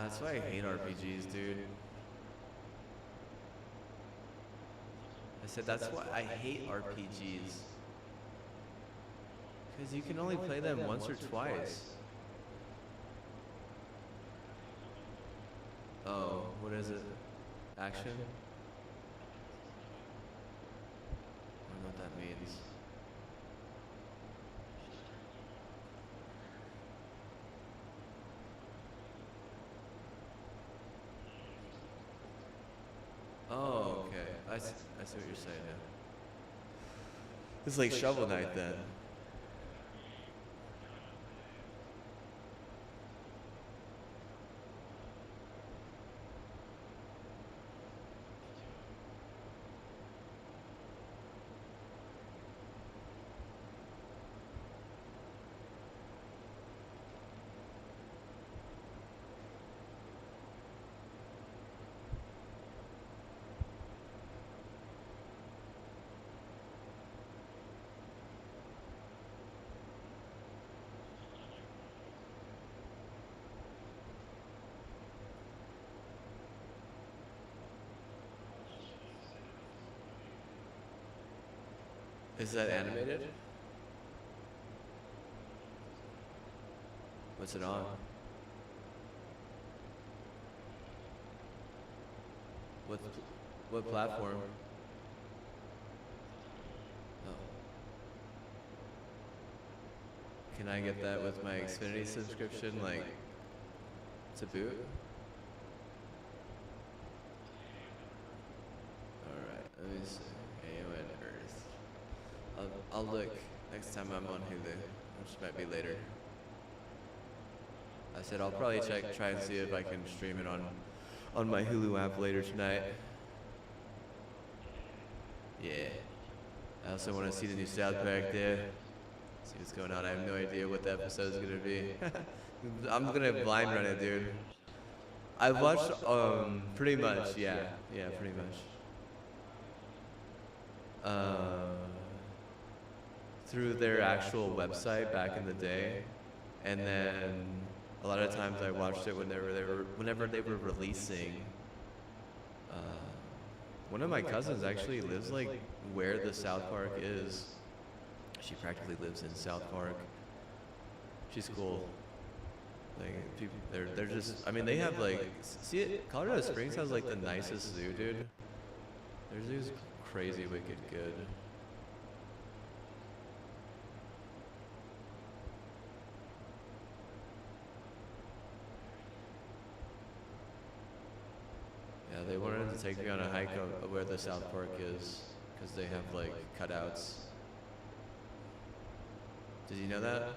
that's why I hate RPGs, dude. I said that's why I hate RPGs. Because you can only play them once or twice. Oh, what is it? Action? I don't know what that means. Oh, okay. I see what you're saying now. It's like Shovel Knight then. Is that animated? What's it on? What platform? Oh. Can I get that with my Xfinity subscription, like, to boot? Alright, let me see. AON Earth. I'll look next time I'm on Hulu, which might be later. I said I'll probably try and see if I can stream it on my Hulu app later tonight. Yeah. I also want to see the new South Park there. See what's going on. I have no idea what the episode is gonna be. I'm gonna blind run it, dude. I've watched pretty much, yeah, pretty much. Through their actual website back in the day, and then a lot of times I watched it whenever they were releasing. One of my cousins actually lives like where the South Park is. She practically lives in South Park. She's cool. Like people, they're just. I mean, they have like. See it. Colorado Springs has like the nicest zoo, dude. Their zoo's crazy, wicked good. Yeah, they wanted to take me on a hike of where the South Park is, because they have like cutouts. Did you know that?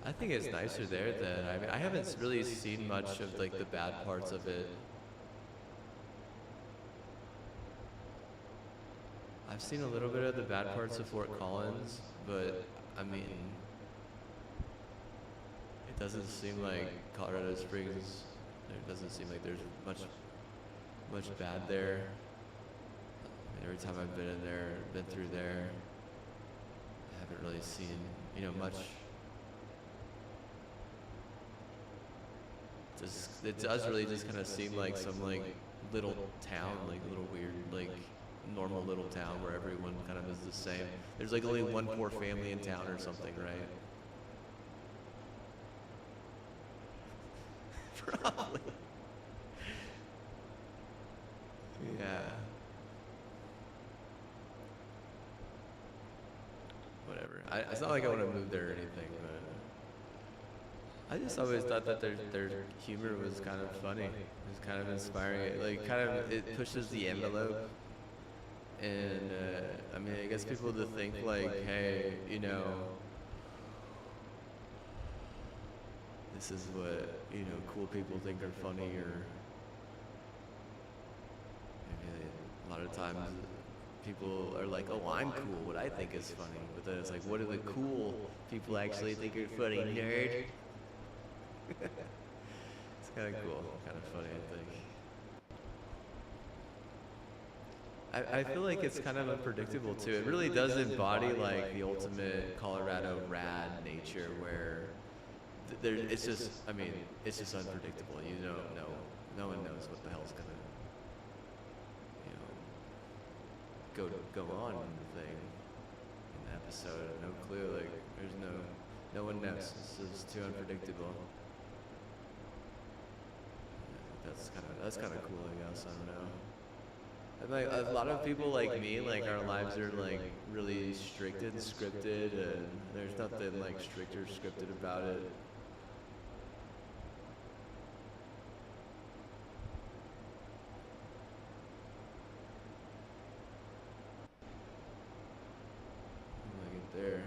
I think it's nicer there than, I mean, I haven't really seen much of like the bad parts of it. I've seen a little bit of the bad parts of Fort Collins, but I mean, it doesn't seem like Colorado Springs, it doesn't seem like there's much bad there. I mean, every time I've been in there, been through there, I haven't really seen, you know, much. It does really just kind of seem like some like little town, like little weird, like normal little town where everyone kind of is the same. There's like only one poor family in town or something, right? Probably. Yeah. Whatever. It's not like I want to move there or anything, but I just always thought that their humor was kind of funny. It was kind of inspiring. It pushes the envelope. And I mean, I guess people to think like, hey, you know, this is what, you know, cool people think are funny, or maybe a lot of times people are like, oh, I'm cool, what I think is funny. But then it's like, what do the cool people actually think are funny, nerd? It's kind of cool, kind of funny, I think. I feel like it's kind of unpredictable too. It really does embody like the ultimate Colorado rad nature where there it's just I mean it's just unpredictable. You don't know, no one knows what the hell's gonna go on in the thing in the episode. No clue. Like there's no one knows. It's just too unpredictable. That's kind of cool, I guess. I don't know. And like a lot of people like me, like our lives are like really strict and scripted, and there's nothing like strict or scripted about it. Look at there.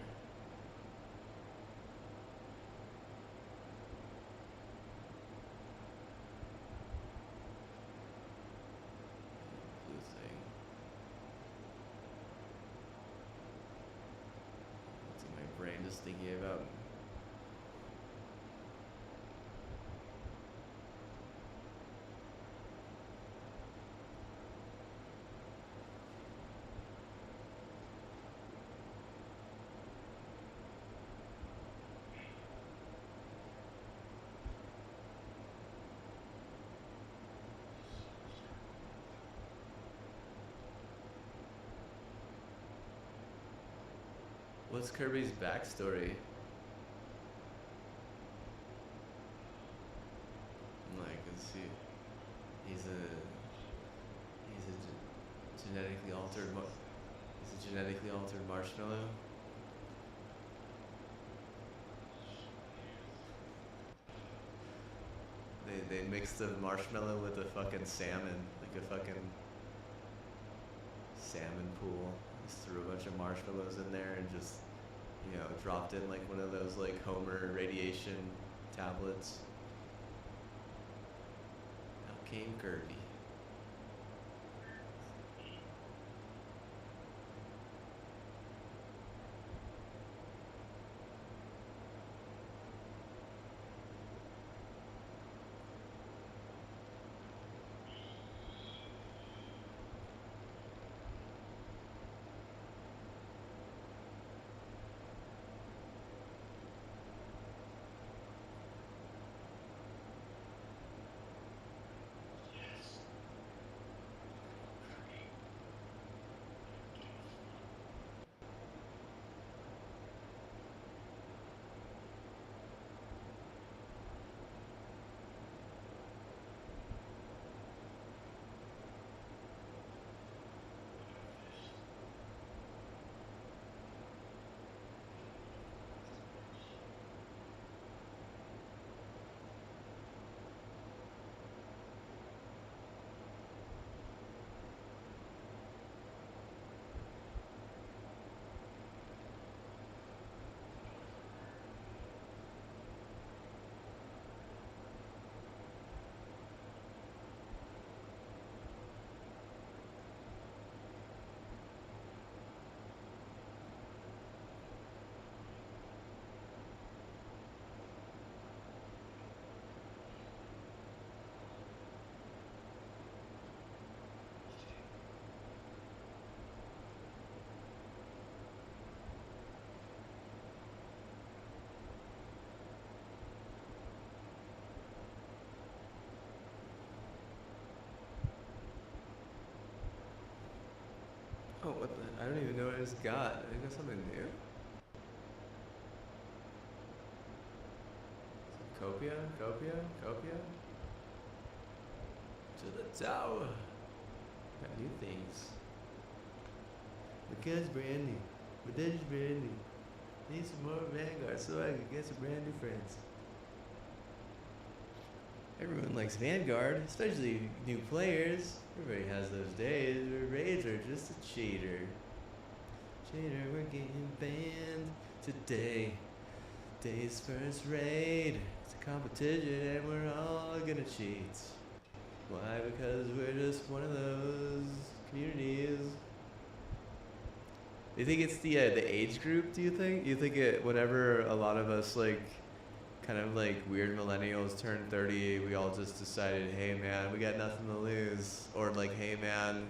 Blue thing. What's in my brain just thinking about? What's Kirby's backstory? Like, let's see. He's a genetically altered. He's a genetically altered marshmallow. They mixed the marshmallow with a fucking salmon, like a fucking salmon pool. Just threw a bunch of marshmallows in there and just, dropped in like one of those like Homer radiation tablets. Out came Kirby. Oh, what the? I don't even know what it's got. I got something new. Copia. To the tower. Got new things. The gun's brand new. But that is brand new. Need some more Vanguard so I can get some brand new friends. Everyone likes Vanguard, especially new players. Everybody has those days where raids are just a cheater. Cheater, we're getting banned today. Day's first raid. It's a competition and we're all gonna cheat. Why? Because we're just one of those communities. Do you think it's the age group, do you think? Do you think whenever a lot of us like kind of like weird millennials turn 30, we all just decided, hey man, we got nothing to lose, or like, hey man,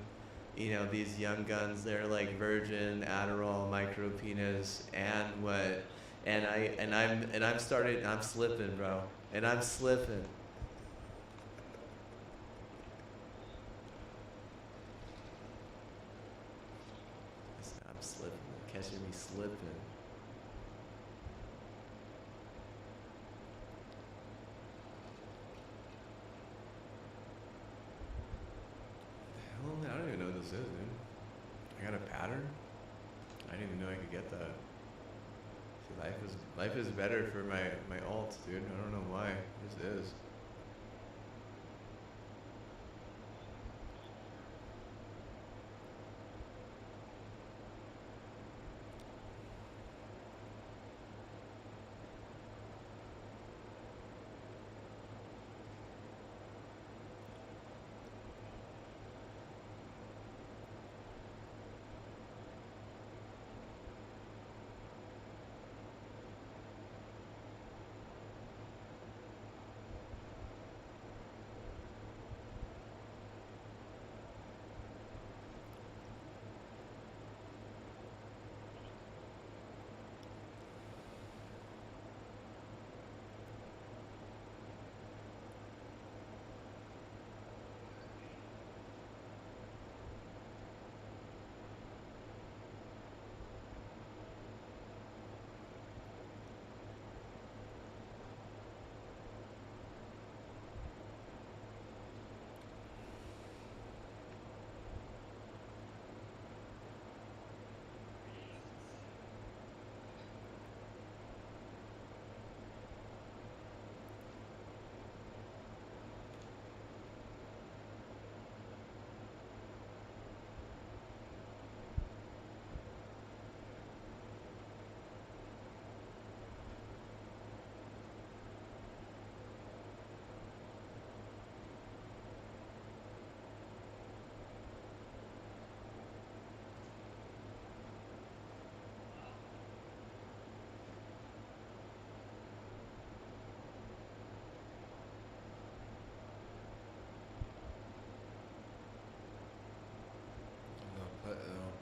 you know, these young guns, they're like virgin, Adderall, micro penis, and what, I'm slipping, bro, and I'm slipping. I'm slipping, catching me slipping. Hell, I don't even know what this is, dude. I got a pattern? I didn't even know I could get that. See, life is better for my alt, dude. I don't know why. This is.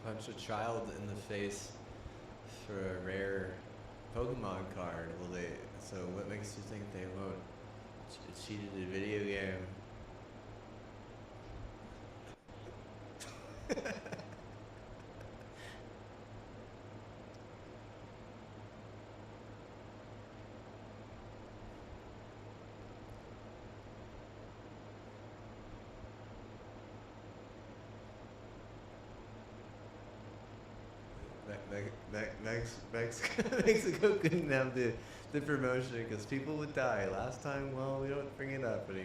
Punch a child in the face for a rare Pokemon card. So what makes you think they won't cheated a video game? Mexico couldn't have the promotion because people would die. Last time, well, we don't bring it up anymore.